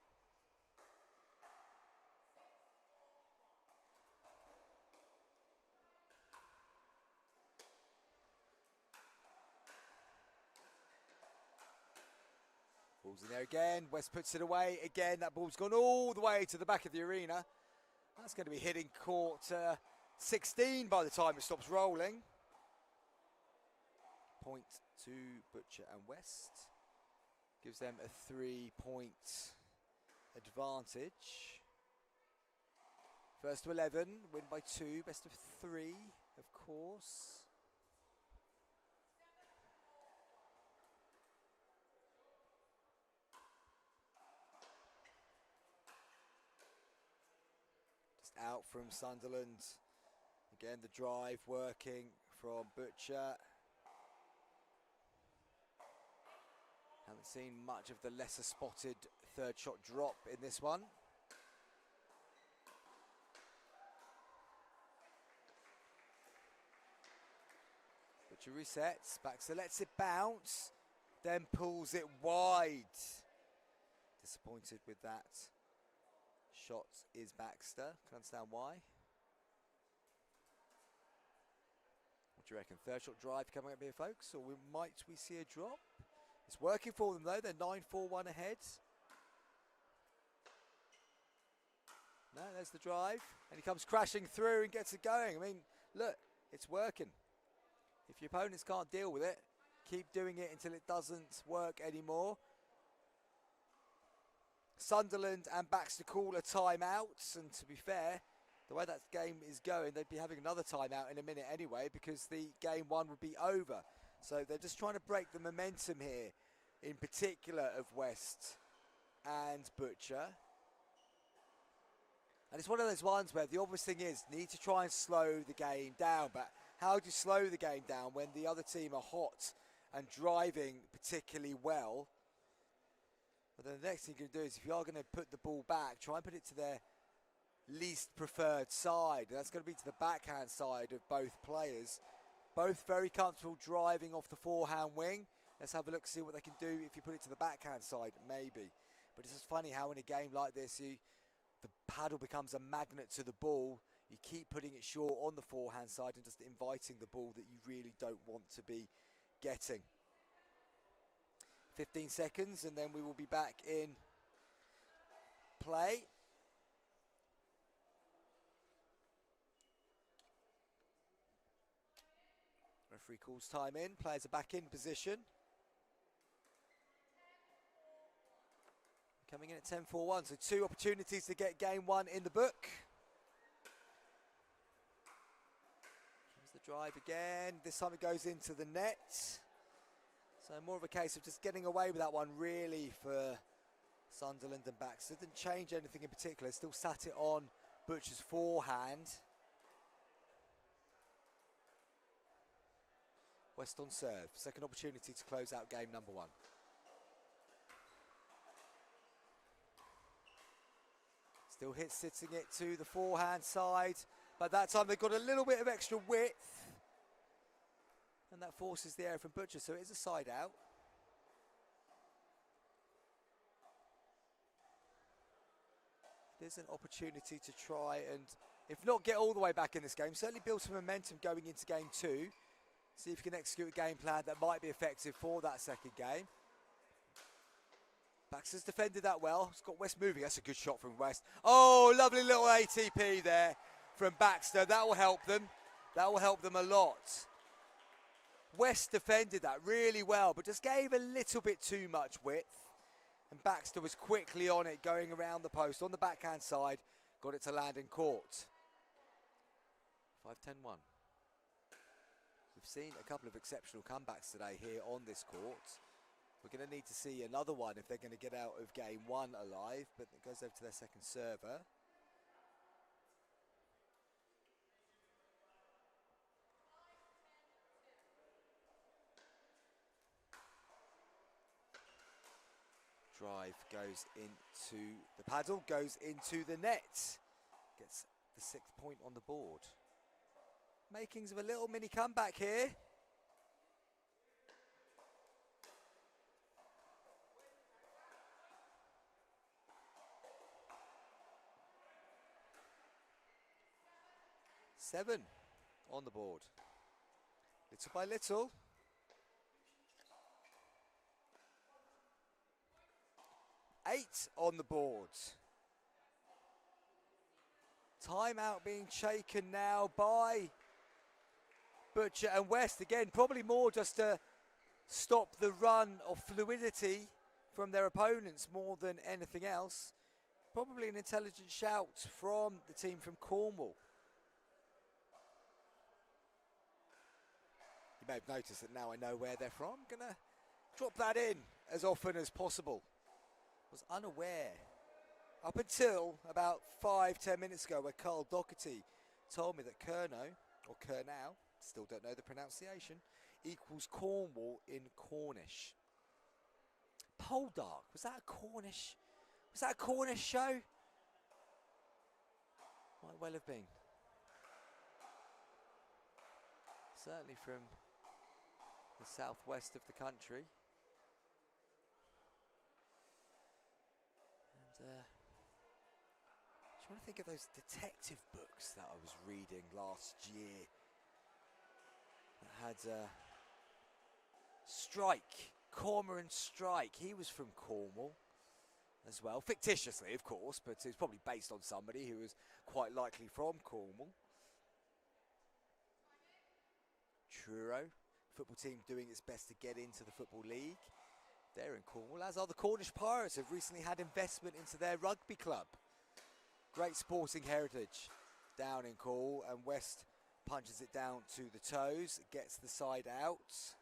Speaker 1: Ball's in there again. West puts it away again. That ball's gone all the way to the back of the arena. That's going to be hitting court 16 by the time it stops rolling. Point to Butcher and West. Gives them a 3-point advantage. First to 11, win by 2, best of 3, of course. Out from Sunderland. Again, the drive working from Butcher. Haven't seen much of the lesser spotted third shot drop in this one. Butcher resets, Baxter lets it bounce, then pulls it wide. Disappointed with that. Shot is Baxter. Can understand why. What do you reckon? Third shot drive coming up here, folks, or might we see a drop? It's working for them though. They're 9-4-1 ahead. No, there's the drive, and he comes crashing through and gets it going. I mean, look, it's working. If your opponents can't deal with it, keep doing it until it doesn't work anymore. Sunderland and Baxter call a timeout, and to be fair, the way that game is going, they'd be having another timeout in a minute anyway, because the game one would be over. So they're just trying to break the momentum here, in particular of West and Butcher. And it's one of those ones where the obvious thing is, need to try and slow the game down, but how do you slow the game down when the other team are hot and driving particularly well? But then the next thing you can do is, if you are going to put the ball back, try and put it to their least preferred side. That's going to be to the backhand side of both players. Both very comfortable driving off the forehand wing. Let's have a look, see what they can do if you put it to the backhand side, maybe. But it's just funny how in a game like this, the paddle becomes a magnet to the ball. You keep putting it short on the forehand side and just inviting the ball that you really don't want to be getting. 15 seconds and then we will be back in play. Referee calls time in. Players are back in position. Coming in at 10-4-1, so 2 opportunities to get game 1 in the book. Here's the drive again. This time it goes into the net. So more of a case of just getting away with that one, really, for Sunderland and Baxter. Didn't change anything in particular. Still sat it on Butcher's forehand. West on serve. Second opportunity to close out game number 1. Still sitting it to the forehand side, but that time they've got a little bit of extra width, and that forces the error from Butcher, so it is a side out. It is an opportunity to try and, if not get all the way back in this game, certainly build some momentum going into game 2. See if you can execute a game plan that might be effective for that second game. Baxter's defended that well. It's got West moving. That's a good shot from West. Oh, lovely little ATP there from Baxter. That will help them. That will help them a lot. West defended that really well, but just gave a little bit too much width. And Baxter was quickly on it, going around the post on the backhand side. Got it to land in court. 5-10-1. We've seen a couple of exceptional comebacks today here on this court. We're going to need to see another one if they're going to get out of game 1 alive, but it goes over to their second server. Drive goes into the paddle, goes into the net. Gets the 6th point on the board. Makings of a little mini comeback here. Seven on the board. Little by little. Eight on the board. Timeout being taken now by Butcher and West. Again, probably more just to stop the run of fluidity from their opponents more than anything else. Probably an intelligent shout from the team from Cornwall. You may have noticed that now I know where they're from. I'm going to drop that in as often as possible. Was unaware up until about 5-10 minutes ago, where Carl Doherty told me that Kernow, or Kernow, still don't know the pronunciation, equals Cornwall in Cornish. Poldark, was that a Cornish show? Might well have been. Certainly from the southwest of the country. I'm trying to think of those detective books that I was reading last year that had Strike, Cormoran Strike. He was from Cornwall as well, fictitiously of course, but it's probably based on somebody who was quite likely from Cornwall. Truro, football team doing its best to get into the Football League. They're in Cornwall, as are the Cornish Pirates, who've recently had investment into their rugby club. Great sporting heritage down in Cornwall, and West punches it down to the toes, gets the side out.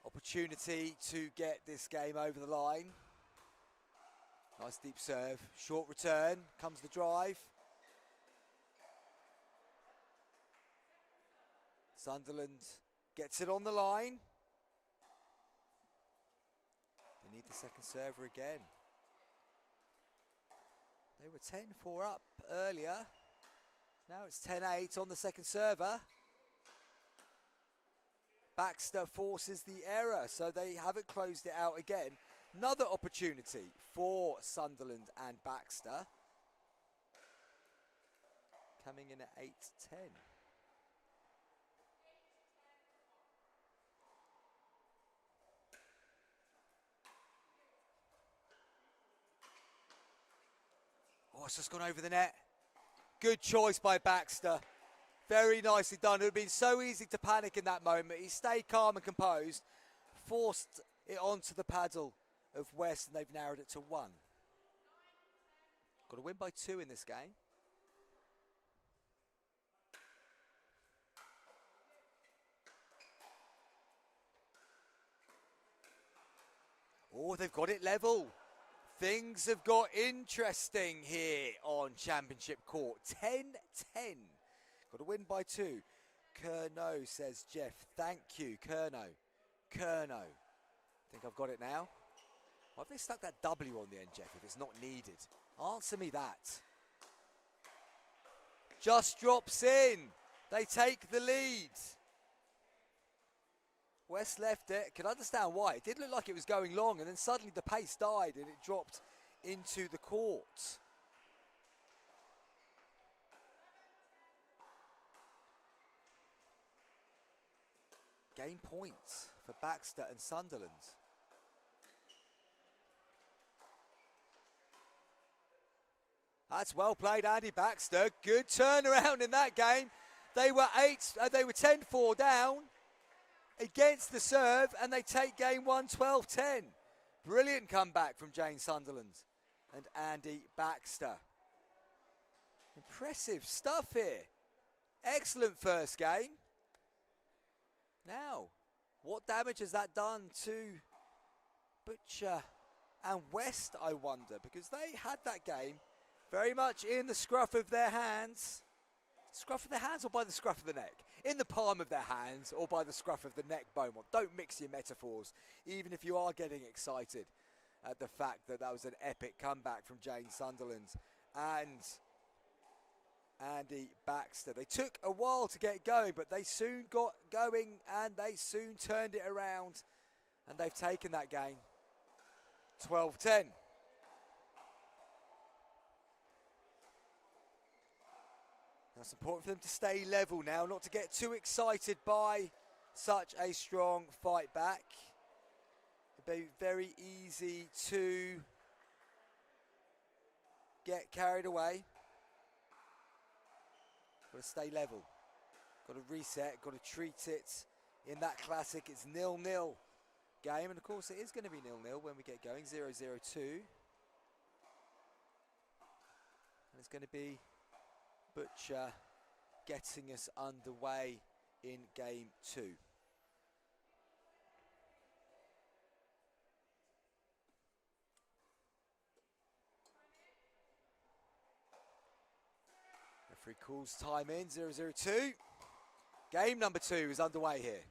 Speaker 1: Opportunity to get this game over the line. Nice deep serve, short return, comes the drive. Sunderland gets it on the line. They need the second server again. They were 10-4 up earlier. Now it's 10-8 on the second server. Baxter forces the error, so they haven't closed it out again. Another opportunity for Sunderland and Baxter. Coming in at 8-10. Oh, it's just gone over the net. Good choice by Baxter. Very nicely done. It would have been so easy to panic in that moment. He stayed calm and composed, forced it onto the paddle of West, and they've narrowed it to 1. Got to win by 2 in this game. Oh, they've got it level. Things have got interesting here on Championship Court. 10-10. Got to win by 2. Kerno, says Jeff. Thank you, Kerno. Kerno. Think I've got it now? Why have they stuck that W on the end, Jeff, if it's not needed? Answer me that. Just drops in. They take the lead. West left it. Can understand why. It did look like it was going long, and then suddenly the pace died and it dropped into the court. Game points for Baxter and Sunderland. That's well played, Andy Baxter. Good turnaround in that game. They were 10-4 down against the serve, and they take game 1 12-10. Brilliant comeback from Jane Sunderland and Andy Baxter. Impressive stuff here. Excellent first game. Now, what damage has that done to Butcher and West, I wonder, because they had that game very much in the scruff of their hands. Scruff of their hands or by the scruff of the neck? In the palm of their hands or by the scruff of the neck, Beaumont. Don't mix your metaphors, even if you are getting excited at the fact that that was an epic comeback from Jane Sunderland and Andy Baxter. They took a while to get going, but they soon got going and they soon turned it around, and they've taken that game 12-10. It's important for them to stay level now, not to get too excited by such a strong fight back. It'd be very easy to get carried away. Got to stay level. Got to reset, got to treat it in that classic. It's 0-0 game, and of course it is going to be 0-0 when we get going, 0-0-2. And it's going to be Butcher getting us underway in game 2. Referee calls time in, 0-0-2. Game number 2 is underway here.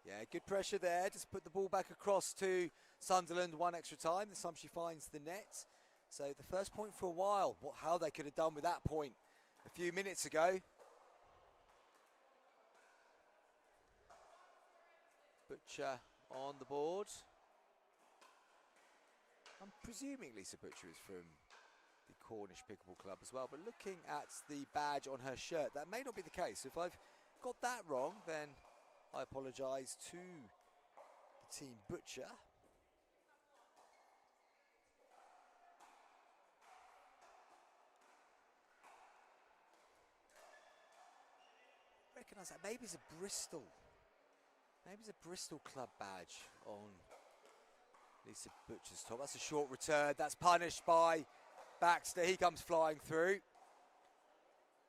Speaker 1: Yeah, good pressure there. Just put the ball back across to Sunderland, 1 extra time. This time she finds the net. So the first point for a while. How they could have done with that point a few minutes ago. Butcher on the board. I'm presuming Lisa Butcher is from the Cornish Pickleball Club as well, but looking at the badge on her shirt, that may not be the case. If I've got that wrong, then I apologise to the team Butcher. Recognise that. Maybe it's a Bristol. Maybe it's a Bristol club badge on Lisa Butcher's top. That's a short return. That's punished by Baxter. He comes flying through.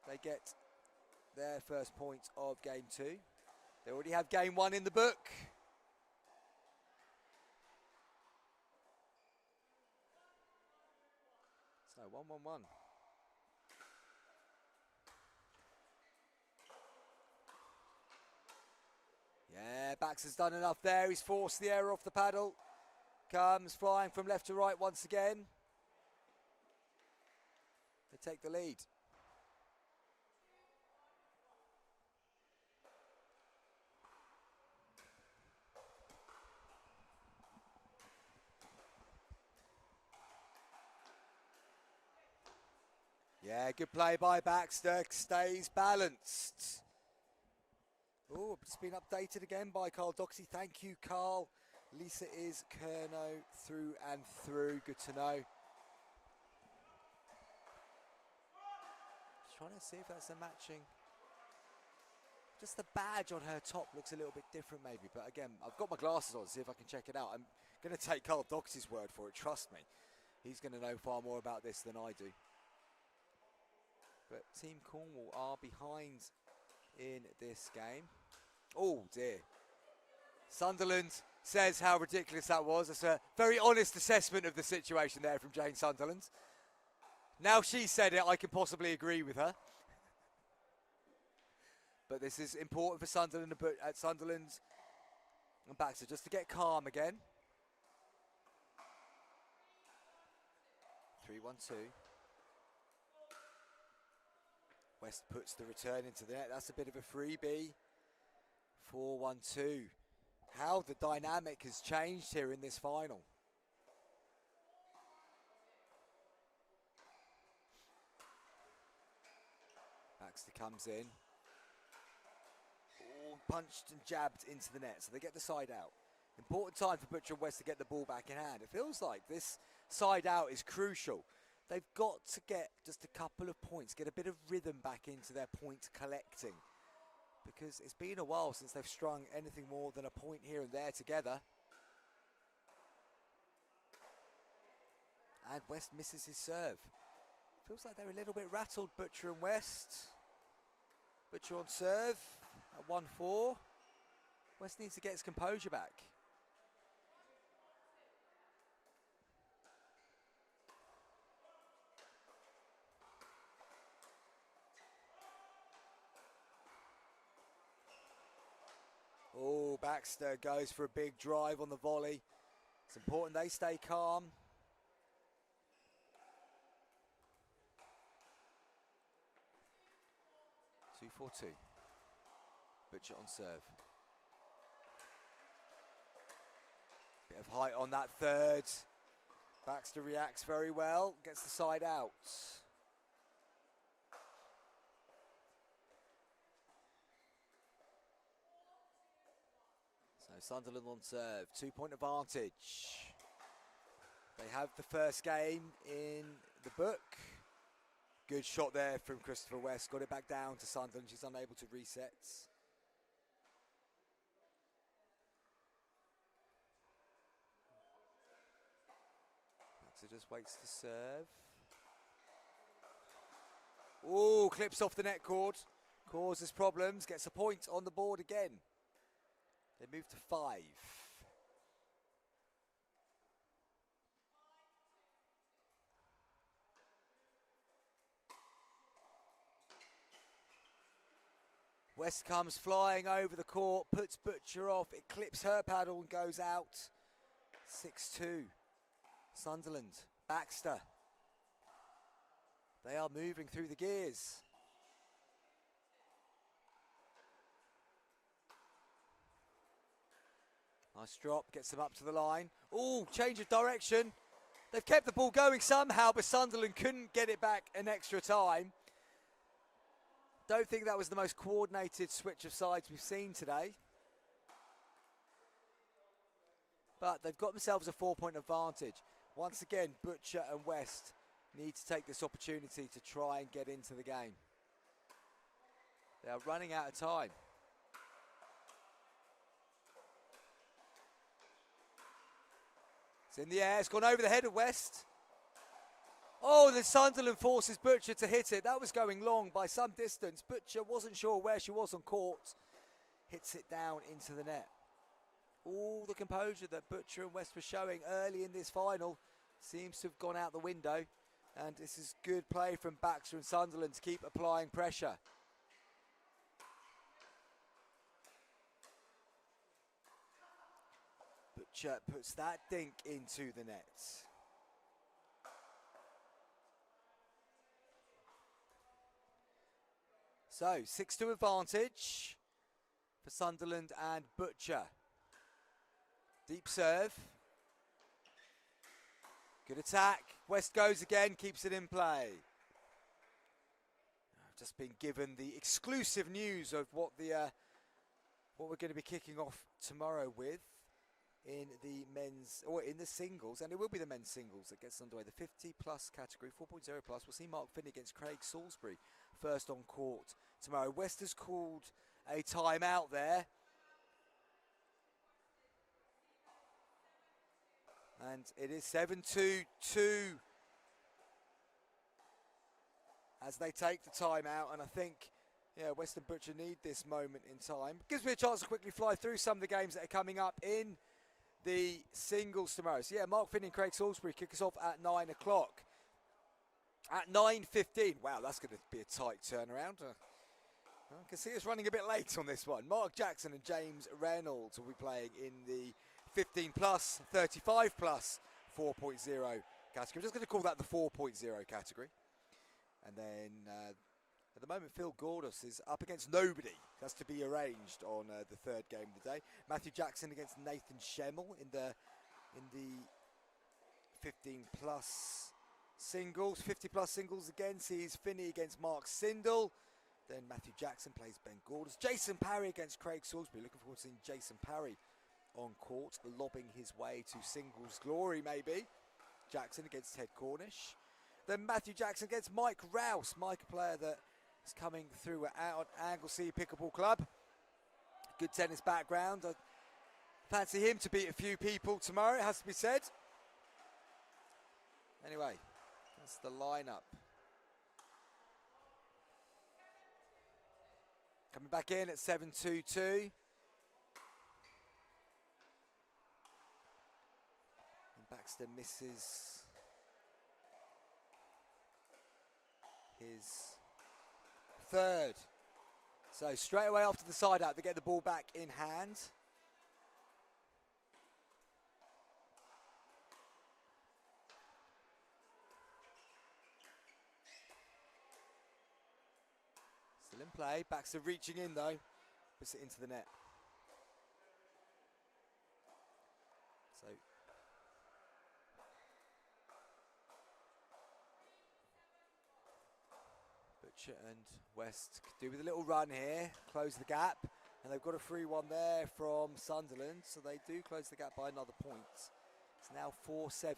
Speaker 1: They get their first point of game 2. They already have game 1 in the book. So 1-1-1. Yeah, Baxter's done enough there. He's forced the error off the paddle. Comes flying from left to right once again. They take the lead. Yeah, good play by Baxter. Stays balanced. Oh, it's been updated again by Carl Doxey. Thank you, Carl. Lisa is Kerno through and through. Good to know. Just trying to see if that's a matching. Just the badge on her top looks a little bit different maybe, but again, I've got my glasses on to see if I can check it out. I'm going to take Carl Dox's word for it, trust me. He's going to know far more about this than I do. But Team Cornwall are behind in this game. Oh dear. Sunderland says how ridiculous that was. That's a very honest assessment of the situation there from Jane Sunderland. Now she said it, I can possibly agree with her. But this is important for Sunderland, but at Sunderland and Baxter just to get calm again. 3-1-2. West puts the return into the net. That's a bit of a freebie. 4-1-2. How the dynamic has changed here in this final. Baxter comes in. All punched and jabbed into the net, so they get the side out. Important time for Butcher and West to get the ball back in hand. It feels like this side out is crucial. They've got to get just a couple of points, get a bit of rhythm back into their point collecting. Because it's been a while since they've strung anything more than a point here and there together. And West misses his serve. Feels like they're a little bit rattled, Butcher and West. Butcher on serve at 1-4. West needs to get his composure back. Oh, Baxter goes for a big drive on the volley. It's important they stay calm. Two 4-2. Butcher on serve. Bit of height on that third. Baxter reacts very well, gets the side out. So Sunderland on serve, 2-point advantage. They have the first game in the book. Good shot there from Christopher West, got it back down to Sunderland, she's unable to reset. Baxter just waits to serve. Oh, clips off the net cord, causes problems, gets a point on the board again. They move to 5. West comes flying over the court, puts Butcher off, it clips her paddle and goes out. 6-2. Sunderland, Baxter. They are moving through the gears. Nice drop, gets them up to the line. Oh, change of direction. They've kept the ball going somehow, but Sunderland couldn't get it back in extra time. Don't think that was the most coordinated switch of sides we've seen today. But they've got themselves a 4-point advantage. Once again, Butcher and West need to take this opportunity to try and get into the game. They are running out of time. It's in the air, it's gone over the head of West. Oh, the Sunderland forces Butcher to hit it. That was going long by some distance. Butcher wasn't sure where she was on court. Hits it down into the net. All the composure that Butcher and West were showing early in this final seems to have gone out the window. And this is good play from Baxter and Sunderland to keep applying pressure. Butcher puts that dink into the net. So, 6-2 advantage for Sunderland and Butcher. Deep serve. Good attack. West goes again, keeps it in play. I've just been given the exclusive news of what we're going to be kicking off tomorrow with in the men's, or in the singles, and it will be the men's singles that gets underway. The 50 plus category, 4.0 plus. We'll see Mark Finney against Craig Salisbury. first on court tomorrow. West has called a timeout there. And it is 7-2-2 as they take the timeout. And I think, yeah, Western Butcher need this moment in time. Gives me a chance to quickly fly through some of the games that are coming up in the singles tomorrow. So, yeah, Mark Finney and Craig Salisbury kick us off at 9 o'clock. At 9:15, wow, that's going to be a tight turnaround. I can see us running a bit late on this one. Mark Jackson and James Reynolds will be playing in the 15 plus, 35 plus 4.0 category. I'm just going to call that the 4.0 category. And then at the moment, Phil Gordus is up against nobody. That's to be arranged on the third game of the day. Matthew Jackson against Nathan Schemmel in the 15 plus singles. 50 plus singles again sees Finney against Mark Sindel. Then Matthew Jackson plays Ben Gordus. Jason Parry against Craig Salisbury. Looking forward to seeing Jason Parry on court, lobbing his way to singles glory maybe. Jackson against Ted Cornish. Then Matthew Jackson against Mike Rouse. Mike, a player that is coming through at Anglesey Pickleball Club. Good tennis background. I fancy him to beat a few people tomorrow, it has to be said. Anyway, that's the lineup. Coming back in at 7-2-2. And Baxter misses his third. So straight away after the side out, they get the ball back in hand. Still in play. Baxter reaching in though. Puts it into the net. So Butcher and West could do with a little run here, close the gap, and they've got a free one there from Sunderland, so they do close the gap by another point. It's now 4-7.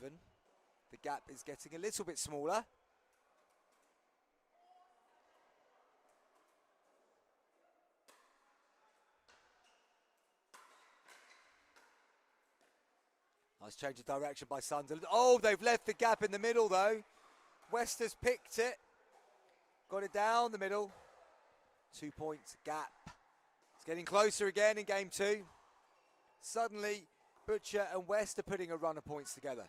Speaker 1: The gap is getting a little bit smaller. Nice change of direction by Sunderland. Oh, they've left the gap in the middle though. West has picked it. Got it down the middle. 2 points gap. It's getting closer again in game two. Suddenly, Butcher and West are putting a run of points together.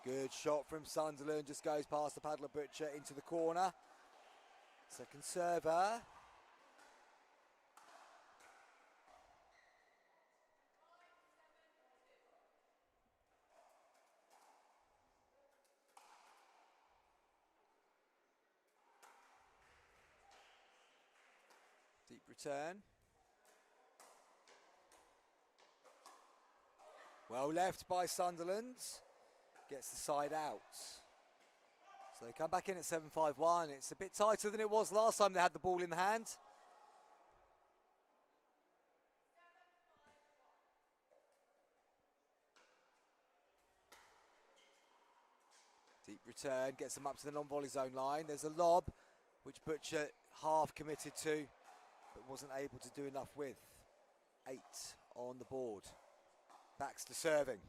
Speaker 1: Good shot from Sunderland. Just goes past the paddler Butcher into the corner. Second server. Deep return. Well left by Sunderland. Gets the side out. So they come back in at 7-5-1. It's a bit tighter than it was last time they had the ball in the hand. Deep return, gets them up to the non-volley zone line. There's a lob, which Butcher half committed to, but wasn't able to do enough with. 8 on the board. Baxter serving.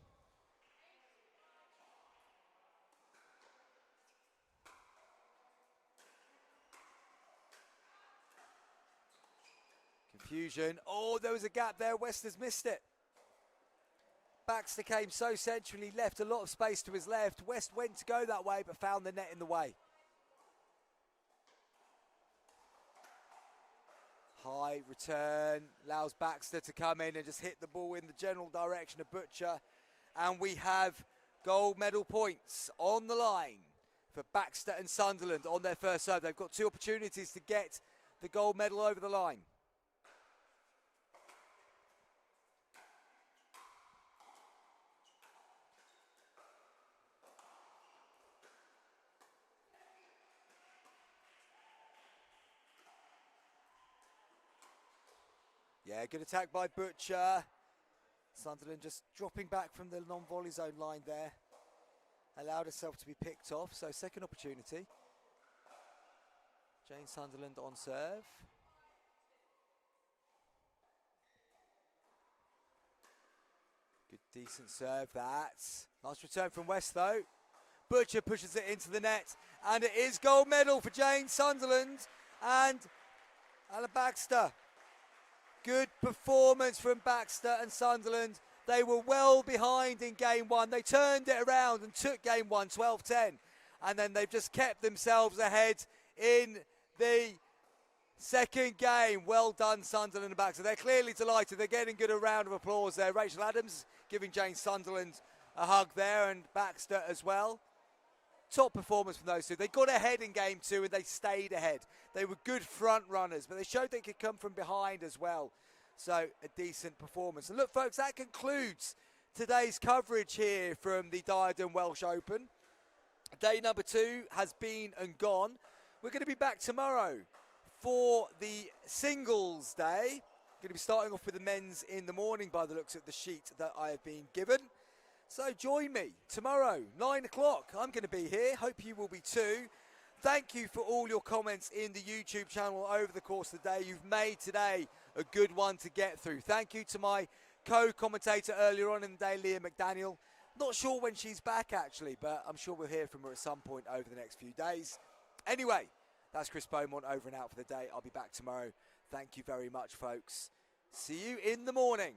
Speaker 1: Confusion. Oh, there was a gap there. West has missed it. Baxter came so centrally, left a lot of space to his left. West went to go that way, but found the net in the way. High return, allows Baxter to come in and just hit the ball in the general direction of Butcher. And we have gold medal points on the line for Baxter and Sunderland on their first serve. They've got 2 opportunities to get the gold medal over the line. Yeah, good attack by Butcher. Sunderland just dropping back from the non-volley zone line there. Allowed herself to be picked off, so second opportunity. Jane Sunderland on serve. Good, decent serve, that. Nice return from West, though. Butcher pushes it into the net, and it is gold medal for Jane Sunderland and Ella Baxter. Good performance from Baxter and Sunderland. They were well behind in game one. They turned it around and took game one 12-10. And then they've just kept themselves ahead in the second game. Well done, Sunderland and Baxter. They're clearly delighted. They're getting good a round of applause there. Rachel Adams giving Jane Sunderland a hug there, and Baxter as well. Top performance from those two. They got ahead in game two and they stayed ahead. They were good front runners, but they showed they could come from behind as well. So a decent performance. And look, folks, that concludes today's coverage here from the Diadem Welsh Open. Day number 2 has been and gone. We're going to be back tomorrow for the singles day. Going to be starting off with the men's in the morning by the looks of the sheet that I have been given. So join me tomorrow, 9 o'clock. I'm going to be here. Hope you will be too. Thank you for all your comments in the YouTube channel over the course of the day. You've made today a good one to get through. Thank you to my co-commentator earlier on in the day, Leah McDaniel. Not sure when she's back, actually, but I'm sure we'll hear from her at some point over the next few days. Anyway, that's Chris Beaumont over and out for the day. I'll be back tomorrow. Thank you very much, folks. See you in the morning.